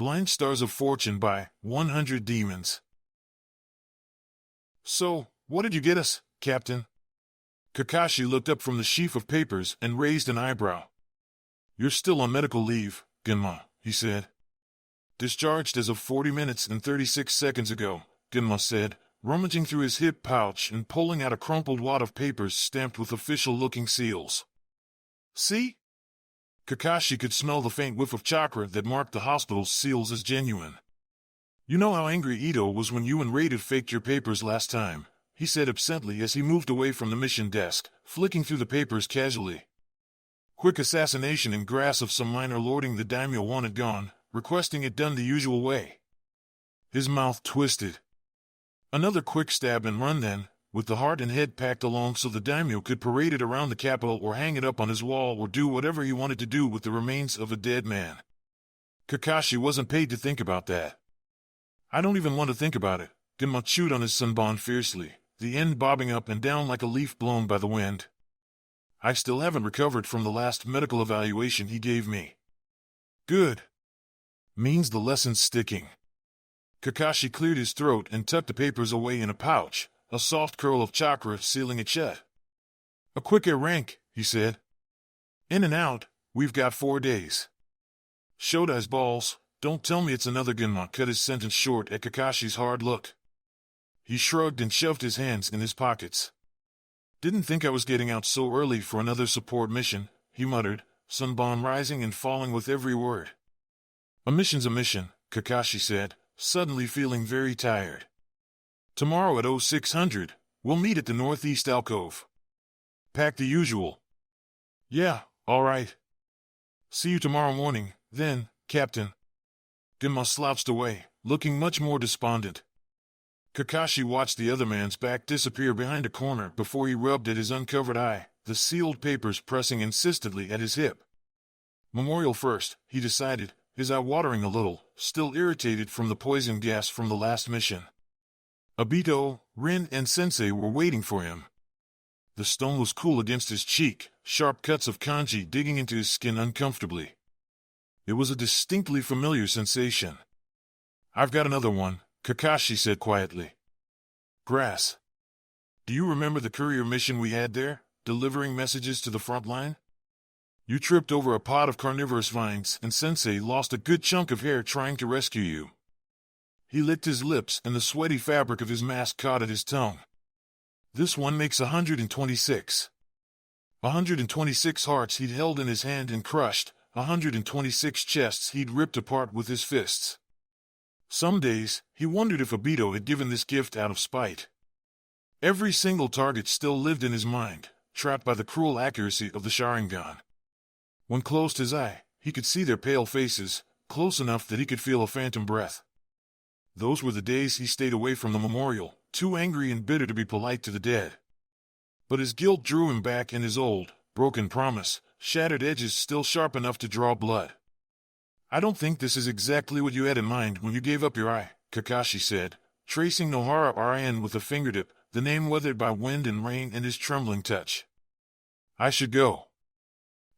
Blind Stars of Fortune by 100 Demons. So, what did you get us, Captain? Kakashi looked up from the sheaf of papers and raised an eyebrow. You're still on medical leave, Genma, he said. Discharged as of 40 minutes and 36 seconds ago, Genma said, rummaging through his hip pouch and pulling out a crumpled wad of papers stamped with official-looking seals. See? Kakashi could smell the faint whiff of chakra that marked the hospital's seals as genuine. You know how angry Ito was when you and Raiden faked your papers last time, he said absently as he moved away from the mission desk, flicking through the papers casually. Quick assassination in grass of some minor lording the daimyo wanted gone, requesting it done the usual way. His mouth twisted. Another quick stab and run then, with the heart and head packed along so the daimyo could parade it around the capital or hang it up on his wall or do whatever he wanted to do with the remains of a dead man. Kakashi wasn't paid to think about that. I don't even want to think about it, Genma chewed on his sunbon fiercely, the end bobbing up and down like a leaf blown by the wind. I still haven't recovered from the last medical evaluation he gave me. Good. Means the lesson's sticking. Kakashi cleared his throat and tucked the papers away in a pouch, a soft curl of chakra sealing it shut. A quick air rank, he said. In and out, we've got 4 days. Shodai's balls, don't tell me it's another Genma cut his sentence short at Kakashi's hard look. He shrugged and shoved his hands in his pockets. Didn't think I was getting out so early for another support mission, he muttered, sunbon rising and falling with every word. A mission's a mission, Kakashi said, suddenly feeling very tired. Tomorrow at 0600, we'll meet at the northeast alcove. Pack the usual. Yeah, all right. See you tomorrow morning, then, Captain. Genma slouched away, looking much more despondent. Kakashi watched the other man's back disappear behind a corner before he rubbed at his uncovered eye, the sealed papers pressing insistently at his hip. Memorial first, he decided, his eye watering a little, still irritated from the poison gas from the last mission. Obito, Rin, and Sensei were waiting for him. The stone was cool against his cheek, sharp cuts of kanji digging into his skin uncomfortably. It was a distinctly familiar sensation. I've got another one, Kakashi said quietly. Grass. Do you remember the courier mission we had there, delivering messages to the front line? You tripped over a pot of carnivorous vines and Sensei lost a good chunk of hair trying to rescue you. He licked his lips and the sweaty fabric of his mask caught at his tongue. This one makes 126. 126 hearts he'd held in his hand and crushed, 126 chests he'd ripped apart with his fists. Some days, he wondered if Obito had given this gift out of spite. Every single target still lived in his mind, trapped by the cruel accuracy of the Sharingan. When closed his eye, he could see their pale faces, close enough that he could feel a phantom breath. Those were the days he stayed away from the memorial, too angry and bitter to be polite to the dead. But his guilt drew him back and his old, broken promise, shattered edges still sharp enough to draw blood. I don't think this is exactly what you had in mind when you gave up your eye, Kakashi said, tracing Nohara Rin with a fingertip, the name weathered by wind and rain and his trembling touch. I should go.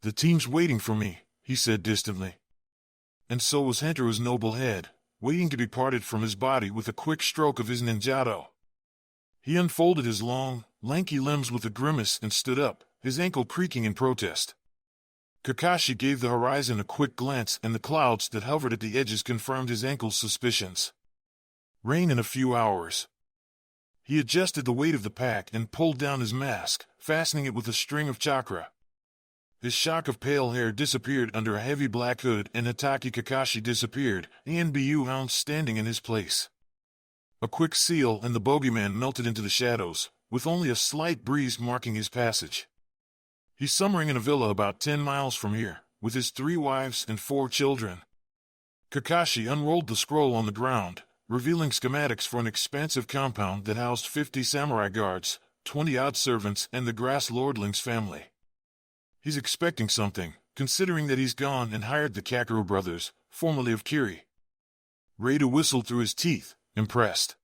The team's waiting for me, he said distantly. And so was Hentaru's noble head, waiting to be parted from his body with a quick stroke of his ninjato. He unfolded his long, lanky limbs with a grimace and stood up, his ankle creaking in protest. Kakashi gave the horizon a quick glance and the clouds that hovered at the edges confirmed his ankle's suspicions. Rain in a few hours. He adjusted the weight of the pack and pulled down his mask, fastening it with a string of chakra. His shock of pale hair disappeared under a heavy black hood and Hitaki Kakashi disappeared, Anbu Hound standing in his place. A quick seal and the bogeyman melted into the shadows, with only a slight breeze marking his passage. He's summering in a villa about 10 miles from here, with his 3 wives and 4 children. Kakashi unrolled the scroll on the ground, revealing schematics for an expansive compound that housed 50 samurai guards, 20 odd servants and the grass lordling's family. He's expecting something, considering that he's gone and hired the Kakeru brothers, formerly of Kiri. Raiden whistled through his teeth, impressed.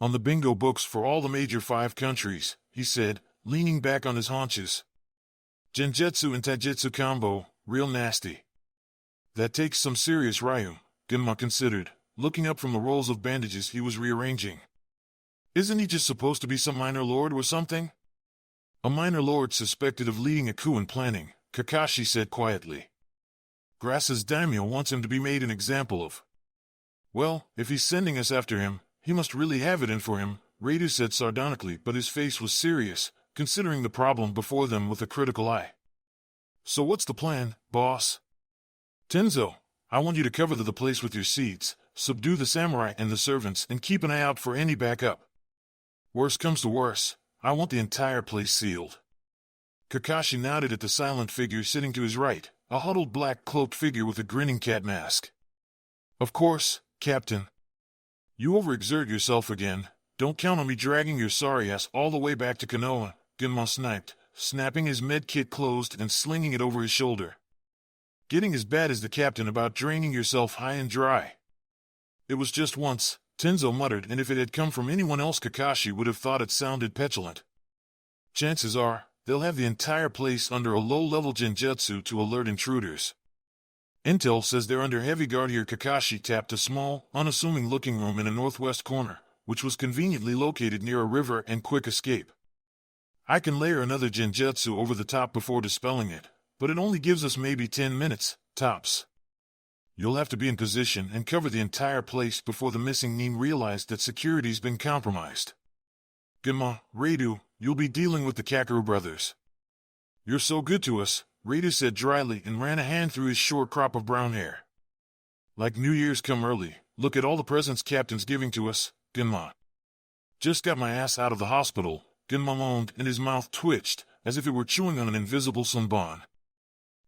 On the bingo books for all the major 5 countries, he said, leaning back on his haunches. Genjutsu and Taijutsu combo, real nasty. That takes some serious Ryu, Genma considered, looking up from the rolls of bandages he was rearranging. Isn't he just supposed to be some minor lord or something? A minor lord suspected of leading a coup and planning, Kakashi said quietly. Grass's daimyo wants him to be made an example of. Well, if he's sending us after him, he must really have it in for him, Reidu said sardonically, but his face was serious, considering the problem before them with a critical eye. So what's the plan, boss? Tenzo, I want you to cover the place with your seeds, subdue the samurai and the servants, and keep an eye out for any backup. Worst comes to worst, I want the entire place sealed. Kakashi nodded at the silent figure sitting to his right, a huddled black-cloaked figure with a grinning cat mask. Of course, Captain. You overexert yourself again. Don't count on me dragging your sorry ass all the way back to Konoha, Genma sniped, snapping his med kit closed and slinging it over his shoulder. Getting as bad as the captain about draining yourself high and dry. It was just once, Tenzo muttered, and if it had come from anyone else Kakashi would have thought it sounded petulant. Chances are, they'll have the entire place under a low-level genjutsu to alert intruders. Intel says they're under heavy guard here. Kakashi tapped a small, unassuming-looking room in a northwest corner, which was conveniently located near a river and quick escape. I can layer another genjutsu over the top before dispelling it, but it only gives us maybe 10 minutes, tops. You'll have to be in position and cover the entire place before the missing Nin realized that security's been compromised. Genma, Reidu, you'll be dealing with the Kakeru brothers. You're so good to us, Reidu said dryly and ran a hand through his short crop of brown hair. Like New Year's come early, look at all the presents Captain's giving to us, Genma. Just got my ass out of the hospital, Genma moaned, and his mouth twitched, as if it were chewing on an invisible sunbon.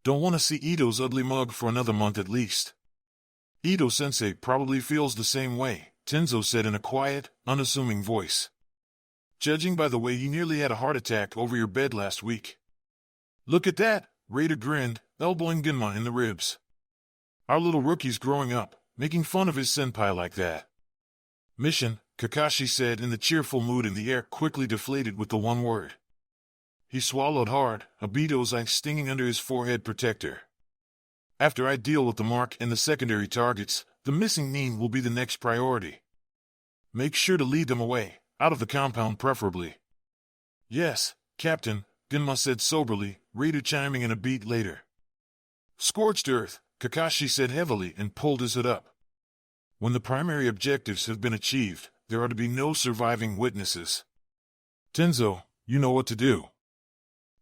Don't want to see Ito's ugly mug for another month at least. Ito-sensei probably feels the same way, Tenzo said in a quiet, unassuming voice. Judging by the way he nearly had a heart attack over your bed last week. Look at that, Reidu grinned, elbowing Genma in the ribs. Our little rookie's growing up, making fun of his senpai like that. Mission, Kakashi said in the cheerful mood, and the air quickly deflated with the one word. He swallowed hard, a Beato's eye stinging under his forehead protector. After I deal with the mark and the secondary targets, the missing Nin will be the next priority. Make sure to lead them away, out of the compound preferably. Yes, Captain, Genma said soberly, Reidu chiming in a beat later. Scorched earth, Kakashi said heavily and pulled his hood up. When the primary objectives have been achieved, there are to be no surviving witnesses. Tenzo, you know what to do.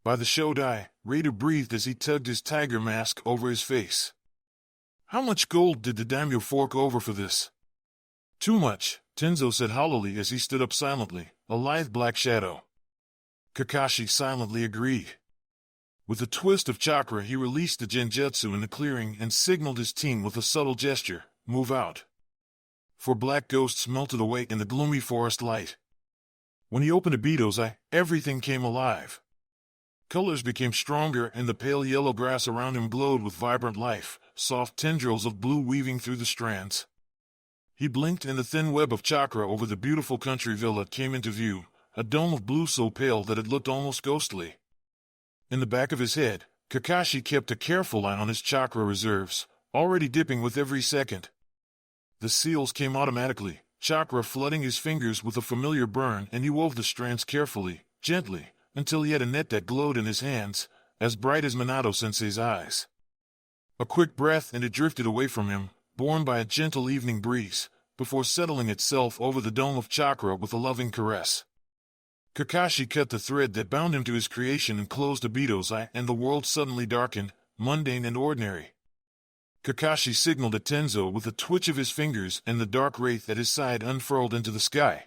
By the Shodai, Reidu breathed as he tugged his tiger mask over his face. How much gold did the daimyo fork over for this? Too much, Tenzo said hollowly as he stood up silently, a lithe black shadow. Kakashi silently agreed. With a twist of chakra he released the genjutsu in the clearing and signaled his team with a subtle gesture, move out. Four black ghosts melted away in the gloomy forest light. When he opened Obito's eye, everything came alive. Colors became stronger and the pale yellow grass around him glowed with vibrant life, soft tendrils of blue weaving through the strands. He blinked and the thin web of chakra over the beautiful country villa came into view, a dome of blue so pale that it looked almost ghostly. In the back of his head, Kakashi kept a careful eye on his chakra reserves, already dipping with every second. The seals came automatically, chakra flooding his fingers with a familiar burn, and he wove the strands carefully, gently, until he had a net that glowed in his hands, as bright as Minato-sensei's eyes. A quick breath and it drifted away from him, borne by a gentle evening breeze, before settling itself over the dome of chakra with a loving caress. Kakashi cut the thread that bound him to his creation and closed Obito's eye, and the world suddenly darkened, mundane and ordinary. Kakashi signaled at Tenzo with a twitch of his fingers, and the dark wraith at his side unfurled into the sky.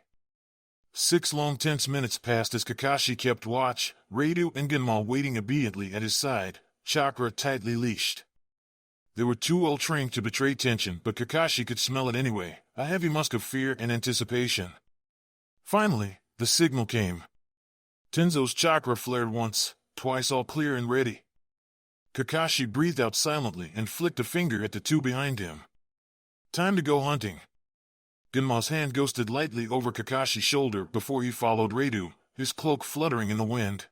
6 long tense minutes passed as Kakashi kept watch, Reidu and Genma waiting obediently at his side, chakra tightly leashed. They were too well trained to betray tension, but Kakashi could smell it anyway, a heavy musk of fear and anticipation. Finally, the signal came. Tenzo's chakra flared once, twice, all clear and ready. Kakashi breathed out silently and flicked a finger at the two behind him. Time to go hunting. Genma's hand ghosted lightly over Kakashi's shoulder before he followed Reidu, his cloak fluttering in the wind.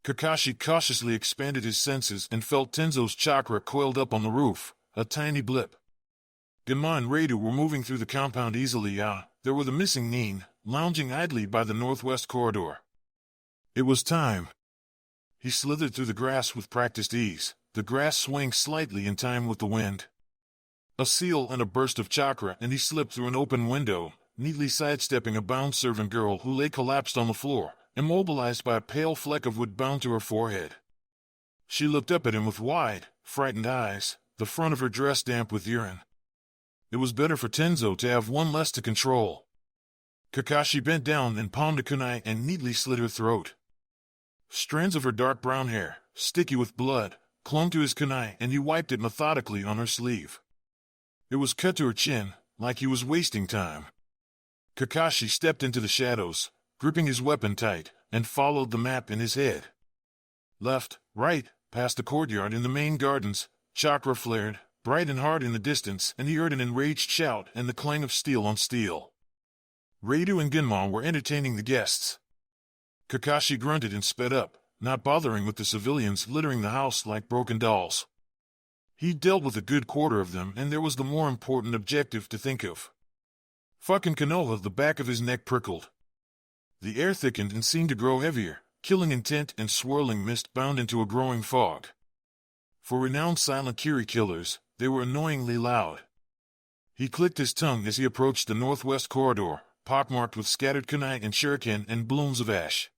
Kakashi cautiously expanded his senses and felt Tenzo's chakra coiled up on the roof, a tiny blip. Genma and Raidu were moving through the compound easily. There were the missing Nin, lounging idly by the northwest corridor. It was time. He slithered through the grass with practiced ease, the grass swaying slightly in time with the wind. A seal and a burst of chakra, and he slipped through an open window, neatly sidestepping a bound servant girl who lay collapsed on the floor, immobilized by a pale fleck of wood bound to her forehead. She looked up at him with wide, frightened eyes, the front of her dress damp with urine. It was better for Tenzo to have one less to control. Kakashi bent down and palmed a kunai and neatly slit her throat. Strands of her dark brown hair, sticky with blood, clung to his kunai, and he wiped it methodically on her sleeve. It was cut to her chin, like he was wasting time. Kakashi stepped into the shadows, gripping his weapon tight, and followed the map in his head. Left, right, past the courtyard in the main gardens, chakra flared, bright and hard in the distance, and he heard an enraged shout and the clang of steel on steel. Raidu and Genma were entertaining the guests. Kakashi grunted and sped up, not bothering with the civilians littering the house like broken dolls. He'd dealt with a good quarter of them, and there was the more important objective to think of. Fucking Konoha, the back of his neck prickled. The air thickened and seemed to grow heavier, killing intent and swirling mist bound into a growing fog. For renowned silent Kiri killers, they were annoyingly loud. He clicked his tongue as he approached the northwest corridor, pockmarked with scattered kunai and shuriken and blooms of ash.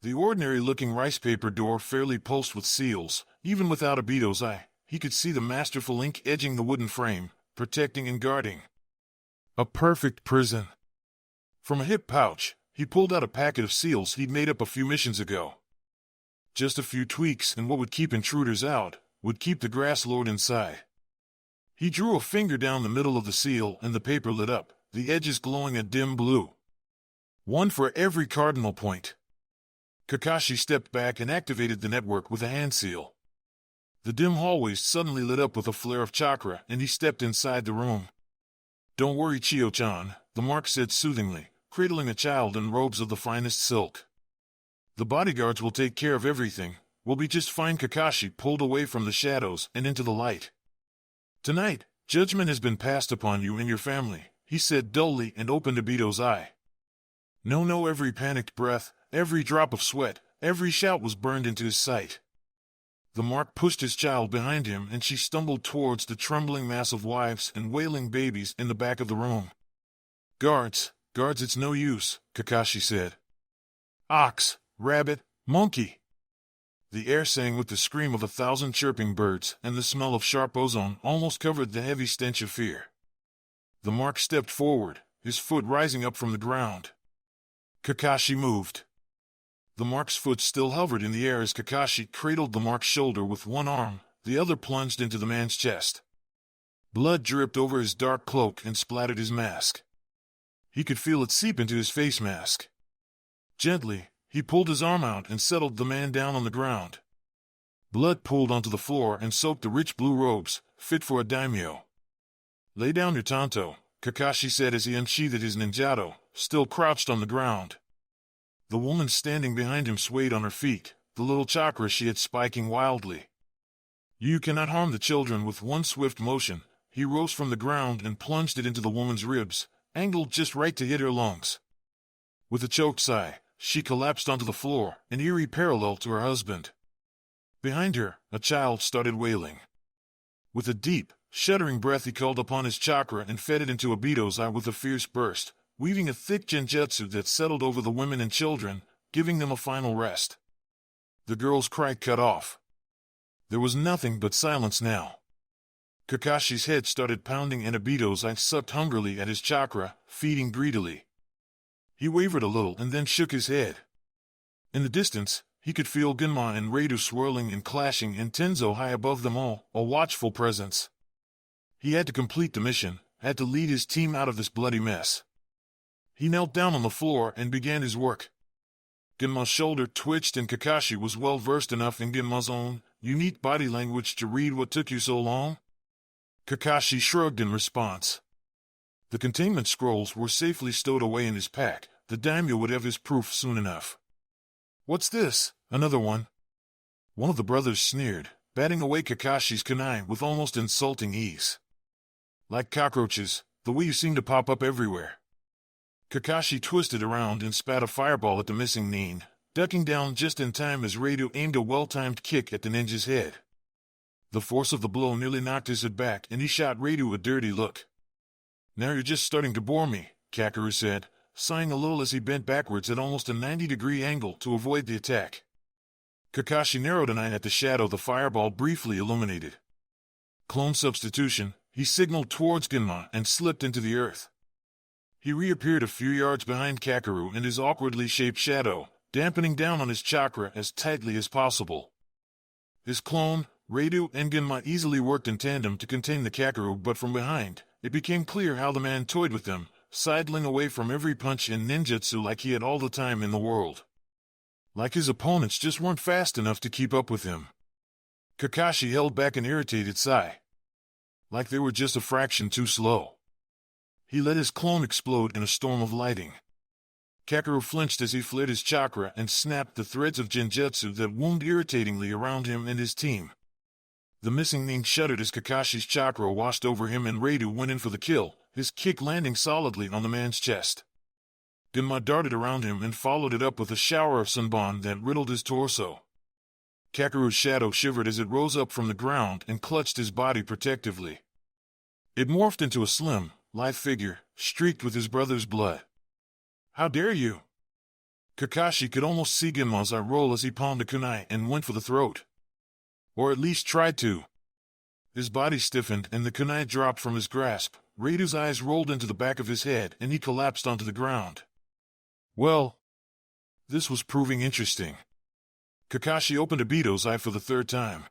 The ordinary-looking rice paper door fairly pulsed with seals. Even without Obito's eye, he could see the masterful ink edging the wooden frame, protecting and guarding. A perfect prison. From a hip pouch, he pulled out a packet of seals he'd made up a few missions ago. Just a few tweaks, and what would keep intruders out, would keep the grass lord inside. He drew a finger down the middle of the seal, and the paper lit up, the edges glowing a dim blue. One for every cardinal point. Kakashi stepped back and activated the network with a hand seal. The dim hallways suddenly lit up with a flare of chakra, and he stepped inside the room. "Don't worry, Chiyo-chan," the mark said soothingly, cradling a child in robes of the finest silk. "The bodyguards will take care of everything. We'll be just fine." Kakashi pulled away from the shadows and into the light. "Tonight, judgment has been passed upon you and your family," he said dully, and opened Obito's eye. No, every panicked breath, every drop of sweat, every shout was burned into his sight. The mark pushed his child behind him, and she stumbled towards the trembling mass of wives and wailing babies in the back of the room. Guards, it's no use," Kakashi said. "Ox, rabbit, monkey." The air sang with the scream of 1,000 chirping birds, and the smell of sharp ozone almost covered the heavy stench of fear. The mark stepped forward, his foot rising up from the ground. Kakashi moved. The mark's foot still hovered in the air as Kakashi cradled the mark's shoulder with one arm, the other plunged into the man's chest. Blood dripped over his dark cloak and splattered his mask. He could feel it seep into his face mask. Gently, he pulled his arm out and settled the man down on the ground. Blood pooled onto the floor and soaked the rich blue robes, fit for a daimyo. "Lay down your tanto," Kakashi said as he unsheathed his ninjato, still crouched on the ground. The woman standing behind him swayed on her feet, the little chakra she had spiking wildly. "You cannot harm the children." With one swift motion, he rose from the ground and plunged it into the woman's ribs, angled just right to hit her lungs. With a choked sigh, she collapsed onto the floor, an eerie parallel to her husband. Behind her, a child started wailing. With a deep, shuddering breath, he called upon his chakra and fed it into Obito's eye with a fierce burst, weaving a thick genjutsu that settled over the women and children, giving them a final rest. The girl's cry cut off. There was nothing but silence now. Kakashi's head started pounding and Obito's eye sucked hungrily at his chakra, feeding greedily. He wavered a little and then shook his head. In the distance, he could feel Genma and Raidu swirling and clashing, and Tenzo high above them all, a watchful presence. He had to complete the mission, had to lead his team out of this bloody mess. He knelt down on the floor and began his work. Genma's shoulder twitched, and Kakashi was well versed enough in Genma's own, unique body language to read what took you so long. Kakashi shrugged in response. The containment scrolls were safely stowed away in his pack. The daimyo would have his proof soon enough. "What's this? Another one?" One of the brothers sneered, batting away Kakashi's kunai with almost insulting ease. Like cockroaches, the way you seem to pop up everywhere. Kakashi twisted around and spat a fireball at the missing nin, ducking down just in time as Radu aimed a well-timed kick at the ninja's head. The force of the blow nearly knocked his head back, and he shot Radu a dirty look. "Now you're just starting to bore me," Kakaru said, sighing a little as he bent backwards at almost a 90-degree angle to avoid the attack. Kakashi narrowed an eye at the shadow the fireball briefly illuminated. Clone substitution, he signaled towards Genma and slipped into the earth. He reappeared a few yards behind Kakaru in his awkwardly shaped shadow, dampening down on his chakra as tightly as possible. His clone, Radu, and Genma easily worked in tandem to contain the Kakaru, but from behind, it became clear how the man toyed with them, sidling away from every punch in ninjutsu like he had all the time in the world. Like his opponents just weren't fast enough to keep up with him. Kakashi held back an irritated sigh. Like they were just a fraction too slow. He let his clone explode in a storm of lighting. Kakaru flinched as he flared his chakra and snapped the threads of genjutsu that wound irritatingly around him and his team. The missing nin shuddered as Kakashi's chakra washed over him and Radu went in for the kill, his kick landing solidly on the man's chest. Genma darted around him and followed it up with a shower of sunban that riddled his torso. Kakaru's shadow shivered as it rose up from the ground and clutched his body protectively. It morphed into a slim, lithe figure, streaked with his brother's blood. "How dare you!" Kakashi could almost see Genma's eye roll as he palmed a kunai and went for the throat. Or at least tried to. His body stiffened and the kunai dropped from his grasp. Radu's eyes rolled into the back of his head and he collapsed onto the ground. Well, this was proving interesting. Kakashi opened Obito's eye for the third time.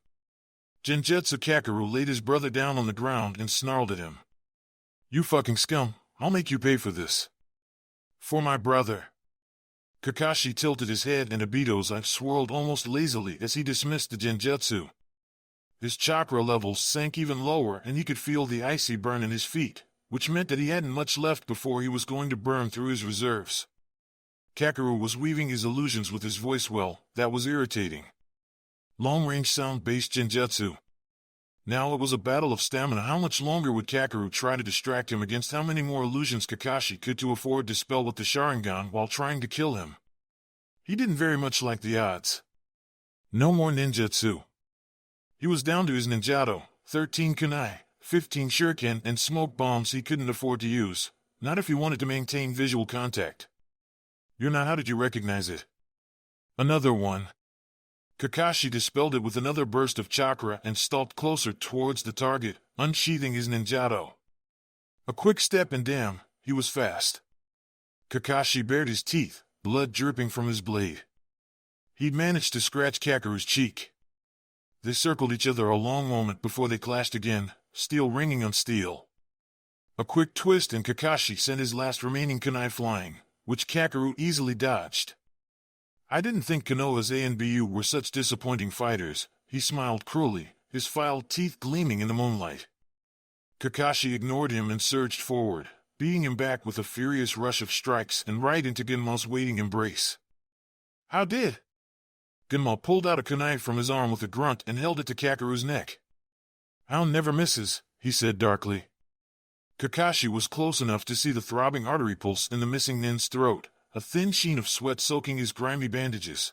Genjutsu Kakaru laid his brother down on the ground and snarled at him. "You fucking scum, I'll make you pay for this." "For my brother." Kakashi tilted his head and Obito's eye swirled almost lazily as he dismissed the genjutsu. His chakra levels sank even lower and he could feel the icy burn in his feet, which meant that he hadn't much left before he was going to burn through his reserves. Kakaru was weaving his illusions with his voice well, that was irritating. Long-range sound-based genjutsu. Now it was a battle of stamina. How much longer would Kakaru try to distract him against how many more illusions Kakashi could to afford to spell with the Sharingan while trying to kill him? He didn't very much like the odds. No more ninjutsu. He was down to his ninjato, 13 kunai, 15 shuriken and smoke bombs he couldn't afford to use, not if he wanted to maintain visual contact. "You're not. How did you recognize it?" "Another one." Kakashi dispelled it with another burst of chakra and stalked closer towards the target, unsheathing his ninjato. A quick step and damn, he was fast. Kakashi bared his teeth, blood dripping from his blade. He'd managed to scratch Kakaru's cheek. They circled each other a long moment before they clashed again, steel ringing on steel. A quick twist and Kakashi sent his last remaining kunai flying, which Kakaru easily dodged. "I didn't think Konoha's A and BU were such disappointing fighters," he smiled cruelly, his filed teeth gleaming in the moonlight. Kakashi ignored him and surged forward, beating him back with a furious rush of strikes and right into Genma's waiting embrace. "How did?" Genma pulled out a kunai from his arm with a grunt and held it to Kakaru's neck. "Hound never misses," he said darkly. Kakashi was close enough to see the throbbing artery pulse in the missing nin's throat, a thin sheen of sweat soaking his grimy bandages.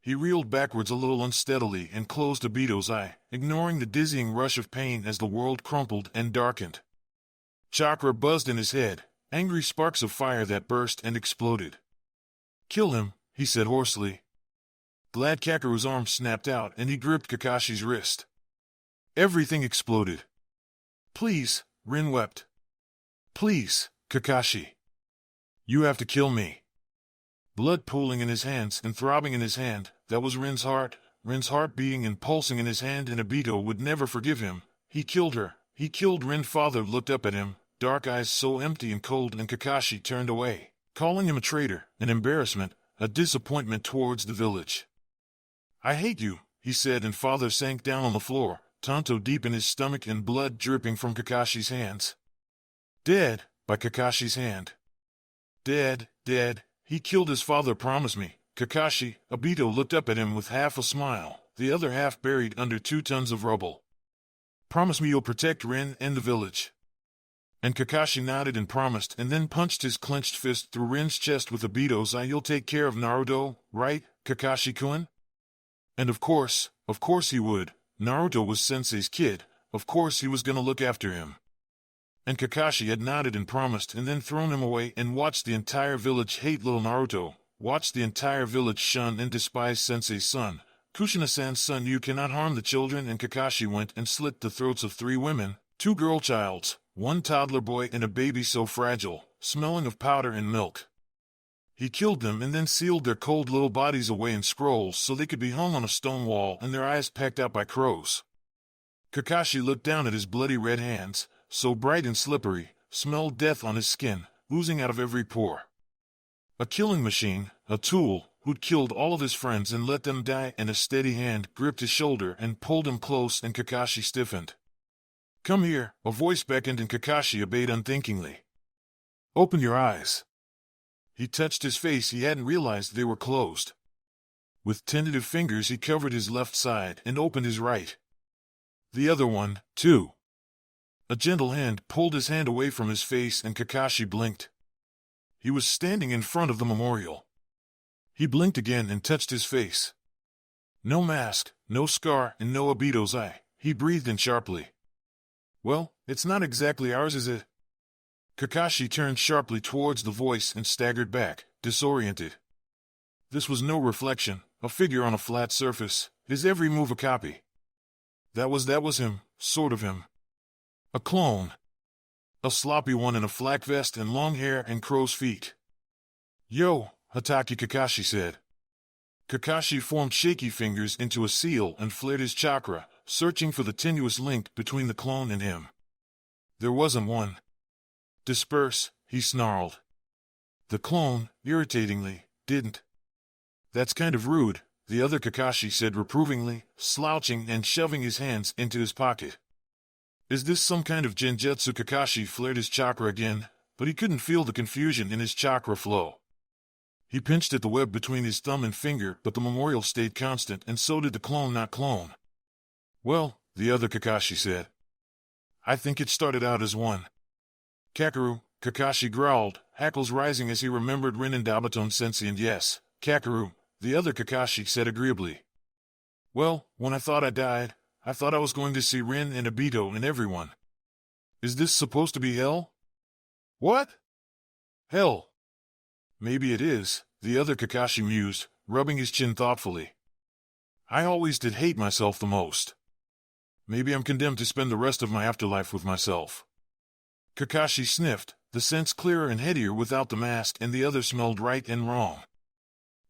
He reeled backwards a little unsteadily and closed Obito's eye, ignoring the dizzying rush of pain as the world crumpled and darkened. Chakra buzzed in his head, angry sparks of fire that burst and exploded. "Kill him," he said hoarsely. Glad Kakaru's arm snapped out and he gripped Kakashi's wrist. Everything exploded. "Please," Rin wept. "Please, Kakashi. You have to kill me." Blood pooling in his hands and throbbing in his hand, that was Rin's heart beating and pulsing in his hand, and Obito would never forgive him. He killed her. He killed Rin. Father looked up at him, dark eyes so empty and cold, and Kakashi turned away, calling him a traitor, an embarrassment, a disappointment towards the village. "I hate you," he said, and Father sank down on the floor, tanto deep in his stomach and blood dripping from Kakashi's hands. "Dead, by Kakashi's hand. Dead, dead. He killed his father, promise me, Kakashi." Obito looked up at him with half a smile, the other half buried under 2 tons of rubble. "Promise me you'll protect Rin and the village." And Kakashi nodded and promised, and then punched his clenched fist through Rin's chest with Obito's eye. You'll take care of Naruto, right, Kakashi-kun? And of course he would. Naruto was Sensei's kid. Of course he was gonna look after him. And Kakashi had nodded and promised and then thrown him away and watched the entire village hate little Naruto, watched the entire village shun and despise Sensei's son. Kushina-san's son, you cannot harm the children. And Kakashi went and slit the throats of 3 women, 2 girl childs, 1 toddler boy and a baby so fragile, smelling of powder and milk. He killed them and then sealed their cold little bodies away in scrolls so they could be hung on a stone wall and their eyes pecked out by crows. Kakashi looked down at his bloody red hands, so bright and slippery, smelled death on his skin, oozing out of every pore. A killing machine, a tool, who'd killed all of his friends and let them die, and a steady hand gripped his shoulder and pulled him close, and Kakashi stiffened. Come here, a voice beckoned and Kakashi obeyed unthinkingly. Open your eyes. He touched his face. He hadn't realized they were closed. With tentative fingers he covered his left side and opened his right. The other one, too. A gentle hand pulled his hand away from his face and Kakashi blinked. He was standing in front of the memorial. He blinked again and touched his face. No mask, no scar, and no Obito's eye. He breathed in sharply. Well, it's not exactly ours, is it? Kakashi turned sharply towards the voice and staggered back, disoriented. This was no reflection, a figure on a flat surface, his every move a copy. That was him, sort of him. A clone. A sloppy one in a flak vest and long hair and crow's feet. Yo, Hatake, Kakashi said. Kakashi formed shaky fingers into a seal and flared his chakra, searching for the tenuous link between the clone and him. There wasn't one. Disperse, he snarled. The clone, irritatingly, didn't. That's kind of rude, the other Kakashi said reprovingly, slouching and shoving his hands into his pocket. Is this some kind of genjutsu? Kakashi flared his chakra again, but he couldn't feel the confusion in his chakra flow. He pinched at the web between his thumb and finger, but the memorial stayed constant, and so did the clone not clone. Well, the other Kakashi said. I think it started out as one. Kakeru, Kakashi growled, hackles rising as he remembered Rin and Dabaton Sensei. And yes, Kakeru, the other Kakashi said agreeably. Well, when I thought I died, I thought I was going to see Rin and Obito and everyone. Is this supposed to be hell? What? Hell. Maybe it is, the other Kakashi mused, rubbing his chin thoughtfully. I always did hate myself the most. Maybe I'm condemned to spend the rest of my afterlife with myself. Kakashi sniffed, the sense clearer and headier without the mask, and the other smelled right and wrong.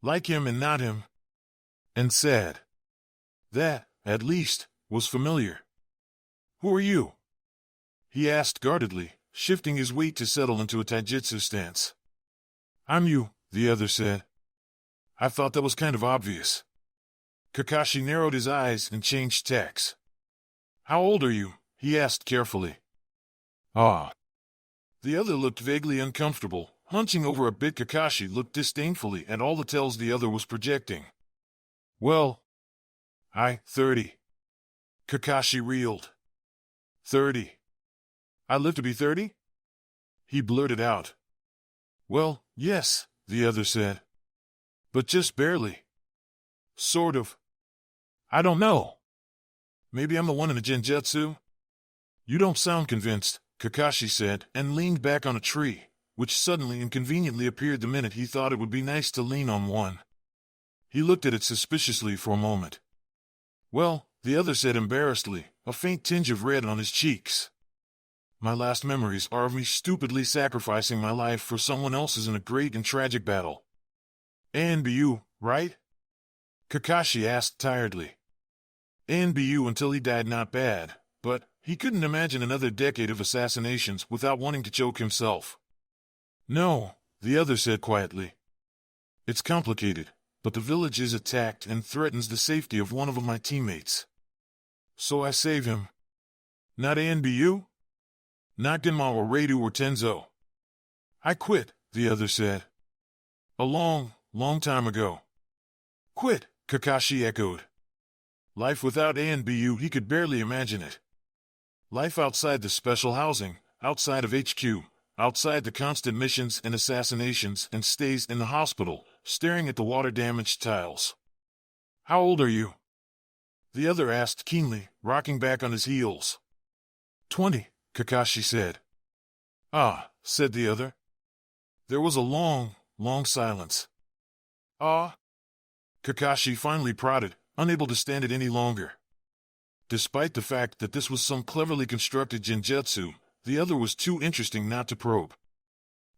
Like him and not him. And sad. That, at least, was familiar. Who are you? He asked guardedly, shifting his weight to settle into a taijutsu stance. I'm you, the other said. I thought that was kind of obvious. Kakashi narrowed his eyes and changed tacks. How old are you? He asked carefully. Ah. The other looked vaguely uncomfortable, hunching over a bit. Kakashi looked disdainfully at all the tells the other was projecting. Well, 30. Kakashi reeled. 30. I live to be 30? He blurted out. Well, yes, the other said. But just barely. Sort of. I don't know. Maybe I'm the one in the genjutsu? You don't sound convinced, Kakashi said, and leaned back on a tree, which suddenly and conveniently appeared the minute he thought it would be nice to lean on one. He looked at it suspiciously for a moment. Well, the other said embarrassedly, a faint tinge of red on his cheeks. My last memories are of me stupidly sacrificing my life for someone else's in a great and tragic battle. ANBU, right? Kakashi asked tiredly. ANBU until he died, not bad, but he couldn't imagine another decade of assassinations without wanting to choke himself. No, the other said quietly. It's complicated, but the village is attacked and threatens the safety of one of my teammates. So I save him. Not ANBU? Not Genma or Reidu or Tenzo. I quit, the other said. A long, long time ago. Quit, Kakashi echoed. Life without ANBU, he could barely imagine it. Life outside the special housing, outside of HQ, outside the constant missions and assassinations, and stays in the hospital, staring at the water-damaged tiles. How old are you? The other asked keenly, rocking back on his heels. 20, Kakashi said. Ah, said the other. There was a long, long silence. Ah? Kakashi finally prodded, unable to stand it any longer. Despite the fact that this was some cleverly constructed genjutsu, the other was too interesting not to probe.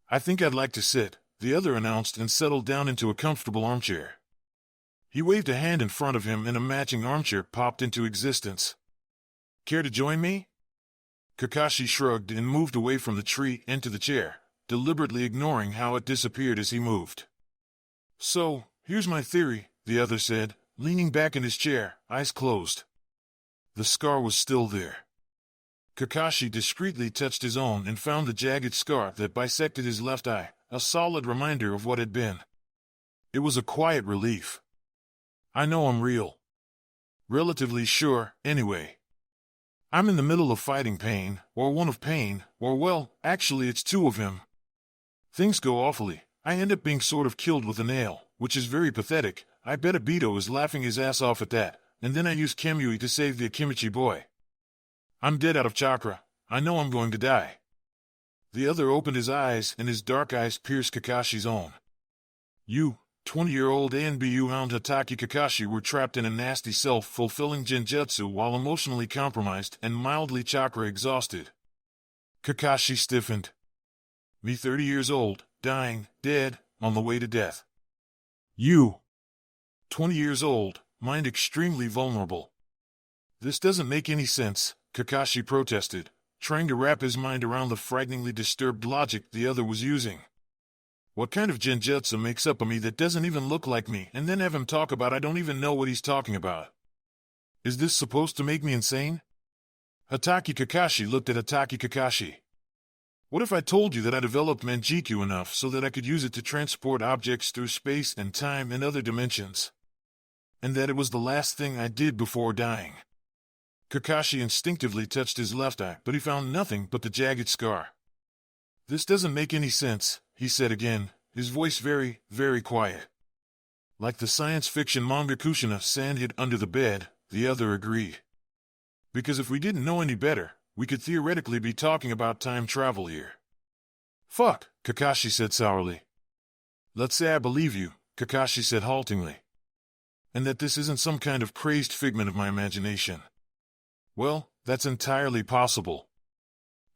I think I'd like to sit, the other announced and settled down into a comfortable armchair. He waved a hand in front of him and a matching armchair popped into existence. Care to join me? Kakashi shrugged and moved away from the tree into the chair, deliberately ignoring how it disappeared as he moved. So, here's my theory, the other said, leaning back in his chair, eyes closed. The scar was still there. Kakashi discreetly touched his own and found the jagged scar that bisected his left eye, a solid reminder of what had been. It was a quiet relief. I know I'm real. Relatively sure, anyway. I'm in the middle of fighting Pein, or one of Pein, or well, actually it's two of him. Things go awfully. I end up being sort of killed with a nail, which is very pathetic. I bet Obito is laughing his ass off at that, and then I use Kamui to save the Akimichi boy. I'm dead out of chakra. I know I'm going to die. The other opened his eyes and his dark eyes pierced Kakashi's own. You, 20-year-old ANBU hound Hatake Kakashi were trapped in a nasty self-fulfilling genjutsu while emotionally compromised and mildly chakra exhausted. Kakashi stiffened. Me 30 years old, dying, dead, on the way to death. You, 20 years old, mind extremely vulnerable. This doesn't make any sense, Kakashi protested, trying to wrap his mind around the frighteningly disturbed logic the other was using. What kind of genjutsu makes up a me that doesn't even look like me and then have him talk about I don't even know what he's talking about? Is this supposed to make me insane? Hatake Kakashi looked at Hatake Kakashi. What if I told you that I developed Manjiku enough so that I could use it to transport objects through space and time and other dimensions? And that it was the last thing I did before dying? Kakashi instinctively touched his left eye, but he found nothing but the jagged scar. This doesn't make any sense, he said again, his voice very, very quiet. Like the science fiction manga Kushina sand hid under the bed, the other agreed. Because if we didn't know any better, we could theoretically be talking about time travel here. Fuck, Kakashi said sourly. Let's say I believe you, Kakashi said haltingly. And that this isn't some kind of crazed figment of my imagination. Well, that's entirely possible.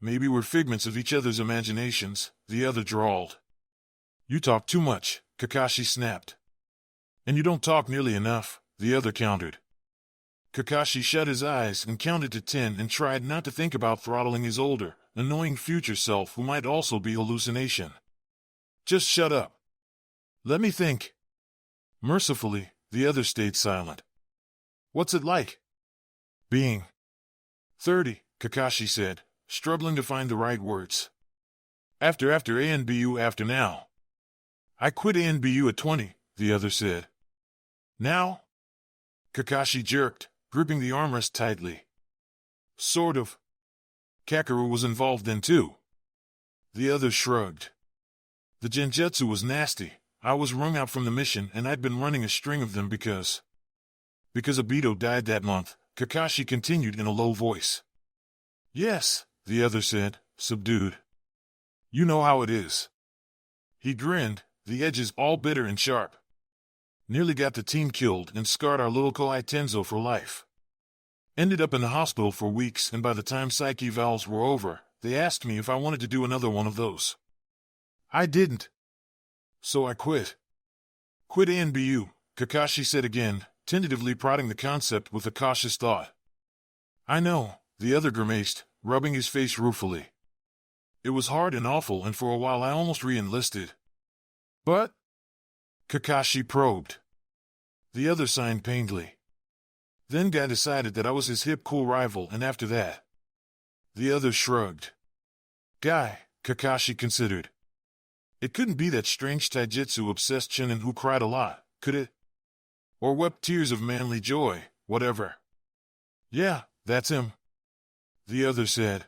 Maybe we're figments of each other's imaginations, the other drawled. You talk too much, Kakashi snapped. And you don't talk nearly enough, the other countered. Kakashi shut his eyes and counted to 10 and tried not to think about throttling his older, annoying future self who might also be hallucination. Just shut up. Let me think. Mercifully, the other stayed silent. What's it like? Being 30, Kakashi said, struggling to find the right words. After ANBU after now. I quit ANBU at 20, the other said. Now? Kakashi jerked, gripping the armrest tightly. Sort of. Kakeru was involved then too. The other shrugged. The genjutsu was nasty. I was wrung out from the mission and I'd been running a string of them because Obito died that month, Kakashi continued in a low voice. Yes, the other said, subdued. You know how it is. He grinned, the edges all bitter and sharp. Nearly got the team killed and scarred our little Koei Tenzo for life. Ended up in the hospital for weeks and by the time psyche evals were over, they asked me if I wanted to do another one of those. I didn't. So I quit. Quit ANBU, Kakashi said again, tentatively prodding the concept with a cautious thought. I know, the other grimaced, rubbing his face ruefully. It was hard and awful and for a while I almost re-enlisted. But? Kakashi probed. The other signed painedly. Then guy decided that I was his hip cool rival and after that. The other shrugged. Guy, Kakashi considered. It couldn't be that strange taijutsu-obsessed Chunin who cried a lot, could it? Or wept tears of manly joy, whatever. Yeah, that's him. The other said.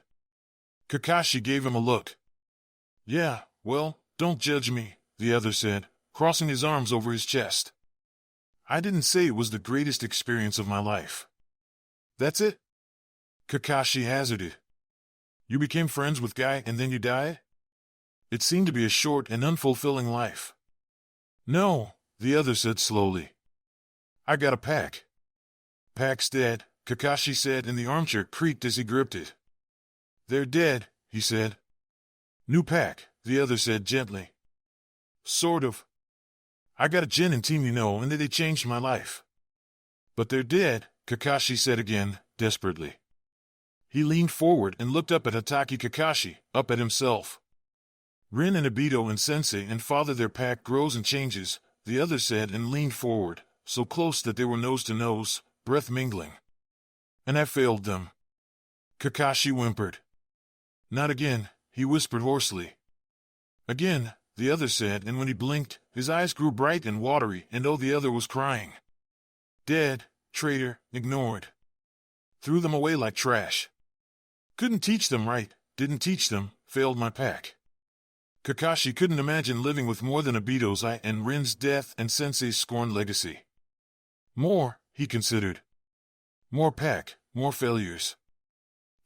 Kakashi gave him a look. Yeah, well, don't judge me, the other said, crossing his arms over his chest. I didn't say it was the greatest experience of my life. That's it? Kakashi hazarded. You became friends with Guy and then you died? It seemed to be a short and unfulfilling life. No, the other said slowly. I got a pack. Pack's dead, Kakashi said, and the armchair creaked as he gripped it. They're dead, he said. New pack, the other said gently. Sort of. I got a Genin team, you know, and they changed my life. But they're dead, Kakashi said again, desperately. He leaned forward and looked up at Hatake Kakashi, up at himself. Rin and Obito and Sensei and Father, their pack grows and changes, the other said, and leaned forward, so close that they were nose to nose, breath mingling. And I failed them. Kakashi whimpered. Not again, he whispered hoarsely. Again, the other said, and when he blinked, his eyes grew bright and watery, and oh, the other was crying. Dead, traitor, ignored. Threw them away like trash. Couldn't teach them right, didn't teach them, failed my pack. Kakashi couldn't imagine living with more than Obito's eye and Rin's death and Sensei's scorned legacy. More, he considered. More pack, more failures.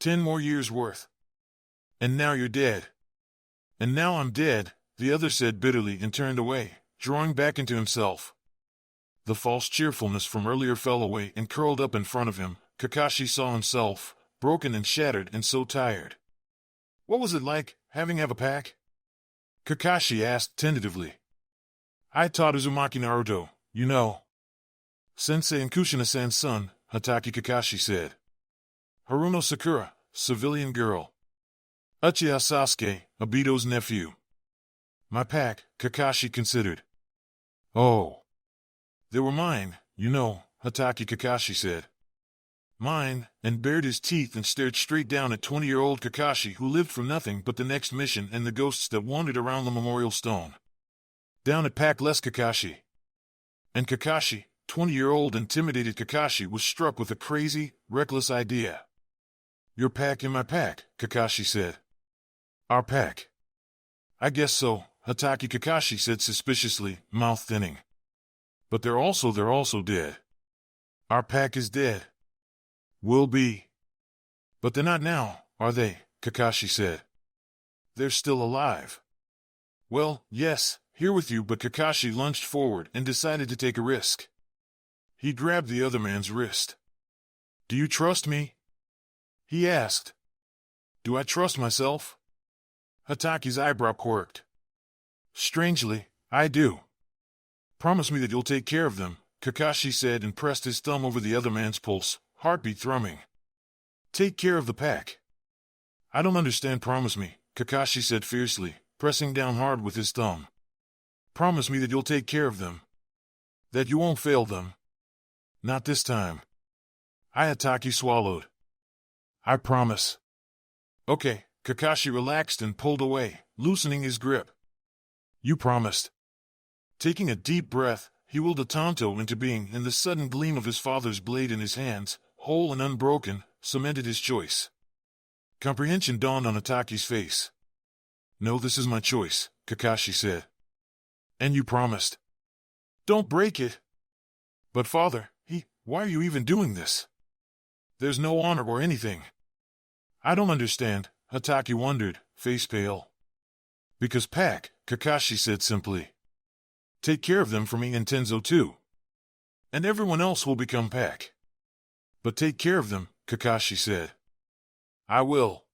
10 more years worth. And now you're dead. And now I'm dead, the other said bitterly and turned away, drawing back into himself. The false cheerfulness from earlier fell away and curled up in front of him. Kakashi saw himself, broken and shattered and so tired. What was it like, having a pack? Kakashi asked tentatively. I taught Uzumaki Naruto, you know. Sensei and Kushina-san's son, Hatake Kakashi said. Haruno Sakura, civilian girl. Uchiha Sasuke, Obito's nephew. My pack, Kakashi considered. Oh. They were mine, you know, Hatake Kakashi said. Mine, and bared his teeth and stared straight down at 20-year-old Kakashi, who lived for nothing but the next mission and the ghosts that wandered around the memorial stone. Down at Packless Kakashi. And Kakashi, 20-year-old intimidated Kakashi, was struck with a crazy, reckless idea. Your pack in my pack, Kakashi said. Our pack. I guess so, Hatake Kakashi said suspiciously, mouth thinning. But they're also dead. Our pack is dead. Will be. But they're not now, are they? Kakashi said. They're still alive. Well, yes, here with you, but Kakashi lunged forward and decided to take a risk. He grabbed the other man's wrist. Do you trust me? He asked. Do I trust myself? Hatake's eyebrow quirked. Strangely, I do. Promise me that you'll take care of them, Kakashi said and pressed his thumb over the other man's pulse, heartbeat thrumming. Take care of the pack. I don't understand. Promise me, Kakashi said fiercely, pressing down hard with his thumb. Promise me that you'll take care of them. That you won't fail them. Not this time. Hatake swallowed. I promise. Okay, Kakashi relaxed and pulled away, loosening his grip. You promised. Taking a deep breath, he willed a tanto into being, and the sudden gleam of his father's blade in his hands, whole and unbroken, cemented his choice. Comprehension dawned on Hatake's face. No, this is my choice, Kakashi said. And you promised. Don't break it. But father, why are you even doing this? There's no honor or anything. I don't understand, Hatake wondered, face pale. Because pack, Kakashi said simply. Take care of them for me and Tenzo too. And everyone else will become pack. But take care of them, Kakashi said. I will.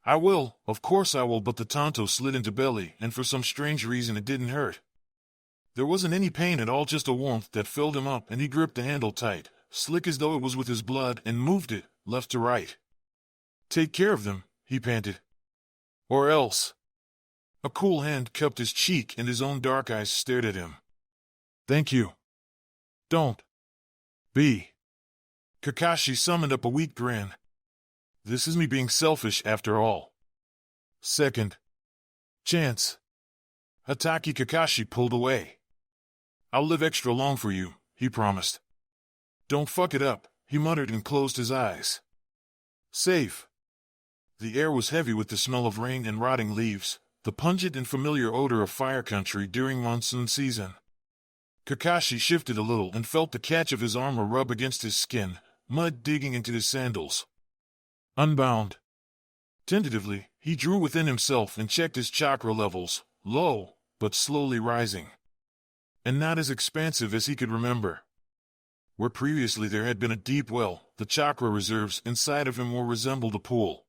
I will, of course I will, but the tanto slid into belly, and for some strange reason it didn't hurt. There wasn't any pain at all, just a warmth that filled him up, and he gripped the handle tight, slick as though it was with his blood, and moved it, left to right. Take care of them, he panted. Or else. A cool hand cupped his cheek and his own dark eyes stared at him. Thank you. Don't. Be. Kakashi summoned up a weak grin. This is me being selfish after all. Second. Chance. Hatake Kakashi pulled away. I'll live extra long for you, he promised. Don't fuck it up, he muttered and closed his eyes. Safe. The air was heavy with the smell of rain and rotting leaves, the pungent and familiar odor of fire country during monsoon season. Kakashi shifted a little and felt the catch of his armor rub against his skin, mud digging into his sandals. Unbound. Tentatively, he drew within himself and checked his chakra levels, low, but slowly rising. And not as expansive as he could remember. Where previously there had been a deep well, the chakra reserves inside of him more resembled a pool.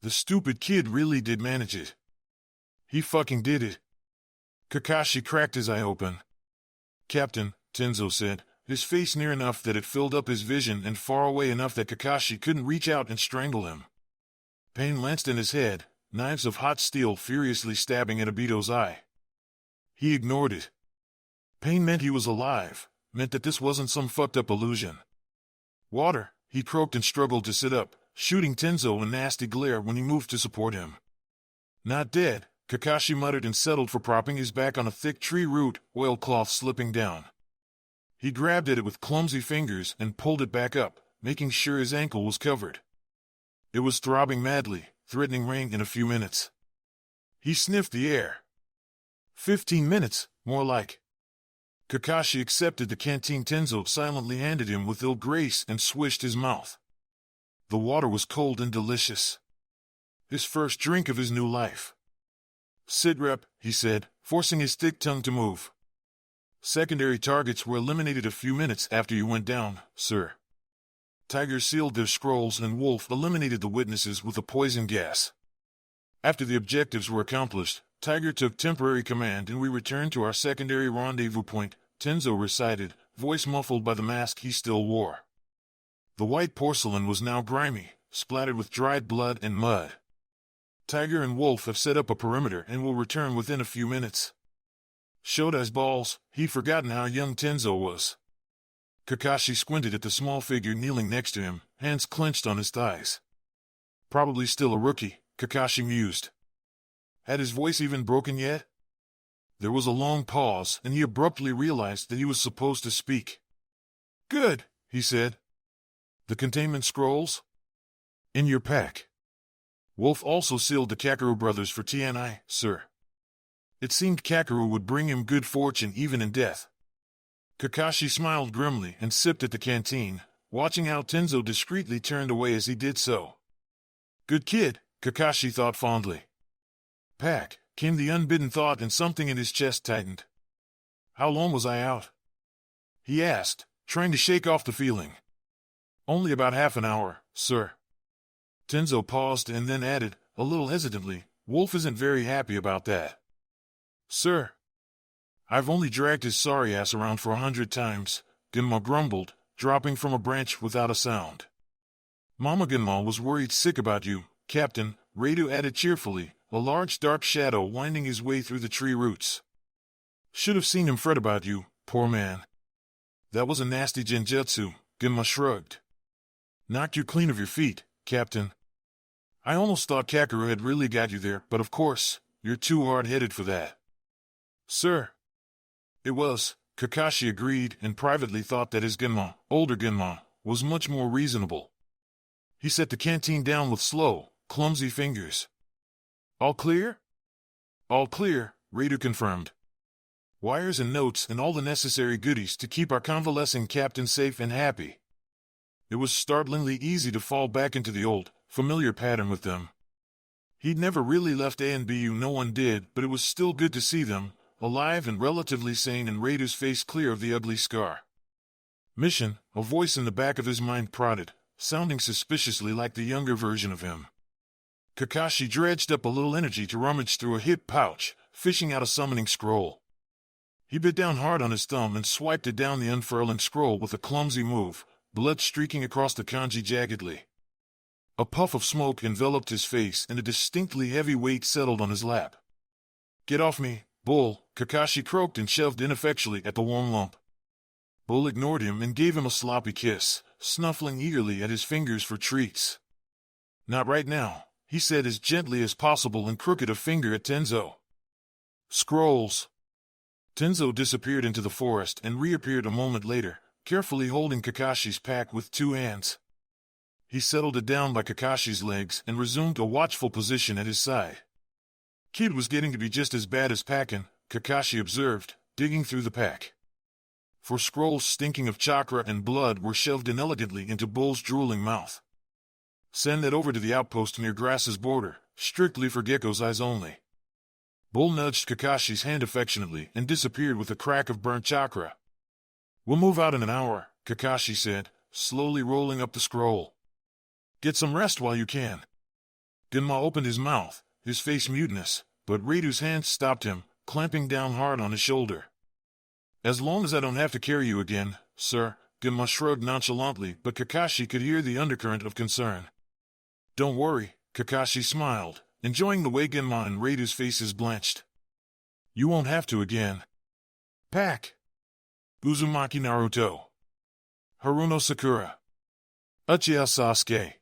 The stupid kid really did manage it. He fucking did it. Kakashi cracked his eye open. Captain, Tenzo said, his face near enough that it filled up his vision and far away enough that Kakashi couldn't reach out and strangle him. Pain lanced in his head, knives of hot steel furiously stabbing at Obito's eye. He ignored it. Pain meant he was alive, meant that this wasn't some fucked up illusion. Water, he croaked and struggled to sit up, shooting Tenzo a nasty glare when he moved to support him. Not dead, Kakashi muttered and settled for propping his back on a thick tree root, oilcloth slipping down. He grabbed at it with clumsy fingers and pulled it back up, making sure his ankle was covered. It was throbbing madly, threatening rain in a few minutes. He sniffed the air. 15 minutes, more like. Kakashi accepted the canteen Tenzo silently handed him with ill grace and swished his mouth. The water was cold and delicious. His first drink of his new life. Sit rep, he said, forcing his thick tongue to move. Secondary targets were eliminated a few minutes after you went down, sir. Tiger sealed their scrolls and Wolf eliminated the witnesses with a poison gas. After the objectives were accomplished, Tiger took temporary command and we returned to our secondary rendezvous point, Tenzo recited, voice muffled by the mask he still wore. The white porcelain was now grimy, splattered with dried blood and mud. Tiger and Wolf have set up a perimeter and will return within a few minutes. Shoda's balls, he'd forgotten how young Tenzo was. Kakashi squinted at the small figure kneeling next to him, hands clenched on his thighs. Probably still a rookie, Kakashi mused. Had his voice even broken yet? There was a long pause, and he abruptly realized that he was supposed to speak. Good, he said. The containment scrolls? In your pack. Wolf also sealed the Kakeru brothers for TNI, sir. It seemed Kakeru would bring him good fortune even in death. Kakashi smiled grimly and sipped at the canteen, watching how Tenzo discreetly turned away as he did so. Good kid, Kakashi thought fondly. Pack, came the unbidden thought and something in his chest tightened. How long was I out? He asked, trying to shake off the feeling. Only about half an hour, sir. Tenzo paused and then added, a little hesitantly, Wolf isn't very happy about that. Sir. I've only dragged his sorry ass around for 100 times, Genma grumbled, dropping from a branch without a sound. Mama Genma was worried sick about you, Captain, Radu added cheerfully, a large dark shadow winding his way through the tree roots. Should have seen him fret about you, poor man. That was a nasty genjutsu, Genma shrugged. Knocked you clean of your feet, Captain. I almost thought Kakeru had really got you there, but of course, you're too hard-headed for that. Sir. It was, Kakashi agreed and privately thought that his Genma, older Genma, was much more reasonable. He set the canteen down with slow, clumsy fingers. All clear? All clear, Radu confirmed. Wires and notes and all the necessary goodies to keep our convalescing captain safe and happy. It was startlingly easy to fall back into the old, familiar pattern with them. He'd never really left A and BU, no one did, but it was still good to see them, alive and relatively sane and Radu's face clear of the ugly scar. Mission, a voice in the back of his mind prodded, sounding suspiciously like the younger version of him. Kakashi dredged up a little energy to rummage through a hip pouch, fishing out a summoning scroll. He bit down hard on his thumb and swiped it down the unfurling scroll with a clumsy move, blood streaking across the kanji jaggedly. A puff of smoke enveloped his face and a distinctly heavy weight settled on his lap. Get off me, Bull, Kakashi croaked and shoved ineffectually at the warm lump. Bull ignored him and gave him a sloppy kiss, snuffling eagerly at his fingers for treats. Not right now, he said as gently as possible and crooked a finger at Tenzo. Scrolls. Tenzo disappeared into the forest and reappeared a moment later, carefully holding Kakashi's pack with two hands. He settled it down by Kakashi's legs and resumed a watchful position at his side. Kid was getting to be just as bad as Pakin, Kakashi observed, digging through the pack. 4 scrolls stinking of chakra and blood were shoved inelegantly into Bull's drooling mouth. Send that over to the outpost near Grass's border, strictly for Gecko's eyes only. Bull nudged Kakashi's hand affectionately and disappeared with a crack of burnt chakra. We'll move out in an hour, Kakashi said, slowly rolling up the scroll. Get some rest while you can. Genma opened his mouth, his face mutinous, but Reidu's hand stopped him, clamping down hard on his shoulder. As long as I don't have to carry you again, sir, Genma shrugged nonchalantly, but Kakashi could hear the undercurrent of concern. Don't worry, Kakashi smiled, enjoying the way Genma and Reidu's faces blanched. You won't have to again. Pack. Uzumaki Naruto. Haruno Sakura. Uchiha Sasuke.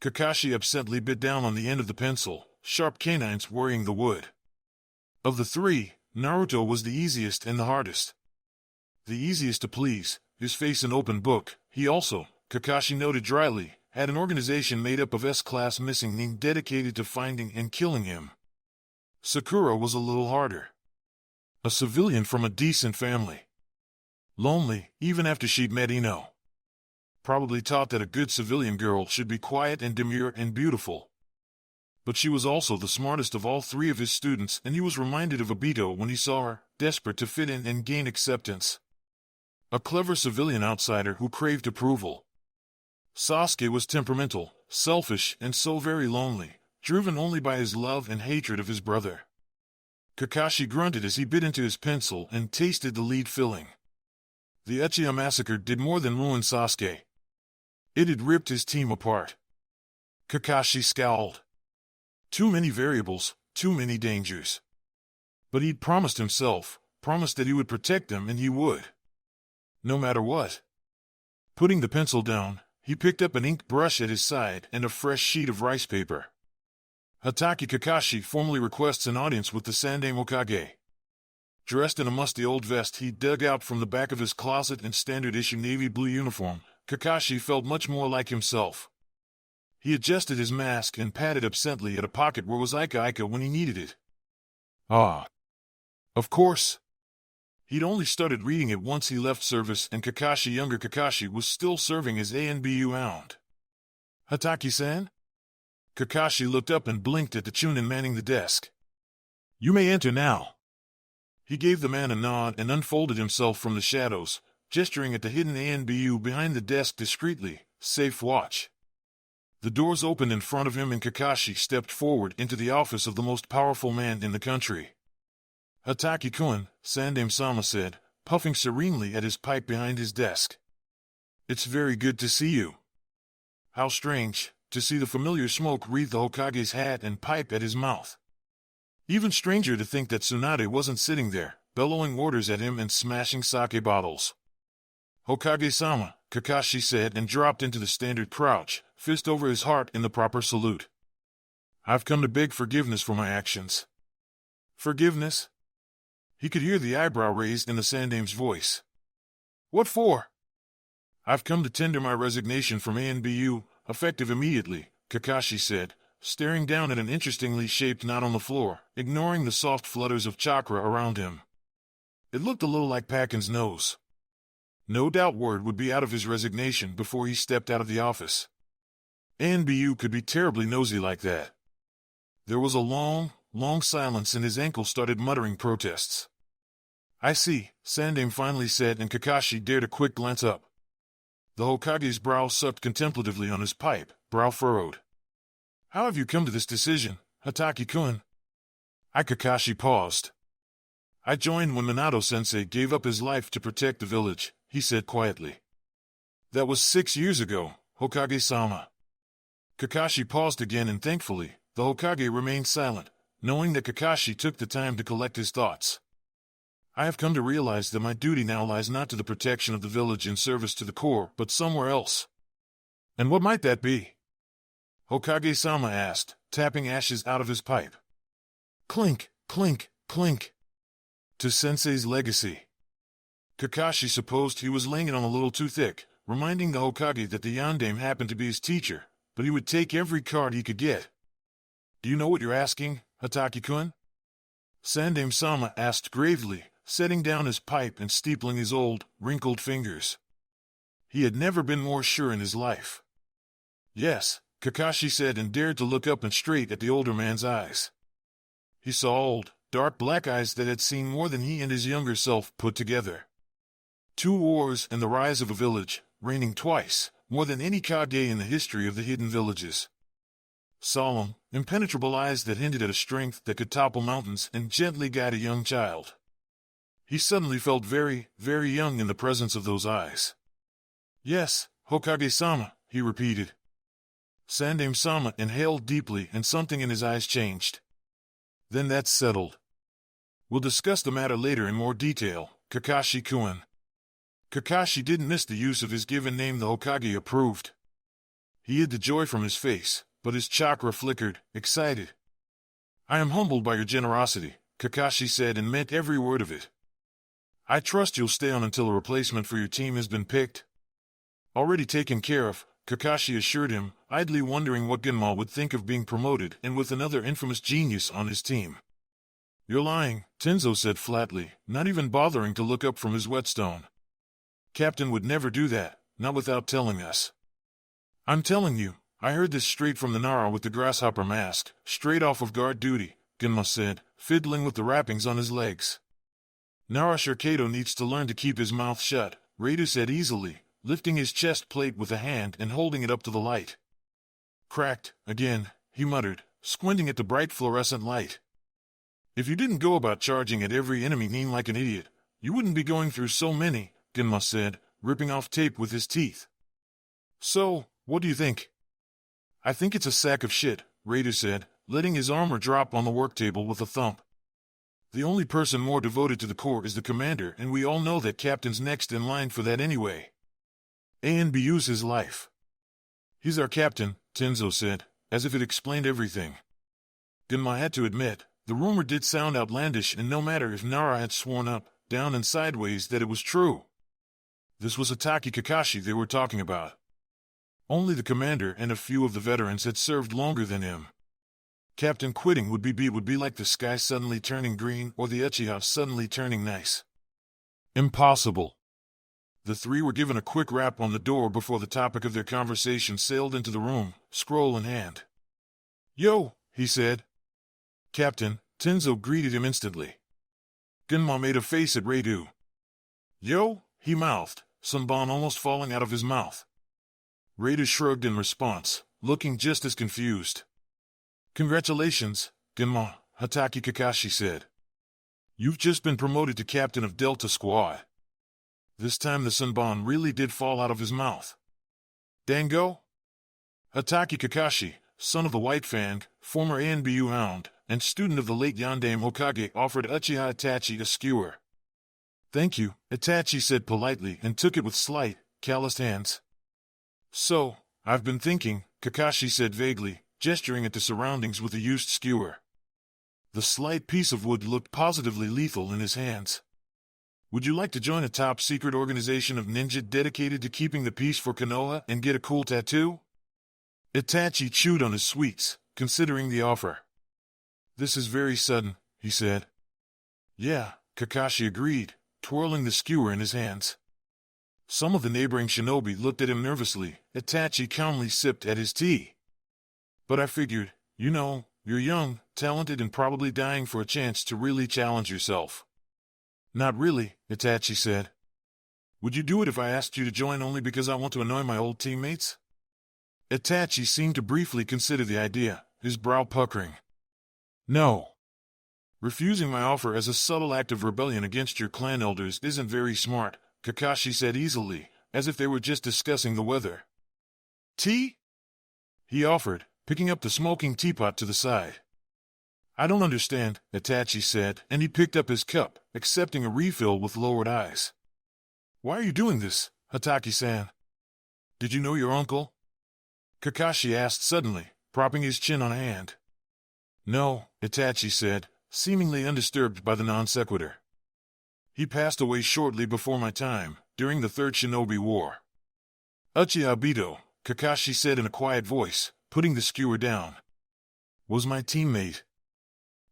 Kakashi absently bit down on the end of the pencil, sharp canines worrying the wood. Of the 3, Naruto was the easiest and the hardest. The easiest to please, his face an open book, he also, Kakashi noted dryly, had an organization made up of S-class missing nin dedicated to finding and killing him. Sakura was a little harder. A civilian from a decent family. Lonely, even after she'd met Ino. Probably taught that a good civilian girl should be quiet and demure and beautiful. But she was also the smartest of all 3 of his students, and he was reminded of Obito when he saw her, desperate to fit in and gain acceptance. A clever civilian outsider who craved approval. Sasuke was temperamental, selfish, and so very lonely, driven only by his love and hatred of his brother. Kakashi grunted as he bit into his pencil and tasted the lead filling. The Uchiha massacre did more than ruin Sasuke. It had ripped his team apart. Kakashi scowled. Too many variables, too many dangers. But he'd promised himself, promised that he would protect them, and he would. No matter what. Putting the pencil down, he picked up an ink brush at his side and a fresh sheet of rice paper. Hatake Kakashi formally requests an audience with the Sandai Hokage. Dressed in a musty old vest he dug out from the back of his closet and standard-issue navy blue uniform, Kakashi felt much more like himself. He adjusted his mask and patted absently at a pocket where was Ika when he needed it. Ah. Of course. He'd only started reading it once he left service, and younger Kakashi was still serving as ANBU hound. Hatake-san? Kakashi looked up and blinked at the Chunin manning the desk. You may enter now. He gave the man a nod and unfolded himself from the shadows, gesturing at the hidden ANBU behind the desk discreetly, safe watch. The doors opened in front of him and Kakashi stepped forward into the office of the most powerful man in the country. Hatake-kun, Sandai-sama said, puffing serenely at his pipe behind his desk. It's very good to see you. How strange, to see the familiar smoke wreathe the Hokage's hat and pipe at his mouth. Even stranger to think that Tsunade wasn't sitting there, bellowing orders at him and smashing sake bottles. Hokage-sama, Kakashi said and dropped into the standard crouch, fist over his heart in the proper salute. I've come to beg forgiveness for my actions. Forgiveness? He could hear the eyebrow raised in the Sandaim's voice. What for? I've come to tender my resignation from ANBU, effective immediately, Kakashi said, staring down at an interestingly shaped knot on the floor, ignoring the soft flutters of chakra around him. It looked a little like Pakin's nose. No doubt word would be out of his resignation before he stepped out of the office. ANBU could be terribly nosy like that. There was a long silence and his ankle started muttering protests. I see, Sandaim finally said, and Kakashi dared a quick glance up. The Hokage's brow sucked contemplatively on his pipe, brow furrowed. How have you come to this decision, Hatake-kun? Kakashi paused. I joined when Minato-sensei gave up his life to protect the village, he said quietly. That was 6 years ago, Hokage-sama. Kakashi paused again and thankfully, the Hokage remained silent, knowing that Kakashi took the time to collect his thoughts. I have come to realize that my duty now lies not to the protection of the village in service to the core, but somewhere else. And what might that be? Hokage-sama asked, tapping ashes out of his pipe. Clink, clink, clink. To Sensei's legacy. Kakashi supposed he was laying it on a little too thick, reminding the Hokage that the Yondaime happened to be his teacher, but he would take every card he could get. Do you know what you're asking, Hataki-kun? Sandaime-sama asked gravely, setting down his pipe and steepling his old, wrinkled fingers. He had never been more sure in his life. Yes, Kakashi said and dared to look up and straight at the older man's eyes. He saw old, dark black eyes that had seen more than he and his younger self put together. 2 wars and the rise of a village, reigning twice, more than any Kage in the history of the hidden villages. Solemn, impenetrable eyes that hinted at a strength that could topple mountains and gently guide a young child. He suddenly felt very, very young in the presence of those eyes. Yes, Hokage-sama, he repeated. Sandaime-sama inhaled deeply and something in his eyes changed. Then that's settled. We'll discuss the matter later in more detail, Kakashi-kun. Kakashi didn't miss the use of his given name the Hokage approved. He hid the joy from his face, but his chakra flickered, excited. I am humbled by your generosity, Kakashi said and meant every word of it. I trust you'll stay on until a replacement for your team has been picked. Already taken care of, Kakashi assured him, idly wondering what Genma would think of being promoted and with another infamous genius on his team. You're lying, Tenzo said flatly, not even bothering to look up from his whetstone. Captain would never do that, not without telling us. I'm telling you, I heard this straight from the Nara with the grasshopper mask, straight off of guard duty, Genma said, fiddling with the wrappings on his legs. Nara Shirkato needs to learn to keep his mouth shut, Raidu said easily, lifting his chest plate with a hand and holding it up to the light. Cracked, again, he muttered, squinting at the bright fluorescent light. If you didn't go about charging at every enemy name like an idiot, you wouldn't be going through so many, Genma said, ripping off tape with his teeth. So, what do you think? I think it's a sack of shit, Raidu said, letting his armor drop on the work table with a thump. The only person more devoted to the Corps is the commander, and we all know that Captain's next in line for that anyway. ANBU's his life. He's our captain, Tenzo said, as if it explained everything. Genma had to admit, the rumor did sound outlandish, and no matter if Nara had sworn up, down and sideways that it was true. This was Hataki Kakashi they were talking about. Only the commander and a few of the veterans had served longer than him. Captain quitting would be like the sky suddenly turning green or the Uchiha suddenly turning nice. Impossible. The 3 were given a quick rap on the door before the topic of their conversation sailed into the room, scroll in hand. Yo, he said. Captain, Tenzo greeted him instantly. Genma made a face at Raidu. Yo, he mouthed, Sanban almost falling out of his mouth. Raidu shrugged in response, looking just as confused. Congratulations, Genma, Hataki Kakashi said. You've just been promoted to captain of Delta Squad. This time the Sanban really did fall out of his mouth. Dango? Hataki Kakashi, son of the White Fang, former ANBU hound, and student of the late Yondaime Hokage, offered Uchiha Itachi a skewer. Thank you, Itachi said politely and took it with slight, calloused hands. So, I've been thinking, Kakashi said vaguely, gesturing at the surroundings with a used skewer. The slight piece of wood looked positively lethal in his hands. Would you like to join a top-secret organization of ninja dedicated to keeping the peace for Konoha and get a cool tattoo? Itachi chewed on his sweets, considering the offer. This is very sudden, he said. Yeah, Kakashi agreed, twirling the skewer in his hands. Some of the neighboring shinobi looked at him nervously. Itachi calmly sipped at his tea. But I figured, you're young, talented, and probably dying for a chance to really challenge yourself. Not really, Itachi said. Would you do it if I asked you to join only because I want to annoy my old teammates? Itachi seemed to briefly consider the idea, his brow puckering. No. Refusing my offer as a subtle act of rebellion against your clan elders isn't very smart, Kakashi said easily, as if they were just discussing the weather. Tea? He offered, picking up the smoking teapot to the side. I don't understand, Itachi said, and he picked up his cup, accepting a refill with lowered eyes. Why are you doing this, Hataki-san? Did you know your uncle? Kakashi asked suddenly, propping his chin on a hand. No, Itachi said, seemingly undisturbed by the non-sequitur. He passed away shortly before my time, during the Third Shinobi War. Uchiha Obito, Kakashi said in a quiet voice, putting the skewer down, was my teammate.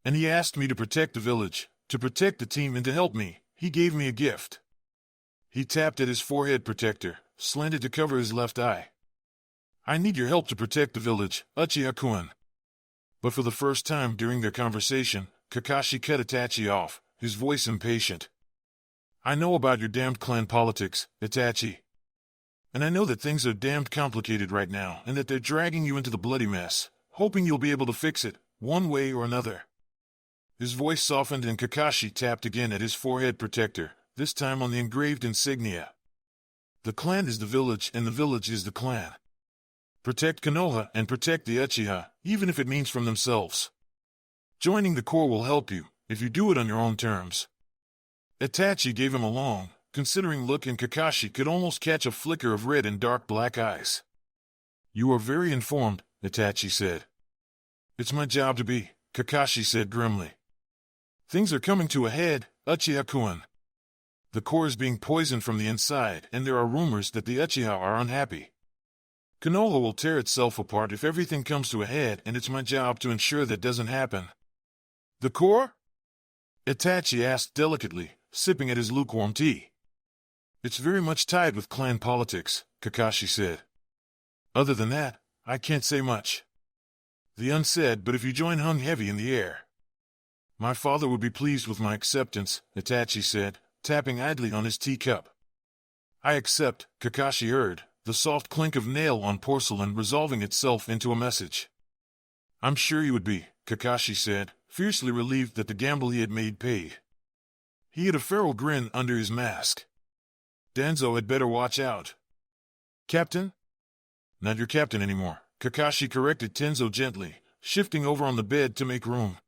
And he asked me to protect the village, to protect the team and to help me. He gave me a gift. He tapped at his forehead protector, slanted to cover his left eye. I need your help to protect the village, Uchiha-kun. But for the first time during their conversation, Kakashi cut Itachi off, his voice impatient. I know about your damned clan politics, Itachi. And I know that things are damned complicated right now and that they're dragging you into the bloody mess, hoping you'll be able to fix it, one way or another. His voice softened and Kakashi tapped again at his forehead protector, this time on the engraved insignia. The clan is the village and the village is the clan. Protect Konoha and protect the Uchiha, even if it means from themselves. Joining the Corps will help you, if you do it on your own terms. Itachi gave him a long, considering look and Kakashi could almost catch a flicker of red in dark black eyes. You are very informed, Itachi said. It's my job to be, Kakashi said grimly. Things are coming to a head, Uchiha-kun. The Corps is being poisoned from the inside and there are rumors that the Uchiha are unhappy. Konoha will tear itself apart if everything comes to a head and it's my job to ensure that doesn't happen. The Corps? Itachi asked delicately, sipping at his lukewarm tea. It's very much tied with clan politics, Kakashi said. Other than that, I can't say much. The unsaid, but if you join hung heavy in the air. My father would be pleased with my acceptance, Itachi said, tapping idly on his teacup. I accept, Kakashi heard, the soft clink of nail on porcelain resolving itself into a message. I'm sure you would be, Kakashi said, fiercely relieved that the gamble he had made paid. He had a feral grin under his mask. Danzo had better watch out. Captain? Not your captain anymore, Kakashi corrected Tenzo gently, shifting over on the bed to make room.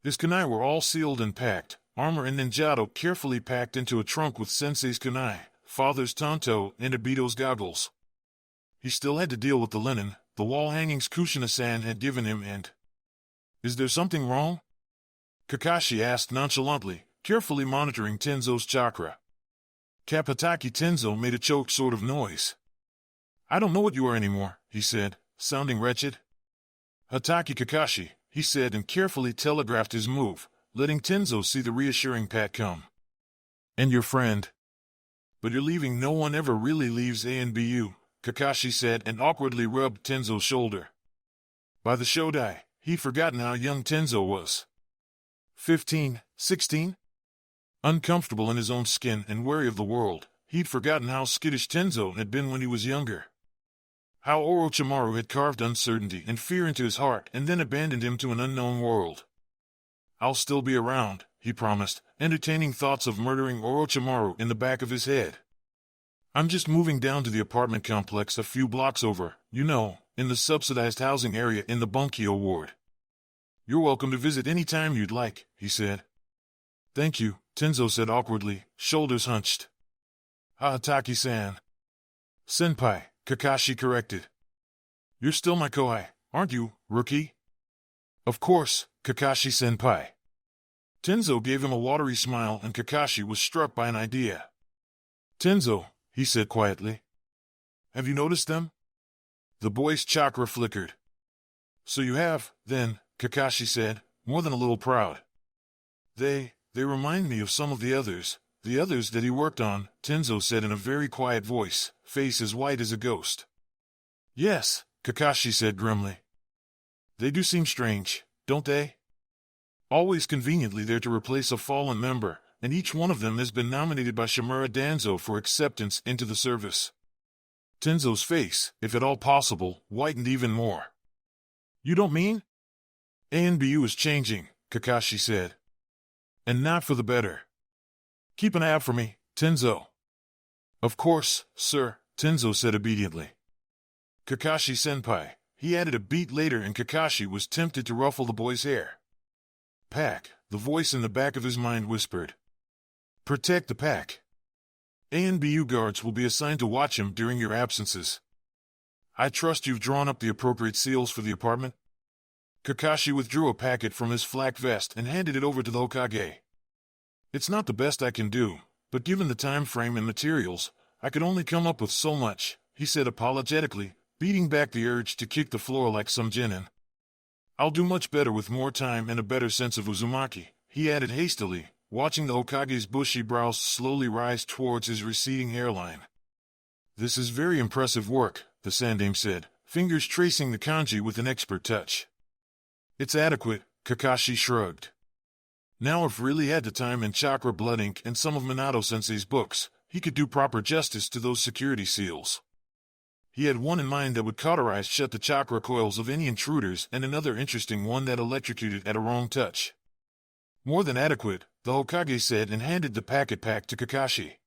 His kunai were all sealed and packed, armor and ninjato carefully packed into a trunk with Sensei's kunai, Father's tanto, and Obito's goggles. He still had to deal with the linen, the wall hangings Kushina-san had given him and... Is there something wrong? Kakashi asked nonchalantly, carefully monitoring Tenzo's chakra. Kapataki Tenzo made a choked sort of noise. I don't know what you are anymore, he said, sounding wretched. Hataki Kakashi, he said and carefully telegraphed his move, letting Tenzo see the reassuring pat come. And your friend? But you're leaving. No one ever really leaves ANBU, Kakashi said and awkwardly rubbed Tenzo's shoulder. By the Shodai, he'd forgotten how young Tenzo was. 15, 16? Uncomfortable in his own skin and wary of the world, he'd forgotten how skittish Tenzo had been when he was younger. How Orochimaru had carved uncertainty and fear into his heart and then abandoned him to an unknown world. I'll still be around, he promised, entertaining thoughts of murdering Orochimaru in the back of his head. I'm just moving down to the apartment complex a few blocks over, you know, in the subsidized housing area in the Bunkyo ward. You're welcome to visit any time you'd like, he said. Thank you, Tenzo said awkwardly, shoulders hunched. Hataki-san. Senpai, Kakashi corrected. You're still my kohai, aren't you, rookie? Of course, Kakashi-senpai. Tenzo gave him a watery smile and Kakashi was struck by an idea. Tenzo, he said quietly. Have you noticed them? The boy's chakra flickered. So you have, then, Kakashi said, more than a little proud. They remind me of some of the others that he worked on, Tenzo said in a very quiet voice, face as white as a ghost. Yes, Kakashi said grimly. They do seem strange, don't they? Always conveniently there to replace a fallen member, and each one of them has been nominated by Shimura Danzo for acceptance into the service. Tenzo's face, if at all possible, whitened even more. You don't mean? ANBU is changing, Kakashi said. And not for the better. Keep an eye out for me, Tenzo. Of course, sir, Tenzo said obediently. Kakashi-senpai, he added a beat later and Kakashi was tempted to ruffle the boy's hair. Pack, the voice in the back of his mind whispered. Protect the pack. ANBU guards will be assigned to watch him during your absences. I trust you've drawn up the appropriate seals for the apartment? Kakashi withdrew a packet from his flak vest and handed it over to the Hokage. It's not the best I can do, but given the time frame and materials, I could only come up with so much, he said apologetically, beating back the urge to kick the floor like some genin. I'll do much better with more time and a better sense of Uzumaki, he added hastily, watching the Hokage's bushy brows slowly rise towards his receding hairline. This is very impressive work, the Sandaime said, fingers tracing the kanji with an expert touch. It's adequate, Kakashi shrugged. Now if really had the time and chakra blood ink and some of Minato-sensei's books, he could do proper justice to those security seals. He had one in mind that would cauterize shut the chakra coils of any intruders and another interesting one that electrocuted at a wrong touch. More than adequate, the Hokage said and handed the packet pack to Kakashi.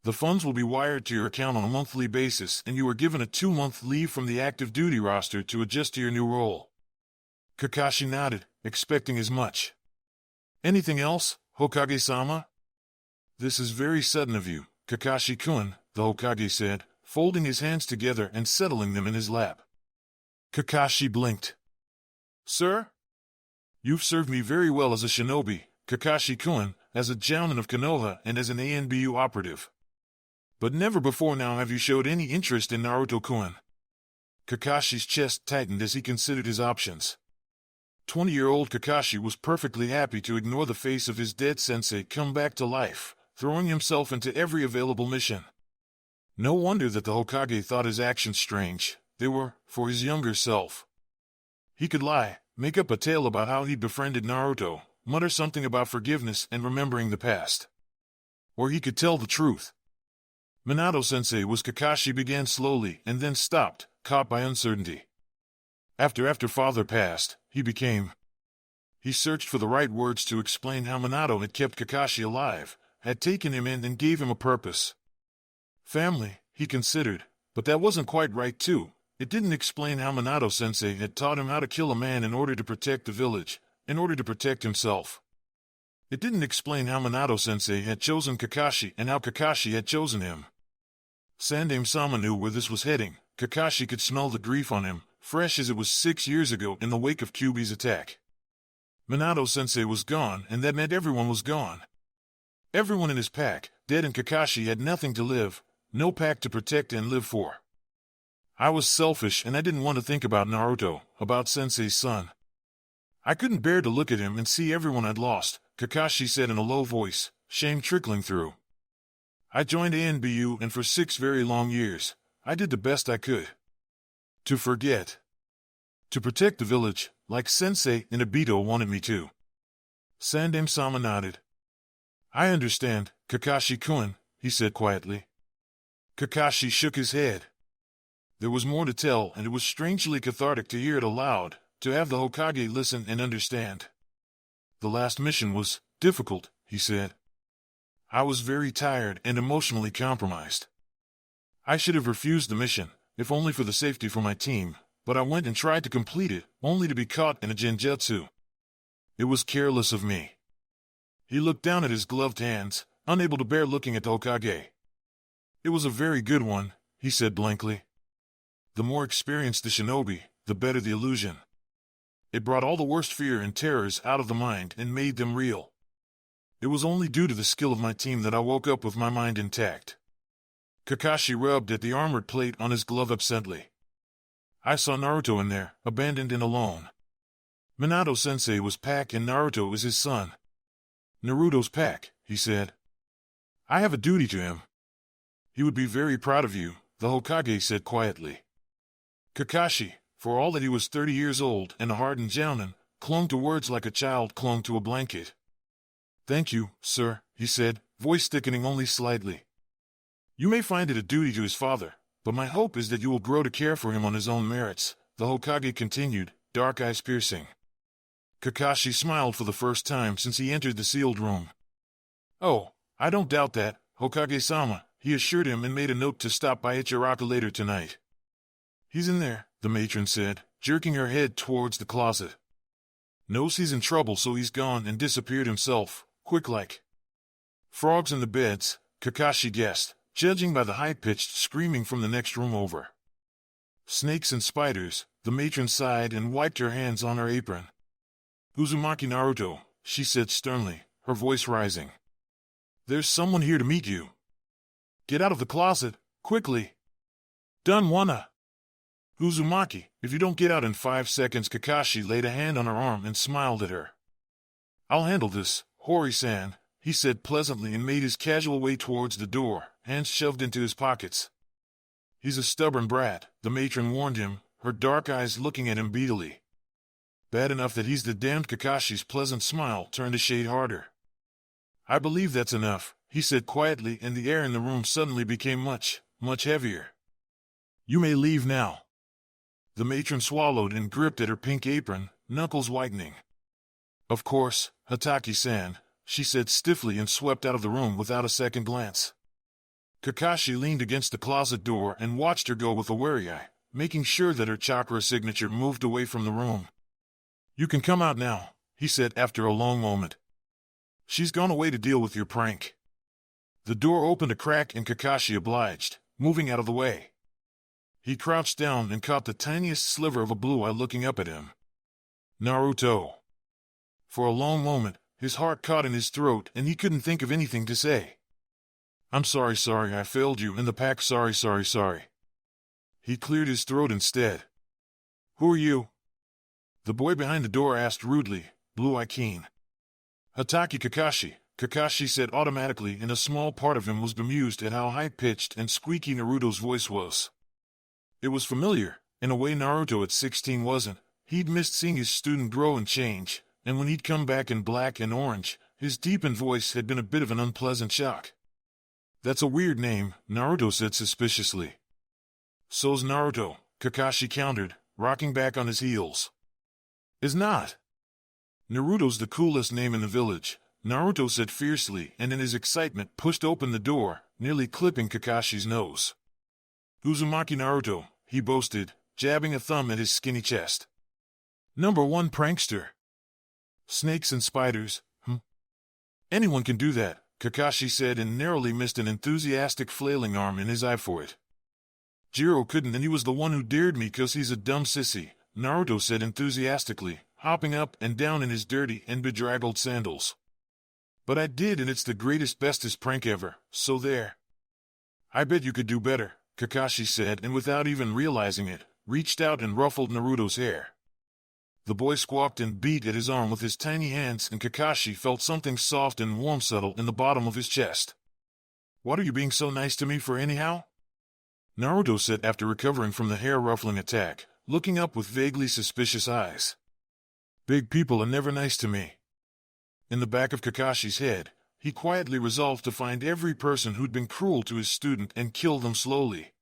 The funds will be wired to your account on a monthly basis and you are given a 2-month leave from the active duty roster to adjust to your new role. Kakashi nodded, expecting as much. Anything else, Hokage-sama? This is very sudden of you, Kakashi-kun, the Hokage said, folding his hands together and settling them in his lap. Kakashi blinked. Sir? You've served me very well as a shinobi, Kakashi-kun, as a jounin of Konoha and as an ANBU operative. But never before now have you showed any interest in Naruto-kun. Kakashi's chest tightened as he considered his options. 20-year-old Kakashi was perfectly happy to ignore the face of his dead sensei come back to life, throwing himself into every available mission. No wonder that the Hokage thought his actions strange. They were, for his younger self. He could lie, make up a tale about how he'd befriended Naruto, mutter something about forgiveness and remembering the past. Or he could tell the truth. Minato-sensei was Kakashi began slowly and then stopped, caught by uncertainty. After father passed, he became. He searched for the right words to explain how Minato had kept Kakashi alive, had taken him in and gave him a purpose. Family, he considered, but that wasn't quite right too. It didn't explain how Minato-sensei had taught him how to kill a man in order to protect the village, in order to protect himself. It didn't explain how Minato-sensei had chosen Kakashi and how Kakashi had chosen him. Sandaime-sama knew where this was heading. Kakashi could smell the grief on him, fresh as it was 6 years ago in the wake of Kyuubi's attack. Minato-sensei was gone, and that meant everyone was gone. Everyone in his pack, dead, and Kakashi had nothing to live, no pack to protect and live for. I was selfish and I didn't want to think about Naruto, about Sensei's son. I couldn't bear to look at him and see everyone I'd lost, Kakashi said in a low voice, shame trickling through. I joined ANBU and for 6 very long years, I did the best I could. To forget. To protect the village, like Sensei and Obito wanted me to. Sandaime-sama nodded. I understand, Kakashi-kun, he said quietly. Kakashi shook his head. There was more to tell, and it was strangely cathartic to hear it aloud, to have the Hokage listen and understand. The last mission was difficult, he said. I was very tired and emotionally compromised. I should have refused the mission, if only for the safety for my team, but I went and tried to complete it, only to be caught in a genjutsu. It was careless of me. He looked down at his gloved hands, unable to bear looking at the Hokage. It was a very good one, he said blankly. The more experienced the shinobi, the better the illusion. It brought all the worst fear and terrors out of the mind and made them real. It was only due to the skill of my team that I woke up with my mind intact. Kakashi rubbed at the armored plate on his glove absently. I saw Naruto in there, abandoned and alone. Minato-sensei was pack and Naruto is his son. Naruto's pack, he said. I have a duty to him. He would be very proud of you, the Hokage said quietly. Kakashi, for all that he was 30 years old and a hardened jounin, clung to words like a child clung to a blanket. Thank you, sir, he said, voice thickening only slightly. You may find it a duty to his father, but my hope is that you will grow to care for him on his own merits, the Hokage continued, dark eyes piercing. Kakashi smiled for the first time since he entered the sealed room. Oh, I don't doubt that, Hokage-sama, he assured him and made a note to stop by Ichiraka later tonight. He's in there, the matron said, jerking her head towards the closet. Knows he's in trouble so he's gone and disappeared himself, quick-like. Frogs in the beds, Kakashi guessed, judging by the high-pitched screaming from the next room over. Snakes and spiders, the matron sighed and wiped her hands on her apron. Uzumaki Naruto, she said sternly, her voice rising. There's someone here to meet you. Get out of the closet, quickly. Done wanna. Uzumaki, if you don't get out in 5 seconds. Kakashi laid a hand on her arm and smiled at her. I'll handle this, Hori-san, he said pleasantly and made his casual way towards the door, hands shoved into his pockets. He's a stubborn brat, the matron warned him, her dark eyes looking at him beadily. Bad enough that he's the damned. Kakashi's pleasant smile turned a shade harder. I believe that's enough, he said quietly, and the air in the room suddenly became much, much heavier. You may leave now. The matron swallowed and gripped at her pink apron, knuckles whitening. Of course, Hataki-san, she said stiffly and swept out of the room without a second glance. Kakashi leaned against the closet door and watched her go with a wary eye, making sure that her chakra signature moved away from the room. You can come out now, he said after a long moment. She's gone away to deal with your prank. The door opened a crack and Kakashi obliged, moving out of the way. He crouched down and caught the tiniest sliver of a blue eye looking up at him. Naruto. For a long moment, his heart caught in his throat and he couldn't think of anything to say. I'm sorry, I failed you in the pack, sorry. He cleared his throat instead. Who are you? The boy behind the door asked rudely, blue-eye keen. Hataki Kakashi, Kakashi said automatically, and a small part of him was bemused at how high-pitched and squeaky Naruto's voice was. It was familiar, in a way Naruto at 16 wasn't. He'd missed seeing his student grow and change, and when he'd come back in black and orange, his deepened voice had been a bit of an unpleasant shock. That's a weird name, Naruto said suspiciously. So's Naruto, Kakashi countered, rocking back on his heels. Is not. Naruto's the coolest name in the village, Naruto said fiercely, and in his excitement pushed open the door, nearly clipping Kakashi's nose. Uzumaki Naruto, he boasted, jabbing a thumb at his skinny chest. #1 prankster. Snakes and spiders, Anyone can do that, Kakashi said and narrowly missed an enthusiastic flailing arm in his eye for it. Jiro couldn't, and he was the one who dared me 'cause he's a dumb sissy, Naruto said enthusiastically, hopping up and down in his dirty and bedraggled sandals. But I did, and it's the greatest, bestest prank ever, so there. I bet you could do better, Kakashi said, and without even realizing it, reached out and ruffled Naruto's hair. The boy squawked and beat at his arm with his tiny hands, and Kakashi felt something soft and warm settle in the bottom of his chest. What are you being so nice to me for anyhow? Naruto said after recovering from the hair-ruffling attack, looking up with vaguely suspicious eyes. Big people are never nice to me. In the back of Kakashi's head, he quietly resolved to find every person who'd been cruel to his student and kill them slowly.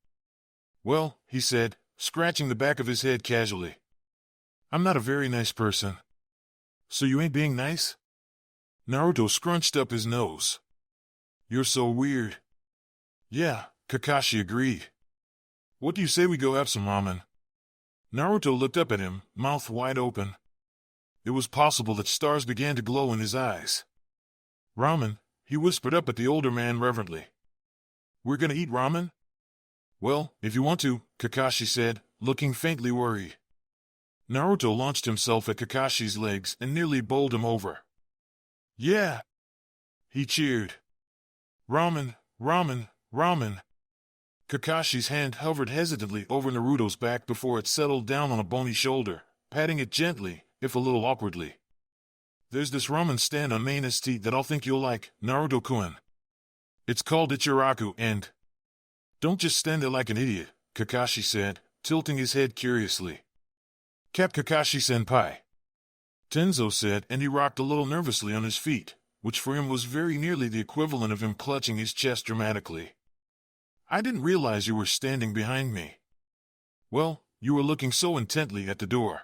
Well, he said, scratching the back of his head casually. I'm not a very nice person. So you ain't being nice? Naruto scrunched up his nose. You're so weird. Yeah, Kakashi agreed. What do you say we go have some ramen? Naruto looked up at him, mouth wide open. It was possible that stars began to glow in his eyes. Ramen, he whispered up at the older man reverently. We're gonna eat ramen? Well, if you want to, Kakashi said, looking faintly worried. Naruto launched himself at Kakashi's legs and nearly bowled him over. Yeah! He cheered. Ramen, ramen, ramen. Kakashi's hand hovered hesitantly over Naruto's back before it settled down on a bony shoulder, patting it gently, if a little awkwardly. There's this ramen stand on Main Street that I'll think you'll like, Naruto-kun. It's called Ichiraku and... Don't just stand there like an idiot, Kakashi said, tilting his head curiously. Cap Kakashi-senpai. Tenzo said, and he rocked a little nervously on his feet, which for him was very nearly the equivalent of him clutching his chest dramatically. I didn't realize you were standing behind me. Well, you were looking so intently at the door.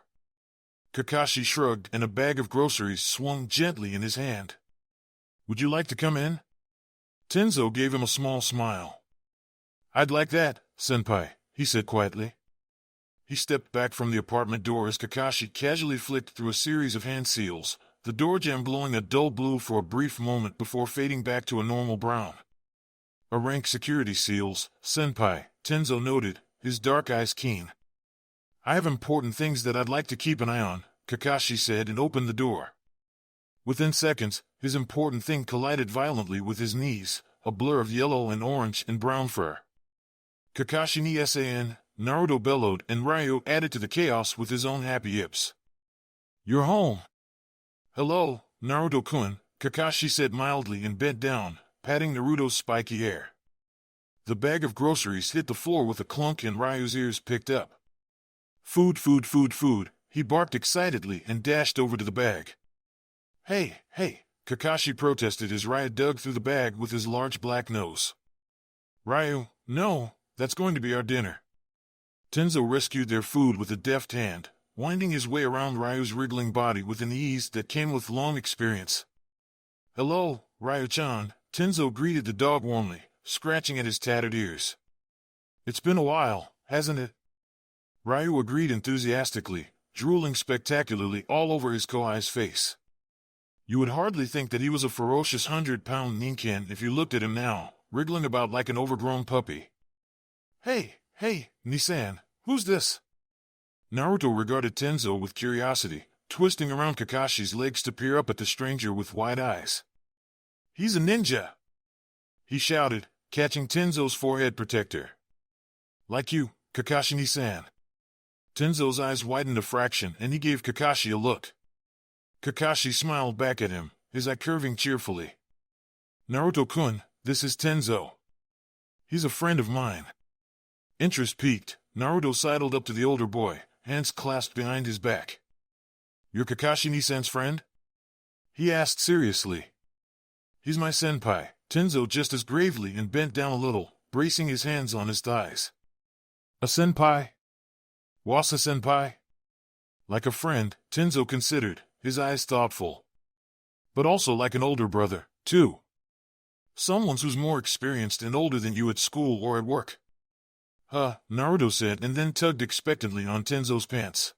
Kakashi shrugged, and a bag of groceries swung gently in his hand. Would you like to come in? Tenzo gave him a small smile. I'd like that, senpai, he said quietly. He stepped back from the apartment door as Kakashi casually flicked through a series of hand seals, the door jamb glowing a dull blue for a brief moment before fading back to a normal brown. A rank security seals, senpai, Tenzo noted, his dark eyes keen. I have important things that I'd like to keep an eye on, Kakashi said and opened the door. Within seconds, his important thing collided violently with his knees, a blur of yellow and orange and brown fur. Kakashi ni San, Naruto bellowed, and Ryu added to the chaos with his own happy yips. You're home. Hello, Naruto-kun, Kakashi said mildly and bent down, patting Naruto's spiky hair. The bag of groceries hit the floor with a clunk and Ryu's ears picked up. Food, food, food, food, he barked excitedly and dashed over to the bag. Hey, Kakashi protested as Ryu dug through the bag with his large black nose. Ryu, no, that's going to be our dinner. Tenzo rescued their food with a deft hand, winding his way around Ryu's wriggling body with an ease that came with long experience. Hello, Ryu-chan, Tenzo greeted the dog warmly, scratching at his tattered ears. It's been a while, hasn't it? Ryu agreed enthusiastically, drooling spectacularly all over his Koai's face. You would hardly think that he was a ferocious 100-pound ninken if you looked at him now, wriggling about like an overgrown puppy. Hey, Nisan, who's this? Naruto regarded Tenzo with curiosity, twisting around Kakashi's legs to peer up at the stranger with wide eyes. He's a ninja! He shouted, catching Tenzo's forehead protector. Like you, Kakashi Nisan. Tenzo's eyes widened a fraction and he gave Kakashi a look. Kakashi smiled back at him, his eye curving cheerfully. Naruto-kun, this is Tenzo. He's a friend of mine. Interest piqued, Naruto sidled up to the older boy, hands clasped behind his back. You're Kakashi Nisan's friend? He asked seriously. He's my senpai, Tenzo just as gravely and bent down a little, bracing his hands on his thighs. A senpai? Wasa senpai? Like a friend, Tenzo considered, his eyes thoughtful. But also like an older brother, too. Someone who's more experienced and older than you at school or at work. Naruto said and then tugged expectantly on Tenzo's pants.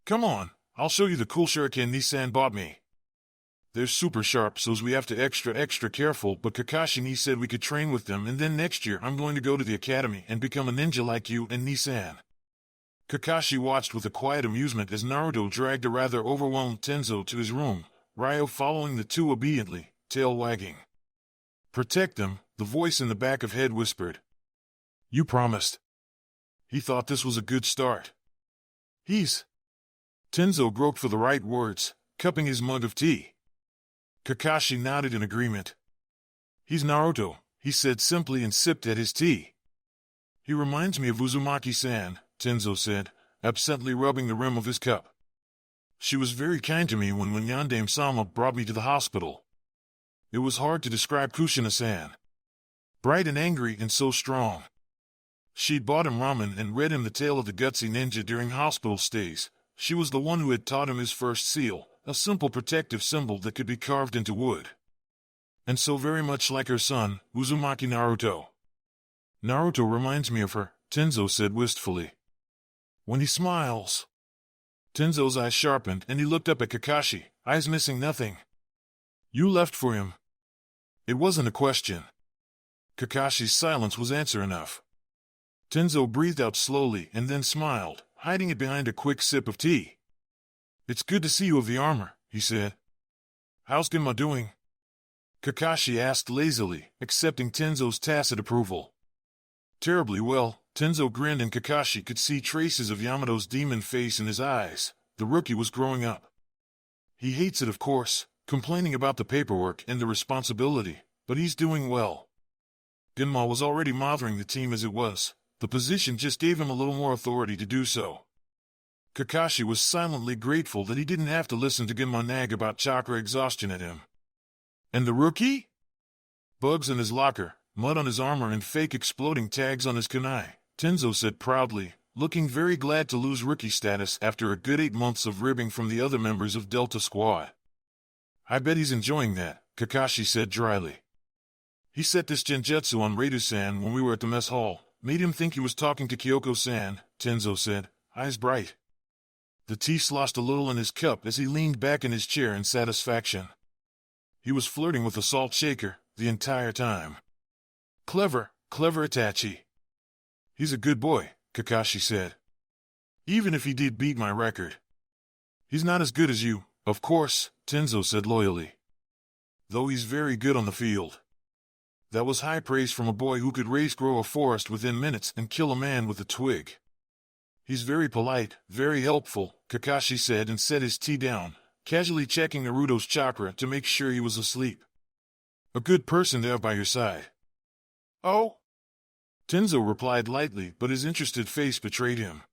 Come on, I'll show you the cool shuriken Nisan bought me. They're super sharp so's we have to extra careful, but Kakashi ni said we could train with them and then next year I'm going to go to the academy and become a ninja like you and Nisan. Kakashi watched with a quiet amusement as Naruto dragged a rather overwhelmed Tenzo to his room, Ryo following the two obediently, tail wagging. Protect them, the voice in the back of head whispered. You promised. He thought this was a good start. Tenzo groped for the right words, cupping his mug of tea. Kakashi nodded in agreement. He's Naruto, he said simply and sipped at his tea. He reminds me of Uzumaki-san, Tenzo said, absently rubbing the rim of his cup. She was very kind to me when Yandame-sama brought me to the hospital. It was hard to describe Kushina-san. Bright and angry and so strong. She'd bought him ramen and read him the tale of the gutsy ninja during hospital stays. She was the one who had taught him his first seal, a simple protective symbol that could be carved into wood. And so very much like her son, Uzumaki Naruto. Naruto reminds me of her, Tenzo said wistfully. When he smiles. Tenzo's eyes sharpened and he looked up at Kakashi, eyes missing nothing. You left for him. It wasn't a question. Kakashi's silence was answer enough. Tenzo breathed out slowly and then smiled, hiding it behind a quick sip of tea. It's good to see you of the armor, he said. How's Genma doing? Kakashi asked lazily, accepting Tenzo's tacit approval. Terribly well, Tenzo grinned and Kakashi could see traces of Yamato's demon face in his eyes. The rookie was growing up. He hates it of course, complaining about the paperwork and the responsibility, but he's doing well. Genma was already mothering the team as it was. The position just gave him a little more authority to do so. Kakashi was silently grateful that he didn't have to listen to Genma nag about chakra exhaustion at him. And the rookie? Bugs in his locker, mud on his armor and fake exploding tags on his kunai, Tenzo said proudly, looking very glad to lose rookie status after a good 8 months of ribbing from the other members of Delta Squad. I bet he's enjoying that, Kakashi said dryly. He set this genjutsu on Reidu-san when we were at the mess hall. Made him think he was talking to Kyoko-san, Tenzo said, eyes bright. The tea sloshed a little in his cup as he leaned back in his chair in satisfaction. He was flirting with the salt shaker the entire time. Clever Itachi. He's a good boy, Kakashi said. Even if he did beat my record. He's not as good as you, of course, Tenzo said loyally. Though he's very good on the field. That was high praise from a boy who could grow a forest within minutes and kill a man with a twig. He's very polite, very helpful, Kakashi said and set his tea down, casually checking Naruto's chakra to make sure he was asleep. A good person to have by your side. Oh? Tenzo replied lightly, but his interested face betrayed him.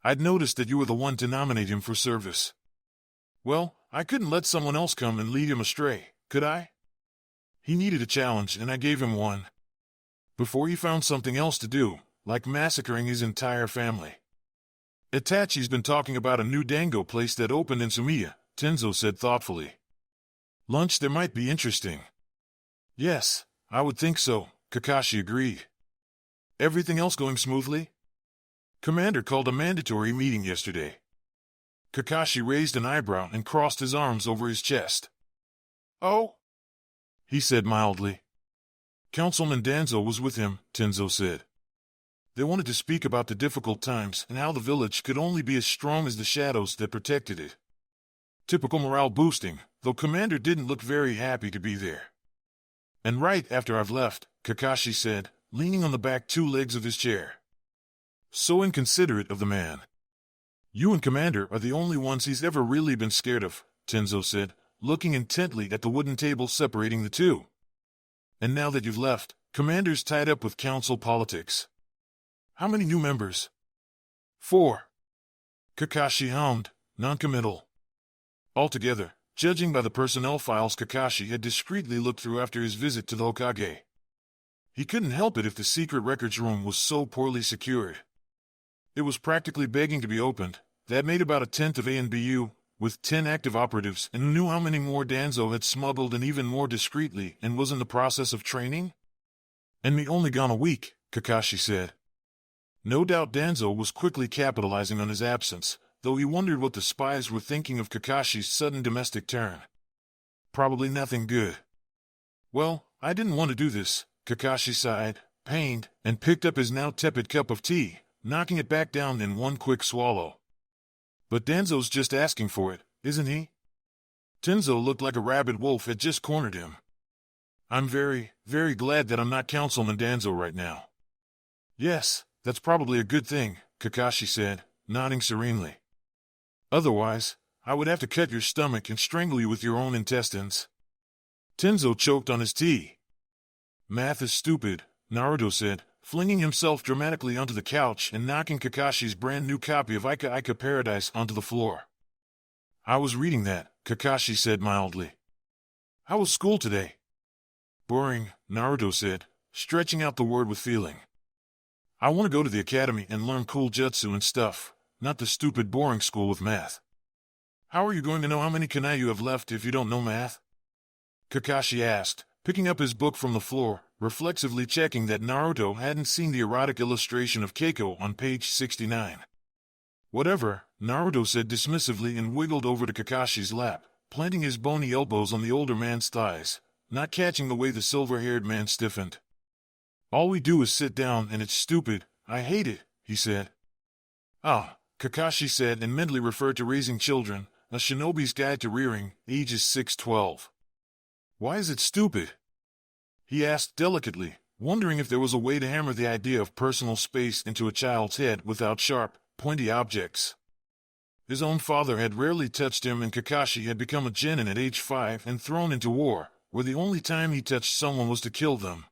I'd noticed that you were the one to nominate him for service. Well, I couldn't let someone else come and lead him astray, could I? He needed a challenge, and I gave him one. Before he found something else to do, like massacring his entire family. Itachi's been talking about a new dango place that opened in Sumiya, Tenzo said thoughtfully. Lunch there might be interesting. Yes, I would think so, Kakashi agreed. Everything else going smoothly? Commander called a mandatory meeting yesterday. Kakashi raised an eyebrow and crossed his arms over his chest. Oh? He said mildly. Councilman Danzo was with him, Tenzo said. They wanted to speak about the difficult times and how the village could only be as strong as the shadows that protected it. Typical morale boosting, though Commander didn't look very happy to be there. And right after I've left, Kakashi said, leaning on the back two legs of his chair. So inconsiderate of the man. You and Commander are the only ones he's ever really been scared of, Tenzo said, looking intently at the wooden table separating the two. And now that you've left, Commander's tied up with council politics. How many new members? 4. Kakashi hummed, noncommittal. Altogether, judging by the personnel files Kakashi had discreetly looked through after his visit to the Hokage. He couldn't help it if the secret records room was so poorly secured. It was practically begging to be opened. That made about a tenth of ANBU, with 10 active operatives, and who knew how many more Danzo had smuggled and even more discreetly and was in the process of training? And me only gone a week, Kakashi said. No doubt Danzo was quickly capitalizing on his absence, though he wondered what the spies were thinking of Kakashi's sudden domestic turn. Probably nothing good. Well, I didn't want to do this, Kakashi sighed, pained, and picked up his now tepid cup of tea, knocking it back down in one quick swallow. But Danzo's just asking for it, isn't he? Tenzo looked like a rabid wolf had just cornered him. I'm very, very glad that I'm not Councilman Danzo right now. Yes, that's probably a good thing, Kakashi said, nodding serenely. Otherwise, I would have to cut your stomach and strangle you with your own intestines. Tenzo choked on his tea. Math is stupid, Naruto said, flinging himself dramatically onto the couch and knocking Kakashi's brand new copy of Ika Ika Paradise onto the floor. I was reading that, Kakashi said mildly. How was school today? Boring, Naruto said, stretching out the word with feeling. I want to go to the academy and learn cool jutsu and stuff, not the stupid boring school with math. How are you going to know how many kunai you have left if you don't know math? Kakashi asked, picking up his book from the floor, reflexively checking that Naruto hadn't seen the erotic illustration of Keiko on page 69. Whatever, Naruto said dismissively and wiggled over to Kakashi's lap, planting his bony elbows on the older man's thighs, not catching the way the silver-haired man stiffened. All we do is sit down and it's stupid, I hate it, he said. Ah, Kakashi said and mentally referred to Raising Children, a shinobi's guide to rearing, ages 6-12. Why is it stupid? He asked delicately, wondering if there was a way to hammer the idea of personal space into a child's head without sharp, pointy objects. His own father had rarely touched him and Kakashi had become a genin at age 5 and thrown into war, where the only time he touched someone was to kill them.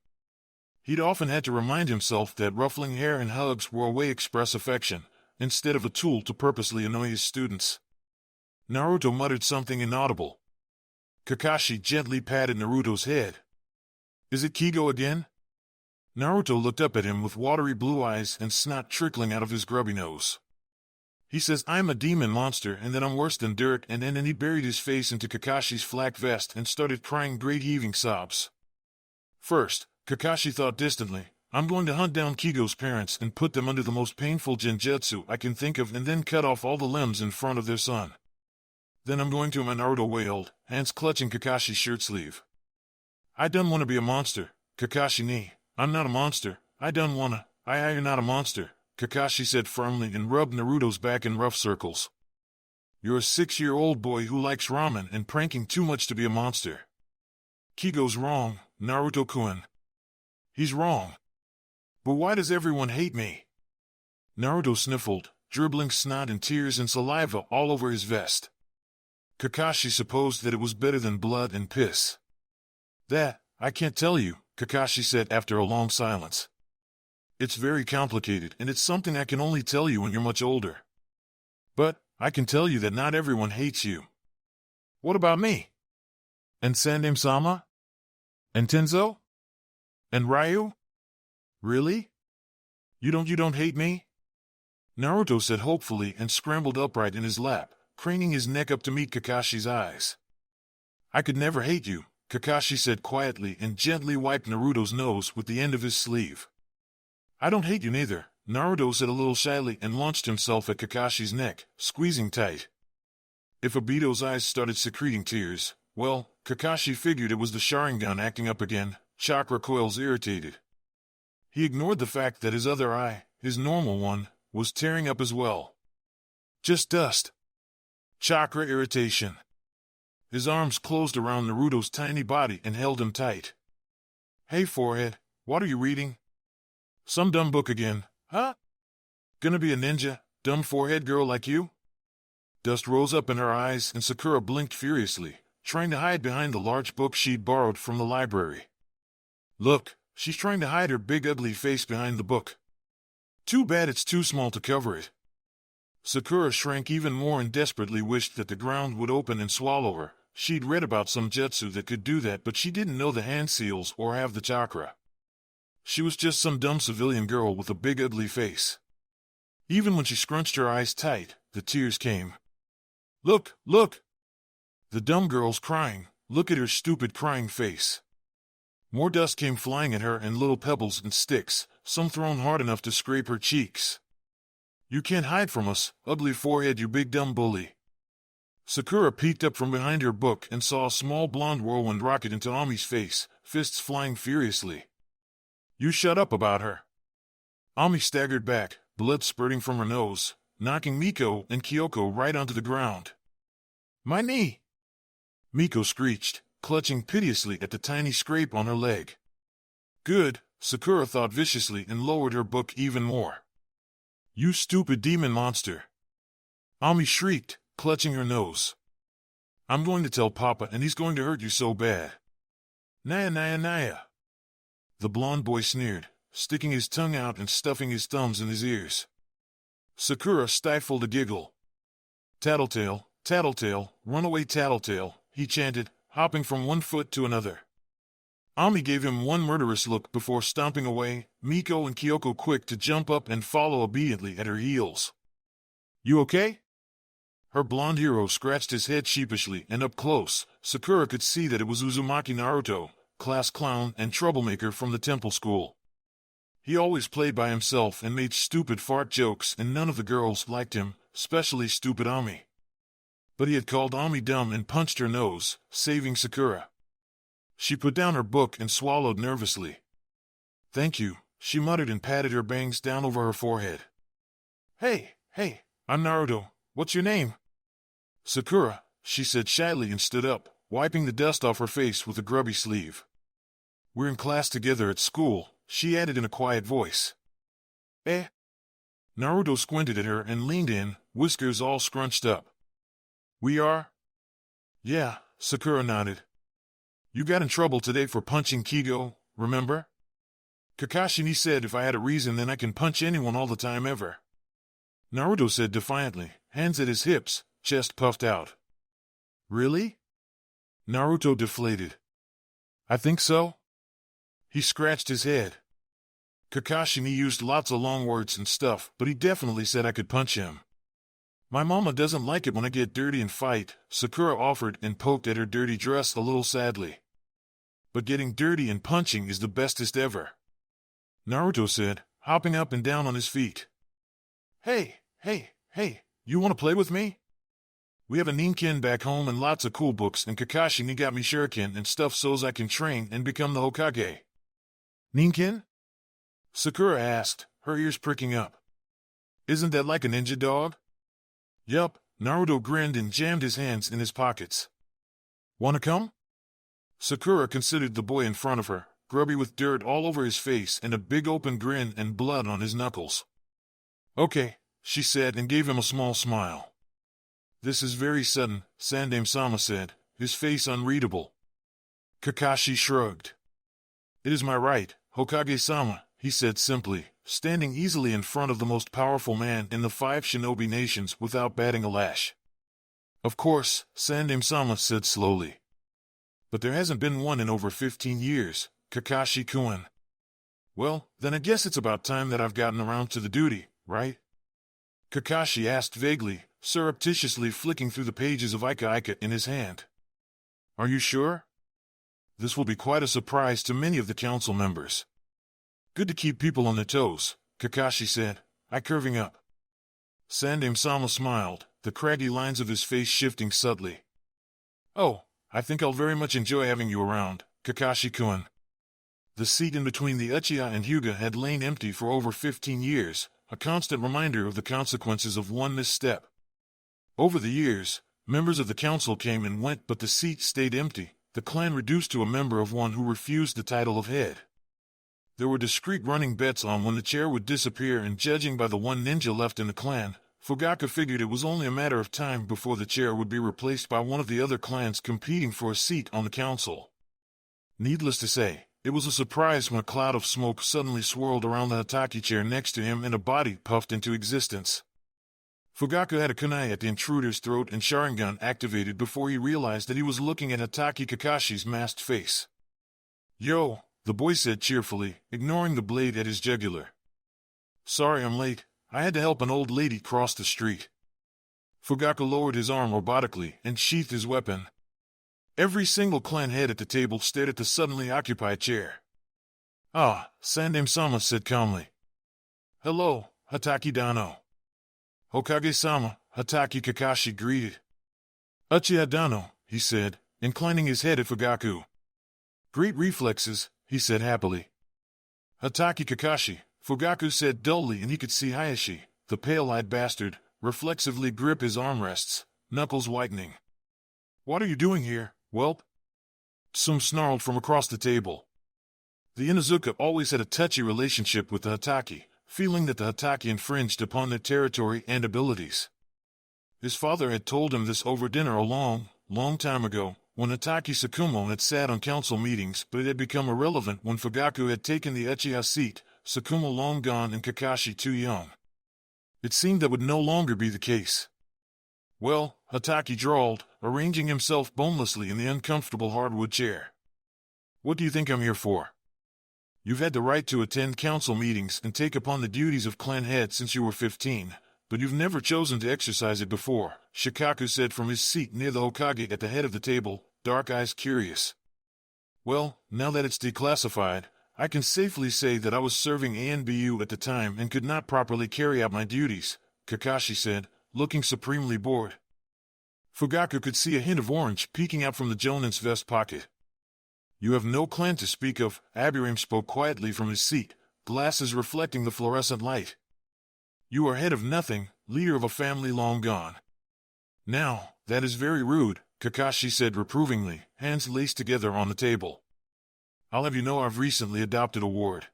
He'd often had to remind himself that ruffling hair and hugs were a way to express affection, instead of a tool to purposely annoy his students. Naruto muttered something inaudible. Kakashi gently patted Naruto's head. Is it Kigo again? Naruto looked up at him with watery blue eyes and snot trickling out of his grubby nose. He says I'm a demon monster and that I'm worse than dirt, and then he buried his face into Kakashi's flak vest and started crying great heaving sobs. First, Kakashi thought distantly, I'm going to hunt down Kigo's parents and put them under the most painful genjutsu I can think of and then cut off all the limbs in front of their son. Then I'm going to, Naruto wailed, hands clutching Kakashi's shirt sleeve. I done wanna be a monster, Kakashi nee. I'm not a monster, I done wanna, you're not a monster, Kakashi said firmly and rubbed Naruto's back in rough circles. You're a 6-year-old boy who likes ramen and pranking too much to be a monster. Kigo's wrong, Naruto-kun. He's wrong. But why does everyone hate me? Naruto sniffled, dribbling snot and tears and saliva all over his vest. Kakashi supposed that it was better than blood and piss. That, I can't tell you, Kakashi said after a long silence. It's very complicated, and it's something I can only tell you when you're much older. But, I can tell you that not everyone hates you. What about me? And Sandem-sama? And Tenzo? And Ryu? Really? You don't hate me? Naruto said hopefully and scrambled upright in his lap, craning his neck up to meet Kakashi's eyes. I could never hate you, Kakashi said quietly and gently wiped Naruto's nose with the end of his sleeve. I don't hate you neither, Naruto said a little shyly and launched himself at Kakashi's neck, squeezing tight. If Obito's eyes started secreting tears, well, Kakashi figured it was the Sharingan acting up again, chakra coils irritated. He ignored the fact that his other eye, his normal one, was tearing up as well. Just dust. Chakra irritation. His arms closed around Naruto's tiny body and held him tight. Hey forehead, what are you reading? Some dumb book again, huh? Gonna be a ninja, dumb forehead girl like you? Dust rose up in her eyes and Sakura blinked furiously, trying to hide behind the large book she'd borrowed from the library. Look, she's trying to hide her big ugly face behind the book. Too bad it's too small to cover it. Sakura shrank even more and desperately wished that the ground would open and swallow her. She'd read about some jutsu that could do that, but she didn't know the hand seals or have the chakra. She was just some dumb civilian girl with a big ugly face. Even when she scrunched her eyes tight, the tears came. Look, look! The dumb girl's crying. Look at her stupid crying face. More dust came flying at her and little pebbles and sticks, some thrown hard enough to scrape her cheeks. You can't hide from us, ugly forehead, you big dumb bully. Sakura peeked up from behind her book and saw a small blonde whirlwind rocket into Ami's face, fists flying furiously. You shut up about her. Ami staggered back, blood spurting from her nose, knocking Miko and Kyoko right onto the ground. My knee! Miko screeched, clutching piteously at the tiny scrape on her leg. Good, Sakura thought viciously and lowered her book even more. You stupid demon monster! Ami shrieked, clutching her nose. I'm going to tell Papa and he's going to hurt you so bad. Naya Naya Naya! The blonde boy sneered, sticking his tongue out and stuffing his thumbs in his ears. Sakura stifled a giggle. Tattletale, Tattletale, run away Tattletale, he chanted, hopping from one foot to another. Ami gave him one murderous look before stomping away, Miko and Kyoko quick to jump up and follow obediently at her heels. You okay? Her blonde hero scratched his head sheepishly, and up close, Sakura could see that it was Uzumaki Naruto, class clown and troublemaker from the temple school. He always played by himself and made stupid fart jokes, and none of the girls liked him, especially stupid Ami. But he had called Ami dumb and punched her nose, saving Sakura. She put down her book and swallowed nervously. Thank you, she muttered and patted her bangs down over her forehead. Hey, I'm Naruto, what's your name? Sakura, she said shyly and stood up, wiping the dust off her face with a grubby sleeve. We're in class together at school, she added in a quiet voice. Eh? Naruto squinted at her and leaned in, whiskers all scrunched up. We are? Yeah, Sakura nodded. You got in trouble today for punching Kigo, remember? Kakashi said if I had a reason then I can punch anyone all the time ever. Naruto said defiantly, hands at his hips, chest puffed out. Really? Naruto deflated. I think so. He scratched his head. Kakashi used lots of long words and stuff, but he definitely said I could punch him. My mama doesn't like it when I get dirty and fight, Sakura offered and poked at her dirty dress a little sadly. But getting dirty and punching is the bestest ever. Naruto said, hopping up and down on his feet. Hey, you want to play with me? We have a ninkin back home and lots of cool books, and Kakashi got me shuriken and stuff so's I can train and become the Hokage. Ninkin? Sakura asked, her ears pricking up. Isn't that like a ninja dog? Yup, Naruto grinned and jammed his hands in his pockets. Wanna come? Sakura considered the boy in front of her, grubby with dirt all over his face and a big open grin and blood on his knuckles. "Okay," she said and gave him a small smile. "This is very sudden," Sandaime-sama said, his face unreadable. Kakashi shrugged. "It is my right, Hokage-sama," he said simply, standing easily in front of the most powerful man in the 5 shinobi nations without batting a lash. "Of course," Sandaime-sama said slowly. "But there hasn't been one in over 15 years, Kakashi-kun." "Well, then I guess it's about time that I've gotten around to the duty, right?" Kakashi asked vaguely, surreptitiously flicking through the pages of Ika Ika in his hand. "Are you sure? This will be quite a surprise to many of the council members." "Good to keep people on their toes," Kakashi said, eye curving up. Sandaime-sama smiled, the craggy lines of his face shifting subtly. "Oh, I think I'll very much enjoy having you around, Kakashi-kun." The seat in between the Uchiha and Hyuga had lain empty for over 15 years, a constant reminder of the consequences of one misstep. Over the years, members of the council came and went, but the seat stayed empty, the clan reduced to a member of one who refused the title of head. There were discreet running bets on when the chair would disappear, and judging by the one ninja left in the clan, Fugaku figured it was only a matter of time before the chair would be replaced by one of the other clans competing for a seat on the council. Needless to say, it was a surprise when a cloud of smoke suddenly swirled around the Hataki chair next to him and a body puffed into existence. Fugaku had a kunai at the intruder's throat and Sharingan activated before he realized that he was looking at Hataki Kakashi's masked face. "Yo," the boy said cheerfully, ignoring the blade at his jugular. "Sorry I'm late. I had to help an old lady cross the street." Fugaku lowered his arm robotically and sheathed his weapon. Every single clan head at the table stared at the suddenly occupied chair. "Ah," Sandaime-sama said calmly. "Hello, Hataki Dano." "Hokage-sama," Hataki Kakashi greeted. "Uchiha Dano," he said, inclining his head at Fugaku. "Great reflexes," he said happily. "Hataki Kakashi," Fugaku said dully, and he could see Hayashi, the pale-eyed bastard, reflexively grip his armrests, knuckles whitening. "What are you doing here, whelp?" Some snarled from across the table. The Inuzuka always had a touchy relationship with the Hataki, feeling that the Hataki infringed upon their territory and abilities. His father had told him this over dinner a long, long time ago, when Hataki Tsukumo had sat on council meetings, but it had become irrelevant when Fugaku had taken the Uchiha seat, Tsukumo long gone and Kakashi too young. It seemed that would no longer be the case. "Well," Hataki drawled, arranging himself bonelessly in the uncomfortable hardwood chair. "What do you think I'm here for? You've had the right to attend council meetings and take upon the duties of clan head since you were 15, but you've never chosen to exercise it before," Shikaku said from his seat near the Hokage at the head of the table, dark eyes curious. "Well, now that it's declassified, I can safely say that I was serving ANBU at the time and could not properly carry out my duties," Kakashi said, looking supremely bored. Fugaku could see a hint of orange peeking out from the Jonin's vest pocket. "You have no clan to speak of," Aburame spoke quietly from his seat, glasses reflecting the fluorescent light. "You are head of nothing, leader of a family long gone." "Now, that is very rude," Kakashi said reprovingly, hands laced together on the table. "I'll have you know I've recently adopted a ward."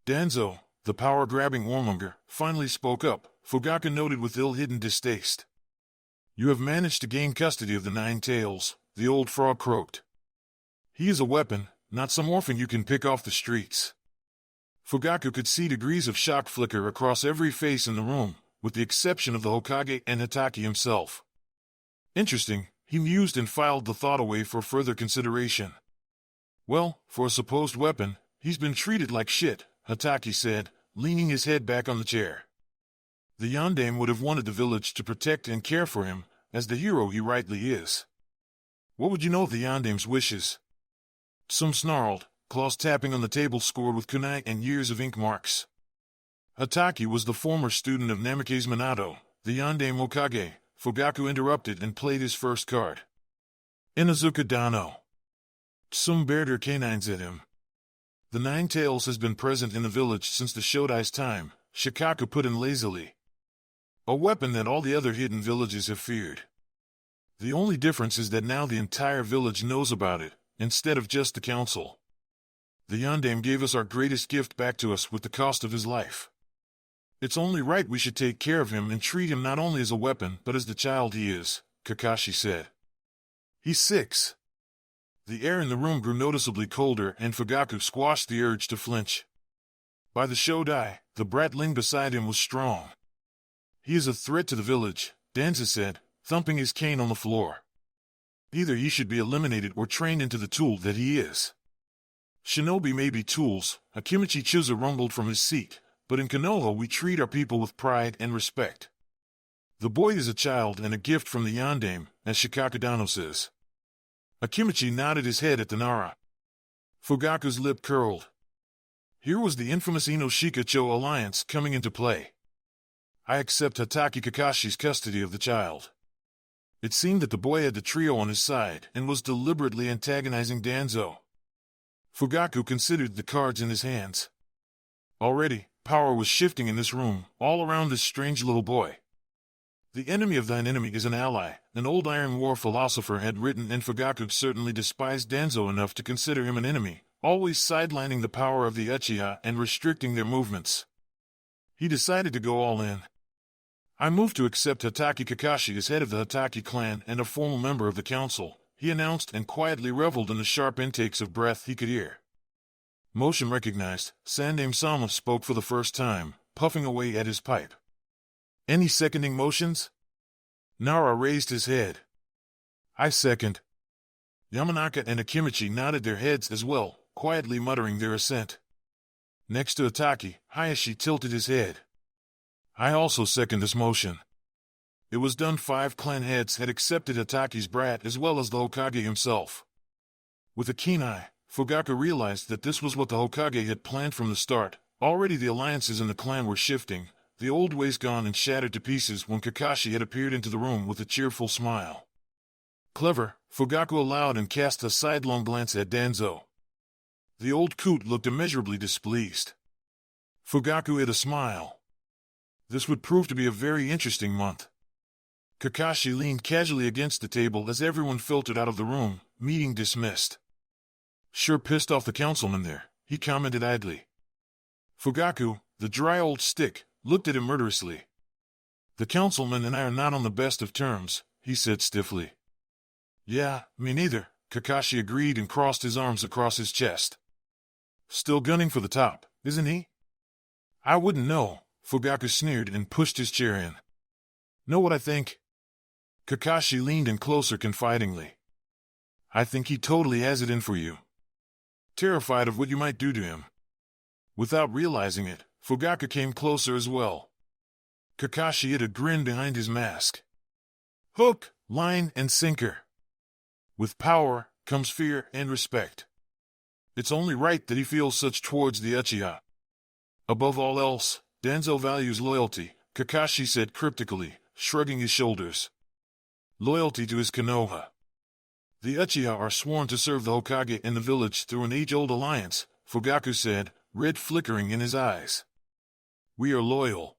Danzo, the power-grabbing warmonger, finally spoke up, Fugaku noted with ill-hidden distaste. "You have managed to gain custody of the 9 Tails," the old frog croaked. "He is a weapon, not some orphan you can pick off the streets." Fugaku could see degrees of shock flicker across every face in the room, with the exception of the Hokage and Hataki himself. Interesting, he mused and filed the thought away for further consideration. "Well, for a supposed weapon, he's been treated like shit," Hataki said, leaning his head back on the chair. "The Yondaime would have wanted the village to protect and care for him, as the hero he rightly is. What would you know of the Yondaime's wishes?" Some snarled, claws tapping on the table scored with kunai and years of ink marks. Hataki was the former student of Namikaze Minato, the Yondaime Hokage. Fugaku interrupted and played his first card. "Inuzuka Dano." Some bared her canines at him. "The 9 Tails has been present in the village since the Shodai's time," Shikaku put in lazily. "A weapon that all the other hidden villages have feared. The only difference is that now the entire village knows about it, instead of just the council." The Yondaime gave us our greatest gift back to us with the cost of his life. It's only right we should take care of him and treat him not only as a weapon but as the child he is, Kakashi said. He's 6. The air in the room grew noticeably colder and Fugaku squashed the urge to flinch. By the Shodai, the bratling beside him was strong. He is a threat to the village, Danza said, thumping his cane on the floor. Either he should be eliminated or trained into the tool that he is. Shinobi may be tools, Akimichi Chusa rumbled from his seat, but in Konoha we treat our people with pride and respect. The boy is a child and a gift from the Yondaime, as Shikakudano says. Akimichi nodded his head at the Nara. Fugaku's lip curled. Here was the infamous Ino-Shikacho alliance coming into play. I accept Hatake Kakashi's custody of the child. It seemed that the boy had the trio on his side and was deliberately antagonizing Danzo. Fugaku considered the cards in his hands. Already, power was shifting in this room, all around this strange little boy. The enemy of thine enemy is an ally, an old Iron War philosopher had written, and Fugaku certainly despised Danzo enough to consider him an enemy, always sidelining the power of the Uchiha and restricting their movements. He decided to go all in. I move to accept Hatake Kakashi as head of the Hatake clan and a formal member of the council, he announced and quietly reveled in the sharp intakes of breath he could hear. Motion recognized, Sandaime Sama spoke for the first time, puffing away at his pipe. Any seconding motions? Nara raised his head. I second. Yamanaka and Akimichi nodded their heads as well, quietly muttering their assent. Next to Hatake, Hayashi tilted his head. I also second this motion. It was done. 5 clan heads had accepted Hatake's brat as well as the Hokage himself. With a keen eye, Fugaku realized that this was what the Hokage had planned from the start. Already the alliances in the clan were shifting, the old ways gone and shattered to pieces when Kakashi had appeared into the room with a cheerful smile. Clever, Fugaku allowed and cast a sidelong glance at Danzo. The old coot looked immeasurably displeased. Fugaku hid a smile. This would prove to be a very interesting month. Kakashi leaned casually against the table as everyone filtered out of the room, meeting dismissed. Sure pissed off the councilman there, he commented idly. Fugaku, the dry old stick, looked at him murderously. The councilman and I are not on the best of terms, he said stiffly. Yeah, me neither, Kakashi agreed and crossed his arms across his chest. Still gunning for the top, isn't he? I wouldn't know, Fugaku sneered and pushed his chair in. Know what I think? Kakashi leaned in closer confidingly. I think he totally has it in for you. Terrified of what you might do to him. Without realizing it, Fugaku came closer as well. Kakashi hid a grin behind his mask. Hook, line, and sinker. With power comes fear and respect. It's only right that he feels such towards the Uchiha. Above all else, Danzo values loyalty, Kakashi said cryptically, shrugging his shoulders. Loyalty to his Konoha. The Uchiha are sworn to serve the Hokage and the village through an age-old alliance, Fugaku said, red flickering in his eyes. We are loyal.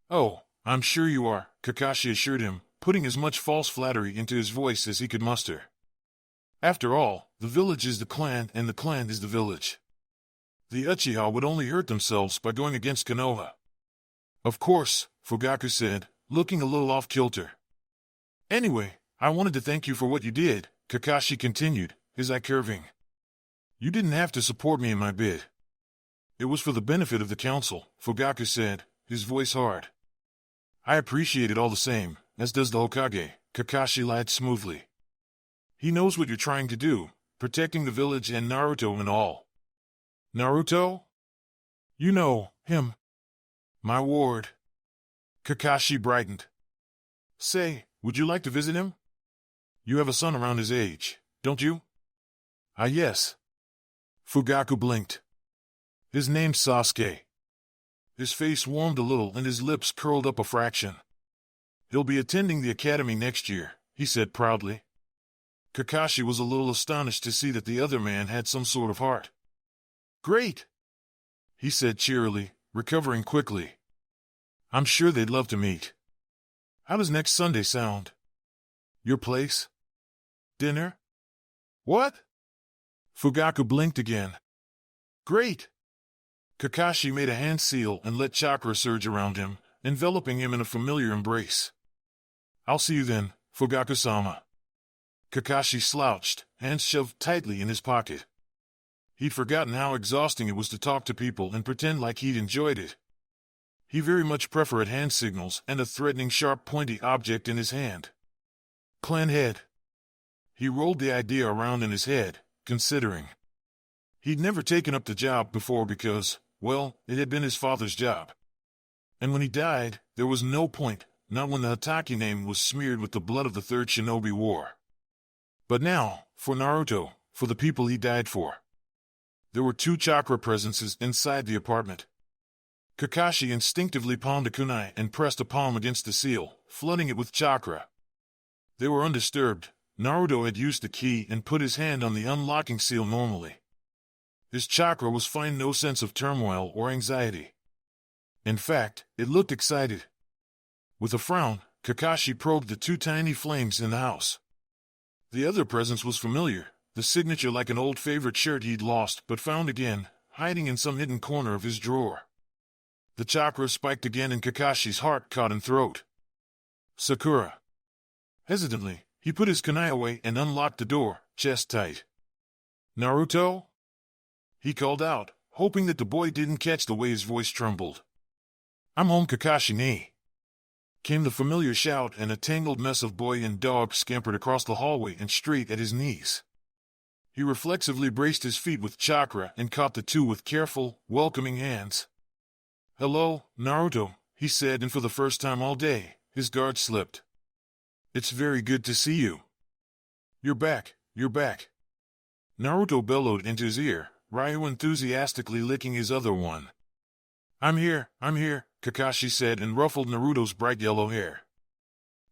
Oh, I'm sure you are, Kakashi assured him, putting as much false flattery into his voice as he could muster. After all, the village is the clan and the clan is the village. The Uchiha would only hurt themselves by going against Konoha. Of course, Fugaku said, looking a little off-kilter. Anyway, I wanted to thank you for what you did, Kakashi continued, his eye curving. You didn't have to support me in my bid. It was for the benefit of the council, Fugaku said, his voice hard. I appreciate it all the same, as does the Hokage, Kakashi lied smoothly. He knows what you're trying to do, protecting the village and Naruto and all. Naruto? You know, him. My ward. Kakashi brightened. Say, would you like to visit him? You have a son around his age, don't you? Ah, yes. Fugaku blinked. His name's Sasuke. His face warmed a little and his lips curled up a fraction. He'll be attending the academy next year, he said proudly. Kakashi was a little astonished to see that the other man had some sort of heart. Great, he said cheerily, recovering quickly. I'm sure they'd love to meet. How does next Sunday sound? Your place? Dinner? What? Fugaku blinked again. Great! Kakashi made a hand seal and let chakra surge around him, enveloping him in a familiar embrace. I'll see you then, Fugaku-sama. Kakashi slouched, hands shoved tightly in his pocket. He'd forgotten how exhausting it was to talk to people and pretend like he'd enjoyed it. He very much preferred hand signals and a threatening sharp pointy object in his hand. Clan head. He rolled the idea around in his head, considering. He'd never taken up the job before because, well, it had been his father's job. And when he died, there was no point, not when the Hatake name was smeared with the blood of the Third Shinobi War. But now, for Naruto, for the people he died for. There were 2 chakra presences inside the apartment. Kakashi instinctively palmed a kunai and pressed a palm against the seal, flooding it with chakra. They were undisturbed. Naruto had used the key and put his hand on the unlocking seal normally. His chakra was fine, no sense of turmoil or anxiety. In fact, it looked excited. With a frown, Kakashi probed the 2 tiny flames in the house. The other presence was familiar, the signature like an old favorite shirt he'd lost but found again, hiding in some hidden corner of his drawer. The chakra spiked again and Kakashi's heart caught in throat. Sakura. Hesitantly, he put his kunai away and unlocked the door, chest tight. Naruto? He called out, hoping that the boy didn't catch the way his voice trembled. I'm home, Kakashi-ne. Came the familiar shout, and a tangled mess of boy and dog scampered across the hallway and straight at his knees. He reflexively braced his feet with chakra and caught the 2 with careful, welcoming hands. Hello, Naruto, he said, and for the first time all day, his guard slipped. It's very good to see you. You're back, you're back. Naruto bellowed into his ear, Ryu enthusiastically licking his other one. I'm here, Kakashi said and ruffled Naruto's bright yellow hair.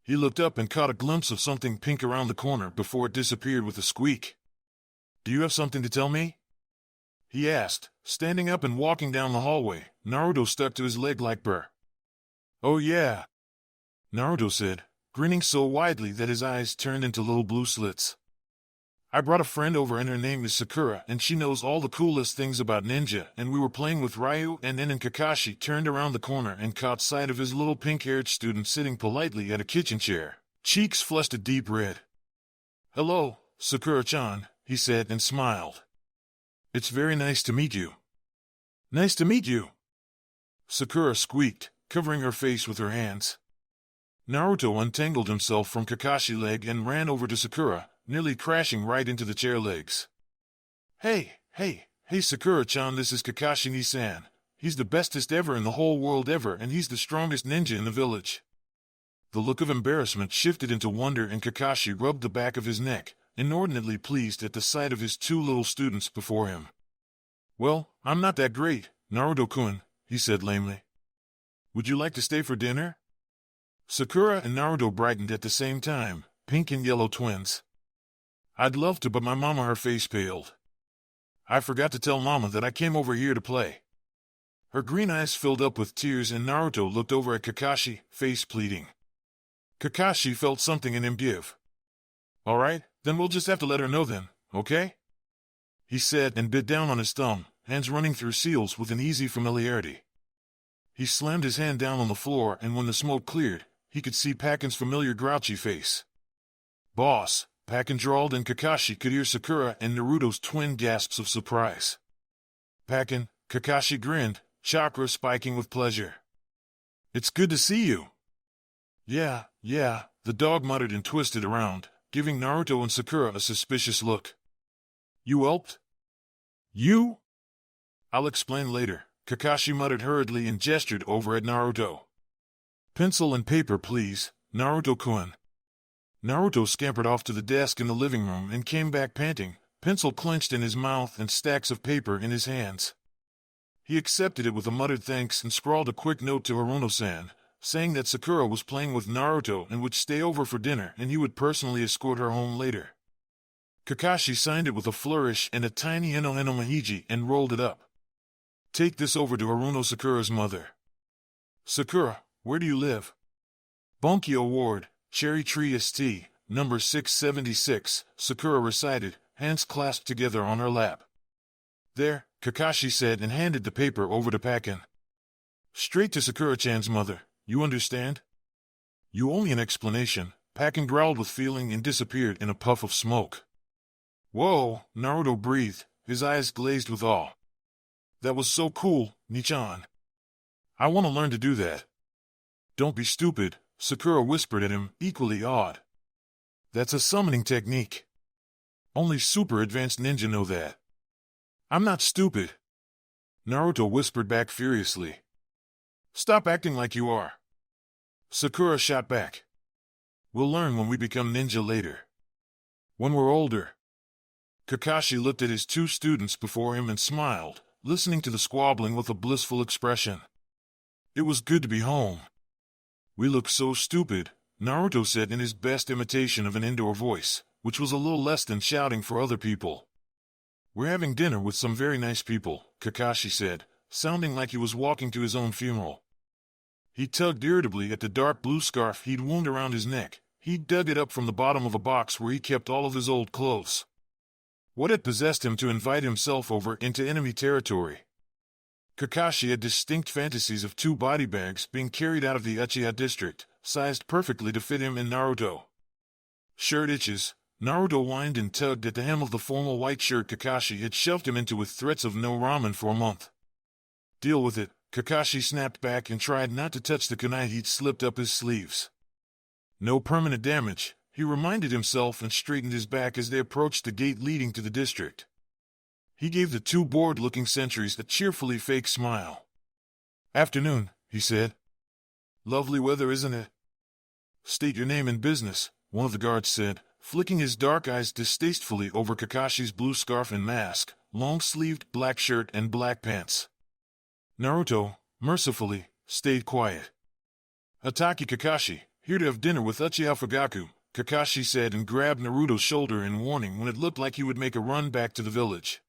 He looked up and caught a glimpse of something pink around the corner before it disappeared with a squeak. Do you have something to tell me? He asked, standing up and walking down the hallway. Naruto stuck to his leg like burr. Oh yeah, Naruto said, grinning so widely that his eyes turned into little blue slits. I brought a friend over and her name is Sakura and she knows all the coolest things about ninja, and we were playing with Ryu and then Kakashi turned around the corner and caught sight of his little pink-haired student sitting politely at a kitchen chair, cheeks flushed a deep red. Hello, Sakura-chan, he said and smiled. It's very nice to meet you. Nice to meet you. Sakura squeaked, covering her face with her hands. Naruto untangled himself from Kakashi's leg and ran over to Sakura, nearly crashing right into the chair legs. Hey Sakura-chan, this is Kakashi Nisan. He's the bestest ever in the whole world ever, and he's the strongest ninja in the village. The look of embarrassment shifted into wonder and Kakashi rubbed the back of his neck, inordinately pleased at the sight of his 2 little students before him. Well, I'm not that great, Naruto-kun, he said lamely. Would you like to stay for dinner? Sakura and Naruto brightened at the same time, pink and yellow twins. I'd love to, but my mama, her face paled. I forgot to tell Mama that I came over here to play. Her green eyes filled up with tears and Naruto looked over at Kakashi, face pleading. Kakashi felt something in him give. All right, then we'll just have to let her know then, okay? He said and bit down on his thumb, hands running through seals with an easy familiarity. He slammed his hand down on the floor and when the smoke cleared, he could see Pakin's familiar grouchy face. Boss, Pakin drawled and Kakashi could hear Sakura and Naruto's twin gasps of surprise. Pakin, Kakashi grinned, chakra spiking with pleasure. It's good to see you. Yeah, the dog muttered and twisted around, giving Naruto and Sakura a suspicious look. You whelped? You? I'll explain later, Kakashi muttered hurriedly and gestured over at Naruto. Pencil and paper, please, Naruto-kun. Naruto scampered off to the desk in the living room and came back panting, pencil clenched in his mouth and stacks of paper in his hands. He accepted it with a muttered thanks and scrawled a quick note to Haruno-san, saying that Sakura was playing with Naruto and would stay over for dinner and he would personally escort her home later. Kakashi signed it with a flourish and a tiny Eno Mahiji and rolled it up. Take this over to Haruno Sakura's mother. Sakura, where do you live? Bonkyo Ward, Cherry Tree St, number 676, Sakura recited, hands clasped together on her lap. There, Kakashi said and handed the paper over to Pein. Straight to Sakura-chan's mother, you understand? You owe me an explanation, Pein growled with feeling and disappeared in a puff of smoke. Whoa, Naruto breathed, his eyes glazed with awe. That was so cool, Nichan. I want to learn to do that. Don't be stupid, Sakura whispered at him, equally awed. That's a summoning technique. Only super advanced ninja know that. I'm not stupid. Naruto whispered back furiously. Stop acting like you are. Sakura shot back. We'll learn when we become ninja later. When we're older. Kakashi looked at his two students before him and smiled, listening to the squabbling with a blissful expression. It was good to be home. We look so stupid, Naruto said in his best imitation of an indoor voice, which was a little less than shouting for other people. We're having dinner with some very nice people, Kakashi said, sounding like he was walking to his own funeral. He tugged irritably at the dark blue scarf he'd wound around his neck. He dug it up from the bottom of a box where he kept all of his old clothes. What had possessed him to invite himself over into enemy territory? Kakashi had distinct fantasies of 2 body bags being carried out of the Uchiha district, sized perfectly to fit him and Naruto. Shirt itches. Naruto whined and tugged at the hem of the formal white shirt Kakashi had shoved him into with threats of no ramen for a month. Deal with it, Kakashi snapped back and tried not to touch the kunai he'd slipped up his sleeves. No permanent damage, he reminded himself and straightened his back as they approached the gate leading to the district. He gave the 2 bored-looking sentries a cheerfully fake smile. Afternoon, he said. Lovely weather, isn't it? State your name and business, one of the guards said, flicking his dark eyes distastefully over Kakashi's blue scarf and mask, long-sleeved black shirt and black pants. Naruto, mercifully, stayed quiet. Hatake Kakashi, here to have dinner with Uchiha Fugaku, Kakashi said and grabbed Naruto's shoulder in warning when it looked like he would make a run back to the village.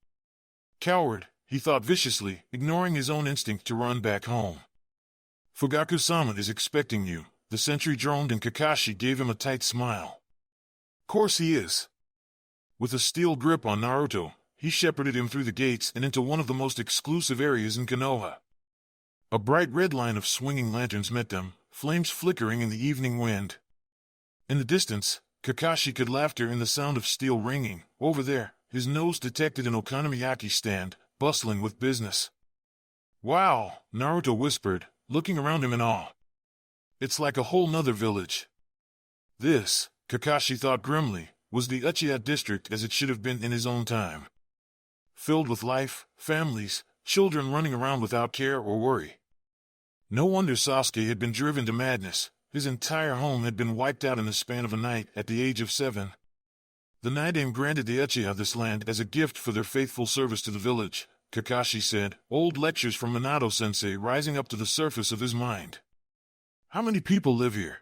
Coward, he thought viciously, ignoring his own instinct to run back home. Fugaku-sama is expecting you, the sentry droned and Kakashi gave him a tight smile. Course he is. With a steel grip on Naruto, he shepherded him through the gates and into one of the most exclusive areas in Konoha. A bright red line of swinging lanterns met them, flames flickering in the evening wind. In the distance, Kakashi could laughter and the sound of steel ringing. Over there, his nose detected an okonomiyaki stand, bustling with business. Wow, Naruto whispered, looking around him in awe. It's like a whole nother village. This, Kakashi thought grimly, was the Uchiha district as it should have been in his own time. Filled with life, families, children running around without care or worry. No wonder Sasuke had been driven to madness. His entire home had been wiped out in the span of a night at the age of 7. The Naidame granted the Uchiha this land as a gift for their faithful service to the village, Kakashi said, old lectures from Minato-sensei rising up to the surface of his mind. How many people live here?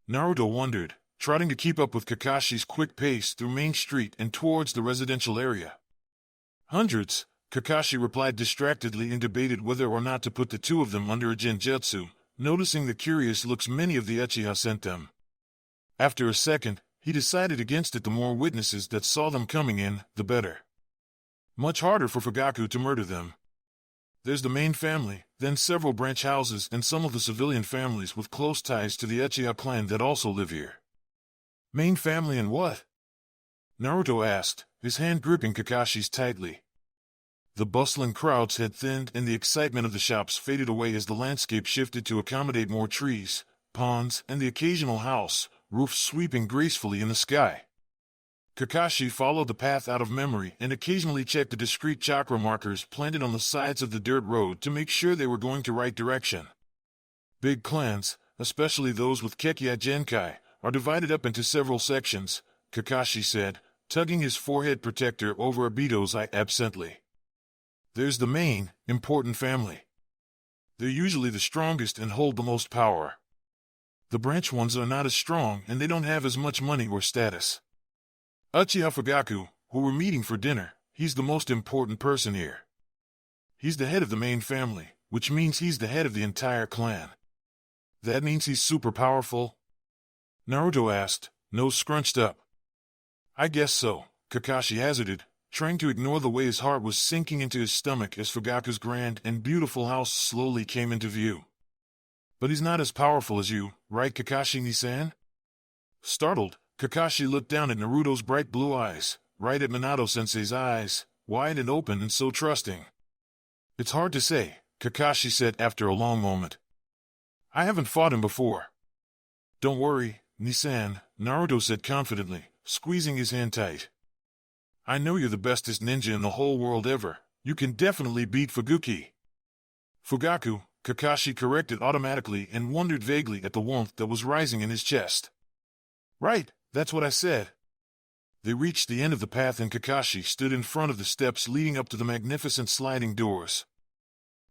Naruto wondered, trotting to keep up with Kakashi's quick pace through Main Street and towards the residential area. Hundreds, Kakashi replied distractedly and debated whether or not to put the 2 of them under a genjutsu, noticing the curious looks many of the Uchiha sent them. After a second, he decided against it. The more witnesses that saw them coming in, the better. Much harder for Fugaku to murder them. There's the main family, then several branch houses and some of the civilian families with close ties to the Uchiha clan that also live here. Main family and what? Naruto asked, his hand gripping Kakashi's tightly. The bustling crowds had thinned and the excitement of the shops faded away as the landscape shifted to accommodate more trees, ponds, and the occasional house, roofs sweeping gracefully in the sky. Kakashi followed the path out of memory and occasionally checked the discreet chakra markers planted on the sides of the dirt road to make sure they were going the right direction. Big clans, especially those with Kekkei Genkai, are divided up into several sections, Kakashi said, tugging his forehead protector over Obito's eye absently. There's the main, important family. They're usually the strongest and hold the most power. The branch ones are not as strong and they don't have as much money or status. Uchiha Fugaku, who we're meeting for dinner, he's the most important person here. He's the head of the main family, which means he's the head of the entire clan. That means he's super powerful? Naruto asked, nose scrunched up. I guess so, Kakashi hazarded, trying to ignore the way his heart was sinking into his stomach as Fugaku's grand and beautiful house slowly came into view. But he's not as powerful as you, right, Kakashi-ni-san? Startled, Kakashi looked down at Naruto's bright blue eyes, right at Minato-sensei's eyes, wide and open and so trusting. It's hard to say, Kakashi said after a long moment. I haven't fought him before. Don't worry, Nisan, Naruto said confidently, squeezing his hand tight. I know you're the bestest ninja in the whole world ever. You can definitely beat Fuguki. Fugaku, Kakashi corrected automatically and wondered vaguely at the warmth that was rising in his chest. Right, that's what I said. They reached the end of the path and Kakashi stood in front of the steps leading up to the magnificent sliding doors.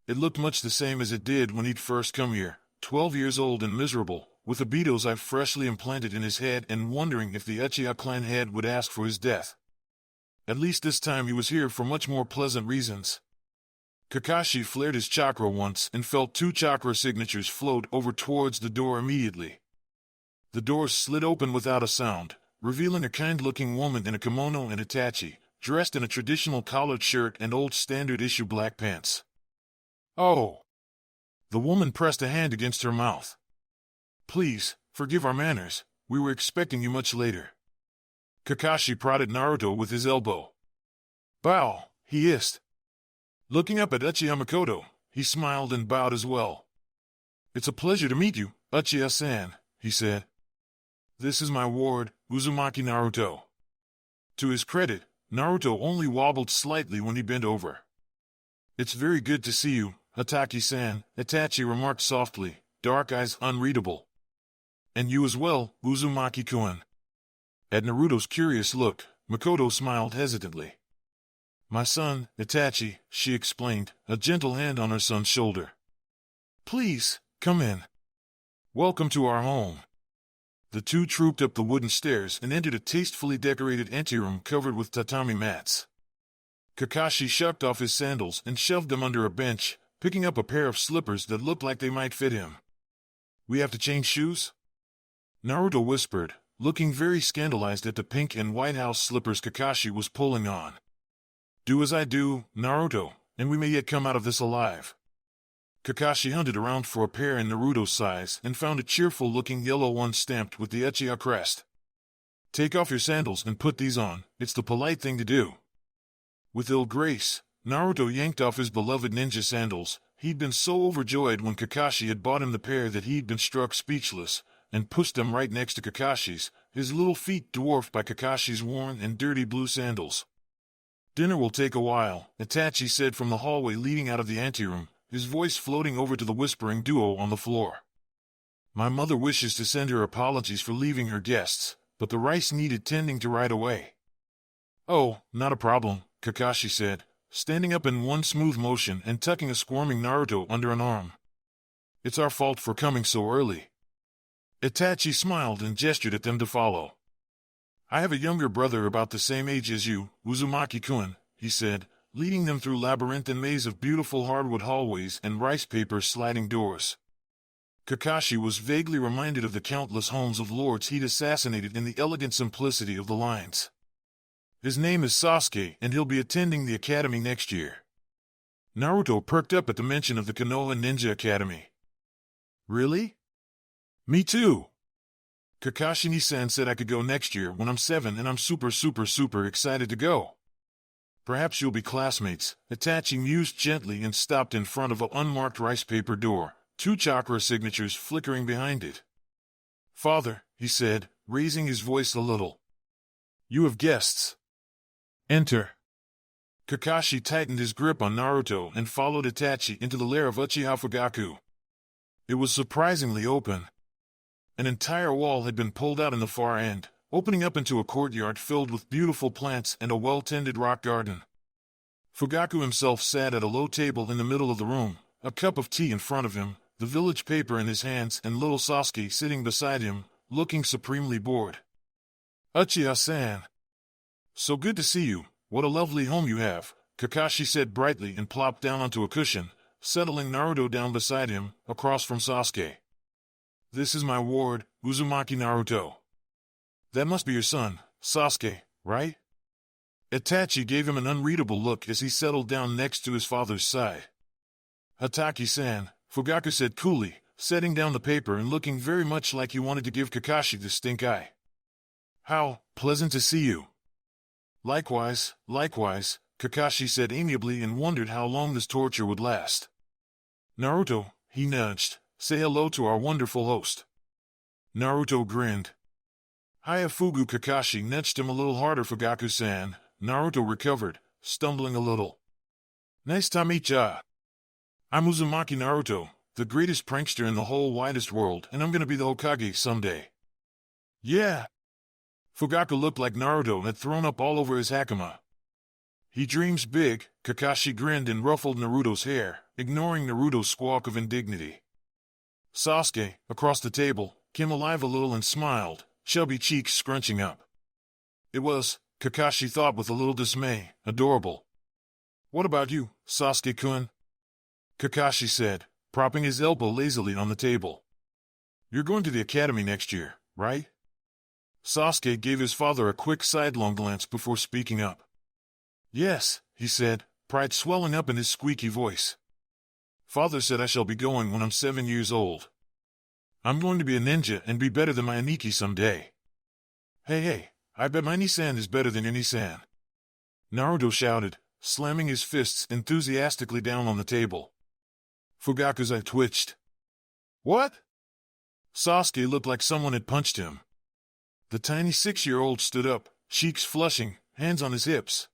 It looked much the same as it did when he'd first come here, 12 years old and miserable, with Obito's eye freshly implanted in his head and wondering if the Uchiha clan head would ask for his death. At least this time he was here for much more pleasant reasons. Kakashi flared his chakra once and felt 2 chakra signatures float over towards the door immediately. The doors slid open without a sound, revealing a kind-looking woman in a kimono and Itachi, dressed in a traditional collared shirt and old standard-issue black pants. Oh! The woman pressed a hand against her mouth. Please, forgive our manners, we were expecting you much later. Kakashi prodded Naruto with his elbow. Bow, he hissed. Looking up at Uchiha Makoto, he smiled and bowed as well. It's a pleasure to meet you, Uchiha-san, he said. This is my ward, Uzumaki Naruto. To his credit, Naruto only wobbled slightly when he bent over. It's very good to see you, Hataki-san, Itachi remarked softly, dark eyes unreadable. And you as well, Uzumaki-kun. At Naruto's curious look, Makoto smiled hesitantly. My son, Itachi, she explained, a gentle hand on her son's shoulder. Please, come in. Welcome to our home. The two trooped up the wooden stairs and entered a tastefully decorated anteroom covered with tatami mats. Kakashi shucked off his sandals and shoved them under a bench, picking up a pair of slippers that looked like they might fit him. We have to change shoes? Naruto whispered, looking very scandalized at the pink and white house slippers Kakashi was pulling on. Do as I do, Naruto, and we may yet come out of this alive. Kakashi hunted around for a pair in Naruto's size and found a cheerful-looking yellow one stamped with the Uchiha crest. Take off your sandals and put these on, it's the polite thing to do. With ill grace, Naruto yanked off his beloved ninja sandals. He'd been so overjoyed when Kakashi had bought him the pair that he'd been struck speechless, and pushed them right next to Kakashi's, his little feet dwarfed by Kakashi's worn and dirty blue sandals. Dinner will take a while, Itachi said from the hallway leading out of the anteroom, his voice floating over to the whispering duo on the floor. My mother wishes to send her apologies for leaving her guests, but the rice needed tending to right away. Oh, not a problem, Kakashi said, standing up in one smooth motion and tucking a squirming Naruto under an arm. It's our fault for coming so early. Itachi smiled and gestured at them to follow. I have a younger brother about the same age as you, Uzumaki-kun, he said, leading them through labyrinthine maze of beautiful hardwood hallways and rice paper sliding doors. Kakashi was vaguely reminded of the countless homes of lords he'd assassinated in the elegant simplicity of the lines. His name is Sasuke, and he'll be attending the academy next year. Naruto perked up at the mention of the Konoha Ninja Academy. Really? Me too. Kakashi-ni-san said I could go next year when I'm 7 and I'm super excited to go. Perhaps you'll be classmates, Itachi mused gently and stopped in front of an unmarked rice paper door, 2 chakra signatures flickering behind it. Father, he said, raising his voice a little. You have guests. Enter. Kakashi tightened his grip on Naruto and followed Itachi into the lair of Uchiha Fugaku. It was surprisingly open. An entire wall had been pulled out in the far end, opening up into a courtyard filled with beautiful plants and a well-tended rock garden. Fugaku himself sat at a low table in the middle of the room, a cup of tea in front of him, the village paper in his hands and little Sasuke sitting beside him, looking supremely bored. Uchiha-san. So good to see you, what a lovely home you have, Kakashi said brightly and plopped down onto a cushion, settling Naruto down beside him, across from Sasuke. This is my ward, Uzumaki Naruto. That must be your son, Sasuke, right? Itachi gave him an unreadable look as he settled down next to his father's side. Hataki-san, Fugaku said coolly, setting down the paper and looking very much like he wanted to give Kakashi the stink eye. How pleasant to see you. Likewise, Kakashi said amiably and wondered how long this torture would last. Naruto, he nudged, say hello to our wonderful host. Naruto grinned. Hiya Fugu. Kakashi nudged him a little harder. Fugaku-san. Naruto recovered, stumbling a little. Nice to meet ya. I'm Uzumaki Naruto, the greatest prankster in the whole widest world, and I'm gonna be the Hokage someday. Yeah. Fugaku looked like Naruto had thrown up all over his hakama. He dreams big. Kakashi grinned and ruffled Naruto's hair, ignoring Naruto's squawk of indignity. Sasuke, across the table, came alive a little and smiled, chubby cheeks scrunching up. It was, Kakashi thought with a little dismay, adorable. What about you, Sasuke-kun? Kakashi said, propping his elbow lazily on the table. You're going to the academy next year, right? Sasuke gave his father a quick sidelong glance before speaking up. Yes, he said, pride swelling up in his squeaky voice. Father said I shall be going when I'm 7 years old. I'm going to be a ninja and be better than my Aniki someday. Hey, I bet my Nissan is better than your Nissan. Naruto shouted, slamming his fists enthusiastically down on the table. Fugaku's eye twitched. What? Sasuke looked like someone had punched him. The tiny 6-year-old stood up, cheeks flushing, hands on his hips.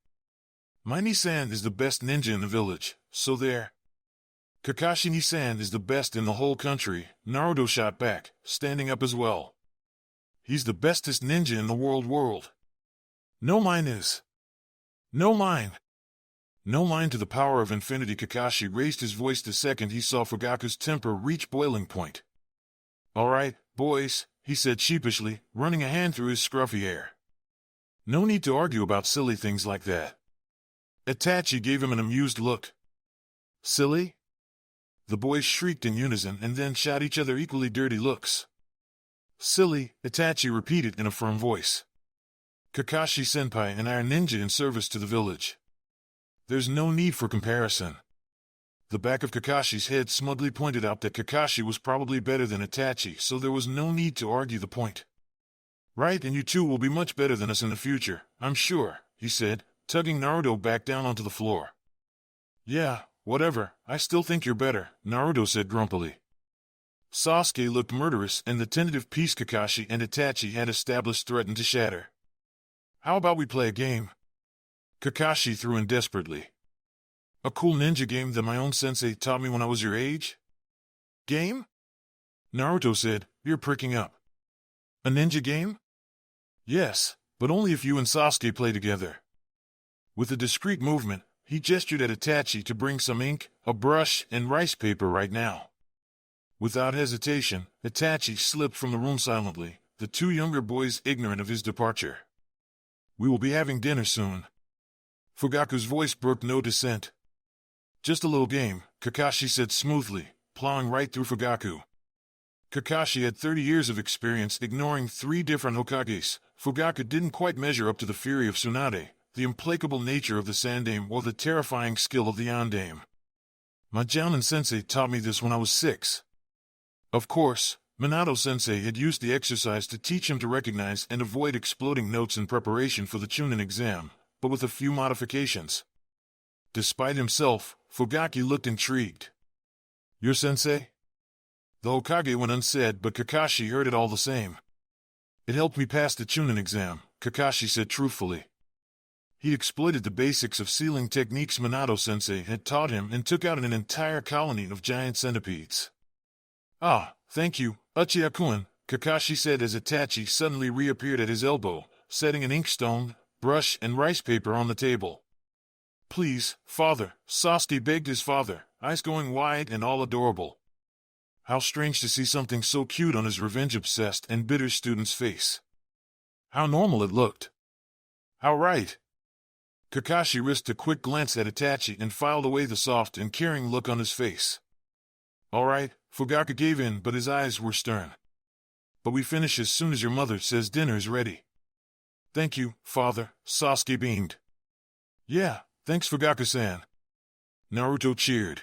My Nissan is the best ninja in the village, so there. Kakashi Nissan is the best in the whole country, Naruto shot back, standing up as well. He's the bestest ninja in the world. No mine is. No mine. No mine to the power of infinity. Kakashi raised his voice the second he saw Fugaku's temper reach boiling point. All right, boys, he said sheepishly, running a hand through his scruffy hair. No need to argue about silly things like that. Itachi gave him an amused look. Silly? The boys shrieked in unison and then shot each other equally dirty looks. Silly, Itachi repeated in a firm voice. Kakashi-senpai and I are ninja in service to the village. There's no need for comparison. The back of Kakashi's head smugly pointed out that Kakashi was probably better than Itachi, so there was no need to argue the point. Right, and you two will be much better than us in the future, I'm sure, he said, tugging Naruto back down onto the floor. Yeah, whatever, I still think you're better, Naruto said grumpily. Sasuke looked murderous and the tentative peace Kakashi and Itachi had established threatened to shatter. How about we play a game? Kakashi threw in desperately. A cool ninja game that my own sensei taught me when I was your age? Game? Naruto said, ear pricking up. A ninja game? Yes, but only if you and Sasuke play together. With a discreet movement, he gestured at Itachi to bring some ink, a brush, and rice paper right now. Without hesitation, Itachi slipped from the room silently, the two younger boys ignorant of his departure. We will be having dinner soon. Fugaku's voice brooked no dissent. Just a little game, Kakashi said smoothly, plowing right through Fugaku. Kakashi had 30 years of experience ignoring 3 different Hokages. Fugaku didn't quite measure up to the fury of Tsunade, the implacable nature of the Sandame or the terrifying skill of the Yandame. My Jounin-sensei taught me this when I was 6. Of course, Minato-sensei had used the exercise to teach him to recognize and avoid exploding notes in preparation for the Chunin exam, but with a few modifications. Despite himself, Fugaku looked intrigued. Your sensei? The Hokage went unsaid, but Kakashi heard it all the same. It helped me pass the Chunin exam, Kakashi said truthfully. He exploited the basics of sealing techniques Minato-sensei had taught him and took out an entire colony of giant centipedes. Ah, thank you, Uchiha-kun, Kakashi said as Itachi suddenly reappeared at his elbow, setting an inkstone, brush, and rice paper on the table. Please, father, Sasuke begged his father, eyes going wide and all adorable. How strange to see something so cute on his revenge-obsessed and bitter student's face. How normal it looked. How right. Kakashi risked a quick glance at Itachi and filed away the soft and caring look on his face. All right, Fugaku gave in, but his eyes were stern. But we finish as soon as your mother says dinner is ready. Thank you, father, Sasuke beamed. Yeah, thanks Fugaku-san. Naruto cheered.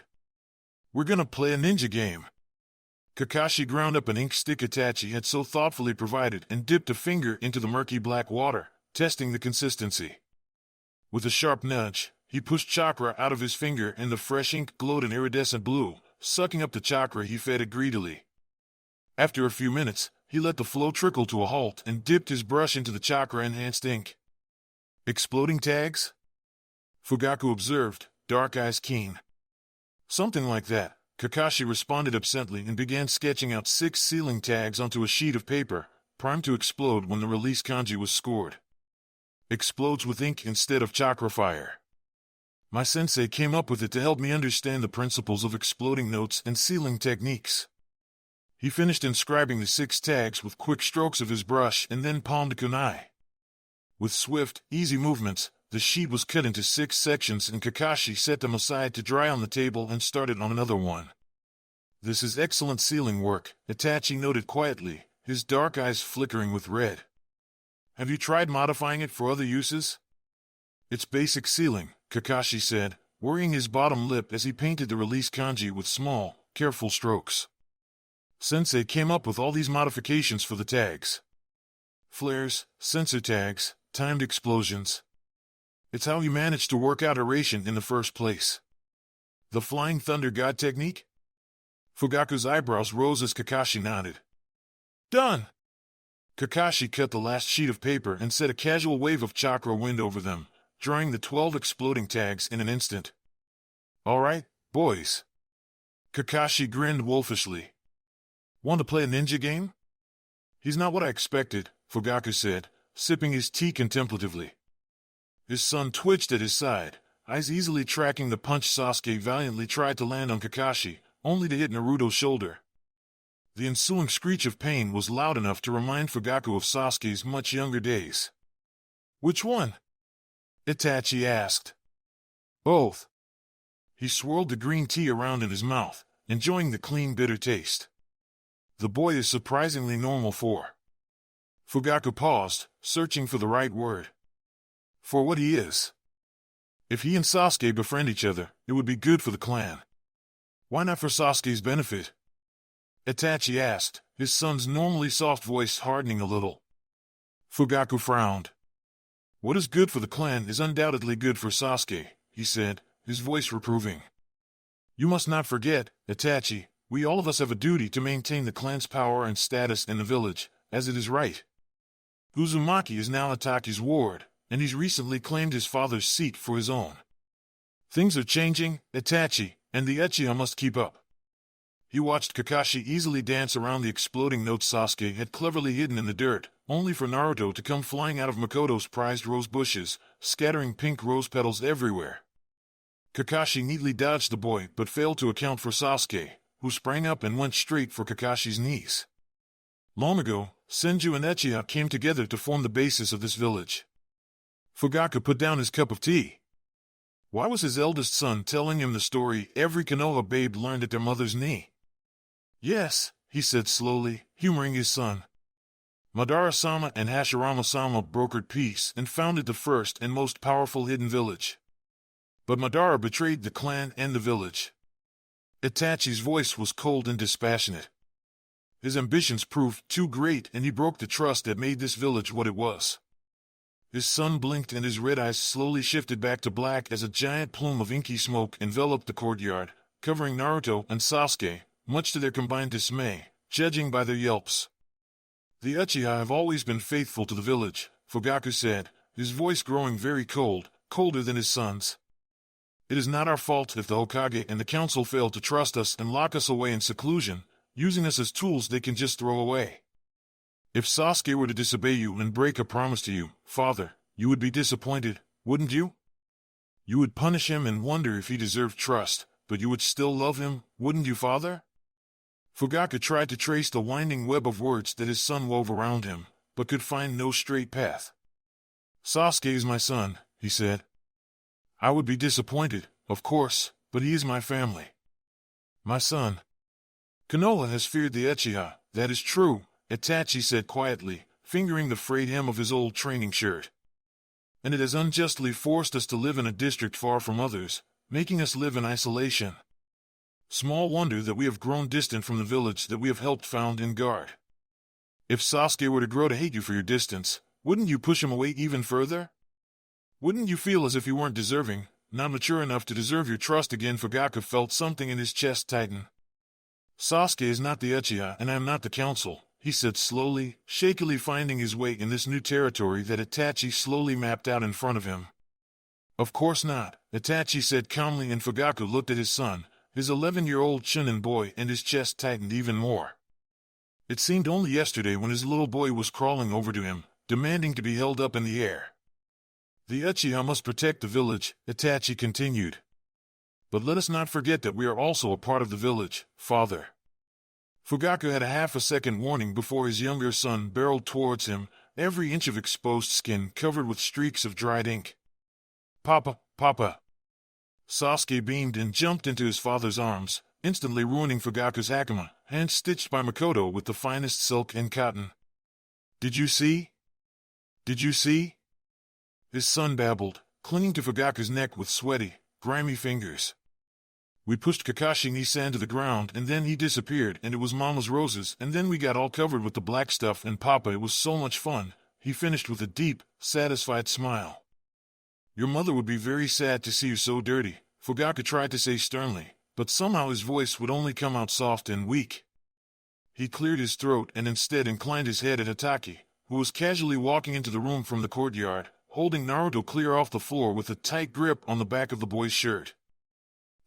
We're gonna play a ninja game. Kakashi ground up an ink stick Itachi had so thoughtfully provided and dipped a finger into the murky black water, testing the consistency. With a sharp nudge, he pushed chakra out of his finger and the fresh ink glowed an iridescent blue, sucking up the chakra he fed it greedily. After a few minutes, he let the flow trickle to a halt and dipped his brush into the chakra-enhanced ink. Exploding tags? Fugaku observed, dark eyes keen. Something like that, Kakashi responded absently and began sketching out 6 sealing tags onto a sheet of paper, primed to explode when the release kanji was scored. Explodes with ink instead of chakra fire. My sensei came up with it to help me understand the principles of exploding notes and sealing techniques. He finished inscribing the 6 tags with quick strokes of his brush and then palmed a kunai. With swift, easy movements, the sheet was cut into 6 sections and Kakashi set them aside to dry on the table and started on another one. This is excellent sealing work, Itachi noted quietly, his dark eyes flickering with red. Have you tried modifying it for other uses? It's basic sealing, Kakashi said, worrying his bottom lip as he painted the release kanji with small, careful strokes. Sensei came up with all these modifications for the tags. Flares, sensor tags, timed explosions. It's how he managed to work out oration in the first place. The Flying Thunder God technique? Fugaku's eyebrows rose as Kakashi nodded. Done! Kakashi cut the last sheet of paper and set a casual wave of chakra wind over them, drawing the 12 exploding tags in an instant. All right, boys. Kakashi grinned wolfishly. Want to play a ninja game? He's not what I expected, Fugaku said, sipping his tea contemplatively. His son twitched at his side, eyes easily tracking the punch Sasuke valiantly tried to land on Kakashi, only to hit Naruto's shoulder. The ensuing screech of pain was loud enough to remind Fugaku of Sasuke's much younger days. Which one? Itachi asked. Both. He swirled the green tea around in his mouth, enjoying the clean, bitter taste. The boy is surprisingly normal for. Fugaku paused, searching for the right word. For what he is. If he and Sasuke befriend each other, it would be good for the clan. Why not for Sasuke's benefit? Itachi asked, his son's normally soft voice hardening a little. Fugaku frowned. What is good for the clan is undoubtedly good for Sasuke, he said, his voice reproving. You must not forget, Itachi, we all of us have a duty to maintain the clan's power and status in the village, as it is right. Uzumaki is now Itachi's ward, and he's recently claimed his father's seat for his own. Things are changing, Itachi, and the Uchiha must keep up. He watched Kakashi easily dance around the exploding notes Sasuke had cleverly hidden in the dirt, only for Naruto to come flying out of Makoto's prized rose bushes, scattering pink rose petals everywhere. Kakashi neatly dodged the boy but failed to account for Sasuke, who sprang up and went straight for Kakashi's knees. Long ago, Senju and Uchiha came together to form the basis of this village. Fugaku put down his cup of tea. Why was his eldest son telling him the story every Konoha babe learned at their mother's knee? Yes, he said slowly, humoring his son. Madara-sama and Hashirama-sama brokered peace and founded the first and most powerful hidden village. But Madara betrayed the clan and the village. Itachi's voice was cold and dispassionate. His ambitions proved too great and he broke the trust that made this village what it was. His son blinked and his red eyes slowly shifted back to black as a giant plume of inky smoke enveloped the courtyard, covering Naruto and Sasuke, much to their combined dismay, judging by their yelps. The Uchiha have always been faithful to the village, Fugaku said, his voice growing very cold, colder than his son's. It is not our fault if the Hokage and the council fail to trust us and lock us away in seclusion, using us as tools they can just throw away. If Sasuke were to disobey you and break a promise to you, father, you would be disappointed, wouldn't you? You would punish him and wonder if he deserved trust, but you would still love him, wouldn't you, father? Fugaku tried to trace the winding web of words that his son wove around him, but could find no straight path. Sasuke is my son, he said. I would be disappointed, of course, but he is my family. My son. Konoha has feared the Uchiha, that is true, Itachi said quietly, fingering the frayed hem of his old training shirt. and it has unjustly forced us to live in a district far from others, making us live in isolation. Small wonder that we have grown distant from the village that we have helped found and guard. If Sasuke were to grow to hate you for your distance, wouldn't you push him away even further? Wouldn't you feel as if you weren't deserving, not mature enough to deserve your trust again? Fugaku felt something in his chest tighten. Sasuke is not the Uchiha and I am not the council, he said slowly, shakily finding his way in this new territory that Itachi slowly mapped out in front of him. Of course not, Itachi said calmly, and Fugaku looked at his son, his 11-year-old Chunin boy, and his chest tightened even more. It seemed only yesterday when his little boy was crawling over to him, demanding to be held up in the air. The Uchiha must protect the village, Itachi continued. But let us not forget that we are also a part of the village, father. Fugaku had a half-a-second warning before his younger son barreled towards him, every inch of exposed skin covered with streaks of dried ink. Papa, Papa! Sasuke beamed and jumped into his father's arms, instantly ruining Fugaku's hakama, hand-stitched by Makoto with the finest silk and cotton. Did you see? Did you see? His son babbled, clinging to Fugaku's neck with sweaty, grimy fingers. We pushed Kakashi Nisan to the ground and then he disappeared and it was Mama's roses and then we got all covered with the black stuff and Papa, it was so much fun, he finished with a deep, satisfied smile. Your mother would be very sad to see you so dirty, Fugaku tried to say sternly, but somehow his voice would only come out soft and weak. He cleared his throat and instead inclined his head at Itachi, who was casually walking into the room from the courtyard, holding Naruto clear off the floor with a tight grip on the back of the boy's shirt.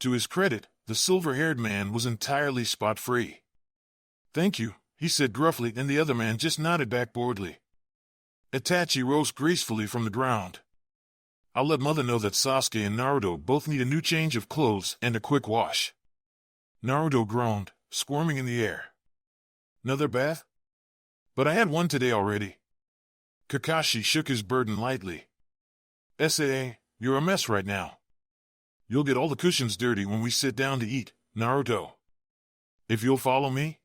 To his credit, the silver-haired man was entirely spot-free. Thank you, he said gruffly, and the other man just nodded back boredly. Itachi rose gracefully from the ground. I'll let Mother know that Sasuke and Naruto both need a new change of clothes and a quick wash. Naruto groaned, squirming in the air. Another bath? But I had one today already. Kakashi shook his burden lightly. Saa, you're a mess right now. You'll get all the cushions dirty when we sit down to eat, Naruto. If you'll follow me?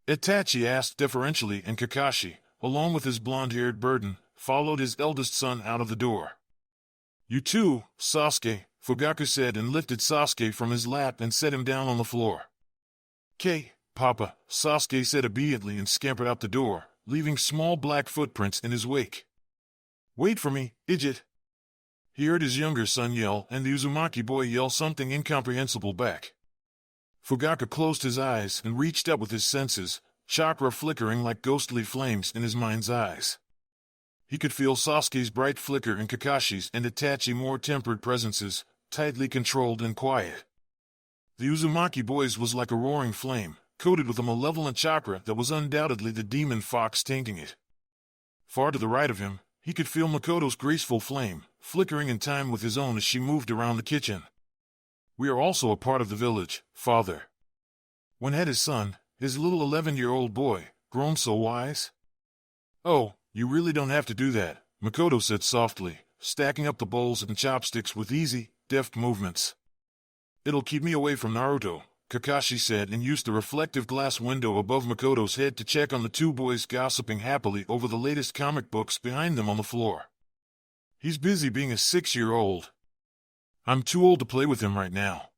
Itachi asked deferentially, and Kakashi, along with his blonde-haired burden, followed his eldest son out of the door. You too, Sasuke, Fugaku said and lifted Sasuke from his lap and set him down on the floor. "K, Papa," Sasuke said obediently and scampered out the door, leaving small black footprints in his wake. Wait for me, idiot! He heard his younger son yell and the Uzumaki boy yell something incomprehensible back. Fugaku closed his eyes and reached up with his senses, chakra flickering like ghostly flames in his mind's eyes. He could feel Sasuke's bright flicker and Kakashi's and Itachi more tempered presences, tightly controlled and quiet. The Uzumaki boy's was like a roaring flame, coated with a malevolent chakra that was undoubtedly the demon fox tainting it. Far to the right of him, he could feel Makoto's graceful flame, flickering in time with his own as she moved around the kitchen. We are also a part of the village, father. When had his son, his little 11-year-old boy, grown so wise? Oh, you really don't have to do that, Makoto said softly, stacking up the bowls and chopsticks with easy, deft movements. It'll keep me away from Naruto, Kakashi said and used the reflective glass window above Makoto's head to check on the two boys gossiping happily over the latest comic books behind them on the floor. He's busy being a 6-year-old. I'm too old to play with him right now.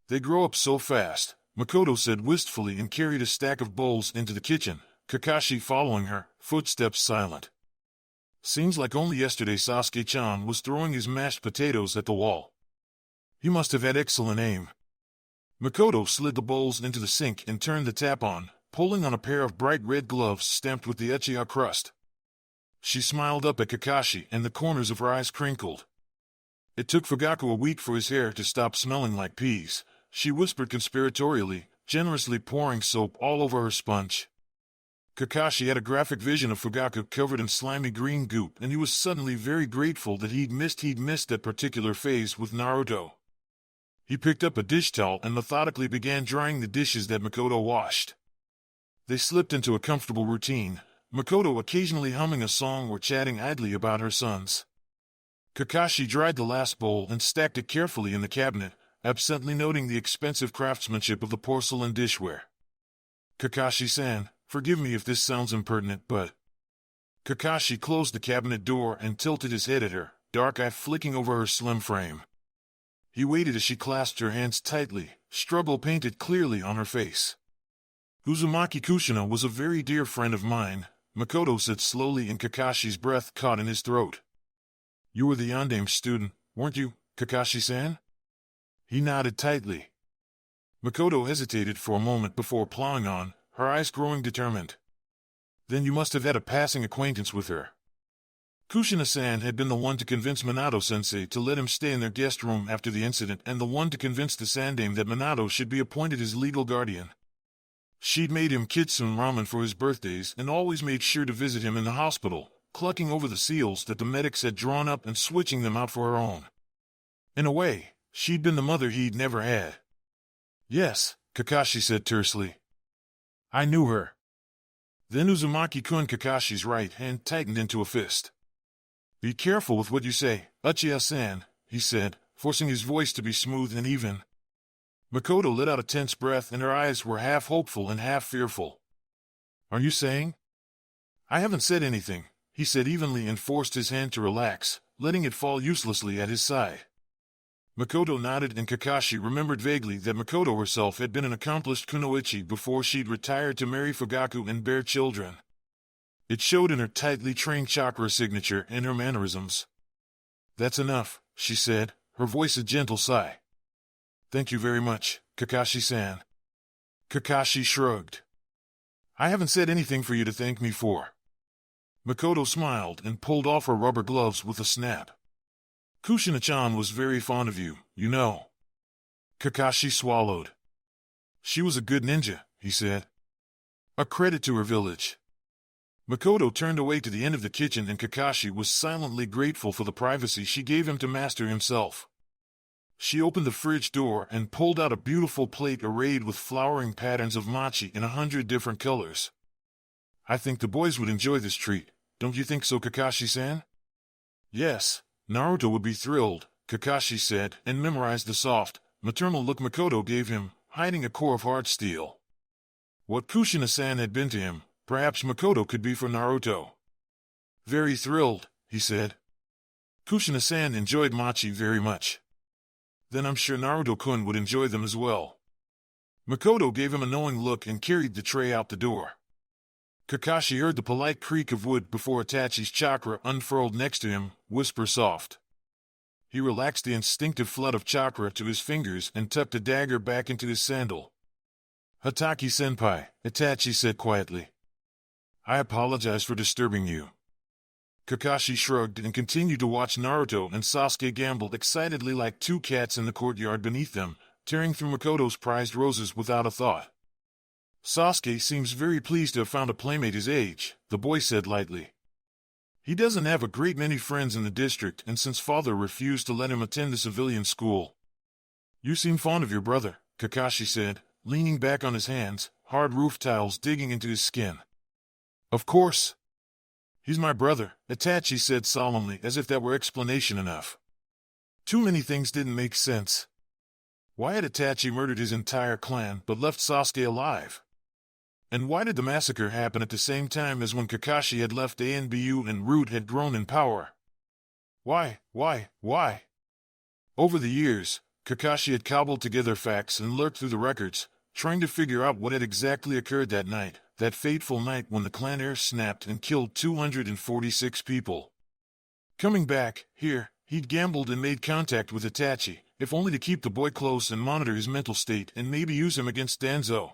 They grow up so fast, Makoto said wistfully and carried a stack of bowls into the kitchen, Kakashi following her, footsteps silent. Seems like only yesterday Sasuke-chan was throwing his mashed potatoes at the wall. He must have had excellent aim. Makoto slid the bowls into the sink and turned the tap on, pulling on a pair of bright red gloves stamped with the Uchiha crust. She smiled up at Kakashi and the corners of her eyes crinkled. It took Fugaku a week for his hair to stop smelling like peas, she whispered conspiratorially, generously pouring soap all over her sponge. Kakashi had a graphic vision of Fugaku covered in slimy green goop and he was suddenly very grateful that he'd missed that particular phase with Naruto. He picked up a dish towel and methodically began drying the dishes that Makoto washed. They slipped into a comfortable routine, Makoto occasionally humming a song or chatting idly about her sons. Kakashi dried the last bowl and stacked it carefully in the cabinet, absently noting the expensive craftsmanship of the porcelain dishware. Kakashi-san, forgive me if this sounds impertinent, but Kakashi closed the cabinet door and tilted his head at her, dark eye flicking over her slim frame. He waited as she clasped her hands tightly, struggle painted clearly on her face. Uzumaki Kushina was a very dear friend of mine, Makoto said slowly, and Kakashi's breath caught in his throat. You were the Yondaime student, weren't you, Kakashi-san? He nodded tightly. Makoto hesitated for a moment before plowing on, her eyes growing determined. Then you must have had a passing acquaintance with her. Kushina-san had been the one to convince Minato-sensei to let him stay in their guest room after the incident, and the one to convince the Sandaime that Minato should be appointed his legal guardian. She'd made him kitsune ramen for his birthdays and always made sure to visit him in the hospital, clucking over the seals that the medics had drawn up and switching them out for her own. In a way, she'd been the mother he'd never had. Yes, Kakashi said tersely. I knew her. Then Uzumaki-kun, Kakashi's right hand tightened into a fist. Be careful with what you say, Uchiha-san, he said, forcing his voice to be smooth and even. Makoto let out a tense breath and her eyes were half hopeful and half fearful. Are you saying? I haven't said anything, he said evenly and forced his hand to relax, letting it fall uselessly at his side. Makoto nodded, and Kakashi remembered vaguely that Makoto herself had been an accomplished kunoichi before she'd retired to marry Fugaku and bear children. It showed in her tightly trained chakra signature and her mannerisms. That's enough, she said, her voice a gentle sigh. Thank you very much, Kakashi-san. Kakashi shrugged. I haven't said anything for you to thank me for. Makoto smiled and pulled off her rubber gloves with a snap. Kushina-chan was very fond of you, you know. Kakashi swallowed. She was a good ninja, he said. A credit to her village. Makoto turned away to the end of the kitchen, and Kakashi was silently grateful for the privacy she gave him to master himself. She opened the fridge door and pulled out a beautiful plate arrayed with flowering patterns of mochi in 100 different colors. I think the boys would enjoy this treat, don't you think so, Kakashi-san? Yes, Naruto would be thrilled, Kakashi said, and memorized the soft, maternal look Makoto gave him, hiding a core of hard steel. What Kushina-san had been to him, perhaps Makoto could be for Naruto. Very thrilled, he said. Kushina-san enjoyed mochi very much. Then I'm sure Naruto-kun would enjoy them as well. Makoto gave him a knowing look and carried the tray out the door. Kakashi heard the polite creak of wood before Itachi's chakra unfurled next to him, whisper soft. He relaxed the instinctive flood of chakra to his fingers and tucked a dagger back into his sandal. Hataki-senpai, Itachi said quietly. I apologize for disturbing you. Kakashi shrugged and continued to watch Naruto and Sasuke gamble excitedly like two cats in the courtyard beneath them, tearing through Makoto's prized roses without a thought. Sasuke seems very pleased to have found a playmate his age, the boy said lightly. He doesn't have a great many friends in the district, and since father refused to let him attend the civilian school. You seem fond of your brother, Kakashi said, leaning back on his hands, hard roof tiles digging into his skin. Of course. He's my brother, Itachi said solemnly, as if that were explanation enough. Too many things didn't make sense. Why had Itachi murdered his entire clan but left Sasuke alive? And why did the massacre happen at the same time as when Kakashi had left Anbu and Root had grown in power? Why? Over the years, Kakashi had cobbled together facts and lurked through the records, trying to figure out what had exactly occurred that night, that fateful night when the clan heir snapped and killed 246 people. Coming back, here, he'd gambled and made contact with Itachi, if only to keep the boy close and monitor his mental state and maybe use him against Danzo.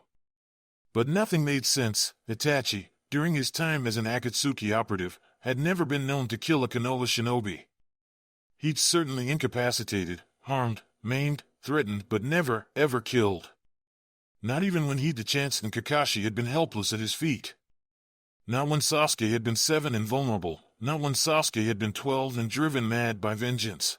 But nothing made sense. Itachi, during his time as an Akatsuki operative, had never been known to kill a Konoha shinobi. He'd certainly incapacitated, harmed, maimed, threatened, but never, ever killed. Not even when he'd the chance and Kakashi had been helpless at his feet. Not when Sasuke had been 7 and vulnerable, not when Sasuke had been 12 and driven mad by vengeance.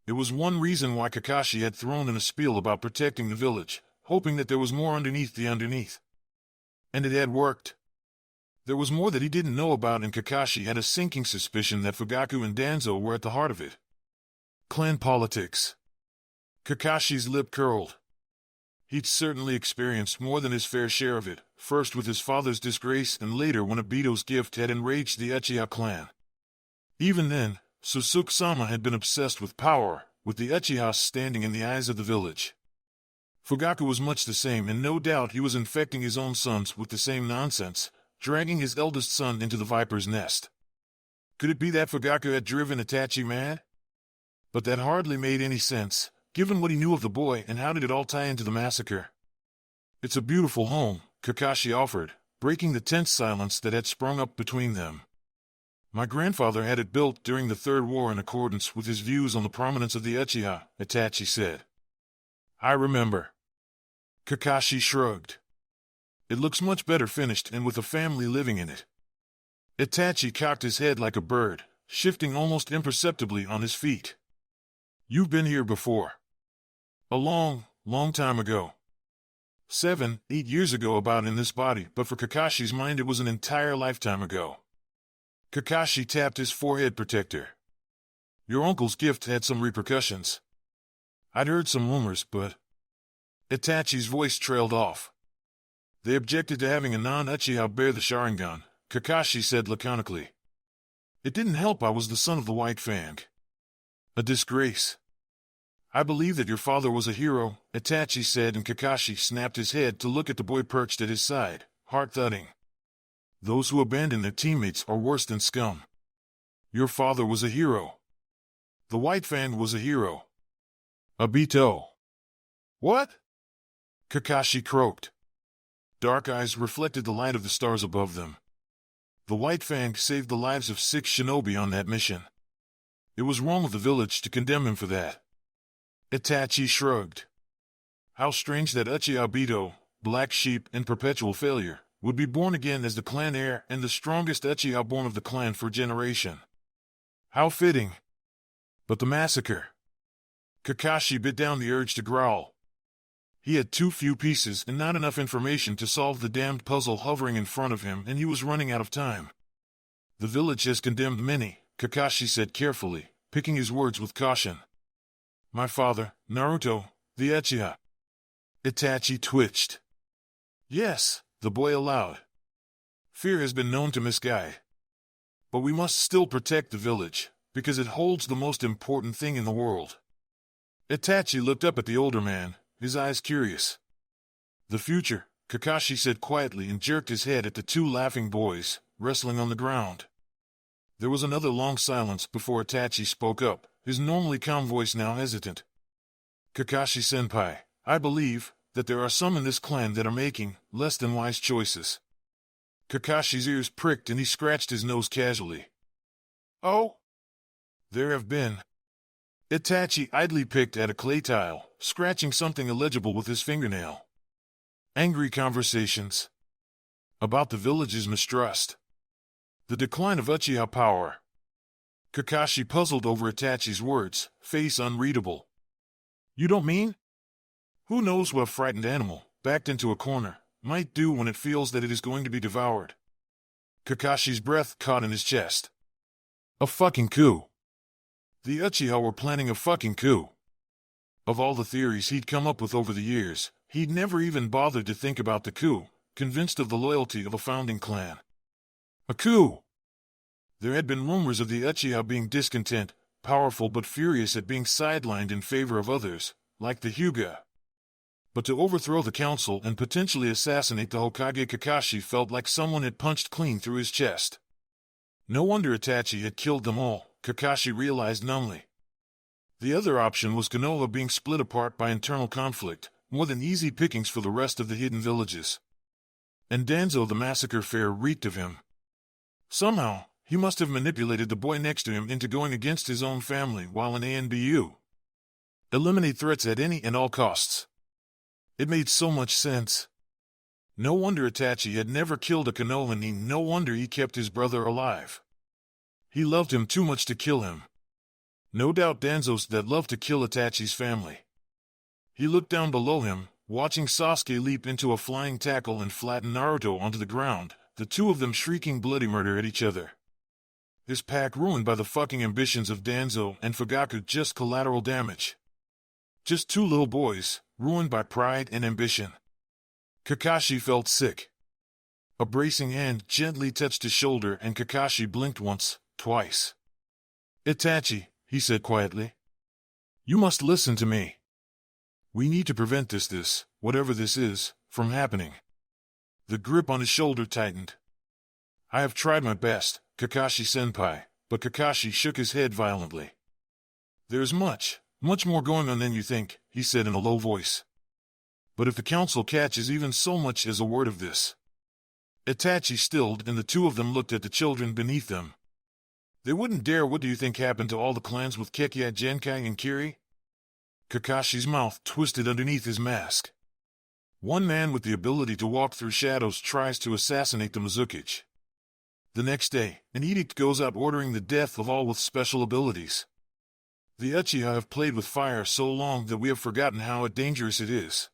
It was one reason why Kakashi had thrown in a spiel about protecting the village, hoping that there was more underneath the underneath. And it had worked. There was more that he didn't know about, and Kakashi had a sinking suspicion that Fugaku and Danzo were at the heart of it. Clan politics. Kakashi's lip curled. He'd certainly experienced more than his fair share of it, first with his father's disgrace and later when Obito's gift had enraged the Uchiha clan. Even then, Suzuki-sama had been obsessed with power, with the Uchiha standing in the eyes of the village. Fugaku was much the same, and no doubt he was infecting his own sons with the same nonsense, dragging his eldest son into the viper's nest. Could it be that Fugaku had driven Itachi mad? But that hardly made any sense, given what he knew of the boy, and how did it all tie into the massacre? "It's a beautiful home," Kakashi offered, breaking the tense silence that had sprung up between them. "My grandfather had it built during the Third War in accordance with his views on the prominence of the Uchiha," Itachi said. "I remember." Kakashi shrugged. "It looks much better finished and with a family living in it." Itachi cocked his head like a bird, shifting almost imperceptibly on his feet. "You've been here before. A long, long time ago. 7, 8 years ago about in this body, but for Kakashi's mind it was an entire lifetime ago." Kakashi tapped his forehead protector. "Your uncle's gift had some repercussions. I'd heard some rumors, but—" Itachi's voice trailed off. "They objected to having a non-Uchiha bear the Sharingan," Kakashi said laconically. "It didn't help I was the son of the White Fang. A disgrace. I believe that your father was a hero," Itachi said, and Kakashi snapped his head to look at the boy perched at his side, heart thudding. "Those who abandon their teammates are worse than scum. Your father was a hero. The White Fang was a hero. Obito." "What?" Kakashi croaked. Dark eyes reflected the light of the stars above them. "The White Fang saved the lives of 6 shinobi on that mission. It was wrong of the village to condemn him for that." Itachi shrugged. How strange that Uchiha Obito, black sheep and perpetual failure, would be born again as the clan heir and the strongest Uchiha born of the clan for a generation. How fitting. But the massacre. Kakashi bit down the urge to growl. He had too few pieces and not enough information to solve the damned puzzle hovering in front of him, and he was running out of time. "The village has condemned many," Kakashi said carefully, picking his words with caution. "My father, Naruto, the Uchiha." Itachi twitched. "Yes," the boy allowed. "Fear has been known to misguide. But we must still protect the village, because it holds the most important thing in the world." Itachi looked up at the older man, his eyes curious. "The future," Kakashi said quietly and jerked his head at the 2 laughing boys, wrestling on the ground. There was another long silence before Itachi spoke up, his normally calm voice now hesitant. "Kakashi-senpai, I believe that there are some in this clan that are making less than wise choices." Kakashi's ears pricked and he scratched his nose casually. "Oh? There have been." Itachi idly picked at a clay tile, scratching something illegible with his fingernail. "Angry conversations. About the village's mistrust. The decline of Uchiha power." Kakashi puzzled over Itachi's words, face unreadable. "You don't mean?" Who knows what a frightened animal, backed into a corner, might do when it feels that it is going to be devoured? Kakashi's breath caught in his chest. "A fucking coup. The Uchiha were planning a fucking coup." Of all the theories he'd come up with over the years, he'd never even bothered to think about the coup, convinced of the loyalty of a founding clan. A coup! There had been rumors of the Uchiha being discontent, powerful but furious at being sidelined in favor of others, like the Hyuga. But to overthrow the council and potentially assassinate the Hokage, Kakashi felt like someone had punched clean through his chest. No wonder Itachi had killed them all, Kakashi realized numbly. The other option was Konoha being split apart by internal conflict, more than easy pickings for the rest of the hidden villages. And Danzo the massacre fair reeked of him. Somehow, he must have manipulated the boy next to him into going against his own family while in ANBU. Eliminate threats at any and all costs. It made so much sense. No wonder Itachi had never killed a Konoha, and no wonder he kept his brother alive. He loved him too much to kill him. No doubt Danzo's that loved to kill Itachi's family. He looked down below him, watching Sasuke leap into a flying tackle and flatten Naruto onto the ground, the two of them shrieking bloody murder at each other. His pack ruined by the fucking ambitions of Danzo and Fugaku, just collateral damage. Just two little boys, ruined by pride and ambition. Kakashi felt sick. A bracing hand gently touched his shoulder and Kakashi blinked once, twice. "Itachi," he said quietly. "You must listen to me. We need to prevent this, whatever this is, from happening." The grip on his shoulder tightened. "I have tried my best, Kakashi-senpai," but Kakashi shook his head violently. "There's much more going on than you think," he said in a low voice. "But if the council catches even so much as a word of this—" Itachi stilled and the two of them looked at the children beneath them. "They wouldn't dare. What do you think happened to all the clans with Kekia, Genkai, and Kiri?" Kakashi's mouth twisted underneath his mask. "One man with the ability to walk through shadows tries to assassinate the Mizukage. The next day, an edict goes out ordering the death of all with special abilities. The Uchiha have played with fire so long that we have forgotten how dangerous it is."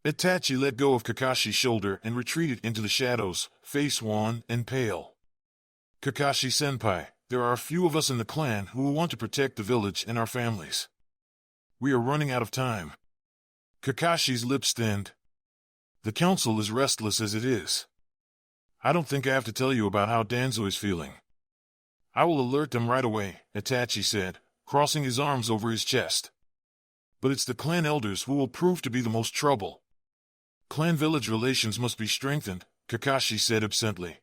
Itachi let go of Kakashi's shoulder and retreated into the shadows, face wan and pale. "Kakashi-senpai, there are a few of us in the clan who will want to protect the village and our families. We are running out of time." Kakashi's lips thinned. "The council is restless as it is. I don't think I have to tell you about how Danzo is feeling." "I will alert them right away," Itachi said, crossing his arms over his chest. "But it's the clan elders who will prove to be the most trouble. Clan-village relations must be strengthened," Kakashi said absently.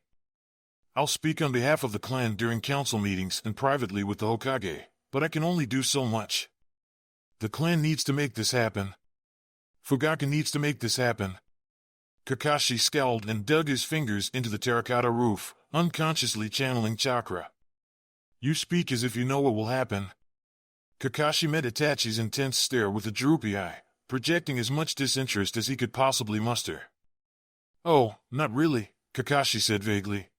"I'll speak on behalf of the clan during council meetings and privately with the Hokage, but I can only do so much. The clan needs to make this happen. Fugaku needs to make this happen." Kakashi scowled and dug his fingers into the terracotta roof, unconsciously channeling chakra. "You speak as if you know what will happen." Kakashi met Itachi's intense stare with a droopy eye, projecting as much disinterest as he could possibly muster. "Oh, not really," Kakashi said vaguely.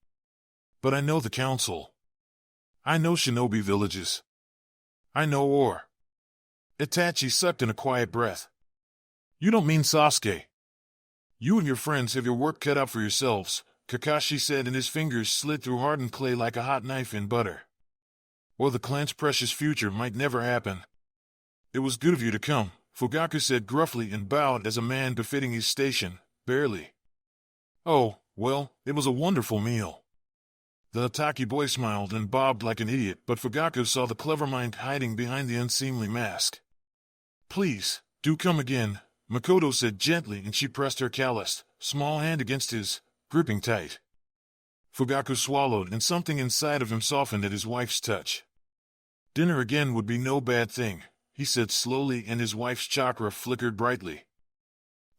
"But I know the council. I know shinobi villages. I know war." Itachi sucked in a quiet breath. "You don't mean Sasuke? You and your friends have your work cut out for yourselves," Kakashi said, and his fingers slid through hardened clay like a hot knife in butter. "Or the clan's precious future might never happen." "It was good of you to come," Fugaku said gruffly and bowed as a man befitting his station, barely. "Oh, well, it was a wonderful meal." The Hatake boy smiled and bobbed like an idiot, but Fugaku saw the clever mind hiding behind the unseemly mask. "Please, do come again," Makoto said gently, and she pressed her calloused, small hand against his, gripping tight. Fugaku swallowed and something inside of him softened at his wife's touch. "Dinner again would be no bad thing," he said slowly, and his wife's chakra flickered brightly.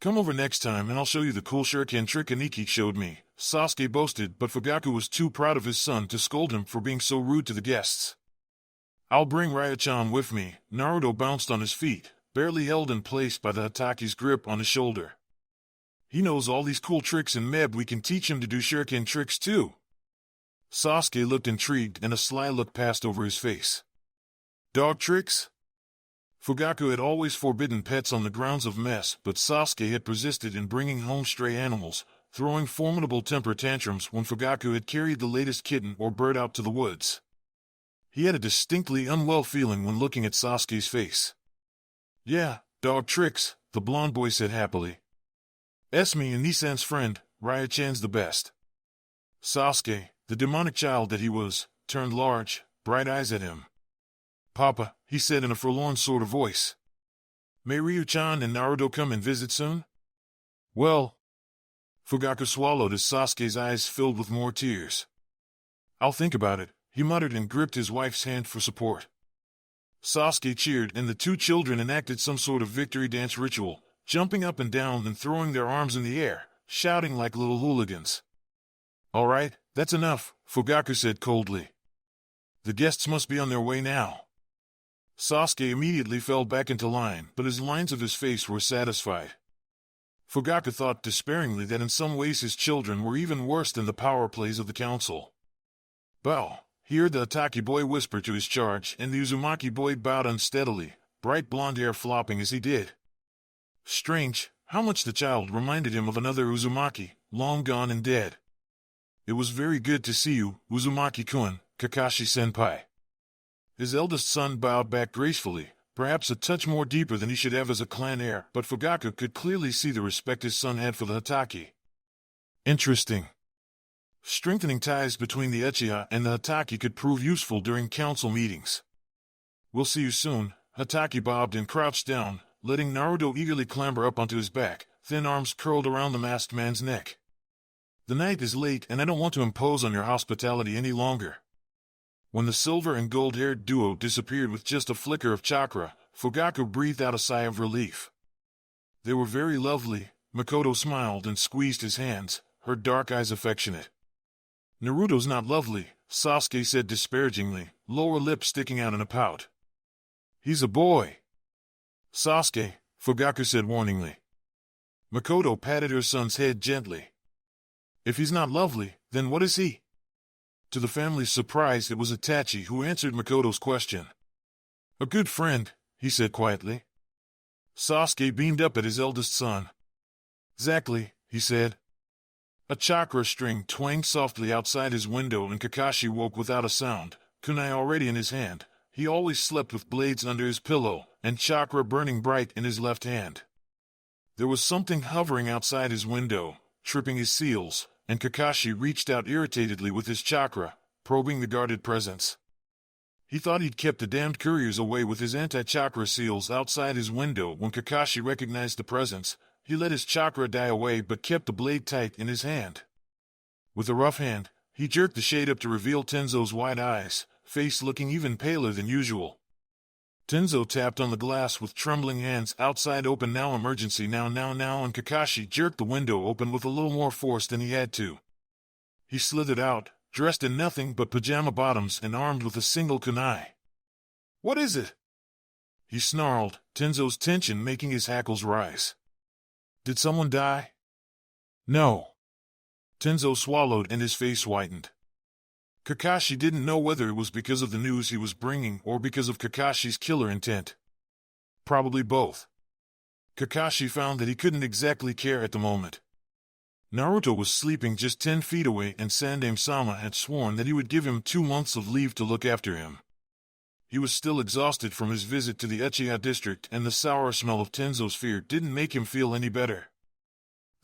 "Come over next time and I'll show you the cool shuriken trick Aniki showed me," Sasuke boasted, but Fugaku was too proud of his son to scold him for being so rude to the guests. "I'll bring Ryo-chan with me." Naruto bounced on his feet, barely held in place by the Hatake's grip on his shoulder. "He knows all these cool tricks, and maybe we can teach him to do shuriken tricks too." Sasuke looked intrigued and a sly look passed over his face. "Dog tricks?" Fugaku had always forbidden pets on the grounds of mess, but Sasuke had persisted in bringing home stray animals, throwing formidable temper tantrums when Fugaku had carried the latest kitten or bird out to the woods. He had a distinctly unwell feeling when looking at Sasuke's face. "Yeah, dog tricks," the blonde boy said happily. "Esme and Nisan's friend, Ryo-chan's the best." Sasuke, the demonic child that he was, turned large, bright eyes at him. "Papa," he said in a forlorn sort of voice. "May Ryo-chan and Naruto come and visit soon?" "Well..." Fugaku swallowed as Sasuke's eyes filled with more tears. "I'll think about it," he muttered and gripped his wife's hand for support. Sasuke cheered and the two children enacted some sort of victory dance ritual, jumping up and down and throwing their arms in the air, shouting like little hooligans. "All right, that's enough," Fugaku said coldly. "The guests must be on their way now." Sasuke immediately fell back into line, but his lines of his face were satisfied. Fugaku thought despairingly that in some ways his children were even worse than the power plays of the council. "Bow," he heard the Hatake boy whisper to his charge, and the Uzumaki boy bowed unsteadily, bright blonde hair flopping as he did. Strange, how much the child reminded him of another Uzumaki, long gone and dead. "It was very good to see you, Uzumaki-kun, Kakashi-senpai." His eldest son bowed back gracefully, perhaps a touch more deeper than he should have as a clan heir, but Fugaku could clearly see the respect his son had for the Hataki. Interesting. Strengthening ties between the Uchiha and the Hataki could prove useful during council meetings. We'll see you soon. Hataki bobbed and crouched down, letting Naruto eagerly clamber up onto his back, thin arms curled around the masked man's neck. The night is late and I don't want to impose on your hospitality any longer. When the silver and gold-haired duo disappeared with just a flicker of chakra, Fugaku breathed out a sigh of relief. They were very lovely. Makoto smiled and squeezed his hands, her dark eyes affectionate. Naruto's not lovely, Sasuke said disparagingly, lower lip sticking out in a pout. He's a boy. Sasuke, Fugaku said warningly. Makoto patted her son's head gently. If he's not lovely, then what is he? To the family's surprise, it was Itachi who answered Makoto's question. A good friend, he said quietly. Sasuke beamed up at his eldest son. Exactly, he said. A chakra string twanged softly outside his window and Kakashi woke without a sound, kunai already in his hand. He always slept with blades under his pillow, and chakra burning bright in his left hand. There was something hovering outside his window, tripping his seals, and Kakashi reached out irritatedly with his chakra, probing the guarded presence. He thought he'd kept the damned couriers away with his anti-chakra seals outside his window. When Kakashi recognized the presence, he let his chakra die away but kept the blade tight in his hand. With a rough hand, he jerked the shade up to reveal Tenzo's wide eyes, face looking even paler than usual. Tenzo tapped on the glass with trembling hands. Outside open now, emergency now, and Kakashi jerked the window open with a little more force than he had to. He slithered out, dressed in nothing but pajama bottoms and armed with a single kunai. What is it? He snarled, Tenzo's tension making his hackles rise. Did someone die? No. Tenzo swallowed and his face whitened. Kakashi didn't know whether it was because of the news he was bringing or because of Kakashi's killer intent. Probably both. Kakashi found that he couldn't exactly care at the moment. Naruto was sleeping just 10 feet away and Sandaime-sama had sworn that he would give him 2 months of leave to look after him. He was still exhausted from his visit to the Uchiha district and the sour smell of Tenzo's fear didn't make him feel any better.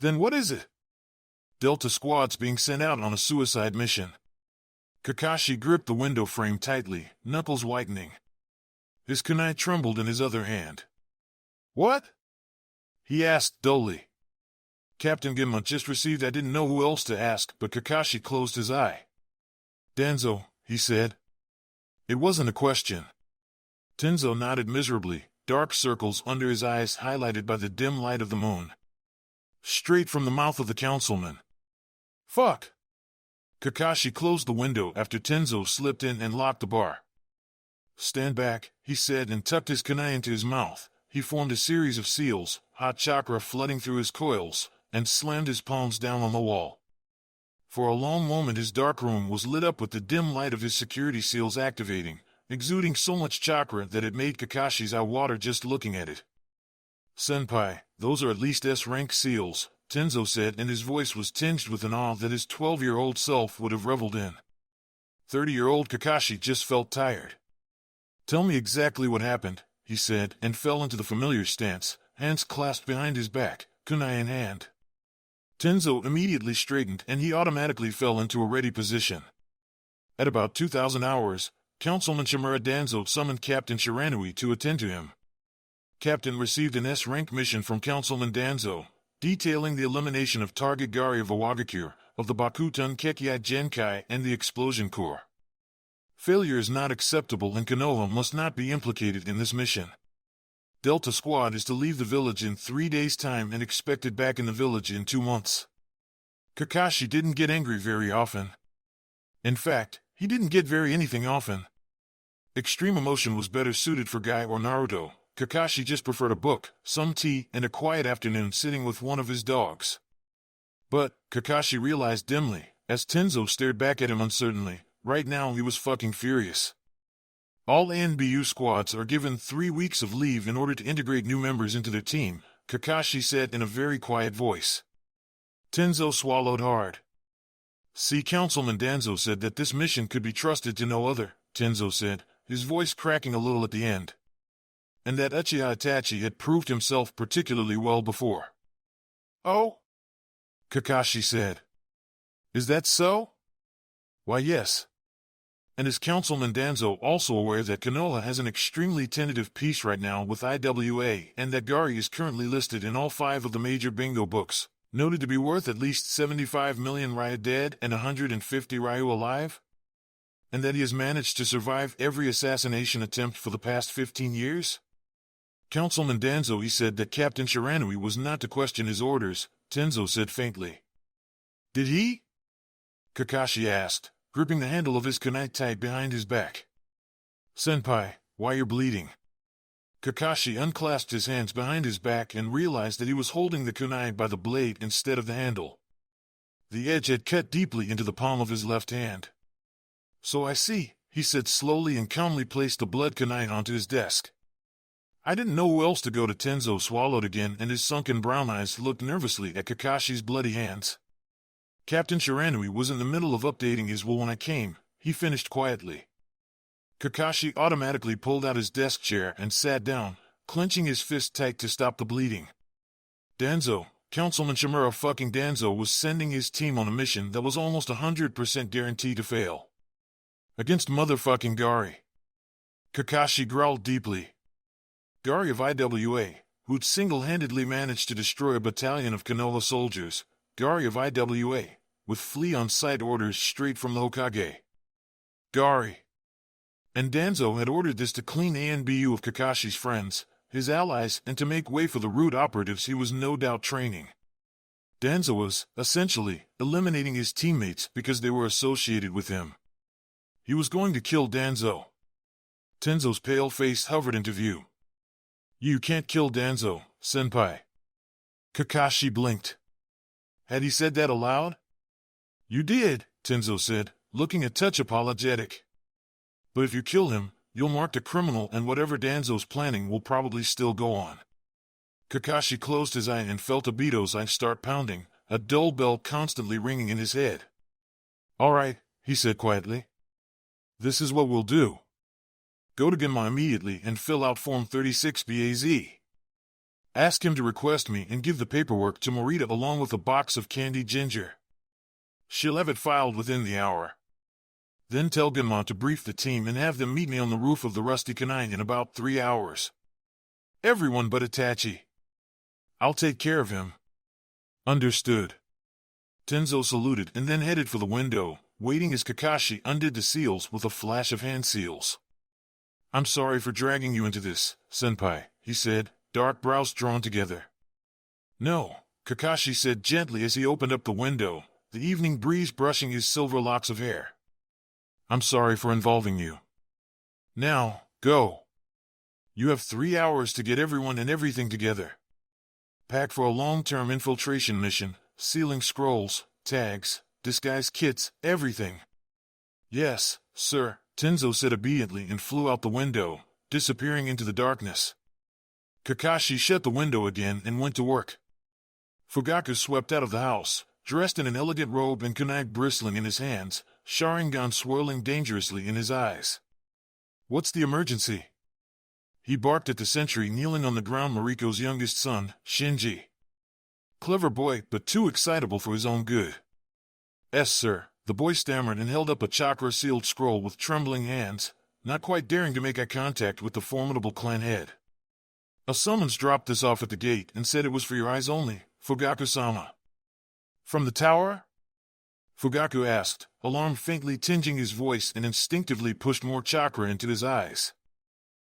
Then what is it? Delta squad's being sent out on a suicide mission. Kakashi gripped the window frame tightly, knuckles whitening. His kunai trembled in his other hand. What? He asked dully. Captain Ginma just received. I didn't know who else to ask, but Kakashi closed his eye. Danzo, he said. It wasn't a question. Tenzo nodded miserably, dark circles under his eyes highlighted by the dim light of the moon. Straight from the mouth of the councilman. Fuck! Kakashi closed the window after Tenzo slipped in and locked the bar. Stand back, he said and tucked his kunai into his mouth. He formed a series of seals, hot chakra flooding through his coils, and slammed his palms down on the wall. For a long moment his dark room was lit up with the dim light of his security seals activating, exuding so much chakra that it made Kakashi's eye water just looking at it. Senpai, those are at least S-rank seals, Tenzo said, and his voice was tinged with an awe that his 12-year-old self would have reveled in. 30-year-old Kakashi just felt tired. Tell me exactly what happened, he said, and fell into the familiar stance, hands clasped behind his back, kunai in hand. Tenzo immediately straightened and he automatically fell into a ready position. At about 2,000 hours, Councilman Shimura Danzo summoned Captain Shiranui to attend to him. Captain received an S-rank mission from Councilman Danzo, detailing the elimination of target Gari of Awagakure, of the Bakuten Kekiai Genkai and the Explosion Corps. Failure is not acceptable and Konoha must not be implicated in this mission. Delta Squad is to leave the village in 3 days' time and expected back in the village in 2 months. Kakashi didn't get angry very often. In fact, he didn't get very anything often. Extreme emotion was better suited for Guy or Naruto. Kakashi just preferred a book, some tea, and a quiet afternoon sitting with one of his dogs. But, Kakashi realized dimly, as Tenzo stared back at him uncertainly, right now he was fucking furious. All ANBU squads are given 3 weeks of leave in order to integrate new members into their team, Kakashi said in a very quiet voice. Tenzo swallowed hard. See, Councilman Danzo said that this mission could be trusted to no other, Tenzo said, his voice cracking a little at the end. and that Uchiha Itachi had proved himself particularly well before. "Oh?" Kakashi said. "Is that so?" "Why, yes. And is Councilman Danzo also aware that Konoha has an extremely tentative peace right now with IWA, and that Gari is currently listed in all 5 of the major bingo books, noted to be worth at least 75 million Ryu dead and 150 Ryu alive? And that he has managed to survive every assassination attempt for the past 15 years? Councilman Danzo, he said that Captain Shiranui was not to question his orders, Tenzo said faintly. Did he? Kakashi asked, gripping the handle of his kunai tight behind his back. Senpai, why you're bleeding? Kakashi unclasped his hands behind his back and realized that he was holding the kunai by the blade instead of the handle. The edge had cut deeply into the palm of his left hand. So I see, he said slowly and calmly placed the blood kunai onto his desk. I didn't know who else to go to. Tenzo swallowed again and his sunken brown eyes looked nervously at Kakashi's bloody hands. Captain Shiranui was in the middle of updating his will when I came, he finished quietly. Kakashi automatically pulled out his desk chair and sat down, clenching his fist tight to stop the bleeding. Danzo, Councilman Shimura fucking Danzo was sending his team on a mission that was almost 100% guaranteed to fail. Against motherfucking Gari. Kakashi growled deeply. Gari of IWA, who'd single-handedly managed to destroy a battalion of Konoha soldiers, Gari of IWA, with flee-on-sight orders straight from the Hokage. Gari. And Danzo had ordered this to clean ANBU of Kakashi's friends, his allies, and to make way for the rude operatives he was no doubt training. Danzo was, essentially, eliminating his teammates because they were associated with him. He was going to kill Danzo. Tenzo's pale face hovered into view. You can't kill Danzo, senpai. Kakashi blinked. Had he said that aloud? You did, Tenzo said, looking a touch apologetic. But if you kill him, you'll mark the criminal and whatever Danzo's planning will probably still go on. Kakashi closed his eye and felt Obito's eye start pounding, a dull bell constantly ringing in his head. All right, he said quietly. This is what we'll do. Go to Genma immediately and fill out Form 36BAZ. Ask him to request me and give the paperwork to Morita along with a box of candied ginger. She'll have it filed within the hour. Then tell Genma to brief the team and have them meet me on the roof of the Rusty Canine in about 3 hours. Everyone but Itachi. I'll take care of him. Understood. Tenzo saluted and then headed for the window, waiting as Kakashi undid the seals with a flash of hand seals. I'm sorry for dragging you into this, senpai, he said, dark brows drawn together. No, Kakashi said gently as he opened up the window, the evening breeze brushing his silver locks of hair. I'm sorry for involving you. Now, go. You have 3 hours to get everyone and everything together. Pack for a long-term infiltration mission, sealing scrolls, tags, disguise kits, everything. Yes, sir, Tenzo said obediently and flew out the window, disappearing into the darkness. Kakashi shut the window again and went to work. Fugaku swept out of the house, dressed in an elegant robe and kunai bristling in his hands, Sharingan swirling dangerously in his eyes. What's the emergency? He barked at the sentry kneeling on the ground, Mariko's youngest son, Shinji. Clever boy, but too excitable for his own good. Yes, sir, the boy stammered and held up a chakra-sealed scroll with trembling hands, not quite daring to make eye contact with the formidable clan head. A summons dropped this off at the gate and said it was for your eyes only, Fugaku-sama. From the tower? Fugaku asked, alarm faintly tinging his voice, and instinctively pushed more chakra into his eyes.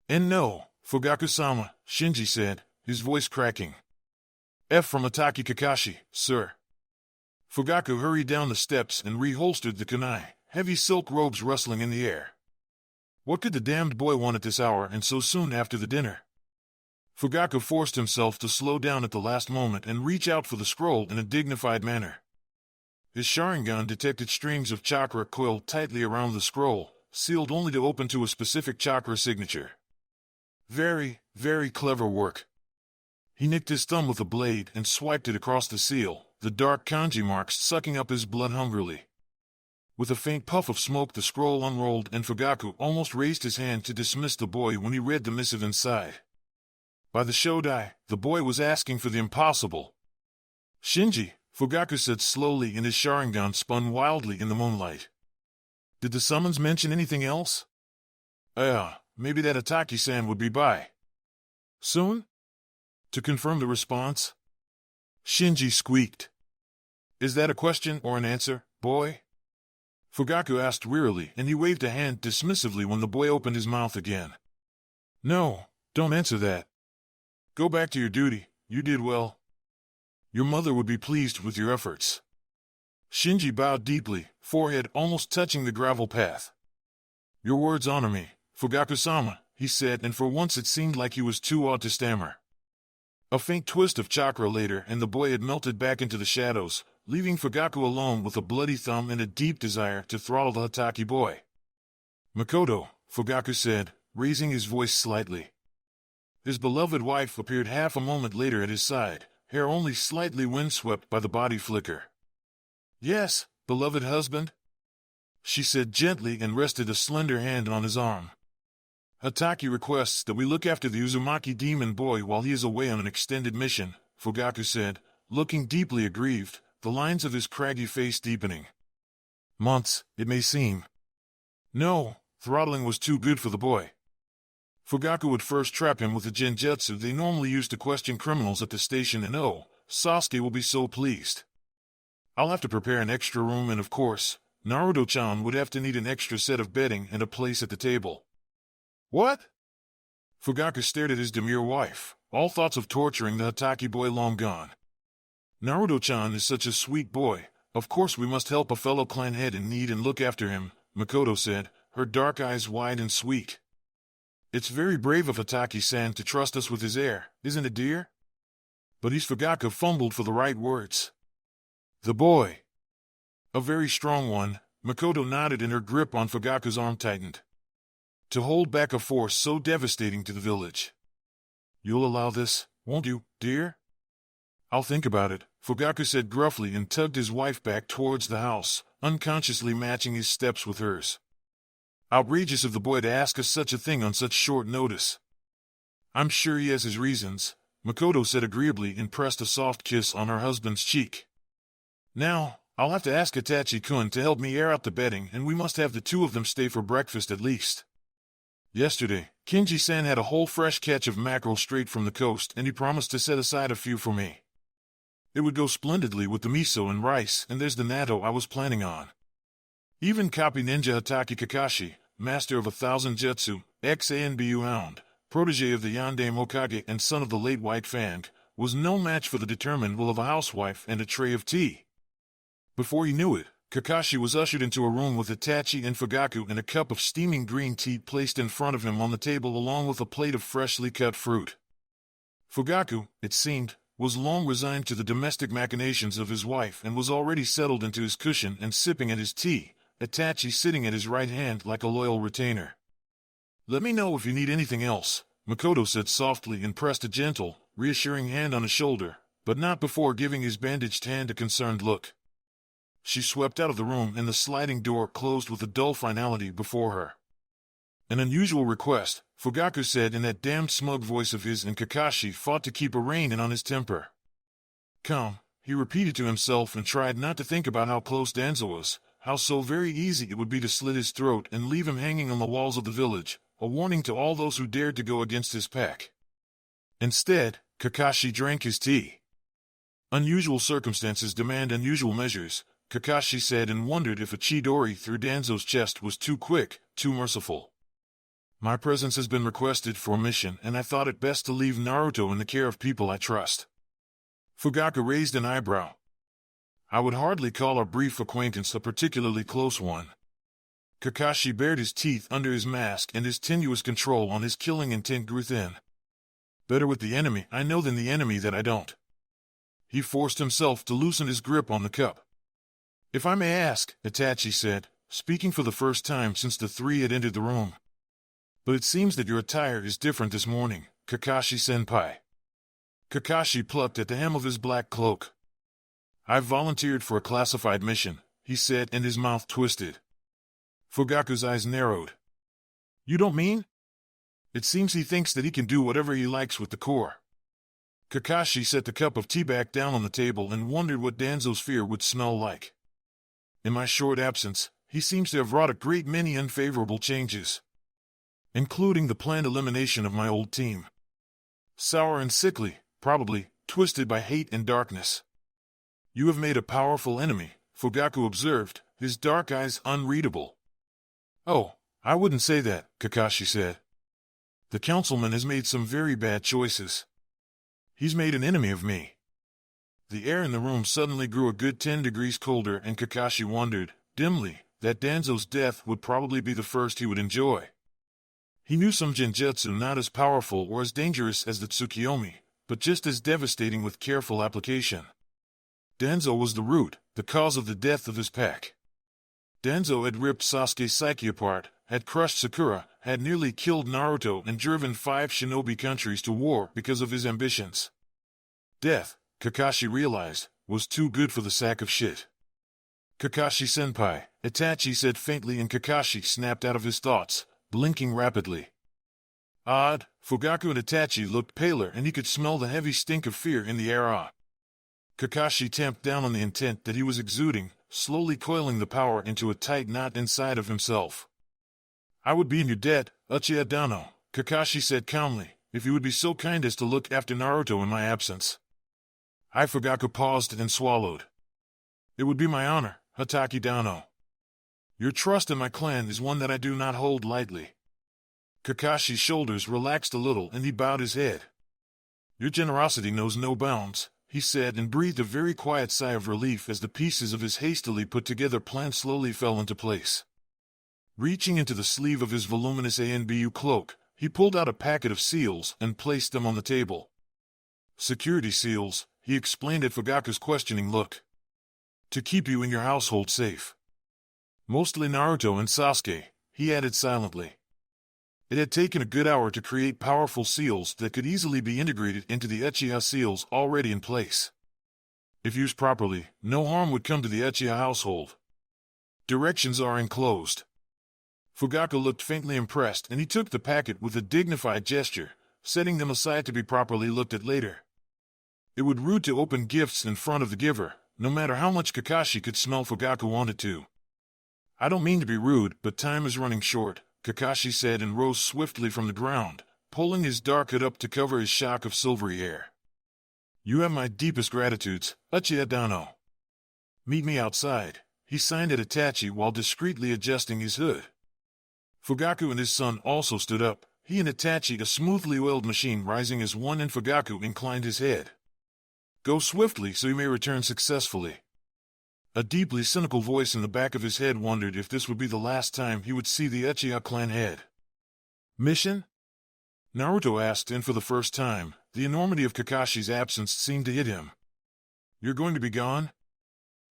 And no, Fugaku-sama, Shinji said, his voice cracking. F from Ataki Kakashi, sir. Fugaku hurried down the steps and reholstered the kunai, heavy silk robes rustling in the air. What could the damned boy want at this hour and so soon after the dinner? Fugaku forced himself to slow down at the last moment and reach out for the scroll in a dignified manner. His Sharingan detected strings of chakra coiled tightly around the scroll, sealed only to open to a specific chakra signature. Very, very clever work. He nicked his thumb with a blade and swiped it across the seal, the dark kanji marks sucking up his blood hungrily. With a faint puff of smoke the scroll unrolled and Fugaku almost raised his hand to dismiss the boy when he read the missive inside. By the Shodai, the boy was asking for the impossible. Shinji, Fugaku said slowly, and his Sharingan spun wildly in the moonlight. Did the summons mention anything else? Maybe that Hataki-san would be by soon? To confirm the response? Shinji squeaked. Is that a question or an answer, boy? Fugaku asked wearily, and he waved a hand dismissively when the boy opened his mouth again. No, don't answer that. Go back to your duty, you did well. Your mother would be pleased with your efforts. Shinji bowed deeply, forehead almost touching the gravel path. Your words honor me, Fugaku-sama, he said, and for once it seemed like he was too awed to stammer. A faint twist of chakra later, and the boy had melted back into the shadows, leaving Fugaku alone with a bloody thumb and a deep desire to throttle the Hataki boy. Makoto, Fugaku said, raising his voice slightly. His beloved wife appeared half a moment later at his side, hair only slightly windswept by the body flicker. Yes, beloved husband? She said gently and rested a slender hand on his arm. Hataki requests that we look after the Uzumaki demon boy while he is away on an extended mission, Fugaku said, looking deeply aggrieved, the lines of his craggy face deepening. Months, it may seem. No, throttling was too good for the boy. Fugaku would first trap him with the genjutsu they normally use to question criminals at the station, and Sasuke will be so pleased. I'll have to prepare an extra room, and of course, Naruto-chan would have to need an extra set of bedding and a place at the table. What? Fugaku stared at his demure wife, all thoughts of torturing the Hataki boy long gone. Naruto-chan is such a sweet boy, of course we must help a fellow clan head in need and look after him, Makoto said, her dark eyes wide and sweet. It's very brave of Hataki-san to trust us with his heir, isn't it, dear? But Fugaku fumbled for the right words. The boy. A very strong one, Makoto nodded, and her grip on Fugaku's arm tightened. To hold back a force so devastating to the village. You'll allow this, won't you, dear? I'll think about it, Fugaku said gruffly, and tugged his wife back towards the house, unconsciously matching his steps with hers. Outrageous of the boy to ask us such a thing on such short notice. I'm sure he has his reasons, Makoto said agreeably, and pressed a soft kiss on her husband's cheek. Now, I'll have to ask Itachi-kun to help me air out the bedding, and we must have the two of them stay for breakfast at least. Yesterday, Kinji-san had a whole fresh catch of mackerel straight from the coast, and he promised to set aside a few for me. It would go splendidly with the miso and rice, and there's the natto I was planning on. Even Copy Ninja Hataki Kakashi, master of 1,000 jutsu, ex-ANBU hound, protege of the Yandere Mokage and son of the late White Fang, was no match for the determined will of a housewife and a tray of tea. Before he knew it, Kakashi was ushered into a room with Itachi and Fugaku, and a cup of steaming green tea placed in front of him on the table along with a plate of freshly cut fruit. Fugaku, it seemed, was long resigned to the domestic machinations of his wife and was already settled into his cushion and sipping at his tea, Itachi sitting at his right hand like a loyal retainer. Let me know if you need anything else, Makoto said softly, and pressed a gentle, reassuring hand on his shoulder, but not before giving his bandaged hand a concerned look. She swept out of the room, and the sliding door closed with a dull finality before her. An unusual request, Fugaku said in that damned smug voice of his, and Kakashi fought to keep a rein in on his temper. Come, he repeated to himself, and tried not to think about how close Danzo was, how so very easy it would be to slit his throat and leave him hanging on the walls of the village, a warning to all those who dared to go against his pack. Instead, Kakashi drank his tea. Unusual circumstances demand unusual measures, Kakashi said, and wondered if a chidori through Danzo's chest was too quick, too merciful. My presence has been requested for a mission, and I thought it best to leave Naruto in the care of people I trust. Fugaku raised an eyebrow. I would hardly call our brief acquaintance a particularly close one. Kakashi bared his teeth under his mask, and his tenuous control on his killing intent grew thin. Better with the enemy I know than the enemy that I don't. He forced himself to loosen his grip on the cup. If I may ask, Itachi said, speaking for the first time since the three had entered the room. But it seems that your attire is different this morning, Kakashi-senpai. Kakashi plucked at the hem of his black cloak. I've volunteered for a classified mission, he said, and his mouth twisted. Fugaku's eyes narrowed. You don't mean? It seems he thinks that he can do whatever he likes with the core. Kakashi set the cup of tea back down on the table and wondered what Danzo's fear would smell like. In my short absence, he seems to have wrought a great many unfavorable changes, including the planned elimination of my old team. Sour and sickly, probably, twisted by hate and darkness. You have made a powerful enemy, Fugaku observed, his dark eyes unreadable. Oh, I wouldn't say that, Kakashi said. The councilman has made some very bad choices. He's made an enemy of me. The air in the room suddenly grew a good 10 degrees colder, and Kakashi wondered, dimly, that Danzo's death would probably be the first he would enjoy. He knew some genjutsu not as powerful or as dangerous as the Tsukiyomi, but just as devastating with careful application. Danzo was the root, the cause of the death of his pack. Danzo had ripped Sasuke's psyche apart, had crushed Sakura, had nearly killed Naruto, and driven 5 shinobi countries to war because of his ambitions. Death, Kakashi realized, was too good for the sack of shit. Kakashi-senpai, Itachi said faintly, and Kakashi snapped out of his thoughts, blinking rapidly. Odd, Fugaku and Itachi looked paler, and he could smell the heavy stink of fear in the air. Kakashi tamped down on the intent that he was exuding, slowly coiling the power into a tight knot inside of himself. I would be in your debt, Uchiha Dano, Kakashi said calmly, if you would be so kind as to look after Naruto in my absence. Fugaku paused and swallowed. It would be my honor, Hatake Dano. Your trust in my clan is one that I do not hold lightly. Kakashi's shoulders relaxed a little and he bowed his head. Your generosity knows no bounds, he said, and breathed a very quiet sigh of relief as the pieces of his hastily put together plan slowly fell into place. Reaching into the sleeve of his voluminous ANBU cloak, he pulled out a packet of seals and placed them on the table. Security seals, he explained at Fugaku's questioning look. To keep you and your household safe. Mostly Naruto and Sasuke, he added silently. It had taken a good hour to create powerful seals that could easily be integrated into the Uchiha seals already in place. If used properly, no harm would come to the Uchiha household. Directions are enclosed. Fugaku looked faintly impressed, and he took the packet with a dignified gesture, setting them aside to be properly looked at later. It would be rude to open gifts in front of the giver, no matter how much Kakashi could smell Fugaku wanted to. I don't mean to be rude, but time is running short, Kakashi said, and rose swiftly from the ground, pulling his dark hood up to cover his shock of silvery hair. You have my deepest gratitudes, Uchiha Dano. Meet me outside, he signed at Itachi while discreetly adjusting his hood. Fugaku and his son also stood up, he and Itachi a smoothly oiled machine rising as one, and Fugaku inclined his head. Go swiftly so you may return successfully. A deeply cynical voice in the back of his head wondered if this would be the last time he would see the Uchiha clan head. Mission? Naruto asked, and for the first time, the enormity of Kakashi's absence seemed to hit him. You're going to be gone?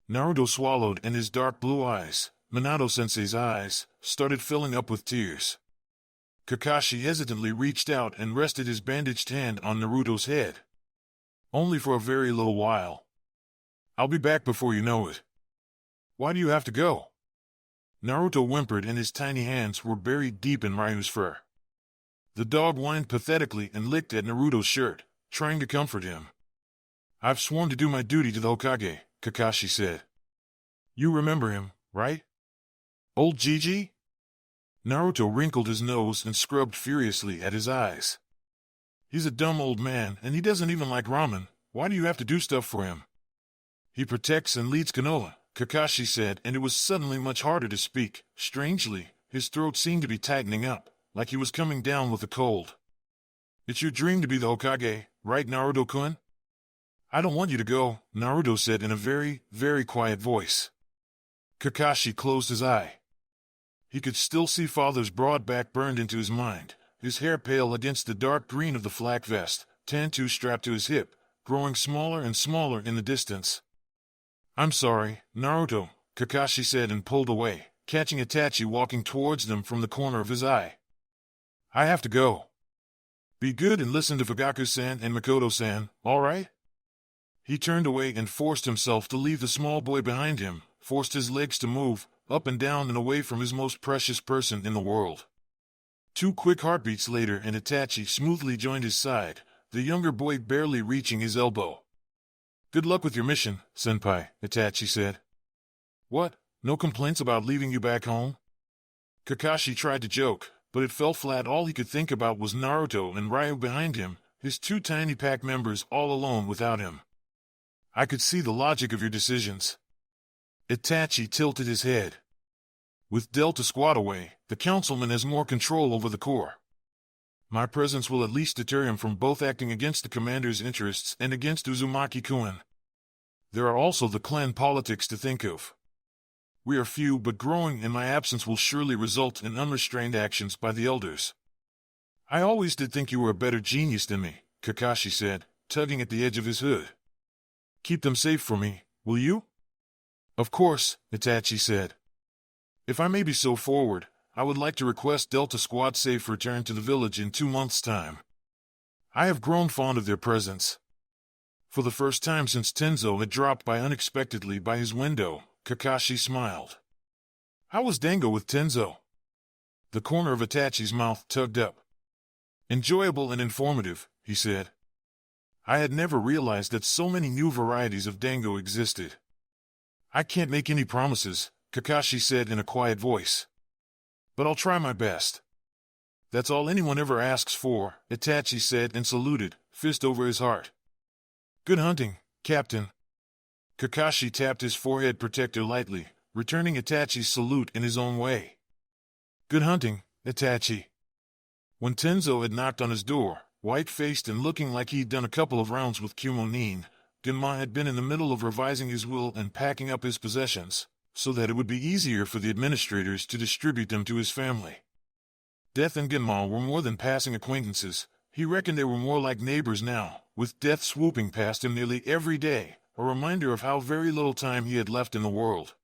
Naruto swallowed, and his dark blue eyes, Minato-sensei's eyes, started filling up with tears. Kakashi hesitantly reached out and rested his bandaged hand on Naruto's head. Only for a very little while. I'll be back before you know it. Why do you have to go? Naruto whimpered, and his tiny hands were buried deep in Ryu's fur. The dog whined pathetically and licked at Naruto's shirt, trying to comfort him. I've sworn to do my duty to the Hokage, Kakashi said. You remember him, right? Old Gigi? Naruto wrinkled his nose and scrubbed furiously at his eyes. He's a dumb old man, and he doesn't even like ramen. Why do you have to do stuff for him? He protects and leads Konoha, Kakashi said, and it was suddenly much harder to speak. Strangely, his throat seemed to be tightening up, like he was coming down with a cold. It's your dream to be the Hokage, right, Naruto-kun? I don't want you to go, Naruto said in a very, very quiet voice. Kakashi closed his eye. He could still see father's broad back burned into his mind, his hair pale against the dark green of the flak vest, tantu strapped to his hip, growing smaller and smaller in the distance. I'm sorry, Naruto, Kakashi said and pulled away, catching Itachi walking towards them from the corner of his eye. I have to go. Be good and listen to Fugaku-san and Mikoto-san, all right? He turned away and forced himself to leave the small boy behind him, forced his legs to move, up and down and away from his most precious person in the world. 2 quick heartbeats later and Itachi smoothly joined his side, the younger boy barely reaching his elbow. "Good luck with your mission, senpai," Itachi said. "What? No complaints about leaving you back home?" Kakashi tried to joke, but it fell flat. All he could think about was Naruto and Ryu behind him, his 2 tiny pack members all alone without him. "I could see the logic of your decisions." Itachi tilted his head. "With Delta Squad away, the councilman has more control over the Corps. My presence will at least deter him from both acting against the commander's interests and against Uzumaki-kun. There are also the clan politics to think of. We are few but growing, and my absence will surely result in unrestrained actions by the elders." "I always did think you were a better genius than me," Kakashi said, tugging at the edge of his hood. "Keep them safe for me, will you?" "Of course," Itachi said. "If I may be so forward, I would like to request Delta Squad safe return to the village in 2 months' time. I have grown fond of their presence." For the first time since Tenzo had dropped by unexpectedly by his window, Kakashi smiled. "How was Dango with Tenzo?" The corner of Itachi's mouth tugged up. "Enjoyable and informative," he said. "I had never realized that so many new varieties of Dango existed." "I can't make any promises," Kakashi said in a quiet voice. "But I'll try my best." "That's all anyone ever asks for," Itachi said and saluted, fist over his heart. "Good hunting, Captain." Kakashi tapped his forehead protector lightly, returning Itachi's salute in his own way. "Good hunting, Itachi." When Tenzo had knocked on his door, white-faced and looking like he'd done a couple of rounds with Kumonin, Genma had been in the middle of revising his will and packing up his possessions, so that it would be easier for the administrators to distribute them to his family. Death and Genma were more than passing acquaintances. He reckoned they were more like neighbors now, with death swooping past him nearly every day, a reminder of how very little time he had left in the world.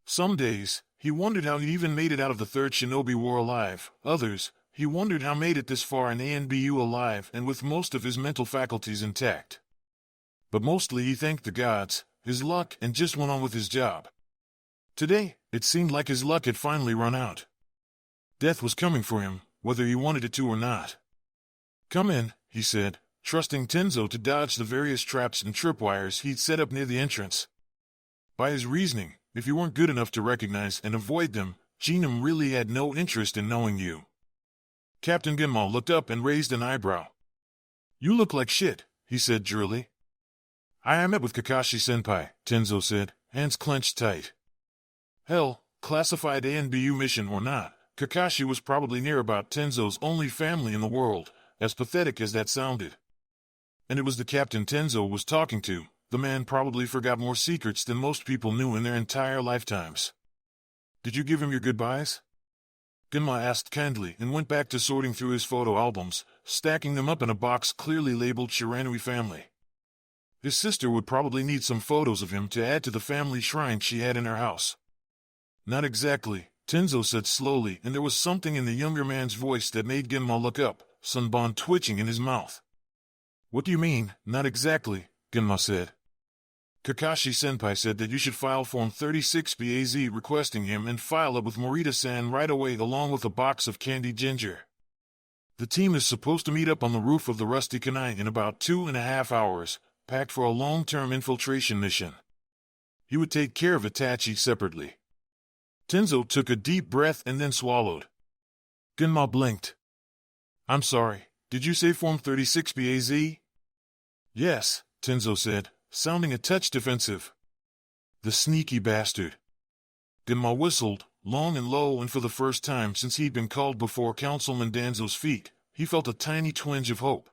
Some days, he wondered how he even made it out of the Third Shinobi War alive. Others, he wondered how made it this far in ANBU alive and with most of his mental faculties intact. But mostly he thanked the gods, his luck, and just went on with his job. Today, it seemed like his luck had finally run out. Death was coming for him, whether he wanted it to or not. "Come in," he said, trusting Tenzo to dodge the various traps and tripwires he'd set up near the entrance. By his reasoning, if you weren't good enough to recognize and avoid them, Genum really had no interest in knowing you. Captain Genma looked up and raised an eyebrow. "You look like shit," he said drearily. I met with Kakashi-senpai," Tenzo said, hands clenched tight. Hell, classified ANBU mission or not, Kakashi was probably near about Tenzo's only family in the world, as pathetic as that sounded. And it was the captain Tenzo was talking to. The man probably forgot more secrets than most people knew in their entire lifetimes. "Did you give him your goodbyes?" Genma asked kindly and went back to sorting through his photo albums, stacking them up in a box clearly labeled Shiranui family. His sister would probably need some photos of him to add to the family shrine she had in her house. "Not exactly," Tenzo said slowly, and there was something in the younger man's voice that made Genma look up, sunbon twitching in his mouth. "What do you mean, not exactly?" Genma said. "Kakashi-senpai said that you should file Form 36BAZ requesting him and file it with Morita-san right away along with a box of candied ginger. The team is supposed to meet up on the roof of the Rusty Kanai in about 2.5 hours, packed for a long-term infiltration mission. He would take care of Itachi separately." Tenzo took a deep breath and then swallowed. Genma blinked. "I'm sorry, did you say Form 36BAZ? "Yes," Tenzo said, sounding a touch defensive. "The sneaky bastard." Genma whistled, long and low, and for the first time since he'd been called before Councilman Danzo's feet, he felt a tiny twinge of hope.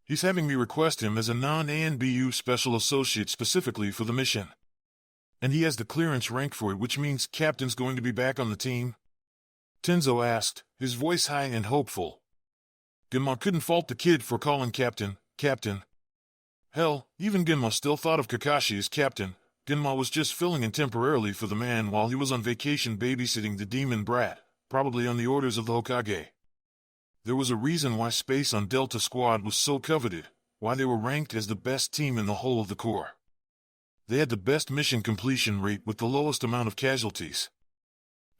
"He's having me request him as a non-ANBU special associate specifically for the mission. And he has the clearance rank for it, which means Captain's going to be back on the team?" Tenzo asked, his voice high and hopeful. Genma couldn't fault the kid for calling Captain, Captain. Hell, even Genma still thought of Kakashi as Captain. Genma was just filling in temporarily for the man while he was on vacation babysitting the demon brat, probably on the orders of the Hokage. There was a reason why space on Delta Squad was so coveted, why they were ranked as the best team in the whole of the Corps. They had the best mission completion rate with the lowest amount of casualties.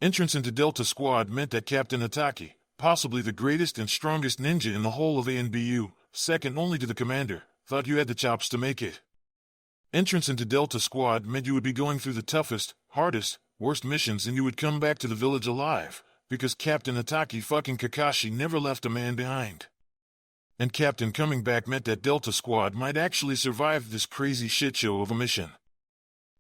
Entrance into Delta Squad meant that Captain Hataki, possibly the greatest and strongest ninja in the whole of ANBU, second only to the commander, thought you had the chops to make it. Entrance into Delta Squad meant you would be going through the toughest, hardest, worst missions and you would come back to the village alive, because Captain Ataki fucking Kakashi never left a man behind. And Captain coming back meant that Delta Squad might actually survive this crazy shitshow of a mission.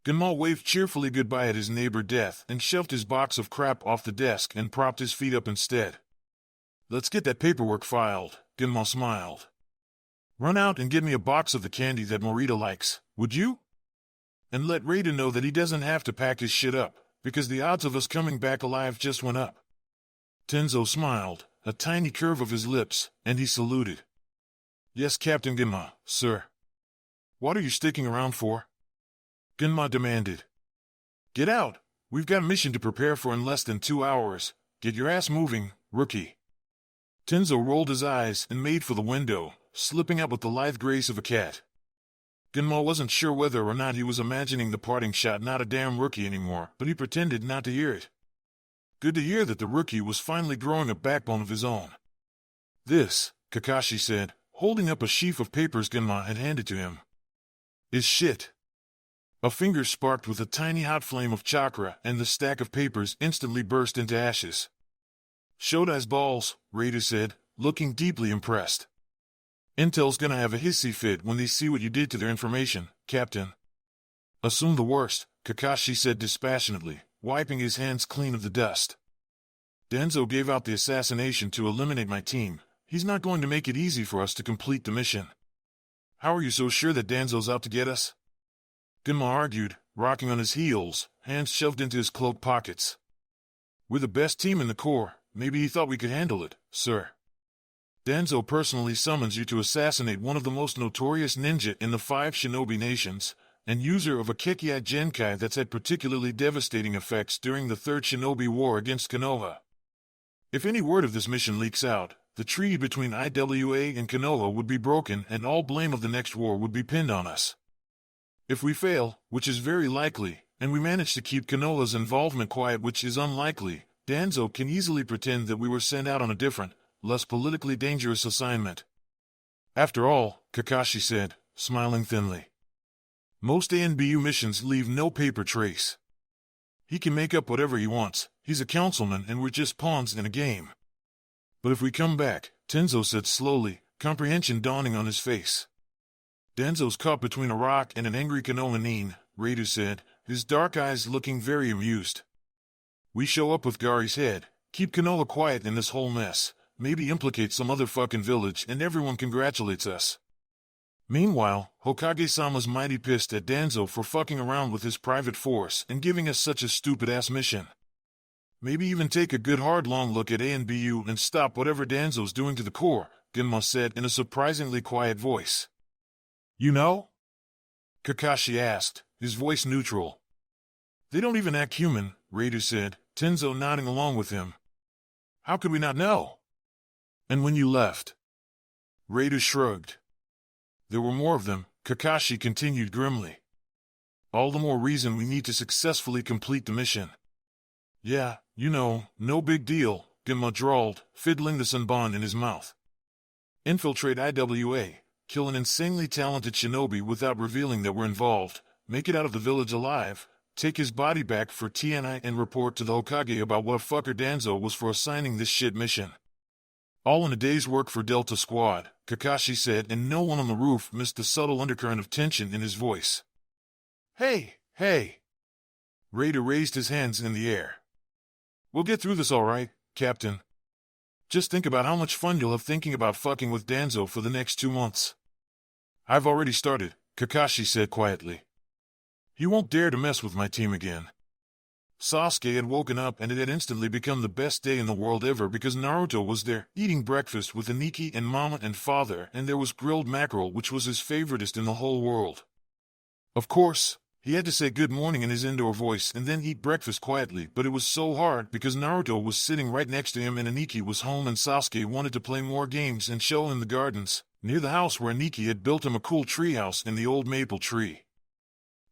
Genma waved cheerfully goodbye at his neighbor Death and shoved his box of crap off the desk and propped his feet up instead. Let's get that paperwork filed, Genma smiled. Run out and get me a box of the candy that Morita likes, would you? And let Raiden know that he doesn't have to pack his shit up, because the odds of us coming back alive just went up. Tenzo smiled, a tiny curve of his lips, and he saluted. Yes, Captain Genma, sir. What are you sticking around for? Genma demanded. Get out. We've got a mission to prepare for in less than 2 hours. Get your ass moving, rookie. Tenzo rolled his eyes and made for the window, slipping out with the lithe grace of a cat. Genma wasn't sure whether or not he was imagining the parting shot not a damn rookie anymore, but he pretended not to hear it. Good to hear that the rookie was finally growing a backbone of his own. This, Kakashi said, holding up a sheaf of papers Genma had handed to him, is shit. A finger sparked with a tiny hot flame of chakra and the stack of papers instantly burst into ashes. Shodai's balls, Raider said, looking deeply impressed. Intel's gonna have a hissy fit when they see what you did to their information, Captain. Assume the worst, Kakashi said dispassionately, wiping his hands clean of the dust. Danzo gave out the assassination to eliminate my team. He's not going to make it easy for us to complete the mission. How are you so sure that Danzo's out to get us? Genma argued, rocking on his heels, hands shoved into his cloak pockets. We're the best team in the Corps. Maybe he thought we could handle it, sir. Danzo personally summons you to assassinate one of the most notorious ninja in the 5 shinobi nations, and user of a Kekiai Genkai that's had particularly devastating effects during the Third Shinobi War against Konoha. If any word of this mission leaks out, the treaty between IWA and Konoha would be broken and all blame of the next war would be pinned on us. If we fail, which is very likely, and we manage to keep Konoha's involvement quiet, which is unlikely, Danzo can easily pretend that we were sent out on a different, less politically dangerous assignment. After all, Kakashi said, smiling thinly, most ANBU missions leave no paper trace. He can make up whatever he wants, he's a councilman and we're just pawns in a game. But if we come back, Tenzo said slowly, comprehension dawning on his face. Danzo's caught between a rock and an angry Konoha nin, Raider said, his dark eyes looking very amused. We show up with Gari's head, keep Konoha quiet in this whole mess, maybe implicate some other fucking village and everyone congratulates us. Meanwhile, Hokage-sama's mighty pissed at Danzo for fucking around with his private force and giving us such a stupid-ass mission. Maybe even take a good hard long look at ANBU and stop whatever Danzo's doing to the Corps, Genma said in a surprisingly quiet voice. You know? Kakashi asked, his voice neutral. They don't even act human, Raider said, Tenzo nodding along with him. How could we not know? And when you left? Raider shrugged. There were more of them, Kakashi continued grimly. All the more reason we need to successfully complete the mission. Yeah, you know, no big deal, Genma drawled, fiddling the Senbon in his mouth. Infiltrate IWA, kill an insanely talented shinobi without revealing that we're involved, make it out of the village alive, take his body back for TNI and report to the Hokage about what a fucker Danzo was for assigning this shit mission. All in a day's work for Delta Squad, Kakashi said, and no one on the roof missed the subtle undercurrent of tension in his voice. Hey, hey! Raider raised his hands in the air. We'll get through this all right, Captain. Just think about how much fun you'll have thinking about fucking with Danzo for the next 2 months. I've already started, Kakashi said quietly. He won't dare to mess with my team again. Sasuke had woken up and it had instantly become the best day in the world ever because Naruto was there, eating breakfast with Aniki and Mama and Father, and there was grilled mackerel which was his favoritist in the whole world. Of course, he had to say good morning in his indoor voice and then eat breakfast quietly, but it was so hard because Naruto was sitting right next to him and Aniki was home and Sasuke wanted to play more games and show in the gardens, near the house where Aniki had built him a cool treehouse in the old maple tree.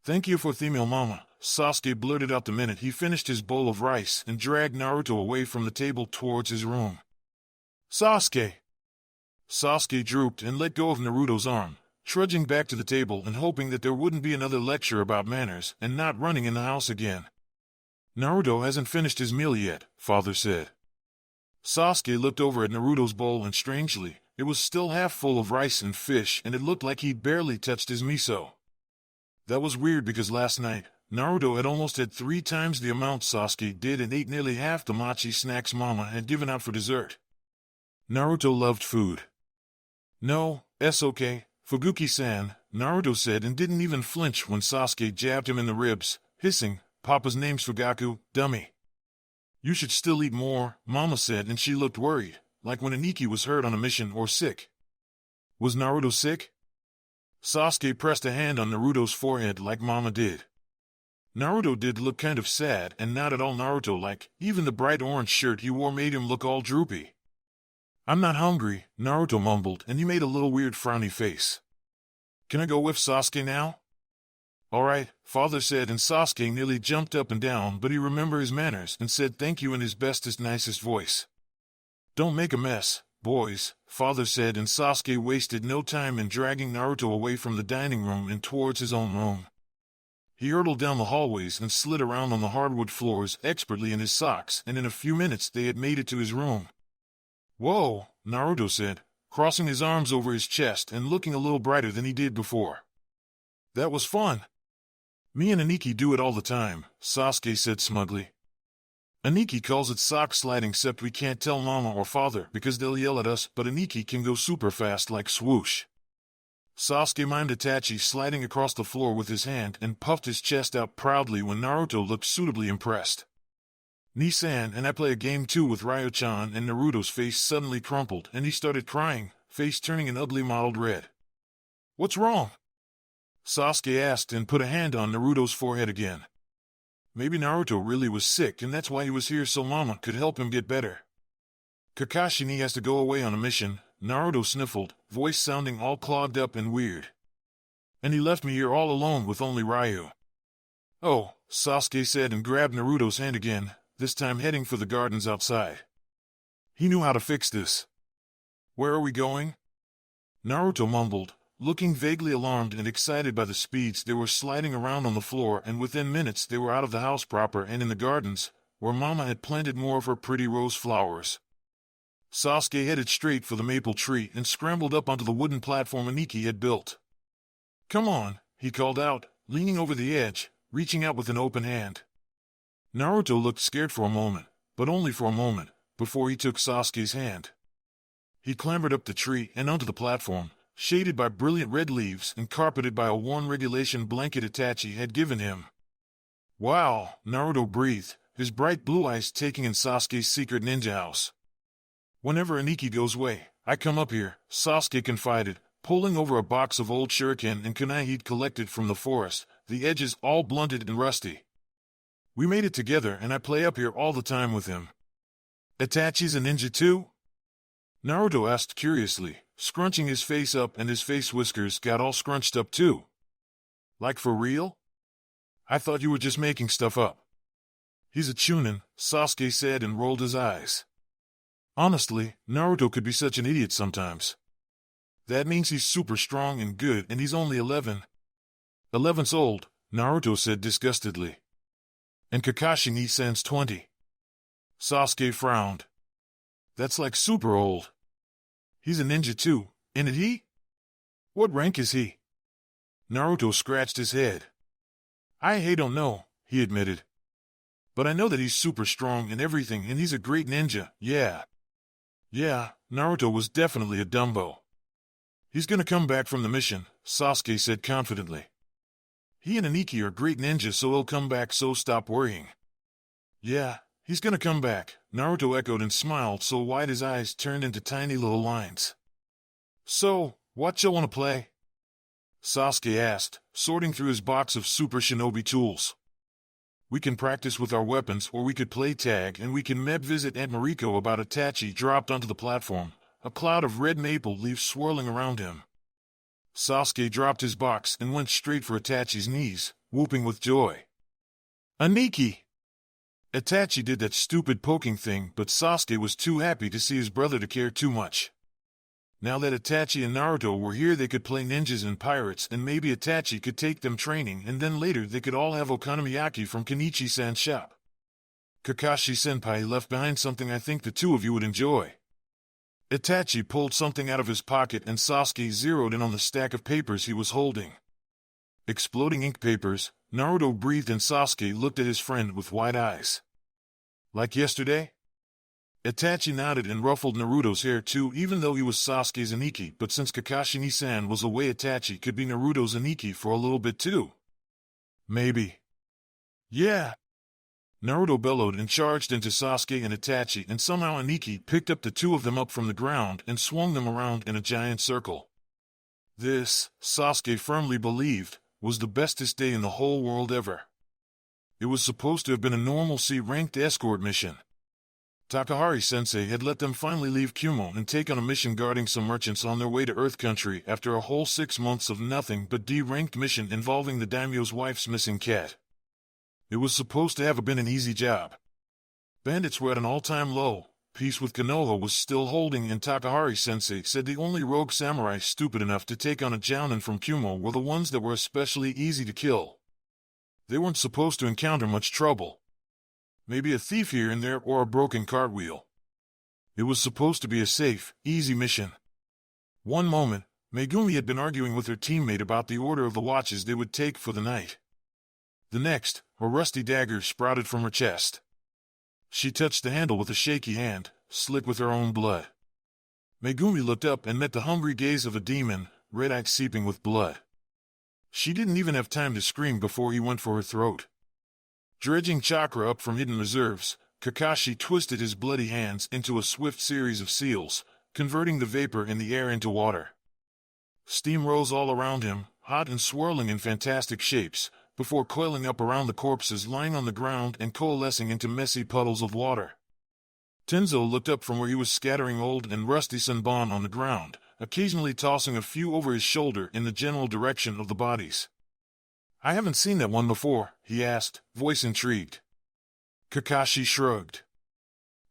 Thank you for the meal, Mama, Sasuke blurted out the minute he finished his bowl of rice and dragged Naruto away from the table towards his room. Sasuke! Sasuke drooped and let go of Naruto's arm, trudging back to the table and hoping that there wouldn't be another lecture about manners and not running in the house again. Naruto hasn't finished his meal yet, father said. Sasuke looked over at Naruto's bowl and strangely, it was still half full of rice and fish and it looked like he'd barely touched his miso. That was weird because last night, Naruto had almost had 3 times the amount Sasuke did and ate nearly half the mochi snacks Mama had given out for dessert. Naruto loved food. No, it's okay, Fuguki-san, Naruto said and didn't even flinch when Sasuke jabbed him in the ribs, hissing, Papa's name's Fugaku, dummy. You should still eat more, Mama said and she looked worried, like when Aniki was hurt on a mission or sick. Was Naruto sick? Sasuke pressed a hand on Naruto's forehead like Mama did. Naruto did look kind of sad and not at all Naruto-like, even the bright orange shirt he wore made him look all droopy. I'm not hungry, Naruto mumbled and he made a little weird frowny face. Can I go with Sasuke now? Alright, father said and Sasuke nearly jumped up and down but he remembered his manners and said thank you in his bestest nicest voice. Don't make a mess, boys, father said and Sasuke wasted no time in dragging Naruto away from the dining room and towards his own room. He hurtled down the hallways and slid around on the hardwood floors expertly in his socks and in a few minutes they had made it to his room. Whoa, Naruto said, crossing his arms over his chest and looking a little brighter than he did before. That was fun. Me and Aniki do it all the time, Sasuke said smugly. Aniki calls it sock sliding except we can't tell Mama or Father because they'll yell at us but Aniki can go super fast like swoosh. Sasuke mimed Itachi sliding across the floor with his hand and puffed his chest out proudly when Naruto looked suitably impressed. Ni-san and I play a game too with Ryo-chan and Naruto's face suddenly crumpled and he started crying, face turning an ugly mottled red. What's wrong? Sasuke asked and put a hand on Naruto's forehead again. Maybe Naruto really was sick and that's why he was here so Mama could help him get better. Kakashi has to go away on a mission, Naruto sniffled, voice sounding all clogged up and weird. And he left me here all alone with only Ryu. Oh, Sasuke said and grabbed Naruto's hand again, this time heading for the gardens outside. He knew how to fix this. Where are we going? Naruto mumbled, looking vaguely alarmed and excited by the speeds they were sliding around on the floor and within minutes they were out of the house proper and in the gardens, where Mama had planted more of her pretty rose flowers. Sasuke headed straight for the maple tree and scrambled up onto the wooden platform Aniki had built. Come on, he called out, leaning over the edge, reaching out with an open hand. Naruto looked scared for a moment, but only for a moment, before he took Sasuke's hand. He clambered up the tree and onto the platform, shaded by brilliant red leaves and carpeted by a worn regulation blanket Itachi had given him. Wow, Naruto breathed, his bright blue eyes taking in Sasuke's secret ninja house. Whenever Aniki goes away, I come up here, Sasuke confided, pulling over a box of old shuriken and kunai he'd collected from the forest, the edges all blunted and rusty. We made it together and I play up here all the time with him. Itachi's a ninja too? Naruto asked curiously, scrunching his face up and his face whiskers got all scrunched up too. Like for real? I thought you were just making stuff up. He's a chunin, Sasuke said and rolled his eyes. Honestly, Naruto could be such an idiot sometimes. That means he's super strong and good and he's only 11. 11's old, Naruto said disgustedly. And Kakashi Ni-san's 20. Sasuke frowned. That's like super old. He's a ninja too, isn't he? What rank is he? Naruto scratched his head. I don't know, he admitted. But I know that he's super strong and everything and he's a great ninja, yeah. Yeah, Naruto was definitely a Dumbo. He's gonna come back from the mission, Sasuke said confidently. He and Aniki are great ninjas so he'll come back so stop worrying. Yeah, he's gonna come back, Naruto echoed and smiled so wide his eyes turned into tiny little lines. So, what you wanna play? Sasuke asked, sorting through his box of super shinobi tools. We can practice with our weapons or we could play tag and we can visit Aunt Mariko about Itachi dropped onto the platform, a cloud of red maple leaves swirling around him. Sasuke dropped his box and went straight for Itachi's knees, whooping with joy. Aniki! Itachi did that stupid poking thing, but Sasuke was too happy to see his brother to care too much. Now that Itachi and Naruto were here, they could play ninjas and pirates, and maybe Itachi could take them training, and then later they could all have okonomiyaki from Kenichi-san's shop. Kakashi-senpai left behind something I think the two of you would enjoy. Itachi pulled something out of his pocket and Sasuke zeroed in on the stack of papers he was holding. Exploding ink papers, Naruto breathed and Sasuke looked at his friend with wide eyes. Like yesterday? Itachi nodded and ruffled Naruto's hair too, even though he was Sasuke's Aniki, but since Kakashi-san was away, Itachi could be Naruto's Aniki for a little bit too. Maybe. Yeah. Naruto bellowed and charged into Sasuke and Itachi, and somehow Aniki picked up the two of them up from the ground and swung them around in a giant circle. This, Sasuke firmly believed, was the bestest day in the whole world ever. It was supposed to have been a normal C-ranked escort mission. Takahari-sensei had let them finally leave Kumo and take on a mission guarding some merchants on their way to Earth Country after a whole 6 months of nothing but D-ranked mission involving the daimyo's wife's missing cat. It was supposed to have been an easy job. Bandits were at an all-time low, peace with Konoha was still holding, and Takahari-sensei said the only rogue samurai stupid enough to take on a jounin from Kumo were the ones that were especially easy to kill. They weren't supposed to encounter much trouble. Maybe a thief here and there or a broken cartwheel. It was supposed to be a safe, easy mission. One moment, Megumi had been arguing with her teammate about the order of the watches they would take for the night. The next, a rusty dagger sprouted from her chest. She touched the handle with a shaky hand, slick with her own blood. Megumi looked up and met the hungry gaze of a demon, red-eyed seeping with blood. She didn't even have time to scream before he went for her throat. Dredging chakra up from hidden reserves, Kakashi twisted his bloody hands into a swift series of seals, converting the vapor in the air into water. Steam rose all around him, hot and swirling in fantastic shapes, before coiling up around the corpses lying on the ground and coalescing into messy puddles of water. Tenzo looked up from where he was scattering old and rusty senbon on the ground, occasionally tossing a few over his shoulder in the general direction of the bodies. "I haven't seen that one before," he asked, voice intrigued. Kakashi shrugged.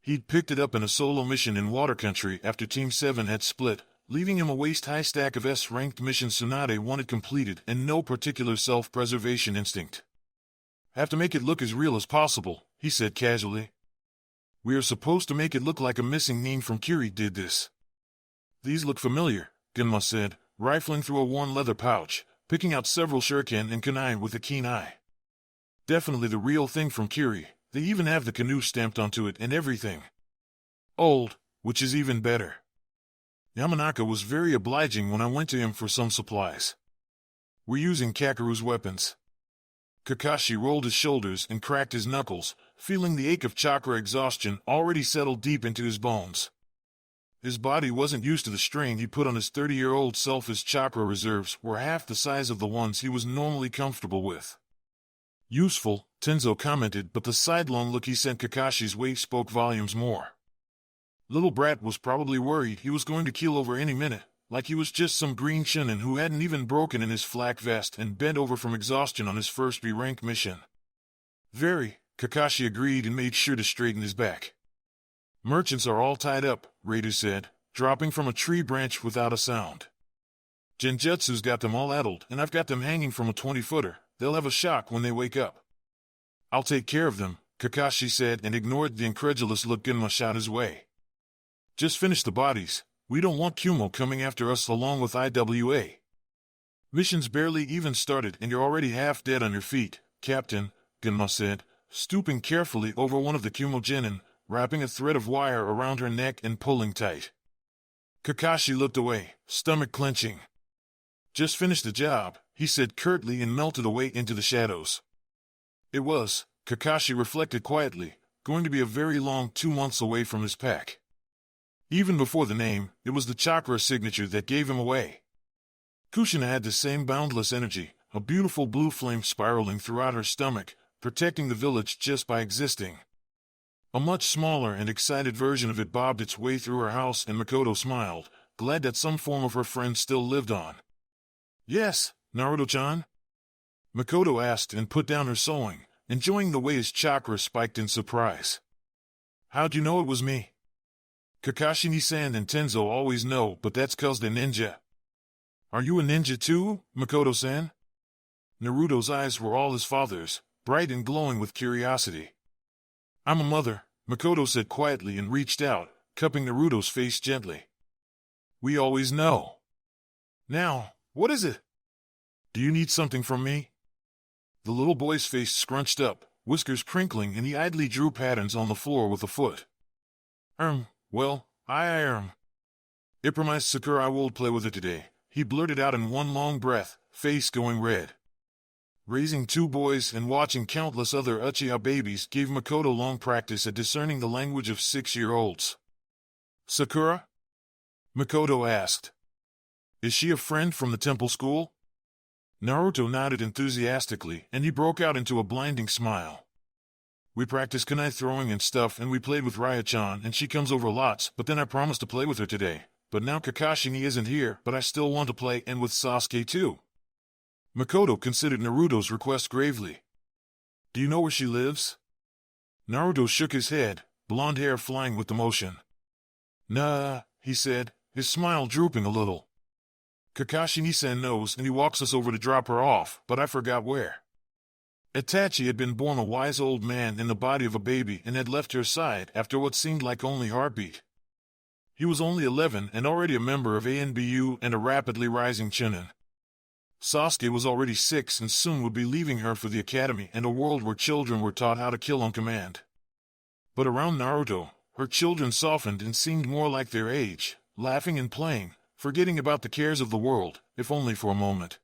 He'd picked it up in a solo mission in Water Country after Team 7 had split, leaving him a waist-high stack of S-ranked missions Tsunade wanted completed and no particular self-preservation instinct. "Have to make it look as real as possible," he said casually. "We are supposed to make it look like a missing nin from Kiri did this." "These look familiar," Genma said, rifling through a worn leather pouch, picking out several shuriken and kunai with a keen eye. "Definitely the real thing from Kiri. They even have the canoe stamped onto it and everything. Old, which is even better. Yamanaka was very obliging when I went to him for some supplies. We're using Kakeru's weapons." Kakashi rolled his shoulders and cracked his knuckles, feeling the ache of chakra exhaustion already settled deep into his bones. His body wasn't used to the strain he put on his 30-year-old self. His chakra reserves were half the size of the ones he was normally comfortable with. "Useful," Tenzo commented, but the sidelong look he sent Kakashi's way spoke volumes more. Little brat was probably worried he was going to keel over any minute, like he was just some green shinin who hadn't even broken in his flak vest and bent over from exhaustion on his first B-rank mission. "Very," Kakashi agreed and made sure to straighten his back. "Merchants are all tied up," Raider said, dropping from a tree branch without a sound. "Genjutsu's got them all addled, and I've got them hanging from a 20-footer. They'll have a shock when they wake up." "I'll take care of them," Kakashi said and ignored the incredulous look Genma shot his way. "Just finish the bodies. We don't want Kumo coming after us along with IWA. Mission's barely even started and you're already half dead on your feet, Captain," Genma said, stooping carefully over one of the Kumo genin, wrapping a thread of wire around her neck and pulling tight. Kakashi looked away, stomach clenching. "Just finish the job," he said curtly and melted away into the shadows. It was, Kakashi reflected quietly, going to be a very long 2 months away from his pack. Even before the name, it was the chakra signature that gave him away. Kushina had the same boundless energy, a beautiful blue flame spiraling throughout her stomach, protecting the village just by existing. A much smaller and excited version of it bobbed its way through her house and Makoto smiled, glad that some form of her friend still lived on. "Yes, Naruto-chan?" Makoto asked and put down her sewing, enjoying the way his chakra spiked in surprise. How'd you know it was me? Kakashi-san and Tenzo always know, but that's 'cause they're ninja. Are you a ninja too, Makoto-san? Naruto's eyes were all his father's, bright and glowing with curiosity. I'm a mother, Makoto said quietly and reached out, cupping Naruto's face gently. We always know. Now, what is it? Do you need something from me? The little boy's face scrunched up, whiskers crinkling, and he idly drew patterns on the floor with a foot. Well, I promised Sakura I would play with her today, he blurted out in one long breath, face going red. Raising two boys and watching countless other Uchiha babies gave Makoto long practice at discerning the language of 6-year-olds. Sakura? Makoto asked. Is she a friend from the temple school? Naruto nodded enthusiastically, and he broke out into a blinding smile. We practice kunai throwing and stuff, and we played with Raya-chan, and she comes over lots, but then I promised to play with her today. But now Kakashi isn't here, but I still want to play, and with Sasuke too. Makoto considered Naruto's request gravely. Do you know where she lives? Naruto shook his head, blonde hair flying with emotion. Nah, he said, his smile drooping a little. Kakashi-san knows, and he walks us over to drop her off, but I forgot where. Itachi had been born a wise old man in the body of a baby and had left her side after what seemed like only heartbeat. He was only 11 and already a member of ANBU and a rapidly rising chunin. Sasuke was already 6 and soon would be leaving her for the academy and a world where children were taught how to kill on command. But around Naruto, her children softened and seemed more like their age, laughing and playing, forgetting about the cares of the world, if only for a moment.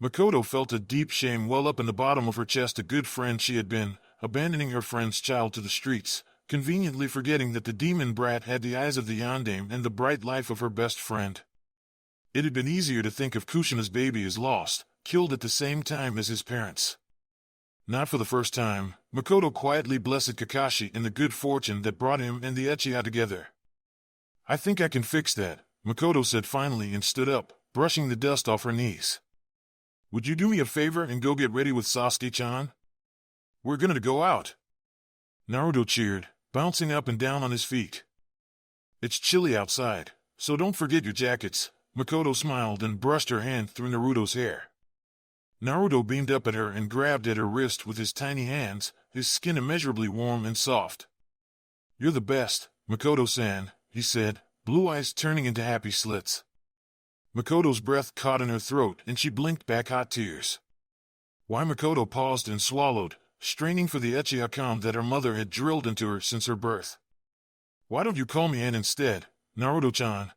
Makoto felt a deep shame well up in the bottom of her chest. A good friend she had been, abandoning her friend's child to the streets, conveniently forgetting that the demon brat had the eyes of the yondaime and the bright life of her best friend. It had been easier to think of Kushina's baby as lost, killed at the same time as his parents. Not for the first time, Makoto quietly blessed Kakashi in the good fortune that brought him and the Uchiha together. I think I can fix that, Makoto said finally and stood up, brushing the dust off her knees. Would you do me a favor and go get ready with Sasuke-chan? We're gonna go out. Naruto cheered, bouncing up and down on his feet. It's chilly outside, so don't forget your jackets. Makoto smiled and brushed her hand through Naruto's hair. Naruto beamed up at her and grabbed at her wrist with his tiny hands, his skin immeasurably warm and soft. You're the best, Makoto-san, he said, blue eyes turning into happy slits. Makoto's breath caught in her throat and she blinked back hot tears. Why? Makoto paused and swallowed, straining for the Uchiha calm that her mother had drilled into her since her birth. Why don't you call me Ann instead, Naruto-chan?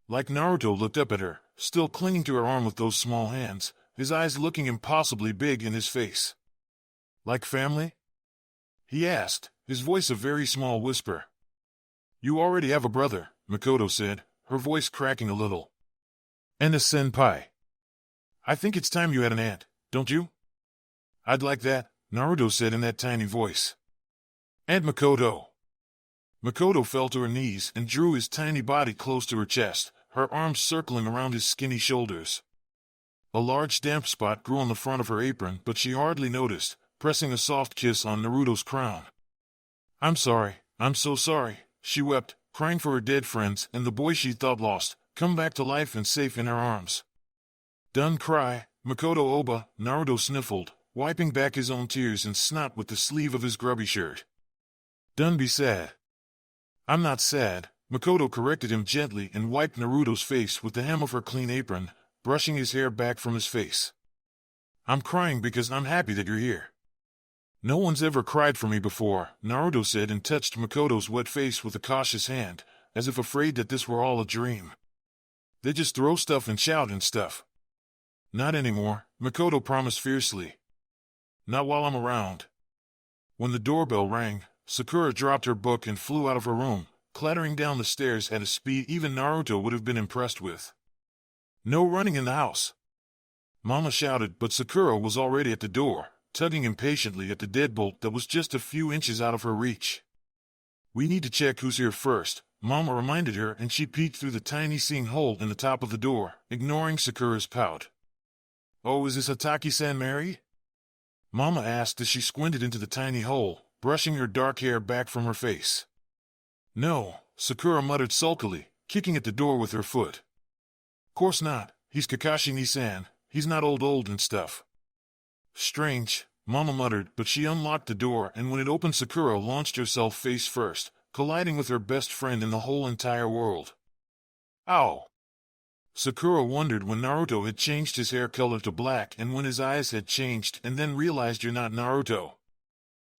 Like Naruto looked up at her, still clinging to her arm with those small hands, his eyes looking impossibly big in his face. Like family? He asked, his voice a very small whisper. You already have a brother, Makoto said, her voice cracking a little. And a senpai. I think it's time you had an aunt, don't you? I'd like that, Naruto said in that tiny voice. And Makoto. Makoto fell to her knees and drew his tiny body close to her chest, her arms circling around his skinny shoulders. A large damp spot grew on the front of her apron, but she hardly noticed, pressing a soft kiss on Naruto's crown. I'm sorry, I'm so sorry, she wept, crying for her dead friends and the boy she thought lost, come back to life and safe in her arms. Done cry, Makoto Oba, Naruto sniffled, wiping back his own tears and snot with the sleeve of his grubby shirt. Done be sad. I'm not sad, Makoto corrected him gently and wiped Naruto's face with the hem of her clean apron, brushing his hair back from his face. I'm crying because I'm happy that you're here. No one's ever cried for me before, Naruto said and touched Makoto's wet face with a cautious hand, as if afraid that this were all a dream. They just throw stuff and shout and stuff. Not anymore, Makoto promised fiercely. Not while I'm around. When the doorbell rang, Sakura dropped her book and flew out of her room, clattering down the stairs at a speed even Naruto would have been impressed with. No running in the house. Mama shouted, but Sakura was already at the door, tugging impatiently at the deadbolt that was just a few inches out of her reach. We need to check who's here first, Mama reminded her, and she peeked through the tiny seeing hole in the top of the door, ignoring Sakura's pout. Oh, is this Hataki-san Mary? Mama asked as she squinted into the tiny hole, brushing her dark hair back from her face. No, Sakura muttered sulkily, kicking at the door with her foot. Course not, he's Kakashi-ni-san, he's not old and stuff. Strange, Mama muttered, but she unlocked the door and when it opened Sakura launched herself face first, colliding with her best friend in the whole entire world. Ow! Sakura wondered when Naruto had changed his hair color to black and when his eyes had changed and then realized you're not Naruto.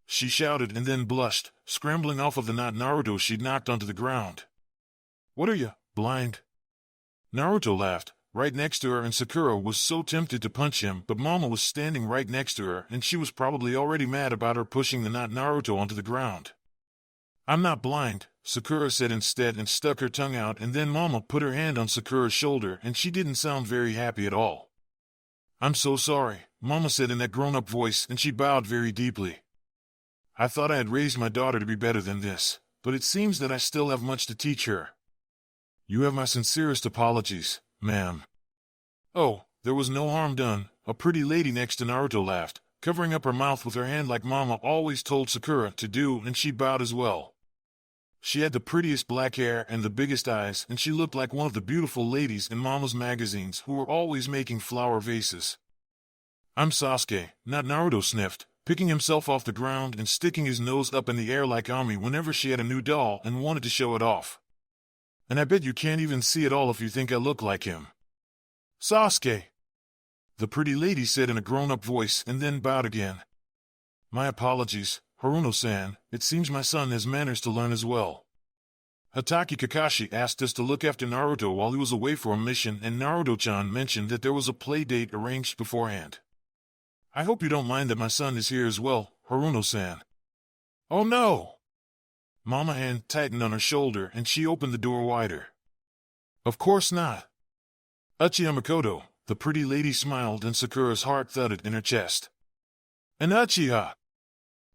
She shouted and then blushed, scrambling off of the not Naruto she'd knocked onto the ground. What are you, blind? Naruto laughed, right next to her and Sakura was so tempted to punch him but Mama was standing right next to her and she was probably already mad about her pushing the not Naruto onto the ground. I'm not blind, Sakura said instead and stuck her tongue out and then Mama put her hand on Sakura's shoulder and she didn't sound very happy at all. I'm so sorry, Mama said in that grown-up voice and she bowed very deeply. I thought I had raised my daughter to be better than this, but it seems that I still have much to teach her. You have my sincerest apologies, ma'am. Oh, there was no harm done, a pretty lady next to Naruto laughed, covering up her mouth with her hand like Mama always told Sakura to do and she bowed as well. She had the prettiest black hair and the biggest eyes and she looked like one of the beautiful ladies in Mama's magazines who were always making flower vases. I'm Sasuke, not Naruto sniffed, picking himself off the ground and sticking his nose up in the air like Ami whenever she had a new doll and wanted to show it off. And I bet you can't even see it all if you think I look like him. Sasuke! The pretty lady said in a grown-up voice and then bowed again. My apologies, Haruno-san, it seems my son has manners to learn as well. Hatake Kakashi asked us to look after Naruto while he was away for a mission and Naruto-chan mentioned that there was a play date arranged beforehand. I hope you don't mind that my son is here as well, Haruno-san. Oh no! Mama hand tightened on her shoulder and she opened the door wider. Of course not. Uchiha Makoto, the pretty lady smiled and Sakura's heart thudded in her chest. And Uchiha!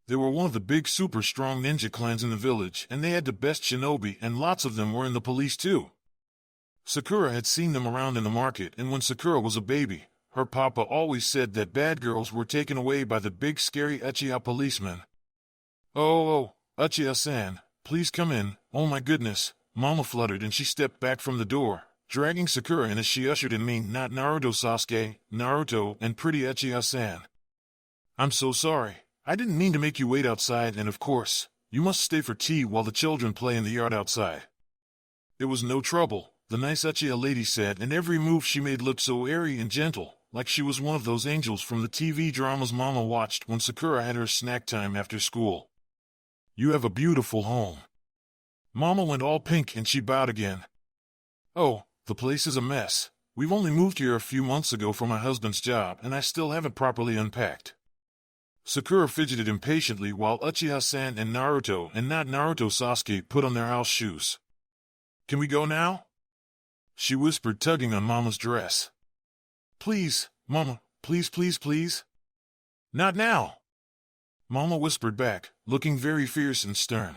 They were one of the big super strong ninja clans in the village and they had the best shinobi and lots of them were in the police too. Sakura had seen them around in the market and when Sakura was a baby, her papa always said that bad girls were taken away by the big scary Uchiha policeman. Oh, Uchiha-san, please come in, oh my goodness, Mama fluttered and she stepped back from the door, dragging Sakura in as she ushered in me not Naruto Sasuke, Naruto, and pretty Uchiha-san. I'm so sorry, I didn't mean to make you wait outside and of course, you must stay for tea while the children play in the yard outside. It was no trouble, the nice Uchiha lady said and every move she made looked so airy and gentle, like she was one of those angels from the TV dramas Mama watched when Sakura had her snack time after school. You have a beautiful home. Mama went all pink and she bowed again. Oh, the place is a mess. We've only moved here a few months ago for my husband's job and I still haven't properly unpacked. Sakura fidgeted impatiently while Uchiha-san and Naruto and not Naruto Sasuke put on their house shoes. Can we go now? She whispered tugging on Mama's dress. Please, Mama, please, please, please. Not now. Mama whispered back, looking very fierce and stern.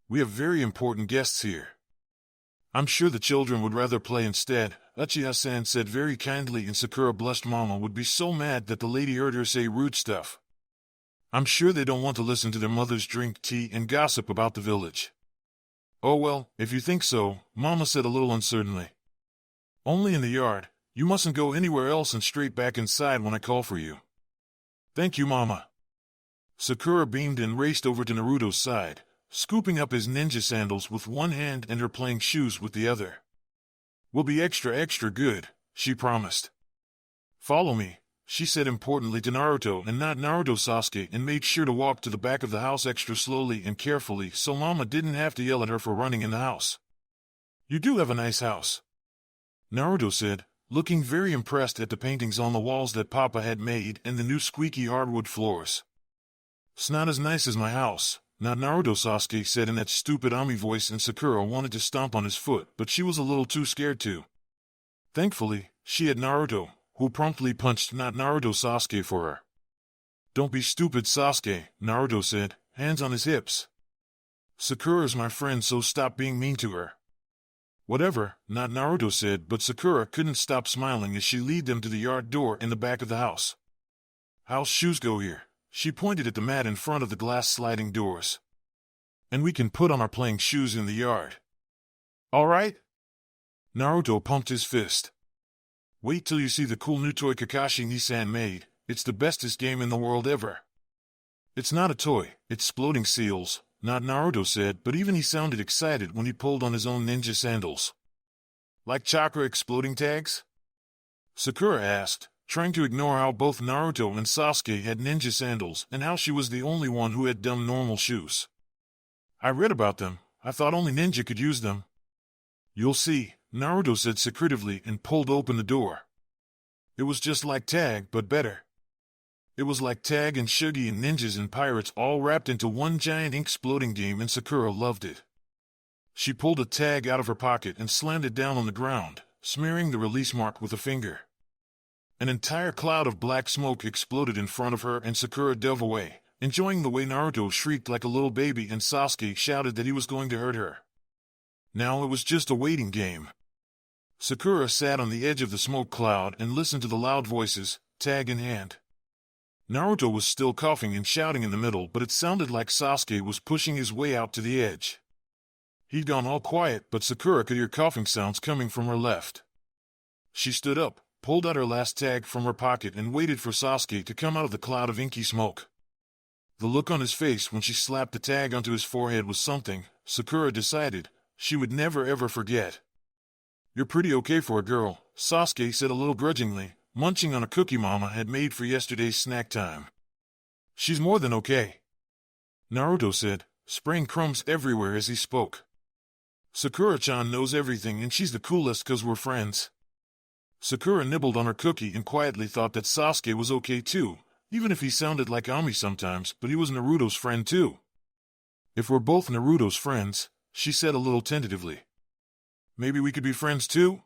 We have very important guests here. I'm sure the children would rather play instead, Uchiha-san said very kindly and Sakura blushed. Mama would be so mad that the lady heard her say rude stuff. I'm sure they don't want to listen to their mothers drink tea and gossip about the village. Oh well, if you think so, Mama said a little uncertainly. Only in the yard, you mustn't go anywhere else and straight back inside when I call for you. Thank you, Mama. Sakura beamed and raced over to Naruto's side, scooping up his ninja sandals with one hand and her playing shoes with the other. We'll be extra good, she promised. Follow me, she said importantly to Naruto and not Naruto Sasuke and made sure to walk to the back of the house extra slowly and carefully so Mama didn't have to yell at her for running in the house. You do have a nice house, Naruto said, looking very impressed at the paintings on the walls that Papa had made and the new squeaky hardwood floors. It's not as nice as my house, not Naruto Sasuke said in that stupid Ami voice and Sakura wanted to stomp on his foot but she was a little too scared to. Thankfully, she had Naruto, who promptly punched not Naruto Sasuke for her. Don't be stupid Sasuke, Naruto said, hands on his hips. Sakura's my friend so stop being mean to her. Whatever, not Naruto said but Sakura couldn't stop smiling as she led them to the yard door in the back of the house. How's shoes go here? She pointed at the mat in front of the glass sliding doors. And we can put on our playing shoes in the yard. All right? Naruto pumped his fist. Wait till you see the cool new toy Kakashi-san made. It's the bestest game in the world ever. It's not a toy, it's exploding seals, not Naruto said, but even he sounded excited when he pulled on his own ninja sandals. Like chakra exploding tags? Sakura asked, trying to ignore how both Naruto and Sasuke had ninja sandals and how she was the only one who had dumb normal shoes. I read about them. I thought only ninja could use them. You'll see, Naruto said secretively and pulled open the door. It was just like tag, but better. It was like tag and Shugi and ninjas and pirates all wrapped into one giant ink-exploding game, and Sakura loved it. She pulled a tag out of her pocket and slammed it down on the ground, smearing the release mark with a finger. An entire cloud of black smoke exploded in front of her, and Sakura dove away, enjoying the way Naruto shrieked like a little baby and Sasuke shouted that he was going to hurt her. Now it was just a waiting game. Sakura sat on the edge of the smoke cloud and listened to the loud voices, tag in hand. Naruto was still coughing and shouting in the middle, but it sounded like Sasuke was pushing his way out to the edge. He'd gone all quiet, but Sakura could hear coughing sounds coming from her left. She stood up, pulled out her last tag from her pocket, and waited for Sasuke to come out of the cloud of inky smoke. The look on his face when she slapped the tag onto his forehead was something, Sakura decided, she would never ever forget. You're pretty okay for a girl, Sasuke said a little grudgingly, munching on a cookie Mama had made for yesterday's snack time. She's more than okay, Naruto said, spraying crumbs everywhere as he spoke. Sakura-chan knows everything and she's the coolest 'cause we're friends. Sakura nibbled on her cookie and quietly thought that Sasuke was okay too, even if he sounded like Ami sometimes, but he was Naruto's friend too. If we're both Naruto's friends, she said a little tentatively. Maybe we could be friends too?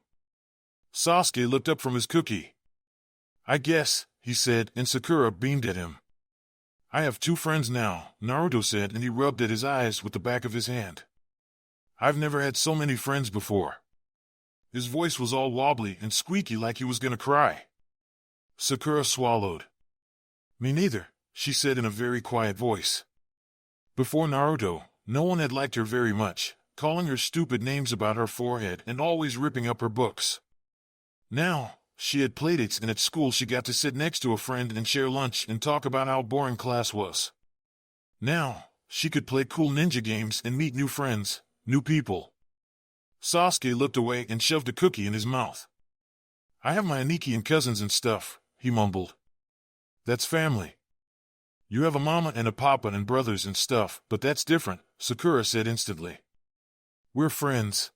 Sasuke looked up from his cookie. I guess, he said, and Sakura beamed at him. I have 2 friends now, Naruto said, and he rubbed at his eyes with the back of his hand. I've never had so many friends before. His voice was all wobbly and squeaky like he was gonna cry. Sakura swallowed. Me neither, she said in a very quiet voice. Before Naruto, no one had liked her very much, calling her stupid names about her forehead and always ripping up her books. Now, she had playdates, and at school she got to sit next to a friend and share lunch and talk about how boring class was. Now, she could play cool ninja games and meet new friends, new people. Sasuke looked away and shoved a cookie in his mouth. I have my Aniki and cousins and stuff, he mumbled. That's family. You have a mama and a papa and brothers and stuff, but that's different, Sakura said instantly. We're friends.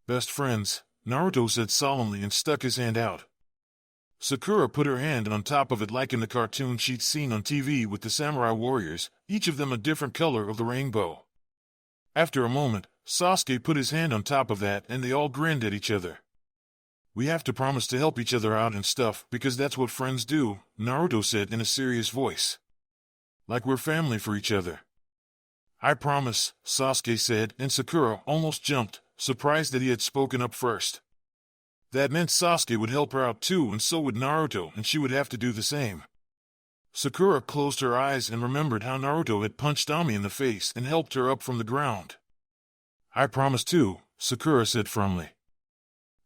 Best friends, Naruto said solemnly and stuck his hand out. Sakura put her hand on top of it like in the cartoon she'd seen on TV with the samurai warriors, each of them a different color of the rainbow. After a moment, Sasuke put his hand on top of that and they all grinned at each other. We have to promise to help each other out and stuff because that's what friends do, Naruto said in a serious voice. Like we're family for each other. I promise, Sasuke said, and Sakura almost jumped, surprised that he had spoken up first. That meant Sasuke would help her out too, and so would Naruto, and she would have to do the same. Sakura closed her eyes and remembered how Naruto had punched Ami in the face and helped her up from the ground. I promise too, Sakura said firmly.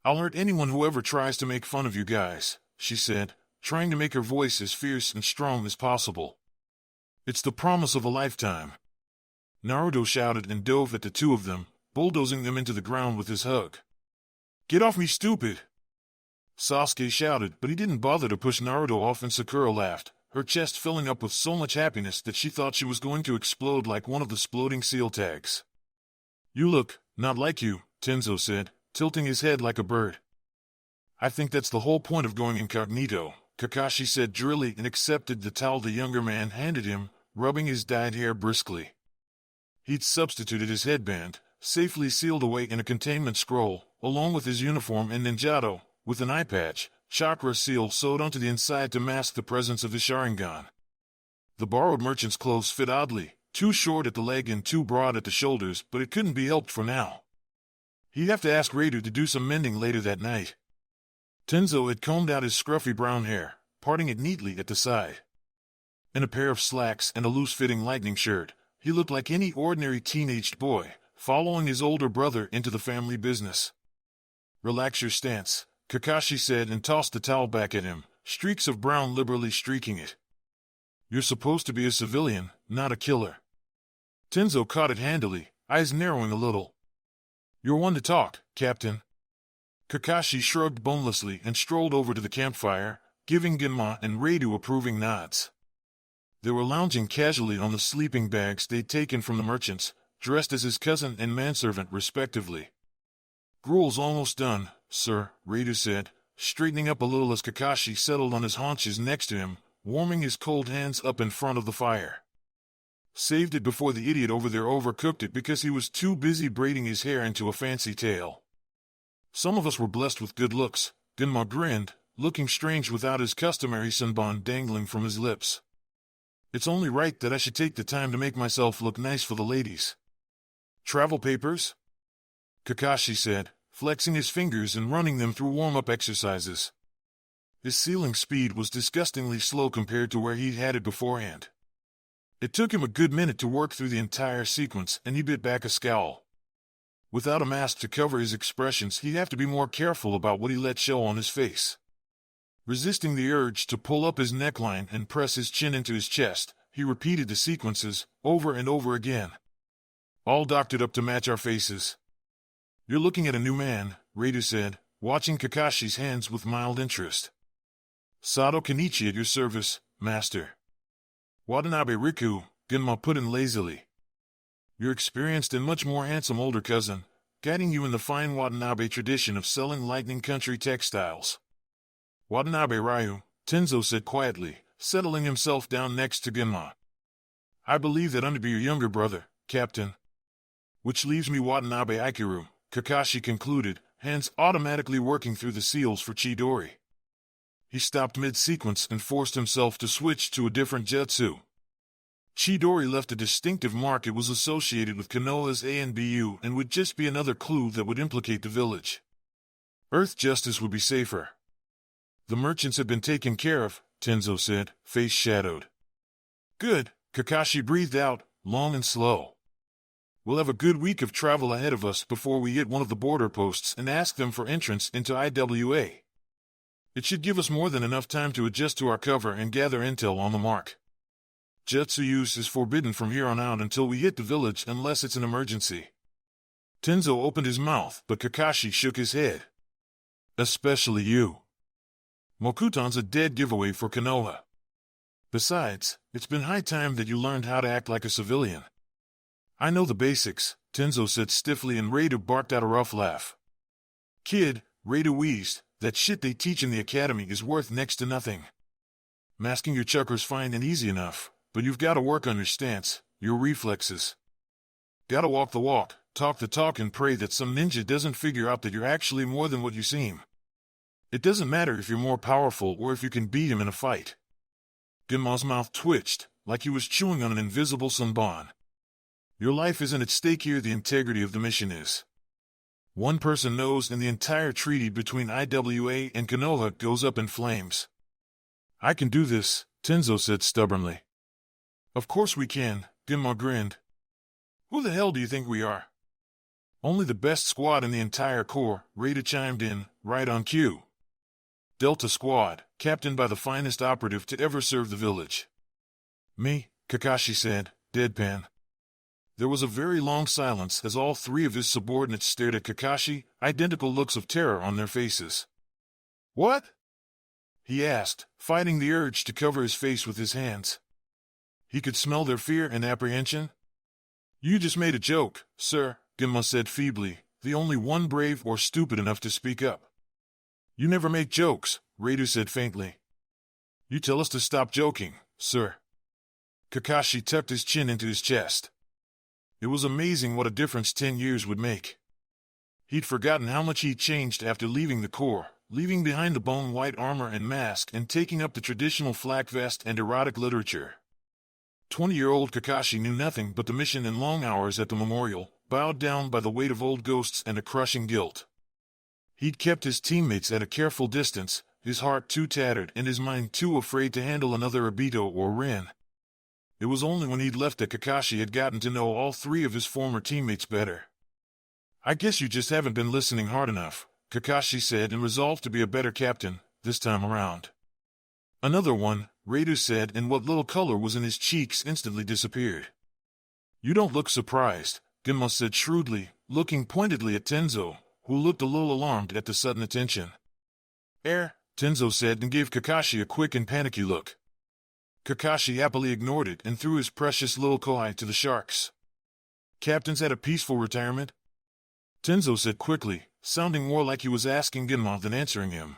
I'll hurt anyone who ever tries to make fun of you guys, she said, trying to make her voice as fierce and strong as possible. It's the promise of a lifetime. Naruto shouted and dove at the 2 of them, bulldozing them into the ground with his hug. Get off me, stupid! Sasuke shouted, but he didn't bother to push Naruto off, and Sakura laughed, her chest filling up with so much happiness that she thought she was going to explode like one of the exploding seal tags. You look, not like you, Tenzo said, tilting his head like a bird. I think that's the whole point of going incognito, Kakashi said drily and accepted the towel the younger man handed him, rubbing his dyed hair briskly. He'd substituted his headband, safely sealed away in a containment scroll, along with his uniform and ninjato, with an eye patch, chakra seal sewed onto the inside to mask the presence of his Sharingan. The borrowed merchant's clothes fit oddly, too short at the leg and too broad at the shoulders, but it couldn't be helped for now. He'd have to ask Raidu to do some mending later that night. Tenzo had combed out his scruffy brown hair, parting it neatly at the side. In a pair of slacks and a loose-fitting lightning shirt, he looked like any ordinary teenaged boy, following his older brother into the family business. "Relax your stance," Kakashi said and tossed the towel back at him, streaks of brown liberally streaking it. "You're supposed to be a civilian, not a killer." Tenzo caught it handily, eyes narrowing a little. "You're one to talk, Captain." Kakashi shrugged bonelessly and strolled over to the campfire, giving Genma and Reidu approving nods. They were lounging casually on the sleeping bags they'd taken from the merchants, dressed as his cousin and manservant respectively. "Gruel's almost done, sir," Reidu said, straightening up a little as Kakashi settled on his haunches next to him, warming his cold hands up in front of the fire. "Saved it before the idiot over there overcooked it because he was too busy braiding his hair into a fancy tail. Some of us were blessed with good looks," Genma grinned, looking strange without his customary sunbon dangling from his lips. "It's only right that I should take the time to make myself look nice for the ladies." "Travel papers?" Kakashi said, flexing his fingers and running them through warm-up exercises. His sealing speed was disgustingly slow compared to where he'd had it beforehand. It took him a good minute to work through the entire sequence, and he bit back a scowl. Without a mask to cover his expressions, he'd have to be more careful about what he let show on his face. Resisting the urge to pull up his neckline and press his chin into his chest, he repeated the sequences, over and over again. "All doctored up to match our faces." "You're looking at a new man," Reidu said, watching Kakashi's hands with mild interest. "Sato Kenichi at your service, master." "Watanabe Riku," Genma put in lazily. "Your experienced and much more handsome older cousin, guiding you in the fine Watanabe tradition of selling lightning country textiles." "Watanabe Ryu," Tenzo said quietly, settling himself down next to Genma. "I believe that to be your younger brother, Captain." "Which leaves me Watanabe Aikiru," Kakashi concluded, hands automatically working through the seals for Chidori. He stopped mid-sequence and forced himself to switch to a different jutsu. Chidori left a distinctive mark. It was associated with Konoha's ANBU and would just be another clue that would implicate the village. Earth justice would be safer. "The merchants have been taken care of," Tenzo said, face shadowed. "Good," Kakashi breathed out, long and slow. "We'll have a good week of travel ahead of us before we hit one of the border posts and ask them for entrance into IWA. It should give us more than enough time to adjust to our cover and gather intel on the mark. Jutsu use is forbidden from here on out until we hit the village unless it's an emergency." Tenzo opened his mouth, but Kakashi shook his head. "Especially you. Mokutan's a dead giveaway for Konoha. Besides, it's been high time that you learned how to act like a civilian." "I know the basics," Tenzo said stiffly, and Reidu barked out a rough laugh. "Kid," Reidu wheezed, "that shit they teach in the academy is worth next to nothing. Masking your chakras fine and easy enough, but you've got to work on your stance, your reflexes. Gotta walk the walk, talk the talk, and pray that some ninja doesn't figure out that you're actually more than what you seem. It doesn't matter if you're more powerful or if you can beat him in a fight." Genma's mouth twitched, like he was chewing on an invisible sunbon. "Your life isn't at stake here, the integrity of the mission is. One person knows and the entire treaty between IWA and Konoha goes up in flames." "I can do this," Tenzo said stubbornly. "Of course we can," Genma grinned. "Who the hell do you think we are?" "Only the best squad in the entire corps," Reidu chimed in, right on cue. "Delta Squad, captained by the finest operative to ever serve the village." "Me," Kakashi said, deadpan. There was a very long silence as all three of his subordinates stared at Kakashi, identical looks of terror on their faces. "What?" he asked, fighting the urge to cover his face with his hands. He could smell their fear and apprehension. "You just made a joke, sir," Genma said feebly, the only one brave or stupid enough to speak up. "You never make jokes," Reidu said faintly. "You tell us to stop joking, sir." Kakashi tucked his chin into his chest. It was amazing what a difference 10 years would make. He'd forgotten how much he'd changed after leaving the Corps, leaving behind the bone-white armor and mask and taking up the traditional flak vest and erotic literature. 20-year-old Kakashi knew nothing but the mission and long hours at the memorial, bowed down by the weight of old ghosts and a crushing guilt. He'd kept his teammates at a careful distance, his heart too tattered and his mind too afraid to handle another Obito or Rin. It was only when he'd left that Kakashi had gotten to know all three of his former teammates better. "I guess you just haven't been listening hard enough," Kakashi said, and resolved to be a better captain this time around. "Another one," Radu said, and what little color was in his cheeks instantly disappeared. "You don't look surprised," Genma said shrewdly, looking pointedly at Tenzo, who looked a little alarmed at the sudden attention. Tenzo said and gave Kakashi a quick and panicky look. Kakashi happily ignored it and threw his precious little koi to the sharks. "Captain's had a peaceful retirement?" Tenzo said quickly, sounding more like he was asking Genma than answering him.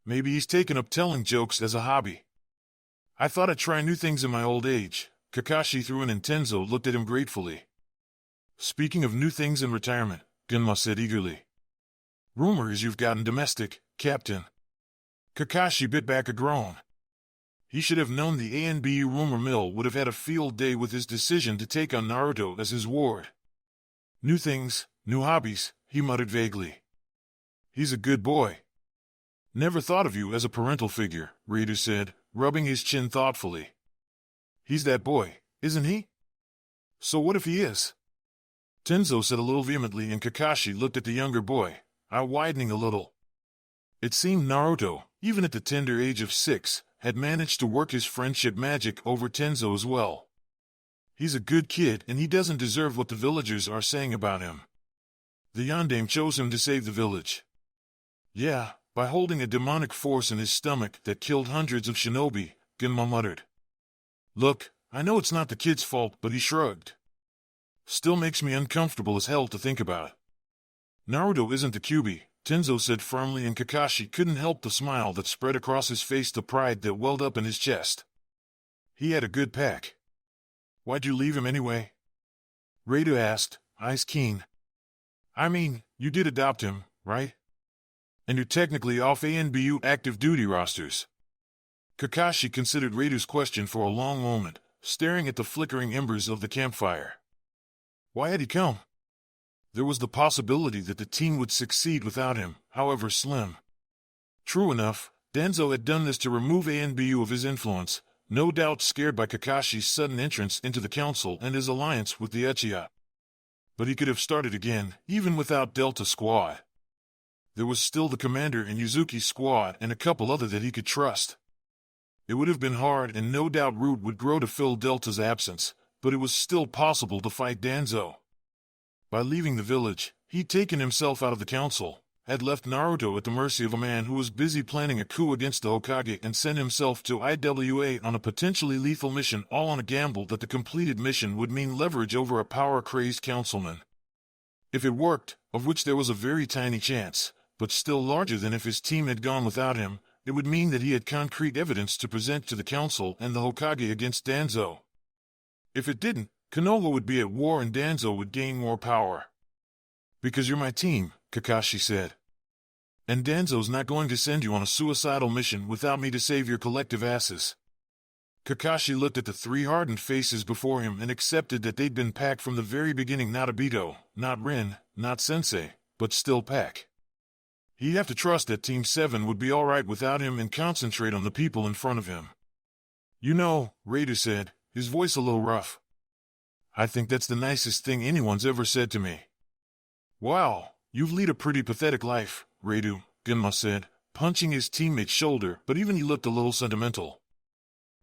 "Maybe he's taken up telling jokes as a hobby. I thought I'd try new things in my old age," Kakashi threw in, and Tenzo looked at him gratefully. "Speaking of new things in retirement," Genma said eagerly. "Rumor is you've gotten domestic, Captain." Kakashi bit back a groan. He should have known the ANBU rumor mill would have had a field day with his decision to take on Naruto as his ward. "New things, new hobbies," he muttered vaguely. "He's a good boy." "Never thought of you as a parental figure," Radu said, rubbing his chin thoughtfully. "He's that boy, isn't he?" "So what if he is?" Tenzo said a little vehemently, and Kakashi looked at the younger boy, eye widening a little. It seemed Naruto, even at the tender age of 6, had managed to work his friendship magic over Tenzo as well. "He's a good kid and he doesn't deserve what the villagers are saying about him. The Yondaime chose him to save the village." "Yeah, by holding a demonic force in his stomach that killed hundreds of shinobi," Genma muttered. "Look, I know it's not the kid's fault, but," he shrugged. "Still makes me uncomfortable as hell to think about." "Naruto isn't the Kyuubi," Tenzo said firmly, and Kakashi couldn't help the smile that spread across his face, the pride that welled up in his chest. "He had a good pack." "Why'd you leave him anyway?" Radu asked, eyes keen. "I mean, you did adopt him, right? And you're technically off ANBU active duty rosters." Kakashi considered Radu's question for a long moment, staring at the flickering embers of the campfire. Why had he come? There was the possibility that the team would succeed without him, however slim. True enough, Danzo had done this to remove ANBU of his influence, no doubt scared by Kakashi's sudden entrance into the council and his alliance with the Uchiha. But he could have started again, even without Delta Squad. There was still the commander and Yuzuki's squad and a couple other that he could trust. It would have been hard, and no doubt Root would grow to fill Delta's absence, but it was still possible to fight Danzo. By leaving the village, he'd taken himself out of the council, had left Naruto at the mercy of a man who was busy planning a coup against the Hokage, and sent himself to IWA on a potentially lethal mission, all on a gamble that the completed mission would mean leverage over a power-crazed councilman. If it worked, of which there was a very tiny chance, but still larger than if his team had gone without him, it would mean that he had concrete evidence to present to the council and the Hokage against Danzo. If it didn't, Konoha would be at war and Danzo would gain more power. "Because you're my team," Kakashi said. "And Danzo's not going to send you on a suicidal mission without me to save your collective asses." Kakashi looked at the three hardened faces before him and accepted that they'd been packed from the very beginning. Not Obito, not Rin, not Sensei, but still pack. He'd have to trust that Team 7 would be alright without him and concentrate on the people in front of him. "You know," Radu said, his voice a little rough, "I think that's the nicest thing anyone's ever said to me." "Wow, you've led a pretty pathetic life, Radu," Genma said, punching his teammate's shoulder, but even he looked a little sentimental.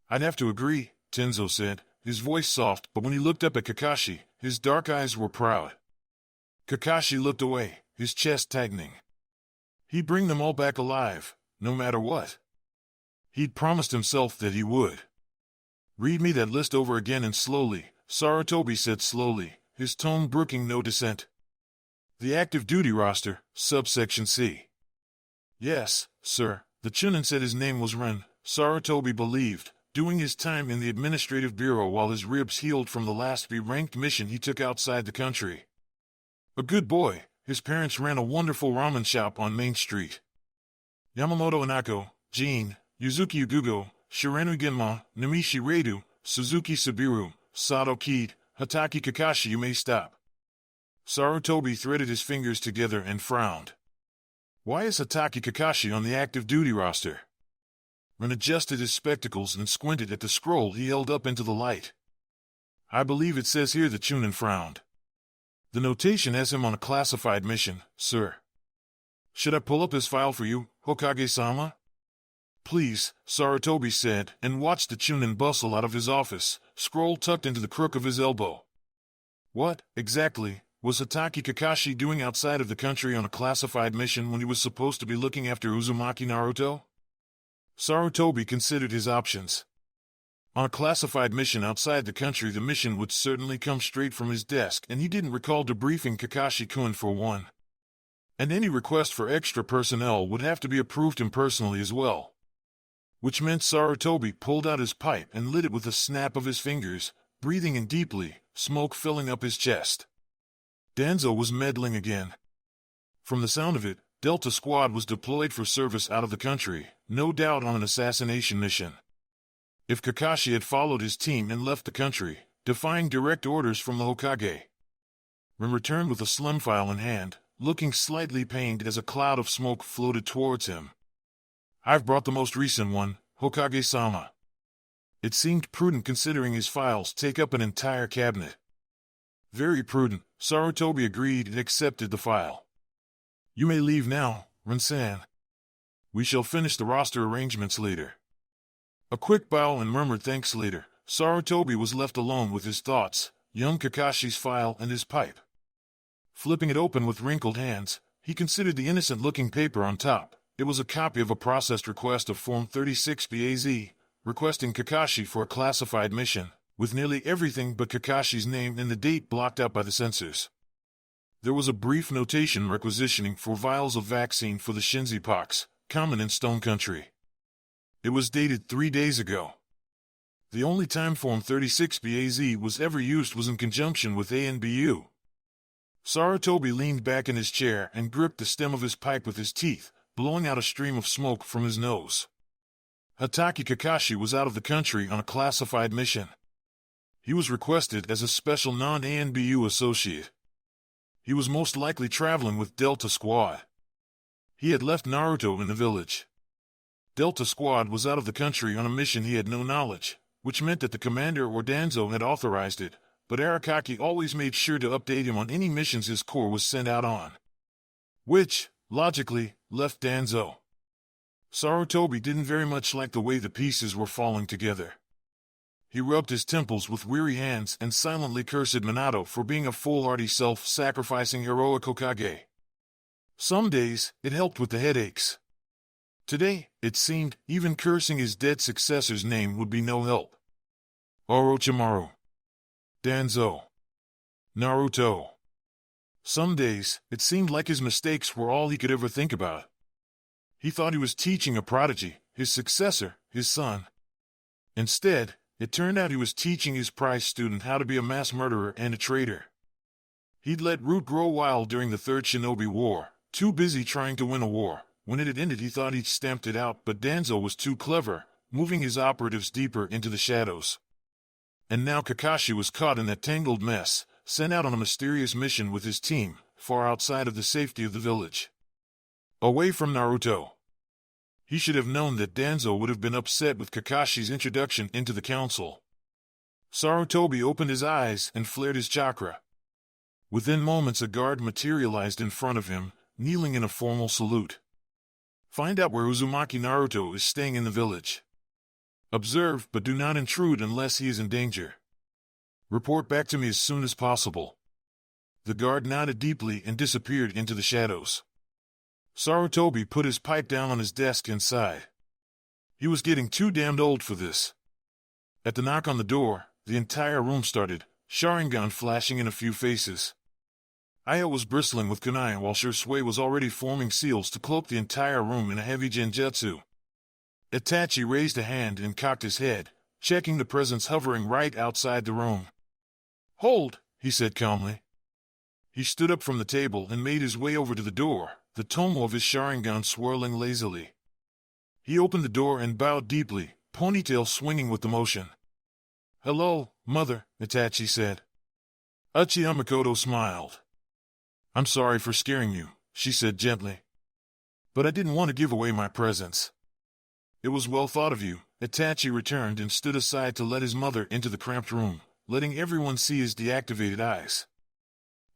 "I'd have to agree," Tenzo said, his voice soft, but when he looked up at Kakashi, his dark eyes were proud. Kakashi looked away, his chest tightening. He'd bring them all back alive, no matter what. He'd promised himself that he would. "Read me that list over again and slowly," Sarutobi said slowly, his tone brooking no dissent. "The active duty roster, subsection C." "Yes, sir," the Chunin said. His name was Ren, Sarutobi believed, doing his time in the administrative bureau while his ribs healed from the last B-ranked mission he took outside the country. A good boy, his parents ran a wonderful ramen shop on Main Street. Yamamoto Inako, Jin, Yuzuki Ugugo, Shirenu Genma, Namishi Radu, Suzuki Sabiru, Sato Kid, Hataki Kakashi. "You may stop." Sarutobi threaded his fingers together and frowned. Why is Hatake Kakashi on the active duty roster? Ren adjusted his spectacles and squinted at the scroll he held up into the light. I believe it says here that Chunin frowned. The notation has him on a classified mission, sir. Should I pull up his file for you, Hokage-sama? Please, Sarutobi said, and watched the Chunin bustle out of his office, scroll tucked into the crook of his elbow. What, exactly, was Hatake Kakashi doing outside of the country on a classified mission when he was supposed to be looking after Uzumaki Naruto? Sarutobi considered his options. On a classified mission outside the country, the mission would certainly come straight from his desk, and he didn't recall debriefing Kakashi-kun for one. And any request for extra personnel would have to be approved him personally as well. Which meant Sarutobi pulled out his pipe and lit it with a snap of his fingers, breathing in deeply, smoke filling up his chest. Danzo was meddling again. From the sound of it, Delta Squad was deployed for service out of the country, no doubt on an assassination mission. If Kakashi had followed his team and left the country, defying direct orders from the Hokage, Ren returned with a slim file in hand, looking slightly pained as a cloud of smoke floated towards him. I've brought the most recent one, Hokage-sama. It seemed prudent considering his files take up an entire cabinet. Very prudent, Sarutobi agreed and accepted the file. You may leave now, Ren-san. We shall finish the roster arrangements later. A quick bow and murmured thanks later, Sarutobi was left alone with his thoughts, young Kakashi's file and his pipe. Flipping it open with wrinkled hands, he considered the innocent-looking paper on top. It was a copy of a processed request of Form 36BAZ, requesting Kakashi for a classified mission, with nearly everything but Kakashi's name and the date blocked out by the censors. There was a brief notation requisitioning for vials of vaccine for the Shinzi pox, common in Stone Country. It was dated 3 days ago. The only time Form 36BAZ was ever used was in conjunction with ANBU. Sarutobi leaned back in his chair and gripped the stem of his pipe with his teeth, blowing out a stream of smoke from his nose. Hatake Kakashi was out of the country on a classified mission. He was requested as a special non-ANBU associate. He was most likely traveling with Delta Squad. He had left Naruto in the village. Delta Squad was out of the country on a mission he had no knowledge, which meant that the commander or Danzo had authorized it, but Arakaki always made sure to update him on any missions his corps was sent out on. Which, logically, left Danzo. Sarutobi didn't very much like the way the pieces were falling together. He rubbed his temples with weary hands and silently cursed Minato for being a foolhardy self-sacrificing heroic Hokage. Some days, it helped with the headaches. Today, it seemed, even cursing his dead successor's name would be no help. Orochimaru. Danzo. Naruto. Some days, it seemed like his mistakes were all he could ever think about. He thought he was teaching a prodigy, his successor, his son. Instead, it turned out he was teaching his prize student how to be a mass murderer and a traitor. He'd let Root grow wild during the Third Shinobi War, too busy trying to win a war. When it had ended, he thought he'd stamped it out, but Danzo was too clever, moving his operatives deeper into the shadows. And now Kakashi was caught in that tangled mess, sent out on a mysterious mission with his team, far outside of the safety of the village. Away from Naruto. He should have known that Danzo would have been upset with Kakashi's introduction into the council. Sarutobi opened his eyes and flared his chakra. Within moments a guard materialized in front of him, kneeling in a formal salute. Find out where Uzumaki Naruto is staying in the village. Observe, but do not intrude unless he is in danger. Report back to me as soon as possible. The guard nodded deeply and disappeared into the shadows. Sarutobi put his pipe down on his desk and sighed. He was getting too damned old for this. At the knock on the door, the entire room started, Sharingan flashing in a few faces. Aya was bristling with kunai while Shursui was already forming seals to cloak the entire room in a heavy genjutsu. Itachi raised a hand and cocked his head, checking the presence hovering right outside the room. "Hold," he said calmly. He stood up from the table and made his way over to the door, the tomo of his Sharingan swirling lazily. He opened the door and bowed deeply, ponytail swinging with the motion. "Hello, Mother," Itachi said. Uchiha Makoto smiled. "I'm sorry for scaring you," she said gently. But I didn't want to give away my presence. It was well thought of you. Itachi returned and stood aside to let his mother into the cramped room, letting everyone see his deactivated eyes.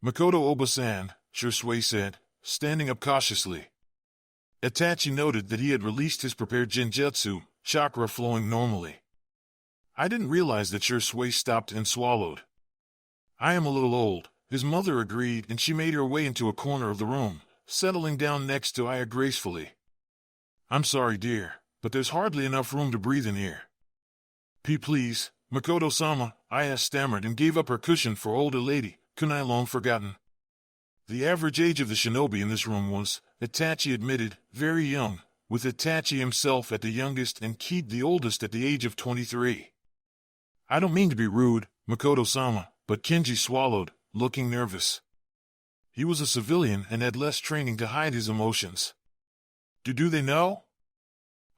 Makoto Oba-san, Shisui said, standing up cautiously. Itachi noted that he had released his prepared genjutsu, chakra flowing normally. I didn't realize that Shisui stopped and swallowed. I am a little old, his mother agreed, and she made her way into a corner of the room, settling down next to Aya gracefully. I'm sorry, dear, but there's hardly enough room to breathe in here. Please, Makoto-sama, Aya stammered and gave up her cushion for older lady, kunai long forgotten. The average age of the shinobi in this room was, Itachi admitted, very young, with Itachi himself at the youngest and Kid the oldest at the age of 23. I don't mean to be rude, Makoto-sama, but Kenji swallowed, looking nervous. He was a civilian and had less training to hide his emotions. Do they know?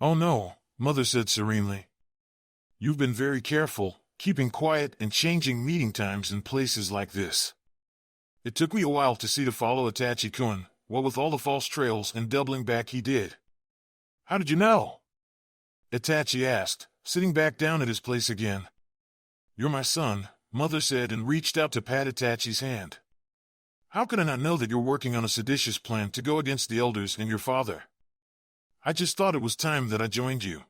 Oh no, Mother said serenely. You've been very careful, keeping quiet and changing meeting times in places like this. It took me a while to see to follow Itachi-kun, what with all the false trails and doubling back he did. How did you know? Itachi asked, sitting back down at his place again. You're my son, Mother said and reached out to pat Itachi's hand. How could I not know that you're working on a seditious plan to go against the elders and your father? I just thought it was time that I joined you.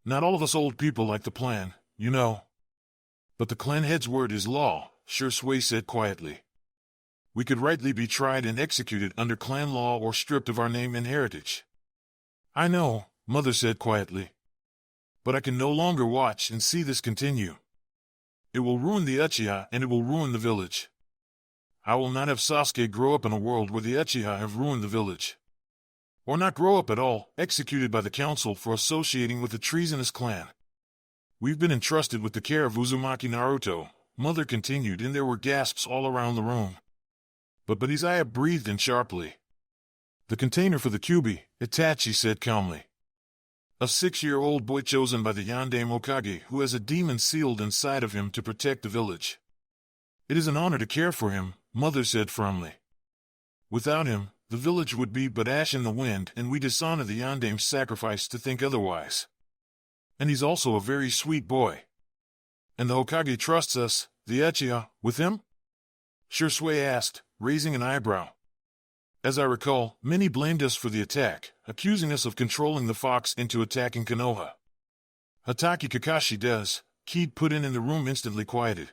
Not all of us old people like the plan, you know. But the clan head's word is law, Shisui said quietly. We could rightly be tried and executed under clan law or stripped of our name and heritage. I know, Mother said quietly. But I can no longer watch and see this continue. It will ruin the Uchiha and it will ruin the village. I will not have Sasuke grow up in a world where the Uchiha have ruined the village. Or not grow up at all, executed by the council for associating with a treasonous clan. We've been entrusted with the care of Uzumaki Naruto, Mother continued, and there were gasps all around the room. But Izaya breathed in sharply. The container for the Kyuubi, Itachi said calmly. A 6-year-old boy chosen by the Yandame Hokage who has a demon sealed inside of him to protect the village. It is an honor to care for him, Mother said firmly. Without him, the village would be but ash in the wind, and we dishonor the Yandame's sacrifice to think otherwise. And he's also a very sweet boy. And the Hokage trusts us, the Uchiha, with him? Shisui asked, raising an eyebrow. As I recall, many blamed us for the attack, accusing us of controlling the fox into attacking Konoha. Hatake Kakashi does, Kid put in the room instantly quieted.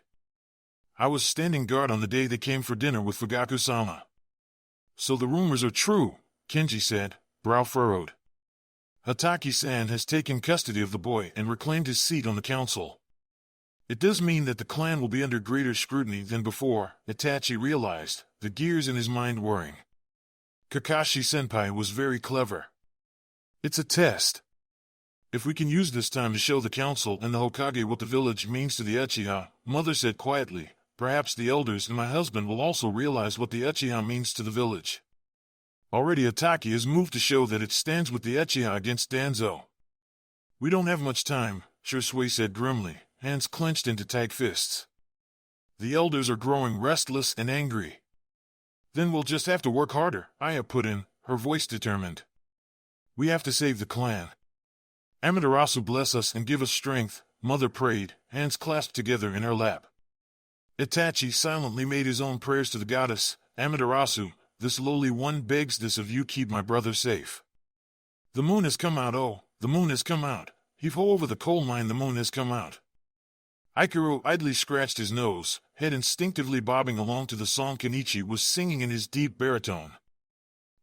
I was standing guard on the day they came for dinner with Fugaku-sama. So the rumors are true, Kenji said, brow furrowed. Hatake-san has taken custody of the boy and reclaimed his seat on the council. It does mean that the clan will be under greater scrutiny than before, Itachi realized, the gears in his mind whirring. Kakashi-senpai was very clever. It's a test. If we can use this time to show the council and the Hokage what the village means to the Uchiha, Mother said quietly, perhaps the elders and my husband will also realize what the Uchiha means to the village. Already Hatake has moved to show that it stands with the Uchiha against Danzo. We don't have much time, Shisui said grimly, hands clenched into tight fists. The elders are growing restless and angry. Then we'll just have to work harder, Aya put in, her voice determined. We have to save the clan. Amaterasu bless us and give us strength, Mother prayed, hands clasped together in her lap. Itachi silently made his own prayers to the goddess, Amaterasu, this lowly one begs this of you, keep my brother safe. The moon has come out, oh, the moon has come out, heave-ho over the coal mine, the moon has come out. Aikiro idly scratched his nose, head instinctively bobbing along to the song Kenichi was singing in his deep baritone.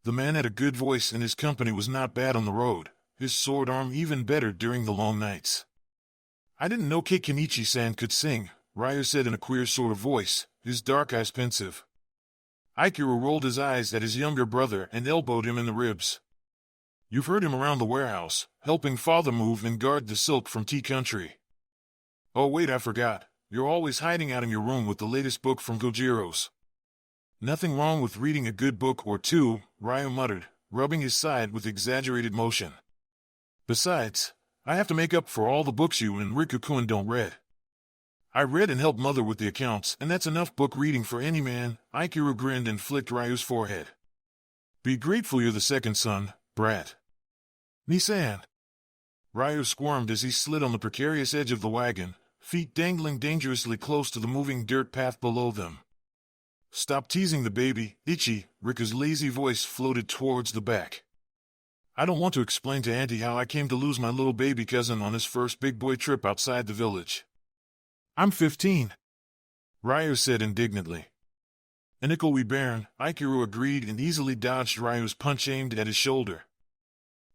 The man had a good voice and his company was not bad on the road, his sword arm even better during the long nights. I didn't know Kenichi-san could sing, Ryu said in a queer sort of voice, his dark eyes pensive. Aikiro rolled his eyes at his younger brother and elbowed him in the ribs. You've heard him around the warehouse, helping father move and guard the silk from Tea Country. Oh wait, I forgot, you're always hiding out in your room with the latest book from Gojiro's. Nothing wrong with reading a good book or two, Ryu muttered, rubbing his side with exaggerated motion. Besides, I have to make up for all the books you and Riku-kun don't read. I read and helped Mother with the accounts, and that's enough book reading for any man, Aikiro grinned and flicked Ryu's forehead. Be grateful you're the second son, brat. Nissan. Ryu squirmed as he slid on the precarious edge of the wagon, feet dangling dangerously close to the moving dirt path below them. Stop teasing the baby, Ichi, Riku's lazy voice floated towards the back. I don't want to explain to Auntie how I came to lose my little baby cousin on his first big boy trip outside the village. I'm 15, Ryu said indignantly. Nickel we bairn, Ikiru agreed and easily dodged Ryu's punch aimed at his shoulder.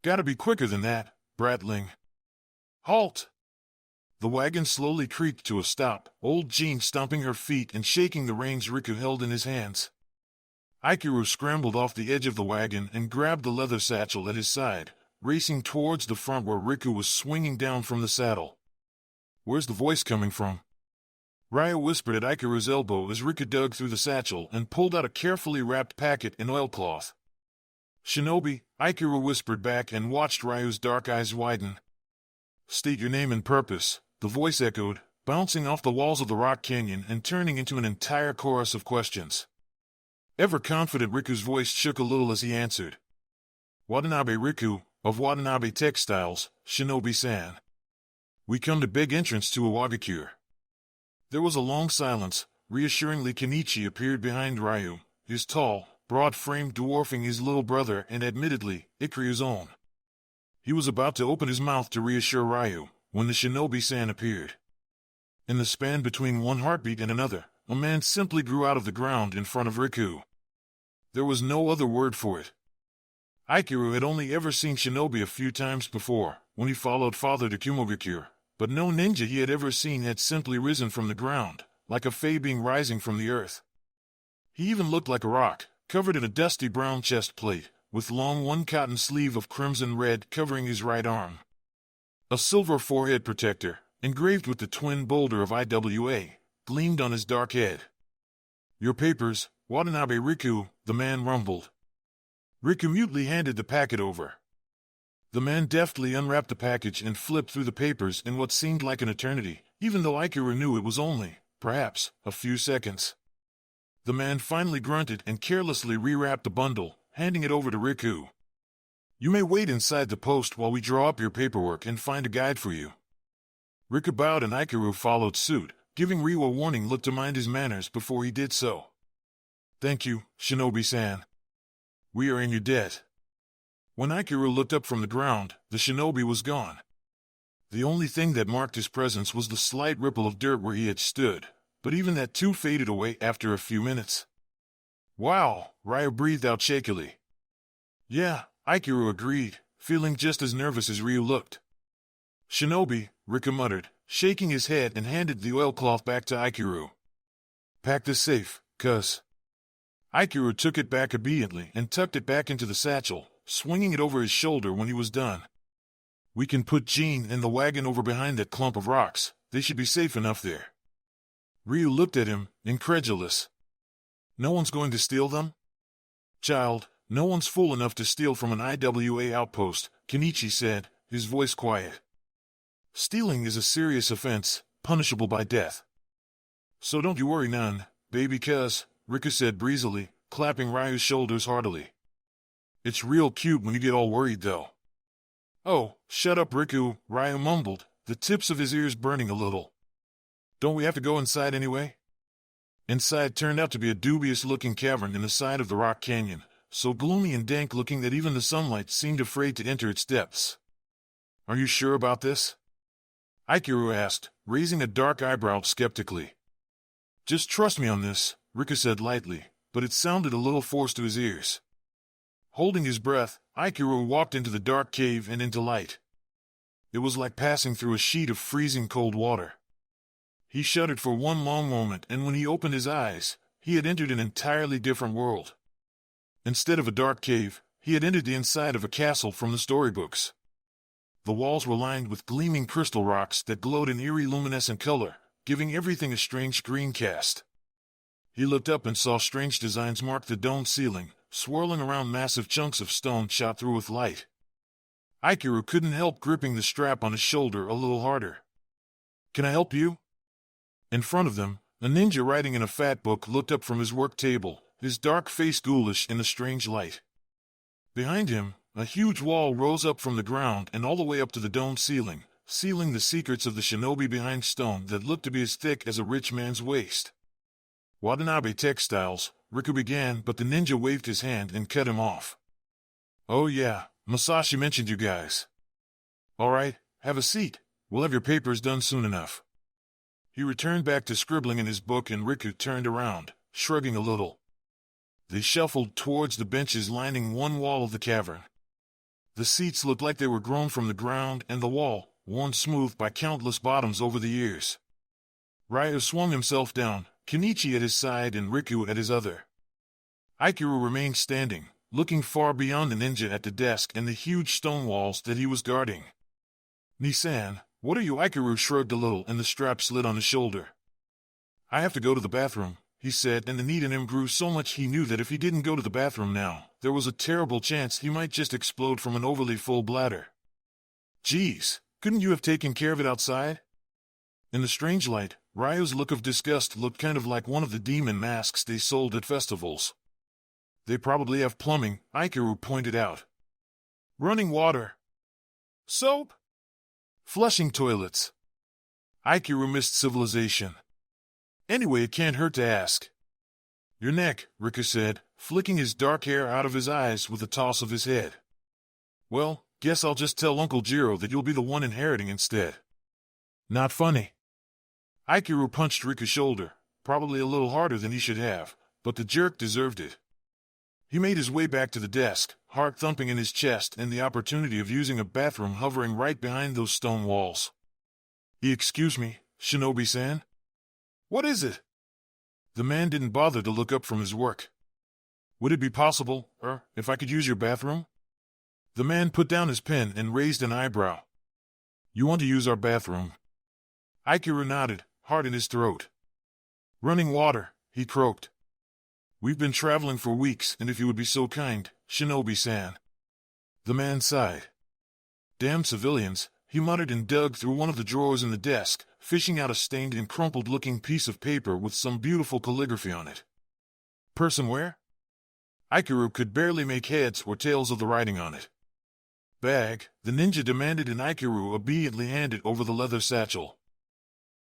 Gotta be quicker than that, bratling. Halt! The wagon slowly creaked to a stop, old Jean stomping her feet and shaking the reins Riku held in his hands. Ikiru scrambled off the edge of the wagon and grabbed the leather satchel at his side, racing towards the front where Riku was swinging down from the saddle. Where's the voice coming from? Ryu whispered at Ikiru's elbow as Riku dug through the satchel and pulled out a carefully wrapped packet in oilcloth. Shinobi, Ikiru whispered back and watched Ryu's dark eyes widen. State your name and purpose, the voice echoed, bouncing off the walls of the rock canyon and turning into an entire chorus of questions. Ever-confident Riku's voice shook a little as he answered. Watanabe Riku, of Watanabe Textiles, Shinobi-san. We come to beg entrance to Iwagakure. There was a long silence. Reassuringly Kenichi appeared behind Ryu, his tall, broad frame dwarfing his little brother and admittedly, Ikuryu's own. He was about to open his mouth to reassure Ryu, when the Shinobi-san appeared. In the span between one heartbeat and another, a man simply grew out of the ground in front of Riku. There was no other word for it. Ikiru had only ever seen Shinobi a few times before, when he followed father to Kumogakure, but no ninja he had ever seen had simply risen from the ground, like a fae being rising from the earth. He even looked like a rock, covered in a dusty brown chest plate, with long one-cotton sleeve of crimson red covering his right arm. A silver forehead protector, engraved with the twin boulder of IWA, gleamed on his dark head. Your papers, Watanabe Riku, the man rumbled. Riku mutely handed the packet over. The man deftly unwrapped the package and flipped through the papers in what seemed like an eternity, even though Ikiru knew it was only, perhaps, a few seconds. The man finally grunted and carelessly rewrapped the bundle, handing it over to Riku. You may wait inside the post while we draw up your paperwork and find a guide for you. Riku bowed and Ikiru followed suit, giving Ryu a warning look to mind his manners before he did so. Thank you, Shinobi-san. We are in your debt. When Ikiru looked up from the ground, the shinobi was gone. The only thing that marked his presence was the slight ripple of dirt where he had stood, but even that too faded away after a few minutes. Wow, Ryu breathed out shakily. Yeah, Ikiru agreed, feeling just as nervous as Ryu looked. Shinobi, Riku muttered, shaking his head and handed the oilcloth back to Ikiru. Pack this safe, cuz. Ikiru took it back obediently and tucked it back into the satchel, swinging it over his shoulder when he was done. We can put Jean and the wagon over behind that clump of rocks. They should be safe enough there. Ryu looked at him, incredulous. No one's going to steal them? Child, no one's fool enough to steal from an IWA outpost, Kenichi said, his voice quiet. Stealing is a serious offense, punishable by death. So don't you worry none, baby cuz, Riku said breezily, clapping Ryu's shoulders heartily. It's real cute when you get all worried though. Oh, shut up Riku, Ryu mumbled, the tips of his ears burning a little. Don't we have to go inside anyway? Inside turned out to be a dubious-looking cavern in the side of the rock canyon, so gloomy and dank-looking that even the sunlight seemed afraid to enter its depths. Are you sure about this? Ikiru asked, raising a dark eyebrow skeptically. Just trust me on this, Riku said lightly, but it sounded a little forced to his ears. Holding his breath, Ikiru walked into the dark cave and into light. It was like passing through a sheet of freezing cold water. He shuddered for one long moment, and when he opened his eyes, he had entered an entirely different world. Instead of a dark cave, he had entered the inside of a castle from the storybooks. The walls were lined with gleaming crystal rocks that glowed in eerie luminescent color, giving everything a strange green cast. He looked up and saw strange designs mark the domed ceiling, swirling around massive chunks of stone shot through with light. Ikiru couldn't help gripping the strap on his shoulder a little harder. Can I help you? In front of them, a ninja writing in a fat book looked up from his work table, his dark face ghoulish in the strange light. Behind him, a huge wall rose up from the ground and all the way up to the dome ceiling, sealing the secrets of the shinobi behind stone that looked to be as thick as a rich man's waist. Watanabe Textiles, Riku began, but the ninja waved his hand and cut him off. Oh yeah, Masashi mentioned you guys. Alright, have a seat. We'll have your papers done soon enough. He returned back to scribbling in his book and Riku turned around, shrugging a little. They shuffled towards the benches lining one wall of the cavern. The seats looked like they were grown from the ground and the wall, worn smooth by countless bottoms over the years. Ryu swung himself down, Kenichi at his side and Riku at his other. Aikiru remained standing, looking far beyond the ninja at the desk and the huge stone walls that he was guarding. Nisan, what are you? Aikiru shrugged a little and the strap slid on his shoulder. I have to go to the bathroom, he said, and the need in him grew so much he knew that if he didn't go to the bathroom now, there was a terrible chance he might just explode from an overly full bladder. Geez, couldn't you have taken care of it outside? In the strange light, Ryu's look of disgust looked kind of like one of the demon masks they sold at festivals. They probably have plumbing, Aikiru pointed out. Running water. Soap? Flushing toilets. Aikiru missed civilization. Anyway, it can't hurt to ask. Your neck, Riku said, flicking his dark hair out of his eyes with a toss of his head. Well, guess I'll just tell Uncle Jiro that you'll be the one inheriting instead. Not funny. Aikiru punched Riku's shoulder, probably a little harder than he should have, but the jerk deserved it. He made his way back to the desk, heart thumping in his chest and the opportunity of using a bathroom hovering right behind those stone walls. Excuse me, Shinobi-san? What is it? The man didn't bother to look up from his work. Would it be possible, if I could use your bathroom? The man put down his pen and raised an eyebrow. You want to use our bathroom? Aikiru nodded, heart in his throat. Running water, he croaked. We've been traveling for weeks, and if you would be so kind, Shinobi-san. The man sighed. Damn civilians, he muttered and dug through one of the drawers in the desk, fishing out a stained and crumpled-looking piece of paper with some beautiful calligraphy on it. Personware? Aikiru could barely make heads or tails of the writing on it. Bag, the ninja demanded, and Aikiru obediently handed over the leather satchel.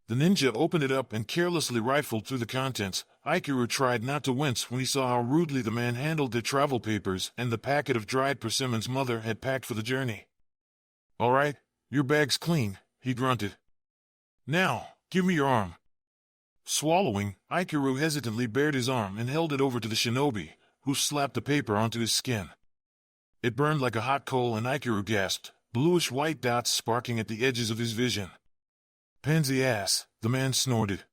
The ninja opened it up and carelessly rifled through the contents. Aikiru tried not to wince when he saw how rudely the man handled their travel papers and the packet of dried persimmons Mother had packed for the journey. All right, your bag's clean, he grunted. Now, give me your arm. Swallowing, Aikiru hesitantly bared his arm and held it over to the shinobi, who slapped the paper onto his skin. It burned like a hot coal and Aikiru gasped, bluish-white dots sparking at the edges of his vision. Pansy ass, the man snorted.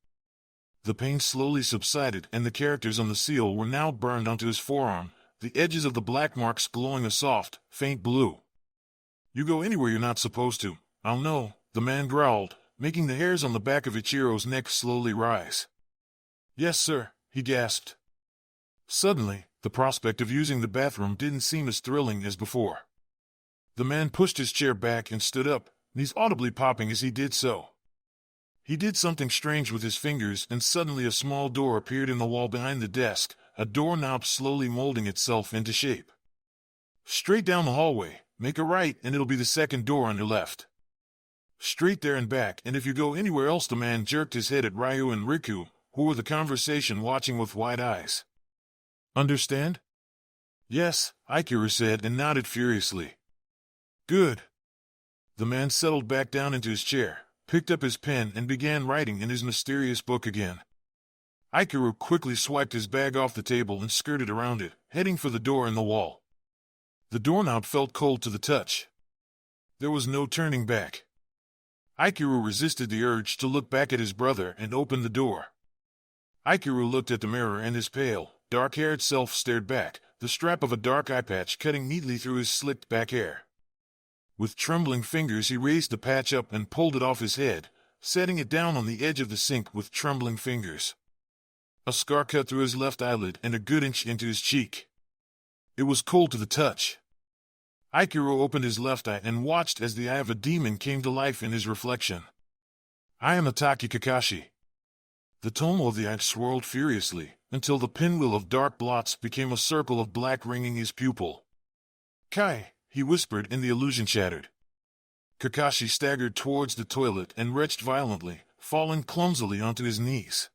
The pain slowly subsided and the characters on the seal were now burned onto his forearm, the edges of the black marks glowing a soft, faint blue. You go anywhere you're not supposed to, I'll know, the man growled, making the hairs on the back of Ichiro's neck slowly rise. Yes, sir, he gasped. Suddenly, the prospect of using the bathroom didn't seem as thrilling as before. The man pushed his chair back and stood up, knees audibly popping as he did so. He did something strange with his fingers and suddenly a small door appeared in the wall behind the desk, a doorknob slowly molding itself into shape. Straight down the hallway, make a right and it'll be the second door on your left. Straight there and back, and if you go anywhere else. The man jerked his head at Ryu and Riku, who were the conversation watching with wide eyes. Understand? Yes, Aikiru said and nodded furiously. Good. The man settled back down into his chair, picked up his pen and began writing in his mysterious book again. Aikiru quickly swiped his bag off the table and skirted around it, heading for the door in the wall. The doorknob felt cold to the touch. There was no turning back. Aikiru resisted the urge to look back at his brother and opened the door. Aikiru looked at the mirror and his pale, dark-haired self stared back, the strap of a dark eye patch cutting neatly through his slicked back hair. With trembling fingers he raised the patch up and pulled it off his head, setting it down on the edge of the sink with trembling fingers. A scar cut through his left eyelid and a good inch into his cheek. It was cold to the touch. Aikiru opened his left eye and watched as the eye of a demon came to life in his reflection. I am Ataki Kakashi. The tomo of the eye swirled furiously, until the pinwheel of dark blots became a circle of black ringing his pupil. Kai, he whispered, and the illusion shattered. Kakashi staggered towards the toilet and retched violently, falling clumsily onto his knees.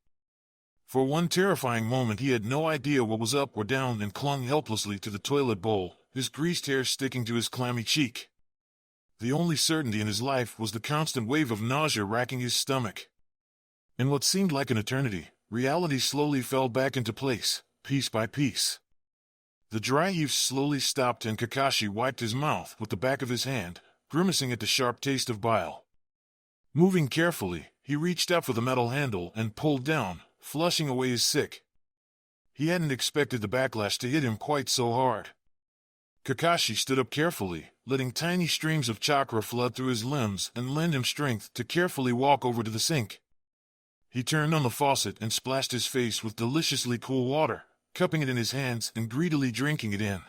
For one terrifying moment he had no idea what was up or down and clung helplessly to the toilet bowl, his greased hair sticking to his clammy cheek. The only certainty in his life was the constant wave of nausea racking his stomach. In what seemed like an eternity, reality slowly fell back into place, piece by piece. The dry heaves slowly stopped and Kakashi wiped his mouth with the back of his hand, grimacing at the sharp taste of bile. Moving carefully, he reached out for the metal handle and pulled down, flushing away his sick. He hadn't expected the backlash to hit him quite so hard. Kakashi stood up carefully, letting tiny streams of chakra flood through his limbs and lend him strength to carefully walk over to the sink. He turned on the faucet and splashed his face with deliciously cool water, cupping it in his hands and greedily drinking it in.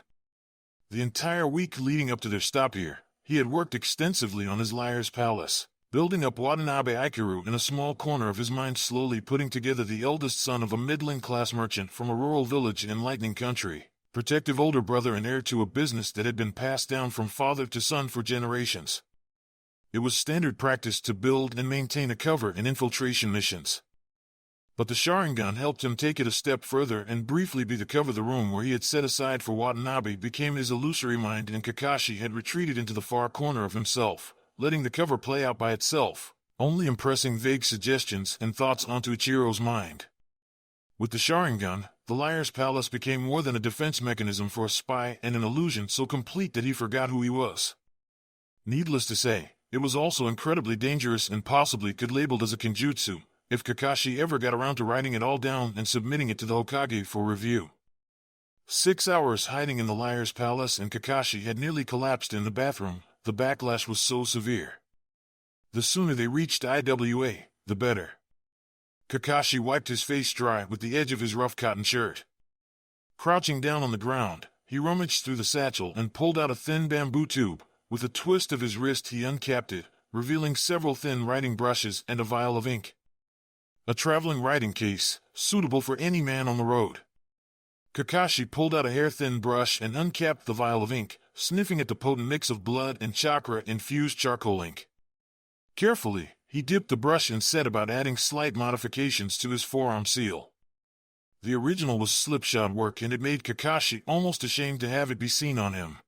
The entire week leading up to their stop here, he had worked extensively on his Liar's Palace, building up Watanabe Aikiru in a small corner of his mind, slowly putting together the eldest son of a middling-class merchant from a rural village in Lightning Country, protective older brother and heir to a business that had been passed down from father to son for generations. It was standard practice to build and maintain a cover in infiltration missions. But the Sharingan helped him take it a step further, and briefly be the cover. The room where he had set aside for Watanabe became his illusory mind, and Kakashi had retreated into the far corner of himself, letting the cover play out by itself, only impressing vague suggestions and thoughts onto Ichiro's mind. With the Sharingan, the Liar's Palace became more than a defense mechanism for a spy and an illusion so complete that he forgot who he was. Needless to say, it was also incredibly dangerous and possibly could labeled as a kenjutsu, if Kakashi ever got around to writing it all down and submitting it to the Hokage for review. 6 hours hiding in the Liar's Palace and Kakashi had nearly collapsed in the bathroom. The backlash was so severe. The sooner they reached IWA, the better. Kakashi wiped his face dry with the edge of his rough cotton shirt. Crouching down on the ground, he rummaged through the satchel and pulled out a thin bamboo tube. With a twist of his wrist he uncapped it, revealing several thin writing brushes and a vial of ink. A traveling writing case, suitable for any man on the road. Kakashi pulled out a hair-thin brush and uncapped the vial of ink, sniffing at the potent mix of blood and chakra-infused charcoal ink. Carefully, he dipped the brush and set about adding slight modifications to his forearm seal. The original was slipshod work, and it made Kakashi almost ashamed to have it be seen on him.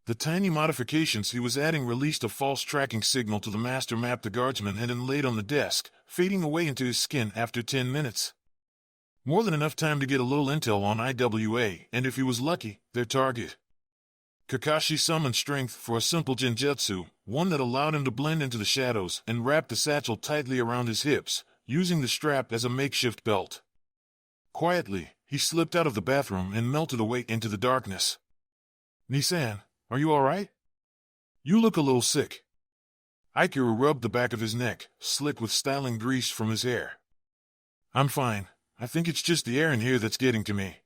The tiny modifications he was adding released a false tracking signal to the master map the guardsman had laid on the desk, fading away into his skin after 10 minutes. More than enough time to get a little intel on IWA, and if he was lucky, their target. Kakashi summoned strength for a simple genjutsu, one that allowed him to blend into the shadows, and wrapped the satchel tightly around his hips, using the strap as a makeshift belt. Quietly, he slipped out of the bathroom and melted away into the darkness. "Nisan, are you all right? You look a little sick." Aikiru rubbed the back of his neck, slick with styling grease from his hair. "I'm fine. I think it's just the air in here that's getting to me."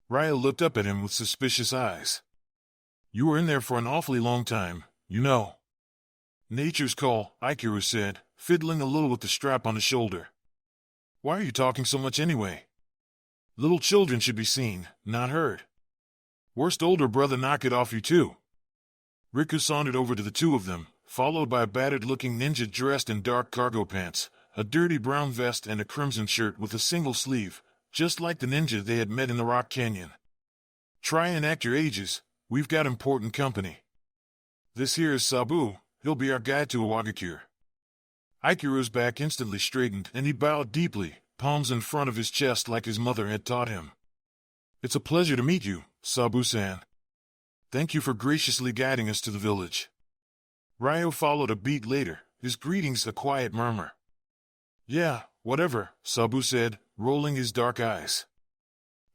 Ryo looked up at him with suspicious eyes. "You were in there for an awfully long time, you know." "Nature's call," Aikiru said, fiddling a little with the strap on his shoulder. "Why are you talking so much anyway? Little children should be seen, not heard. Worst older brother knock it off you too." Riku sauntered over to the two of them, followed by a battered-looking ninja dressed in dark cargo pants, a dirty brown vest and a crimson shirt with a single sleeve, just like the ninja they had met in the Rock Canyon. "Try and act your ages, we've got important company. This here is Sabu, he'll be our guide to Iwagakure." Aikiru's back instantly straightened and he bowed deeply, palms in front of his chest like his mother had taught him. "It's a pleasure to meet you, Sabu-san. Thank you for graciously guiding us to the village." Ryo followed a beat later, his greetings a quiet murmur. "Yeah, whatever," Sabu said, rolling his dark eyes.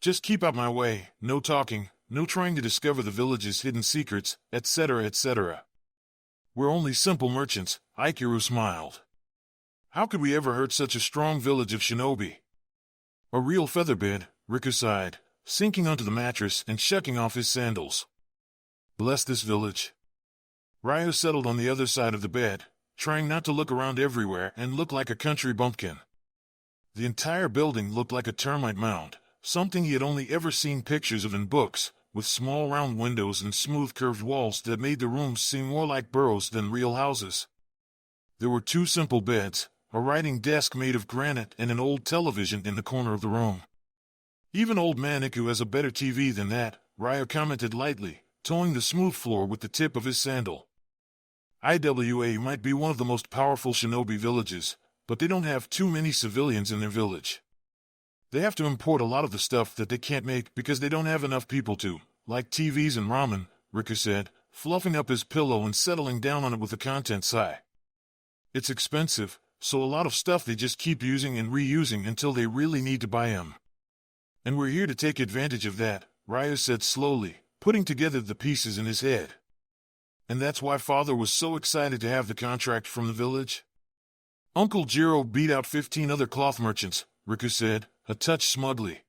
"Just keep out my way, no talking, no trying to discover the village's hidden secrets, etc., etc. We're only simple merchants," Aikiru smiled. "How could we ever hurt such a strong village of shinobi?" "A real featherbed," Riku sighed, sinking onto the mattress and shucking off his sandals. "Bless this village." Ryo settled on the other side of the bed, trying not to look around everywhere and look like a country bumpkin. The entire building looked like a termite mound, something he had only ever seen pictures of in books, with small round windows and smooth curved walls that made the rooms seem more like burrows than real houses. There were 2 simple beds, a writing desk made of granite, and an old television in the corner of the room. "Even old Maniku has a better TV than that," Ryo commented lightly, toeing the smooth floor with the tip of his sandal. "IWA might be one of the most powerful shinobi villages, but they don't have too many civilians in their village. They have to import a lot of the stuff that they can't make because they don't have enough people to, like TVs and ramen," Riku said, fluffing up his pillow and settling down on it with a content sigh. "It's expensive, so a lot of stuff they just keep using and reusing until they really need to buy them. And we're here to take advantage of that," Ryo said slowly, putting together the pieces in his head. "And that's why Father was so excited to have the contract from the village?" "Uncle Jiro beat out 15 other cloth merchants," Riku said, a touch smugly.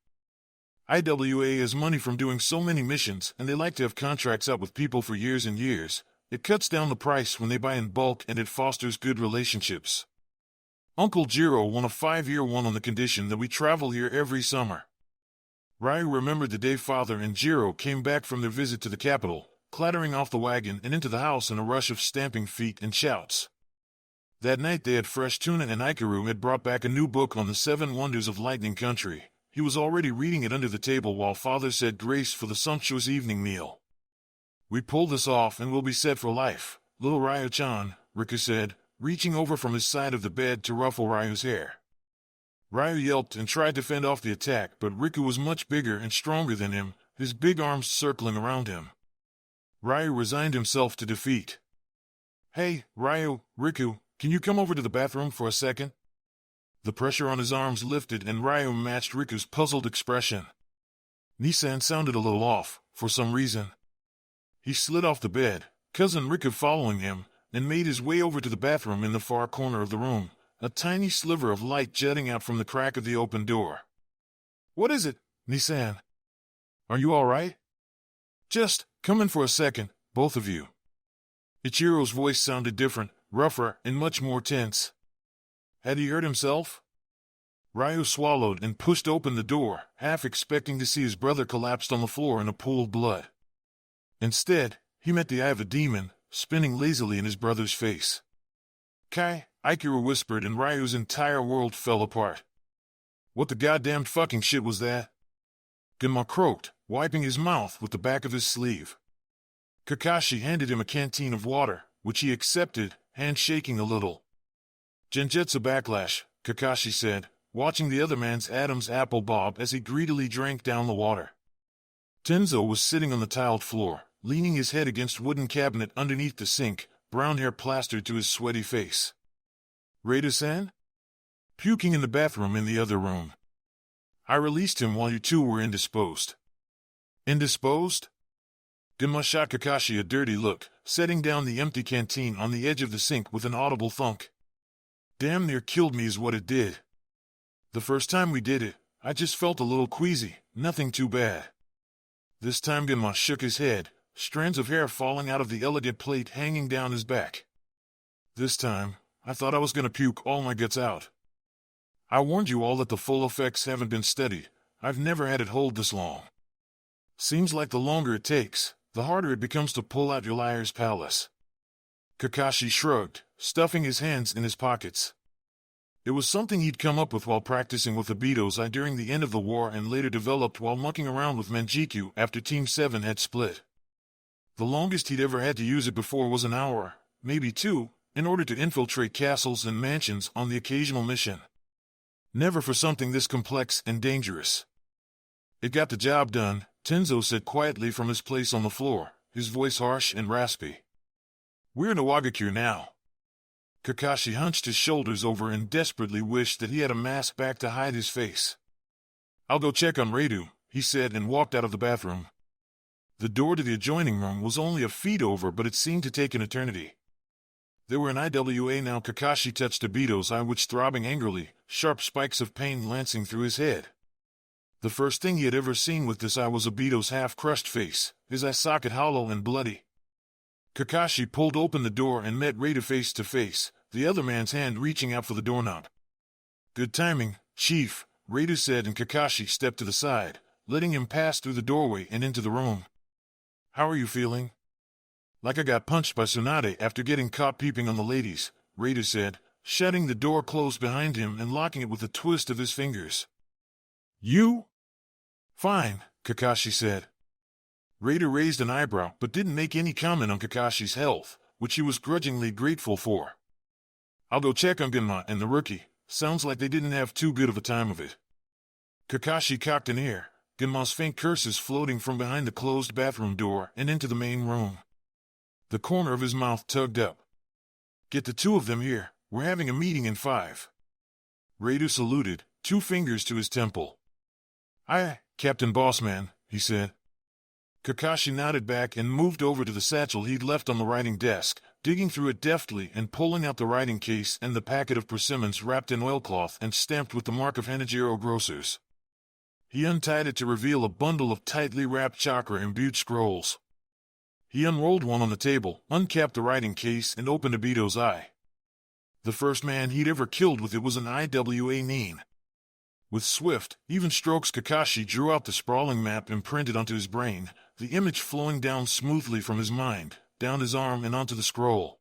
"IWA has money from doing so many missions, and they like to have contracts out with people for years and years. It cuts down the price when they buy in bulk, and it fosters good relationships. Uncle Jiro won a 5-year one on the condition that we travel here every summer." Ryu remembered the day Father and Jiro came back from their visit to the capital, clattering off the wagon and into the house in a rush of stamping feet and shouts. That night they had fresh tuna, and Ikaru had brought back a new book on the 7 wonders of Lightning Country. He was already reading it under the table while Father said grace for the sumptuous evening meal. "We pull this off and we'll be set for life, little Ryo-chan," Riku said, reaching over from his side of the bed to ruffle Ryu's hair. Ryu yelped and tried to fend off the attack, but Riku was much bigger and stronger than him, his big arms circling around him. Ryu resigned himself to defeat. "Hey, Ryu, Riku, can you come over to the bathroom for a second?" The pressure on his arms lifted and Ryu matched Riku's puzzled expression. Nissan sounded a little off, for some reason. He slid off the bed, cousin Riku following him, and made his way over to the bathroom in the far corner of the room, a tiny sliver of light jutting out from the crack of the open door. "What is it, Nissan? Are you all right? Just come in for a second, both of you." Ichiro's voice sounded different, rougher, and much more tense. Had he hurt himself? Ryu swallowed and pushed open the door, half expecting to see his brother collapsed on the floor in a pool of blood. Instead, he met the eye of a demon, spinning lazily in his brother's face. "Kai," Ikaru whispered, and Ryu's entire world fell apart. "What the goddamn fucking shit was that?" Genma croaked, wiping his mouth with the back of his sleeve. Kakashi handed him a canteen of water, which he accepted, hand shaking a little. "Genjutsu backlash," Kakashi said, watching the other man's Adam's apple bob as he greedily drank down the water. Tenzo was sitting on the tiled floor, leaning his head against wooden cabinet underneath the sink, brown hair plastered to his sweaty face. "Reida-san?" "Puking in the bathroom in the other room. I released him while you 2 were indisposed." "Indisposed?" Genma shot Kakashi a dirty look, setting down the empty canteen on the edge of the sink with an audible thunk. "Damn near killed me is what it did. The first time we did it, I just felt a little queasy, nothing too bad." This time Genma shook his head, strands of hair falling out of the elegant plate hanging down his back. "This time, I thought I was going to puke all my guts out. I warned you all that the full effects haven't been steady. I've never had it hold this long. Seems like the longer it takes, the harder it becomes to pull out your liar's palace." Kakashi shrugged, stuffing his hands in his pockets. It was something he'd come up with while practicing with the Beidozai during the end of the war and later developed while mucking around with Manjiku after Team 7 had split. The longest he'd ever had to use it before was an hour, maybe 2, in order to infiltrate castles and mansions on the occasional mission. Never for something this complex and dangerous. "It got the job done," Tenzo said quietly from his place on the floor, his voice harsh and raspy. "We're in Iwagakure now." Kakashi hunched his shoulders over and desperately wished that he had a mask back to hide his face. "I'll go check on Reidu," he said and walked out of the bathroom. The door to the adjoining room was only a feet over, but it seemed to take an eternity. They were in IWA now. Kakashi touched Obito's eye, which throbbing angrily, sharp spikes of pain lancing through his head. The first thing he had ever seen with this eye was Obito's half-crushed face, his eye socket hollow and bloody. Kakashi pulled open the door and met Reidu face to face, the other man's hand reaching out for the doorknob. "Good timing, Chief," Reidu said, and Kakashi stepped to the side, letting him pass through the doorway and into the room. How are you feeling? Like I got punched by Tsunade after getting caught peeping on the ladies, Raider said, shutting the door closed behind him and locking it with a twist of his fingers. You? Fine, Kakashi said. Raider raised an eyebrow but didn't make any comment on Kakashi's health, which he was grudgingly grateful for. I'll go check on Genma and the rookie. Sounds like they didn't have too good of a time of it. Kakashi cocked an ear, Genma's faint curses floating from behind the closed bathroom door and into the main room. The corner of his mouth tugged up. Get the two of them here, we're having a meeting in 5. Raider saluted, 2 fingers to his temple. Aye, Captain Bossman, he said. Kakashi nodded back and moved over to the satchel he'd left on the writing desk, digging through it deftly and pulling out the writing case and the packet of persimmons wrapped in oilcloth and stamped with the mark of Hanajiro Grocers. He untied it to reveal a bundle of tightly wrapped chakra-imbued scrolls. He unrolled one on the table, uncapped the writing case, and opened Obito's eye. The first man he'd ever killed with it was an IWA Nin. With swift, even strokes, Kakashi drew out the sprawling map imprinted onto his brain, the image flowing down smoothly from his mind, down his arm and onto the scroll.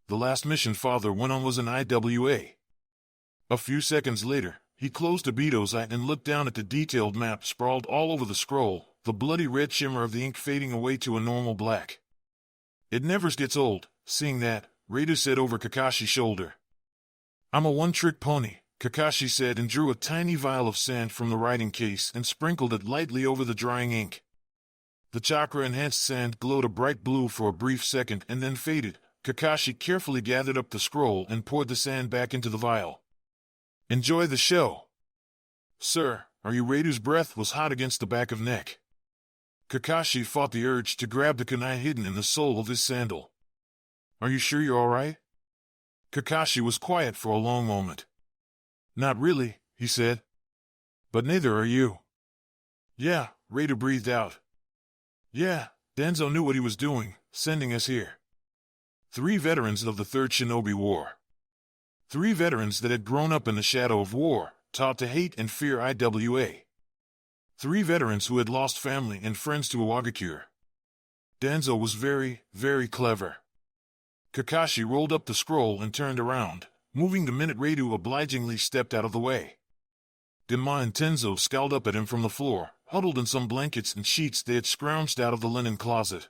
The last mission Father went on was an IWA. A few seconds later, he closed Obito's eye and looked down at the detailed map sprawled all over the scroll, the bloody red shimmer of the ink fading away to a normal black. It never gets old, seeing that, Raider said over Kakashi's shoulder. I'm a one-trick pony, Kakashi said and drew a tiny vial of sand from the writing case and sprinkled it lightly over the drying ink. The chakra-enhanced sand glowed a bright blue for a brief second and then faded. Kakashi carefully gathered up the scroll and poured the sand back into the vial. Enjoy the show. Sir, are you Raider's breath was hot against the back of neck. Kakashi fought the urge to grab the kunai hidden in the sole of his sandal. Are you sure you're all right? Kakashi was quiet for a long moment. Not really, he said. But neither are you. Yeah, Raider breathed out. Yeah, Denzo knew what he was doing, sending us here. 3 veterans of the Third Shinobi War. 3 veterans that had grown up in the shadow of war, taught to hate and fear IWA. 3 veterans who had lost family and friends to Iwagakure. Denzo was very, very clever. Kakashi rolled up the scroll and turned around, moving the minute Raidu obligingly stepped out of the way. Genma and Tenzo scowled up at him from the floor, huddled in some blankets and sheets they had scrounged out of the linen closet.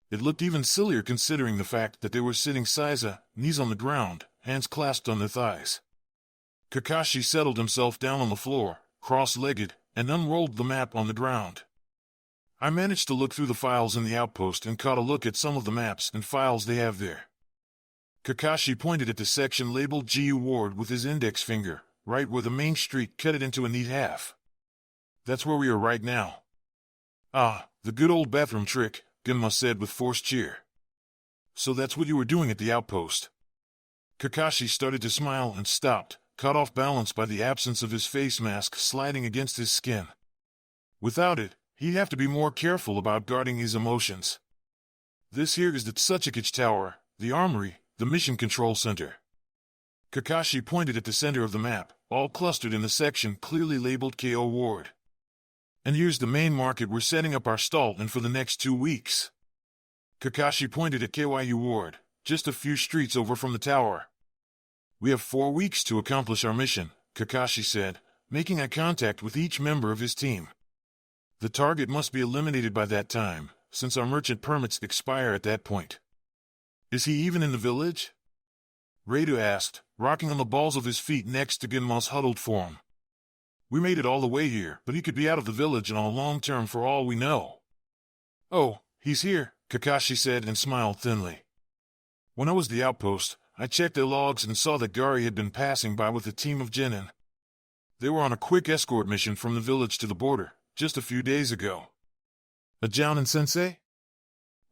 It looked even sillier considering the fact that they were sitting Saiza, knees on the ground, hands clasped on their thighs. Kakashi settled himself down on the floor, cross-legged, and unrolled the map on the ground. I managed to look through the files in the outpost and caught a look at some of the maps and files they have there. Kakashi pointed at the section labeled GU Ward with his index finger, right where the main street cut it into a neat half. That's where we are right now. Ah, the good old bathroom trick, Genma said with forced cheer. So that's what you were doing at the outpost. Kakashi started to smile and stopped, caught off balance by the absence of his face mask sliding against his skin. Without it, he'd have to be more careful about guarding his emotions. This here is the Tsuchikage Tower, the armory, the mission control center. Kakashi pointed at the center of the map, all clustered in the section clearly labeled KO Ward. And here's the main market we're setting up our stall in for the next 2 weeks. Kakashi pointed at KYU Ward, just a few streets over from the tower. We have 4 weeks to accomplish our mission, Kakashi said, making eye contact with each member of his team. The target must be eliminated by that time, since our merchant permits expire at that point. Is he even in the village? Raidu asked, rocking on the balls of his feet next to Genma's huddled form. We made it all the way here, but he could be out of the village on a long term for all we know. Oh, he's here, Kakashi said and smiled thinly. When I was at the outpost, I checked their logs and saw that Gari had been passing by with a team of genin. They were on a quick escort mission from the village to the border, just a few days ago. A Jounin-sensei?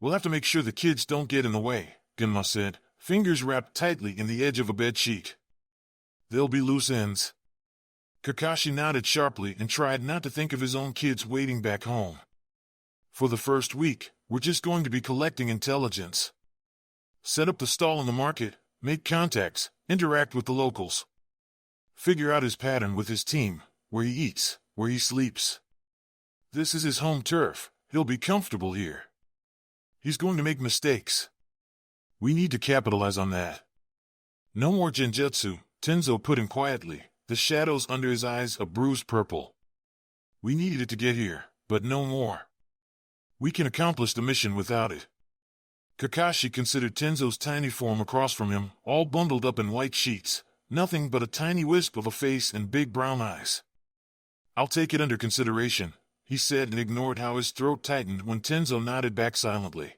We'll have to make sure the kids don't get in the way, Genma said, fingers wrapped tightly in the edge of a bed sheet. They'll be loose ends. Kakashi nodded sharply and tried not to think of his own kids waiting back home. For the first week, we're just going to be collecting intelligence. Set up the stall in the market, make contacts, interact with the locals. Figure out his pattern with his team, where he eats, where he sleeps. This is his home turf, he'll be comfortable here. He's going to make mistakes. We need to capitalize on that. No more genjutsu, Tenzo put in quietly, the shadows under his eyes a bruised purple. We needed it to get here, but no more. We can accomplish the mission without it. Kakashi considered Tenzo's tiny form across from him, all bundled up in white sheets, nothing but a tiny wisp of a face and big brown eyes. I'll take it under consideration, he said, and ignored how his throat tightened when Tenzo nodded back silently.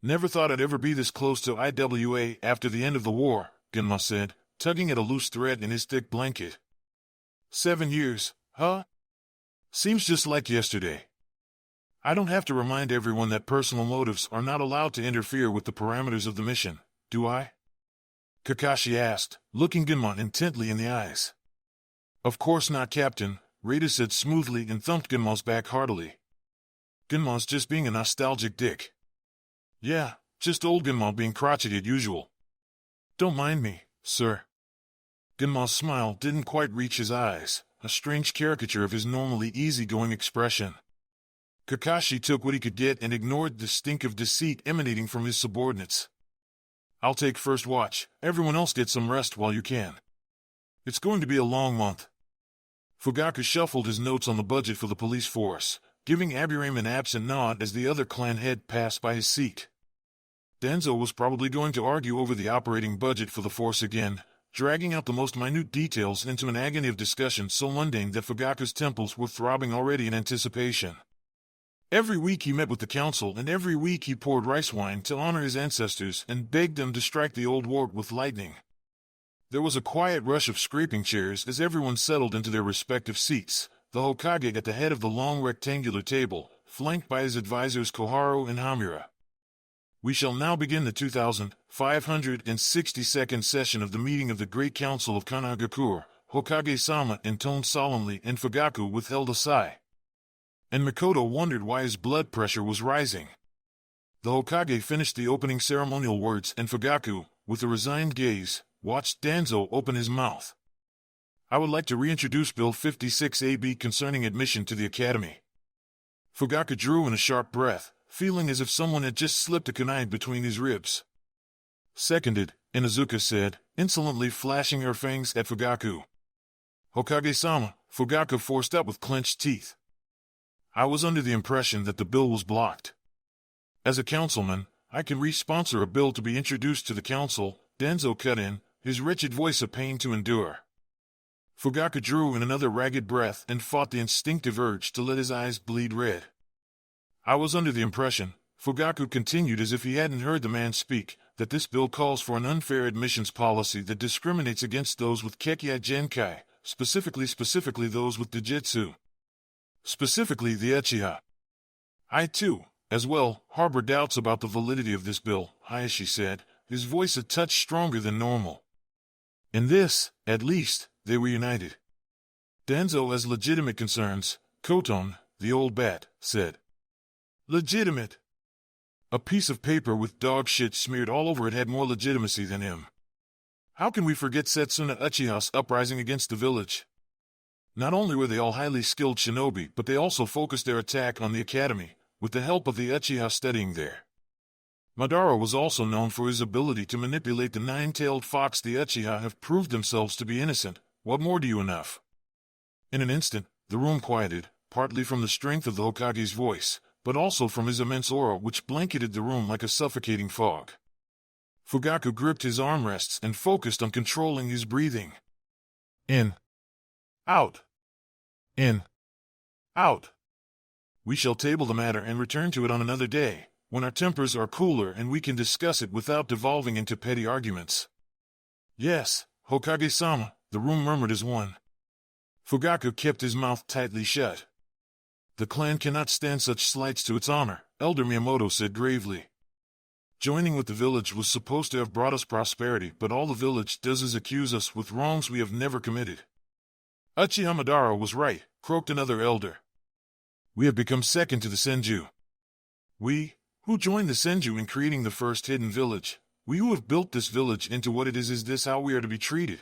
Never thought I'd ever be this close to IWA after the end of the war, Genma said, tugging at a loose thread in his thick blanket. 7 years, huh? Seems just like yesterday. I don't have to remind everyone that personal motives are not allowed to interfere with the parameters of the mission, do I? Kakashi asked, looking Genma intently in the eyes. Of course not, Captain, Rita said smoothly and thumped Genma's back heartily. Genma's just being a nostalgic dick. Yeah, just old Genma being crotchety as usual. Don't mind me, sir. Genma's smile didn't quite reach his eyes, a strange caricature of his normally easygoing expression. Kakashi took what he could get and ignored the stink of deceit emanating from his subordinates. I'll take first watch, everyone else get some rest while you can. It's going to be a long month. Fugaku shuffled his notes on the budget for the police force, giving Aburame an absent nod as the other clan head passed by his seat. Denzo was probably going to argue over the operating budget for the force again, dragging out the most minute details into an agony of discussion so mundane that Fugaku's temples were throbbing already in anticipation. Every week he met with the council, and every week he poured rice wine to honor his ancestors and begged them to strike the old wart with lightning. There was a quiet rush of scraping chairs as everyone settled into their respective seats, the Hokage at the head of the long rectangular table, flanked by his advisors Koharu and Hamura. We shall now begin the 2,562nd session of the meeting of the Great Council of Kanagakuren, Hokage-sama intoned solemnly, and Fugaku withheld a sigh. And Mikoto wondered why his blood pressure was rising. The Hokage finished the opening ceremonial words, and Fugaku, with a resigned gaze, watched Danzo open his mouth. I would like to reintroduce Bill 56 AB concerning admission to the academy. Fugaku drew in a sharp breath, feeling as if someone had just slipped a kunai between his ribs. Seconded, Inazuka said, insolently flashing her fangs at Fugaku. Hokage-sama, Fugaku forced up with clenched teeth. I was under the impression that the bill was blocked. As a councilman, I can re-sponsor a bill to be introduced to the council, Danzo cut in, his wretched voice a pain to endure. Fugaku drew in another ragged breath and fought the instinctive urge to let his eyes bleed red. I was under the impression, Fugaku continued as if he hadn't heard the man speak, that this bill calls for an unfair admissions policy that discriminates against those with Kekkei Genkai, specifically those with Dojutsu. Specifically the Uchiha. I too, as well, harbor doubts about the validity of this bill, Hayashi said, his voice a touch stronger than normal. In this, at least, they were united. Danzo has legitimate concerns, Koton, the old bat, said. Legitimate? A piece of paper with dog shit smeared all over it had more legitimacy than him. How can we forget Setsuna Uchiha's uprising against the village? Not only were they all highly skilled shinobi, but they also focused their attack on the academy, with the help of the Uchiha studying there. Madara was also known for his ability to manipulate the nine-tailed fox. The Uchiha have proved themselves to be innocent. What more do you enough? In an instant, the room quieted, partly from the strength of the Hokage's voice, but also from his immense aura which blanketed the room like a suffocating fog. Fugaku gripped his armrests and focused on controlling his breathing. In. Out. In. Out. We shall table the matter and return to it on another day, when our tempers are cooler and we can discuss it without devolving into petty arguments. Yes, Hokage-sama, the room murmured as one. Fugaku kept his mouth tightly shut. The clan cannot stand such slights to its honor, Elder Miyamoto said gravely. Joining with the village was supposed to have brought us prosperity, but all the village does is accuse us with wrongs we have never committed. Uchiha Madara was right, croaked another elder. We have become second to the Senju. We, who joined the Senju in creating the first hidden village, we who have built this village into what it is this how we are to be treated?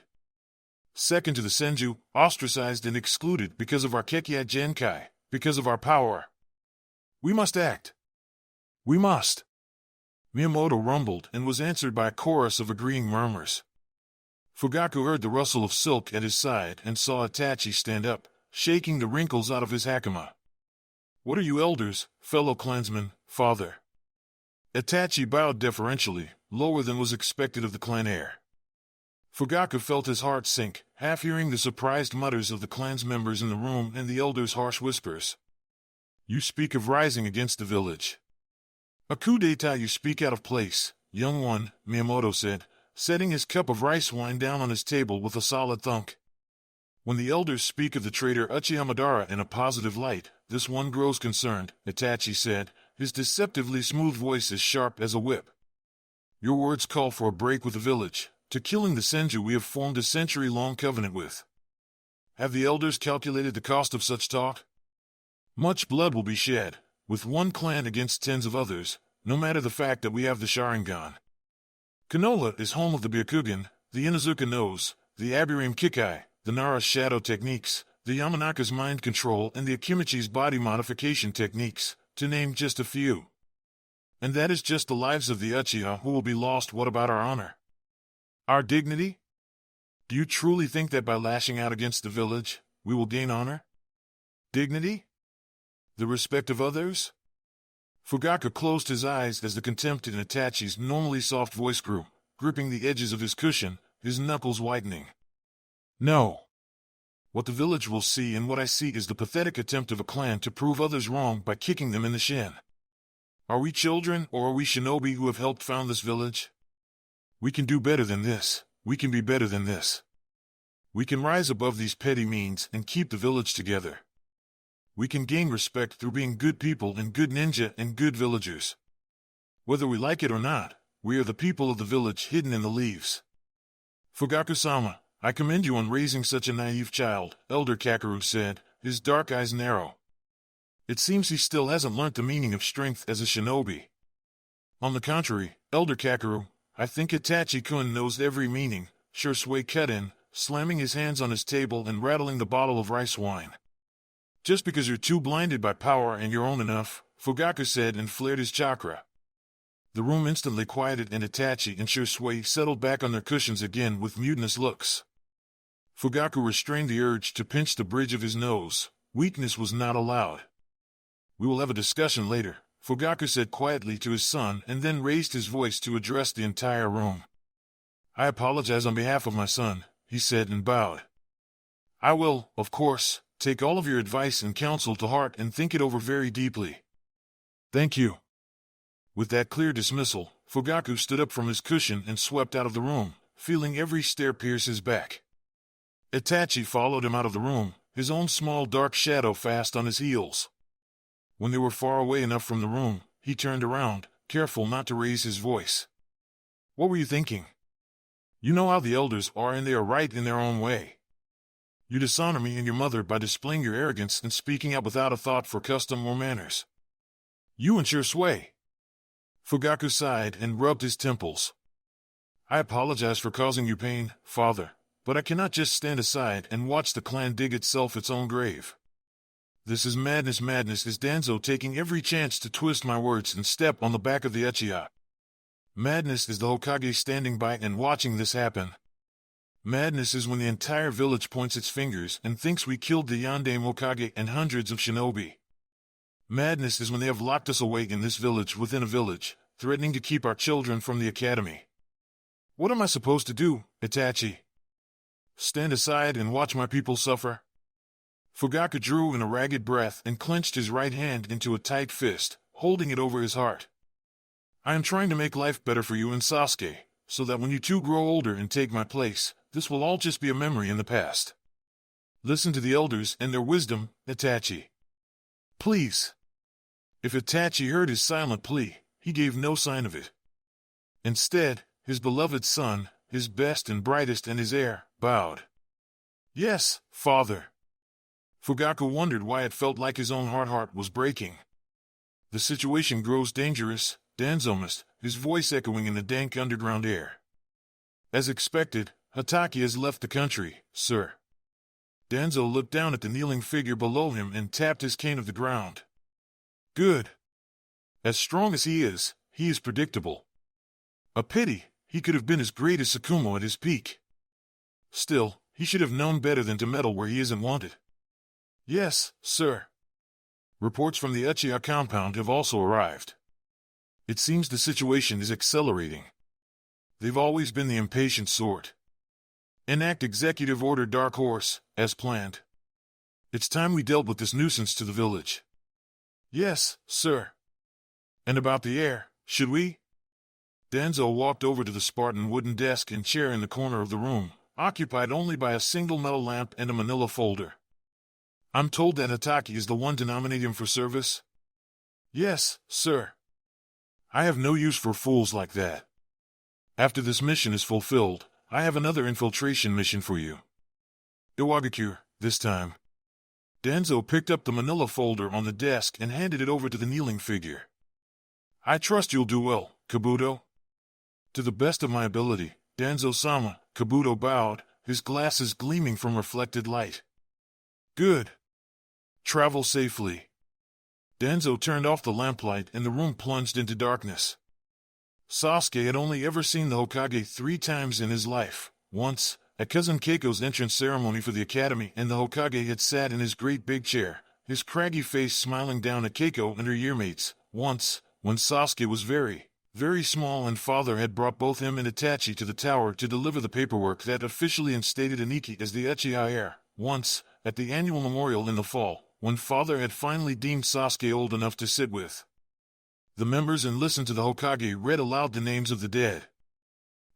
Second to the Senju, ostracized and excluded because of our Kekkei Genkai, because of our power. We must act. We must. Miyamoto rumbled and was answered by a chorus of agreeing murmurs. Fugaku heard the rustle of silk at his side and saw Itachi stand up, shaking the wrinkles out of his hakama. What are you elders, fellow clansmen, father? Itachi bowed deferentially, lower than was expected of the clan heir. Fugaku felt his heart sink, half hearing the surprised mutters of the clan's members in the room and the elders' harsh whispers. You speak of rising against the village. A coup d'etat, you speak out of place, young one, Miyamoto said, setting his cup of rice wine down on his table with a solid thunk. When the elders speak of the traitor Uchiha Madara in a positive light, this one grows concerned, Itachi said, his deceptively smooth voice as sharp as a whip. Your words call for a break with the village, to killing the Senju we have formed a century-long covenant with. Have the elders calculated the cost of such talk? Much blood will be shed, with one clan against tens of others, no matter the fact that we have the Sharingan. Konoha is home of the Byakugan, the Inuzuka nose, the Aburame Kikai, the Nara's shadow techniques, the Yamanaka's mind control, and the Akimichi's body modification techniques, to name just a few. And that is just the lives of the Uchiha who will be lost. What about our honor? Our dignity? Do you truly think that by lashing out against the village, we will gain honor? Dignity? The respect of others? Fugaku closed his eyes as the contempt in Itachi's normally soft voice grew, gripping the edges of his cushion, his knuckles whitening. No. What the village will see and what I see is the pathetic attempt of a clan to prove others wrong by kicking them in the shin. Are we children, or are we shinobi who have helped found this village? We can do better than this. We can be better than this. We can rise above these petty means and keep the village together. We can gain respect through being good people and good ninja and good villagers. Whether we like it or not, we are the people of the village hidden in the leaves. Fugaku-sama, I commend you on raising such a naive child, Elder Kakeru said, his dark eyes narrow. It seems he still hasn't learnt the meaning of strength as a shinobi. On the contrary, Elder Kakeru, I think Itachi-kun knows every meaning, Shursui cut in, slamming his hands on his table and rattling the bottle of rice wine. Just because you're too blinded by power and you're own enough, Fugaku said and flared his chakra. The room instantly quieted and Itachi and Shursui settled back on their cushions again with mutinous looks. Fugaku restrained the urge to pinch the bridge of his nose. Weakness was not allowed. We will have a discussion later, Fugaku said quietly to his son and then raised his voice to address the entire room. I apologize on behalf of my son, he said and bowed. I will, of course, take all of your advice and counsel to heart and think it over very deeply. Thank you. With that clear dismissal, Fugaku stood up from his cushion and swept out of the room, feeling every stare pierce his back. Itachi followed him out of the room, his own small dark shadow fast on his heels. When they were far away enough from the room, he turned around, careful not to raise his voice. What were you thinking? You know how the elders are and they are right in their own way. You dishonor me and your mother by displaying your arrogance and speaking out without a thought for custom or manners. You and Shursui. Fugaku sighed and rubbed his temples. I apologize for causing you pain, father, but I cannot just stand aside and watch the clan dig itself its own grave. This is madness. Madness is Danzo taking every chance to twist my words and step on the back of the Uchiha. Madness is the Hokage standing by and watching this happen. Madness is when the entire village points its fingers and thinks we killed the Yandame Hokage and hundreds of shinobi. Madness is when they have locked us away in this village within a village, threatening to keep our children from the academy. What am I supposed to do, Itachi? Stand aside and watch my people suffer? Fugaku drew in a ragged breath and clenched his right hand into a tight fist, holding it over his heart. I am trying to make life better for you and Sasuke, so that when you two grow older and take my place, this will all just be a memory in the past. Listen to the elders and their wisdom, Itachi. Please. If Itachi heard his silent plea, he gave no sign of it. Instead, his beloved son, his best and brightest and his heir, bowed. Yes, father. Fugaku wondered why it felt like his own heart was breaking. The situation grows dangerous, Danzo missed, his voice echoing in the dank underground air. As expected, Hatake has left the country, sir. Danzo looked down at the kneeling figure below him and tapped his cane of the ground. Good. As strong as he is predictable. A pity, he could have been as great as Sakumo at his peak. Still, he should have known better than to meddle where he isn't wanted. Yes, sir. Reports from the Uchiha compound have also arrived. It seems the situation is accelerating. They've always been the impatient sort. Enact Executive Order Dark Horse, as planned. It's time we dealt with this nuisance to the village. Yes, sir. And about the heir, should we? Danzo walked over to the Spartan wooden desk and chair in the corner of the room, occupied only by a single metal lamp and a manila folder. I'm told that Hataki is the one to nominate him for service? Yes, sir. I have no use for fools like that. After this mission is fulfilled, I have another infiltration mission for you. Iwagakure, this time. Danzo picked up the manila folder on the desk and handed it over to the kneeling figure. I trust you'll do well, Kabuto. To the best of my ability, Danzo-sama, Kabuto bowed, his glasses gleaming from reflected light. Good. Travel safely. Danzo turned off the lamplight and the room plunged into darkness. Sasuke had only ever seen the Hokage 3 times in his life. Once, at Cousin Keiko's entrance ceremony for the academy, and the Hokage had sat in his great big chair, his craggy face smiling down at Keiko and her yearmates. Once, when Sasuke was very, very small and father had brought both him and Itachi to the tower to deliver the paperwork that officially instated Aniki as the Uchiha heir. Once, at the annual memorial in the fall, when father had finally deemed Sasuke old enough to sit with the members and listen to the Hokage read aloud the names of the dead.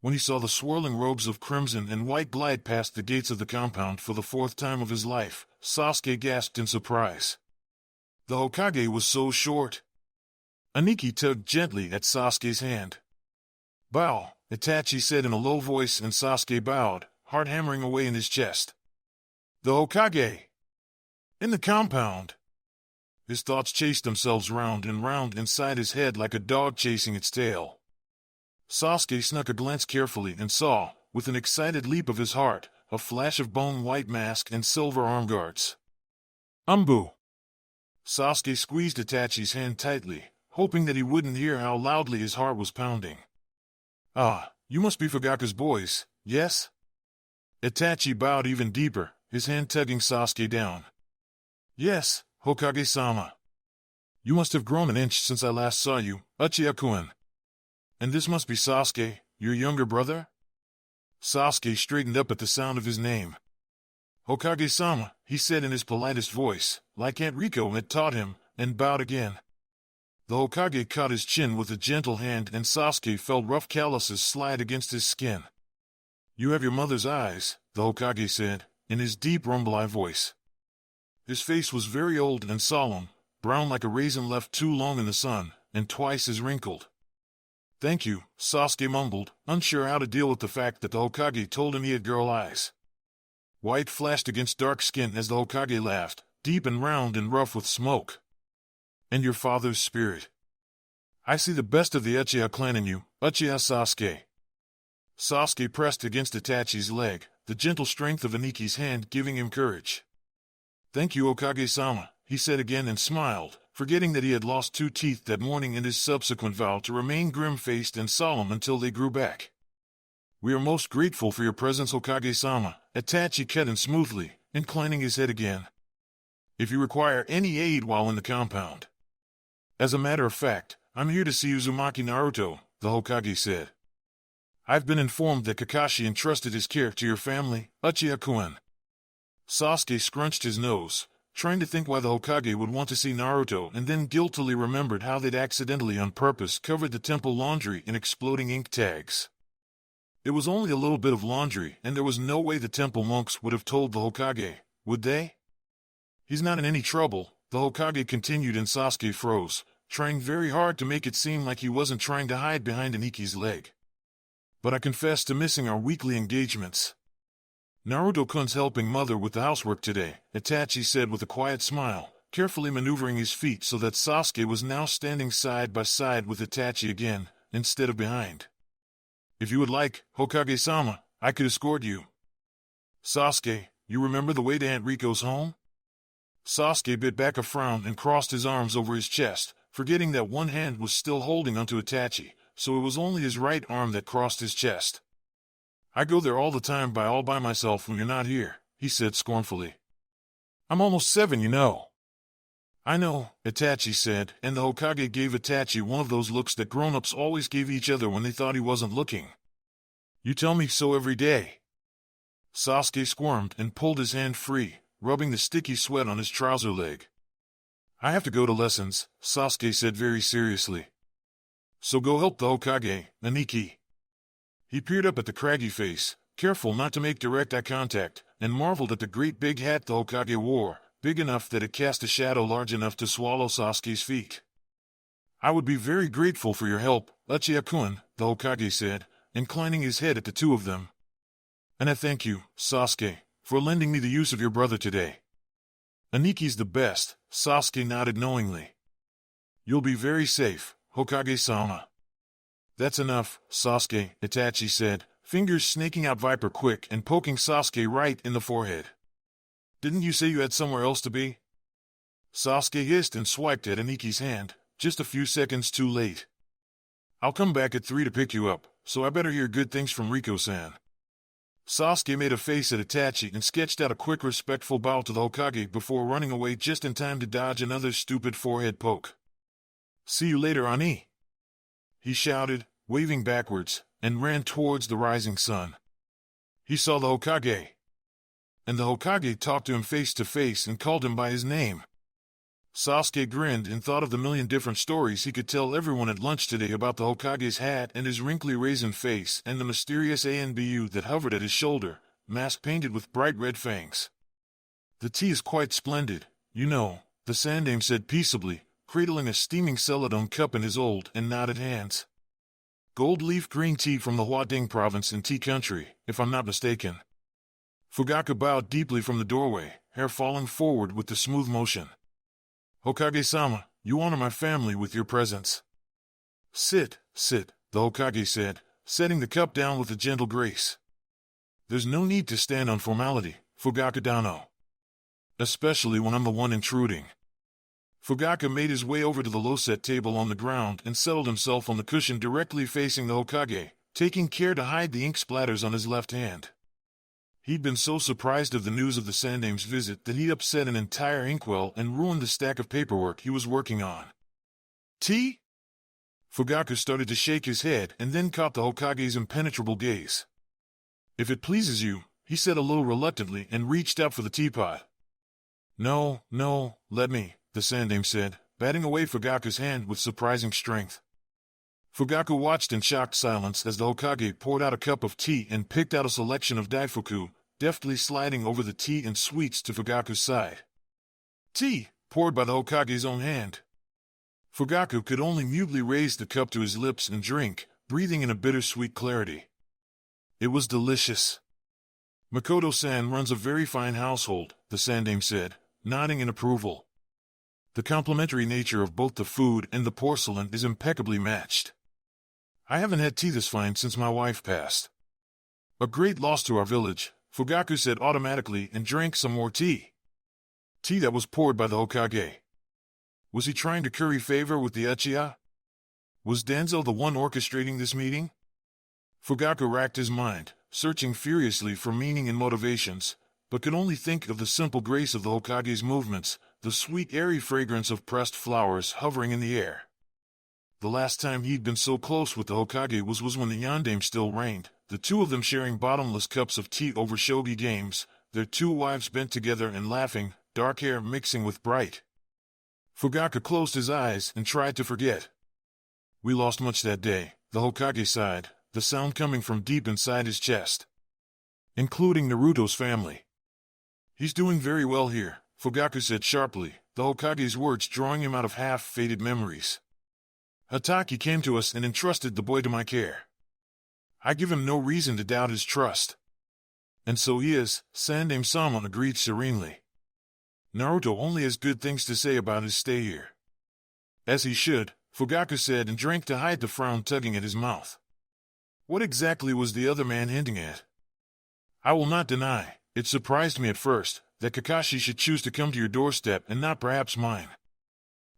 When he saw the swirling robes of crimson and white glide past the gates of the compound for the 4th time of his life, Sasuke gasped in surprise. The Hokage was so short. Aniki tugged gently at Sasuke's hand. Bow, Itachi said in a low voice, and Sasuke bowed, heart hammering away in his chest. The Hokage! In the compound! His thoughts chased themselves round and round inside his head like a dog chasing its tail. Sasuke snuck a glance carefully and saw, with an excited leap of his heart, a flash of bone-white mask and silver arm guards. Umbu! Sasuke squeezed Itachi's hand tightly, hoping that he wouldn't hear how loudly his heart was pounding. Ah, you must be Fugaka's boys, yes? Itachi bowed even deeper, his hand tugging Sasuke down. Yes, Hokage-sama. You must have grown an inch since I last saw you, Uchiha-kun. And this must be Sasuke, your younger brother? Sasuke straightened up at the sound of his name. Hokage-sama, he said in his politest voice, like Aunt Riko had taught him, and bowed again. The Hokage caught his chin with a gentle hand and Sasuke felt rough calluses slide against his skin. You have your mother's eyes, the Hokage said, in his deep rumble-eye voice. His face was very old and solemn, brown like a raisin left too long in the sun, and twice as wrinkled. Thank you, Sasuke mumbled, unsure how to deal with the fact that the Hokage told him he had girl eyes. White flashed against dark skin as the Hokage laughed, deep and round and rough with smoke. And your father's spirit. I see the best of the Uchiha clan in you, Uchiha Sasuke. Sasuke pressed against Itachi's leg, the gentle strength of Aniki's hand giving him courage. Thank you, Hokage-sama, he said again and smiled, forgetting that he had lost 2 teeth that morning and his subsequent vow to remain grim-faced and solemn until they grew back. We are most grateful for your presence, Hokage-sama, Itachi cut in smoothly, inclining his head again. If you require any aid while in the compound. As a matter of fact, I'm here to see Uzumaki Naruto, the Hokage said. I've been informed that Kakashi entrusted his care to your family, Uchiha-kun. Sasuke scrunched his nose, trying to think why the Hokage would want to see Naruto, and then guiltily remembered how they'd accidentally on purpose covered the temple laundry in exploding ink tags. It was only a little bit of laundry, and there was no way the temple monks would have told the Hokage, would they? He's not in any trouble, the Hokage continued, and Sasuke froze, trying very hard to make it seem like he wasn't trying to hide behind Aniki's leg. But I confess to missing our weekly engagements. Naruto-kun's helping mother with the housework today, Itachi said with a quiet smile, carefully maneuvering his feet so that Sasuke was now standing side by side with Itachi again, instead of behind. If you would like, Hokage-sama, I could escort you. Sasuke, you remember the way to Aunt Riko's home? Sasuke bit back a frown and crossed his arms over his chest, forgetting that one hand was still holding onto Itachi, so it was only his right arm that crossed his chest. I go there all the time all by myself when you're not here, he said scornfully. I'm almost 7, you know. I know, Itachi said, and the Hokage gave Itachi one of those looks that grown-ups always gave each other when they thought he wasn't looking. You tell me so every day. Sasuke squirmed and pulled his hand free, rubbing the sticky sweat on his trouser leg. I have to go to lessons, Sasuke said very seriously. So go help the Hokage, Aniki. He peered up at the craggy face, careful not to make direct eye contact, and marveled at the great big hat the Hokage wore, big enough that it cast a shadow large enough to swallow Sasuke's feet. I would be very grateful for your help, Uchiha-kun, the Hokage said, inclining his head at the two of them. And I thank you, Sasuke, for lending me the use of your brother today. Aniki's the best, Sasuke nodded knowingly. You'll be very safe, Hokage-sama. That's enough, Sasuke, Itachi said, fingers snaking out viper quick and poking Sasuke right in the forehead. Didn't you say you had somewhere else to be? Sasuke hissed and swiped at Aniki's hand, just a few seconds too late. I'll come back at 3 to pick you up, so I better hear good things from Riko-san. Sasuke made a face at Itachi and sketched out a quick respectful bow to the Hokage before running away just in time to dodge another stupid forehead poke. See you later, Ani! He shouted, waving backwards, and ran towards the rising sun. He saw the Hokage. And the Hokage talked to him face to face and called him by his name. Sasuke grinned and thought of the million different stories he could tell everyone at lunch today about the Hokage's hat and his wrinkly raisin face and the mysterious ANBU that hovered at his shoulder, mask painted with bright red fangs. The tea is quite splendid, you know, the Sandaime said peaceably, cradling a steaming celadon cup in his old and knotted hands. Gold leaf green tea from the Huading province in tea country, if I'm not mistaken. Fugaku bowed deeply from the doorway, hair falling forward with the smooth motion. Hokage-sama, you honor my family with your presence. Sit, sit, the Hokage said, setting the cup down with a gentle grace. There's no need to stand on formality, Fugaku-dano. Especially when I'm the one intruding. Fugaku made his way over to the low-set table on the ground and settled himself on the cushion directly facing the Hokage, taking care to hide the ink splatters on his left hand. He'd been so surprised of the news of the Sandaime's visit that he'd upset an entire inkwell and ruined the stack of paperwork he was working on. Tea? Fugaku started to shake his head and then caught the Hokage's impenetrable gaze. If it pleases you, he said a little reluctantly and reached out for the teapot. No, let me, the Sandaime said, batting away Fugaku's hand with surprising strength. Fugaku watched in shocked silence as the Hokage poured out a cup of tea and picked out a selection of daifuku, deftly sliding over the tea and sweets to Fugaku's side. Tea, poured by the Hokage's own hand. Fugaku could only mutely raise the cup to his lips and drink, breathing in a bittersweet clarity. It was delicious. Makoto-san runs a very fine household, the Sandaime said, nodding in approval. The complementary nature of both the food and the porcelain is impeccably matched. I haven't had tea this fine since my wife passed. A great loss to our village, Fugaku said automatically and drank some more tea. Tea that was poured by the Hokage. Was he trying to curry favor with the Uchiha? Was Danzo the one orchestrating this meeting? Fugaku racked his mind, searching furiously for meaning and motivations, but could only think of the simple grace of the Hokage's movements, the sweet airy fragrance of pressed flowers hovering in the air. The last time he'd been so close with the Hokage was when the Yondaime still reigned, the two of them sharing bottomless cups of tea over shogi games, their two wives bent together and laughing, dark hair mixing with bright. Fugaku closed his eyes and tried to forget. We lost much that day, the Hokage sighed, the sound coming from deep inside his chest. Including Naruto's family. He's doing very well here, Fugaku said sharply, the Hokage's words drawing him out of half-faded memories. Hatake came to us and entrusted the boy to my care. I give him no reason to doubt his trust. And so he is, Sandaime-sama agreed serenely. Naruto only has good things to say about his stay here. As he should, Fugaku said and drank to hide the frown tugging at his mouth. What exactly was the other man hinting at? I will not deny, it surprised me at first, that Kakashi should choose to come to your doorstep and not perhaps mine.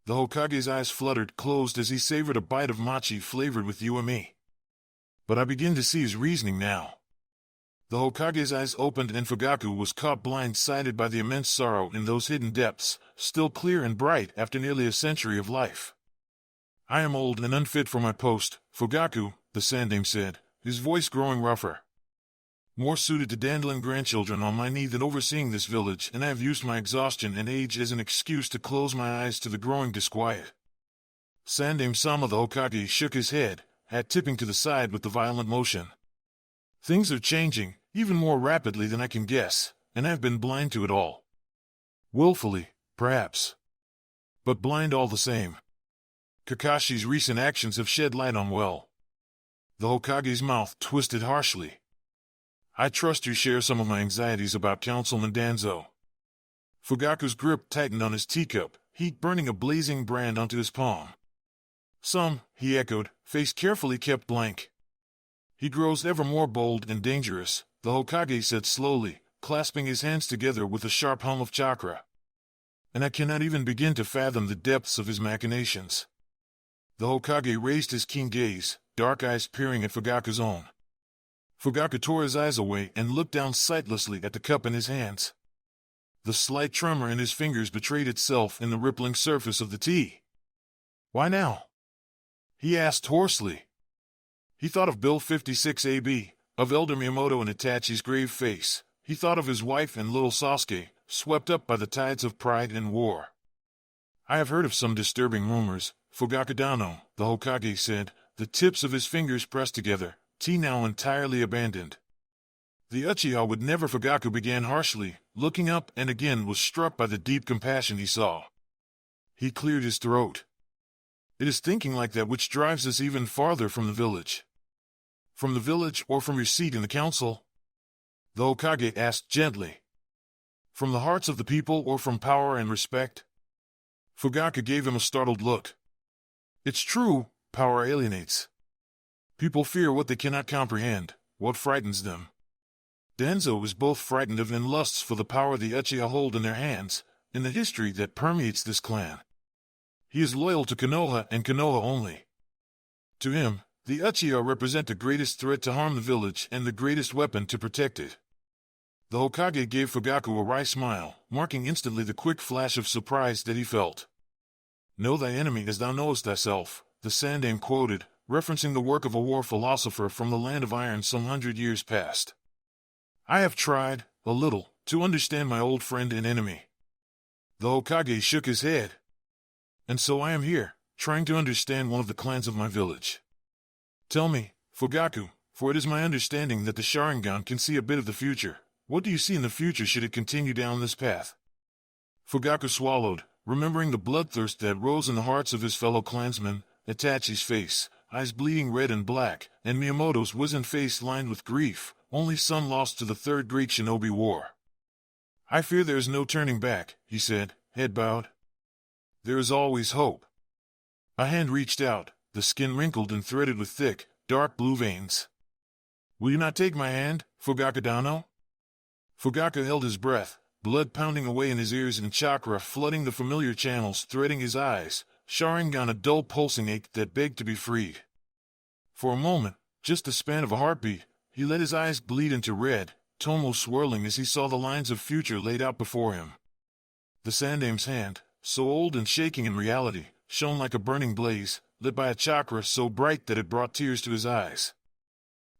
The Hokage's eyes fluttered closed as he savored a bite of mochi flavored with you and me. But I begin to see his reasoning now. The Hokage's eyes opened and Fugaku was caught blindsided by the immense sorrow in those hidden depths, still clear and bright after nearly a century of life. I am old and unfit for my post, Fugaku, the Sandaime said, his voice growing rougher. More suited to dandling grandchildren on my knee than overseeing this village, and I have used my exhaustion and age as an excuse to close my eyes to the growing disquiet. Sandaime-sama the Hokage shook his head, hat tipping to the side with the violent motion. Things are changing, even more rapidly than I can guess, and I have been blind to it all. Willfully, perhaps. But blind all the same. Kakashi's recent actions have shed light on well. The Hokage's mouth twisted harshly. I trust you share some of my anxieties about Councilman Danzo. Fugaku's grip tightened on his teacup, heat burning a blazing brand onto his palm. Some, he echoed, face carefully kept blank. He grows ever more bold and dangerous, the Hokage said slowly, clasping his hands together with a sharp hum of chakra. And I cannot even begin to fathom the depths of his machinations. The Hokage raised his keen gaze, dark eyes peering at Fugaku's own. Fugaku tore his eyes away and looked down sightlessly at the cup in his hands. The slight tremor in his fingers betrayed itself in the rippling surface of the tea. Why now? He asked hoarsely. He thought of Bill 56 AB, of Elder Miyamoto and Itachi's grave face. He thought of his wife and little Sasuke, swept up by the tides of pride and war. I have heard of some disturbing rumors, Fugaku Dano, the Hokage said, the tips of his fingers pressed together, tea now entirely abandoned. The Uchiha would never. Fugaku began harshly, looking up and again was struck by the deep compassion he saw. He cleared his throat. It is thinking like that which drives us even farther from the village. From the village or from your seat in the council? The Hokage asked gently. From the hearts of the people or from power and respect? Fugaku gave him a startled look. It's true, power alienates. People fear what they cannot comprehend, what frightens them. Danzo is both frightened of and lusts for the power the Uchiha hold in their hands, in the history that permeates this clan. He is loyal to Konoha and Konoha only. To him, the Uchiha represent the greatest threat to harm the village and the greatest weapon to protect it. The Hokage gave Fugaku a wry smile, marking instantly the quick flash of surprise that he felt. Know thy enemy as thou knowest thyself, the Sandaime quoted, referencing the work of a war philosopher from the land of iron some 100 years past. I have tried, a little, to understand my old friend and enemy. The Hokage shook his head. And so I am here, trying to understand one of the clans of my village. Tell me, Fugaku, for it is my understanding that the Sharingan can see a bit of the future. What do you see in the future should it continue down this path? Fugaku swallowed, remembering the bloodthirst that rose in the hearts of his fellow clansmen, Itachi's face, eyes bleeding red and black, and Miyamoto's wizened face lined with grief, only son lost to the Third Great Shinobi War. I fear there is no turning back, he said, head bowed. There is always hope. A hand reached out, the skin wrinkled and threaded with thick, dark blue veins. Will you not take my hand, Fugaku Dano? Fugaku held his breath, blood pounding away in his ears and chakra flooding the familiar channels threading his eyes, Sharingan a dull pulsing ache that begged to be freed. For a moment, just the span of a heartbeat, he let his eyes bleed into red, Tomo swirling as he saw the lines of future laid out before him. The Sandaime's hand, so old and shaking in reality, shone like a burning blaze, lit by a chakra so bright that it brought tears to his eyes.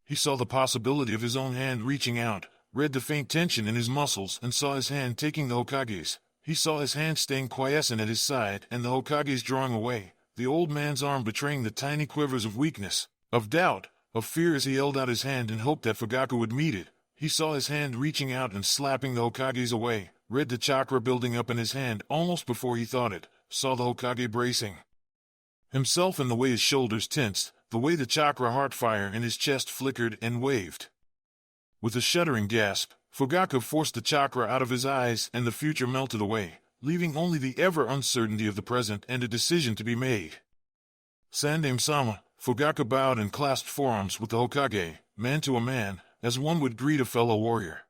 He saw the possibility of his own hand reaching out, read the faint tension in his muscles and saw his hand taking the Hokage's. He saw his hand staying quiescent at his side and the Hokage's drawing away, the old man's arm betraying the tiny quivers of weakness, of doubt, of fear as he held out his hand and hoped that Fugaku would meet it. He saw his hand reaching out and slapping the Hokage's away, read the chakra building up in his hand almost before he thought it, saw the Hokage bracing himself in the way his shoulders tensed, the way the chakra heart fire in his chest flickered and waved. With a shuddering gasp, Fugaku forced the chakra out of his eyes and the future melted away, leaving only the ever-uncertainty of the present and a decision to be made. Sandaime-sama, Fugaku bowed and clasped forearms with the Hokage, man to a man, as one would greet a fellow warrior.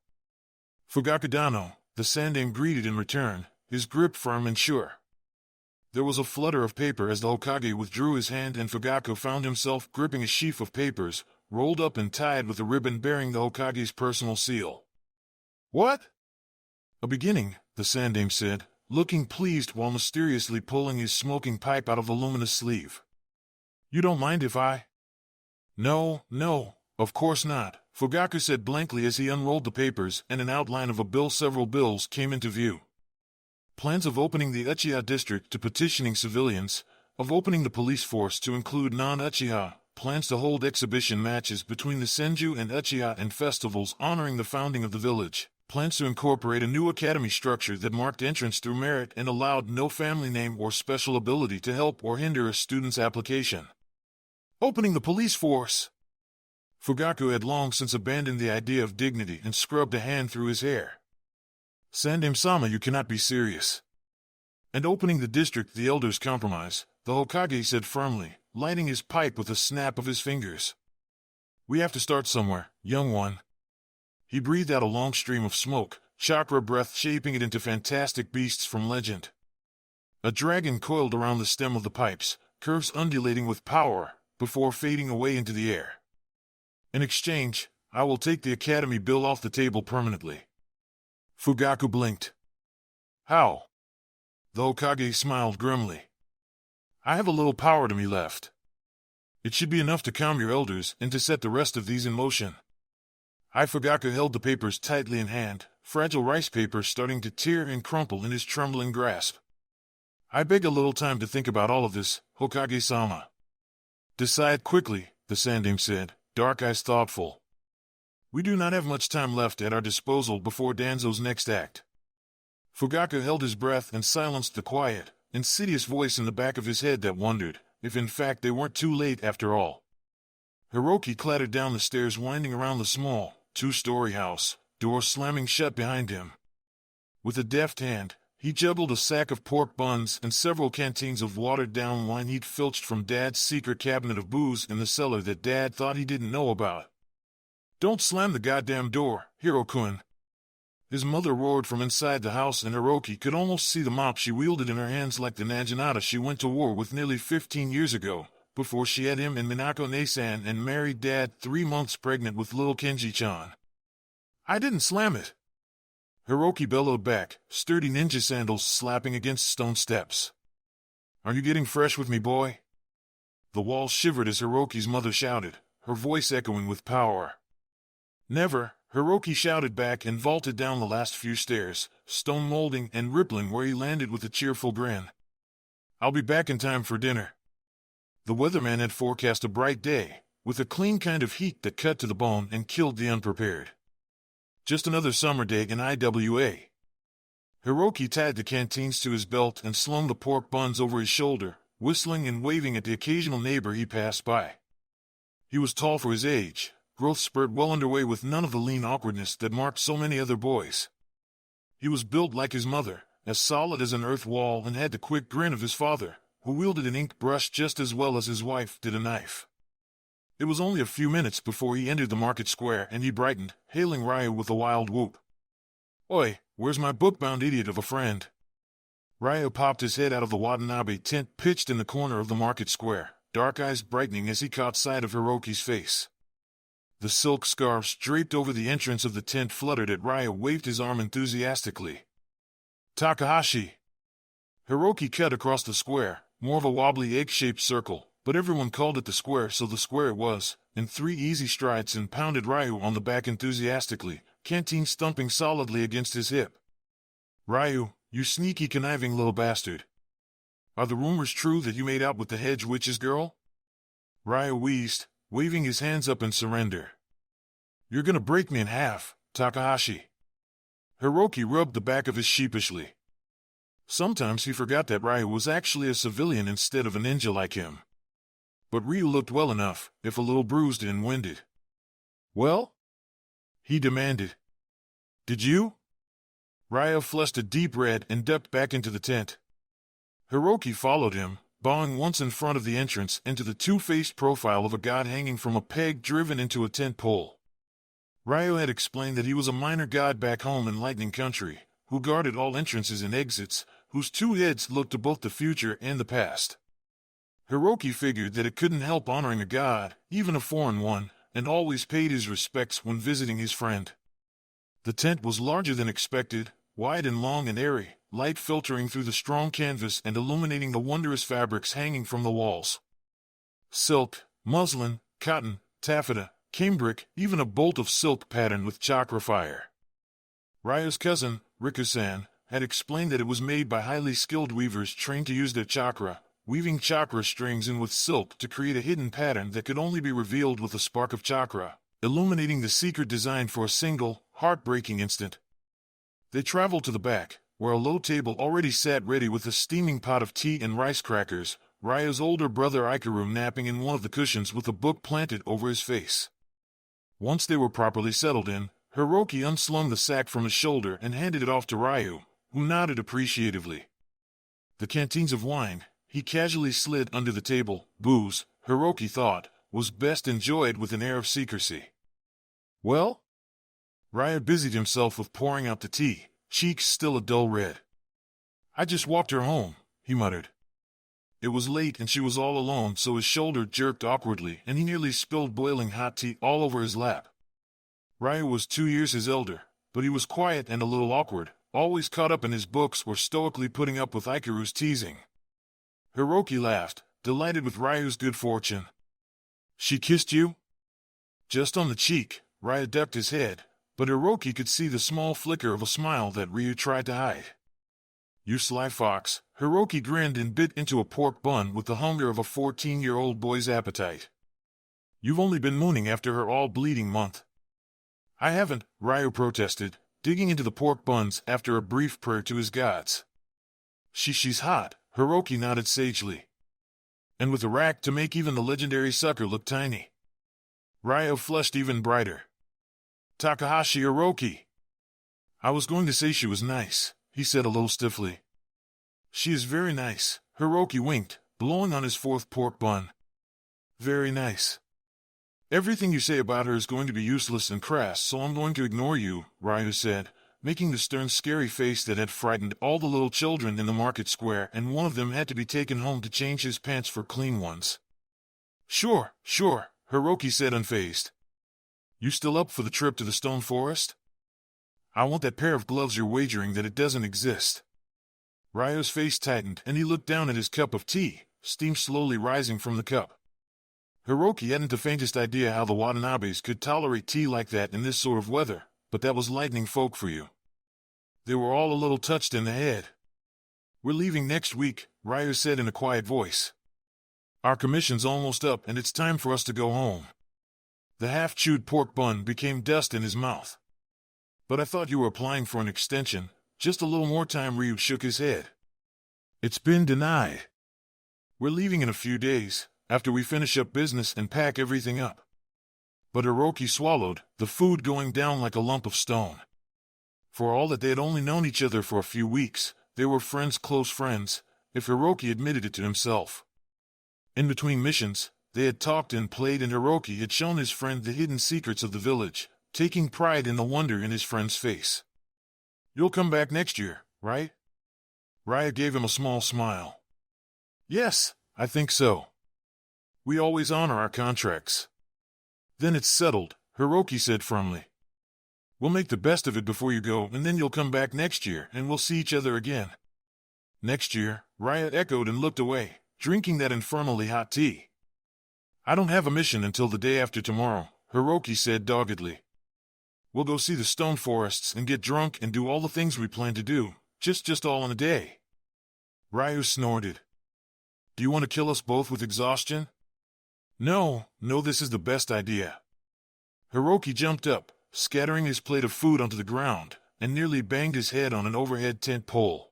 Fugaku Dano, the Sandaime greeted in return, his grip firm and sure. There was a flutter of paper as the Hokage withdrew his hand and Fugaku found himself gripping a sheaf of papers, rolled up and tied with a ribbon bearing the Hokage's personal seal. "What?" "A beginning," the Sandaime said, looking pleased while mysteriously pulling his smoking pipe out of the luminous sleeve. "You don't mind if I—" No, of course not," Fugaku said blankly as he unrolled the papers and an outline of several bills came into view. Plans of opening the Uchiha district to petitioning civilians, of opening the police force to include non-Uchiha, plans to hold exhibition matches between the Senju and Uchiha and festivals honoring the founding of the village, plans to incorporate a new academy structure that marked entrance through merit and allowed no family name or special ability to help or hinder a student's application. Opening the police force! Fugaku had long since abandoned the idea of dignity and scrubbed a hand through his hair. "Sandaime-sama, you cannot be serious." "And opening the district the elders compromise," the Hokage said firmly, lighting his pipe with a snap of his fingers. "We have to start somewhere, young one." He breathed out a long stream of smoke, chakra breath shaping it into fantastic beasts from legend. A dragon coiled around the stem of the pipes, curves undulating with power, before fading away into the air. "In exchange, I will take the academy bill off the table permanently." Fugaku blinked. "How?" The Hokage smiled grimly. "I have a little power to me left. It should be enough to calm your elders and to set the rest of these in motion." Fugaku held the papers tightly in hand, fragile rice paper starting to tear and crumple in his trembling grasp. "I beg a little time to think about all of this, Hokage-sama." "Decide quickly," the Sandaime said, dark eyes thoughtful. "We do not have much time left at our disposal before Danzo's next act." Fugaku held his breath and silenced the quiet, insidious voice in the back of his head that wondered if in fact they weren't too late after all. Hiroki clattered down the stairs winding around the small, two-story house, door slamming shut behind him. With a deft hand, he juggled a sack of pork buns and several canteens of watered-down wine he'd filched from Dad's secret cabinet of booze in the cellar that Dad thought he didn't know about. "Don't slam the goddamn door, Hiro-kun!" His mother roared from inside the house and Hiroki could almost see the mop she wielded in her hands like the Naginata she went to war with nearly 15 years ago, before she had him and Minako-ne-san and married Dad 3 months pregnant with little Kenji-chan. "I didn't slam it!" Hiroki bellowed back, sturdy ninja sandals slapping against stone steps. "Are you getting fresh with me, boy?" The walls shivered as Hiroki's mother shouted, her voice echoing with power. "Never," Hiroki shouted back and vaulted down the last few stairs, stone molding and rippling where he landed with a cheerful grin. "I'll be back in time for dinner." The weatherman had forecast a bright day, with a clean kind of heat that cut to the bone and killed the unprepared. Just another summer day in IWA. Hiroki tied the canteens to his belt and slung the pork buns over his shoulder, whistling and waving at the occasional neighbor he passed by. He was tall for his age, growth spurt well underway with none of the lean awkwardness that marked so many other boys. He was built like his mother, as solid as an earth wall, and had the quick grin of his father, who wielded an ink brush just as well as his wife did a knife. It was only a few minutes before he entered the market square and he brightened, hailing Ryu with a wild whoop. "Oi, where's my book-bound idiot of a friend?" Ryu popped his head out of the Watanabe tent pitched in the corner of the market square, dark eyes brightening as he caught sight of Hiroki's face. The silk scarves draped over the entrance of the tent fluttered as Ryu waved his arm enthusiastically. "Takahashi!" Hiroki cut across the square, more of a wobbly egg-shaped circle, but everyone called it the square, so the square it was, in 3 easy strides, and pounded Ryu on the back enthusiastically, canteen stumping solidly against his hip. "Ryu, you sneaky conniving little bastard. Are the rumors true that you made out with the hedge witch's girl?" Ryu wheezed, waving his hands up in surrender. "You're gonna break me in half, Takahashi." Hiroki rubbed the back of his sheepishly. Sometimes he forgot that Ryu was actually a civilian instead of a ninja like him. But Ryu looked well enough, if a little bruised and winded. "Well?" he demanded. "Did you?" Ryu flushed a deep red and ducked back into the tent. Hiroki followed him, bowing once in front of the entrance into the two-faced profile of a god hanging from a peg driven into a tent pole. Ryu had explained that he was a minor god back home in Lightning Country, who guarded all entrances and exits, whose two heads looked to both the future and the past. Hiroki figured that it couldn't help honoring a god, even a foreign one, and always paid his respects when visiting his friend. The tent was larger than expected, wide and long and airy, light filtering through the strong canvas and illuminating the wondrous fabrics hanging from the walls. Silk, muslin, cotton, taffeta, cambric, even a bolt of silk patterned with chakra fire. Ryo's cousin, Riku-san, had explained that it was made by highly skilled weavers trained to use their chakra, weaving chakra strings in with silk to create a hidden pattern that could only be revealed with a spark of chakra, illuminating the secret design for a single, heartbreaking instant. They traveled to the back, where a low table already sat ready with a steaming pot of tea and rice crackers, Ryo's older brother Ikaru napping in one of the cushions with a book planted over his face. Once they were properly settled in, Hiroki unslung the sack from his shoulder and handed it off to Ryu, who nodded appreciatively. The canteens of wine, he casually slid under the table, booze, Hiroki thought, was best enjoyed with an air of secrecy. Well? Ryu busied himself with pouring out the tea, cheeks still a dull red. I just walked her home, he muttered. It was late and she was all alone, so his shoulder jerked awkwardly and he nearly spilled boiling hot tea all over his lap. Ryu was 2 years his elder, but he was quiet and a little awkward, always caught up in his books or stoically putting up with Ikaru's teasing. Hiroki laughed, delighted with Ryu's good fortune. She kissed you? Just on the cheek, Ryu ducked his head, but Hiroki could see the small flicker of a smile that Ryu tried to hide. You sly fox, Hiroki grinned and bit into a pork bun with the hunger of a 14-year-old boy's appetite. You've only been mooning after her all bleeding month. I haven't, Ryu protested, digging into the pork buns after a brief prayer to his gods. She's hot, Hiroki nodded sagely. And with a rack to make even the legendary sucker look tiny. Ryu flushed even brighter. Takahashi Hiroki. I was going to say she was nice, he said a little stiffly. She is very nice, Hiroki winked, blowing on his fourth pork bun. Very nice. Everything you say about her is going to be useless and crass, so I'm going to ignore you, Ryu said, making the stern scary face that had frightened all the little children in the market square, and one of them had to be taken home to change his pants for clean ones. Sure, Hiroki said unfazed. You still up for the trip to the stone forest? I want that pair of gloves you're wagering that it doesn't exist. Ryu's face tightened and he looked down at his cup of tea, steam slowly rising from the cup. Hiroki hadn't the faintest idea how the Watanabes could tolerate tea like that in this sort of weather, but that was lightning folk for you. They were all a little touched in the head. We're leaving next week, Ryu said in a quiet voice. Our commission's almost up and it's time for us to go home. The half-chewed pork bun became dust in his mouth. But I thought you were applying for an extension, just a little more time. Ryu shook his head. It's been denied. We're leaving in a few days, after we finish up business and pack everything up. But Hiroki swallowed, the food going down like a lump of stone. For all that they had only known each other for a few weeks, they were friends, close friends, if Hiroki admitted it to himself. In between missions, they had talked and played, and Hiroki had shown his friend the hidden secrets of the village, taking pride in the wonder in his friend's face. You'll come back next year, right? Ryu gave him a small smile. Yes, I think so. We always honor our contracts. Then it's settled, Hiroki said firmly. We'll make the best of it before you go, and then you'll come back next year, and we'll see each other again. Next year, Ryu echoed and looked away, drinking that infernally hot tea. I don't have a mission until the day after tomorrow, Hiroki said doggedly. We'll go see the stone forests and get drunk and do all the things we plan to do, just all in a day. Ryu snorted. Do you want to kill us both with exhaustion? No, this is the best idea. Hiroki jumped up, scattering his plate of food onto the ground, and nearly banged his head on an overhead tent pole.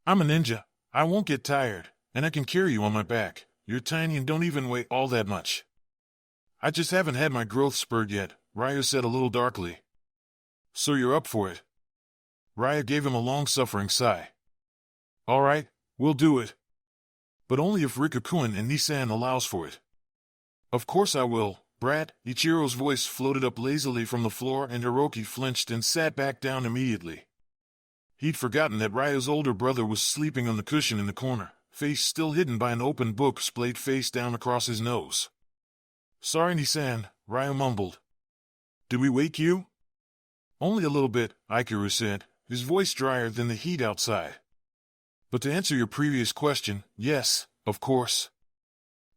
I'm a ninja, I won't get tired, and I can carry you on my back. You're tiny and don't even weigh all that much. I just haven't had my growth spurt yet, Ryu said a little darkly. So you're up for it? Ryu gave him a long-suffering sigh. All right, we'll do it. But only if Rikakuen and Nissan allows for it. Of course I will, brat, Ichiro's voice floated up lazily from the floor and Hiroki flinched and sat back down immediately. He'd forgotten that Ryu's older brother was sleeping on the cushion in the corner, face still hidden by an open book splayed face down across his nose. "Sorry, Nisan," Ryu mumbled. "Did we wake you?" "Only a little bit," Ikaru said, his voice drier than the heat outside. "But to answer your previous question, yes, of course."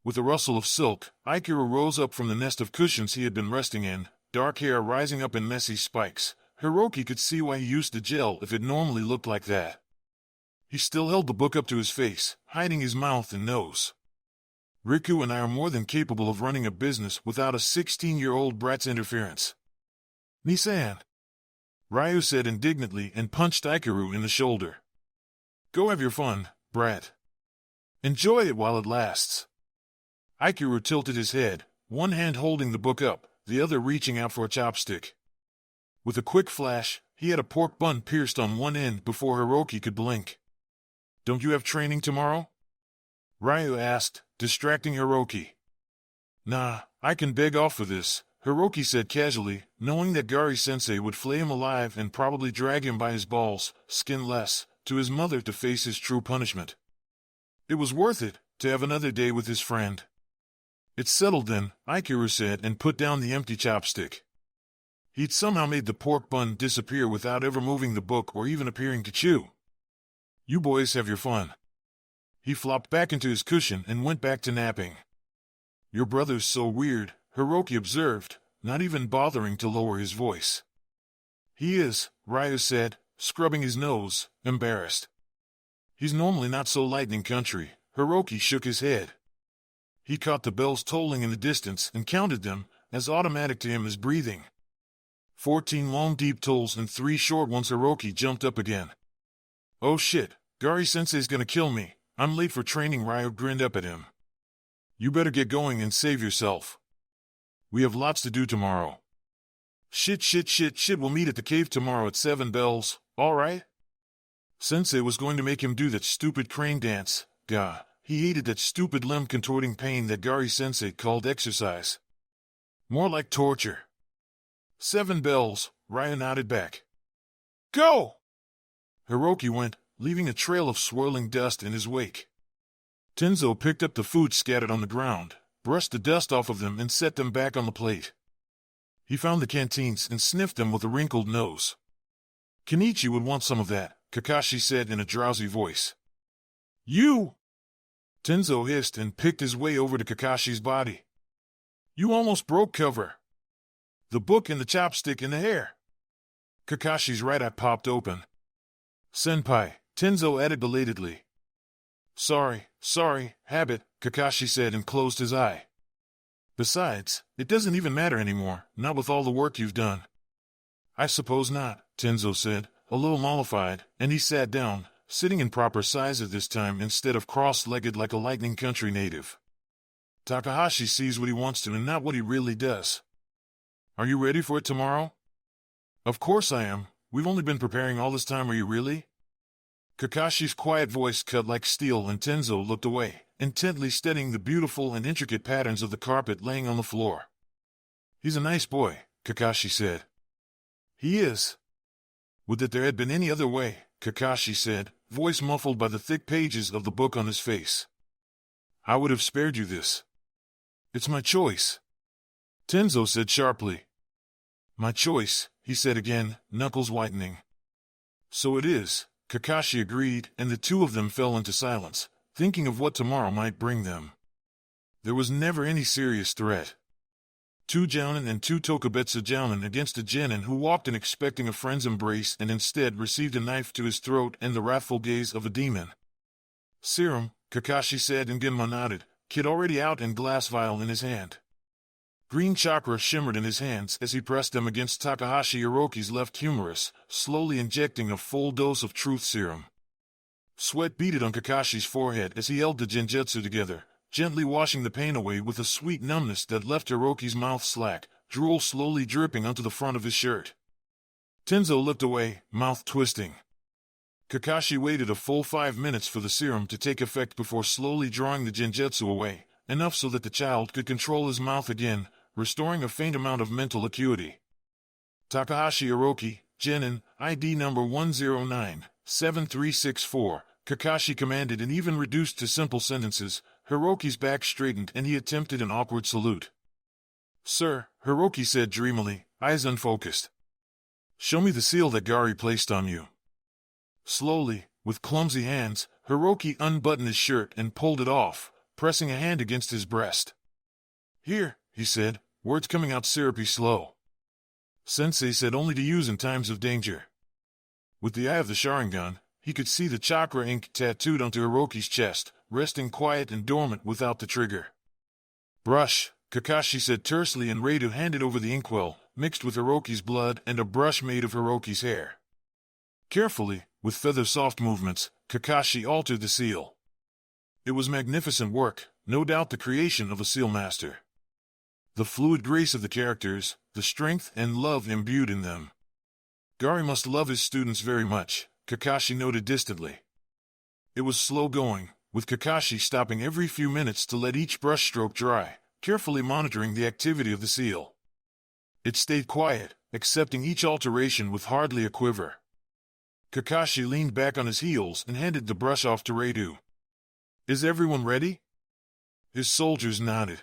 With a rustle of silk, Ikaru rose up from the nest of cushions he had been resting in, dark hair rising up in messy spikes. Hiroki could see why he used the gel if it normally looked like that. He still held the book up to his face, hiding his mouth and nose. "Riku and I are more than capable of running a business without a 16-year-old brat's interference." "Nisan," Ryu said indignantly and punched Ikaru in the shoulder. "Go have your fun, brat. Enjoy it while it lasts." Ikaru tilted his head, one hand holding the book up, the other reaching out for a chopstick. With a quick flash, he had a pork bun pierced on one end before Hiroki could blink. "Don't you have training tomorrow?" Ryu asked, distracting Hiroki. "Nah, I can beg off for this," Hiroki said casually, knowing that Gari-sensei would flay him alive and probably drag him by his balls, skinless, to his mother to face his true punishment. It was worth it, to have another day with his friend. "It's settled then," Ikaru said and put down the empty chopstick. He'd somehow made the pork bun disappear without ever moving the book or even appearing to chew. "You boys have your fun." He flopped back into his cushion and went back to napping. "Your brother's so weird," Hiroki observed, not even bothering to lower his voice. "He is," Ryu said, scrubbing his nose, embarrassed. "He's normally not so lightning country." Hiroki shook his head. He caught the bells tolling in the distance and counted them, as automatic to him as breathing. 14 long deep tolls and 3 short ones. Hiroki jumped up again. "Oh shit, Gari-sensei's gonna kill me. I'm late for training." Ryu grinned up at him. "You better get going and save yourself. We have lots to do tomorrow." Shit, we'll meet at the cave tomorrow at 7 bells, alright?" Sensei was going to make him do that stupid crane dance. Gah, he hated that stupid limb-contorting pain that Gari-sensei called exercise. More like torture. 7 bells, Ryu nodded back. "Go!" Hiroki went, leaving a trail of swirling dust in his wake. Tenzo picked up the food scattered on the ground, brushed the dust off of them and set them back on the plate. He found the canteens and sniffed them with a wrinkled nose. "Kenichi would want some of that," Kakashi said in a drowsy voice. "You!" Tenzo hissed and picked his way over to Kakashi's body. "You almost broke cover. The book and the chopstick in the hair." Kakashi's right eye popped open. "Senpai," Tenzo added belatedly. Sorry, habit," Kakashi said and closed his eye. "Besides, it doesn't even matter anymore, not with all the work you've done." "I suppose not," Tenzo said, a little mollified, and he sat down, sitting in proper size at this time instead of cross-legged like a lightning country native. Takahashi sees what he wants to and not what he really does. "Are you ready for it tomorrow?" "Of course I am. We've only been preparing all this time. Are you really?" Kakashi's quiet voice cut like steel and Tenzo looked away, intently studying the beautiful and intricate patterns of the carpet laying on the floor. "He's a nice boy," Kakashi said. "He is." "Would that there had been any other way," Kakashi said, voice muffled by the thick pages of the book on his face. "I would have spared you this." "It's my choice," Tenzo said sharply. "My choice," he said again, knuckles whitening. "So it is," Kakashi agreed, and the two of them fell into silence, thinking of what tomorrow might bring them. There was never any serious threat. 2 jounin and 2 tokubetsu jounin against a genin who walked in expecting a friend's embrace and instead received a knife to his throat and the wrathful gaze of a demon. "Serum," Kakashi said, and Genma nodded, kid already out and glass vial in his hand. Green chakra shimmered in his hands as he pressed them against Takahashi Hiroki's left humerus, slowly injecting a full dose of truth serum. Sweat beaded on Kakashi's forehead as he held the genjutsu together, gently washing the pain away with a sweet numbness that left Hiroki's mouth slack, drool slowly dripping onto the front of his shirt. Tenzo looked away, mouth twisting. Kakashi waited a full 5 minutes for the serum to take effect before slowly drawing the genjutsu away, enough so that the child could control his mouth again, restoring a faint amount of mental acuity. "Takahashi Hiroki, genin, ID number 109, 7364, Kakashi commanded and even reduced to simple sentences. Hiroki's back straightened and he attempted an awkward salute. Sir, Hiroki said dreamily, eyes unfocused. Show me the seal that Gari placed on you. Slowly, with clumsy hands, Hiroki unbuttoned his shirt and pulled it off, pressing a hand against his breast. Here, he said, words coming out syrupy slow. Sensei said only to use in times of danger. With the eye of the Sharingan, he could see the chakra ink tattooed onto Hiroki's chest, resting quiet and dormant without the trigger. Brush, Kakashi said tersely, and Reidu handed over the inkwell, mixed with Hiroki's blood and a brush made of Hiroki's hair. Carefully, with feather-soft movements, Kakashi altered the seal. It was magnificent work, no doubt the creation of a seal master. The fluid grace of the characters, the strength and love imbued in them. Gari must love his students very much, Kakashi noted distantly. It was slow going, with Kakashi stopping every few minutes to let each brushstroke dry, carefully monitoring the activity of the seal. It stayed quiet, accepting each alteration with hardly a quiver. Kakashi leaned back on his heels and handed the brush off to Reidu. Is everyone ready? His soldiers nodded.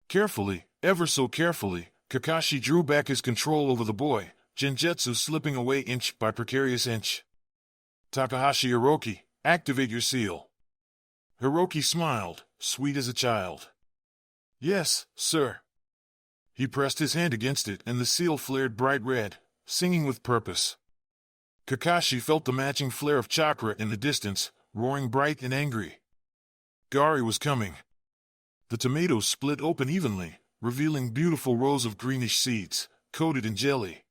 Carefully, ever so carefully, Kakashi drew back his control over the boy, Genjutsu slipping away inch by precarious inch. Takahashi Hiroki, activate your seal. Hiroki smiled, sweet as a child. Yes, sir. He pressed his hand against it and the seal flared bright red, singing with purpose. Kakashi felt the matching flare of chakra in the distance, roaring bright and angry. Gari was coming. The tomatoes split open evenly, revealing beautiful rows of greenish seeds, coated in jelly.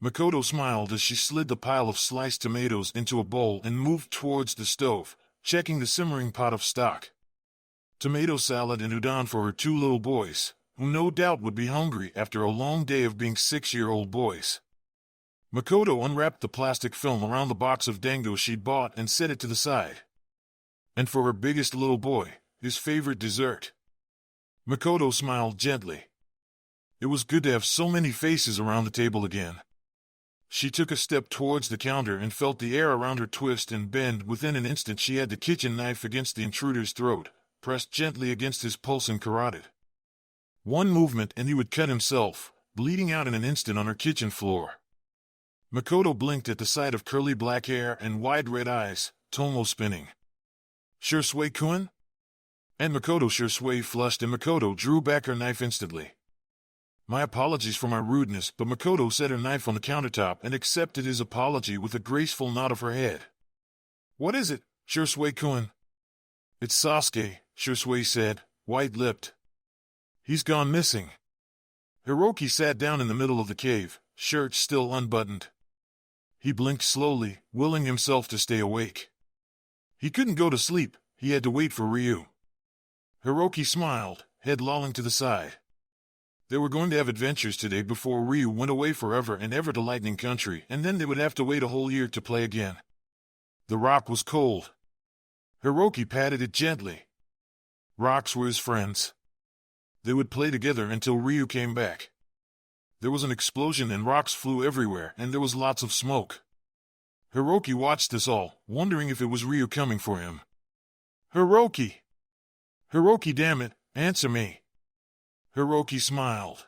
Makoto smiled as she slid the pile of sliced tomatoes into a bowl and moved towards the stove, checking the simmering pot of stock. Tomato salad and udon for her two little boys, who no doubt would be hungry after a long day of being 6-year-old boys. Makoto unwrapped the plastic film around the box of dango she'd bought and set it to the side. And for her biggest little boy, his favorite dessert. Makoto smiled gently. It was good to have so many faces around the table again. She took a step towards the counter and felt the air around her twist and bend. Within an instant she had the kitchen knife against the intruder's throat, pressed gently against his pulsing carotid. One movement and he would cut himself, bleeding out in an instant on her kitchen floor. Makoto blinked at the sight of curly black hair and wide red eyes, Tomo spinning. Shursui-kun? And Makoto Shursui flushed and Makoto drew back her knife instantly. My apologies for my rudeness, but Makoto set her knife on the countertop and accepted his apology with a graceful nod of her head. What is it, Shursui-kun? It's Sasuke, Shursui said, white-lipped. He's gone missing. Hiroki sat down in the middle of the cave, shirt still unbuttoned. He blinked slowly, willing himself to stay awake. He couldn't go to sleep, he had to wait for Ryu. Hiroki smiled, head lolling to the side. They were going to have adventures today before Ryu went away forever and ever to Lightning Country, and then they would have to wait a whole year to play again. The rock was cold. Hiroki patted it gently. Rocks were his friends. They would play together until Ryu came back. There was an explosion and rocks flew everywhere and there was lots of smoke. Hiroki watched this all, wondering if it was Ryu coming for him. Hiroki! Hiroki, damn it, answer me. Hiroki smiled.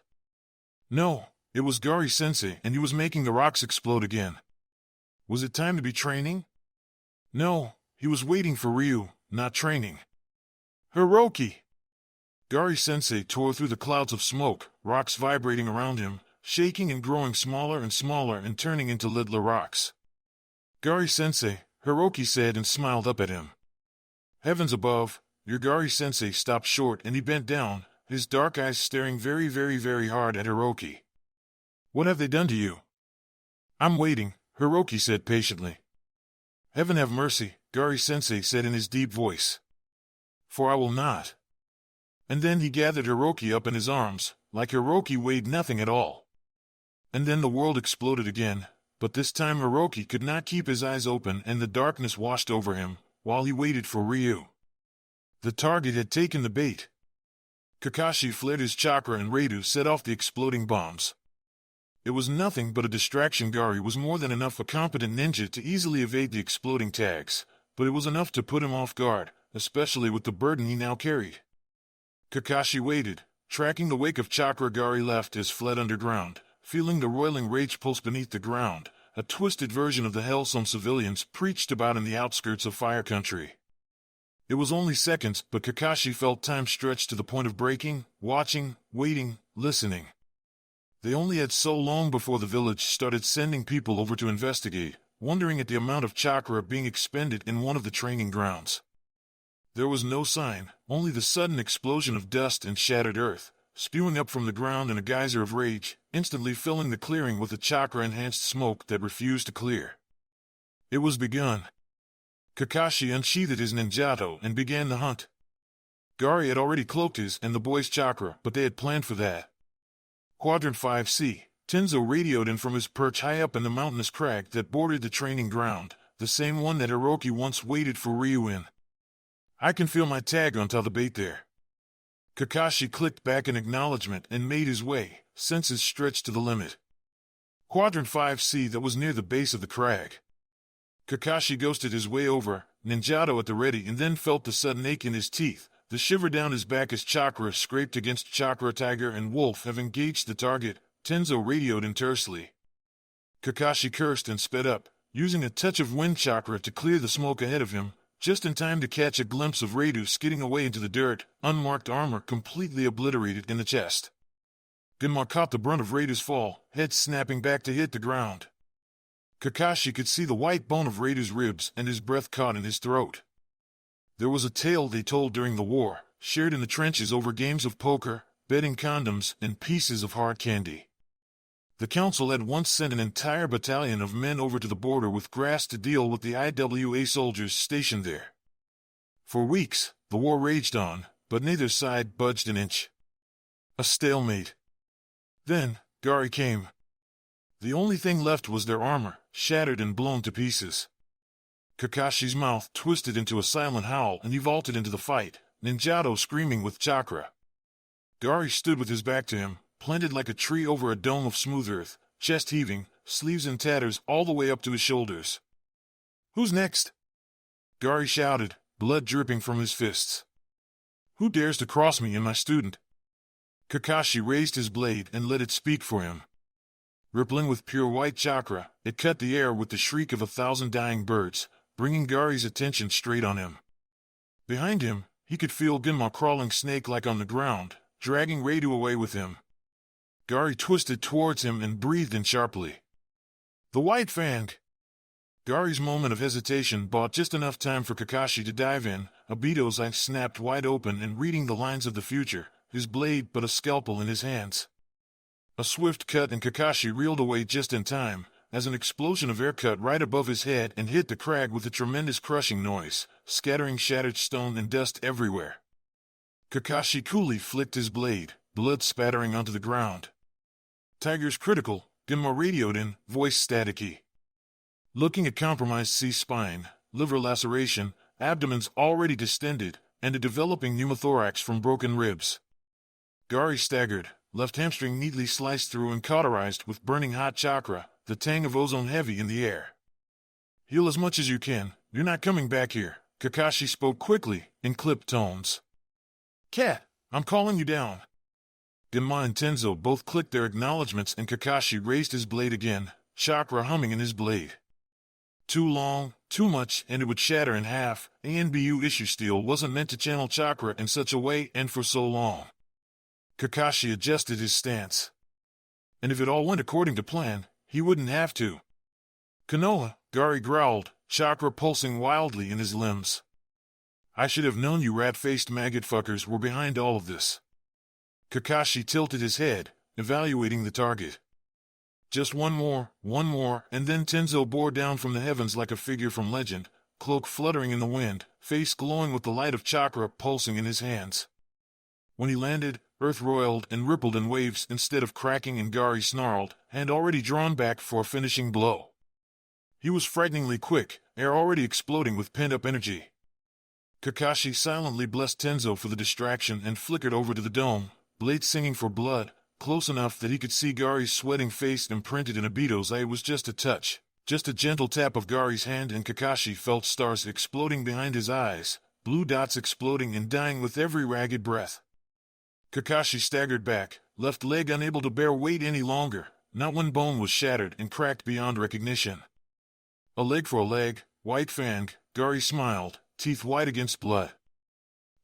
No, it was Gari-sensei and he was making the rocks explode again. Was it time to be training? No, he was waiting for Ryu, not training. Hiroki! Gari-sensei tore through the clouds of smoke, rocks vibrating around him, shaking and growing smaller and turning into littler rocks. Gari-sensei, Hiroki said and smiled up at him. Heavens above, your Gari-sensei stopped short and he bent down, his dark eyes staring very, very, very hard at Hiroki. What have they done to you? I'm waiting, Hiroki said patiently. Heaven have mercy, Gari-sensei said in his deep voice. For I will not. And then he gathered Hiroki up in his arms, like Hiroki weighed nothing at all. And then the world exploded again, but this time Hiroki could not keep his eyes open and the darkness washed over him, while he waited for Ryu. The target had taken the bait. Kakashi flared his chakra and Reidu set off the exploding bombs. It was nothing but a distraction. Gary was more than enough a competent ninja to easily evade the exploding tags, but it was enough to put him off guard, especially with the burden he now carried. Kakashi waited, tracking the wake of chakra Gary left as fled underground, feeling the roiling rage pulse beneath the ground, a twisted version of the hell some civilians preached about in the outskirts of Fire Country. It was only seconds, but Kakashi felt time stretch to the point of breaking, watching, waiting, listening. They only had so long before the village started sending people over to investigate, wondering at the amount of chakra being expended in one of the training grounds. There was no sign, only the sudden explosion of dust and shattered earth, spewing up from the ground in a geyser of rage, instantly filling the clearing with a chakra-enhanced smoke that refused to clear. It was begun. Kakashi unsheathed his ninjato and began the hunt. Gary had already cloaked his and the boy's chakra, but they had planned for that. Quadrant 5C, Tenzo radioed in from his perch high up in the mountainous crag that bordered the training ground, the same one that Hiroki once waited for Ryu in. I can feel my tag onto the bait there. Kakashi clicked back in acknowledgement and made his way, senses stretched to the limit. Quadrant 5C that was near the base of the crag. Kakashi ghosted his way over, ninjato at the ready, and then felt the sudden ache in his teeth, the shiver down his back as chakra scraped against chakra. Tiger and Wolf have engaged the target, Tenzo radioed in tersely. Kakashi cursed and sped up, using a touch of wind chakra to clear the smoke ahead of him, just in time to catch a glimpse of Radu skidding away into the dirt, unmarked armor completely obliterated in the chest. Genma caught the brunt of Radu's fall, head snapping back to hit the ground. Kakashi could see the white bone of Radu's ribs and his breath caught in his throat. There was a tale they told during the war, shared in the trenches over games of poker, betting condoms, and pieces of hard candy. The council had once sent an entire battalion of men over to the border with grass to deal with the IWA soldiers stationed there. For weeks, the war raged on, but neither side budged an inch. A stalemate. Then, Gary came. The only thing left was their armor, shattered and blown to pieces. Kakashi's mouth twisted into a silent howl and he vaulted into the fight, ninjato screaming with chakra. Gary stood with his back to him, planted like a tree over a dome of smooth earth, chest heaving, sleeves in tatters all the way up to his shoulders. "Who's next?" Gary shouted, blood dripping from his fists. "Who dares to cross me and my student?" Kakashi raised his blade and let it speak for him. Rippling with pure white chakra, it cut the air with the shriek of 1,000 dying birds, bringing Gary's attention straight on him. Behind him, he could feel Genma crawling snake-like on the ground, dragging Radu away with him. Gary twisted towards him and breathed in sharply. "The White Fang!" Gary's moment of hesitation bought just enough time for Kakashi to dive in, Obito's eyes snapped wide open and reading the lines of the future, his blade but a scalpel in his hands. A swift cut and Kakashi reeled away just in time, as an explosion of air cut right above his head and hit the crag with a tremendous crushing noise, scattering shattered stone and dust everywhere. Kakashi coolly flicked his blade, blood spattering onto the ground. "Tiger's critical," Genma radioed in, voice staticky. Looking at compromised C-spine, liver laceration, abdomens already distended, and a developing pneumothorax from broken ribs. Gary staggered, left hamstring neatly sliced through and cauterized with burning hot chakra, the tang of ozone heavy in the air. "Heal as much as you can, you're not coming back here," Kakashi spoke quickly, in clipped tones. "Cat, I'm calling you down." Genma and Tenzo both clicked their acknowledgments and Kakashi raised his blade again, chakra humming in his blade. Too long, too much, and it would shatter in half. ANBU issue steel wasn't meant to channel chakra in such a way and for so long. Kakashi adjusted his stance. And if it all went according to plan, he wouldn't have to. "Konoha," Gary growled, chakra pulsing wildly in his limbs. "I should have known you rat-faced maggot fuckers were behind all of this." Kakashi tilted his head, evaluating the target. Just one more, and then Tenzo bore down from the heavens like a figure from legend, cloak fluttering in the wind, face glowing with the light of chakra pulsing in his hands. When he landed, earth roiled and rippled in waves instead of cracking, and Gary snarled, hand already drawn back for a finishing blow. He was frighteningly quick, air already exploding with pent-up energy. Kakashi silently blessed Tenzo for the distraction and flickered over to the dome, blade singing for blood, close enough that he could see Gary's sweating face imprinted in Obito's eye. It was just a touch, just a gentle tap of Gary's hand, and Kakashi felt stars exploding behind his eyes, blue dots exploding and dying with every ragged breath. Kakashi staggered back, left leg unable to bear weight any longer. Not one bone was shattered and cracked beyond recognition. A leg for a leg, white fang, Gary smiled, teeth white against blood.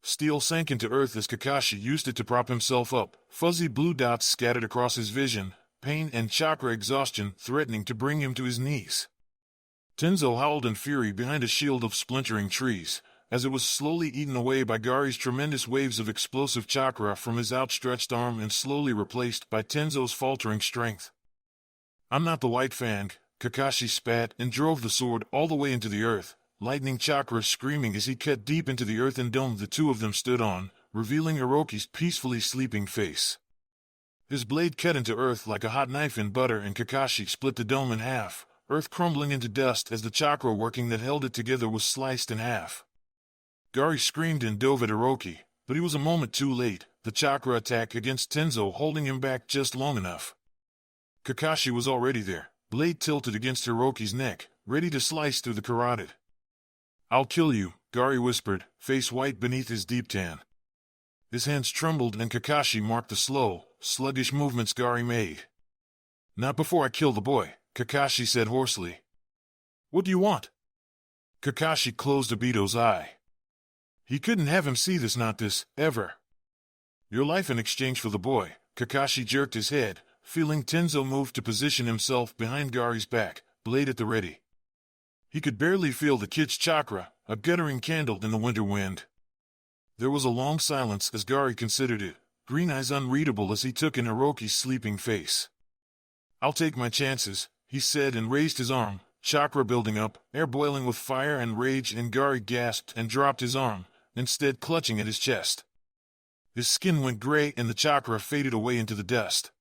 Steel sank into earth as Kakashi used it to prop himself up, fuzzy blue dots scattered across his vision, pain and chakra exhaustion threatening to bring him to his knees. Tenzo howled in fury behind a shield of splintering trees, as it was slowly eaten away by Gary's tremendous waves of explosive chakra from his outstretched arm and slowly replaced by Tenzo's faltering strength. "I'm not the White Fang," Kakashi spat and drove the sword all the way into the earth, lightning chakra screaming as he cut deep into the earthen dome the two of them stood on, revealing Hiroki's peacefully sleeping face. His blade cut into earth like a hot knife in butter, and Kakashi split the dome in half, earth crumbling into dust as the chakra working that held it together was sliced in half. Gary screamed and dove at Hiroki, but he was a moment too late, the chakra attack against Tenzo holding him back just long enough. Kakashi was already there, blade tilted against Hiroki's neck, ready to slice through the carotid. "I'll kill you," Gary whispered, face white beneath his deep tan. His hands trembled and Kakashi marked the slow, sluggish movements Gary made. "Not before I kill the boy," Kakashi said hoarsely. "What do you want?" Kakashi closed Obito's eye. He couldn't have him see this, not this, ever. "Your life in exchange for the boy." Kakashi jerked his head, feeling Tenzo move to position himself behind Gary's back, blade at the ready. He could barely feel the kid's chakra, a guttering candle in the winter wind. There was a long silence as Gary considered it, green eyes unreadable as he took in Hiroki's sleeping face. "I'll take my chances," he said and raised his arm, chakra building up, air boiling with fire and rage, and Gary gasped and dropped his arm, instead clutching at his chest. His skin went gray and the chakra faded away into the dust.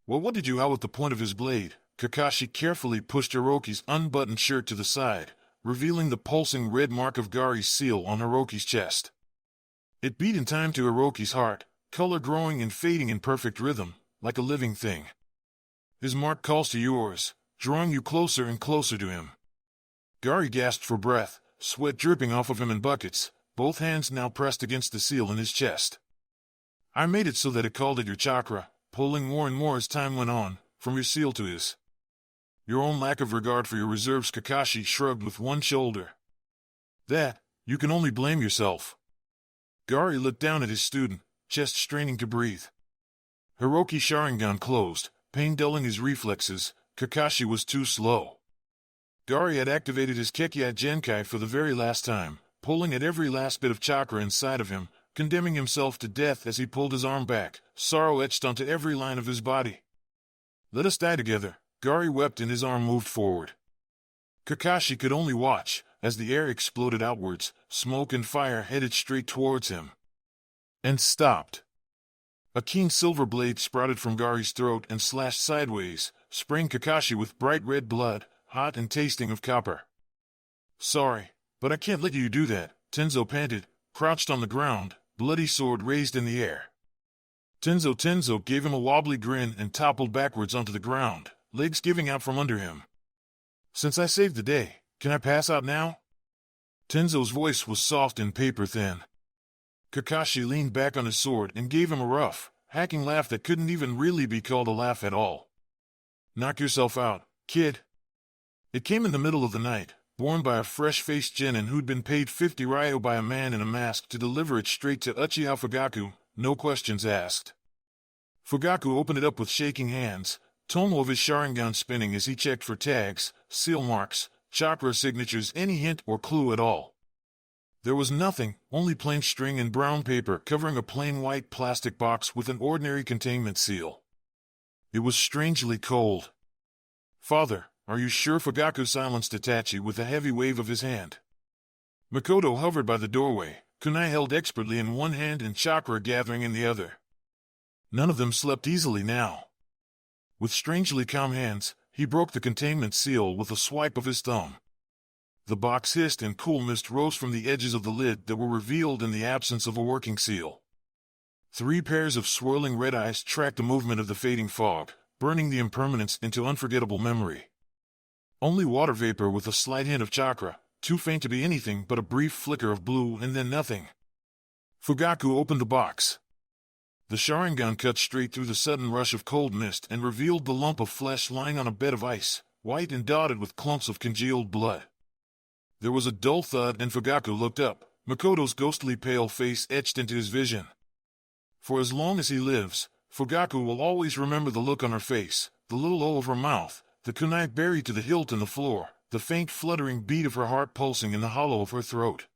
"Well, what did you howl at the point of his blade?" Kakashi carefully pushed Hiroki's unbuttoned shirt to the side, revealing the pulsing red mark of Gary's seal on Hiroki's chest. It beat in time to Hiroki's heart, color growing and fading in perfect rhythm, like a living thing. "His mark calls to yours, drawing you closer and closer to him." Gary gasped for breath, sweat dripping off of him in buckets, both hands now pressed against the seal in his chest. "I made it so that it called at your chakra, pulling more and more as time went on, from your seal to his." "Your own lack of regard for your reserves," Kakashi shrugged with one shoulder. "That, you can only blame yourself." Gary looked down at his student, chest straining to breathe. Hiroki Sharingan closed, pain dulling his reflexes. Kakashi was too slow. Gary had activated his Kekkei Genkai for the very last time, pulling at every last bit of chakra inside of him, condemning himself to death as he pulled his arm back, sorrow etched onto every line of his body. "Let us die together," Gary wept and his arm moved forward. Kakashi could only watch, as the air exploded outwards, smoke and fire headed straight towards him. And stopped. A keen silver blade sprouted from Gary's throat and slashed sideways, spraying Kakashi with bright red blood, hot and tasting of copper. "Sorry, but I can't let you do that," Tenzo panted, crouched on the ground, bloody sword raised in the air. Tenzo gave him a wobbly grin and toppled backwards onto the ground, legs giving out from under him. "Since I saved the day, can I pass out now?" Tenzo's voice was soft and paper-thin. Kakashi leaned back on his sword and gave him a rough, hacking laugh that couldn't even really be called a laugh at all. "Knock yourself out, kid." It came in the middle of the night, borne by a fresh-faced genin who'd been paid 50 ryo by a man in a mask to deliver it straight to Uchiha Fugaku, no questions asked. Fugaku opened it up with shaking hands, Tomo of his Sharingan spinning as he checked for tags, seal marks, chakra signatures, any hint or clue at all. There was nothing, only plain string and brown paper covering a plain white plastic box with an ordinary containment seal. It was strangely cold. "Father, are you sure?" Fugaku silenced Itachi with a heavy wave of his hand. Makoto hovered by the doorway, kunai held expertly in one hand and chakra gathering in the other. None of them slept easily now. With strangely calm hands, he broke the containment seal with a swipe of his thumb. The box hissed and cool mist rose from the edges of the lid that were revealed in the absence of a working seal. 3 pairs of swirling red eyes tracked the movement of the fading fog, burning the impermanence into unforgettable memory. Only water vapor with a slight hint of chakra, too faint to be anything but a brief flicker of blue and then nothing. Fugaku opened the box. The Sharingan cut straight through the sudden rush of cold mist and revealed the lump of flesh lying on a bed of ice, white and dotted with clumps of congealed blood. There was a dull thud and Fugaku looked up, Makoto's ghostly pale face etched into his vision. For as long as he lives, Fugaku will always remember the look on her face, the little O of her mouth, the kunai buried to the hilt in the floor, the faint fluttering beat of her heart pulsing in the hollow of her throat.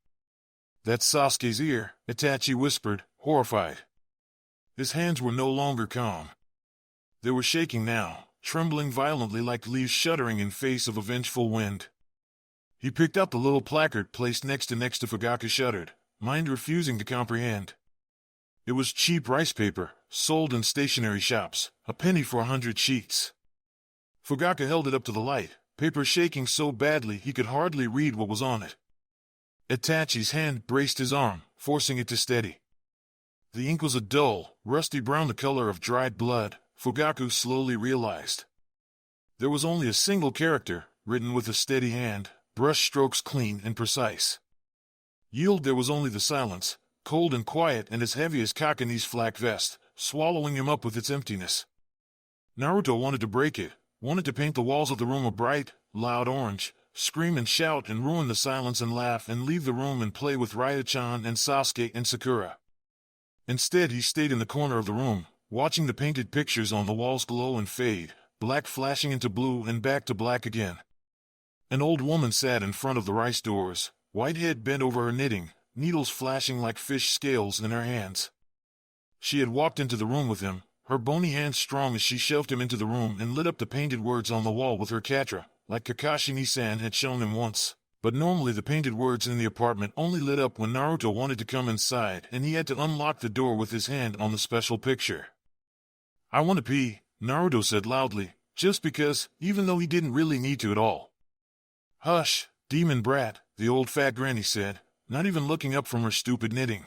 "That's Sasuke's ear," Itachi whispered, horrified. His hands were no longer calm. They were shaking now, trembling violently like leaves shuddering in face of a vengeful wind. He picked up the little placard placed next to Fugaku shuddered, mind refusing to comprehend. It was cheap rice paper, sold in stationery shops, a penny for 100 sheets. Fugaku held it up to the light, paper shaking so badly he could hardly read what was on it. Itachi's hand braced his arm, forcing it to steady. The ink was a dull, rusty brown, the color of dried blood, Fugaku slowly realized. There was only a single character, written with a steady hand, brush strokes clean and precise. Yield there was only the silence, cold and quiet and as heavy as Kakane's flak vest, swallowing him up with its emptiness. Naruto wanted to break it, wanted to paint the walls of the room a bright, loud orange, scream and shout and ruin the silence and laugh and leave the room and play with Ryo-chan and Sasuke and Sakura. Instead he stayed in the corner of the room, watching the painted pictures on the walls glow and fade, black flashing into blue and back to black again. An old woman sat in front of the rice doors, white head bent over her knitting, needles flashing like fish scales in her hands. She had walked into the room with him, her bony hands strong as she shoved him into the room and lit up the painted words on the wall with her katra, like Kakashi-san had shown him once. But normally the painted words in the apartment only lit up when Naruto wanted to come inside and he had to unlock the door with his hand on the special picture. "I want to pee," Naruto said loudly, just because, even though he didn't really need to at all. "Hush, demon brat," the old fat granny said, not even looking up from her stupid knitting.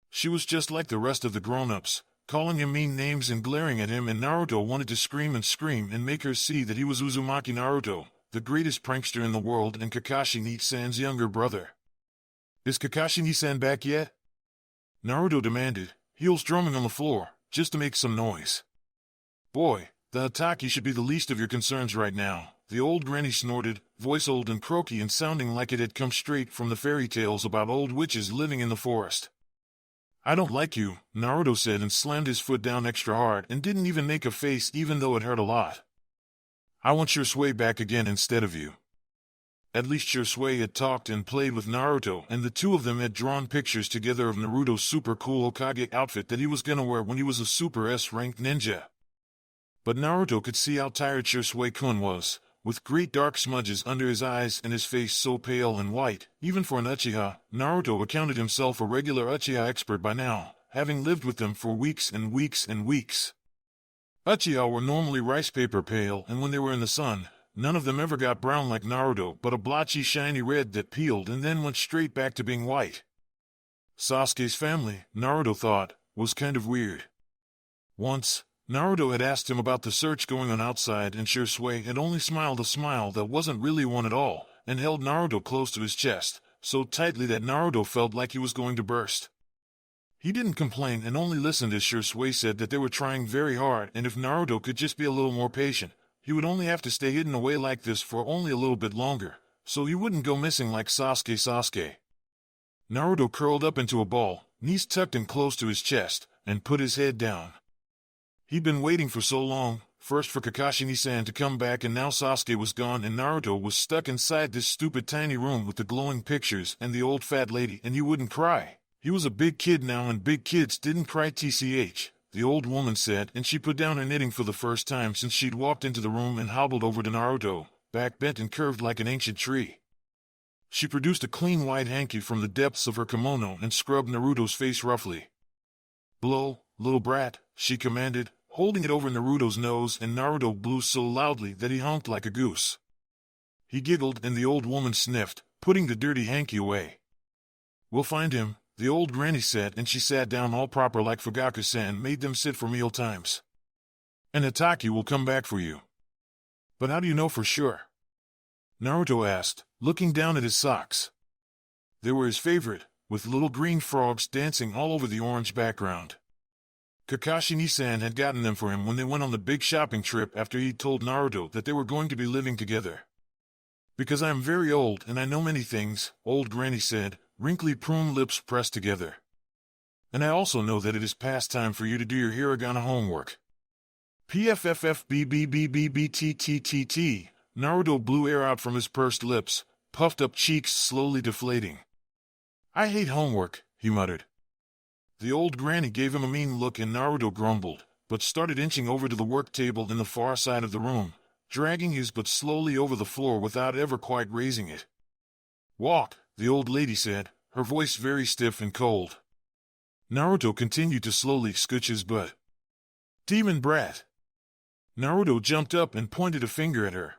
She was just like the rest of the grown-ups, calling him mean names and glaring at him, and Naruto wanted to scream and make her see that he was Uzumaki Naruto, the greatest prankster in the world and Kakashi-san's younger brother. "Is Kakashi-san back yet?" Naruto demanded, heels drumming on the floor, just to make some noise. "Boy, the Hatake should be the least of your concerns right now," the old granny snorted, voice old and croaky and sounding like it had come straight from the fairy tales about old witches living in the forest. "I don't like you," Naruto said and slammed his foot down extra hard and didn't even make a face even though it hurt a lot. "I want Shisui back again instead of you." At least Shisui had talked and played with Naruto, and the two of them had drawn pictures together of Naruto's super cool Hokage outfit that he was gonna wear when he was a super S-ranked ninja. But Naruto could see how tired Shisui-kun was, with great dark smudges under his eyes and his face so pale and white. Even for an Uchiha, Naruto accounted himself a regular Uchiha expert by now, having lived with them for weeks and weeks and weeks. Uchiha were normally rice paper pale, and when they were in the sun, none of them ever got brown like Naruto, but a blotchy shiny red that peeled and then went straight back to being white. Sasuke's family, Naruto thought, was kind of weird. Once, Naruto had asked him about the search going on outside, and Shisui had only smiled a smile that wasn't really one at all, and held Naruto close to his chest, so tightly that Naruto felt like he was going to burst. He didn't complain and only listened as Shisui said that they were trying very hard, and if Naruto could just be a little more patient, he would only have to stay hidden away like this for only a little bit longer, so he wouldn't go missing like Sasuke. Naruto curled up into a ball, knees tucked in close to his chest, and put his head down. He'd been waiting for so long, first for Kakashi-san to come back, and now Sasuke was gone and Naruto was stuck inside this stupid tiny room with the glowing pictures and the old fat lady, and he wouldn't cry. He was a big kid now, and big kids didn't cry, tch, the old woman said, and she put down her knitting for the first time since she'd walked into the room and hobbled over to Naruto, back bent and curved like an ancient tree. She produced a clean white hanky from the depths of her kimono and scrubbed Naruto's face roughly. "Blow, little brat," she commanded, holding it over Naruto's nose, and Naruto blew so loudly that he honked like a goose. He giggled and the old woman sniffed, putting the dirty hanky away. "We'll find him," the old granny said, and she sat down all proper like Fugaku-san made them sit for meal times. And Itachi will come back for you. But how do you know for sure? Naruto asked, looking down at his socks. They were his favorite, with little green frogs dancing all over the orange background. Kakashi-san had gotten them for him when they went on the big shopping trip after he'd told Naruto that they were going to be living together. Because I am very old and I know many things, old granny said, wrinkly prune lips pressed together. And I also know that it is past time for you to do your hiragana homework. PFFFBBBBBTTTT. Naruto blew air out from his pursed lips, puffed up cheeks slowly deflating. I hate homework, he muttered. The old granny gave him a mean look and Naruto grumbled, but started inching over to the work table in the far side of the room, dragging his butt slowly over the floor without ever quite raising it. Walk, the old lady said, her voice very stiff and cold. Naruto continued to slowly scooch his butt. Demon brat! Naruto jumped up and pointed a finger at her.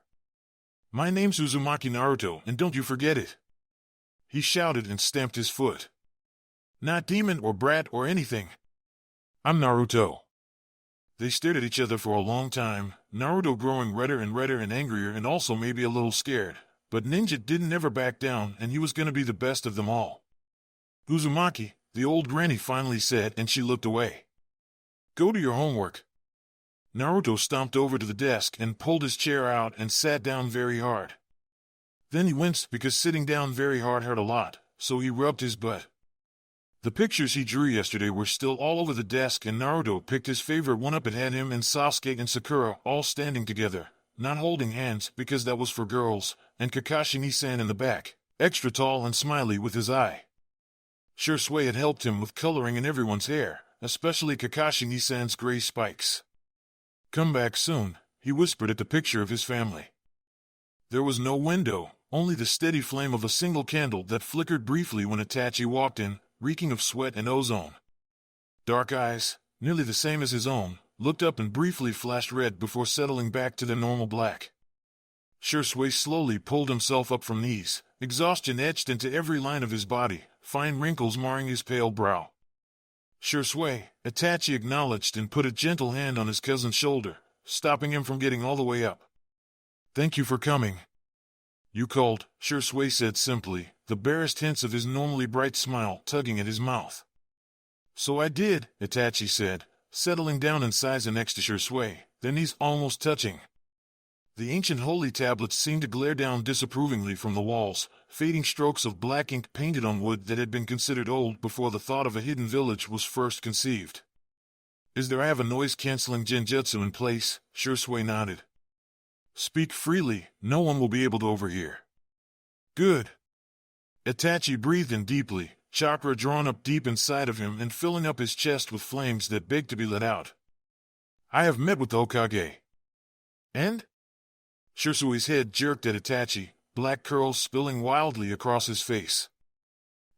My name's Uzumaki Naruto, and don't you forget it. He shouted and stamped his foot. Not demon or brat or anything. I'm Naruto. They stared at each other for a long time, Naruto growing redder and angrier and also maybe a little scared, but Ninja didn't ever back down and he was going to be the best of them all. Uzumaki, the old granny finally said, and she looked away. Go to your homework. Naruto stomped over to the desk and pulled his chair out and sat down very hard. Then he winced because sitting down very hard hurt a lot, so he rubbed his butt. The pictures he drew yesterday were still all over the desk and Naruto picked his favorite one up. It had him and Sasuke and Sakura all standing together, not holding hands because that was for girls, and Kakashi-san in the back, extra tall and smiley with his eye. Shursui had helped him with coloring in everyone's hair, especially Kakashi-san's gray spikes. Come back soon, he whispered at the picture of his family. There was no window, only the steady flame of a single candle that flickered briefly when Itachi walked in, reeking of sweat and ozone. Dark eyes, nearly the same as his own, looked up and briefly flashed red before settling back to their normal black. Shursui slowly pulled himself up from knees, exhaustion etched into every line of his body, fine wrinkles marring his pale brow. Shursui, Itachi acknowledged and put a gentle hand on his cousin's shoulder, stopping him from getting all the way up. Thank you for coming. You called, Shursui said simply, the barest hints of his normally bright smile tugging at his mouth. So I did, Itachi said, settling down in size next to Shursui, their knees almost touching. The ancient holy tablets seemed to glare down disapprovingly from the walls, fading strokes of black ink painted on wood that had been considered old before the thought of a hidden village was first conceived. Is there I have a noise-canceling genjutsu in place? Shursui nodded. Speak freely, no one will be able to overhear. Good. Itachi breathed in deeply, chakra drawn up deep inside of him and filling up his chest with flames that begged to be let out. I have met with the Hokage. And? Shursui's head jerked at Itachi, black curls spilling wildly across his face.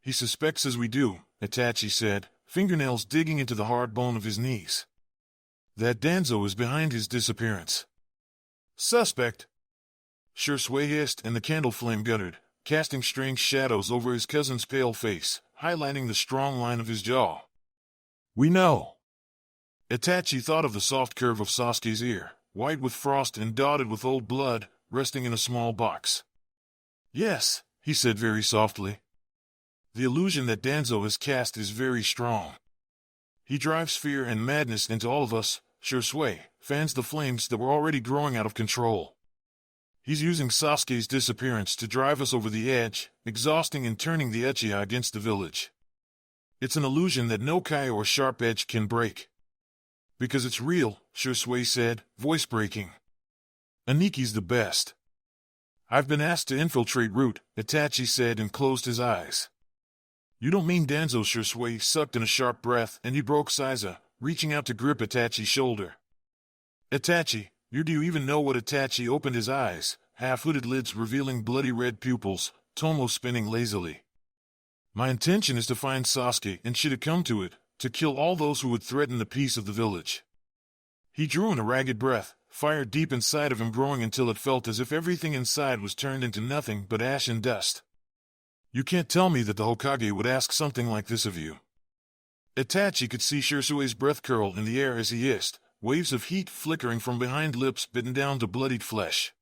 He suspects as we do, Itachi said, fingernails digging into the hard bone of his knees. That Danzo is behind his disappearance. Suspect! Shursui hissed and the candle flame guttered, casting strange shadows over his cousin's pale face, highlighting the strong line of his jaw. We know. Itachi thought of the soft curve of Sasuke's ear, white with frost and dotted with old blood, resting in a small box. Yes, he said very softly. The illusion that Danzo has cast is very strong. He drives fear and madness into all of us, Shursui, fans the flames that were already growing out of control. He's using Sasuke's disappearance to drive us over the edge, exhausting and turning the Uchiha against the village. It's an illusion that no Kai or sharp edge can break. Because it's real, Shursui said, voice breaking. Aniki's the best. I've been asked to infiltrate Root, Itachi said and closed his eyes. You don't mean Danzo? Shursui sucked in a sharp breath and he broke Saiza, reaching out to grip Itachi's shoulder. Itachi, do you even know what? Itachi opened his eyes, half-hooded lids revealing bloody red pupils, Tomo spinning lazily. My intention is to find Sasuke and should it come to it, to kill all those who would threaten the peace of the village. He drew in a ragged breath, fire deep inside of him growing until it felt as if everything inside was turned into nothing but ash and dust. You can't tell me that the Hokage would ask something like this of you. Itachi could see Shirsue's breath curl in the air as he hissed, waves of heat flickering from behind lips bitten down to bloodied flesh.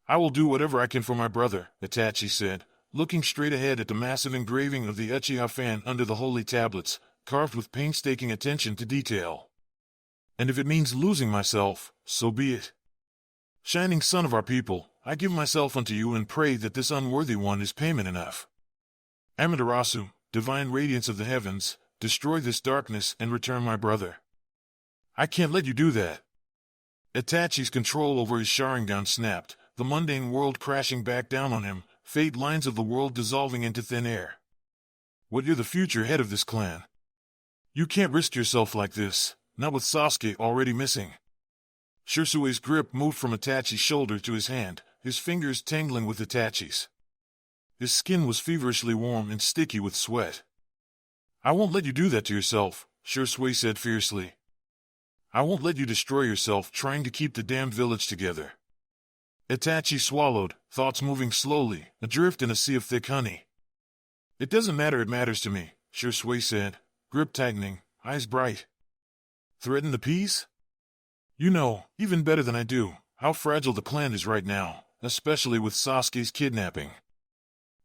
I will do whatever I can for my brother, Itachi said, looking straight ahead at the massive engraving of the Uchiha fan under the holy tablets, carved with painstaking attention to detail. And if it means losing myself, so be it. Shining sun of our people, I give myself unto you and pray that this unworthy one is payment enough. Amaterasu, divine radiance of the heavens, destroy this darkness and return my brother. I can't let you do that. Itachi's control over his Sharingan snapped, the mundane world crashing back down on him, fate lines of the world dissolving into thin air. What, you're the future head of this clan? You can't risk yourself like this, not with Sasuke already missing. Shirsue's grip moved from Itachi's shoulder to his hand, his fingers tangling with Itachi's. His skin was feverishly warm and sticky with sweat. I won't let you do that to yourself, Shirsue said fiercely. I won't let you destroy yourself trying to keep the damned village together. Itachi swallowed, thoughts moving slowly, adrift in a sea of thick honey. It doesn't matter, it matters to me, Shirsue said, grip tightening, eyes bright. Threaten the peace? You know, even better than I do, how fragile the clan is right now, especially with Sasuke's kidnapping.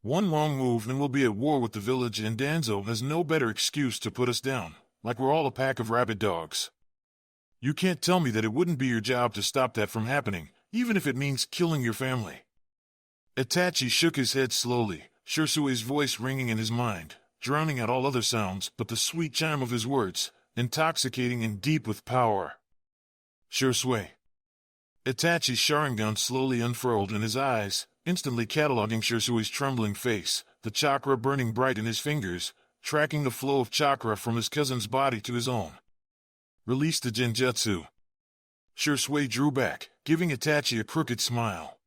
One wrong move and we'll be at war with the village, and Danzo has no better excuse to put us down, like we're all a pack of rabid dogs. You can't tell me that it wouldn't be your job to stop that from happening, even if it means killing your family. Itachi shook his head slowly, Shirsue's voice ringing in his mind, drowning out all other sounds but the sweet chime of his words, intoxicating and deep with power. Shirsue. Itachi's Sharingan slowly unfurled in his eyes, instantly cataloging Shirsue's trembling face, the chakra burning bright in his fingers, tracking the flow of chakra from his cousin's body to his own. Release the genjutsu. Shirsue drew back, giving Itachi a crooked smile.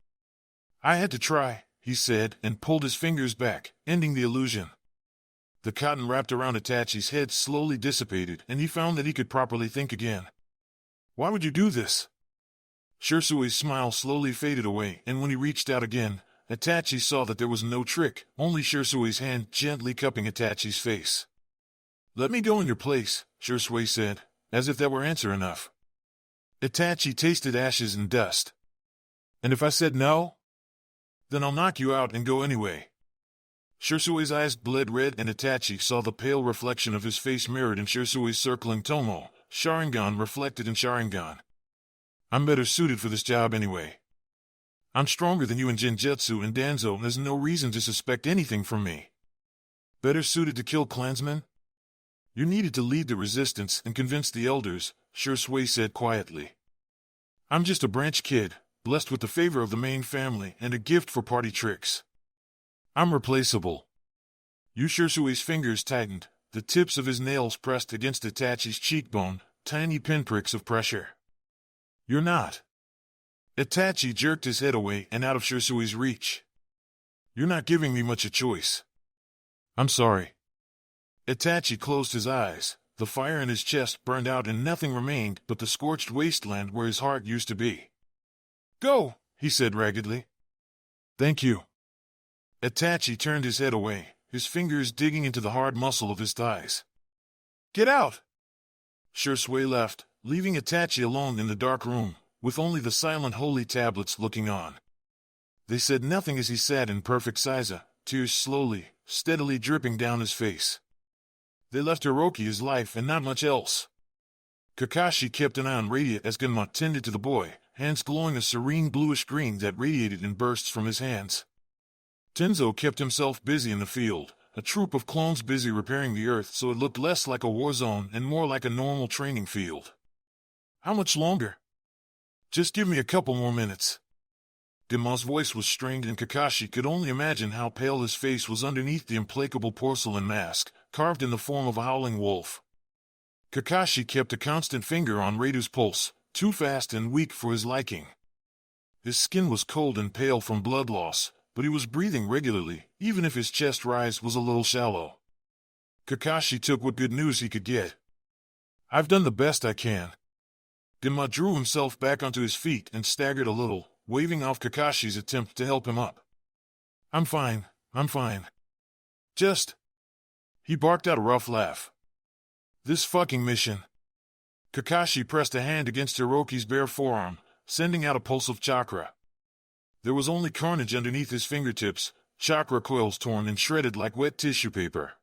I had to try, he said, and pulled his fingers back, ending the illusion. The cotton wrapped around Itachi's head slowly dissipated, and he found that he could properly think again. Why would you do this? Shirsue's smile slowly faded away, and when he reached out again, Itachi saw that there was no trick, only Shirsue's hand gently cupping Itachi's face. Let me go in your place, Shirsue said, as if that were answer enough. Itachi tasted ashes and dust. And if I said no? Then I'll knock you out and go anyway. Shirsue's eyes bled red, and Itachi saw the pale reflection of his face mirrored in Shirsue's circling tomo, Sharingan reflected in Sharingan. I'm better suited for this job anyway. I'm stronger than you in Genjutsu, and Danzo has no reason to suspect anything from me. Better suited to kill clansmen? You needed to lead the resistance and convince the elders, Shirsue said quietly. I'm just a branch kid, blessed with the favor of the main family and a gift for party tricks. I'm replaceable. Shirsue's fingers tightened, the tips of his nails pressed against Itachi's cheekbone, tiny pinpricks of pressure. You're not. Itachi jerked his head away and out of Shirsue's reach. You're not giving me much a choice. I'm sorry. Itachi closed his eyes. The fire in his chest burned out and nothing remained but the scorched wasteland where his heart used to be. Go, he said raggedly. Thank you. Itachi turned his head away, his fingers digging into the hard muscle of his thighs. Get out! Shirsue left, leaving Itachi alone in the dark room, with only the silent holy tablets looking on. They said nothing as he sat in perfect Saiza, tears slowly, steadily dripping down his face. They left Hiroki his life and not much else. Kakashi kept an eye on Radiant as Genma tended to the boy, hands glowing a serene bluish green that radiated in bursts from his hands. Tenzo kept himself busy in the field, a troop of clones busy repairing the earth so it looked less like a war zone and more like a normal training field. How much longer? Just give me a couple more minutes. Genma's voice was strained, and Kakashi could only imagine how pale his face was underneath the implacable porcelain mask, carved in the form of a howling wolf. Kakashi kept a constant finger on Reidu's pulse, too fast and weak for his liking. His skin was cold and pale from blood loss, but he was breathing regularly, even if his chest rise was a little shallow. Kakashi took what good news he could get. I've done the best I can. Genma drew himself back onto his feet and staggered a little, waving off Kakashi's attempt to help him up. I'm fine. Just... He barked out a rough laugh. This fucking mission. Kakashi pressed a hand against Hiroki's bare forearm, sending out a pulse of chakra. There was only carnage underneath his fingertips, chakra coils torn and shredded like wet tissue paper.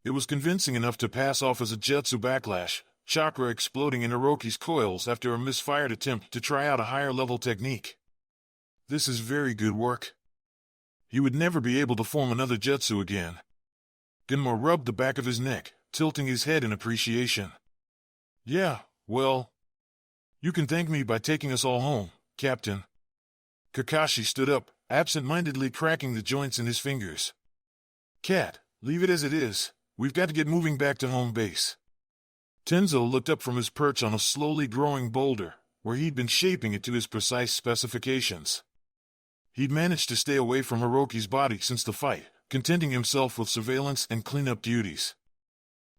It was convincing enough to pass off as a jutsu backlash, chakra exploding in Hiroki's coils after a misfired attempt to try out a higher-level technique. This is very good work. He would never be able to form another jutsu again. Genma rubbed the back of his neck, tilting his head in appreciation. Yeah, well... You can thank me by taking us all home, Captain. Kakashi stood up, absent-mindedly cracking the joints in his fingers. Cat, leave it as it is. We've got to get moving back to home base. Tenzo looked up from his perch on a slowly growing boulder, where he'd been shaping it to his precise specifications. He'd managed to stay away from Hiroki's body since the fight, contenting himself with surveillance and cleanup duties.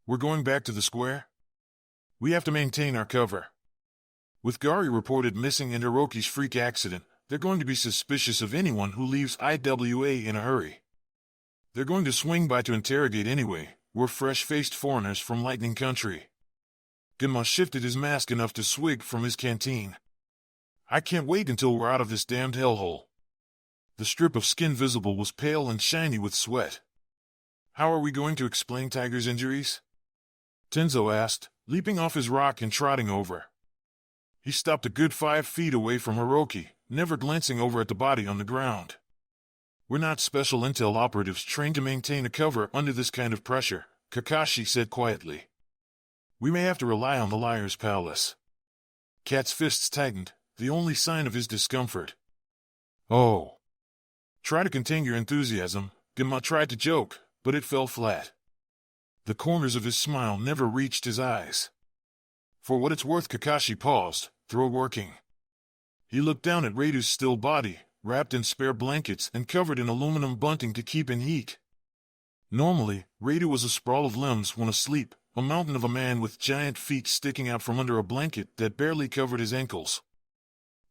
We're going back to the square? We have to maintain our cover. With Gari reported missing and Hiroki's freak accident, they're going to be suspicious of anyone who leaves IWA in a hurry. They're going to swing by to interrogate anyway. We're fresh-faced foreigners from Lightning Country. Genma shifted his mask enough to swig from his canteen. I can't wait until we're out of this damned hellhole. The strip of skin visible was pale and shiny with sweat. How are we going to explain Tiger's injuries? Tenzo asked, leaping off his rock and trotting over. He stopped a good 5 feet away from Hiroki, never glancing over at the body on the ground. We're not special intel operatives trained to maintain a cover under this kind of pressure, Kakashi said quietly. We may have to rely on the Liar's Palace. Cat's fists tightened, the only sign of his discomfort. Oh. Try to contain your enthusiasm, Genma tried to joke, but it fell flat. The corners of his smile never reached his eyes. For what it's worth, Kakashi paused, throat working. He looked down at Reidu's still body, wrapped in spare blankets and covered in aluminum bunting to keep in heat. Normally, Reidu was a sprawl of limbs when asleep, a mountain of a man with giant feet sticking out from under a blanket that barely covered his ankles.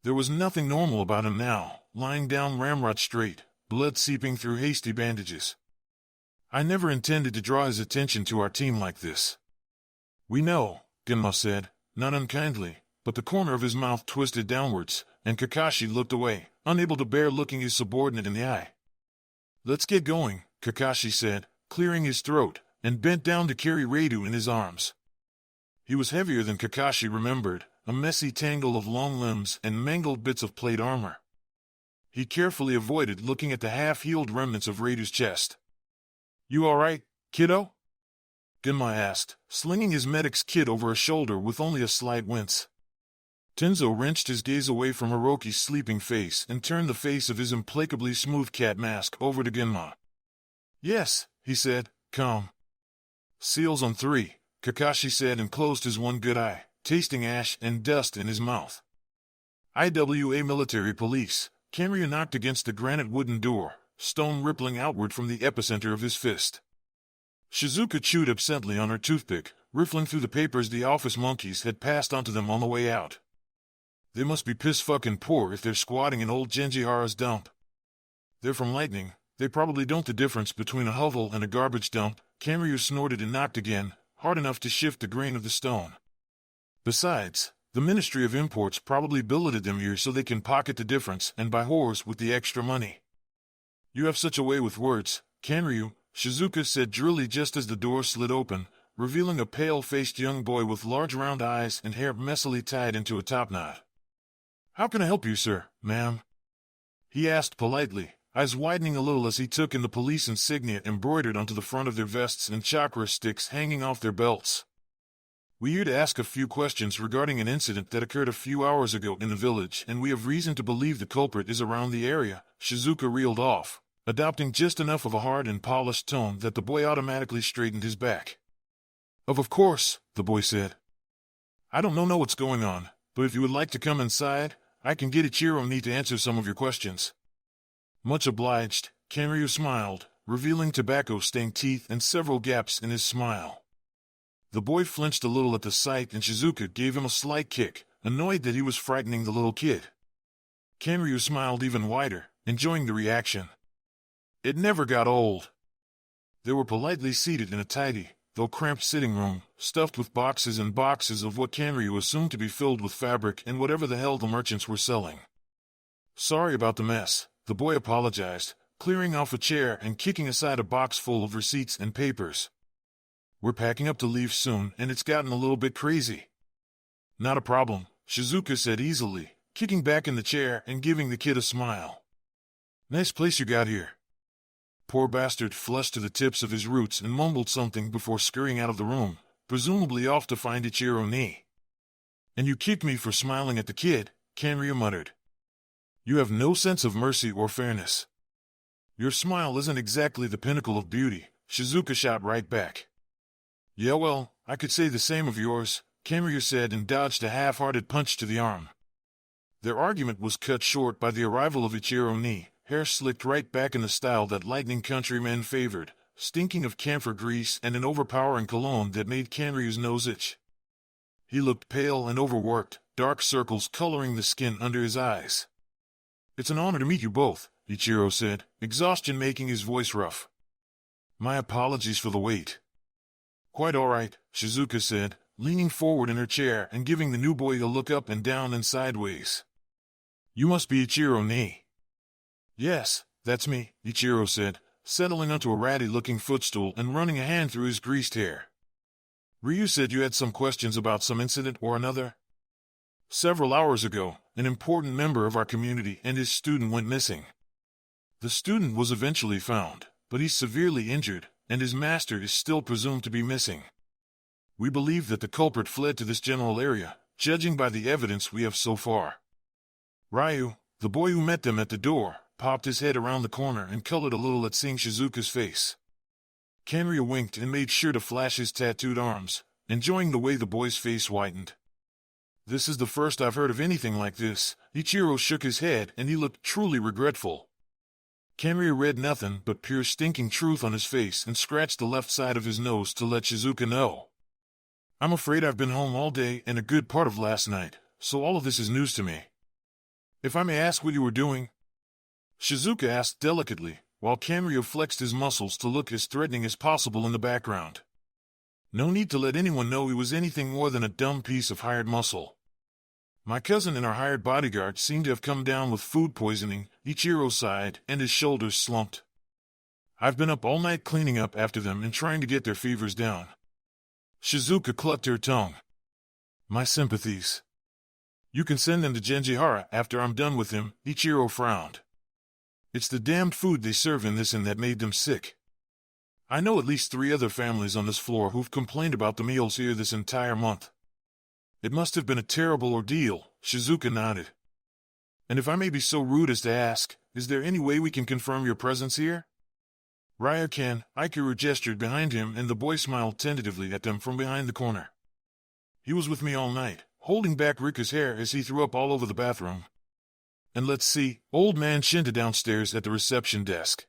There was nothing normal about him now, lying down ramrod straight, blood seeping through hasty bandages. I never intended to draw his attention to our team like this. We know, Genma said, not unkindly, but the corner of his mouth twisted downwards, and Kakashi looked away, unable to bear looking his subordinate in the eye. Let's get going, Kakashi said, clearing his throat, and bent down to carry Reidu in his arms. He was heavier than Kakashi remembered, a messy tangle of long limbs and mangled bits of plate armor. He carefully avoided looking at the half-healed remnants of Reidu's chest. You all right, kiddo? Genma asked, slinging his medic's kit over a shoulder with only a slight wince. Tenzo wrenched his gaze away from Hiroki's sleeping face and turned the face of his implacably smooth cat mask over to Genma. Yes, he said, calm. Seals on 3, Kakashi said and closed his one good eye, tasting ash and dust in his mouth. IWA Military Police. Kanryu knocked against the granite wooden door, stone rippling outward from the epicenter of his fist. Shizuka chewed absently on her toothpick, riffling through the papers the office monkeys had passed onto them on the way out. They must be piss-fucking poor if they're squatting in old Genjihara's dump. They're from Lightning. They probably don't the difference between a hovel and a garbage dump. Kanryu snorted and knocked again, hard enough to shift the grain of the stone. Besides, the Ministry of Imports probably billeted them here so they can pocket the difference and buy whores with the extra money. You have such a way with words, Kanryu, Shizuka said drily just as the door slid open, revealing a pale-faced young boy with large round eyes and hair messily tied into a topknot. How can I help you, sir, ma'am? He asked politely, eyes widening a little as he took in the police insignia embroidered onto the front of their vests and chakra sticks hanging off their belts. We're here to ask a few questions regarding an incident that occurred a few hours ago in the village, and we have reason to believe the culprit is around the area, Shizuka reeled off, adopting just enough of a hard and polished tone that the boy automatically straightened his back. Of course, the boy said. I don't know what's going on, but if you would like to come inside, I can get Ichiro-ni to answer some of your questions. Much obliged, Kanryu smiled, revealing tobacco-stained teeth and several gaps in his smile. The boy flinched a little at the sight and Shizuka gave him a slight kick, annoyed that he was frightening the little kid. Kanryu smiled even wider, enjoying the reaction. It never got old. They were politely seated in a tidy, though cramped sitting room, stuffed with boxes and boxes of what Kanryu assumed to be filled with fabric and whatever the hell the merchants were selling. Sorry about the mess, the boy apologized, clearing off a chair and kicking aside a box full of receipts and papers. We're packing up to leave soon, and it's gotten a little bit crazy. Not a problem, Shizuka said easily, kicking back in the chair and giving the kid a smile. Nice place you got here. Poor bastard flushed to the tips of his roots and mumbled something before scurrying out of the room, presumably off to find Ichiro Ni. And you kicked me for smiling at the kid, Kanryu muttered. You have no sense of mercy or fairness. Your smile isn't exactly the pinnacle of beauty, Shizuka shot right back. Yeah well, I could say the same of yours, Kanryu said and dodged a half-hearted punch to the arm. Their argument was cut short by the arrival of Ichiro Ni, hair slicked right back in the style that lightning countrymen favored, stinking of camphor grease and an overpowering cologne that made Kanryu's nose itch. He looked pale and overworked, dark circles coloring the skin under his eyes. It's an honor to meet you both, Ichiro said, exhaustion making his voice rough. My apologies for the wait. Quite all right, Shizuka said, leaning forward in her chair and giving the new boy a look up and down and sideways. You must be Ichiro Ni. Yes, that's me, Ichiro said, settling onto a ratty-looking footstool and running a hand through his greased hair. Ryu said you had some questions about some incident or another? Several hours ago, an important member of our community and his student went missing. The student was eventually found, but he's severely injured, and his master is still presumed to be missing. We believe that the culprit fled to this general area, judging by the evidence we have so far. Ryu, the boy who met them at the door, popped his head around the corner and colored a little at seeing Shizuka's face. Kanryu winked and made sure to flash his tattooed arms, enjoying the way the boy's face whitened. This is the first I've heard of anything like this. Ichiro shook his head and he looked truly regretful. Kanryu read nothing but pure stinking truth on his face and scratched the left side of his nose to let Shizuka know. I'm afraid I've been home all day and a good part of last night, so all of this is news to me. If I may ask what you were doing? Shizuka asked delicately, while Kanryu flexed his muscles to look as threatening as possible in the background. No need to let anyone know he was anything more than a dumb piece of hired muscle. My cousin and our hired bodyguard seemed to have come down with food poisoning, Ichiro sighed, and his shoulders slumped. I've been up all night cleaning up after them and trying to get their fevers down. Shizuka clucked her tongue. My sympathies. You can send them to Genjihara after I'm done with him, Ichiro frowned. It's the damned food they serve in this inn that made them sick. I know at least 3 other families on this floor who've complained about the meals here this entire month. It must have been a terrible ordeal, Shizuka nodded. And if I may be so rude as to ask, is there any way we can confirm your presence here? Ryo-kan, Ikuru gestured behind him and the boy smiled tentatively at them from behind the corner. He was with me all night, holding back Rika's hair as he threw up all over the bathroom. And let's see, old man Shinta downstairs at the reception desk.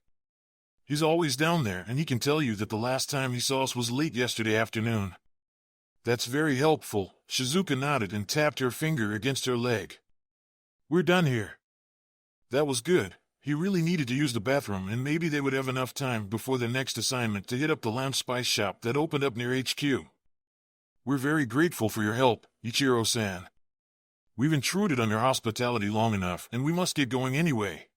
He's always down there and he can tell you that the last time he saw us was late yesterday afternoon. That's very helpful, Shizuka nodded and tapped her finger against her leg. We're done here. That was good. He really needed to use the bathroom and maybe they would have enough time before their next assignment to hit up the lounge spice shop that opened up near HQ. We're very grateful for your help, Ichiro-san. We've intruded on your hospitality long enough and we must get going anyway.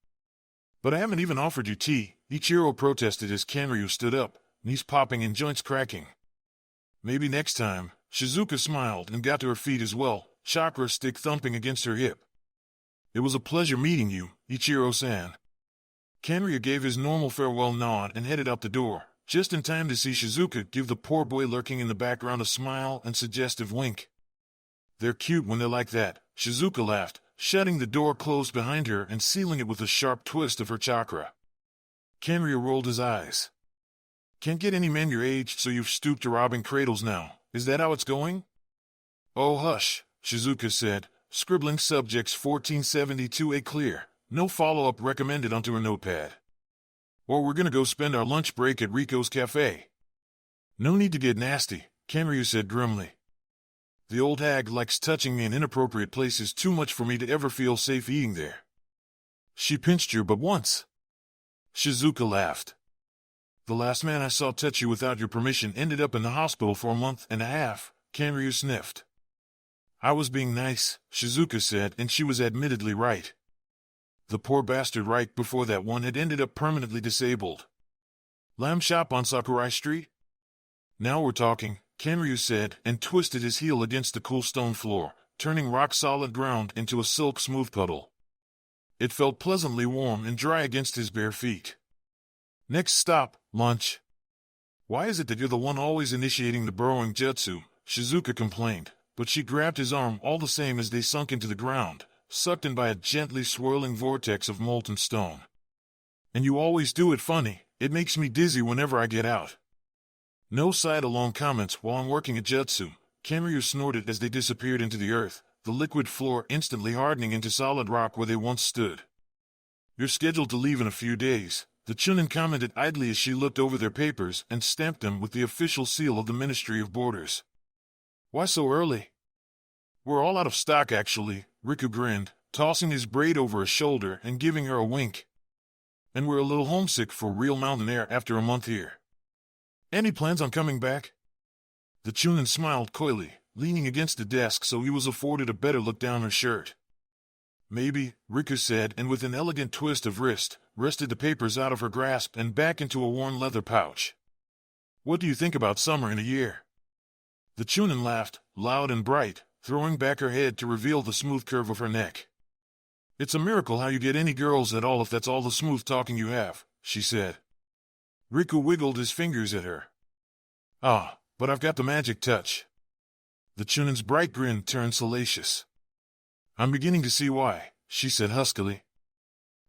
But I haven't even offered you tea, Ichiro protested as Kanryu stood up, knees popping and joints cracking. Maybe next time, Shizuka smiled and got to her feet as well, chakra stick thumping against her hip. It was a pleasure meeting you, Ichiro-san. Kanryu gave his normal farewell nod and headed out the door, just in time to see Shizuka give the poor boy lurking in the background a smile and suggestive wink. They're cute when they're like that, Shizuka laughed, shutting the door closed behind her and sealing it with a sharp twist of her chakra. Kanryu rolled his eyes. Can't get any men your age, so you've stooped to robbing cradles now. Is that how it's going? Oh hush, Shizuka said, scribbling subjects 1472A clear, no follow-up recommended onto her notepad. Or we're gonna go spend our lunch break at Rico's cafe. No need to get nasty, Kanryu said grimly. The old hag likes touching me in inappropriate places too much for me to ever feel safe eating there. She pinched you but once. Shizuka laughed. The last man I saw touch you without your permission ended up in the hospital for a month and a half, Kanryu sniffed. I was being nice, Shizuka said, and she was admittedly right. The poor bastard right before that one had ended up permanently disabled. Lamb shop on Sakurai Street? Now we're talking, Kanryu said, and twisted his heel against the cool stone floor, turning rock-solid ground into a silk-smooth puddle. It felt pleasantly warm and dry against his bare feet. Next stop, lunch. Why is it that you're the one always initiating the burrowing jutsu? Shizuka complained, but she grabbed his arm all the same as they sunk into the ground, sucked in by a gently swirling vortex of molten stone. And you always do it funny, it makes me dizzy whenever I get out. No side-along comments while I'm working at jutsu, Kanryu snorted as they disappeared into the earth, the liquid floor instantly hardening into solid rock where they once stood. You're scheduled to leave in a few days, the Chunin commented idly as she looked over their papers and stamped them with the official seal of the Ministry of Borders. Why so early? We're all out of stock actually, Riku grinned, tossing his braid over her shoulder and giving her a wink. And we're a little homesick for real mountain air after a month here. Any plans on coming back? The Chunin smiled coyly, leaning against the desk so he was afforded a better look down her shirt. Maybe, Riku said, and with an elegant twist of wrist, wrested the papers out of her grasp and back into a worn leather pouch. What do you think about summer in a year? The Chunin laughed, loud and bright, throwing back her head to reveal the smooth curve of her neck. It's a miracle how you get any girls at all if that's all the smooth talking you have, she said. Riku wiggled his fingers at her. Ah, but I've got the magic touch. The Chunin's bright grin turned salacious. I'm beginning to see why, she said huskily.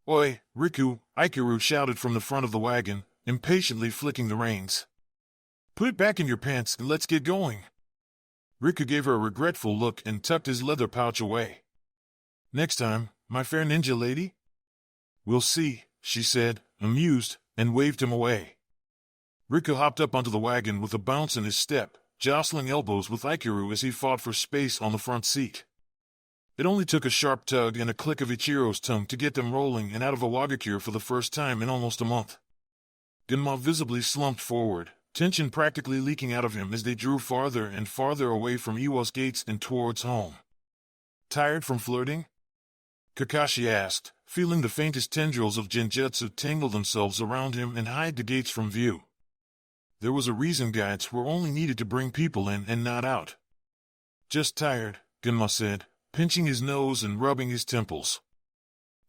Oi, Riku, Ikeru shouted from the front of the wagon, impatiently flicking the reins. Put it back in your pants and let's get going. Riku gave her a regretful look and tucked his leather pouch away. Next time, my fair ninja lady? We'll see, she said, amused, and waved him away. Riku hopped up onto the wagon with a bounce in his step, jostling elbows with Ikeru as he fought for space on the front seat. It only took a sharp tug and a click of Ichiro's tongue to get them rolling and out of a Wagakure for the first time in almost a month. Genma visibly slumped forward, tension practically leaking out of him as they drew farther and farther away from Iwa's gates and towards home. Tired from flirting? Kakashi asked, feeling the faintest tendrils of genjutsu tangle themselves around him and hide the gates from view. There was a reason guides were only needed to bring people in and not out. Just tired, Genma said, pinching his nose and rubbing his temples.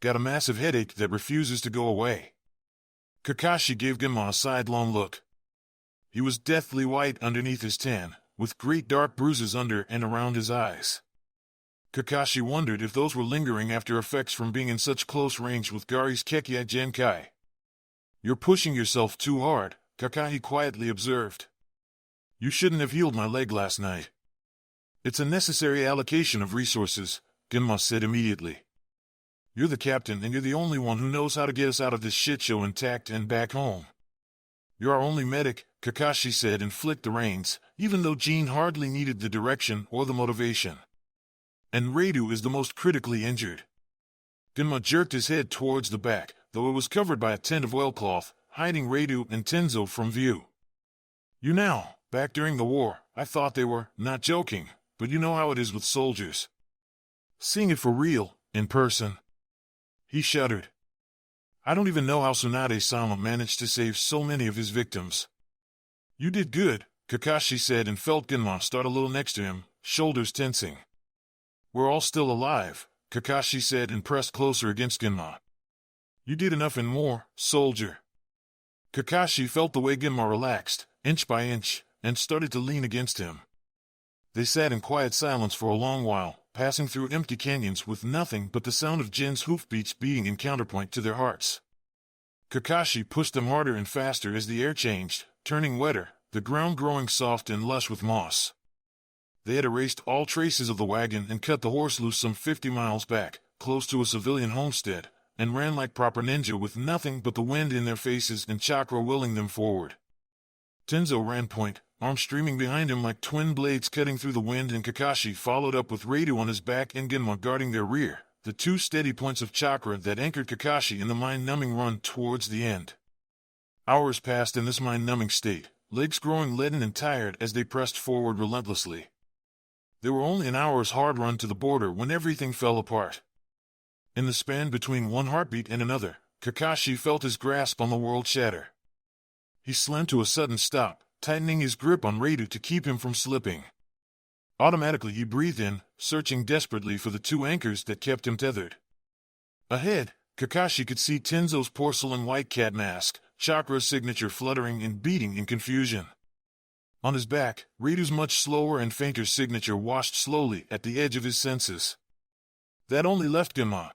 Got a massive headache that refuses to go away. Kakashi gave Genma a sidelong look. He was deathly white underneath his tan, with great dark bruises under and around his eyes. Kakashi wondered if those were lingering after effects from being in such close range with Gari's Kekkei Genkai. You're pushing yourself too hard, Kakashi quietly observed. You shouldn't have healed my leg last night. It's a necessary allocation of resources, Genma said immediately. You're the captain and you're the only one who knows how to get us out of this shitshow intact and back home. You're our only medic, Kakashi said and flicked the reins, even though Jean hardly needed the direction or the motivation. And Reidu is the most critically injured. Genma jerked his head towards the back, though it was covered by a tent of oilcloth, hiding Reidu and Tenzo from view. You now, back during the war, I thought they were, not joking, but you know how it is with soldiers. Seeing it for real, in person. He shuddered. I don't even know how Tsunade-sama managed to save so many of his victims. You did good, Kakashi said and felt Genma start a little next to him, shoulders tensing. We're all still alive, Kakashi said and pressed closer against Genma. You did enough and more, soldier. Kakashi felt the way Genma relaxed, inch by inch, and started to lean against him. They sat in quiet silence for a long while, passing through empty canyons with nothing but the sound of Jin's hoofbeats beating in counterpoint to their hearts. Kakashi pushed them harder and faster as the air changed, turning wetter, the ground growing soft and lush with moss. They had erased all traces of the wagon and cut the horse loose some 50 miles back, close to a civilian homestead, and ran like proper ninja with nothing but the wind in their faces and chakra willing them forward. Tenzo ran point, arms streaming behind him like twin blades cutting through the wind, and Kakashi followed up with Reidu on his back and Genma guarding their rear, the two steady points of chakra that anchored Kakashi in the mind-numbing run towards the end. Hours passed in this mind-numbing state, legs growing leaden and tired as they pressed forward relentlessly. They were only an hour's hard run to the border when everything fell apart. In the span between one heartbeat and another, Kakashi felt his grasp on the world shatter. He slammed to a sudden stop, tightening his grip on Radu to keep him from slipping. Automatically he breathed in, searching desperately for the two anchors that kept him tethered. Ahead, Kakashi could see Tenzo's porcelain white cat mask, chakra signature fluttering and beating in confusion. On his back, Radu's much slower and fainter signature washed slowly at the edge of his senses. That only left Genma.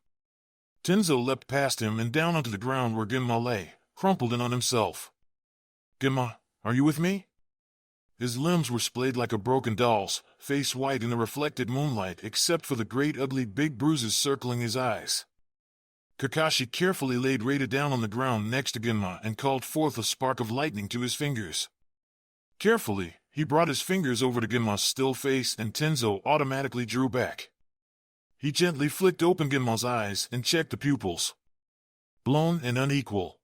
Tenzo leapt past him and down onto the ground where Genma lay, crumpled in on himself. Genma, are you with me? His limbs were splayed like a broken doll's, face white in the reflected moonlight except for the great ugly big bruises circling his eyes. Kakashi carefully laid Radu down on the ground next to Genma and called forth a spark of lightning to his fingers. Carefully, he brought his fingers over to Genma's still face and Tenzo automatically drew back. He gently flicked open Genma's eyes and checked the pupils. Blown and unequal.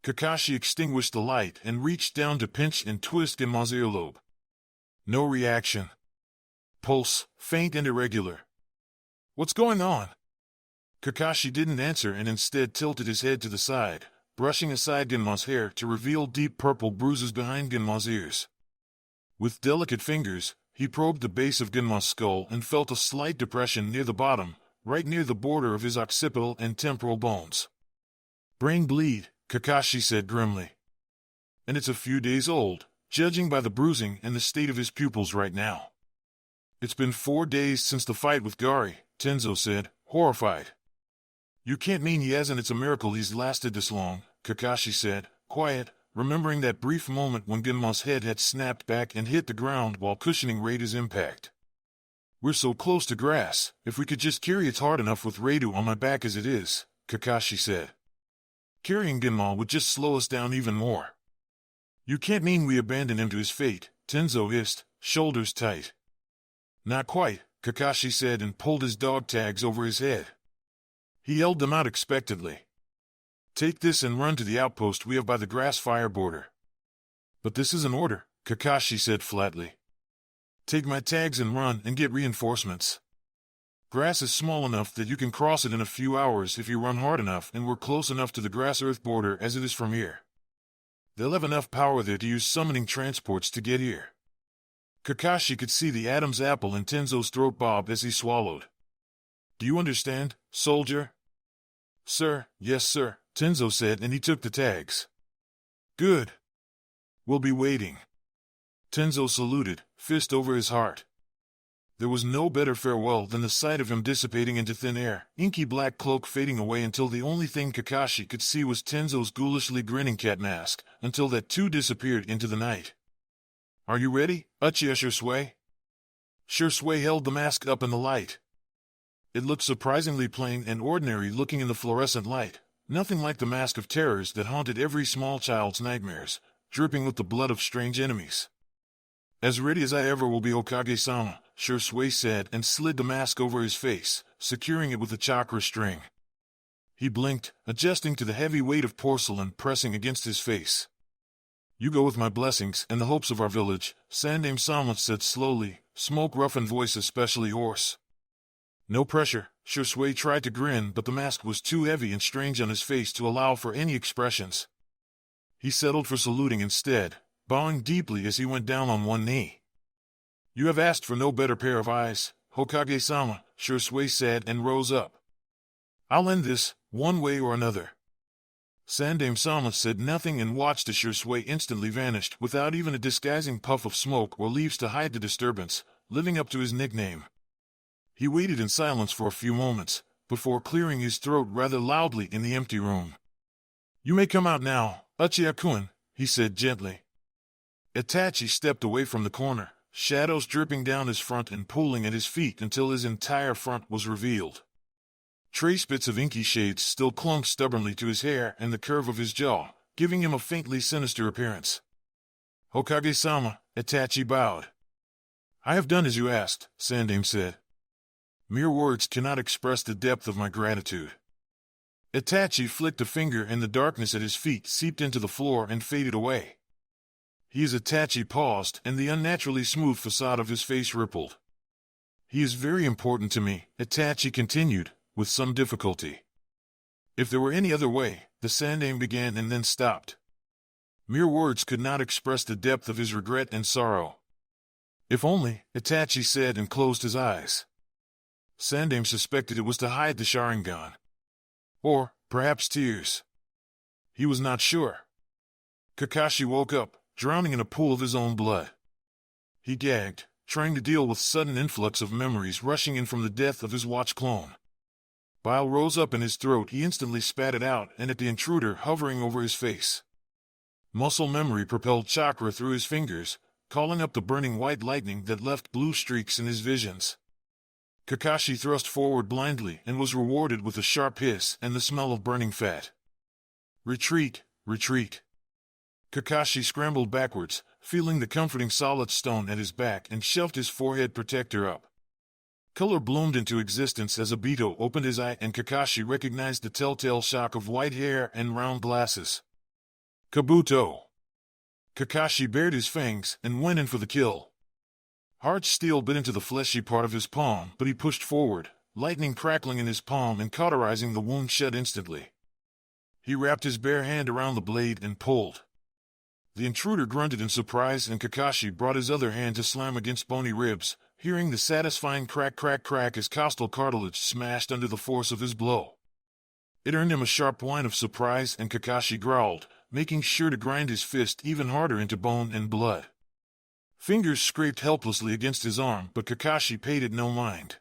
Kakashi extinguished the light and reached down to pinch and twist Genma's earlobe. No reaction. Pulse, faint and irregular. What's going on? Kakashi didn't answer and instead tilted his head to the side, brushing aside Genma's hair to reveal deep purple bruises behind Genma's ears. With delicate fingers, he probed the base of Genma's skull and felt a slight depression near the bottom, right near the border of his occipital and temporal bones. Brain bleed, Kakashi said grimly. And it's a few days old, judging by the bruising and the state of his pupils right now. It's been 4 days since the fight with Gari, Tenzo said, horrified. You can't mean he hasn't. It's a miracle he's lasted this long, Kakashi said, quiet, remembering that brief moment when Genma's head had snapped back and hit the ground while cushioning Radu's impact. We're so close to grass, if we could just carry it hard enough with Radu on my back as it is, Kakashi said. Carrying Genma would just slow us down even more. You can't mean we abandon him to his fate, Tenzo hissed, shoulders tight. Not quite, Kakashi said and pulled his dog tags over his head. He held them out expectantly. Take this and run to the outpost we have by the grass fire border. But this is an order, Kakashi said flatly. Take my tags and run and get reinforcements. Grass is small enough that you can cross it in a few hours if you run hard enough, and we're close enough to the grass-earth border as it is from here. They'll have enough power there to use summoning transports to get here. Kakashi could see the Adam's apple in Tenzo's throat bob as he swallowed. Do you understand, soldier? Sir, yes sir, Tenzo said and he took the tags. Good. We'll be waiting. Tenzo saluted, fist over his heart. There was no better farewell than the sight of him dissipating into thin air, inky black cloak fading away until the only thing Kakashi could see was Tenzo's ghoulishly grinning cat mask, until that too disappeared into the night. Are you ready, Uchiha Shursui? Shursui held the mask up in the light. It looked surprisingly plain and ordinary looking in the fluorescent light, nothing like the mask of terrors that haunted every small child's nightmares, dripping with the blood of strange enemies. As ready as I ever will be, Hokage-sama, Shursui said and slid the mask over his face, securing it with a chakra string. He blinked, adjusting to the heavy weight of porcelain pressing against his face. You go with my blessings and the hopes of our village, Sandaime-sama said slowly, smoke-roughened voice especially hoarse. No pressure, Shursui tried to grin but the mask was too heavy and strange on his face to allow for any expressions. He settled for saluting instead, bowing deeply as he went down on one knee. You have asked for no better pair of eyes, Hokage-sama, Shursui said and rose up. I'll end this, one way or another. Sandaime-sama said nothing and watched as Shursui instantly vanished without even a disguising puff of smoke or leaves to hide the disturbance, living up to his nickname. He waited in silence for a few moments, before clearing his throat rather loudly in the empty room. You may come out now, Uchiha-kun, he said gently. Itachi stepped away from the corner, shadows dripping down his front and pulling at his feet until his entire front was revealed. Trace bits of inky shades still clung stubbornly to his hair and the curve of his jaw, giving him a faintly sinister appearance. Hokage-sama, Itachi bowed. I have done as you asked, Sandaime said. Mere words cannot express the depth of my gratitude. Itachi flicked a finger and the darkness at his feet seeped into the floor and faded away. Itachi paused and the unnaturally smooth facade of his face rippled. He is very important to me, Itachi continued, with some difficulty. If there were any other way, the Sandaime began and then stopped. Mere words could not express the depth of his regret and sorrow. If only, Itachi said and closed his eyes. Sandaime suspected it was to hide the Sharingan. Or, perhaps tears. He was not sure. Kakashi woke up, drowning in a pool of his own blood. He gagged, trying to deal with sudden influx of memories rushing in from the death of his watch clone. Bile rose up in his throat. He instantly spat it out and at the intruder hovering over his face. Muscle memory propelled chakra through his fingers, calling up the burning white lightning that left blue streaks in his visions. Kakashi thrust forward blindly and was rewarded with a sharp hiss and the smell of burning fat. Retreat, retreat. Kakashi scrambled backwards, feeling the comforting solid stone at his back and shoved his forehead protector up. Color bloomed into existence as Obito opened his eye and Kakashi recognized the telltale shock of white hair and round glasses. Kabuto! Kakashi bared his fangs and went in for the kill. Hard steel bit into the fleshy part of his palm, but he pushed forward, lightning crackling in his palm and cauterizing the wound shut instantly. He wrapped his bare hand around the blade and pulled. The intruder grunted in surprise and Kakashi brought his other hand to slam against bony ribs, hearing the satisfying crack crack crack as costal cartilage smashed under the force of his blow. It earned him a sharp whine of surprise and Kakashi growled, making sure to grind his fist even harder into bone and blood. Fingers scraped helplessly against his arm, but Kakashi paid it no mind.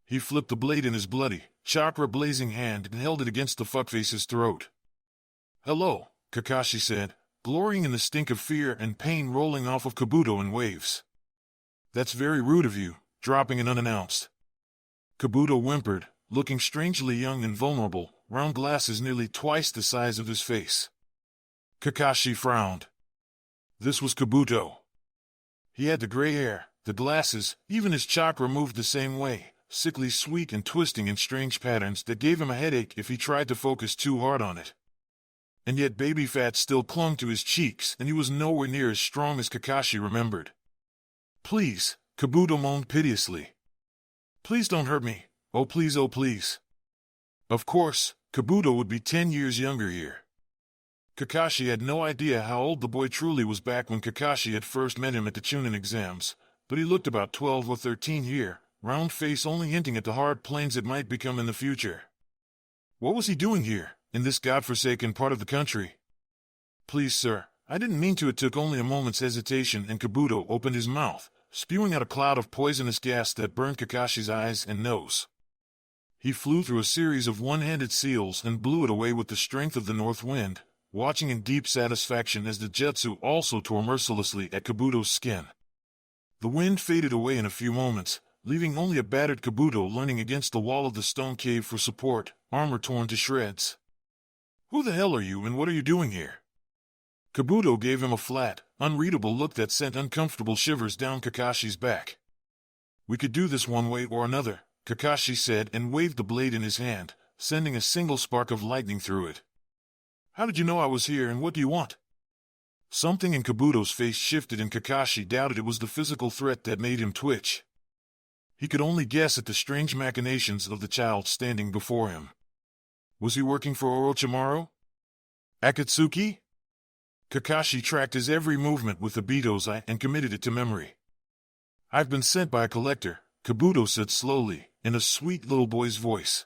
He flipped the blade in his bloody, chakra-blazing hand and held it against the fuckface's throat. "Hello," Kakashi said, glorying in the stink of fear and pain rolling off of Kabuto in waves. "That's very rude of you," dropping it unannounced. Kabuto whimpered, looking strangely young and vulnerable, round glasses nearly twice the size of his face. Kakashi frowned. This was Kabuto. He had the gray hair, the glasses, even his chakra moved the same way, sickly sweet and twisting in strange patterns that gave him a headache if he tried to focus too hard on it. And yet baby fat still clung to his cheeks and he was nowhere near as strong as Kakashi remembered. "Please," Kabuto moaned piteously. "Please don't hurt me. Oh please, oh please." Of course, Kabuto would be 10 years younger here. Kakashi had no idea how old the boy truly was back when Kakashi had first met him at the Chunin exams, but he looked about 12 or 13 here, round face only hinting at the hard plains it might become in the future. What was he doing here, in this godforsaken part of the country? "Please, sir, I didn't mean to." It took only a moment's hesitation and Kabuto opened his mouth, spewing out a cloud of poisonous gas that burned Kakashi's eyes and nose. He flew through a series of one-handed seals and blew it away with the strength of the north wind, watching in deep satisfaction as the jutsu also tore mercilessly at Kabuto's skin. The wind faded away in a few moments, leaving only a battered Kabuto leaning against the wall of the stone cave for support, armor torn to shreds. "Who the hell are you and what are you doing here?" Kabuto gave him a flat, unreadable look that sent uncomfortable shivers down Kakashi's back. "We could do this one way or another," Kakashi said and waved the blade in his hand, sending a single spark of lightning through it. "How did you know I was here and what do you want?" Something in Kabuto's face shifted and Kakashi doubted it was the physical threat that made him twitch. He could only guess at the strange machinations of the child standing before him. Was he working for Orochimaru? Akatsuki? Kakashi tracked his every movement with Obito's eye and committed it to memory. "I've been sent by a collector," Kabuto said slowly, in a sweet little boy's voice.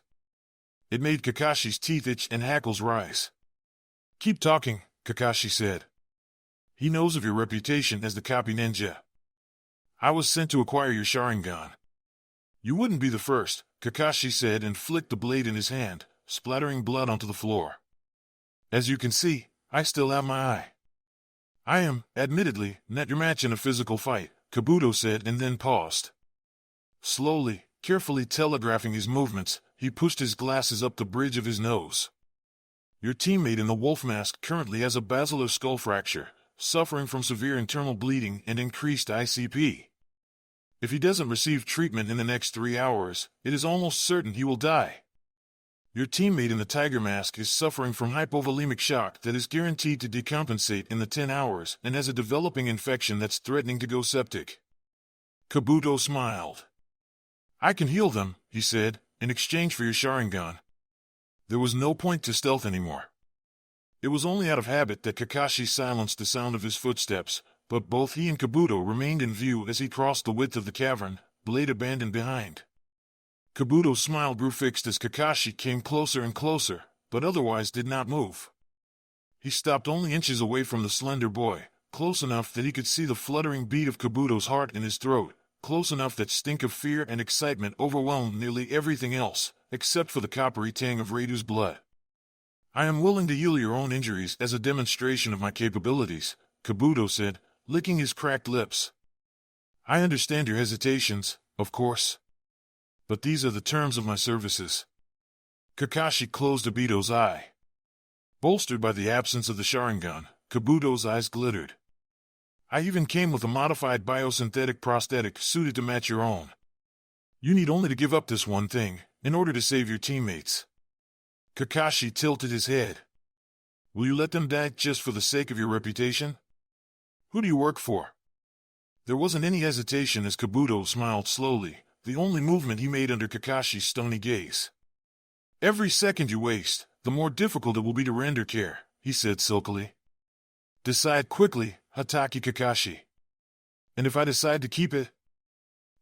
It made Kakashi's teeth itch and hackles rise. "Keep talking," Kakashi said. "He knows of your reputation as the copy ninja. I was sent to acquire your Sharingan." "You wouldn't be the first," Kakashi said and flicked the blade in his hand, splattering blood onto the floor. "As you can see, I still have my eye." "I am, admittedly, not your match in a physical fight," Kabuto said and then paused. Slowly, carefully telegraphing his movements, he pushed his glasses up the bridge of his nose. "Your teammate in the wolf mask currently has a basilar skull fracture, suffering from severe internal bleeding and increased ICP. If he doesn't receive treatment in the next 3 hours, it is almost certain he will die." Your teammate in the tiger mask is suffering from hypovolemic shock that is guaranteed to decompensate in the 10 hours and has a developing infection that's threatening to go septic. Kabuto smiled. I can heal them, he said, in exchange for your Sharingan. There was no point to stealth anymore. It was only out of habit that Kakashi silenced the sound of his footsteps, but both he and Kabuto remained in view as he crossed the width of the cavern, blade abandoned behind. Kabuto's smile grew fixed as Kakashi came closer and closer, but otherwise did not move. He stopped only inches away from the slender boy, close enough that he could see the fluttering beat of Kabuto's heart in his throat, close enough that stink of fear and excitement overwhelmed nearly everything else, except for the coppery tang of Reidu's blood. I am willing to heal your own injuries as a demonstration of my capabilities, Kabuto said, licking his cracked lips. I understand your hesitations, of course. But these are the terms of my services. Kakashi closed Obito's eye. Bolstered by the absence of the Sharingan, Kabuto's eyes glittered. I even came with a modified biosynthetic prosthetic suited to match your own. You need only to give up this one thing, in order to save your teammates. Kakashi tilted his head. Will you let them die just for the sake of your reputation? Who do you work for? There wasn't any hesitation as Kabuto smiled slowly, the only movement he made under Kakashi's stony gaze. Every second you waste, the more difficult it will be to render care, he said silkily. Decide quickly, Hatake Kakashi. And if I decide to keep it?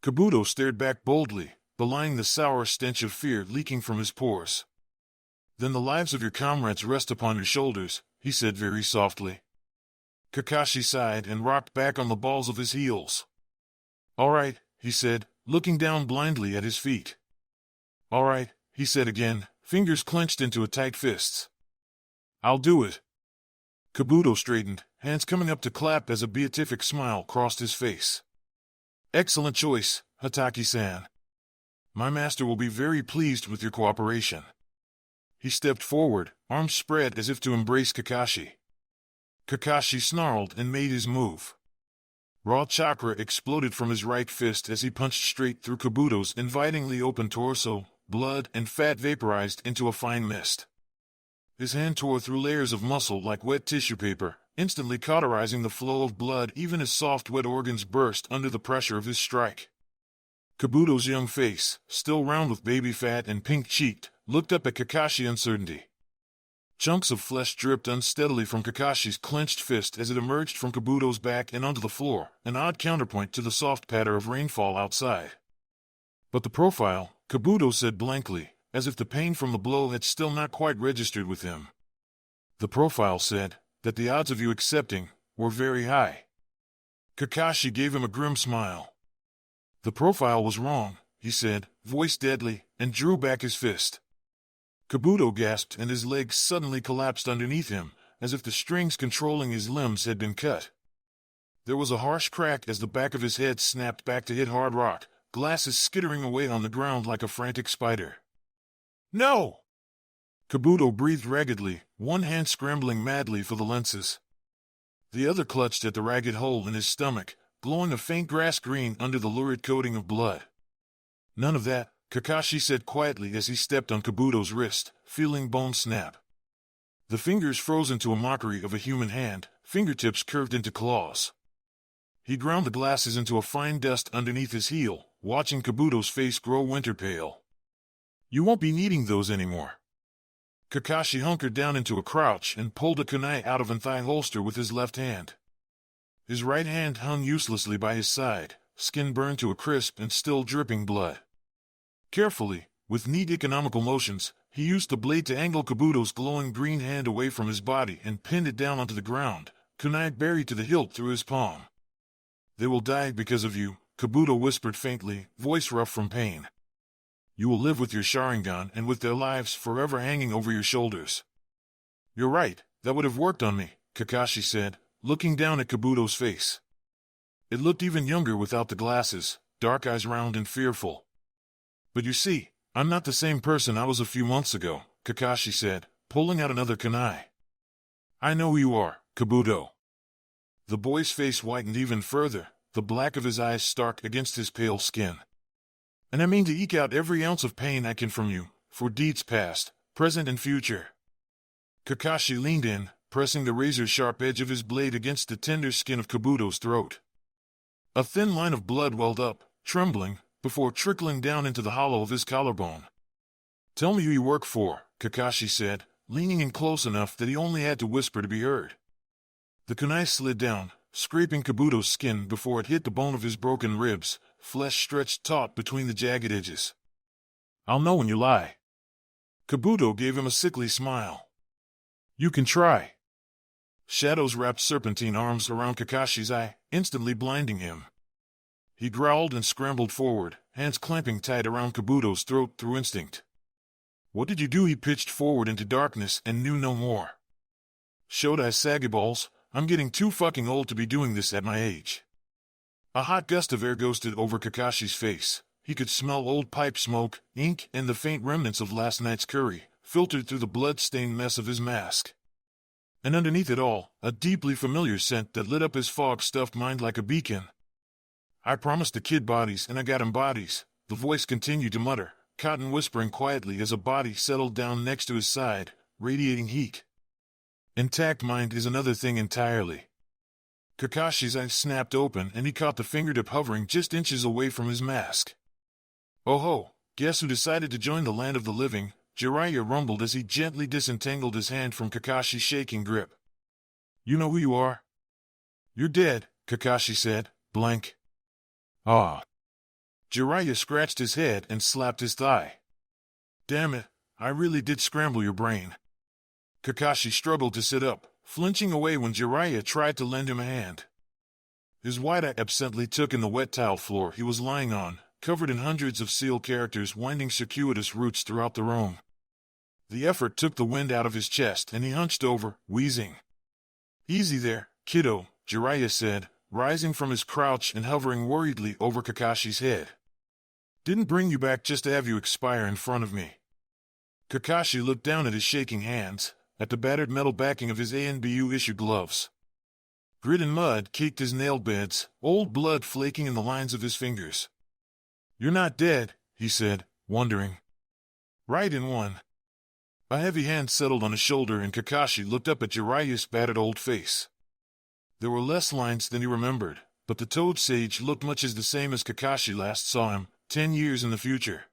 Kabuto stared back boldly, belying the sour stench of fear leaking from his pores. Then the lives of your comrades rest upon your shoulders, he said very softly. Kakashi sighed and rocked back on the balls of his heels. All right, he said, looking down blindly at his feet. All right, he said again, fingers clenched into a tight fists. I'll do it. Kabuto straightened, hands coming up to clap as a beatific smile crossed his face. Excellent choice, Hatake-san. My master will be very pleased with your cooperation. He stepped forward, arms spread as if to embrace Kakashi. Kakashi snarled and made his move. Raw chakra exploded from his right fist as he punched straight through Kabuto's invitingly open torso, blood and fat vaporized into a fine mist. His hand tore through layers of muscle like wet tissue paper, instantly cauterizing the flow of blood even as soft wet organs burst under the pressure of his strike. Kabuto's young face, still round with baby fat and pink-cheeked, looked up at Kakashi uncertainty. Chunks of flesh dripped unsteadily from Kakashi's clenched fist as it emerged from Kabuto's back and onto the floor, an odd counterpoint to the soft patter of rainfall outside. But the profile, Kabuto said blankly, as if the pain from the blow had still not quite registered with him. The profile said that the odds of you accepting were very high. Kakashi gave him a grim smile. The profile was wrong, he said, voice deadly, and drew back his fist. Kabuto gasped and his legs suddenly collapsed underneath him, as if the strings controlling his limbs had been cut. There was a harsh crack as the back of his head snapped back to hit hard rock, glasses skittering away on the ground like a frantic spider. No! Kabuto breathed raggedly, one hand scrambling madly for the lenses. The other clutched at the ragged hole in his stomach, glowing a faint grass green under the lurid coating of blood. None of that, Kakashi said quietly as he stepped on Kabuto's wrist, feeling bone snap. The fingers froze into a mockery of a human hand, fingertips curved into claws. He ground the glasses into a fine dust underneath his heel, watching Kabuto's face grow winter pale. You won't be needing those anymore. Kakashi hunkered down into a crouch and pulled a kunai out of an thigh holster with his left hand. His right hand hung uselessly by his side, skin burned to a crisp and still dripping blood. Carefully, with neat economical motions, he used the blade to angle Kabuto's glowing green hand away from his body and pinned it down onto the ground, kunai buried to the hilt through his palm. They will die because of you, Kabuto whispered faintly, voice rough from pain. You will live with your Sharingan and with their lives forever hanging over your shoulders. You're right, that would have worked on me, Kakashi said, looking down at Kabuto's face. It looked even younger without the glasses, dark eyes round and fearful. But you see, I'm not the same person I was a few months ago, Kakashi said, pulling out another kunai. I know who you are, Kabuto. The boy's face whitened even further, the black of his eyes stark against his pale skin. And I mean to eke out every ounce of pain I can from you, for deeds past, present and future. Kakashi leaned in, pressing the razor-sharp edge of his blade against the tender skin of Kabuto's throat. A thin line of blood welled up, trembling, before trickling down into the hollow of his collarbone. "Tell me who you work for," Kakashi said, leaning in close enough that he only had to whisper to be heard. The kunai slid down, scraping Kabuto's skin before it hit the bone of his broken ribs, flesh stretched taut between the jagged edges. "I'll know when you lie." Kabuto gave him a sickly smile. "You can try." Shadows wrapped serpentine arms around Kakashi's eye, instantly blinding him. He growled and scrambled forward, hands clamping tight around Kabuto's throat through instinct. "What did you do?" He pitched forward into darkness and knew no more. "Shodai Sagiballs, I'm getting too fucking old to be doing this at my age." A hot gust of air ghosted over Kakashi's face. He could smell old pipe smoke, ink, and the faint remnants of last night's curry, filtered through the blood-stained mess of his mask. And underneath it all, a deeply familiar scent that lit up his fog-stuffed mind like a beacon. "I promised the kid bodies, and I got him bodies," the voice continued to mutter, Cotton whispering quietly as a body settled down next to his side, radiating heat. "Intact mind is another thing entirely." Kakashi's eyes snapped open and he caught the fingertip hovering just inches away from his mask. "Oh ho, guess who decided to join the land of the living?" Jiraiya rumbled as he gently disentangled his hand from Kakashi's shaking grip. "You know who you are?" "You're dead," Kakashi said, blank. "Ah." Jiraiya scratched his head and slapped his thigh. "Damn it, I really did scramble your brain." Kakashi struggled to sit up, flinching away when Jiraiya tried to lend him a hand. His wide eye absently took in the wet tile floor he was lying on, covered in hundreds of seal characters winding circuitous routes throughout the room. The effort took the wind out of his chest and he hunched over, wheezing. "Easy there, kiddo," Jiraiya said, rising from his crouch and hovering worriedly over Kakashi's head. "Didn't bring you back just to have you expire in front of me." Kakashi looked down at his shaking hands, at the battered metal backing of his ANBU-issue gloves. Grit and mud caked his nail beds, old blood flaking in the lines of his fingers. "You're not dead," he said, wondering. "Right in one." A heavy hand settled on his shoulder and Kakashi looked up at Jiraiya's battered old face. There were less lines than he remembered, but the Toad Sage looked much as the same as Kakashi last saw him, 10 years in the future.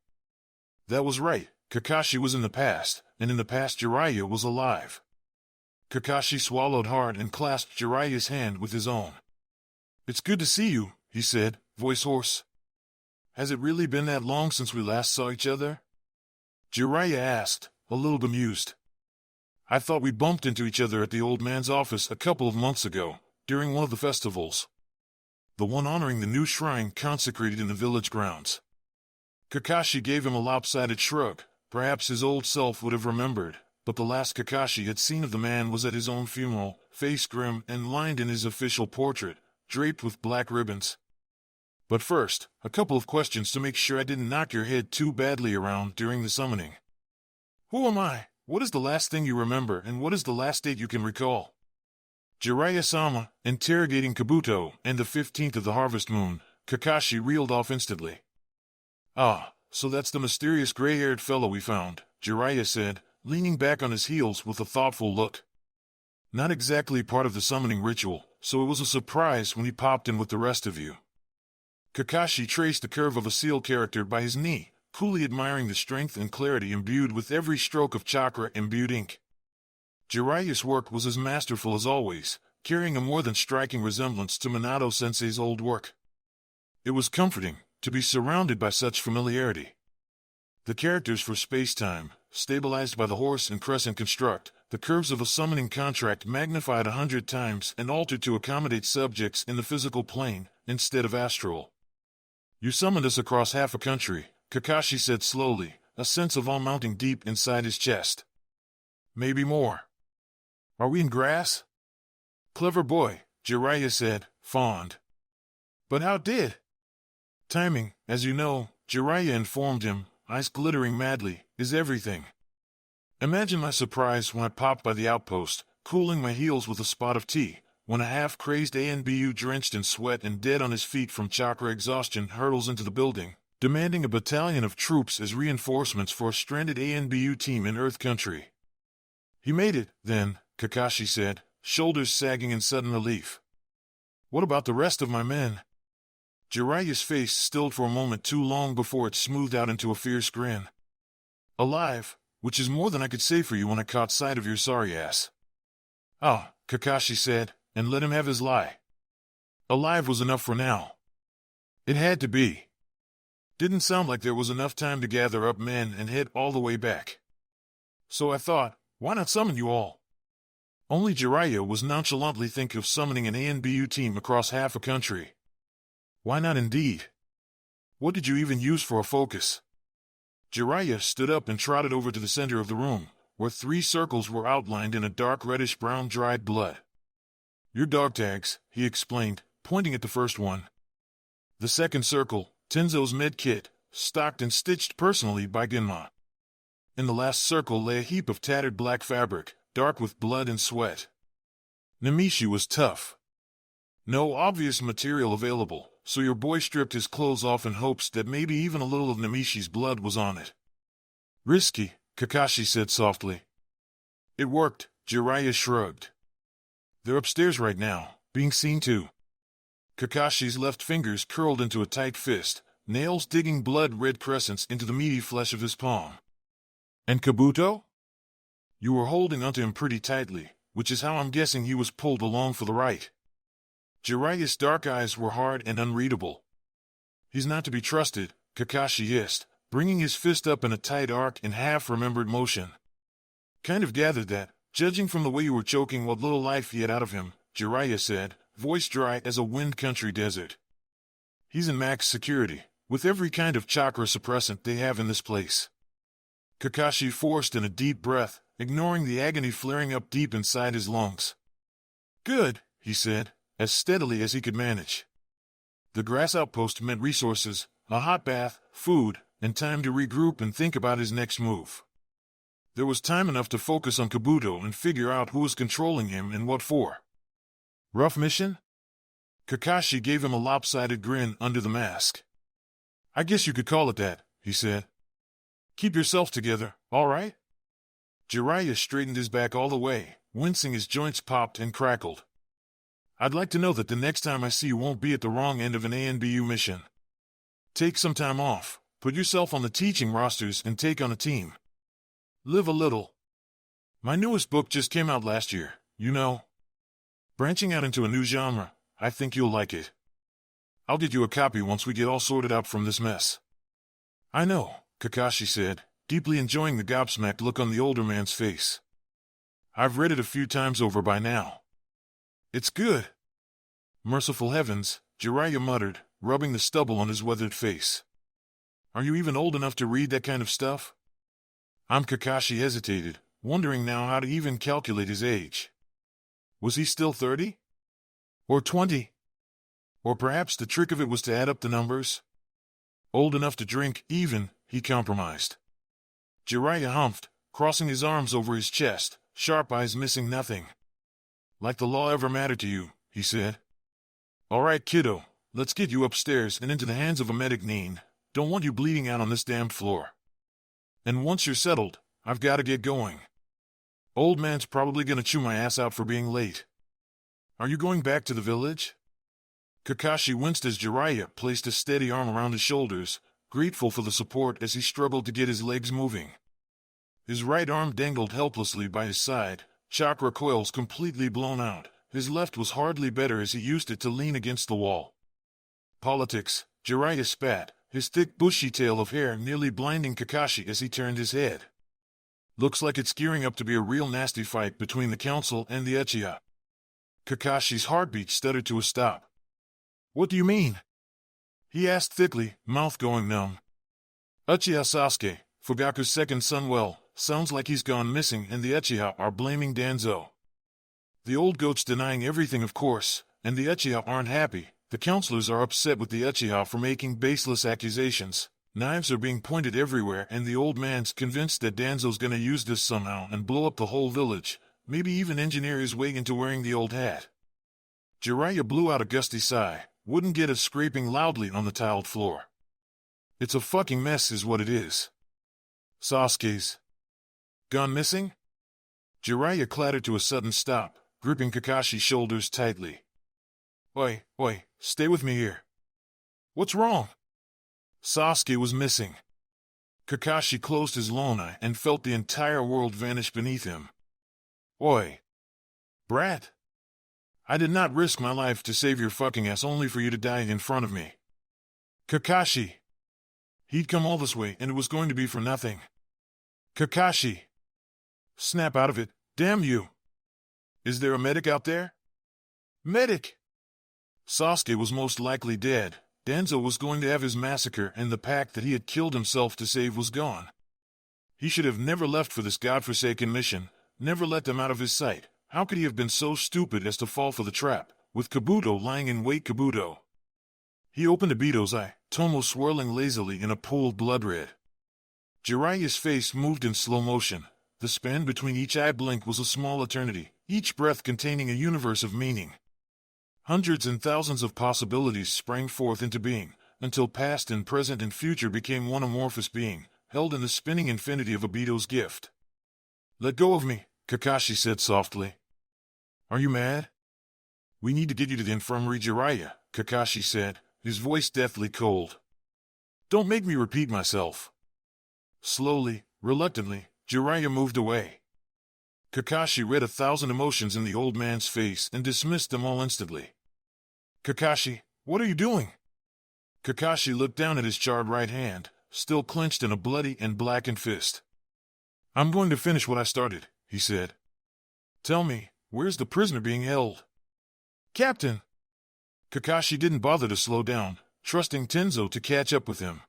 That was right, Kakashi was in the past, and in the past Jiraiya was alive. Kakashi swallowed hard and clasped Jiraiya's hand with his own. "It's good to see you," he said, voice hoarse. "Has it really been that long since we last saw each other?" Jiraiya asked, a little bemused. "I thought we bumped into each other at the old man's office a couple of months ago, during one of the festivals. The one honoring the new shrine consecrated in the village grounds." Kakashi gave him a lopsided shrug. Perhaps his old self would have remembered, but the last Kakashi had seen of the man was at his own funeral, face grim and lined in his official portrait, draped with black ribbons. "But first, a couple of questions to make sure I didn't knock your head too badly around during the summoning. Who am I? What is the last thing you remember, and what is the last date you can recall?" Jiraiya-sama, interrogating Kabuto, and the 15th of the harvest moon, Kakashi reeled off instantly. "Ah, so that's the mysterious gray-haired fellow we found," Jiraiya said, leaning back on his heels with a thoughtful look. "Not exactly part of the summoning ritual, so it was a surprise when he popped in with the rest of you." Kakashi traced the curve of a seal character by his knee, coolly admiring the strength and clarity imbued with every stroke of chakra-imbued ink. Jiraiya's work was as masterful as always, carrying a more than striking resemblance to Minato-sensei's old work. It was comforting to be surrounded by such familiarity. The characters for space-time, stabilized by the horse and crescent construct, the curves of a summoning contract magnified 100 times and altered to accommodate subjects in the physical plane, instead of astral. "You summoned us across half a country," Kakashi said slowly, a sense of awe mounting deep inside his chest. "Maybe more. Are we in grass?" "Clever boy," Jiraiya said, fond. "But how did?" "Timing, as you know," Jiraiya informed him, eyes glittering madly, "is everything. Imagine my surprise when I popped by the outpost, cooling my heels with a spot of tea, when a half-crazed ANBU drenched in sweat and dead on his feet from chakra exhaustion hurtles into the building, demanding a battalion of troops as reinforcements for a stranded ANBU team in Earth Country. He made it, then, Kakashi said, shoulders sagging in sudden relief. What about the rest of my men? Jiraiya's face stilled for a moment too long before it smoothed out into a fierce grin. Alive, which is more than I could say for you when I caught sight of your sorry ass. Oh, Kakashi said, and let him have his lie. Alive was enough for now. It had to be. Didn't sound like there was enough time to gather up men and head all the way back. So I thought, why not summon you all? Only Jiraiya was nonchalantly think of summoning an ANBU team across half a country. Why not indeed? What did you even use for a focus? Jiraiya stood up and trotted over to the center of the room, where 3 circles were outlined in a dark reddish-brown dried blood. Your dog tags, he explained, pointing at the first one. The second circle, Tenzo's med kit, stocked and stitched personally by Genma. In the last circle lay a heap of tattered black fabric, dark with blood and sweat. Namishi was tough. No obvious material available, so your boy stripped his clothes off in hopes that maybe even a little of Namishi's blood was on it. Risky, Kakashi said softly. It worked, Jiraiya shrugged. They're upstairs right now, being seen to. Kakashi's left fingers curled into a tight fist, nails digging blood-red crescents into the meaty flesh of his palm. And Kabuto? You were holding onto him pretty tightly, which is how I'm guessing he was pulled along for the ride. Jiraiya's dark eyes were hard and unreadable. He's not to be trusted, Kakashi hissed, bringing his fist up in a tight arc in half-remembered motion. Kind of gathered that, judging from the way you were choking what little life he had out of him, Jiraiya said, voice dry as a wind country desert. He's in max security, with every kind of chakra suppressant they have in this place. Kakashi forced in a deep breath, ignoring the agony flaring up deep inside his lungs. Good, he said, as steadily as he could manage. The grass outpost meant resources, a hot bath, food, and time to regroup and think about his next move. There was time enough to focus on Kabuto and figure out who was controlling him and what for. Rough mission? Kakashi gave him a lopsided grin under the mask. I guess you could call it that, he said. Keep yourself together, all right? Jiraiya straightened his back all the way, wincing as joints popped and crackled. I'd like to know that the next time I see you won't be at the wrong end of an ANBU mission. Take some time off, put yourself on the teaching rosters and take on a team. Live a little. My newest book just came out last year, you know. Branching out into a new genre, I think you'll like it. I'll get you a copy once we get all sorted out from this mess. I know, Kakashi said, deeply enjoying the gobsmacked look on the older man's face. I've read it a few times over by now. It's good. Merciful heavens, Jiraiya muttered, rubbing the stubble on his weathered face. Are you even old enough to read that kind of stuff? Kakashi hesitated, wondering now how to even calculate his age. Was he still 30? Or 20? Or perhaps the trick of it was to add up the numbers? Old enough to drink, even, he compromised. Jiraiya humphed, crossing his arms over his chest, sharp eyes missing nothing. Like the law ever mattered to you, he said. All right, kiddo, let's get you upstairs and into the hands of a medic Neen. Don't want you bleeding out on this damned floor. And once you're settled, I've got to get going. Old man's probably gonna chew my ass out for being late. Are you going back to the village? Kakashi winced as Jiraiya placed a steady arm around his shoulders, grateful for the support as he struggled to get his legs moving. His right arm dangled helplessly by his side, chakra coils completely blown out. His left was hardly better as he used it to lean against the wall. Politics, Jiraiya spat, his thick bushy tail of hair nearly blinding Kakashi as he turned his head. Looks like it's gearing up to be a real nasty fight between the council and the Uchiha. Kakashi's heartbeat stuttered to a stop. What do you mean? He asked thickly, mouth going numb. Uchiha Sasuke, Fugaku's second son, well, sounds like he's gone missing and the Uchiha are blaming Danzo. The old goat's denying everything, of course, and the Uchiha aren't happy. The counselors are upset with the Uchiha for making baseless accusations. Knives are being pointed everywhere and the old man's convinced that Danzo's gonna use this somehow and blow up the whole village, maybe even engineer his way into wearing the old hat. Jiraiya blew out a gusty sigh, wouldn't get it scraping loudly on the tiled floor. It's a fucking mess is what it is. Sasuke's gone missing? Jiraiya clattered to a sudden stop, gripping Kakashi's shoulders tightly. Oi, stay with me here. What's wrong? Sasuke was missing. Kakashi closed his lone eye and felt the entire world vanish beneath him. Oi. Brat. I did not risk my life to save your fucking ass only for you to die in front of me. Kakashi. He'd come all this way and it was going to be for nothing. Kakashi. Snap out of it, damn you. Is there a medic out there? Medic! Sasuke was most likely dead. Danzo was going to have his massacre and the pack that he had killed himself to save was gone. He should have never left for this godforsaken mission, never let them out of his sight. How could he have been so stupid as to fall for the trap, with Kabuto lying in wait? Kabuto. He opened Obito's eye, Tomo swirling lazily in a pool of blood red. Jiraiya's face moved in slow motion. The span between each eye blink was a small eternity, each breath containing a universe of meaning. Hundreds and thousands of possibilities sprang forth into being, until past and present and future became one amorphous being, held in the spinning infinity of Obito's gift. Let go of me, Kakashi said softly. Are you mad? We need to get you to the infirmary, Jiraiya, Kakashi said, his voice deathly cold. Don't make me repeat myself. Slowly, reluctantly, Jiraiya moved away. Kakashi read 1,000 emotions in the old man's face and dismissed them all instantly. Kakashi, what are you doing? Kakashi looked down at his charred right hand, still clenched in a bloody and blackened fist. I'm going to finish what I started, he said. Tell me, where's the prisoner being held? Captain! Kakashi didn't bother to slow down, trusting Tenzo to catch up with him.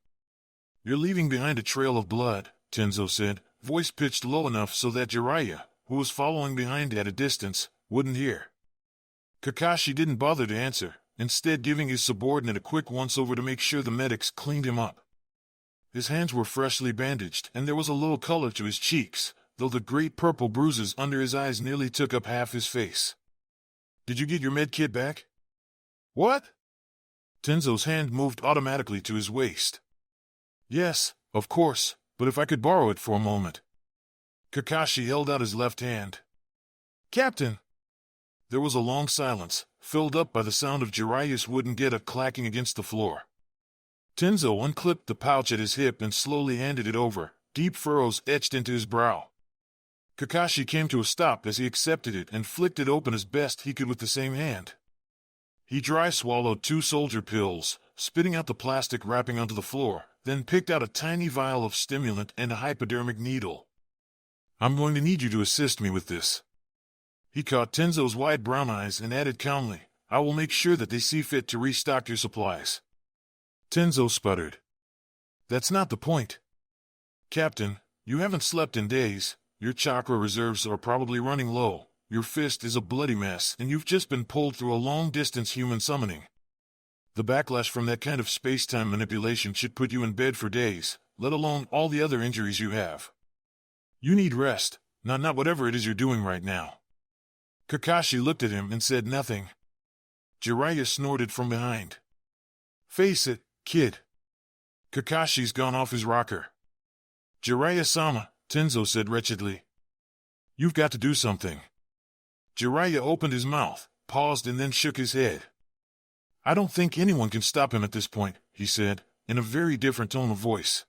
You're leaving behind a trail of blood, Tenzo said, voice pitched low enough so that Jiraiya, who was following behind at a distance, wouldn't hear. Kakashi didn't bother to answer, instead giving his subordinate a quick once-over to make sure the medics cleaned him up. His hands were freshly bandaged, and there was a little color to his cheeks, though the great purple bruises under his eyes nearly took up half his face. Did you get your med kit back? What? Tenzo's hand moved automatically to his waist. Yes, of course, but if I could borrow it for a moment. Kakashi held out his left hand. Captain! There was a long silence, filled up by the sound of Jiraiya's wooden geta clacking against the floor. Tenzo unclipped the pouch at his hip and slowly handed it over, deep furrows etched into his brow. Kakashi came to a stop as he accepted it and flicked it open as best he could with the same hand. He dry swallowed 2 soldier pills, spitting out the plastic wrapping onto the floor, then picked out a tiny vial of stimulant and a hypodermic needle. I'm going to need you to assist me with this. He caught Tenzo's wide brown eyes and added calmly, I will make sure that they see fit to restock your supplies. Tenzo sputtered. That's not the point. Captain, you haven't slept in days, your chakra reserves are probably running low, your fist is a bloody mess, and you've just been pulled through a long-distance human summoning. The backlash from that kind of space-time manipulation should put you in bed for days, let alone all the other injuries you have. You need rest, not whatever it is you're doing right now. Kakashi looked at him and said nothing. Jiraiya snorted from behind. Face it, kid. Kakashi's gone off his rocker. Jiraiya-sama, Tenzo said wretchedly. You've got to do something. Jiraiya opened his mouth, paused and then shook his head. I don't think anyone can stop him at this point, he said, in a very different tone of voice.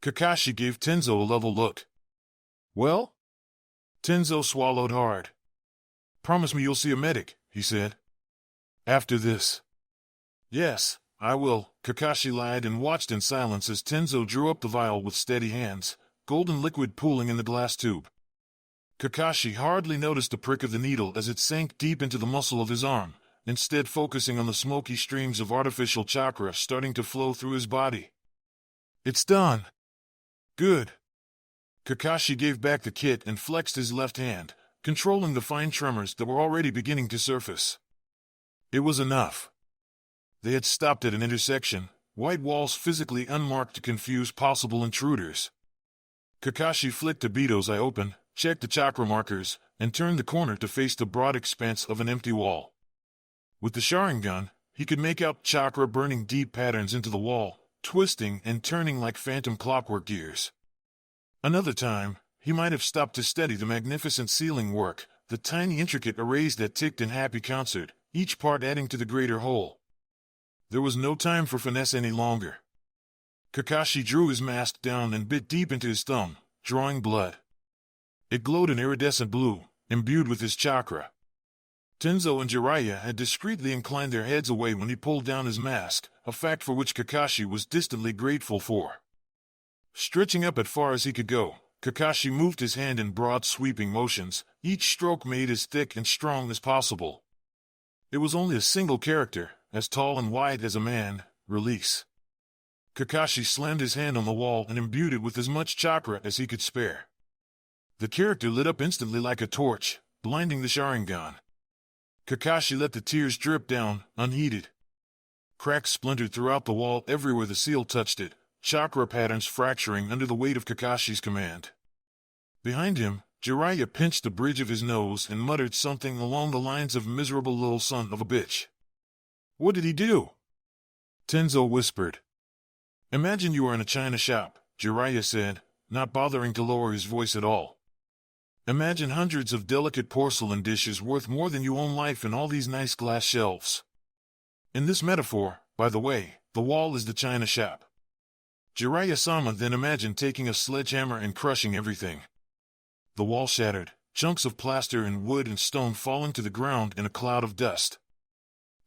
Kakashi gave Tenzo a level look. Well? Tenzo swallowed hard. Promise me you'll see a medic, he said. After this. Yes, I will, Kakashi lied and watched in silence as Tenzo drew up the vial with steady hands, golden liquid pooling in the glass tube. Kakashi hardly noticed the prick of the needle as it sank deep into the muscle of his arm, instead focusing on the smoky streams of artificial chakra starting to flow through his body. It's done. Good. Kakashi gave back the kit and flexed his left hand, controlling the fine tremors that were already beginning to surface. It was enough. They had stopped at an intersection, white walls physically unmarked to confuse possible intruders. Kakashi flicked Obito's eye open, checked the chakra markers, and turned the corner to face the broad expanse of an empty wall. With the Sharingan, he could make out chakra burning deep patterns into the wall, twisting and turning like phantom clockwork gears. Another time, he might have stopped to study the magnificent ceiling work, the tiny intricate arrays that ticked in happy concert, each part adding to the greater whole. There was no time for finesse any longer. Kakashi drew his mask down and bit deep into his thumb, drawing blood. It glowed an iridescent blue, imbued with his chakra. Tenzo and Jiraiya had discreetly inclined their heads away when he pulled down his mask, a fact for which Kakashi was distantly grateful for. Stretching up as far as he could go, Kakashi moved his hand in broad sweeping motions, each stroke made as thick and strong as possible. It was only a single character, as tall and wide as a man, release. Kakashi slammed his hand on the wall and imbued it with as much chakra as he could spare. The character lit up instantly like a torch, blinding the Sharingan. Kakashi let the tears drip down, unheeded. Cracks splintered throughout the wall everywhere the seal touched it, chakra patterns fracturing under the weight of Kakashi's command. Behind him, Jiraiya pinched the bridge of his nose and muttered something along the lines of "miserable little son of a bitch." "What did he do?" Tenzo whispered. "Imagine you are in a china shop," Jiraiya said, not bothering to lower his voice at all. "Imagine hundreds of delicate porcelain dishes worth more than you own life in all these nice glass shelves. In this metaphor, by the way, the wall is the china shop." Jiraiya-sama then imagined taking a sledgehammer and crushing everything. The wall shattered, chunks of plaster and wood and stone falling to the ground in a cloud of dust.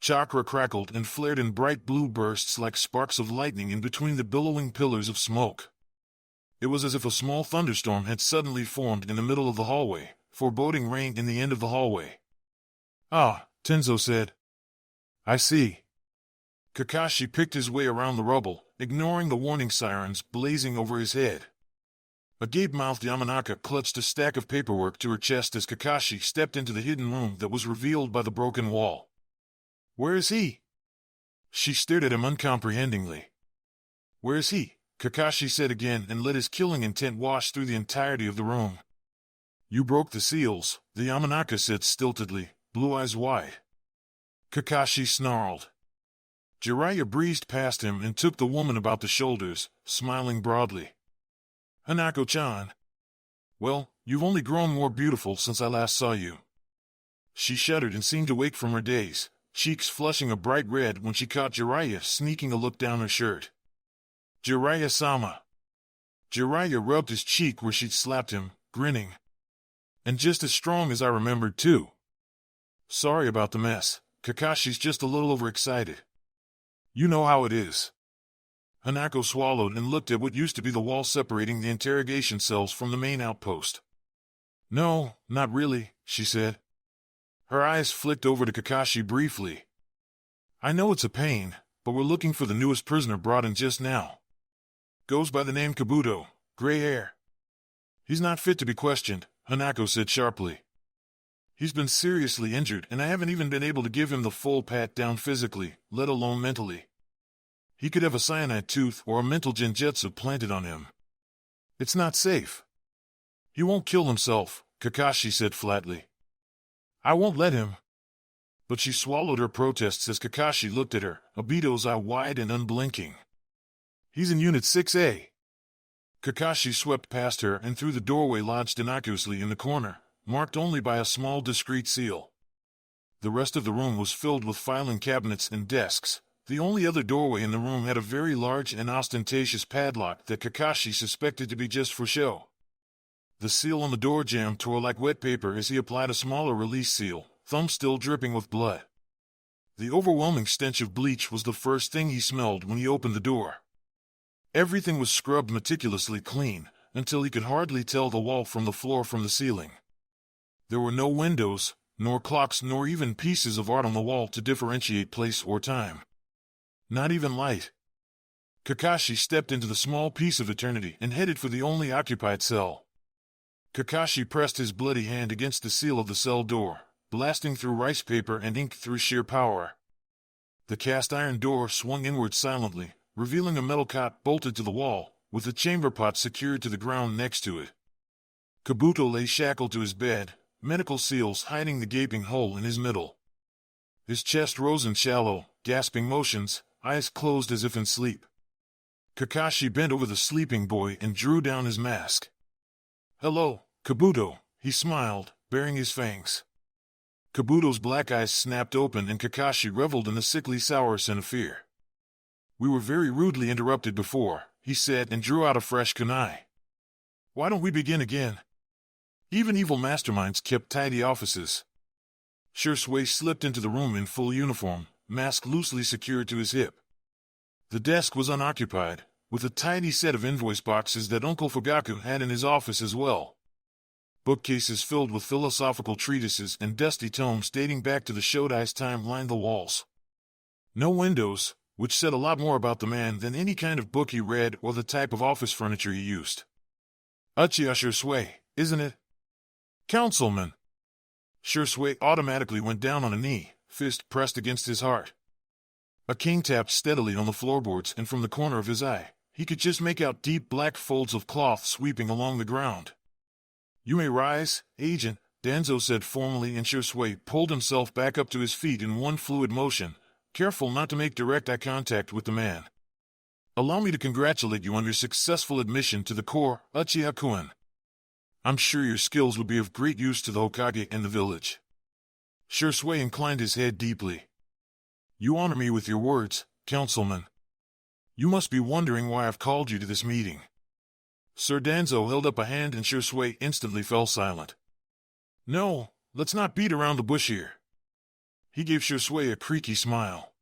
Chakra crackled and flared in bright blue bursts like sparks of lightning in between the billowing pillars of smoke. It was as if a small thunderstorm had suddenly formed in the middle of the hallway, foreboding rain in the end of the hallway. "Ah," Tenzo said. "I see." Kakashi picked his way around the rubble, ignoring the warning sirens blazing over his head. A gape-mouthed Yamanaka clutched a stack of paperwork to her chest as Kakashi stepped into the hidden room that was revealed by the broken wall. "Where is he?" She stared at him uncomprehendingly. "Where is he?" Kakashi said again and let his killing intent wash through the entirety of the room. "You broke the seals," the Yamanaka said stiltedly, blue eyes wide. Kakashi snarled. Jiraiya breezed past him and took the woman about the shoulders, smiling broadly. "Hanako-chan. Well, you've only grown more beautiful since I last saw you." She shuddered and seemed to wake from her daze, cheeks flushing a bright red when she caught Jiraiya sneaking a look down her shirt. "Jiraiya-sama." Jiraiya rubbed his cheek where she'd slapped him, grinning. "And just as strong as I remembered, too." "Sorry about the mess. Kakashi's just a little overexcited. You know how it is." Hanako swallowed and looked at what used to be the wall separating the interrogation cells from the main outpost. "No, not really," she said. Her eyes flicked over to Kakashi briefly. "I know it's a pain, but we're looking for the newest prisoner brought in just now. Goes by the name Kabuto, gray hair." "He's not fit to be questioned," Hanako said sharply. "He's been seriously injured, and I haven't even been able to give him the full pat-down physically, let alone mentally. He could have a cyanide tooth or a mental genjutsu planted on him. It's not safe." "He won't kill himself," Kakashi said flatly. "I won't let him." But she swallowed her protests as Kakashi looked at her, Obito's eye wide and unblinking. "He's in Unit 6A. Kakashi swept past her and through the doorway lodged innocuously in the corner, marked only by a small discreet seal. The rest of the room was filled with filing cabinets and desks. The only other doorway in the room had a very large and ostentatious padlock that Kakashi suspected to be just for show. The seal on the door jamb tore like wet paper as he applied a smaller release seal, thumb still dripping with blood. The overwhelming stench of bleach was the first thing he smelled when he opened the door. Everything was scrubbed meticulously clean, until he could hardly tell the wall from the floor from the ceiling. There were no windows, nor clocks, nor even pieces of art on the wall to differentiate place or time. Not even light. Kakashi stepped into the small piece of eternity and headed for the only occupied cell. Kakashi pressed his bloody hand against the seal of the cell door, blasting through rice paper and ink through sheer power. The cast-iron door swung inward silently, revealing a metal cot bolted to the wall, with a chamber pot secured to the ground next to it. Kabuto lay shackled to his bed, medical seals hiding the gaping hole in his middle. His chest rose in shallow, gasping motions, eyes closed as if in sleep. Kakashi bent over the sleeping boy and drew down his mask. "Hello, Kabuto," he smiled, baring his fangs. Kabuto's black eyes snapped open and Kakashi reveled in the sickly sourness of fear. "We were very rudely interrupted before," he said and drew out a fresh kunai. "Why don't we begin again? Even evil masterminds kept tidy offices." Shui slipped into the room in full uniform, mask loosely secured to his hip. The desk was unoccupied, with a tidy set of invoice boxes that Uncle Fugaku had in his office as well. Bookcases filled with philosophical treatises and dusty tomes dating back to the Shodai's time lined the walls. No windows, which said a lot more about the man than any kind of book he read or the type of office furniture he used. "Uchiha Shui, isn't it?" "Councilman." Shui automatically went down on a knee, fist pressed against his heart. A king tapped steadily on the floorboards, and from the corner of his eye, he could just make out deep black folds of cloth sweeping along the ground. "You may rise, Agent," Danzo said formally, and Shui pulled himself back up to his feet in one fluid motion, careful not to make direct eye contact with the man. "Allow me to congratulate you on your successful admission to the Corps, Uchiha-kun. I'm sure your skills would be of great use to the Hokage and the village." Shui inclined his head deeply. "You honor me with your words, Councilman. You must be wondering why I've called you to this meeting." Sir Danzo held up a hand and Shui instantly fell silent. "No, let's not beat around the bush here." He gave Shui a creaky smile.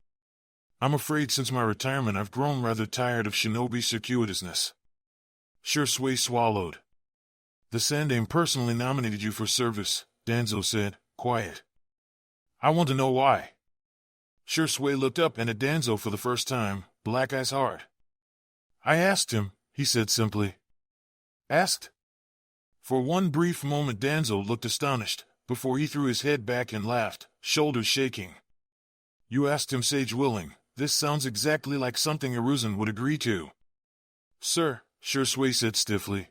"I'm afraid since my retirement I've grown rather tired of shinobi circuitousness." Shui swallowed. "The Sandaime personally nominated you for service," Danzo said, quiet. "I want to know why." Shui looked up and at Danzo for the first time, black eyes hard. "I asked him," he said simply. "Asked?" For one brief moment Danzo looked astonished, before he threw his head back and laughed, shoulders shaking. "You asked him Sage Willing. This sounds exactly like something Hiruzen would agree to." "Sir," Shui said stiffly.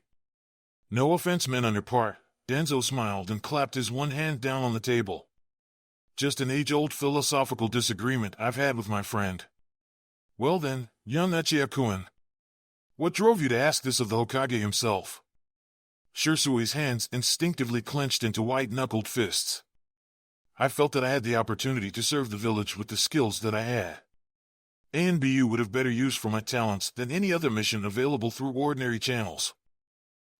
"No offense meant on your part," Danzo smiled and clapped his one hand down on the table. "Just an age-old philosophical disagreement I've had with my friend." "Well then, young Uchiha-kun, what drove you to ask this of the Hokage himself?" Shui's hands instinctively clenched into white-knuckled fists. "I felt that I had the opportunity to serve the village with the skills that I had. ANBU would have better use for my talents than any other mission available through ordinary channels."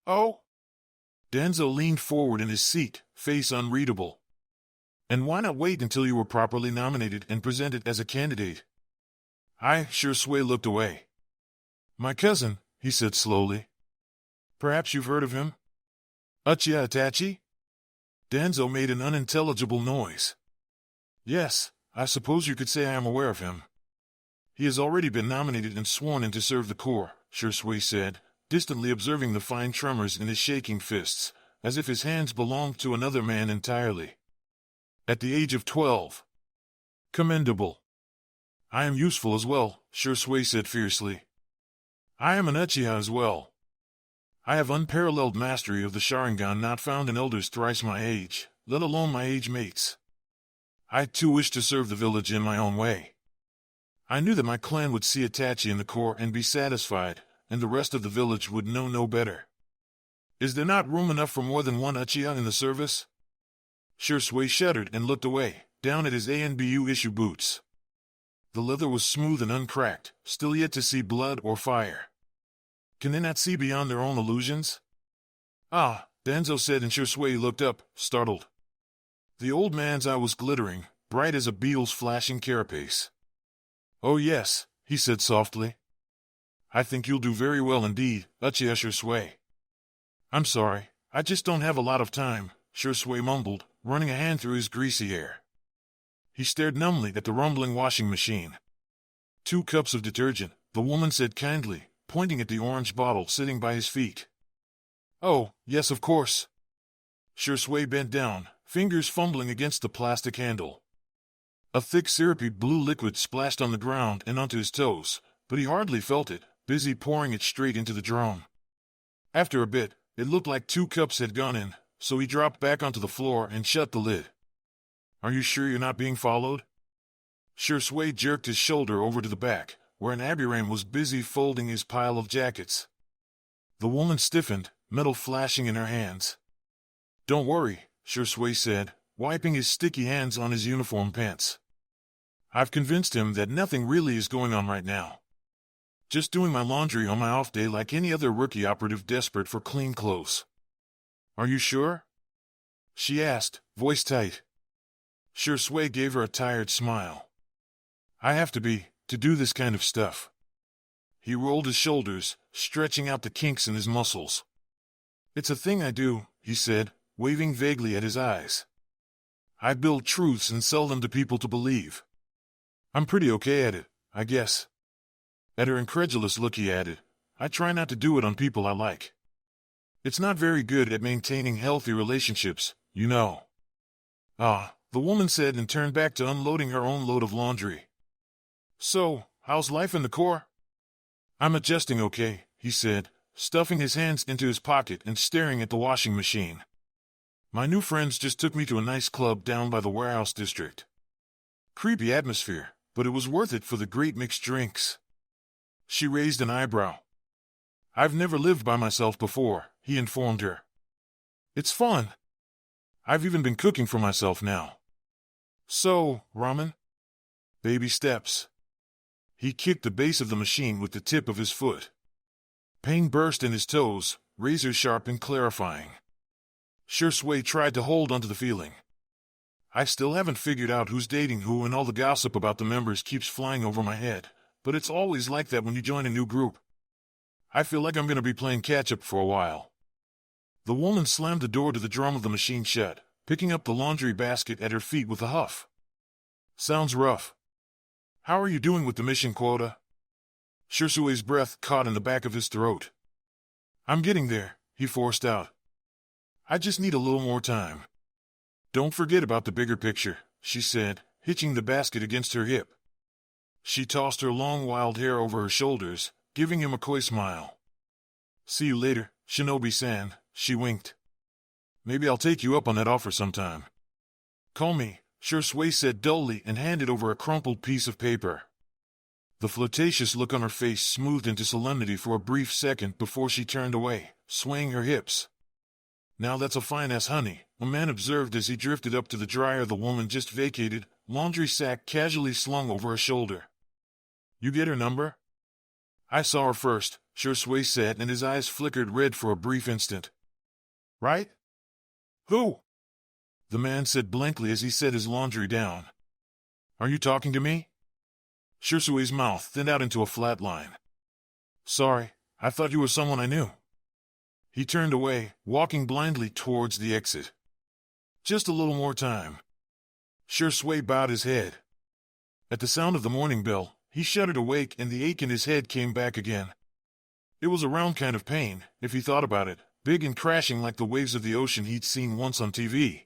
"Oh?" Danzo leaned forward in his seat, face unreadable. "And why not wait until you were properly nominated and presented as a candidate?" Shui looked away. "My cousin," he said slowly. "Perhaps you've heard of him?" "Uchiha Itachi?" Danzo made an unintelligible noise. "Yes, I suppose you could say I am aware of him. He has already been nominated and sworn in to serve the Corps," Shui said, distantly observing the fine tremors in his shaking fists, as if his hands belonged to another man entirely. "At the age of 12. Commendable." "I am useful as well," Shui said fiercely. "I am an Uchiha as well. I have unparalleled mastery of the Sharingan not found in elders thrice my age, let alone my age mates. I too wish to serve the village in my own way. I knew that my clan would see Itachi in the Corps and be satisfied, and the rest of the village would know no better. Is there not room enough for more than one Uchiha in the service?" Shui shuddered and looked away, down at his ANBU issue boots. The leather was smooth and uncracked, still yet to see blood or fire. Can they not see beyond their own illusions? "Ah," Danzo said, and Shui looked up, startled. The old man's eye was glittering, bright as a beetle's flashing carapace. "Oh yes," he said softly. "I think you'll do very well indeed, Uchiha Shui." "I'm sorry, I just don't have a lot of time," Shui mumbled, running a hand through his greasy hair. He stared numbly at the rumbling washing machine. "2 cups of detergent," the woman said kindly, pointing at the orange bottle sitting by his feet. "Oh, yes of course." Shui bent down, fingers fumbling against the plastic handle. A thick syrupy blue liquid splashed on the ground and onto his toes, but he hardly felt it, busy pouring it straight into the drum. After a bit, it looked like 2 cups had gone in, so he dropped back onto the floor and shut the lid. "Are you sure you're not being followed?" Shui jerked his shoulder over to the back, where an Abiram was busy folding his pile of jackets. The woman stiffened, metal flashing in her hands. "Don't worry," Shui said, wiping his sticky hands on his uniform pants. "I've convinced him that nothing really is going on right now. Just doing my laundry on my off day like any other rookie operative desperate for clean clothes." "Are you sure?" she asked, voice tight. Shui gave her a tired smile. "I have to be, to do this kind of stuff." He rolled his shoulders, stretching out the kinks in his muscles. "It's a thing I do," he said, waving vaguely at his eyes. "I build truths and sell them to people to believe. I'm pretty okay at it, I guess." At her incredulous look he added, "I try not to do it on people I like. It's not very good at maintaining healthy relationships, you know." "Ah," the woman said and turned back to unloading her own load of laundry. "So, how's life in the Corps?" "I'm adjusting okay," he said, stuffing his hands into his pocket and staring at the washing machine. "My new friends just took me to a nice club down by the warehouse district. Creepy atmosphere, but it was worth it for the great mixed drinks." She raised an eyebrow. "I've never lived by myself before," he informed her. "It's fun. I've even been cooking for myself now." "So, ramen?" "Baby steps." He kicked the base of the machine with the tip of his foot. Pain burst in his toes, razor sharp and clarifying. Shui tried to hold onto the feeling. "I still haven't figured out who's dating who, and all the gossip about the members keeps flying over my head, but it's always like that when you join a new group. I feel like I'm going to be playing catch-up for a while." The woman slammed the door to the drum of the machine shut, picking up the laundry basket at her feet with a huff. "Sounds rough. How are you doing with the mission quota?" Shui's breath caught in the back of his throat. "I'm getting there," he forced out. "I just need a little more time." "Don't forget about the bigger picture," she said, hitching the basket against her hip. She tossed her long wild hair over her shoulders, giving him a coy smile. "See you later, Shinobi-san," she winked. "Maybe I'll take you up on that offer sometime." "Call me," Shui said dully and handed over a crumpled piece of paper. The flirtatious look on her face smoothed into solemnity for a brief second before she turned away, swaying her hips. "Now that's a fine-ass honey," a man observed as he drifted up to the dryer the woman just vacated, laundry sack casually slung over her shoulder. "You get her number?" "I saw her first," Shui said, and his eyes flickered red for a brief instant. "Right?" "Who?" the man said blankly as he set his laundry down. "Are you talking to me?" Shui's mouth thinned out into a flat line. "Sorry, I thought you were someone I knew." He turned away, walking blindly towards the exit. "Just a little more time." Shui bowed his head. At the sound of the morning bell, he shuddered awake and the ache in his head came back again. It was a round kind of pain, if he thought about it, big and crashing like the waves of the ocean he'd seen once on TV.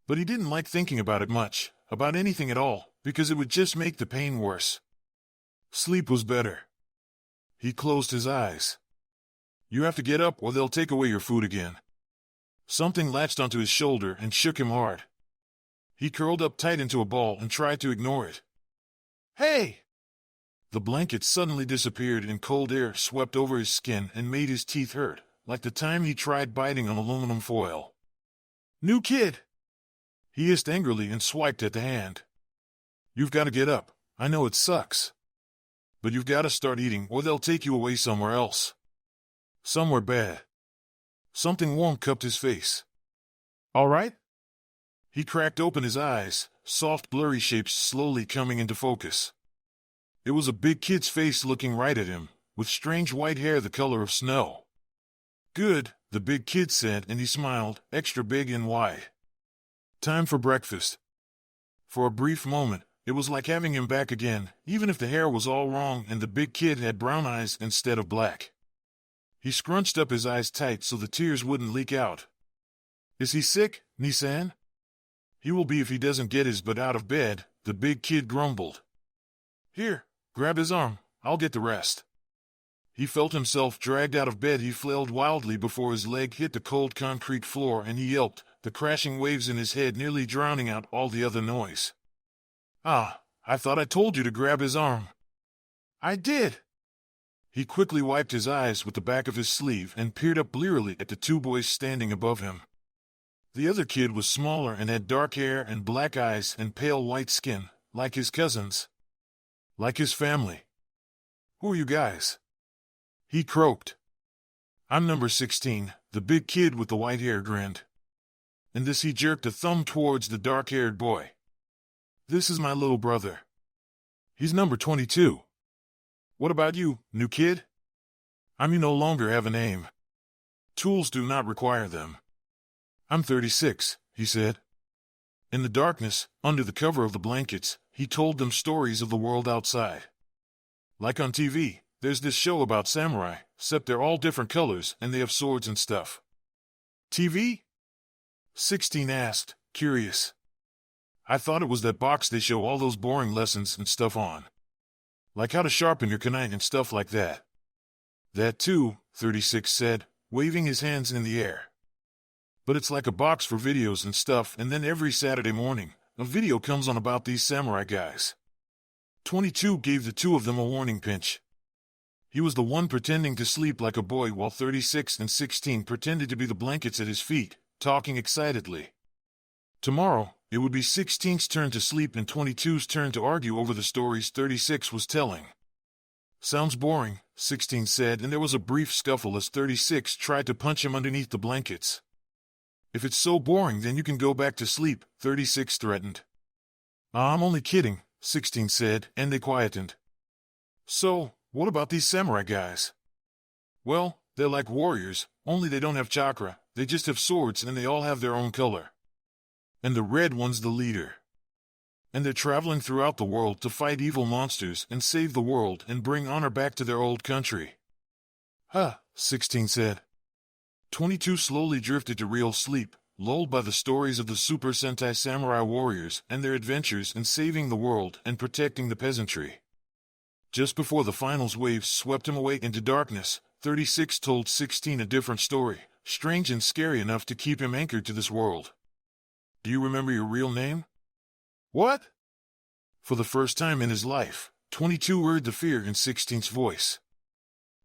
But he didn't like thinking about it much, about anything at all, because it would just make the pain worse. Sleep was better. He closed his eyes. "You have to get up or they'll take away your food again." Something latched onto his shoulder and shook him hard. He curled up tight into a ball and tried to ignore it. "Hey!" The blanket suddenly disappeared and cold air swept over his skin and made his teeth hurt, like the time he tried biting on aluminum foil. "New kid!" He hissed angrily and swiped at the hand. "You've got to get up. I know it sucks. But you've got to start eating or they'll take you away somewhere else. Somewhere bad." Something warm cupped his face. "All right?" He cracked open his eyes, soft blurry shapes slowly coming into focus. It was a big kid's face looking right at him, with strange white hair the color of snow. "Good," the big kid said, and he smiled, extra big and wide. "Time for breakfast." For a brief moment, it was like having him back again, even if the hair was all wrong and the big kid had brown eyes instead of black. He scrunched up his eyes tight so the tears wouldn't leak out. "Is he sick, Nissan?" "He will be if he doesn't get his butt out of bed," the big kid grumbled. "Here, grab his arm, I'll get the rest." He felt himself dragged out of bed. He flailed wildly before his leg hit the cold concrete floor and he yelped, the crashing waves in his head nearly drowning out all the other noise. "Ah, I thought I told you to grab his arm." I did. He quickly wiped his eyes with the back of his sleeve and peered up blearily at the two boys standing above him. The other kid was smaller and had dark hair and black eyes and pale white skin, like his cousins. Like his family. Who are you guys? He croaked. I'm number 16, the big kid with the white hair grinned. And this he jerked a thumb towards the dark-haired boy. This is my little brother. He's number 22. What about you, new kid? You no longer have a name. Tools do not require them. I'm 36, he said. In the darkness, under the cover of the blankets, he told them stories of the world outside. Like on TV, there's this show about samurai, except they're all different colors and they have swords and stuff. TV? 16 asked, curious. I thought it was that box they show all those boring lessons and stuff on. Like how to sharpen your kunai and stuff like that. That too, 36 said, waving his hands in the air. But it's like a box for videos and stuff, and then every Saturday morning, a video comes on about these samurai guys. 22 gave the two of them a warning pinch. He was the one pretending to sleep like a boy while 36 and 16 pretended to be the blankets at his feet, talking excitedly. Tomorrow, it would be 16's turn to sleep and 22's turn to argue over the stories 36 was telling. Sounds boring, 16 said, and there was a brief scuffle as 36 tried to punch him underneath the blankets. If it's so boring, then you can go back to sleep, 36 threatened. I'm only kidding, 16 said, and they quietened. So, what about these samurai guys? Well, they're like warriors, only they don't have chakra, they just have swords and they all have their own color. And the red one's the leader. And they're traveling throughout the world to fight evil monsters and save the world and bring honor back to their old country. Huh, 16 said. 22 slowly drifted to real sleep, lulled by the stories of the Super Sentai samurai warriors and their adventures in saving the world and protecting the peasantry. Just before the finals waves swept him away into darkness, 36 told 16 a different story, strange and scary enough to keep him anchored to this world. Do you remember your real name? What? For the first time in his life, 22 heard the fear in 16's voice.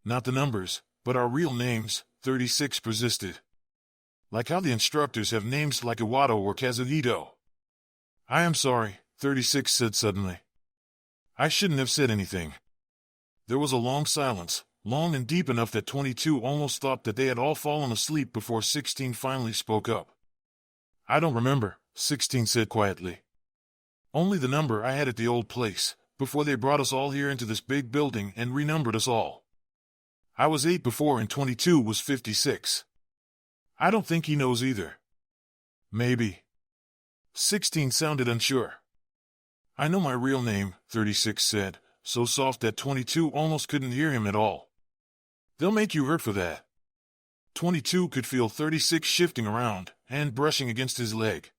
Not the numbers, but our real names, 36 persisted. Like how the instructors have names like Iwato or Kazuhito. I am sorry, 36 said suddenly. I shouldn't have said anything. There was a long silence, long and deep enough that 22 almost thought that they had all fallen asleep before 16 finally spoke up. I don't remember, 16 said quietly. Only the number I had at the old place, before they brought us all here into this big building and renumbered us all. I was 8 before and 22 was 56. I don't think he knows either. Maybe. 16 sounded unsure. I know my real name, 36 said, so soft that 22 almost couldn't hear him at all. They'll make you hurt for that. 22 could feel 36 shifting around, hand brushing against his leg.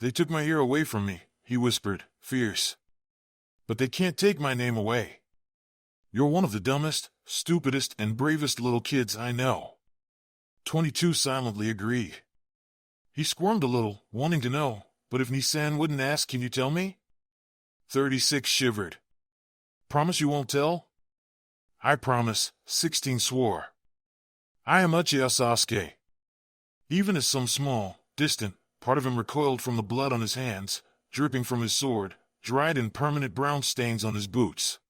They took my ear away from me, he whispered, fierce. But they can't take my name away. You're one of the dumbest, stupidest, and bravest little kids I know. 22 silently agreed. He squirmed a little, wanting to know, but if Nissan wouldn't ask, can you tell me? 36 shivered. Promise you won't tell? I promise, 16 swore. I am Uchiha Sasuke. Even as some small, distant, part of him recoiled from the blood on his hands, dripping from his sword, dried in permanent brown stains on his boots.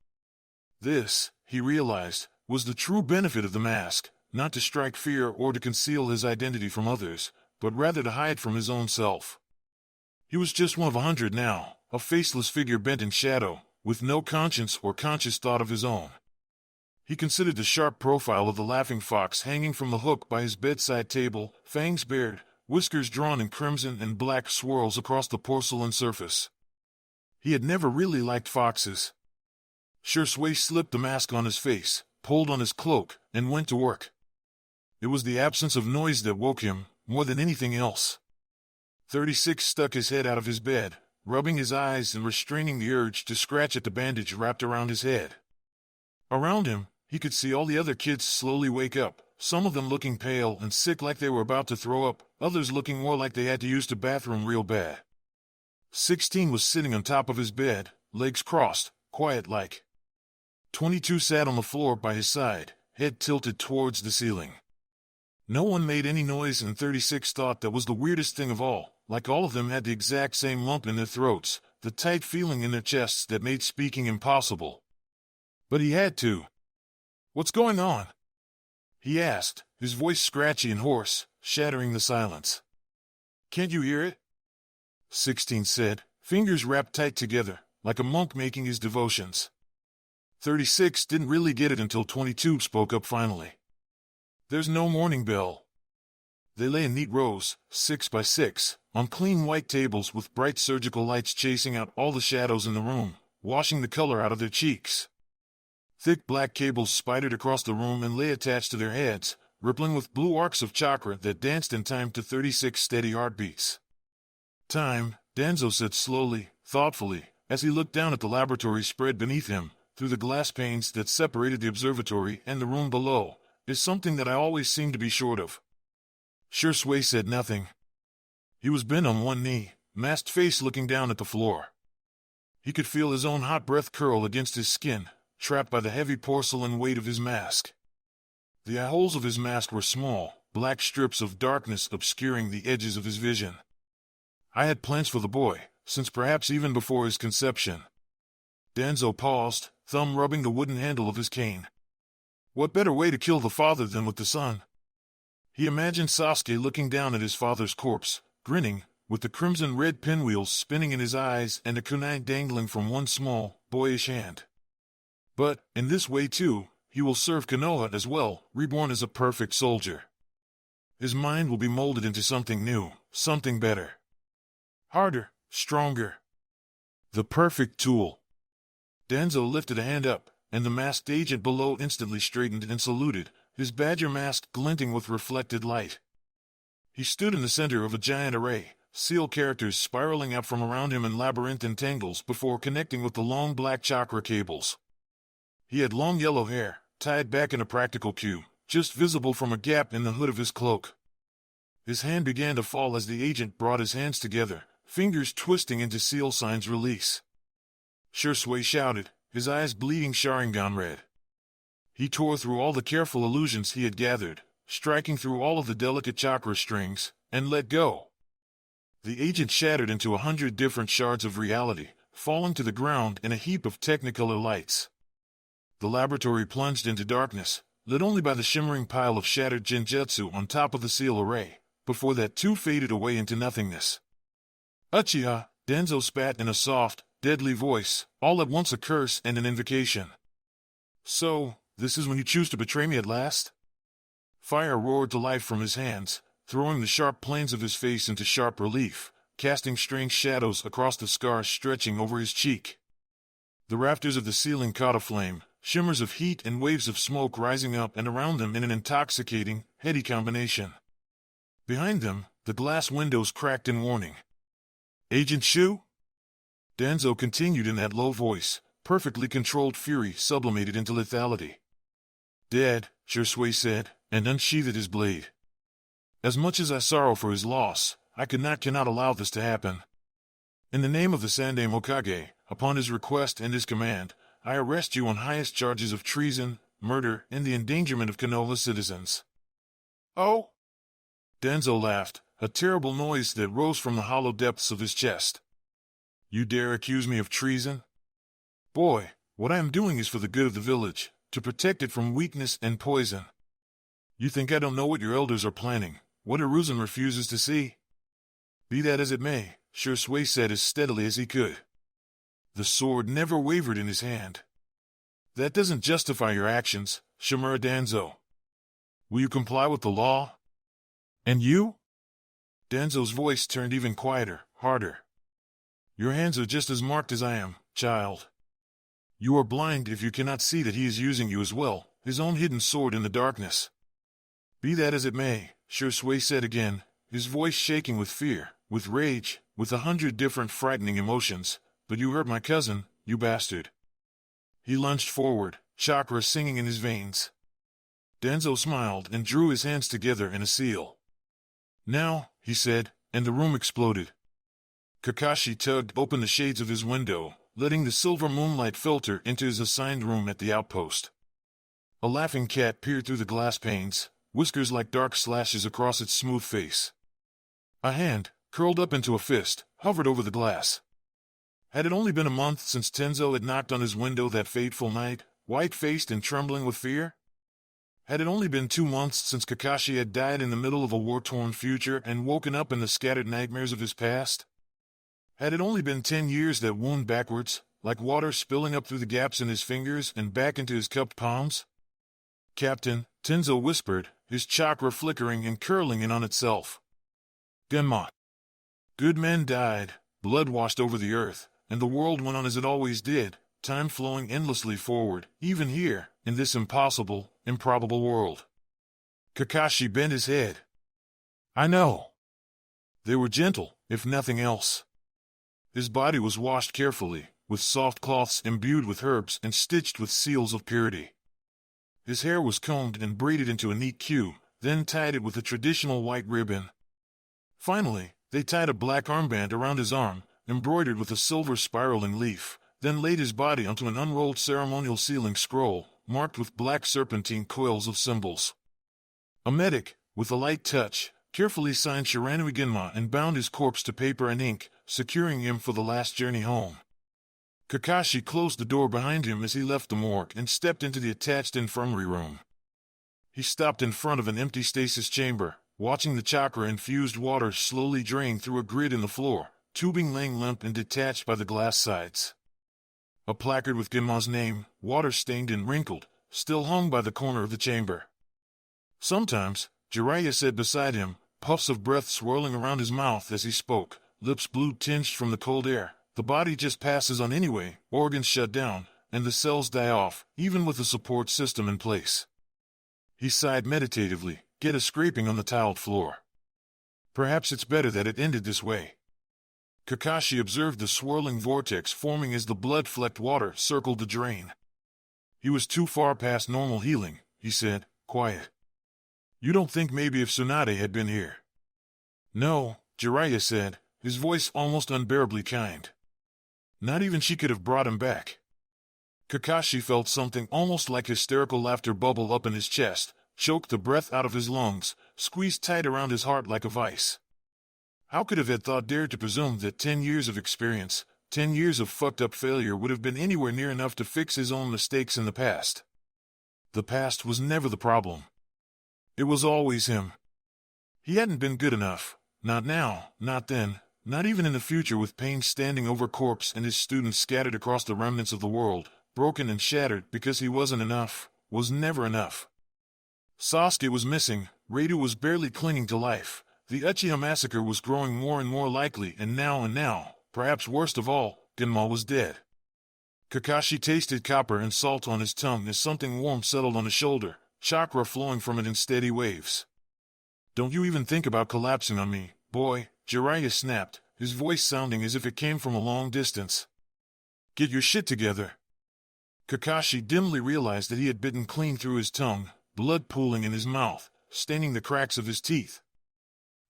This, he realized, was the true benefit of the mask, not to strike fear or to conceal his identity from others, but rather to hide from his own self. He was just one of 100 now, a faceless figure bent in shadow, with no conscience or conscious thought of his own. He considered the sharp profile of the laughing fox hanging from the hook by his bedside table, fangs bared, whiskers drawn in crimson and black swirls across the porcelain surface. He had never really liked foxes. Shursui slipped the mask on his face, pulled on his cloak, and went to work. It was the absence of noise that woke him, more than anything else. 36 stuck his head out of his bed, rubbing his eyes and restraining the urge to scratch at the bandage wrapped around his head. Around him, he could see all the other kids slowly wake up, some of them looking pale and sick like they were about to throw up, others looking more like they had to use the bathroom real bad. 16 was sitting on top of his bed, legs crossed, quiet like. 22 sat on the floor by his side, head tilted towards the ceiling. No one made any noise, and 36 thought that was the weirdest thing of all. Like all of them had the exact same lump in their throats, the tight feeling in their chests that made speaking impossible. But he had to. "What's going on?" he asked, his voice scratchy and hoarse, shattering the silence. "Can't you hear it?" 16 said, fingers wrapped tight together, like a monk making his devotions. 36 didn't really get it until 22 spoke up finally. "There's no morning bell." They lay in neat rows, 6 by 6, on clean white tables with bright surgical lights chasing out all the shadows in the room, washing the color out of their cheeks. Thick black cables spidered across the room and lay attached to their heads, rippling with blue arcs of chakra that danced in time to 36 steady heartbeats. "Time," Danzo said slowly, thoughtfully, as he looked down at the laboratory spread beneath him, through the glass panes that separated the observatory and the room below, "is something that I always seem to be short of." Shui said nothing. He was bent on one knee, masked face looking down at the floor. He could feel his own hot breath curl against his skin, trapped by the heavy porcelain weight of his mask. The eye holes of his mask were small, black strips of darkness obscuring the edges of his vision. "I had plans for the boy, since perhaps even before his conception." Danzo paused, thumb rubbing the wooden handle of his cane. What better way to kill the father than with the son? He imagined Sasuke looking down at his father's corpse, grinning, with the crimson-red pinwheels spinning in his eyes and a kunai dangling from one small, boyish hand. But, in this way too, he will serve Konoha as well, reborn as a perfect soldier. His mind will be molded into something new, something better. Harder, stronger. The perfect tool. Danzo lifted a hand up, and the masked agent below instantly straightened and saluted, his badger mask glinting with reflected light. He stood in the center of a giant array, seal characters spiraling out from around him in labyrinthine tangles before connecting with the long black chakra cables. He had long yellow hair, tied back in a practical queue, just visible from a gap in the hood of his cloak. His hand began to fall as the agent brought his hands together, fingers twisting into seal signs release. Shui shouted, his eyes bleeding Sharingan red. He tore through all the careful illusions he had gathered, striking through all of the delicate chakra strings, and let go. The agent shattered into 100 different shards of reality, falling to the ground in a heap of technicolor lights. The laboratory plunged into darkness, lit only by the shimmering pile of shattered genjutsu on top of the seal array, before that too faded away into nothingness. Uchiha, Danzo spat in a soft, deadly voice, all at once a curse and an invocation. So, this is when you choose to betray me at last? Fire roared to life from his hands, throwing the sharp planes of his face into sharp relief, casting strange shadows across the scars stretching over his cheek. The rafters of the ceiling caught aflame, shimmers of heat and waves of smoke rising up and around them in an intoxicating, heady combination. Behind them, the glass windows cracked in warning. Agent Shu? Danzo continued in that low voice, perfectly controlled fury sublimated into lethality. Dead, Shui said, and unsheathed his blade. As much as I sorrow for his loss, I cannot allow this to happen. In the name of the Sandai Hokage, upon his request and his command, I arrest you on highest charges of treason, murder, and the endangerment of Konoha citizens. Oh? Danzo laughed, a terrible noise that rose from the hollow depths of his chest. You dare accuse me of treason? Boy, what I am doing is for the good of the village, to protect it from weakness and poison. You think I don't know what your elders are planning, what Hiruzen refuses to see? Be that as it may, Shui said as steadily as he could. The sword never wavered in his hand. That doesn't justify your actions, Shimura Danzo. Will you comply with the law? And you? Danzo's voice turned even quieter, harder. Your hands are just as marked as I am, child. You are blind if you cannot see that he is using you as well, his own hidden sword in the darkness. Be that as it may, Shui said again, his voice shaking with fear, with rage, with 100 different frightening emotions, but you hurt my cousin, you bastard. He lunged forward, chakra singing in his veins. Danzo smiled and drew his hands together in a seal. Now, he said, and the room exploded. Kakashi tugged open the shades of his window, letting the silver moonlight filter into his assigned room at the outpost. A laughing cat peered through the glass panes, whiskers like dark slashes across its smooth face. A hand, curled up into a fist, hovered over the glass. Had it only been a month since Tenzo had knocked on his window that fateful night, white-faced and trembling with fear? Had it only been 2 months since Kakashi had died in the middle of a war-torn future and woken up in the scattered nightmares of his past? Had it only been 10 years that wound backwards, like water spilling up through the gaps in his fingers and back into his cupped palms? Captain, Tenzo whispered, his chakra flickering and curling in on itself. Genma. Good men died, blood washed over the earth, and the world went on as it always did, time flowing endlessly forward, even here, in this impossible, improbable world. Kakashi bent his head. I know. They were gentle, if nothing else. His body was washed carefully, with soft cloths imbued with herbs and stitched with seals of purity. His hair was combed and braided into a neat queue, then tied it with a traditional white ribbon. Finally, they tied a black armband around his arm, embroidered with a silver spiraling leaf, then laid his body onto an unrolled ceremonial sealing scroll, marked with black serpentine coils of symbols. A medic, with a light touch, carefully signed Shiranui Genma and bound his corpse to paper and ink, securing him for the last journey home. Kakashi closed the door behind him as he left the morgue and stepped into the attached infirmary room. He stopped in front of an empty stasis chamber, watching the chakra-infused water slowly drain through a grid in the floor, tubing laying limp and detached by the glass sides. A placard with Genma's name, water-stained and wrinkled, still hung by the corner of the chamber. Sometimes, Jiraiya said beside him, puffs of breath swirling around his mouth as he spoke, lips blue-tinged from the cold air. The body just passes on anyway, organs shut down, and the cells die off, even with a support system in place. He sighed meditatively, get a scraping on the tiled floor. Perhaps it's better that it ended this way. Kakashi observed the swirling vortex forming as the blood-flecked water circled the drain. He was too far past normal healing, he said, quiet. You don't think maybe if Tsunade had been here? No, Jiraiya said, his voice almost unbearably kind. Not even she could have brought him back. Kakashi felt something almost like hysterical laughter bubble up in his chest, choked the breath out of his lungs, squeezed tight around his heart like a vice. How could have had thought dared to presume that 10 years of experience, 10 years of fucked up failure would have been anywhere near enough to fix his own mistakes in the past? The past was never the problem. It was always him. He hadn't been good enough, not now, not then, not even in the future, with Pein standing over corpse and his students scattered across the remnants of the world, broken and shattered because he wasn't enough, was never enough. Sasuke was missing, Reidu was barely clinging to life, the Uchiha massacre was growing more and more likely, and now, perhaps worst of all, Genma was dead. Kakashi tasted copper and salt on his tongue as something warm settled on his shoulder, chakra flowing from it in steady waves. Don't you even think about collapsing on me, boy, Jiraiya snapped, his voice sounding as if it came from a long distance. Get your shit together. Kakashi dimly realized that he had bitten clean through his tongue, blood pooling in his mouth, staining the cracks of his teeth.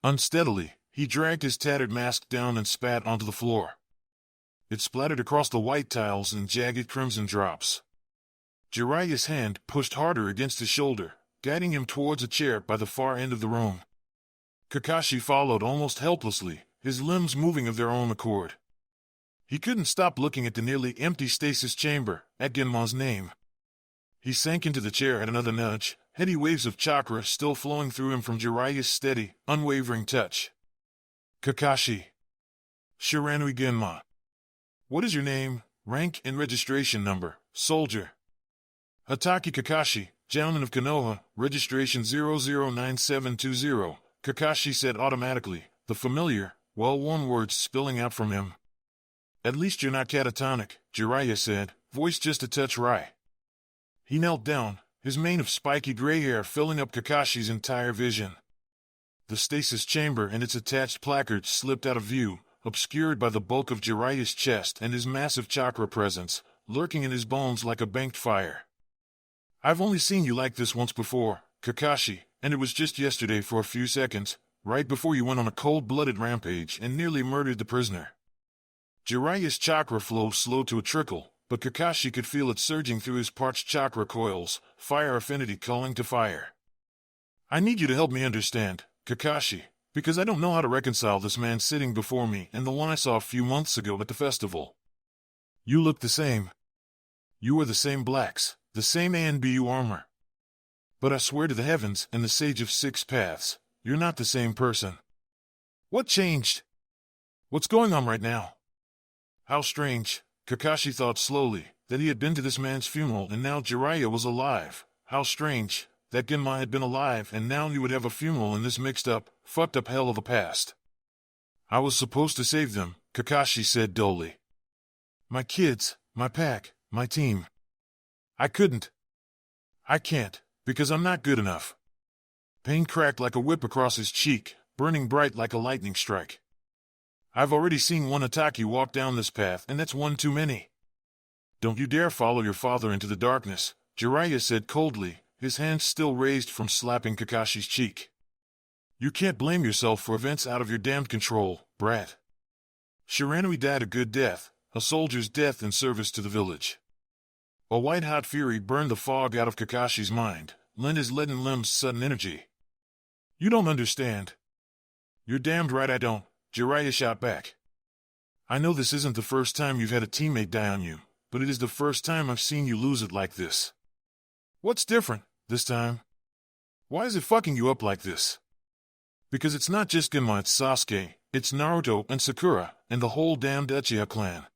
Unsteadily, he dragged his tattered mask down and spat onto the floor. It splattered across the white tiles in jagged crimson drops. Jiraiya's hand pushed harder against his shoulder, guiding him towards a chair by the far end of the room. Kakashi followed almost helplessly, his limbs moving of their own accord. He couldn't stop looking at the nearly empty stasis chamber, at Genma's name. He sank into the chair at another nudge, heady waves of chakra still flowing through him from Jiraiya's steady, unwavering touch. Kakashi. Shiranui Genma. What is your name, rank and registration number, soldier? Hatake Kakashi, Jounin of Konoha, registration 009720, Kakashi said automatically, the familiar, well-worn words spilling out from him. At least you're not catatonic, Jiraiya said, voice just a touch wry. He knelt down, his mane of spiky gray hair filling up Kakashi's entire vision. The stasis chamber and its attached placard slipped out of view, obscured by the bulk of Jiraiya's chest and his massive chakra presence, lurking in his bones like a banked fire. I've only seen you like this once before, Kakashi, and it was just yesterday for a few seconds, right before you went on a cold-blooded rampage and nearly murdered the prisoner. Jiraiya's chakra flow slowed to a trickle, but Kakashi could feel it surging through his parched chakra coils, fire affinity calling to fire. I need you to help me understand, Kakashi, because I don't know how to reconcile this man sitting before me and the one I saw a few months ago at the festival. You look the same. You are the same blacks, the same ANBU armor. But I swear to the heavens and the Sage of Six Paths, you're not the same person. What changed? What's going on right now? How strange, Kakashi thought slowly, that he had been to this man's funeral and now Jiraiya was alive. How strange, that Genma had been alive and now he would have a funeral in this mixed up, fucked up hell of a past. I was supposed to save them, Kakashi said dully. My kids, my pack, my team. I couldn't. I can't, because I'm not good enough. Pain cracked like a whip across his cheek, burning bright like a lightning strike. I've already seen one Ataki walk down this path, and that's one too many. Don't you dare follow your father into the darkness, Jiraiya said coldly, his hands still raised from slapping Kakashi's cheek. You can't blame yourself for events out of your damned control, brat. Shiranui died a good death, a soldier's death in service to the village. A white-hot fury burned the fog out of Kakashi's mind, lent his leaden limbs sudden energy. You don't understand. You're damned right I don't, Jiraiya shot back. I know this isn't the first time you've had a teammate die on you, but it is the first time I've seen you lose it like this. What's different, this time? Why is it fucking you up like this? Because it's not just Genma, it's Sasuke, it's Naruto and Sakura, and the whole damned Uchiha clan.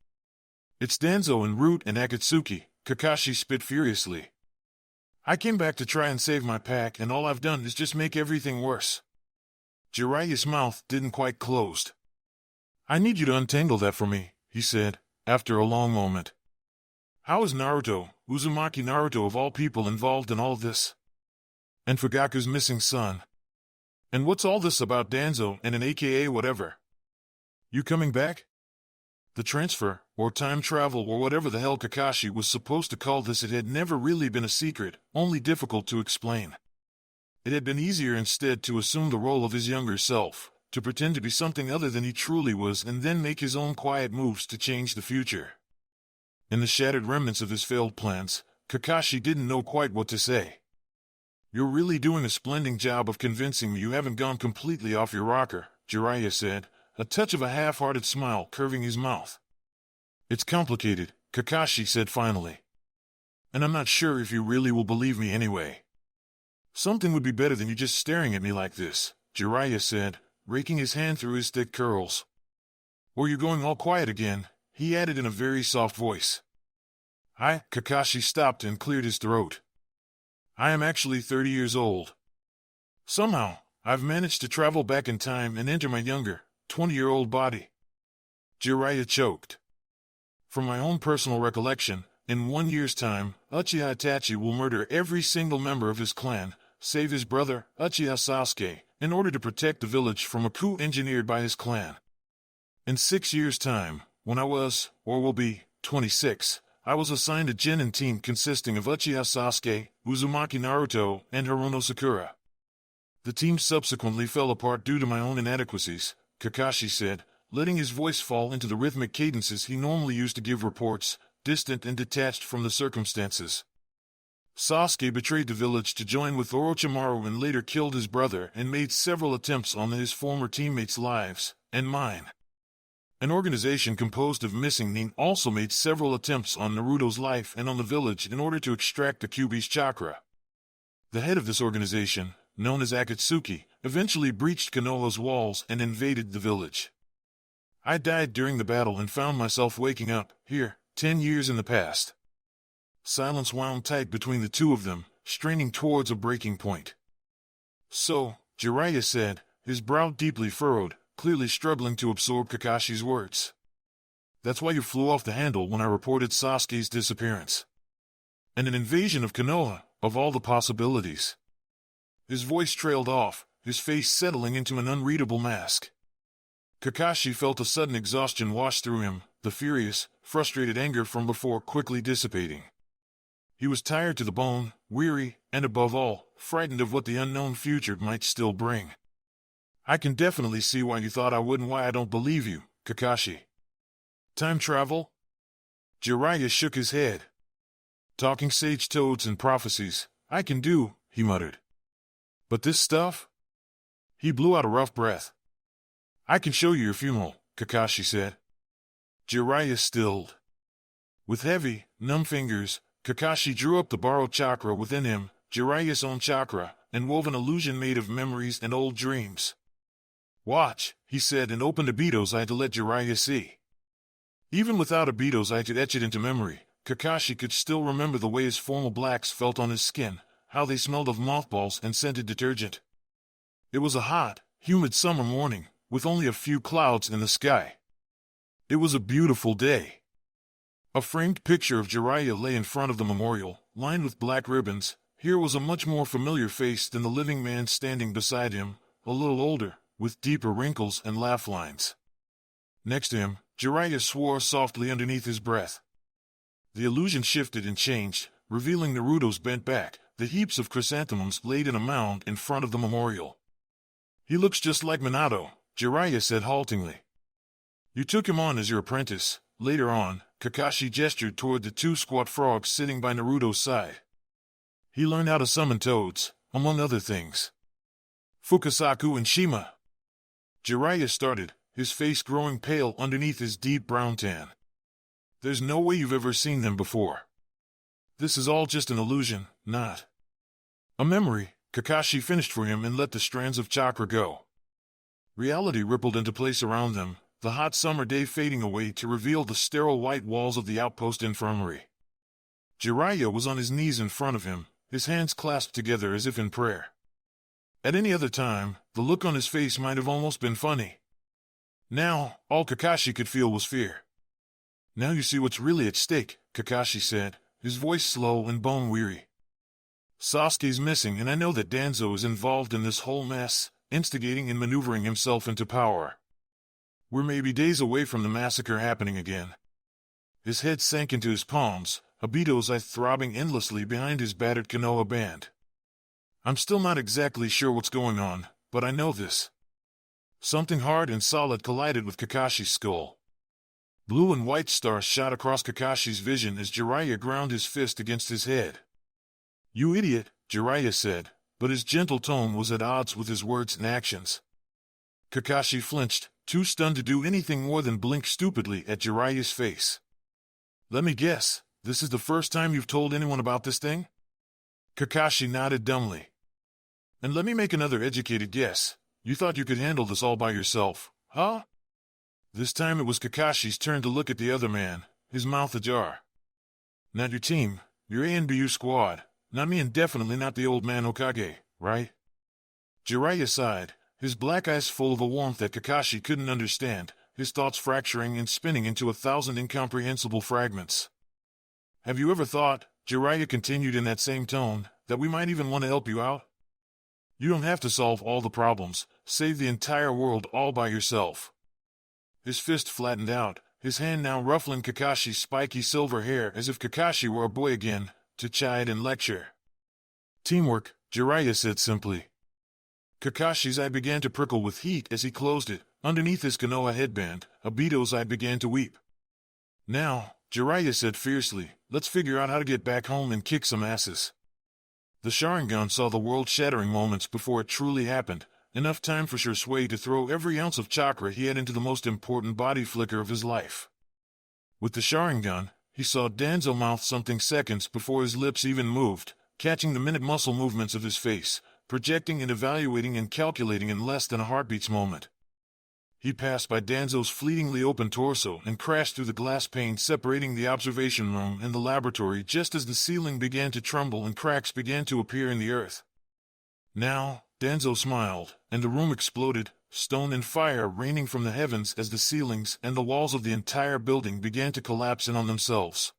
It's Danzo and Root and Akatsuki, Kakashi spit furiously. I came back to try and save my pack and all I've done is just make everything worse. Jiraiya's mouth didn't quite close. I need you to untangle that for me, he said, after a long moment. How is Naruto, Uzumaki Naruto of all people, involved in all this? And Fugaku's missing son? And what's all this about Danzo and an AKA whatever? You coming back? The transfer, or time travel or whatever the hell Kakashi was supposed to call this, it had never really been a secret, only difficult to explain. It had been easier instead to assume the role of his younger self, to pretend to be something other than he truly was and then make his own quiet moves to change the future. In the shattered remnants of his failed plans, Kakashi didn't know quite what to say. You're really doing a splendid job of convincing me you haven't gone completely off your rocker, Jiraiya said, a touch of a half-hearted smile curving his mouth. It's complicated, Kakashi said finally. And I'm not sure if you really will believe me anyway. Something would be better than you just staring at me like this, Jiraiya said, raking his hand through his thick curls. Or you're going all quiet again, he added in a very soft voice. Kakashi stopped and cleared his throat. I am actually 30 years old. Somehow, I've managed to travel back in time and enter my younger, 20-year-old body. Jiraiya choked. From my own personal recollection, in 1 year's time, Uchiha Itachi will murder every single member of his clan, save his brother, Uchiha Sasuke, in order to protect the village from a coup engineered by his clan. In 6 years' time, when I was, or will be, 26, I was assigned a Genin team consisting of Uchiha Sasuke, Uzumaki Naruto, and Hirono Sakura. The team subsequently fell apart due to my own inadequacies, Kakashi said, letting his voice fall into the rhythmic cadences he normally used to give reports, distant and detached from the circumstances. Sasuke betrayed the village to join with Orochimaru and later killed his brother and made several attempts on his former teammates' lives, and mine. An organization composed of missing Nin also made several attempts on Naruto's life and on the village in order to extract the Kyuubi's chakra. The head of this organization, known as Akatsuki, eventually breached Konoha's walls and invaded the village. I died during the battle and found myself waking up, here, 10 years in the past. Silence wound tight between the two of them, straining towards a breaking point. So, Jiraiya said, his brow deeply furrowed, clearly struggling to absorb Kakashi's words. That's why you flew off the handle when I reported Sasuke's disappearance. And an invasion of Konoha, of all the possibilities. His voice trailed off, his face settling into an unreadable mask. Kakashi felt a sudden exhaustion wash through him, the furious, frustrated anger from before quickly dissipating. He was tired to the bone, weary, and above all, frightened of what the unknown future might still bring. I can definitely see why you thought I would and why I don't believe you, Kakashi. Time travel? Jiraiya shook his head. Talking sage toads and prophecies, I can do, he muttered. But this stuff? He blew out a rough breath. I can show you your funeral, Kakashi said. Jiraiya stilled. With heavy, numb fingers, Kakashi drew up the borrowed chakra within him, Jiraiya's own chakra, and wove an illusion made of memories and old dreams. Watch, he said, and opened Obito's eye to let Jiraiya see. Even without Obito's eye to etch it into memory, Kakashi could still remember the way his formal blacks felt on his skin, how they smelled of mothballs and scented detergent. It was a hot, humid summer morning, with only a few clouds in the sky. It was a beautiful day. A framed picture of Jiraiya lay in front of the memorial, lined with black ribbons. Here was a much more familiar face than the living man standing beside him, a little older, with deeper wrinkles and laugh lines. Next to him, Jiraiya swore softly underneath his breath. The illusion shifted and changed, revealing Naruto's bent back, the heaps of chrysanthemums laid in a mound in front of the memorial. He looks just like Minato, Jiraiya said haltingly. You took him on as your apprentice. Later on, Kakashi gestured toward the two squat frogs sitting by Naruto's side. He learned how to summon toads, among other things. Fukasaku and Shima. Jiraiya started, his face growing pale underneath his deep brown tan. There's no way you've ever seen them before. This is all just an illusion, not a memory. Kakashi finished for him and let the strands of chakra go. Reality rippled into place around them, the hot summer day fading away to reveal the sterile white walls of the outpost infirmary. Jiraiya was on his knees in front of him, his hands clasped together as if in prayer. At any other time, the look on his face might have almost been funny. Now, all Kakashi could feel was fear. Now you see what's really at stake, Kakashi said, his voice slow and bone-weary. Sasuke's missing, and I know that Danzo is involved in this whole mess, instigating and maneuvering himself into power. We're maybe days away from the massacre happening again. His head sank into his palms, Obito's eye throbbing endlessly behind his battered Konoha band. I'm still not exactly sure what's going on, but I know this. Something hard and solid collided with Kakashi's skull. Blue and white stars shot across Kakashi's vision as Jiraiya ground his fist against his head. You idiot, Jiraiya said, but his gentle tone was at odds with his words and actions. Kakashi flinched, too stunned to do anything more than blink stupidly at Jiraiya's face. Let me guess, this is the first time you've told anyone about this thing? Kakashi nodded dumbly. And let me make another educated guess. You thought you could handle this all by yourself, huh? This time it was Kakashi's turn to look at the other man, his mouth ajar. Not your team, your ANBU squad, not me, and definitely not the old man Hokage, right? Jiraiya sighed, his black eyes full of a warmth that Kakashi couldn't understand, his thoughts fracturing and spinning into 1,000 incomprehensible fragments. Have you ever thought, Jiraiya continued in that same tone, that we might even want to help you out? You don't have to solve all the problems, save the entire world all by yourself. His fist flattened out, his hand now ruffling Kakashi's spiky silver hair as if Kakashi were a boy again, to chide and lecture. Teamwork, Jiraiya said simply. Kakashi's eye began to prickle with heat as he closed it. Underneath his Konoha headband, Obito's eye began to weep. Now, Jiraiya said fiercely, let's figure out how to get back home and kick some asses. The Sharingan saw the world-shattering moments before it truly happened, enough time for Shisui to throw every ounce of chakra he had into the most important body flicker of his life. With the Sharingan, he saw Danzo mouth something seconds before his lips even moved, catching the minute muscle movements of his face, projecting and evaluating and calculating in less than a heartbeat's moment. He passed by Danzo's fleetingly open torso and crashed through the glass pane separating the observation room and the laboratory just as the ceiling began to tremble and cracks began to appear in the earth. Now, Danzo smiled, and the room exploded, stone and fire raining from the heavens as the ceilings and the walls of the entire building began to collapse in on themselves.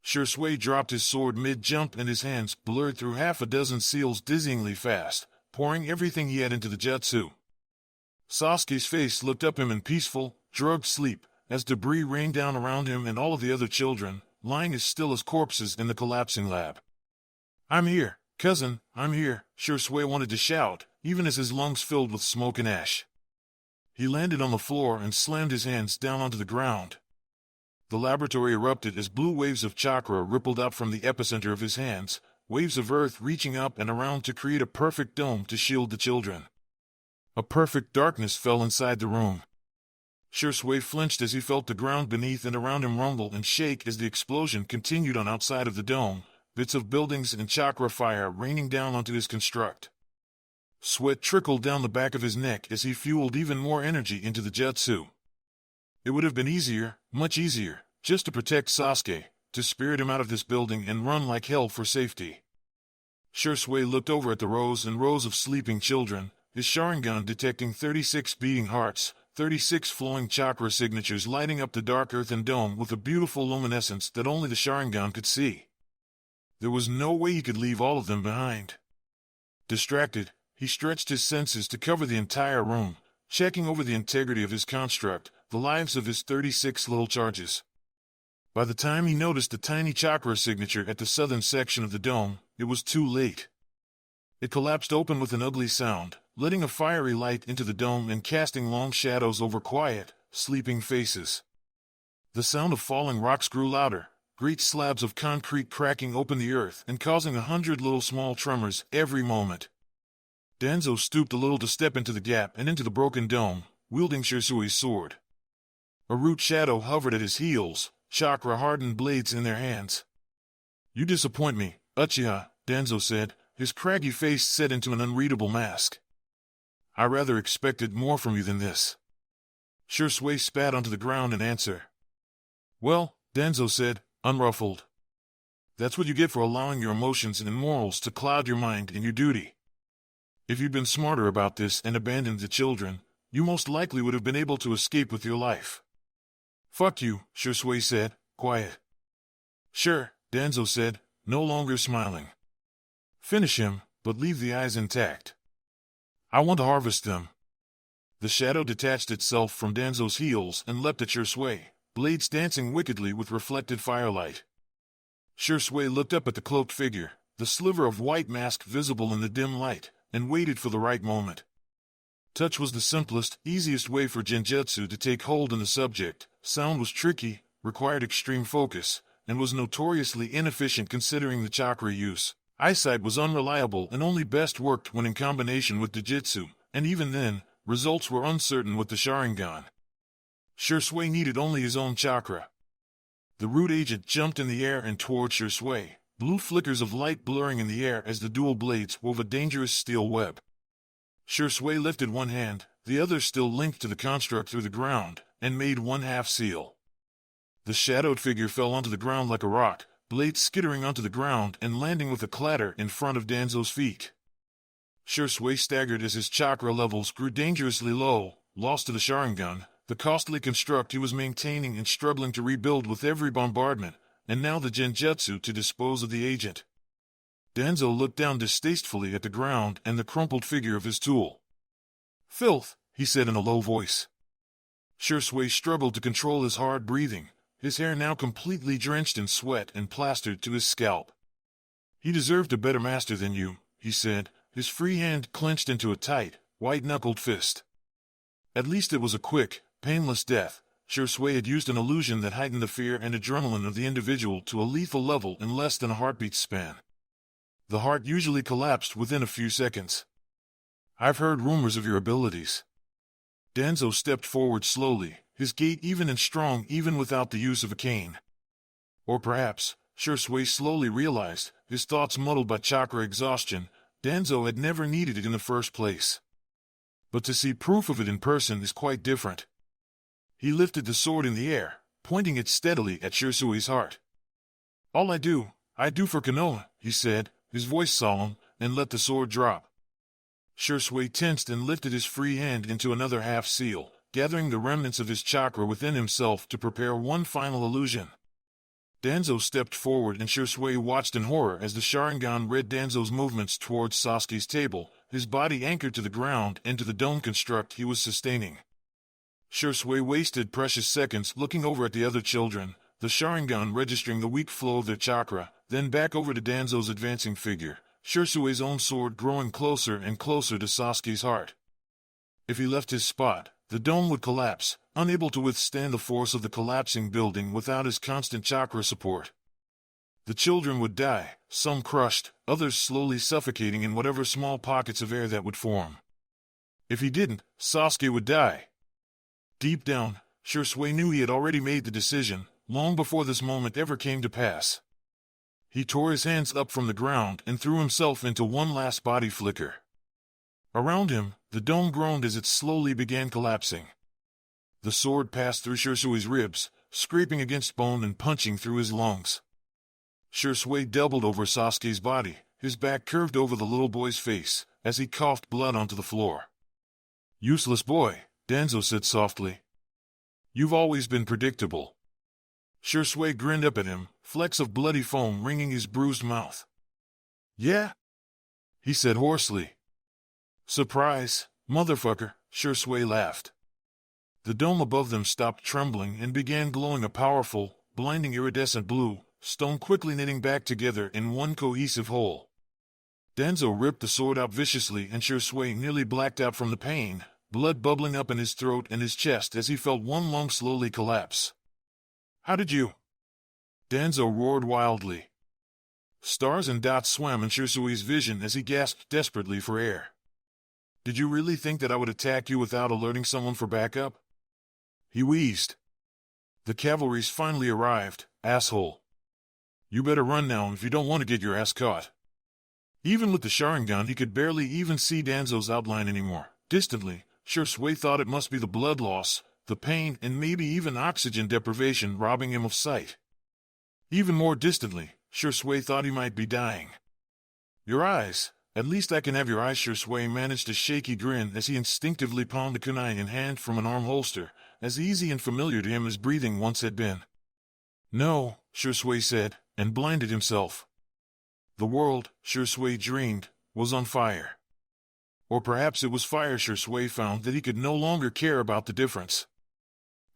Shisui dropped his sword mid-jump and his hands blurred through half a dozen seals dizzyingly fast, pouring everything he had into the jutsu. Sasuke's face looked up him in peaceful, drugged sleep, as debris rained down around him and all of the other children, lying as still as corpses in the collapsing lab. I'm here, cousin, I'm here, Shisui wanted to shout, even as his lungs filled with smoke and ash. He landed on the floor and slammed his hands down onto the ground. The laboratory erupted as blue waves of chakra rippled out from the epicenter of his hands, waves of earth reaching up and around to create a perfect dome to shield the children. A perfect darkness fell inside the room. Shui flinched as he felt the ground beneath and around him rumble and shake as the explosion continued on outside of the dome, bits of buildings and chakra fire raining down onto his construct. Sweat trickled down the back of his neck as he fueled even more energy into the jutsu. It would have been easier, much easier, just to protect Sasuke, to spirit him out of this building and run like hell for safety. Shui looked over at the rows and rows of sleeping children, his Sharingan detecting 36 beating hearts, 36 flowing chakra signatures lighting up the dark earthen dome with a beautiful luminescence that only the Sharingan could see. There was no way he could leave all of them behind. Distracted, he stretched his senses to cover the entire room, checking over the integrity of his construct, the lives of his 36 little charges. By the time he noticed the tiny chakra signature at the southern section of the dome, it was too late. It collapsed open with an ugly sound, letting a fiery light into the dome and casting long shadows over quiet, sleeping faces. The sound of falling rocks grew louder, great slabs of concrete cracking open the earth and causing 100 little small tremors every moment. Danzo stooped a little to step into the gap and into the broken dome, wielding Shisui's sword. A root shadow hovered at his heels, chakra-hardened blades in their hands. "You disappoint me, Uchiha," Danzo said, his craggy face set into an unreadable mask. "I rather expected more from you than this." Shui spat onto the ground in answer. "Well," Danzo said, unruffled. "That's what you get for allowing your emotions and morals to cloud your mind and your duty. If you'd been smarter about this and abandoned the children, you most likely would have been able to escape with your life." "Fuck you," Shui said, quiet. "Sure," Danzo said, no longer smiling. "Finish him, but leave the eyes intact. I want to harvest them." The shadow detached itself from Danzo's heels and leapt at Shui, blades dancing wickedly with reflected firelight. Shui looked up at the cloaked figure, the sliver of white mask visible in the dim light, and waited for the right moment. Touch was the simplest, easiest way for genjutsu to take hold on the subject. Sound was tricky, required extreme focus, and was notoriously inefficient considering the chakra use. Eyesight was unreliable and only best worked when in combination with Jujutsu, and even then, results were uncertain with the Sharingan. Shui needed only his own chakra. The root agent jumped in the air and toward Shui, blue flickers of light blurring in the air as the dual blades wove a dangerous steel web. Shui lifted one hand, the other still linked to the construct through the ground, and made one half seal. The shadowed figure fell onto the ground like a rock, blades skittering onto the ground and landing with a clatter in front of Danzo's feet. Shui staggered as his chakra levels grew dangerously low, lost to the Sharingan, the costly construct he was maintaining and struggling to rebuild with every bombardment, and now the genjutsu to dispose of the agent. Danzo looked down distastefully at the ground and the crumpled figure of his tool. "Filth," he said in a low voice. Shui struggled to control his hard breathing, his hair now completely drenched in sweat and plastered to his scalp. "He deserved a better master than you," he said, his free hand clenched into a tight, white-knuckled fist. At least it was a quick, painless death. Shui had used an illusion that heightened the fear and adrenaline of the individual to a lethal level in less than a heartbeat span. The heart usually collapsed within a few seconds. "I've heard rumors of your abilities." Danzo stepped forward slowly, his gait even and strong even without the use of a cane. Or perhaps, Shui slowly realized, his thoughts muddled by chakra exhaustion, Danzo had never needed it in the first place. But to see proof of it in person is quite different. He lifted the sword in the air, pointing it steadily at Shusui's heart. "All I do for Konoha," he said, his voice solemn, and let the sword drop. Shui tensed and lifted his free hand into another half seal, gathering the remnants of his chakra within himself to prepare one final illusion. Danzo stepped forward and Shui watched in horror as the Sharingan read Danzo's movements towards Sasuke's table, his body anchored to the ground and to the dome construct he was sustaining. Shui wasted precious seconds looking over at the other children, the Sharingan registering the weak flow of their chakra, then back over to Danzo's advancing figure, Shusui's own sword growing closer and closer to Sasuke's heart. If he left his spot, The dome would collapse, unable to withstand the force of the collapsing building without his constant chakra support. The children would die, some crushed, others slowly suffocating in whatever small pockets of air that would form. If he didn't, Sasuke would die. Deep down, Shisui knew he had already made the decision, long before this moment ever came to pass. He tore his hands up from the ground and threw himself into one last body flicker. Around him, the dome groaned as it slowly began collapsing. The sword passed through Shisui's ribs, scraping against bone and punching through his lungs. Shisui doubled over Sasuke's body, his back curved over the little boy's face, as he coughed blood onto the floor. "Useless boy," Danzo said softly. "You've always been predictable." Shisui grinned up at him, flecks of bloody foam ringing his bruised mouth. "Yeah?" he said hoarsely. "Surprise, motherfucker," Shisui laughed. The dome above them stopped trembling and began glowing a powerful, blinding iridescent blue, stone quickly knitting back together in one cohesive whole. Danzo ripped the sword out viciously and Shisui nearly blacked out from the pain, blood bubbling up in his throat and his chest as he felt one lung slowly collapse. "How did you?" Danzo roared wildly. Stars and dots swam in Shisui's vision as he gasped desperately for air. "Did you really think that I would attack you without alerting someone for backup?" he wheezed. "The cavalry's finally arrived, asshole. You better run now if you don't want to get your ass caught." Even with the Sharingan he could barely even see Danzo's outline anymore. Distantly, Shisui thought it must be the blood loss, the pain and maybe even oxygen deprivation robbing him of sight. Even more distantly, Shisui thought he might be dying. "Your eyes. At least I can have your eyes." Shisui managed a shaky grin as he instinctively palmed the kunai in hand from an arm holster, as easy and familiar to him as breathing once had been. "No," Shisui said, and blinded himself. The world, Shisui dreamed, was on fire. Or perhaps it was fire. Shisui found that he could no longer care about the difference.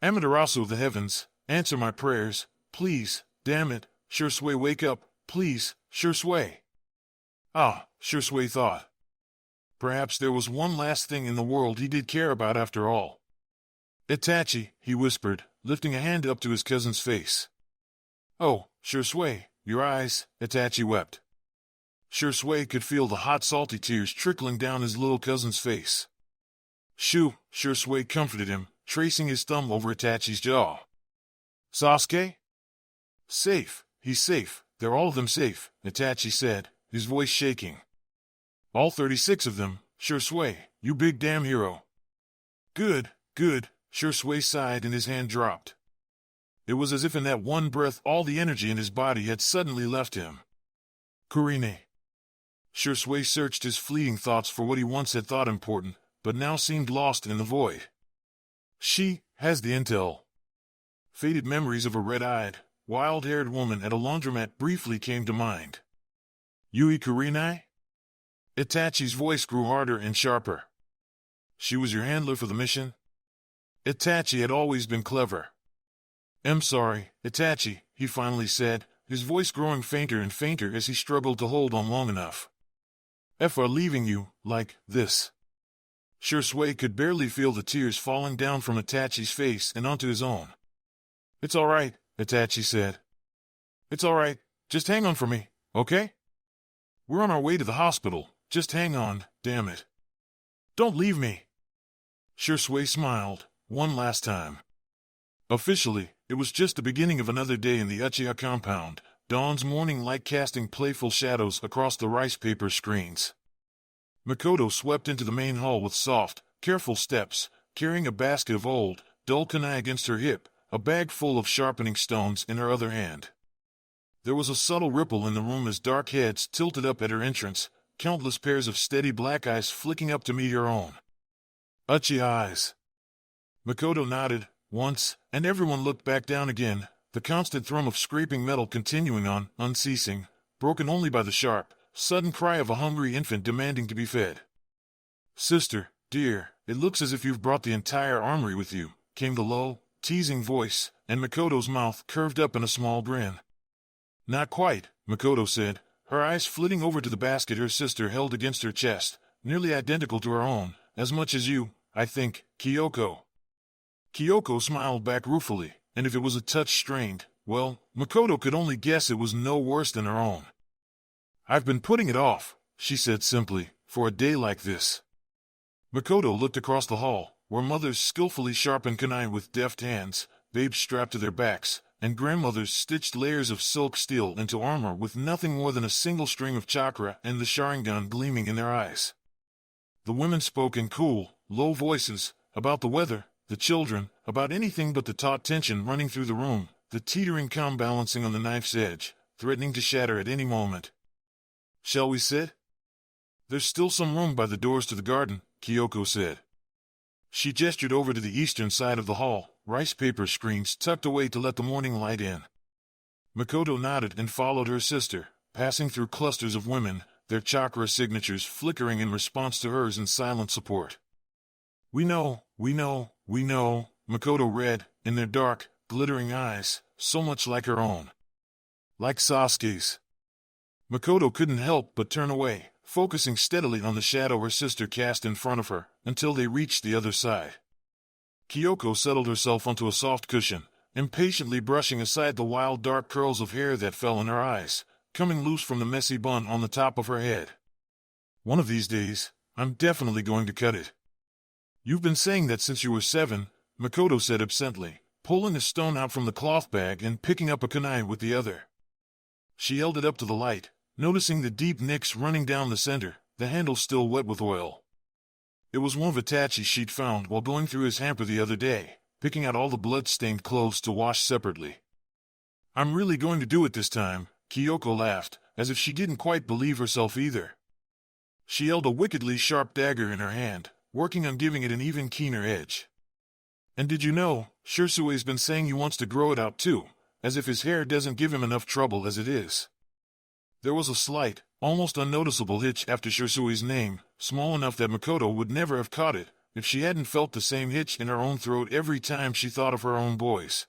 "Amaterasu of the heavens, answer my prayers, please, damn it, Shisui, wake up, please, Shisui." Ah, Shisui thought. Perhaps there was one last thing in the world he did care about after all. "Itachi," he whispered, lifting a hand up to his cousin's face. "Oh, Shisui, your eyes," Itachi wept. Shisui could feel the hot salty tears trickling down his little cousin's face. "Shoo," Shisui comforted him, tracing his thumb over Itachi's jaw. "Sasuke?" "Safe, he's safe, they're all of them safe," Itachi said, his voice shaking. "All 36 of them, Shisui, you big damn hero." Good, Shisui sighed and his hand dropped. It was as if in that one breath all the energy in his body had suddenly left him. "Kurine." Shisui searched his fleeting thoughts for what he once had thought important, but now seemed lost in the void. "She has the intel." Faded memories of a red-eyed, wild-haired woman at a laundromat briefly came to mind. "Yui Kurenai?" Itachi's voice grew harder and sharper. "She was your handler for the mission?" Itachi had always been clever. "I'm sorry, Itachi," he finally said, his voice growing fainter and fainter as he struggled to hold on long enough. "For leaving you, like this." Shisui could barely feel the tears falling down from Itachi's face and onto his own. "It's all right," Itachi said. "It's all right, just hang on for me, okay? We're on our way to the hospital, just hang on, damn it. Don't leave me." Shisui smiled, one last time. Officially, it was just the beginning of another day in the Uchiha compound, dawn's morning light casting playful shadows across the rice paper screens. Makoto swept into the main hall with soft, careful steps, carrying a basket of old, dull kunai against her hip, a bag full of sharpening stones in her other hand. There was a subtle ripple in the room as dark heads tilted up at her entrance, countless pairs of steady black eyes flicking up to meet her own. "Uchiha eyes." Makoto nodded, once, and everyone looked back down again, the constant thrum of scraping metal continuing on, unceasing, broken only by the sharp, sudden cry of a hungry infant demanding to be fed. "Sister, dear, it looks as if you've brought the entire armory with you," came the low, teasing voice, and Makoto's mouth curved up in a small grin. "Not quite," Makoto said, her eyes flitting over to the basket her sister held against her chest, nearly identical to her own, "as much as you, I think, Kyoko. Kyoko smiled back ruefully, and if it was a touch strained, well, Makoto could only guess it was no worse than her own. I've been putting it off, she said simply, for a day like this. Makoto looked across the hall, where mothers skillfully sharpened kunai with deft hands, babes strapped to their backs, and grandmothers stitched layers of silk steel into armor with nothing more than a single string of chakra and the Sharingan gleaming in their eyes. The women spoke in cool, low voices, about the weather, the children, about anything but the taut tension running through the room, the teetering calm balancing on the knife's edge, threatening to shatter at any moment. Shall we sit? There's still some room by the doors to the garden, Kyoko said. She gestured over to the eastern side of the hall, rice paper screens tucked away to let the morning light in. Makoto nodded and followed her sister, passing through clusters of women, their chakra signatures flickering in response to hers in silent support. We know, Makoto read, in their dark, glittering eyes, so much like her own. Like Sasuke's. Makoto couldn't help but turn away, focusing steadily on the shadow her sister cast in front of her, until they reached the other side. Kyoko settled herself onto a soft cushion, impatiently brushing aside the wild dark curls of hair that fell in her eyes, coming loose from the messy bun on the top of her head. One of these days, I'm definitely going to cut it. You've been saying that since you were 7, Makoto said absently, pulling a stone out from the cloth bag and picking up a kunai with the other. She held it up to the light, noticing the deep nicks running down the center, the handle still wet with oil. It was one of Itachi's she'd found while going through his hamper the other day, picking out all the blood-stained clothes to wash separately. I'm really going to do it this time, Kyoko laughed, as if she didn't quite believe herself either. She held a wickedly sharp dagger in her hand, working on giving it an even keener edge. And did you know, Shirsue's been saying he wants to grow it out too, as if his hair doesn't give him enough trouble as it is. There was a slight, almost unnoticeable hitch after Shirsue's name, small enough that Makoto would never have caught it, if she hadn't felt the same hitch in her own throat every time she thought of her own boys.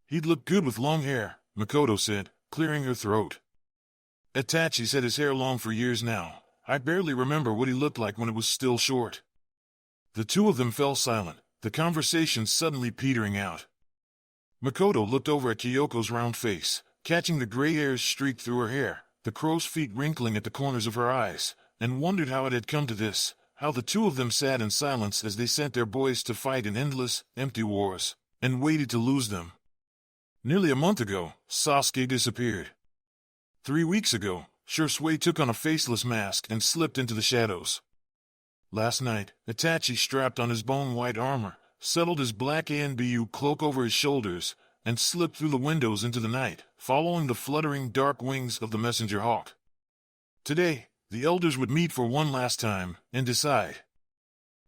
He'd look good with long hair, Makoto said, clearing her throat. Itachi's had his hair long for years now. I barely remember what he looked like when it was still short. The two of them fell silent, the conversation suddenly petering out. Makoto looked over at Kyoko's round face, catching the gray hairs streaked through her hair, the crow's feet wrinkling at the corners of her eyes, and wondered how it had come to this, how the two of them sat in silence as they sent their boys to fight in endless, empty wars, and waited to lose them. Nearly a month ago, Sasuke disappeared. 3 weeks ago, Shirsue took on a faceless mask and slipped into the shadows. Last night, Itachi strapped on his bone-white armor, settled his black ANBU cloak over his shoulders, and slipped through the windows into the night, following the fluttering dark wings of the messenger hawk. Today, the elders would meet for one last time, and decide.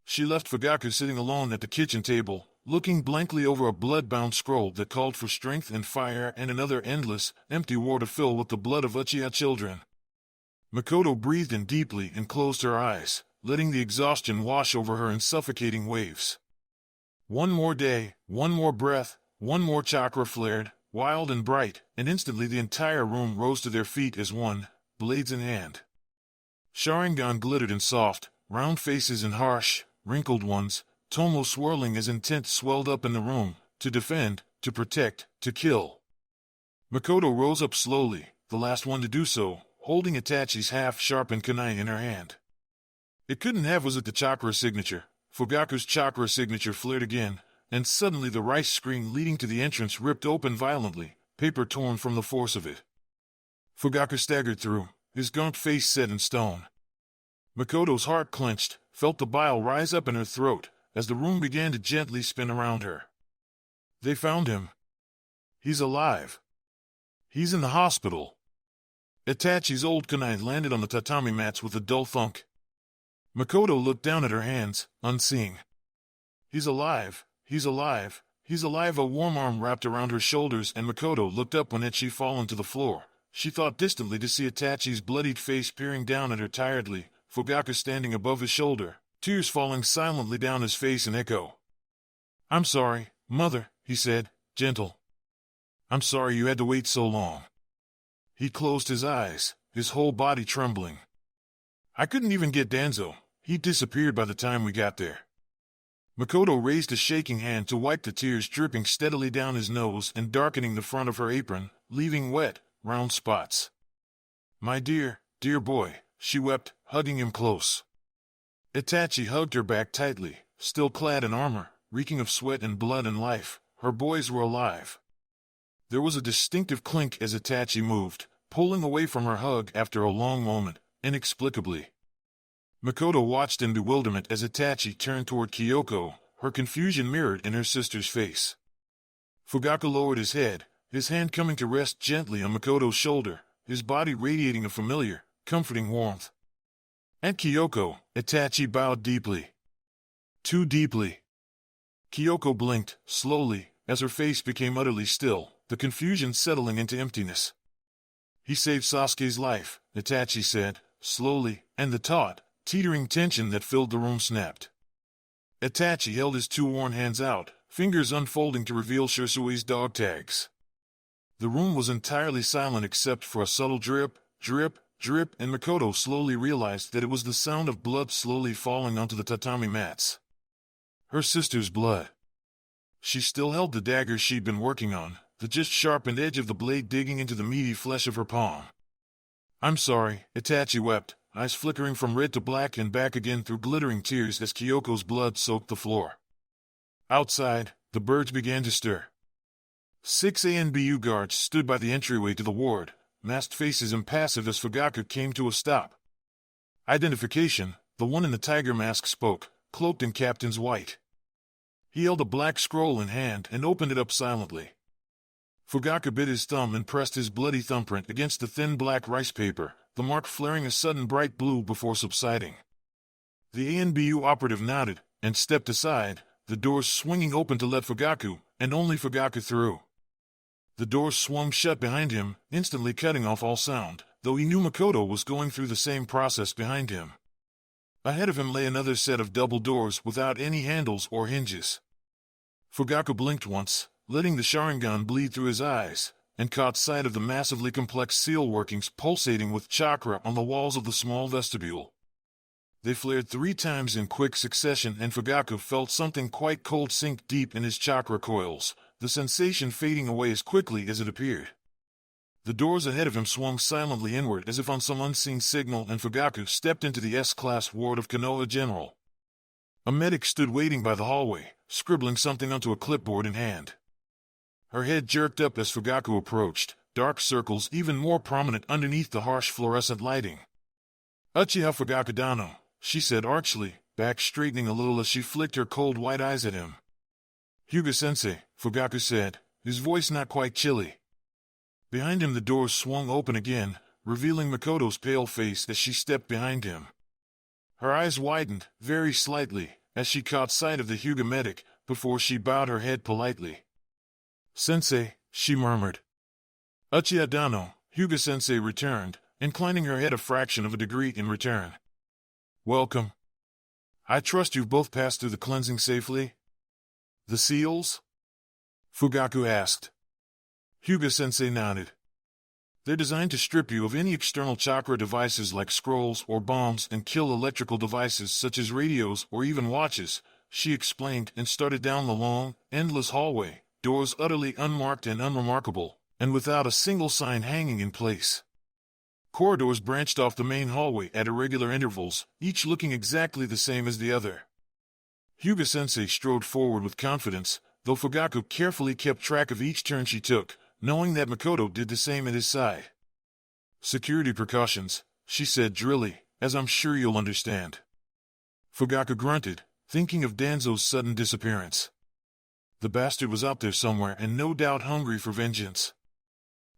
She left Fugaku sitting alone at the kitchen table, looking blankly over a blood-bound scroll that called for strength and fire and another endless, empty war to fill with the blood of Uchiha children. Makoto breathed in deeply and closed her eyes, letting the exhaustion wash over her in suffocating waves. One more day, one more breath, one more chakra flared, wild and bright, and instantly the entire room rose to their feet as one, blades in hand. Sharingan glittered in soft, round faces and harsh, wrinkled ones, Tomo swirling as intent swelled up in the room, to defend, to protect, to kill. Makoto rose up slowly, the last one to do so, holding Itachi's half-sharpened kunai in her hand. It couldn't have was it the chakra signature. Fugaku's chakra signature flared again, and suddenly the rice screen leading to the entrance ripped open violently, paper torn from the force of it. Fugaku staggered through, his gaunt face set in stone. Makoto's heart clenched, felt the bile rise up in her throat, as the room began to gently spin around her. They found him. He's alive. He's in the hospital. Itachi's old kunai landed on the tatami mats with a dull thunk. Makoto looked down at her hands, unseeing. He's alive, he's alive, he's alive. A warm arm wrapped around her shoulders and Makoto looked up when it she'd fallen to the floor. She thought distantly to see Itachi's bloodied face peering down at her tiredly, Fugaku standing above his shoulder, tears falling silently down his face in echo. I'm sorry, Mother, he said, gentle. I'm sorry you had to wait so long. He closed his eyes, his whole body trembling. I couldn't even get Danzo. He disappeared by the time we got there. Makoto raised a shaking hand to wipe the tears dripping steadily down his nose and darkening the front of her apron, leaving wet, round spots. "My dear, dear boy," she wept, hugging him close. Itachi hugged her back tightly, still clad in armor, reeking of sweat and blood and life. Her boys were alive. There was a distinctive clink as Itachi moved, pulling away from her hug after a long moment, inexplicably. Makoto watched in bewilderment as Itachi turned toward Kyoko, her confusion mirrored in her sister's face. Fugaku lowered his head, his hand coming to rest gently on Makoto's shoulder, his body radiating a familiar, comforting warmth. At Kyoko, Itachi bowed deeply. Too deeply. Kyoko blinked, slowly, as her face became utterly still, the confusion settling into emptiness. "He saved Sasuke's life," Itachi said, slowly, and the taut, teetering tension that filled the room snapped. Itachi held his two worn hands out, fingers unfolding to reveal Shirsui's dog tags. The room was entirely silent except for a subtle drip, drip, drip, and Makoto slowly realized that it was the sound of blood slowly falling onto the tatami mats. Her sister's blood. She still held the dagger she'd been working on, the just sharpened edge of the blade digging into the meaty flesh of her palm. "I'm sorry," Itachi wept, eyes flickering from red to black and back again through glittering tears as Kyoko's blood soaked the floor. Outside, the birds began to stir. 6 ANBU guards stood by the entryway to the ward, masked faces impassive as Fugaku came to a stop. "Identification," the one in the tiger mask spoke, cloaked in captain's white. He held a black scroll in hand and opened it up silently. Fugaku bit his thumb and pressed his bloody thumbprint against the thin black rice paper, the mark flaring a sudden bright blue before subsiding. The ANBU operative nodded and stepped aside, the doors swinging open to let Fugaku, and only Fugaku, through. The doors swung shut behind him, instantly cutting off all sound, though he knew Makoto was going through the same process behind him. Ahead of him lay another set of double doors without any handles or hinges. Fugaku blinked once, letting the Sharingan bleed through his eyes, and caught sight of the massively complex seal workings pulsating with chakra on the walls of the small vestibule. They flared 3 times in quick succession and Fugaku felt something quite cold sink deep in his chakra coils, the sensation fading away as quickly as it appeared. The doors ahead of him swung silently inward as if on some unseen signal and Fugaku stepped into the S-class ward of Konoha General. A medic stood waiting by the hallway, scribbling something onto a clipboard in hand. Her head jerked up as Fugaku approached, dark circles even more prominent underneath the harsh fluorescent lighting. "Uchiha Fugaku Dano," she said archly, back straightening a little as she flicked her cold white eyes at him. "Hyuga-sensei," Fugaku said, his voice not quite chilly. Behind him the doors swung open again, revealing Makoto's pale face as she stepped behind him. Her eyes widened, very slightly, as she caught sight of the Hyuga medic, before she bowed her head politely. "Sensei," she murmured. "Uchiha Dano," Hyuga-sensei returned, inclining her head a fraction of a degree in return. "Welcome. I trust you've both passed through the cleansing safely?" "The seals?" Fugaku asked. Hyuga-sensei nodded. "They're designed to strip you of any external chakra devices like scrolls or bombs and kill electrical devices such as radios or even watches," she explained and started down the long, endless hallway, doors utterly unmarked and unremarkable, and without a single sign hanging in place. Corridors branched off the main hallway at irregular intervals, each looking exactly the same as the other. Hyuga-sensei strode forward with confidence, though Fugaku carefully kept track of each turn she took, knowing that Makoto did the same at his side. "Security precautions," she said drily, "as I'm sure you'll understand." Fugaku grunted, thinking of Danzo's sudden disappearance. The bastard was out there somewhere and no doubt hungry for vengeance.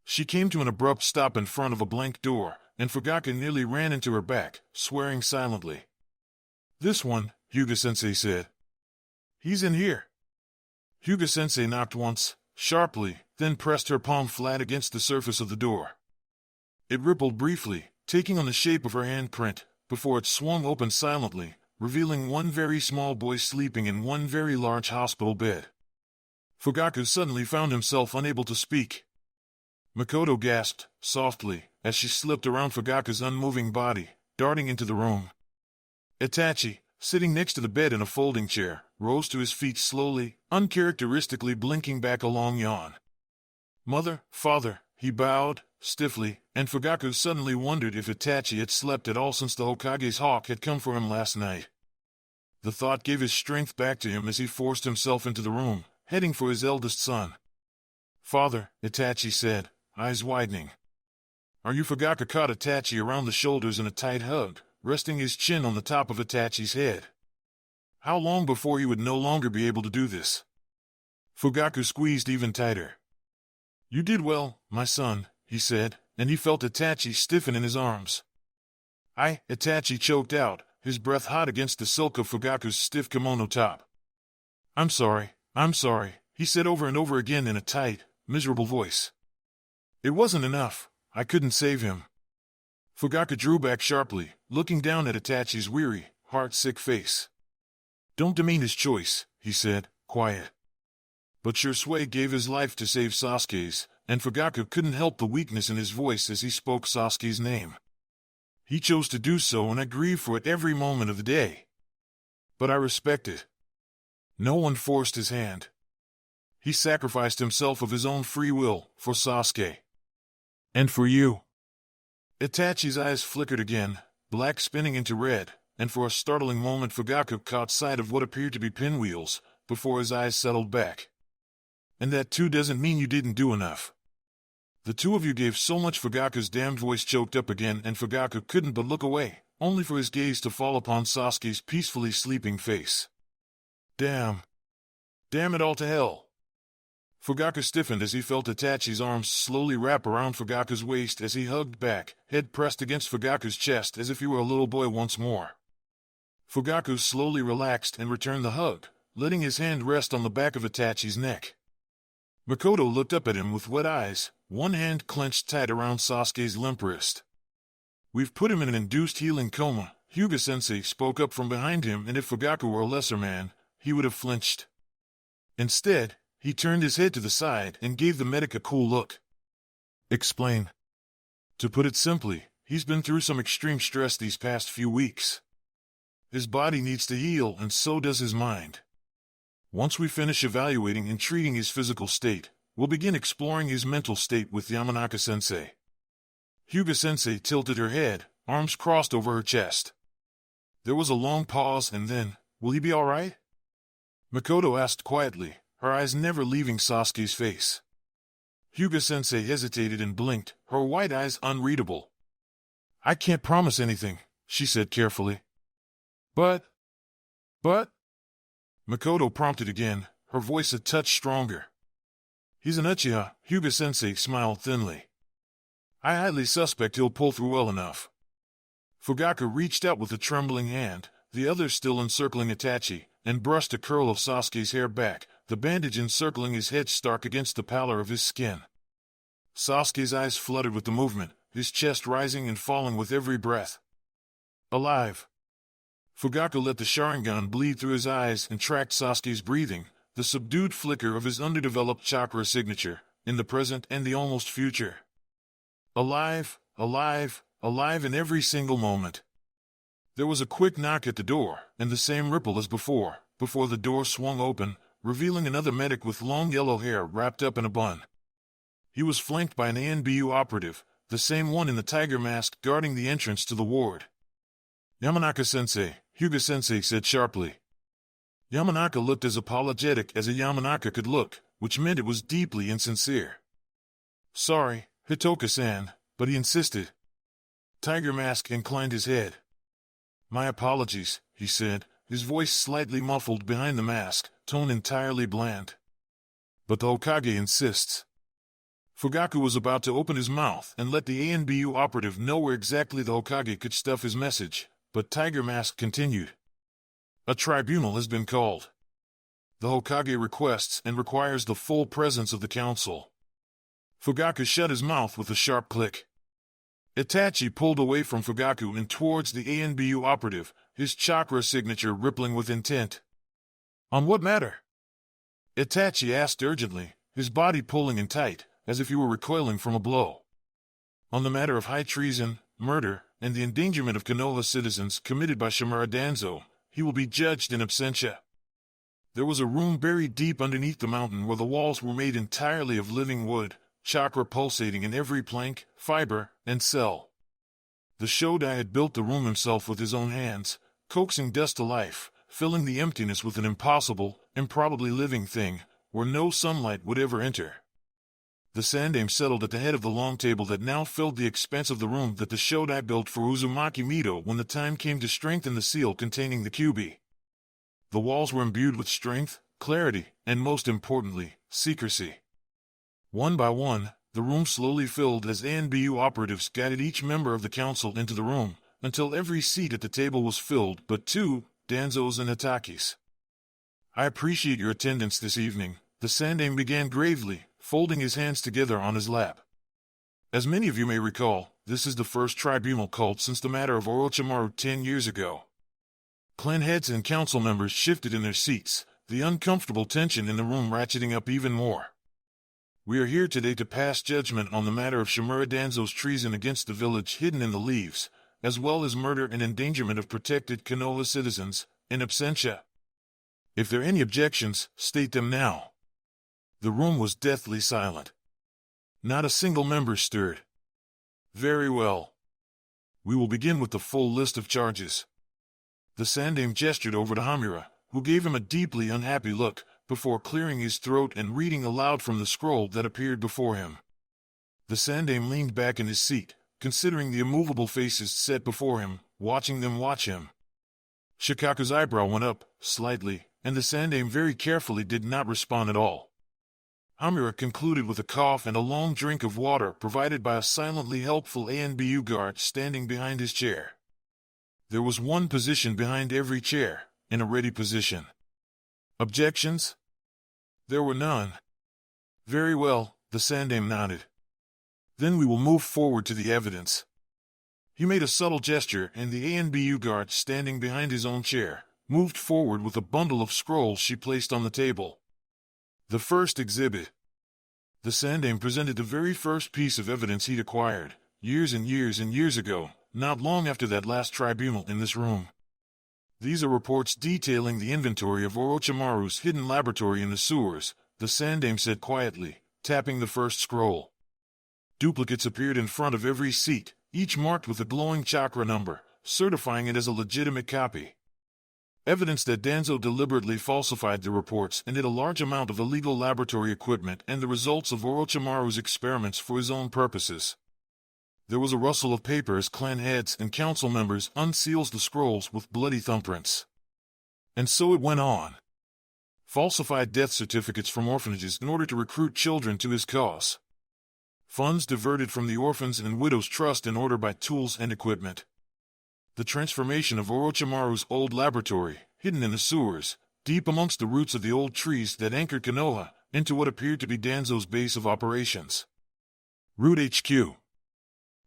She came to an abrupt stop in front of a blank door, and Fugaku nearly ran into her back, swearing silently. "This one," Hyuga-sensei said. "He's in here." Hyuga-sensei knocked once, sharply, then pressed her palm flat against the surface of the door. It rippled briefly, taking on the shape of her handprint, before it swung open silently, revealing one very small boy sleeping in one very large hospital bed. Fugaku suddenly found himself unable to speak. Makoto gasped, softly, as she slipped around Fugaku's unmoving body, darting into the room. Itachi, sitting next to the bed in a folding chair, rose to his feet slowly, uncharacteristically blinking back a long yawn. Mother, father, he bowed, stiffly, and Fugaku suddenly wondered if Itachi had slept at all since the Hokage's hawk had come for him last night. The thought gave his strength back to him as he forced himself into the room, heading for his eldest son. Father, Itachi said, eyes widening. Are you? Fugaku caught Itachi around the shoulders in a tight hug, resting his chin on the top of Itachi's head. How long before he would no longer be able to do this? Fugaku squeezed even tighter. You did well, my son, he said, and he felt Itachi stiffen in his arms. Itachi choked out, his breath hot against the silk of Fugaku's stiff kimono top. I'm sorry, he said over and over again in a tight, miserable voice. It wasn't enough, I couldn't save him. Fugaku drew back sharply, looking down at Itachi's weary, heart-sick face. Don't demean his choice, he said, quiet. But Shursui gave his life to save Sasuke's, and Fugaku couldn't help the weakness in his voice as he spoke Sasuke's name. He chose to do so, and I grieve for it every moment of the day. But I respect it. No one forced his hand. He sacrificed himself of his own free will, for Sasuke. And for you. Itachi's eyes flickered again, black spinning into red, and for a startling moment Fugaku caught sight of what appeared to be pinwheels, before his eyes settled back. And that too doesn't mean you didn't do enough. The two of you gave so much. Fugaku's damned voice choked up again, and Fugaku couldn't but look away, only for his gaze to fall upon Sasuke's peacefully sleeping face. Damn it all to hell. Fugaku stiffened as he felt Itachi's arms slowly wrap around Fugaku's waist as he hugged back, head pressed against Fugaku's chest as if he were a little boy once more. Fugaku slowly relaxed and returned the hug, letting his hand rest on the back of Itachi's neck. Makoto looked up at him with wet eyes, one hand clenched tight around Sasuke's limp wrist. We've put him in an induced healing coma, Hyuga-sensei spoke up from behind him, and if Fugaku were a lesser man, he would have flinched. Instead, he turned his head to the side and gave the medic a cool look. Explain. To put it simply, he's been through some extreme stress these past few weeks. His body needs to heal, and so does his mind. Once we finish evaluating and treating his physical state, we'll begin exploring his mental state with Yamanaka-sensei. Hyuga-sensei tilted her head, arms crossed over her chest. There was a long pause, and then, will he be all right? Makoto asked quietly, her eyes never leaving Sasuke's face. Hyuga-sensei hesitated and blinked, her white eyes unreadable. I can't promise anything, she said carefully. But... Makoto prompted again, her voice a touch stronger. He's an Uchiha, Hyuga-sensei smiled thinly. I highly suspect he'll pull through well enough. Fugaku reached out with a trembling hand, the other still encircling Itachi, and brushed a curl of Sasuke's hair back, the bandage encircling his head stark against the pallor of his skin. Sasuke's eyes fluttered with the movement, his chest rising and falling with every breath. Alive. Fugaku let the Sharingan bleed through his eyes and tracked Sasuke's breathing, the subdued flicker of his underdeveloped chakra signature, in the present and the almost future. Alive, alive, alive in every single moment. There was a quick knock at the door, and the same ripple as before the door swung open, revealing another medic with long yellow hair wrapped up in a bun. He was flanked by an ANBU operative, the same one in the tiger mask guarding the entrance to the ward. Yamanaka-sensei, Hyuga-sensei said sharply. Yamanaka looked as apologetic as a Yamanaka could look, which meant it was deeply insincere. Sorry, Hitoka-san, but he insisted. Tiger Mask inclined his head. My apologies, he said, his voice slightly muffled behind the mask, tone entirely bland. But the Hokage insists. Fugaku was about to open his mouth and let the ANBU operative know where exactly the Hokage could stuff his message, but Tiger Mask continued. A tribunal has been called. The Hokage requests and requires the full presence of the council. Fugaku shut his mouth with a sharp click. Itachi pulled away from Fugaku and towards the ANBU operative, his chakra signature rippling with intent. On what matter? Itachi asked urgently, his body pulling in tight, as if he were recoiling from a blow. On the matter of high treason, murder, and the endangerment of Konoha citizens committed by Shimura Danzo, he will be judged in absentia. There was a room buried deep underneath the mountain where the walls were made entirely of living wood, chakra pulsating in every plank, fiber, and cell. The Shodai had built the room himself with his own hands, coaxing dust to life, filling the emptiness with an impossible, improbably living thing, where no sunlight would ever enter. The Sandaime settled at the head of the long table that now filled the expanse of the room that the Shodai built for Uzumaki Mito when the time came to strengthen the seal containing the Kyuubi. The walls were imbued with strength, clarity, and most importantly, secrecy. One by one, the room slowly filled as ANBU operatives guided each member of the council into the room, until every seat at the table was filled but two, Danzo's and Hitaki's. "I appreciate your attendance this evening," the Sandaime began gravely, folding his hands together on his lap. "As many of you may recall, this is the first tribunal called since the matter of Orochimaru 10 years ago." Clan heads and council members shifted in their seats, the uncomfortable tension in the room ratcheting up even more. "We are here today to pass judgment on the matter of Shimura Danzo's treason against the village hidden in the leaves, as well as murder and endangerment of protected Konoha citizens, in absentia. If there are any objections, state them now." The room was deathly silent. Not a single member stirred. "Very well. We will begin with the full list of charges." The Sandaime gestured over to Hamura, who gave him a deeply unhappy look, before clearing his throat and reading aloud from the scroll that appeared before him. The Sandaime leaned back in his seat, considering the immovable faces set before him, watching them watch him. Shikaku's eyebrow went up, slightly, and the Sandaime very carefully did not respond at all. Hamura concluded with a cough and a long drink of water provided by a silently helpful ANBU guard standing behind his chair. There was one position behind every chair, in a ready position. Objections? There were none. "Very well," the Sandaime nodded. "Then we will move forward to the evidence." He made a subtle gesture, and the ANBU guard standing behind his own chair moved forward with a bundle of scrolls she placed on the table. The first exhibit. The Sandaime presented the very first piece of evidence he'd acquired, years and years and years ago, not long after that last tribunal in this room. "These are reports detailing the inventory of Orochimaru's hidden laboratory in the sewers," the Sandaime said quietly, tapping the first scroll. Duplicates appeared in front of every seat, each marked with a glowing chakra number, certifying it as a legitimate copy. Evidence that Danzo deliberately falsified the reports and hid a large amount of illegal laboratory equipment and the results of Orochimaru's experiments for his own purposes. There was a rustle of paper as clan heads and council members unsealed the scrolls with bloody thumbprints. And so it went on. Falsified death certificates from orphanages in order to recruit children to his cause. Funds diverted from the Orphans and Widows Trust in order to buy tools and equipment. The transformation of Orochimaru's old laboratory, hidden in the sewers, deep amongst the roots of the old trees that anchored Konoha, into what appeared to be Danzo's base of operations. Root HQ.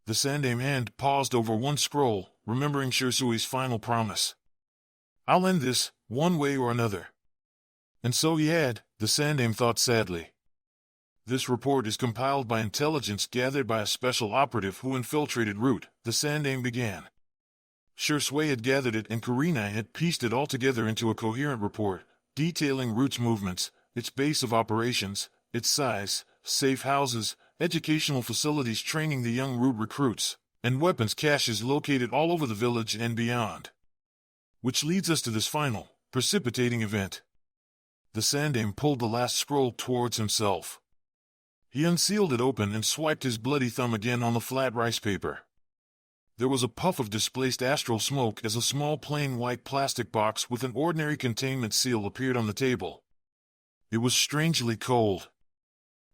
The Sandaime hand paused over one scroll, remembering Shirsui's final promise. "I'll end this, one way or another." And so he had, the Sandaime thought sadly. "This report is compiled by intelligence gathered by a special operative who infiltrated Root," the Sandaime began. Shirsui had gathered it and Kurenai had pieced it all together into a coherent report, detailing Root's movements, its base of operations, its size, safe houses, educational facilities training the young Root recruits, and weapons caches located all over the village and beyond. Which leads us to this final, precipitating event. The Sandaime pulled the last scroll towards himself. He unsealed it open and swiped his bloody thumb again on the flat rice paper. There was a puff of displaced astral smoke as a small plain white plastic box with an ordinary containment seal appeared on the table. It was strangely cold.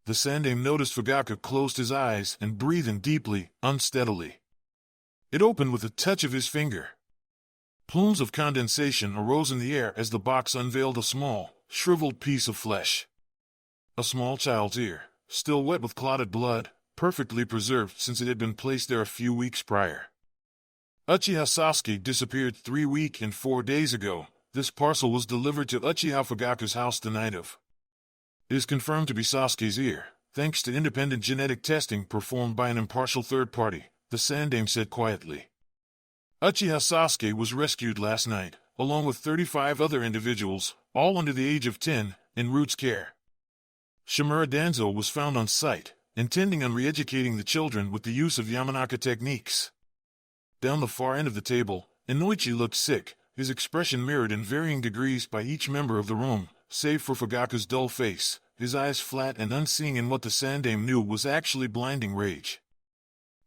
The Sandaime noticed Fugaku closed his eyes and breathed in deeply, unsteadily. It opened with a touch of his finger. Plumes of condensation arose in the air as the box unveiled a small, shriveled piece of flesh. A small child's ear, still wet with clotted blood, perfectly preserved since it had been placed there a few weeks prior. Uchiha Sasuke disappeared 3 weeks and 4 days ago. This parcel was delivered to Uchiha Fugaku's house the night of. It is confirmed to be Sasuke's ear, thanks to independent genetic testing performed by an impartial third party, the Sandaime said quietly. Uchiha Sasuke was rescued last night, along with 35 other individuals, all under the age of 10, in Root's care. Shimura Danzo was found on site, intending on re-educating the children with the use of Yamanaka techniques. Down the far end of the table, Inoichi looked sick, his expression mirrored in varying degrees by each member of the room, save for Fugaku's dull face, his eyes flat and unseeing in what the Sandame knew was actually blinding rage.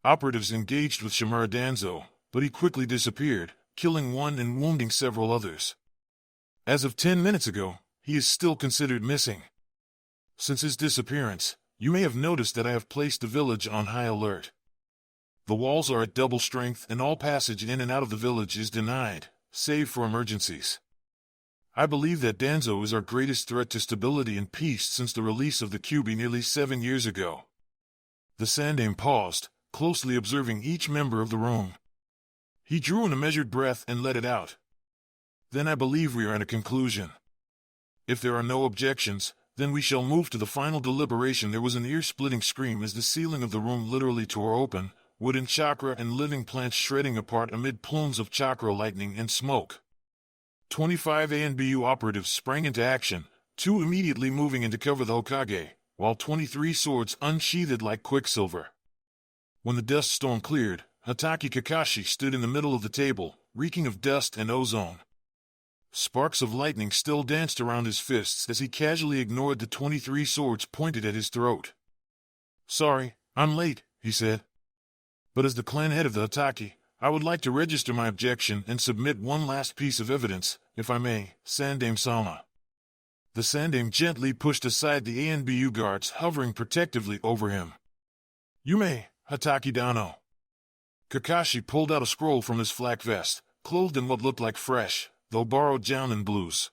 Operatives engaged with Shimura Danzo, but he quickly disappeared, killing one and wounding several others. As of 10 minutes ago, he is still considered missing. Since his disappearance, you may have noticed that I have placed the village on high alert. The walls are at double strength and all passage in and out of the village is denied, save for emergencies. I believe that Danzo is our greatest threat to stability and peace since the release of the Kyuubi nearly 7 years ago. The Sandame paused, closely observing each member of the room. He drew in a measured breath and let it out. Then I believe we are at a conclusion. If there are no objections, then we shall move to the final deliberation. There was an ear-splitting scream as the ceiling of the room literally tore open, wooden chakra and living plants shredding apart amid plumes of chakra lightning and smoke. 25 ANBU operatives sprang into action, 2 immediately moving in to cover the Hokage, while 23 swords unsheathed like quicksilver. When the dust storm cleared, Hatake Kakashi stood in the middle of the table, reeking of dust and ozone. Sparks of lightning still danced around his fists as he casually ignored the 23 swords pointed at his throat. "Sorry, I'm late," he said. "But as the clan head of the Hatake, I would like to register my objection and submit one last piece of evidence, if I may, Sandame-sama." The Sandame gently pushed aside the ANBU guards hovering protectively over him. "You may, Hatake Dano." Kakashi pulled out a scroll from his flak vest, clothed in what looked like fresh, though borrowed Jounin blues.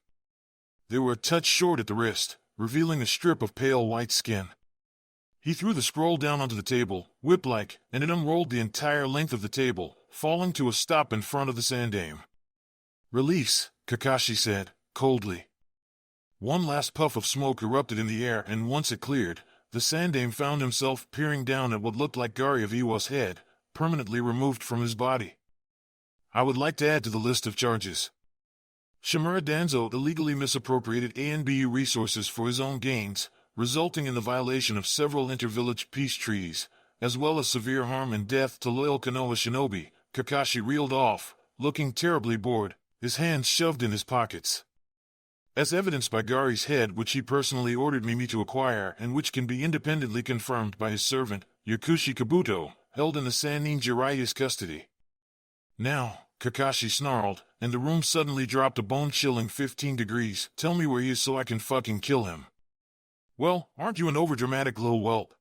They were a touch short at the wrist, revealing a strip of pale white skin. He threw the scroll down onto the table, whip-like, and it unrolled the entire length of the table, falling to a stop in front of the Sandame. "Release," Kakashi said, coldly. One last puff of smoke erupted in the air, and once it cleared, the Sandame found himself peering down at what looked like Gari of Iwa's head, permanently removed from his body. "I would like to add to the list of charges. Shimura Danzo illegally misappropriated ANBU resources for his own gains, resulting in the violation of several inter-village peace treaties, as well as severe harm and death to loyal Konoha shinobi." Kakashi reeled off, looking terribly bored, his hands shoved in his pockets. "As evidenced by Gari's head, which he personally ordered Mimi to acquire and which can be independently confirmed by his servant, Yakushi Kabuto, held in the Sannin Jiraiya's custody." "Now," Kakashi snarled, and the room suddenly dropped a bone-chilling 15 degrees. "Tell me where he is so I can fucking kill him." "Well, aren't you an overdramatic little whelp?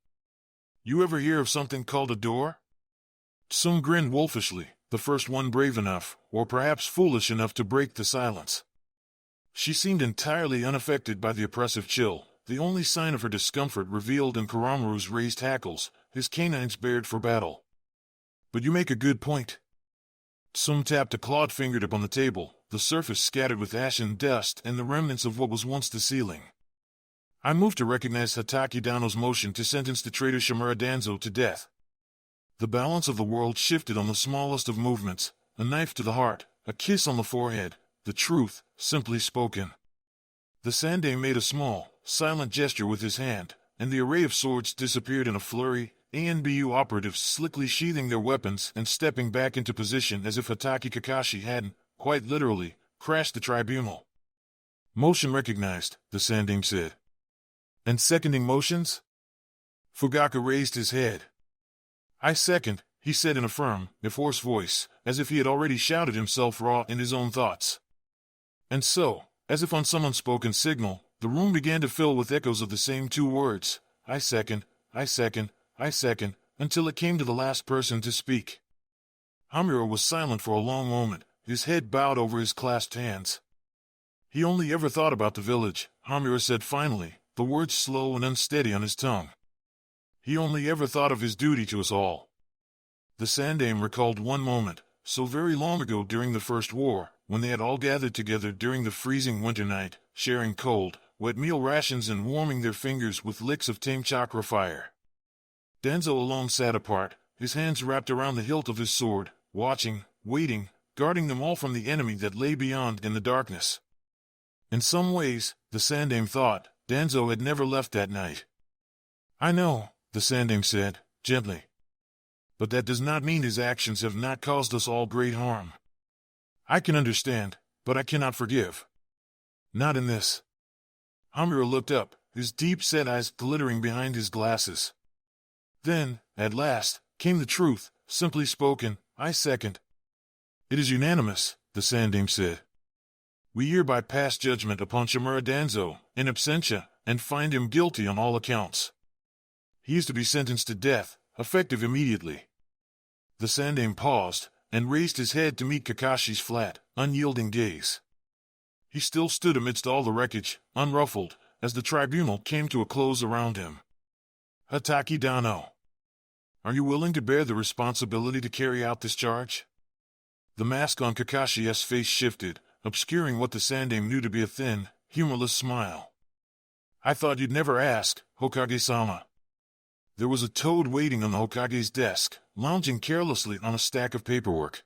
You ever hear of something called a door?" Tsum grinned wolfishly, the first one brave enough, or perhaps foolish enough to break the silence. She seemed entirely unaffected by the oppressive chill, the only sign of her discomfort revealed in Kuramaru's raised hackles, his canines bared for battle. "But you make a good point." Tsum tapped a clawed finger upon the table, the surface scattered with ashen dust and the remnants of what was once the ceiling. "I move to recognize Hatake Dano's motion to sentence the traitor Shimura Danzo to death." The balance of the world shifted on the smallest of movements, a knife to the heart, a kiss on the forehead, the truth, simply spoken. The Sandame made a small, silent gesture with his hand, and the array of swords disappeared in a flurry, ANBU operatives slickly sheathing their weapons and stepping back into position as if Hatake Kakashi hadn't, quite literally, crashed the tribunal. "Motion recognized," the Sandame said. "And seconding motions?" Fugaku raised his head. "I second," he said in a firm, if hoarse voice, as if he had already shouted himself raw in his own thoughts. And so, as if on some unspoken signal, the room began to fill with echoes of the same 2 words, "I second, I second, I second," until it came to the last person to speak. Hamura was silent for a long moment, his head bowed over his clasped hands. "He only ever thought about the village," Hamura said finally, the words slow and unsteady on his tongue. "He only ever thought of his duty to us all." The Sandame recalled one moment, so very long ago during the First War, when they had all gathered together during the freezing winter night, sharing cold, wet meal rations and warming their fingers with licks of tame chakra fire. Danzo alone sat apart, his hands wrapped around the hilt of his sword, watching, waiting, guarding them all from the enemy that lay beyond in the darkness. In some ways, the Sandaime thought, Danzo had never left that night. I know, the Sandaime said, gently. But that does not mean his actions have not caused us all great harm. I can understand, but I cannot forgive. Not in this. Hamura looked up, his deep-set eyes glittering behind his glasses. Then, at last, came the truth, simply spoken, I second. It is unanimous, the Sandaime said. We hereby pass judgment upon Shimura Danzo, in absentia, and find him guilty on all accounts. He is to be sentenced to death, effective immediately. The Sandaime paused, and raised his head to meet Kakashi's flat, unyielding gaze. He still stood amidst all the wreckage, unruffled, as the tribunal came to a close around him. Hataki Dano. Are you willing to bear the responsibility to carry out this charge? The mask on Kakashi's face shifted, obscuring what the Sandaime knew to be a thin, humorless smile. I thought you'd never ask, Hokage-sama. There was a toad waiting on the Hokage's desk, lounging carelessly on a stack of paperwork.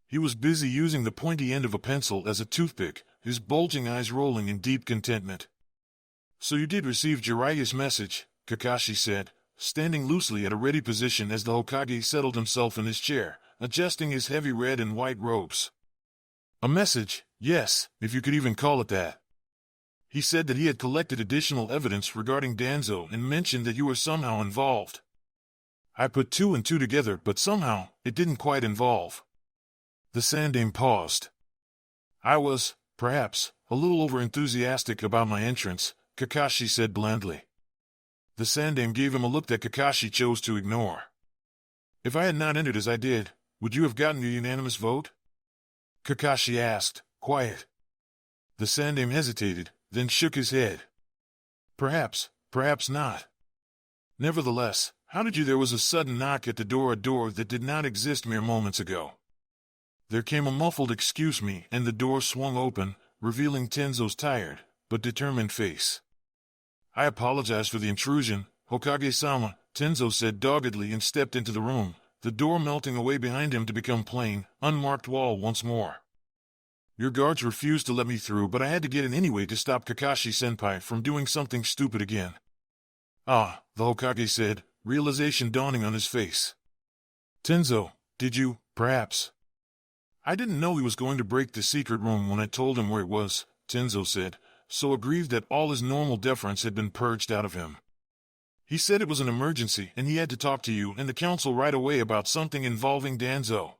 He was busy using the pointy end of a pencil as a toothpick, his bulging eyes rolling in deep contentment. So you did receive Jiraiya's message, Kakashi said, standing loosely at a ready position as the Hokage settled himself in his chair, adjusting his heavy red and white robes. A message, yes, if you could even call it that. He said that he had collected additional evidence regarding Danzo and mentioned that you were somehow involved. I put two and two together, but somehow, it didn't quite involve. The Sandaime paused. I was, perhaps, a little over-enthusiastic about my entrance, Kakashi said blandly. The Sandaime gave him a look that Kakashi chose to ignore. If I had not entered as I did, would you have gotten your unanimous vote? Kakashi asked, quiet. The Sandaime hesitated, then shook his head. Perhaps, perhaps not. Nevertheless, how did you? There was a sudden knock at the door, a door that did not exist mere moments ago. There came a muffled excuse me, and the door swung open, revealing Tenzo's tired, but determined face. I apologize for the intrusion, Hokage-sama, Tenzo said doggedly and stepped into the room, the door melting away behind him to become plain, unmarked wall once more. Your guards refused to let me through, but I had to get in anyway to stop Kakashi-senpai from doing something stupid again. Ah, the Hokage said, realization dawning on his face. Tenzo, did you, perhaps? I didn't know he was going to break the secret room when I told him where it was, Tenzo said, so aggrieved that all his normal deference had been purged out of him. He said it was an emergency and he had to talk to you and the council right away about something involving Danzo.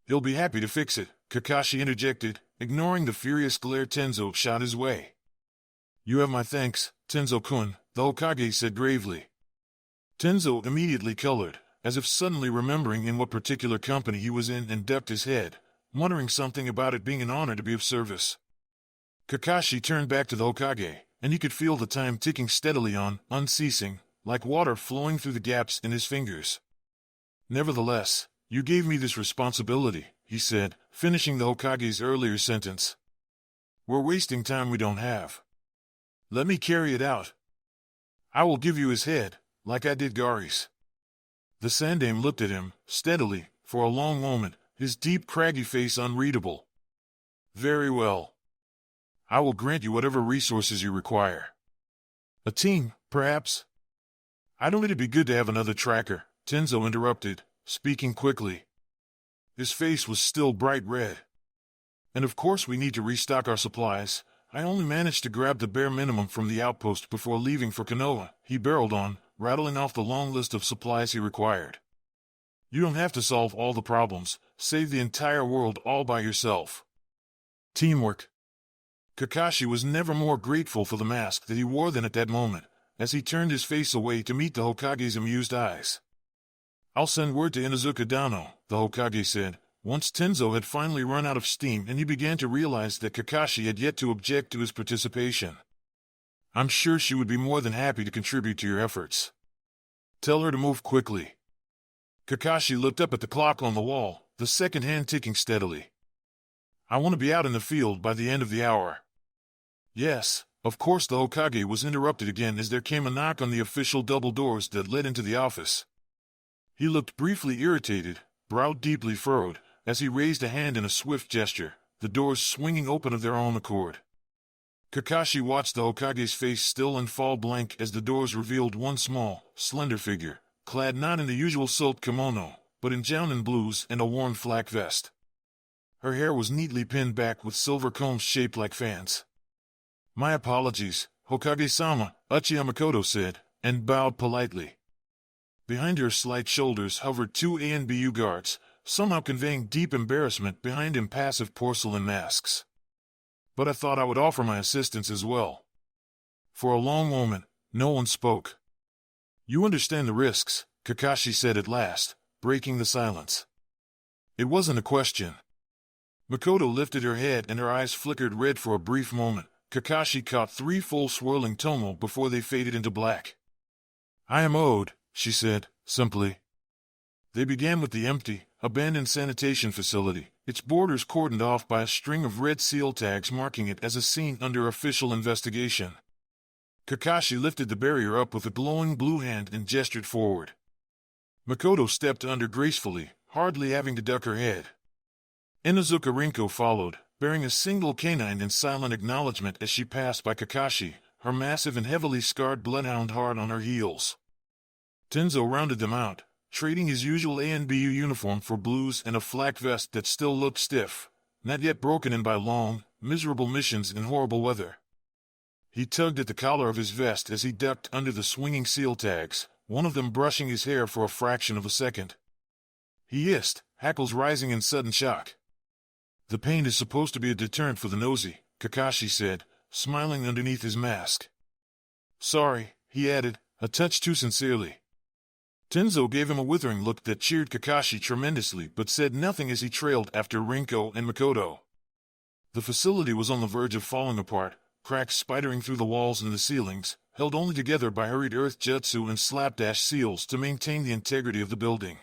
He'll be happy to fix it, Kakashi interjected, ignoring the furious glare Tenzo shot his way. You have my thanks, Tenzo-kun, the Hokage said gravely. Tenzo immediately colored, as if suddenly remembering in what particular company he was in, and ducked his head, muttering something about it being an honor to be of service. Kakashi turned back to the Hokage, and he could feel the time ticking steadily on, unceasing, like water flowing through the gaps in his fingers. Nevertheless, you gave me this responsibility, he said, finishing the Hokage's earlier sentence. We're wasting time we don't have. Let me carry it out. I will give you his head, like I did Gaari's. The Sandaime looked at him, steadily, for a long moment, his deep craggy face unreadable. Very well. I will grant you whatever resources you require. A team, perhaps? I don't think it'd be good to have another tracker, Tenzo interrupted, speaking quickly. His face was still bright red. And of course we need to restock our supplies. I only managed to grab the bare minimum from the outpost before leaving for Konoha, he barreled on, rattling off the long list of supplies he required. You don't have to solve all the problems, save the entire world all by yourself. Teamwork. Kakashi was never more grateful for the mask that he wore than at that moment, as he turned his face away to meet the Hokage's amused eyes. I'll send word to Inuzuka Dano, the Hokage said, once Tenzo had finally run out of steam and he began to realize that Kakashi had yet to object to his participation. I'm sure she would be more than happy to contribute to your efforts. Tell her to move quickly. Kakashi looked up at the clock on the wall, the second hand ticking steadily. I want to be out in the field by the end of the hour. Yes, of course. The Hokage was interrupted again as there came a knock on the official double doors that led into the office. He looked briefly irritated, brow deeply furrowed, as he raised a hand in a swift gesture, the doors swinging open of their own accord. Kakashi watched the Hokage's face still and fall blank as the doors revealed one small, slender figure, clad not in the usual silk kimono, but in jounin blues and a worn flak vest. Her hair was neatly pinned back with silver combs shaped like fans. "My apologies, Hokage-sama," Uchiha Makoto said, and bowed politely. Behind her slight shoulders hovered two ANBU guards, somehow conveying deep embarrassment behind impassive porcelain masks. "But I thought I would offer my assistance as well." For a long moment, no one spoke. "You understand the risks," Kakashi said at last, breaking the silence. It wasn't a question. Makoto lifted her head and her eyes flickered red for a brief moment. Kakashi caught 3 full swirling tomo before they faded into black. "I am owed," she said, simply. They began with the empty, abandoned sanitation facility, its borders cordoned off by a string of red seal tags marking it as a scene under official investigation. Kakashi lifted the barrier up with a glowing blue hand and gestured forward. Makoto stepped under gracefully, hardly having to duck her head. Inuzuka Rinko followed, bearing a single canine in silent acknowledgement as she passed by Kakashi, her massive and heavily scarred bloodhound hard on her heels. Tenzo rounded them out, trading his usual ANBU uniform for blues and a flak vest that still looked stiff, not yet broken in by long, miserable missions in horrible weather. He tugged at the collar of his vest as he ducked under the swinging seal tags, one of them brushing his hair for a fraction of a second. He hissed, hackles rising in sudden shock. "The pain is supposed to be a deterrent for the nosy," Kakashi said, smiling underneath his mask. "Sorry," he added, a touch too sincerely. Tenzo gave him a withering look that cheered Kakashi tremendously but said nothing as he trailed after Rinko and Makoto. The facility was on the verge of falling apart, cracks spidering through the walls and the ceilings, held only together by hurried earth jutsu and slapdash seals to maintain the integrity of the building.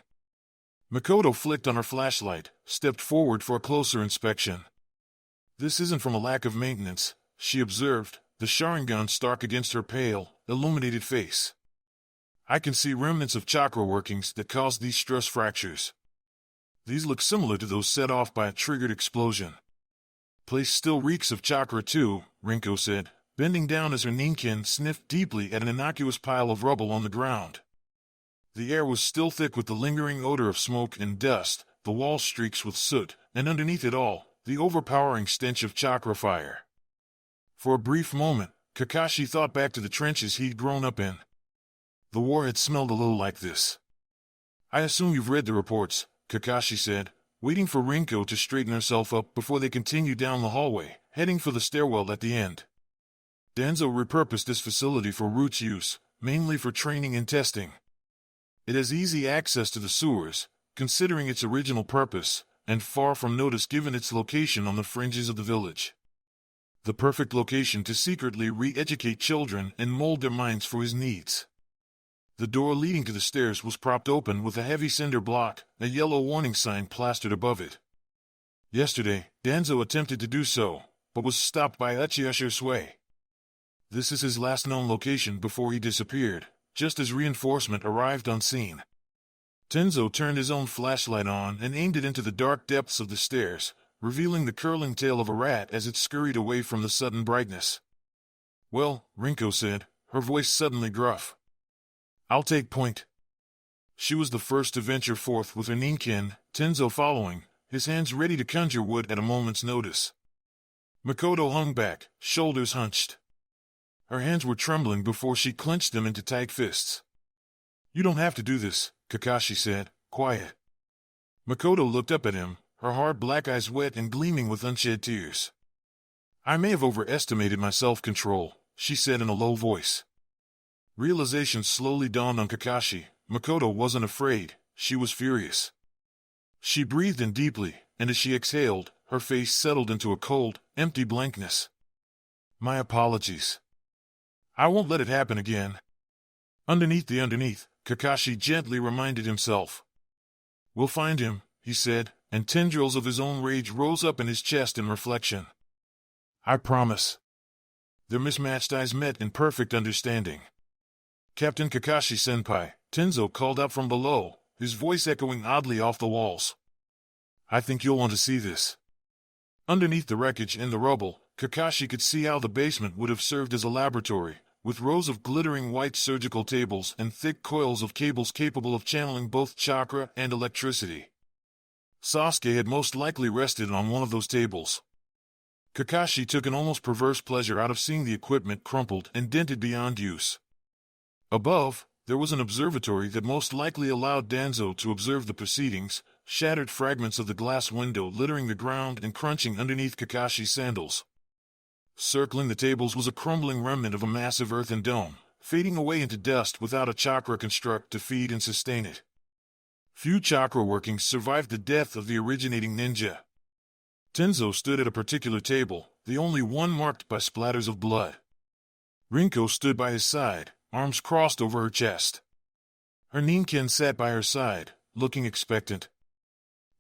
Makoto flicked on her flashlight, stepped forward for a closer inspection. "This isn't from a lack of maintenance," she observed, the Sharingan stark against her pale, illuminated face. "I can see remnants of chakra workings that caused these stress fractures. These look similar to those set off by a triggered explosion." "Place still reeks of chakra too," Rinko said, bending down as her ninkin sniffed deeply at an innocuous pile of rubble on the ground. The air was still thick with the lingering odor of smoke and dust, the walls streaked with soot, and underneath it all, the overpowering stench of chakra fire. For a brief moment, Kakashi thought back to the trenches he'd grown up in. The war had smelled a little like this. "I assume you've read the reports," Kakashi said, waiting for Rinko to straighten herself up before they continued down the hallway, heading for the stairwell at the end. "Danzo repurposed this facility for Root's use, mainly for training and testing. It has easy access to the sewers, considering its original purpose, and far from notice given its location on the fringes of the village. The perfect location to secretly re-educate children and mold their minds for his needs." The door leading to the stairs was propped open with a heavy cinder block, a yellow warning sign plastered above it. Yesterday, Danzo attempted to do so, but was stopped by Uchiha Shui. This is his last known location before he disappeared, just as reinforcement arrived on scene. Tenzo turned his own flashlight on and aimed it into the dark depths of the stairs, revealing the curling tail of a rat as it scurried away from the sudden brightness. "Well," Rinko said, her voice suddenly gruff. "I'll take point." She was the first to venture forth with her ninkin, Tenzo following, his hands ready to conjure wood at a moment's notice. Makoto hung back, shoulders hunched. Her hands were trembling before she clenched them into tight fists. "You don't have to do this," Kakashi said, quiet. Makoto looked up at him, her hard black eyes wet and gleaming with unshed tears. "I may have overestimated my self-control," she said in a low voice. Realization slowly dawned on Kakashi. Makoto wasn't afraid, she was furious. She breathed in deeply, and as she exhaled, her face settled into a cold, empty blankness. "My apologies. I won't let it happen again." Underneath, Kakashi gently reminded himself. "We'll find him," he said, and tendrils of his own rage rose up in his chest in reflection. "I promise." Their mismatched eyes met in perfect understanding. "Captain Kakashi-senpai," Tenzo called out from below, his voice echoing oddly off the walls. "I think you'll want to see this." Underneath the wreckage and the rubble, Kakashi could see how the basement would have served as a laboratory, with rows of glittering white surgical tables and thick coils of cables capable of channeling both chakra and electricity. Sasuke had most likely rested on one of those tables. Kakashi took an almost perverse pleasure out of seeing the equipment crumpled and dented beyond use. Above, there was an observatory that most likely allowed Danzo to observe the proceedings, shattered fragments of the glass window littering the ground and crunching underneath Kakashi's sandals. Circling the tables was a crumbling remnant of a massive earthen dome, fading away into dust without a chakra construct to feed and sustain it. Few chakra workings survived the death of the originating ninja. Tenzo stood at a particular table, the only one marked by splatters of blood. Rinko stood by his side, arms crossed over her chest. Her Ninken sat by her side, looking expectant.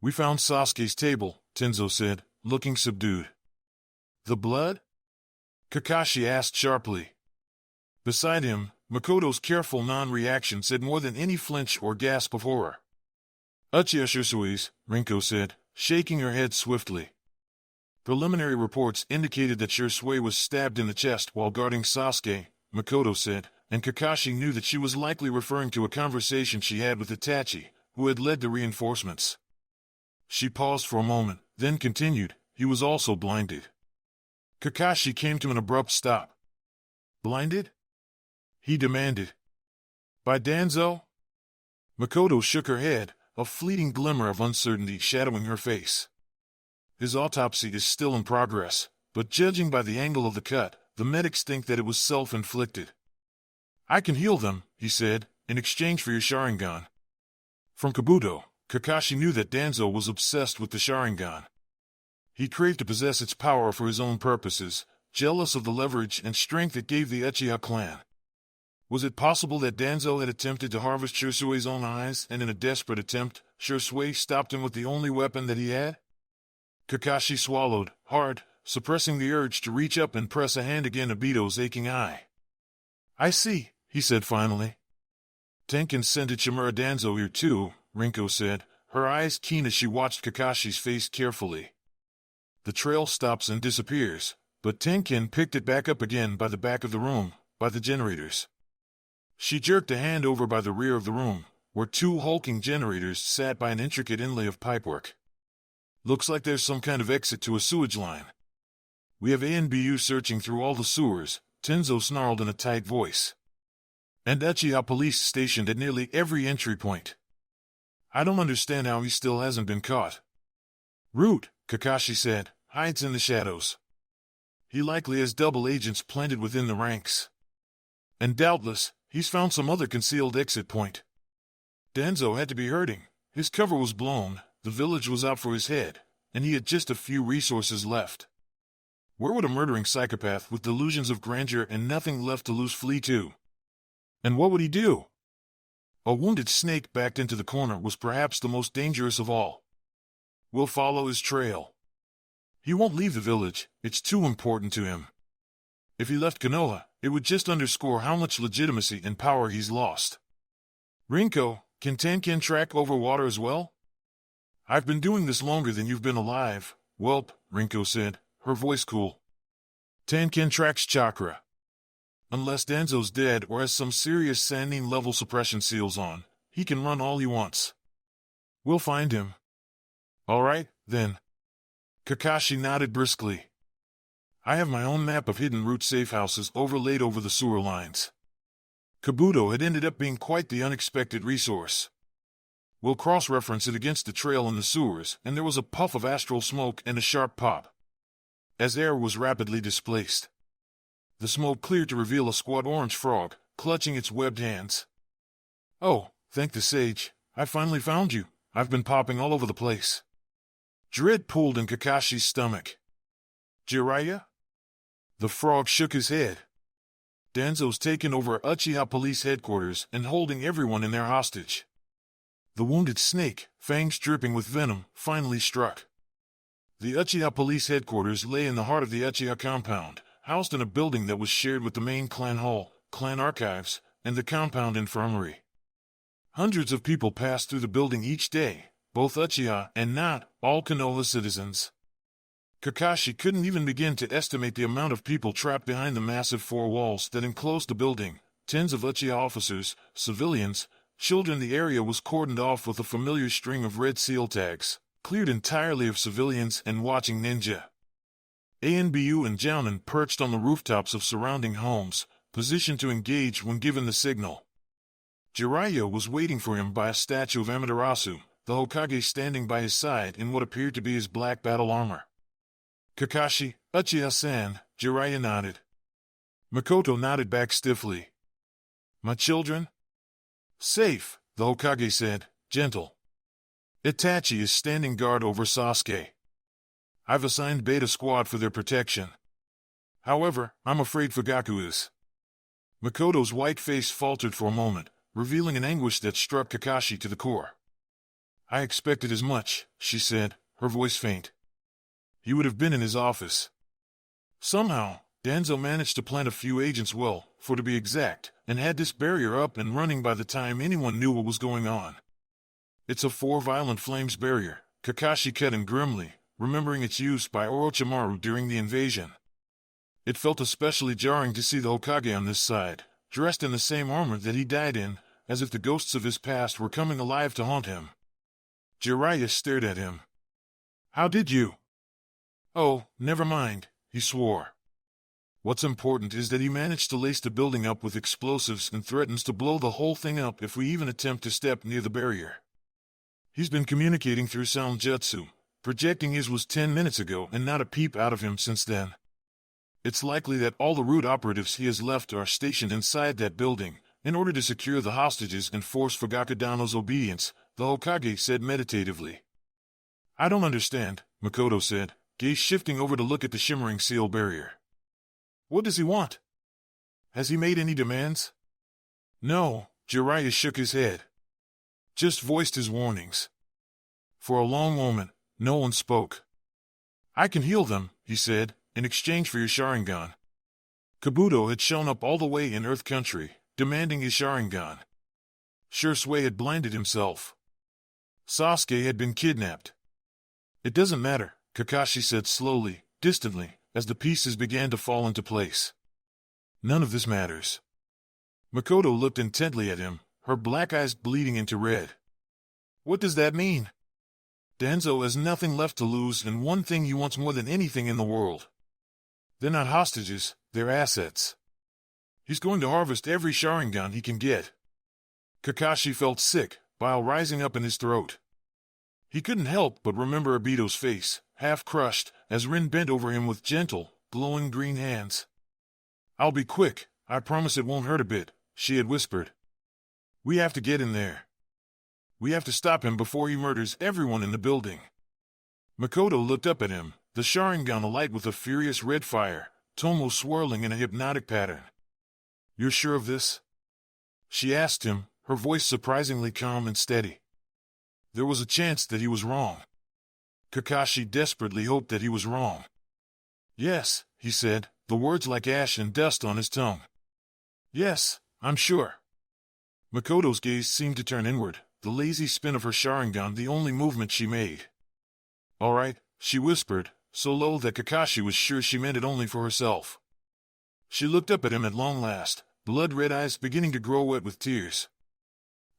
"We found Sasuke's table," Tenzo said, looking subdued. "The blood?" Kakashi asked sharply. Beside him, Makoto's careful non-reaction said more than any flinch or gasp of horror. "Uchiha Shirsui's," Rinko said, shaking her head swiftly. Preliminary reports indicated that Shirsui was stabbed in the chest while guarding Sasuke, Makoto said, and Kakashi knew that she was likely referring to a conversation she had with Itachi, who had led to reinforcements. She paused for a moment, then continued, "He was also blinded." Kakashi came to an abrupt stop. "Blinded?" he demanded. "By Danzo?" Makoto shook her head, a fleeting glimmer of uncertainty shadowing her face. "His autopsy is still in progress, but judging by the angle of the cut, the medics think that it was self-inflicted." "I can heal them," he said, "in exchange for your Sharingan." From Kabuto, Kakashi knew that Danzo was obsessed with the Sharingan. He craved to possess its power for his own purposes, jealous of the leverage and strength it gave the Uchiha clan. Was it possible that Danzo had attempted to harvest Shirsui's own eyes, and in a desperate attempt, Shirsui stopped him with the only weapon that he had? Kakashi swallowed, hard, suppressing the urge to reach up and press a hand against Obito's aching eye. "I see," he said finally. "Tenkin sent Ichimura Danzo here too," Rinko said, her eyes keen as she watched Kakashi's face carefully. The trail stops and disappears, but Tenkin picked it back up again by the back of the room, by the generators. She jerked a hand over by the rear of the room, where two hulking generators sat by an intricate inlay of pipework. "Looks like there's some kind of exit to a sewage line. We have ANBU searching through all the sewers," Tenzo snarled in a tight voice. "And Uchiha police stationed at nearly every entry point. I don't understand how he still hasn't been caught." "Root," Kakashi said, "hides in the shadows. He likely has double agents planted within the ranks. And doubtless, he's found some other concealed exit point. Danzo had to be hurting. His cover was blown, the village was out for his head, and he had just a few resources left. Where would a murdering psychopath with delusions of grandeur and nothing left to lose flee to? And what would he do?" A wounded snake backed into the corner was perhaps the most dangerous of all. "We'll follow his trail. He won't leave the village, it's too important to him. If he left Konoha, it would just underscore how much legitimacy and power he's lost." "Rinko, can Tenkin track over water as well?" "I've been doing this longer than you've been alive, whelp," Rinko said, her voice cool. "Tenkin tracks chakra. Unless Danzo's dead or has some serious Sannin-level suppression seals on, he can run all he wants. We'll find him." "All right, then." Kakashi nodded briskly. "I have my own map of hidden root safehouses overlaid over the sewer lines." Kabuto had ended up being quite the unexpected resource. "We'll cross-reference it against the trail in the sewers," and there was a puff of astral smoke and a sharp pop, as air was rapidly displaced. The smoke cleared to reveal a squat orange frog, clutching its webbed hands. "Oh, thank the sage, I finally found you. I've been popping all over the place." Dread pulled in Kakashi's stomach. "Jiraiya?" The frog shook his head. "Danzo's taken over Uchiha police headquarters and holding everyone in there hostage." The wounded snake, fangs dripping with venom, finally struck. The Uchiha police headquarters lay in the heart of the Uchiha compound, housed in a building that was shared with the main clan hall, clan archives, and the compound infirmary. Hundreds of people passed through the building each day, both Uchiha and not all Konoha citizens. Kakashi couldn't even begin to estimate the amount of people trapped behind the massive four walls that enclosed the building. Tens of Uchiha officers, civilians, children. The area was cordoned off with a familiar string of red seal tags, cleared entirely of civilians and watching ninja. Anbu and Jounin perched on the rooftops of surrounding homes, positioned to engage when given the signal. Jiraiya was waiting for him by a statue of Amaterasu, the Hokage standing by his side in what appeared to be his black battle armor. Kakashi, Uchiha-san, Jiraiya nodded. Makoto nodded back stiffly. My children? Safe, the Hokage said, gentle. Itachi is standing guard over Sasuke. I've assigned Beta Squad for their protection. However, I'm afraid Fugaku is. Makoto's white face faltered for a moment, revealing an anguish that struck Kakashi to the core. I expected as much, she said, her voice faint. He would have been in his office. Somehow, Danzo managed to plant a few agents well, for to be exact, and had this barrier up and running by the time anyone knew what was going on. It's a four violent flames barrier, Kakashi cut in grimly, remembering its use by Orochimaru during the invasion. It felt especially jarring to see the Hokage on this side, dressed in the same armor that he died in, as if the ghosts of his past were coming alive to haunt him. Jiraiya stared at him. How did you? Oh, never mind, he swore. What's important is that he managed to lace the building up with explosives and threatens to blow the whole thing up if we even attempt to step near the barrier. He's been communicating through sound jutsu, projecting his was 10 minutes ago and not a peep out of him since then. It's likely that all the root operatives he has left are stationed inside that building, in order to secure the hostages and force Fugakudano's obedience, the Hokage said meditatively. I don't understand, Makoto said, gaze shifting over to look at the shimmering seal barrier. What does he want? Has he made any demands? No, Jiraiya shook his head. Just voiced his warnings. For a long moment, no one spoke. I can heal them, he said, in exchange for your Sharingan. Kabuto had shown up all the way in Earth Country, demanding his Sharingan. Shursui had blinded himself. Sasuke had been kidnapped. It doesn't matter, Kakashi said slowly, distantly, as the pieces began to fall into place. None of this matters. Makoto looked intently at him, her black eyes bleeding into red. What does that mean? Danzo has nothing left to lose and one thing he wants more than anything in the world. They're not hostages, they're assets. He's going to harvest every Sharingan he can get. Kakashi felt sick, bile rising up in his throat. He couldn't help but remember Obito's face, half crushed, as Rin bent over him with gentle, glowing green hands. I'll be quick, I promise it won't hurt a bit, she had whispered. We have to get in there. We have to stop him before he murders everyone in the building. Makoto looked up at him, the Sharingan alight with a furious red fire, Tomo swirling in a hypnotic pattern. You're sure of this? She asked him, her voice surprisingly calm and steady. There was a chance that he was wrong. Kakashi desperately hoped that he was wrong. Yes, he said, the words like ash and dust on his tongue. Yes, I'm sure. Makoto's gaze seemed to turn inward, the lazy spin of her Sharingan the only movement she made. All right, she whispered, so low that Kakashi was sure she meant it only for herself. She looked up at him at long last, blood-red eyes beginning to grow wet with tears.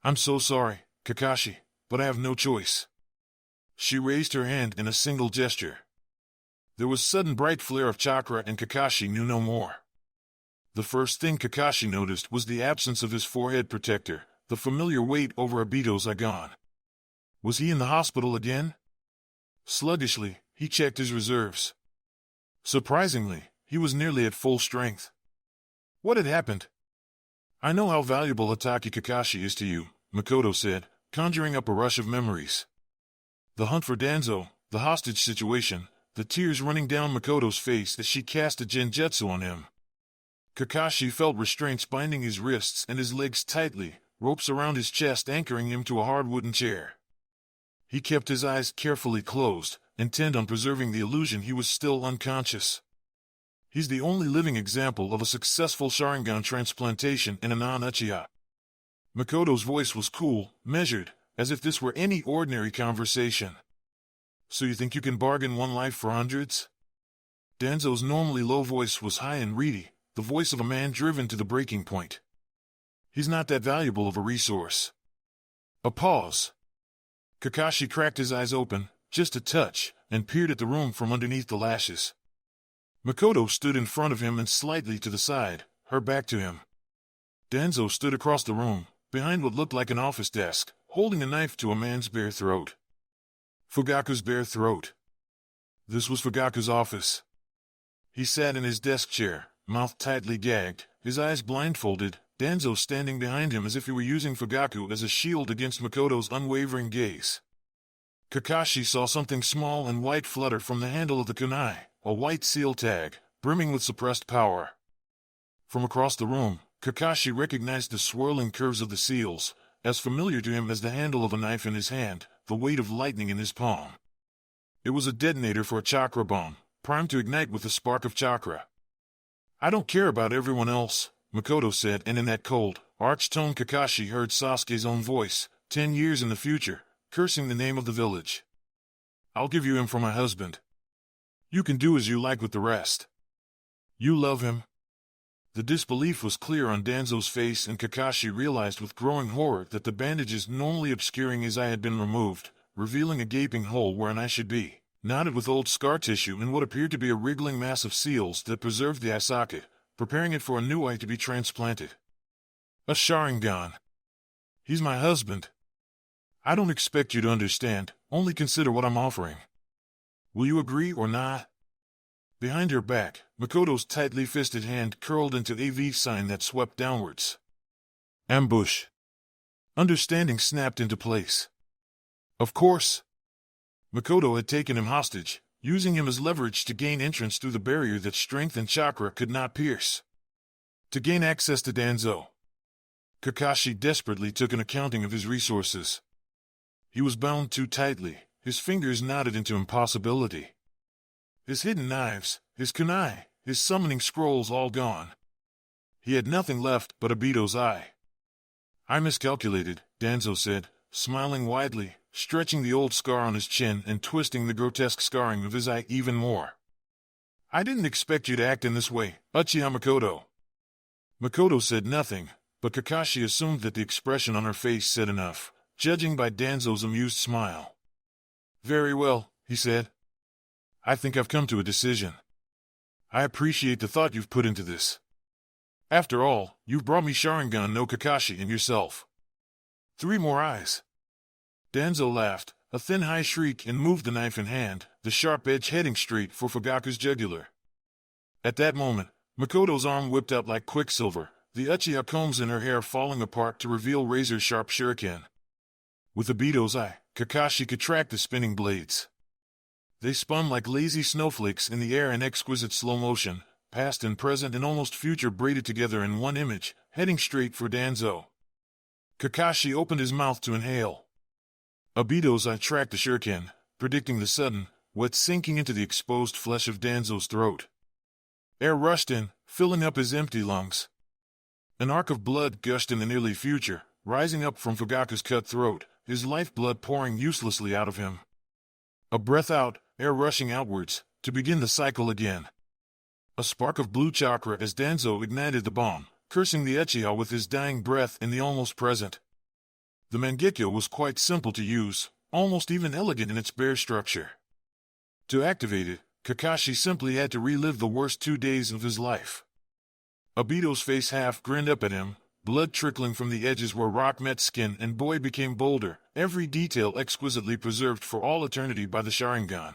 I'm so sorry, Kakashi, but I have no choice. She raised her hand in a single gesture. There was sudden bright flare of chakra and Kakashi knew no more. The first thing Kakashi noticed was the absence of his forehead protector, the familiar weight over Obito's eye gone. Was he in the hospital again? Sluggishly, he checked his reserves. Surprisingly, he was nearly at full strength. What had happened? I know how valuable Ataki Kakashi is to you, Makoto said, conjuring up a rush of memories. The hunt for Danzo, the hostage situation, the tears running down Makoto's face as she cast a genjutsu on him. Kakashi felt restraints binding his wrists and his legs tightly, ropes around his chest anchoring him to a hard wooden chair. He kept his eyes carefully closed, intent on preserving the illusion he was still unconscious. He's the only living example of a successful Sharingan transplantation in a non-Uchiha. Makoto's voice was cool, measured, as if this were any ordinary conversation. So you think you can bargain one life for hundreds? Danzo's normally low voice was high and reedy, the voice of a man driven to the breaking point. He's not that valuable of a resource. A pause. Kakashi cracked his eyes open, just a touch, and peered at the room from underneath the lashes. Makoto stood in front of him and slightly to the side, her back to him. Danzo stood across the room, behind what looked like an office desk, holding a knife to a man's bare throat. Fugaku's bare throat. This was Fugaku's office. He sat in his desk chair, mouth tightly gagged, his eyes blindfolded, Danzo standing behind him as if he were using Fugaku as a shield against Makoto's unwavering gaze. Kakashi saw something small and white flutter from the handle of the kunai, a white seal tag, brimming with suppressed power. From across the room, Kakashi recognized the swirling curves of the seals, as familiar to him as the handle of a knife in his hand, the weight of lightning in his palm. It was a detonator for a chakra bomb, primed to ignite with a spark of chakra. "I don't care about everyone else," Makoto said, and in that cold, arch tone Kakashi heard Sasuke's own voice, 10 years in the future, cursing the name of the village. "I'll give you him for my husband. You can do as you like with the rest." "You love him?" The disbelief was clear on Danzo's face, and Kakashi realized with growing horror that the bandages normally obscuring his eye had been removed, revealing a gaping hole where an eye should be, knotted with old scar tissue and what appeared to be a wriggling mass of seals that preserved the eye socket, preparing it for a new eye to be transplanted. "A Sharingan. He's my husband. I don't expect you to understand, only consider what I'm offering. Will you agree or not?" Behind her back, Makoto's tightly fisted hand curled into a V sign that swept downwards. Ambush. Understanding snapped into place. Of course. Makoto had taken him hostage, using him as leverage to gain entrance through the barrier that strength and chakra could not pierce. To gain access to Danzo. Kakashi desperately took an accounting of his resources. He was bound too tightly, his fingers knotted into impossibility. His hidden knives, his kunai, his summoning scrolls all gone. He had nothing left but Obito's eye. "I miscalculated," Danzo said, smiling widely, stretching the old scar on his chin and twisting the grotesque scarring of his eye even more. "I didn't expect you to act in this way, Uchiha Makoto." Makoto said nothing, but Kakashi assumed that the expression on her face said enough, judging by Danzo's amused smile. "Very well," he said. "I think I've come to a decision. I appreciate the thought you've put into this. After all, you've brought me Sharingan no Kakashi and yourself. 3 more eyes." Danzo laughed, a thin high shriek, and moved the knife in hand, the sharp edge heading straight for Fugaku's jugular. At that moment, Makoto's arm whipped out like quicksilver, the Uchiha combs in her hair falling apart to reveal razor-sharp shuriken. With Obito's eye, Kakashi could track the spinning blades. They spun like lazy snowflakes in the air in exquisite slow motion, past and present and almost future braided together in one image, heading straight for Danzo. Kakashi opened his mouth to inhale. Obito's eye tracked the shuriken, predicting the sudden, wet sinking into the exposed flesh of Danzo's throat. Air rushed in, filling up his empty lungs. An arc of blood gushed in the nearly future, rising up from Fugaku's cut throat, his lifeblood pouring uselessly out of him. A breath out, air rushing outwards, to begin the cycle again. A spark of blue chakra as Danzo ignited the bomb, cursing the Uchiha with his dying breath in the almost present. The Mangekyo was quite simple to use, almost even elegant in its bare structure. To activate it, Kakashi simply had to relive the worst 2 days of his life. Obito's face half grinned up at him, blood trickling from the edges where rock met skin and boy became bolder, every detail exquisitely preserved for all eternity by the Sharingan.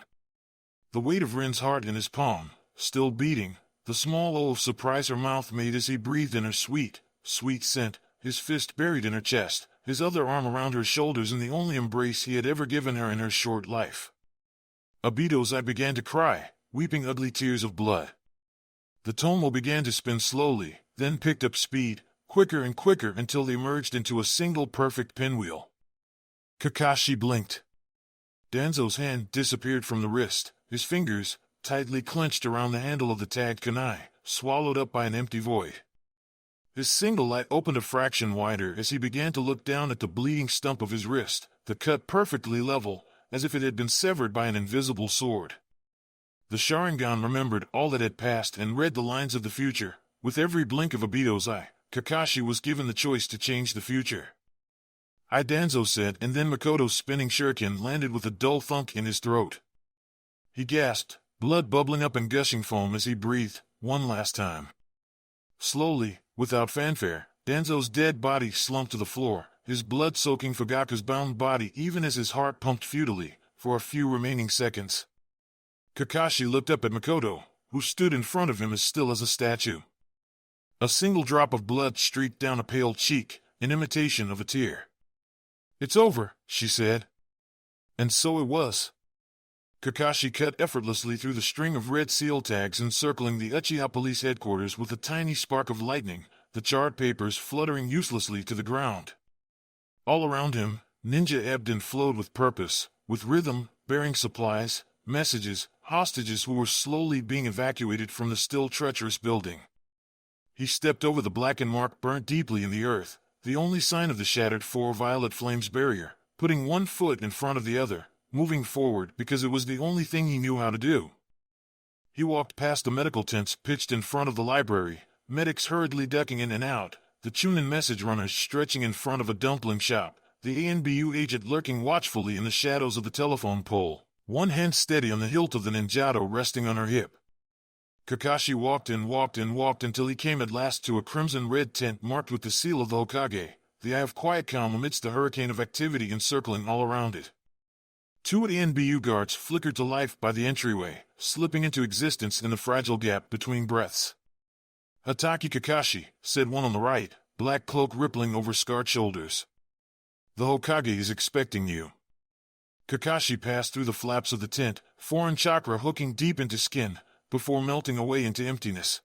The weight of Rin's heart in his palm, still beating, the small O of surprise her mouth made as he breathed in her sweet, sweet scent, his fist buried in her chest, his other arm around her shoulders in the only embrace he had ever given her in her short life. Obito's eye began to cry, weeping ugly tears of blood. The tomo began to spin slowly, then picked up speed, quicker and quicker until they merged into a single perfect pinwheel. Kakashi blinked. Danzo's hand disappeared from the wrist, his fingers, tightly clenched around the handle of the tagged kunai, swallowed up by an empty void. His single eye opened a fraction wider as he began to look down at the bleeding stump of his wrist, the cut perfectly level, as if it had been severed by an invisible sword. The Sharingan remembered all that had passed and read the lines of the future. With every blink of Obito's eye, Kakashi was given the choice to change the future. Danzo said, and then Makoto's spinning shuriken landed with a dull thunk in his throat. He gasped, blood bubbling up and gushing foam as he breathed, one last time. Slowly, without fanfare, Danzo's dead body slumped to the floor, his blood soaking Fugaku's bound body even as his heart pumped futilely, for a few remaining seconds. Kakashi looked up at Makoto, who stood in front of him as still as a statue. A single drop of blood streaked down a pale cheek, in imitation of a tear. "It's over," she said. And so it was. Kakashi cut effortlessly through the string of red seal tags encircling the Uchiha police headquarters with a tiny spark of lightning, the charred papers fluttering uselessly to the ground. All around him, ninja ebbed and flowed with purpose, with rhythm, bearing supplies, messages, hostages who were slowly being evacuated from the still treacherous building. He stepped over the blackened mark burnt deeply in the earth, the only sign of the shattered four violet flames barrier, putting one foot in front of the other, moving forward because it was the only thing he knew how to do. He walked past the medical tents pitched in front of the library, medics hurriedly ducking in and out, the Chunin message runners stretching in front of a dumpling shop, the ANBU agent lurking watchfully in the shadows of the telephone pole, one hand steady on the hilt of the ninjato resting on her hip. Kakashi walked and walked and walked until he came at last to a crimson-red tent marked with the seal of the Hokage, the eye of quiet calm amidst the hurricane of activity encircling all around it. Two ANBU guards flickered to life by the entryway, slipping into existence in the fragile gap between breaths. "Hatake Kakashi," said one on the right, black cloak rippling over scarred shoulders. "The Hokage is expecting you." Kakashi passed through the flaps of the tent, foreign chakra hooking deep into skin, before melting away into emptiness.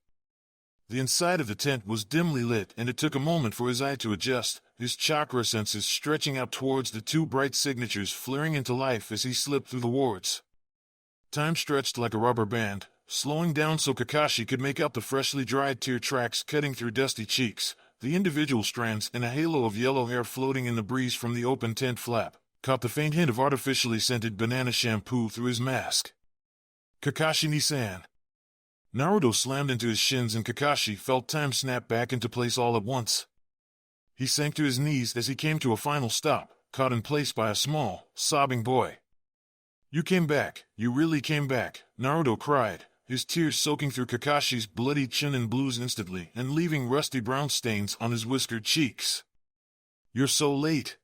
The inside of the tent was dimly lit and it took a moment for his eye to adjust, his chakra senses stretching out towards the two bright signatures flaring into life as he slipped through the wards. Time stretched like a rubber band, slowing down so Kakashi could make out the freshly dried tear tracks cutting through dusty cheeks, the individual strands and a halo of yellow hair floating in the breeze from the open tent flap, caught the faint hint of artificially scented banana shampoo through his mask. "Kakashi-ni-san." Naruto slammed into his shins and Kakashi felt time snap back into place all at once. He sank to his knees as he came to a final stop, caught in place by a small, sobbing boy. "You came back, you really came back," Naruto cried, his tears soaking through Kakashi's bloody chin and blues instantly and leaving rusty brown stains on his whiskered cheeks. "You're so late.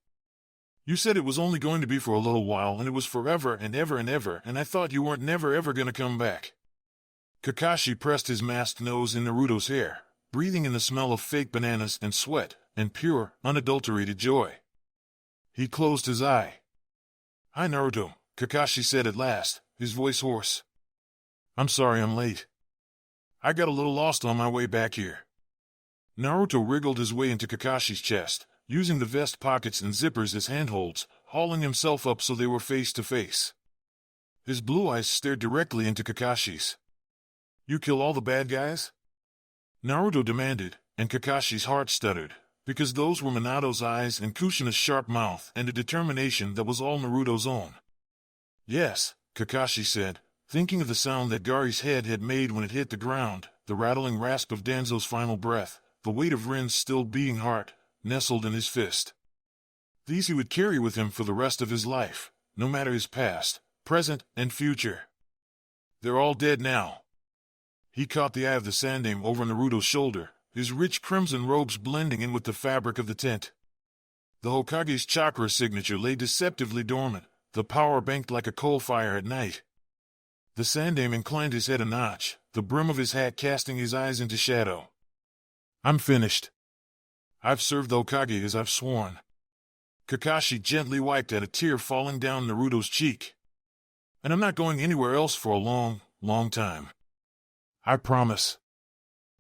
You said it was only going to be for a little while and it was forever and ever and ever and I thought you weren't never ever gonna come back." Kakashi pressed his masked nose in Naruto's hair, breathing in the smell of fake bananas and sweat, and pure, unadulterated joy. He closed his eye. "Hi Naruto," Kakashi said at last, his voice hoarse. "I'm sorry I'm late. I got a little lost on my way back here." Naruto wriggled his way into Kakashi's chest, using the vest pockets and zippers as handholds, hauling himself up so they were face to face. His blue eyes stared directly into Kakashi's. "You kill all the bad guys?" Naruto demanded, and Kakashi's heart stuttered, because those were Minato's eyes and Kushina's sharp mouth and a determination that was all Naruto's own. "Yes," Kakashi said, thinking of the sound that Gari's head had made when it hit the ground, the rattling rasp of Danzo's final breath, the weight of Rin's still beating heart, nestled in his fist. These he would carry with him for the rest of his life, no matter his past, present, and future. "They're all dead now." He caught the eye of the Sandaime over Naruto's shoulder, his rich crimson robes blending in with the fabric of the tent. The Hokage's chakra signature lay deceptively dormant, the power banked like a coal fire at night. The Sandaime inclined his head a notch, the brim of his hat casting his eyes into shadow. "I'm finished. I've served the Hokage as I've sworn." Kakashi gently wiped at a tear falling down Naruto's cheek. "And I'm not going anywhere else for a long, long time. I promise."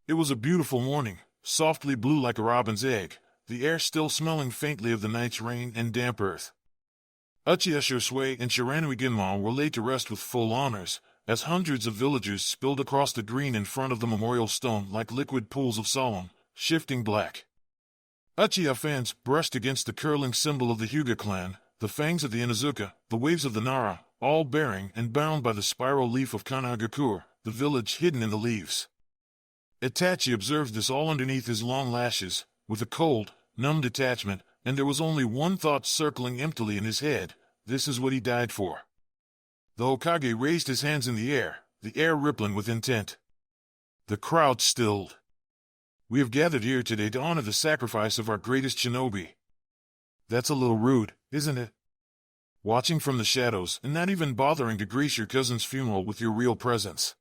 It was a beautiful morning, softly blue like a robin's egg, the air still smelling faintly of the night's rain and damp earth. Uchiha Shosui and Shiranui Ginmon were laid to rest with full honors, as hundreds of villagers spilled across the green in front of the memorial stone like liquid pools of solemn, shifting black. Uchiha fans brushed against the curling symbol of the Hyuga clan, the fangs of the Inuzuka, the waves of the Nara, all bearing and bound by the spiral leaf of Kanagakur, the village hidden in the leaves. Itachi observed this all underneath his long lashes, with a cold, numb detachment, and there was only one thought circling emptily in his head: this is what he died for. The Hokage raised his hands in the air rippling with intent. The crowd stilled. We have gathered here today to honor the sacrifice of our greatest shinobi. That's a little rude, isn't it? Watching from the shadows and not even bothering to grace your cousin's funeral with your real presence.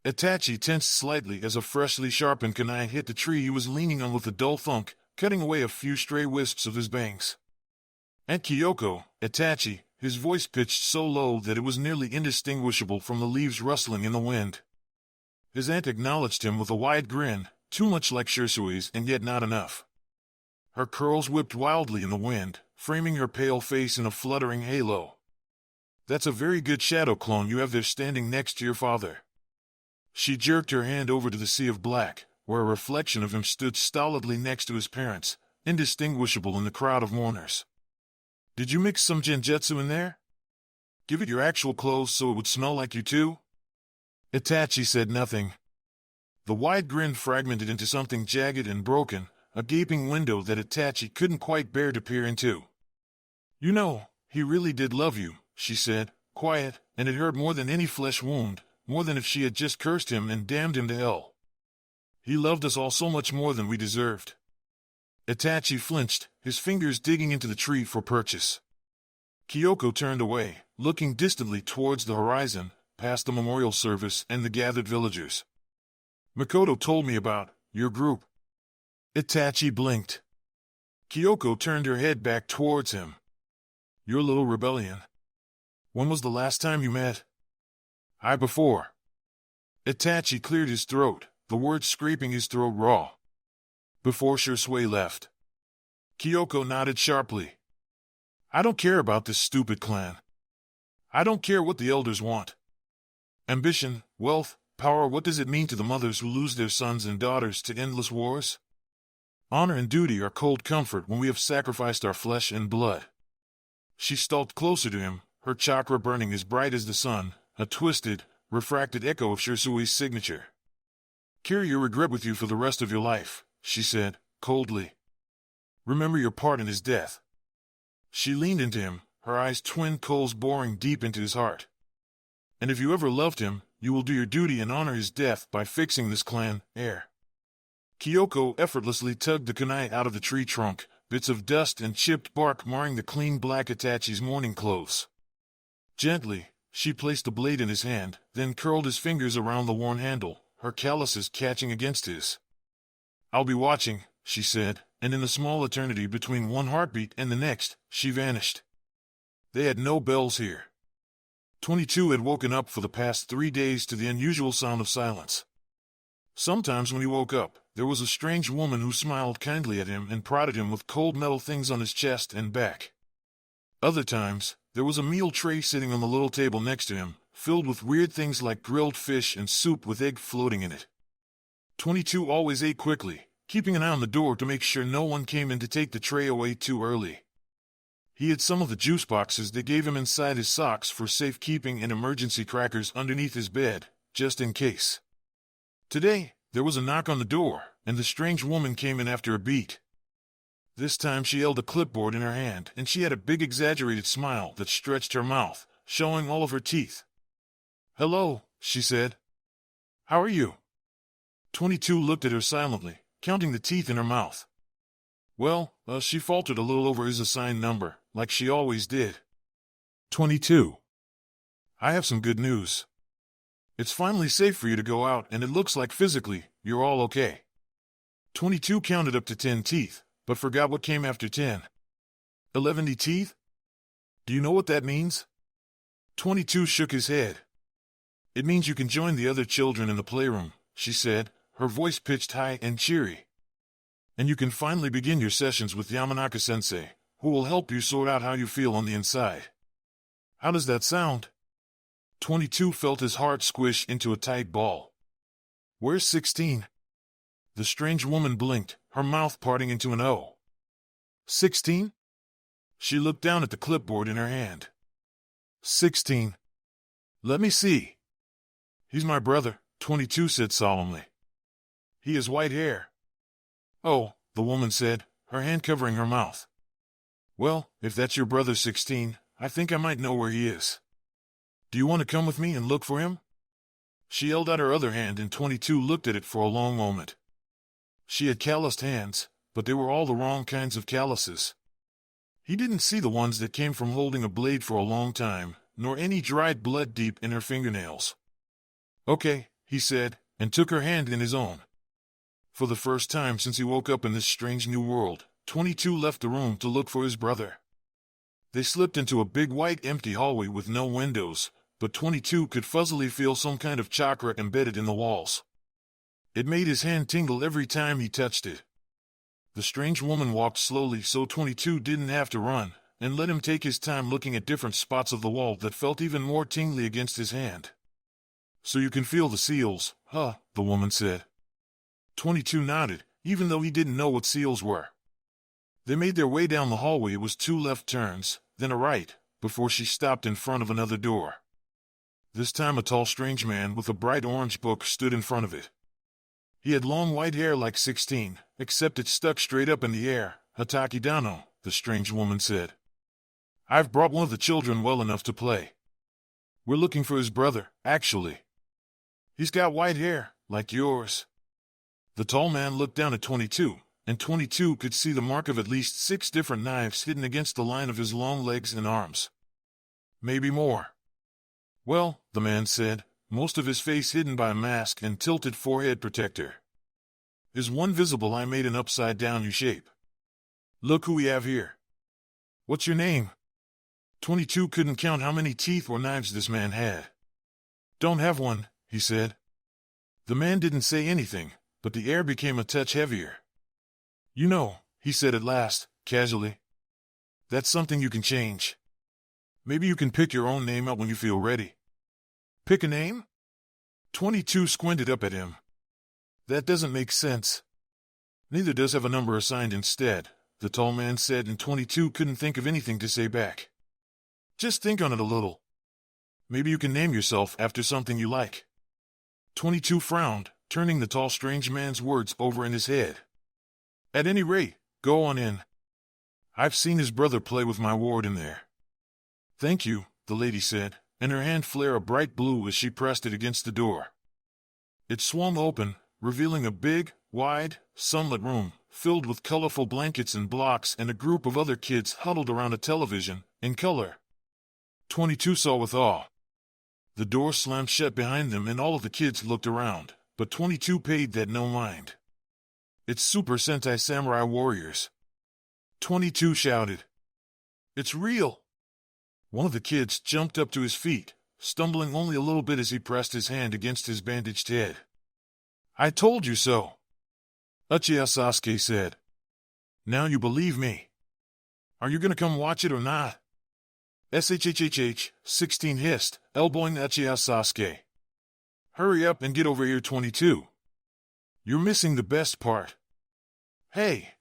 Itachi tensed slightly as a freshly sharpened kunai hit the tree he was leaning on with a dull thunk, cutting away a few stray wisps of his bangs. And Kyoko, Itachi, his voice pitched so low that it was nearly indistinguishable from the leaves rustling in the wind. His aunt acknowledged him with a wide grin, too much like Shirsui's and yet not enough. Her curls whipped wildly in the wind, framing her pale face in a fluttering halo. That's a very good shadow clone you have there standing next to your father. She jerked her hand over to the sea of black, where a reflection of him stood stolidly next to his parents, indistinguishable in the crowd of mourners. Did you mix some genjutsu in there? Give it your actual clothes so it would smell like you too? Itachi said nothing. The wide grin fragmented into something jagged and broken, a gaping window that Itachi couldn't quite bear to peer into. You know, he really did love you, she said, quiet, and it hurt more than any flesh wound, more than if she had just cursed him and damned him to hell. He loved us all so much more than we deserved. Itachi flinched, his fingers digging into the tree for purchase. Kyoko turned away, looking distantly towards the horizon, past the memorial service and the gathered villagers. Makoto told me about your group. Itachi blinked. Kyoko turned her head back towards him. Your little rebellion. When was the last time you met? Before. Itachi cleared his throat, the words scraping his throat raw. Before Shisui left. Kyoko nodded sharply. I don't care about this stupid clan. I don't care what the elders want. Ambition, wealth, power, what does it mean to the mothers who lose their sons and daughters to endless wars? Honor and duty are cold comfort when we have sacrificed our flesh and blood. She stalked closer to him, her chakra burning as bright as the sun, a twisted, refracted echo of Shirsui's signature. Carry your regret with you for the rest of your life, she said, coldly. Remember your part in his death. She leaned into him, her eyes twin coals boring deep into his heart. And if you ever loved him, you will do your duty and honor his death by fixing this clan heir. Kyoko effortlessly tugged the kunai out of the tree trunk, bits of dust and chipped bark marring the clean black Itachi's mourning clothes. Gently, she placed the blade in his hand, then curled his fingers around the worn handle, her calluses catching against his. I'll be watching, she said, and in the small eternity between one heartbeat and the next, she vanished. They had no bells here. 22 had woken up for the past 3 days to the unusual sound of silence. Sometimes when he woke up, there was a strange woman who smiled kindly at him and prodded him with cold metal things on his chest and back. Other times, there was a meal tray sitting on the little table next to him, filled with weird things like grilled fish and soup with egg floating in it. 22 always ate quickly, keeping an eye on the door to make sure no one came in to take the tray away too early. He had some of the juice boxes they gave him inside his socks for safekeeping and emergency crackers underneath his bed, just in case. Today, there was a knock on the door, and the strange woman came in after a beat. This time she held a clipboard in her hand, and she had a big exaggerated smile that stretched her mouth, showing all of her teeth. Hello, she said. How are you? 22 looked at her silently, counting the teeth in her mouth. Well, she faltered a little over his assigned number, like she always did. 22. I have some good news. It's finally safe for you to go out, and it looks like physically, you're all okay. 22 counted up to 10 teeth, but forgot what came after 10. 11 teeth? Do you know what that means? 22 shook his head. It means you can join the other children in the playroom, she said, her voice pitched high and cheery. And you can finally begin your sessions with Yamanaka-sensei, who will help you sort out how you feel on the inside. How does that sound? 22 felt his heart squish into a tight ball. Where's 16? The strange woman blinked, her mouth parting into an O. 16? She looked down at the clipboard in her hand. 16. Let me see. He's my brother, 22 said solemnly. He has white hair. Oh, the woman said, her hand covering her mouth. Well, if that's your brother 16, I think I might know where he is. Do you want to come with me and look for him? She held out her other hand and 22 looked at it for a long moment. She had calloused hands, but they were all the wrong kinds of calluses. He didn't see the ones that came from holding a blade for a long time, nor any dried blood deep in her fingernails. Okay, he said, and took her hand in his own. For the first time since he woke up in this strange new world, 22 left the room to look for his brother. They slipped into a big white empty hallway with no windows, but 22 could fuzzily feel some kind of chakra embedded in the walls. It made his hand tingle every time he touched it. The strange woman walked slowly so 22 didn't have to run, and let him take his time looking at different spots of the wall that felt even more tingly against his hand. So you can feel the seals, huh? The woman said. 22 nodded, even though he didn't know what seals were. They made their way down the hallway. It was 2 left turns, then a right, before she stopped in front of another door. This time a tall strange man with a bright orange book stood in front of it. He had long white hair like 16, except it stuck straight up in the air. Hataki Dano, the strange woman said. I've brought one of the children well enough to play. We're looking for his brother, actually. He's got white hair, like yours. The tall man looked down at 22, and 22 could see the mark of at least 6 different knives hidden against the line of his long legs and arms. Maybe more. Well, the man said, most of his face hidden by a mask and tilted forehead protector. Is one visible eye made an upside-down U shape. Look who we have here. What's your name? 22 couldn't count how many teeth or knives this man had. Don't have one, he said. The man didn't say anything, but the air became a touch heavier. You know, he said at last, casually. That's something you can change. Maybe you can pick your own name out when you feel ready. Pick a name? 22 squinted up at him. That doesn't make sense. Neither does have a number assigned instead, the tall man said, and 22 couldn't think of anything to say back. Just think on it a little. Maybe you can name yourself after something you like. 22 frowned, turning the tall strange man's words over in his head. At any rate, go on in. I've seen his brother play with my ward in there. Thank you, the lady said, and her hand flared a bright blue as she pressed it against the door. It swung open, revealing a big, wide, sunlit room, filled with colorful blankets and blocks and a group of other kids huddled around a television, in color. 22 saw with awe. The door slammed shut behind them and all of the kids looked around, but 22 paid that no mind. It's Super Sentai Samurai Warriors. 22 shouted. It's real. One of the kids jumped up to his feet, stumbling only a little bit as he pressed his hand against his bandaged head. I told you so. Uchiha Sasuke said. Now you believe me. Are you gonna come watch it or not? SHHHH, 16 hissed, elbowing Uchiha Sasuke. Hurry up and get over here, 22. You're missing the best part. Hey,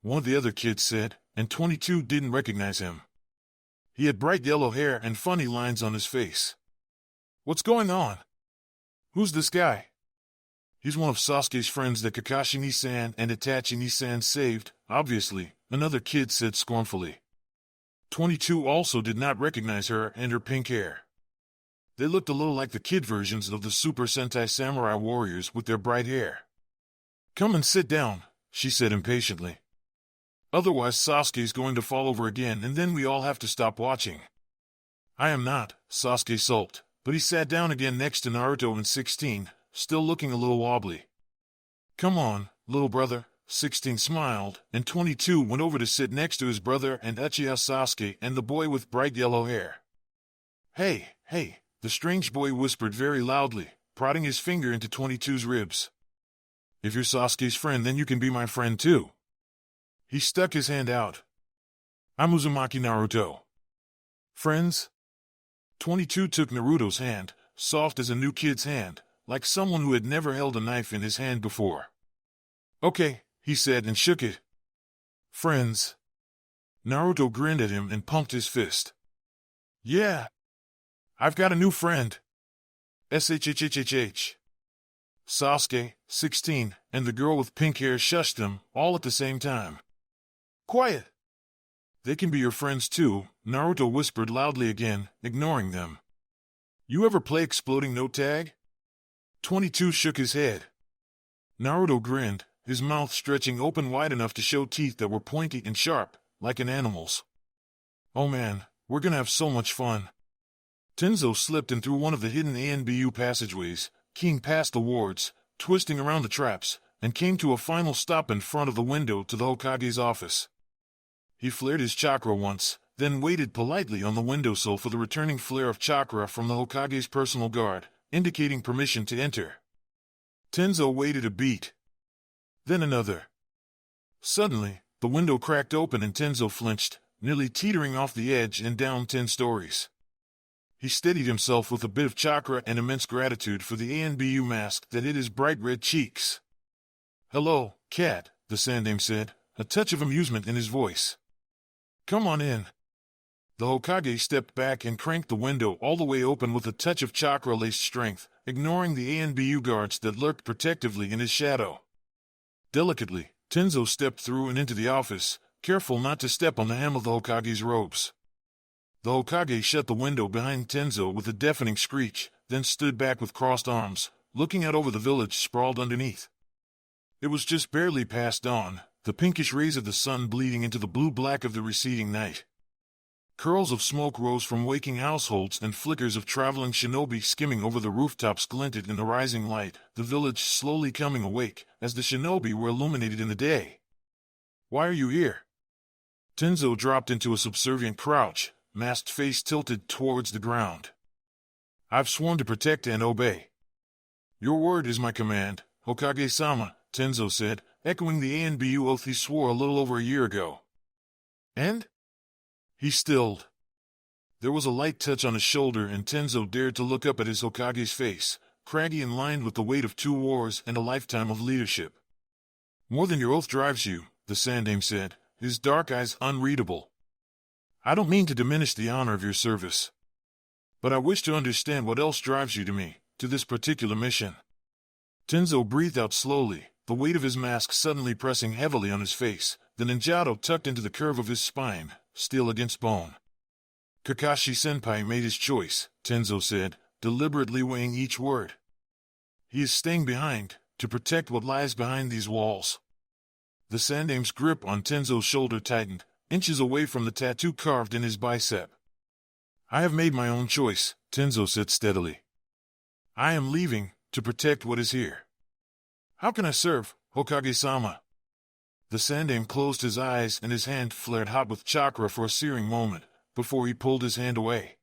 one of the other kids said, and 22 didn't recognize him. He had bright yellow hair and funny lines on his face. What's going on? Who's this guy? He's one of Sasuke's friends that Kakashi Ni-san and Itachi Ni-san saved, obviously, another kid said scornfully. 22 also did not recognize her and her pink hair. They looked a little like the kid versions of the Super Sentai Samurai Warriors with their bright hair. Come and sit down, she said impatiently. Otherwise Sasuke's going to fall over again and then we all have to stop watching. I am not, Sasuke sulked, but he sat down again next to Naruto and 16, still looking a little wobbly. Come on, little brother, 16 smiled, and 22 went over to sit next to his brother and Uchiha Sasuke and the boy with bright yellow hair. Hey, the strange boy whispered very loudly, prodding his finger into 22's ribs. If you're Sasuke's friend then you can be my friend too. He stuck his hand out. I'm Uzumaki Naruto. Friends? 22 took Naruto's hand, soft as a new kid's hand, like someone who had never held a knife in his hand before. Okay, he said and shook it. Friends. Naruto grinned at him and pumped his fist. Yeah, I've got a new friend. SHHHHH. Sasuke, 16, and the girl with pink hair shushed him, all at the same time. Quiet! They can be your friends too, Naruto whispered loudly again, ignoring them. You ever play exploding note tag? 22 shook his head. Naruto grinned, his mouth stretching open wide enough to show teeth that were pointy and sharp, like an animal's. Oh man, we're gonna have so much fun. Tenzo slipped in through one of the hidden ANBU passageways, keying past the wards, twisting around the traps, and came to a final stop in front of the window to the Hokage's office. He flared his chakra once, then waited politely on the windowsill for the returning flare of chakra from the Hokage's personal guard, indicating permission to enter. Tenzo waited a beat. Then another. Suddenly, the window cracked open and Tenzo flinched, nearly teetering off the edge and down 10 stories. He steadied himself with a bit of chakra and immense gratitude for the ANBU mask that hid his bright red cheeks. Hello, cat, the Sandaime said, a touch of amusement in his voice. Come on in. The Hokage stepped back and cranked the window all the way open with a touch of chakra-laced strength, ignoring the ANBU guards that lurked protectively in his shadow. Delicately, Tenzo stepped through and into the office, careful not to step on the hem of the Hokage's robes. The Hokage shut the window behind Tenzo with a deafening screech, then stood back with crossed arms, looking out over the village sprawled underneath. It was just barely past dawn, the pinkish rays of the sun bleeding into the blue-black of the receding night. Curls of smoke rose from waking households and flickers of traveling shinobi skimming over the rooftops glinted in the rising light, the village slowly coming awake, as the shinobi were illuminated in the day. Why are you here? Tenzo dropped into a subservient crouch, masked face tilted towards the ground. I've sworn to protect and obey. Your word is my command, Hokage-sama, Tenzo said, echoing the ANBU oath he swore a little over a year ago. And? He stilled. There was a light touch on his shoulder and Tenzo dared to look up at his Hokage's face, craggy and lined with the weight of 2 wars and a lifetime of leadership. More than your oath drives you, the Sandaime said, his dark eyes unreadable. I don't mean to diminish the honor of your service. But I wish to understand what else drives you to me, to this particular mission. Tenzo breathed out slowly, the weight of his mask suddenly pressing heavily on his face, the ninjato tucked into the curve of his spine, steel against bone. Kakashi-senpai made his choice, Tenzo said, deliberately weighing each word. He is staying behind, to protect what lies behind these walls. The Sandaime's grip on Tenzo's shoulder tightened, inches away from the tattoo carved in his bicep. I have made my own choice, Tenzo said steadily. I am leaving, to protect what is here. How can I serve, Hokage-sama? The Sandaime closed his eyes and his hand flared hot with chakra for a searing moment, before he pulled his hand away.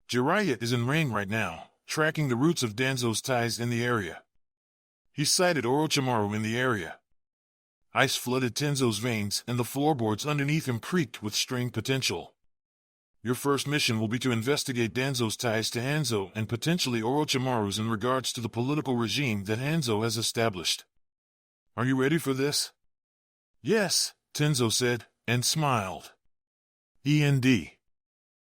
Jiraiya is in rain right now, tracking the roots of Danzo's ties in the area. He sighted Orochimaru in the area. Ice flooded Tenzo's veins and the floorboards underneath him creaked with strained potential. Your first mission will be to investigate Danzo's ties to Hanzo and potentially Orochimaru's in regards to the political regime that Hanzo has established. Are you ready for this? Yes, Tenzo said, and smiled. END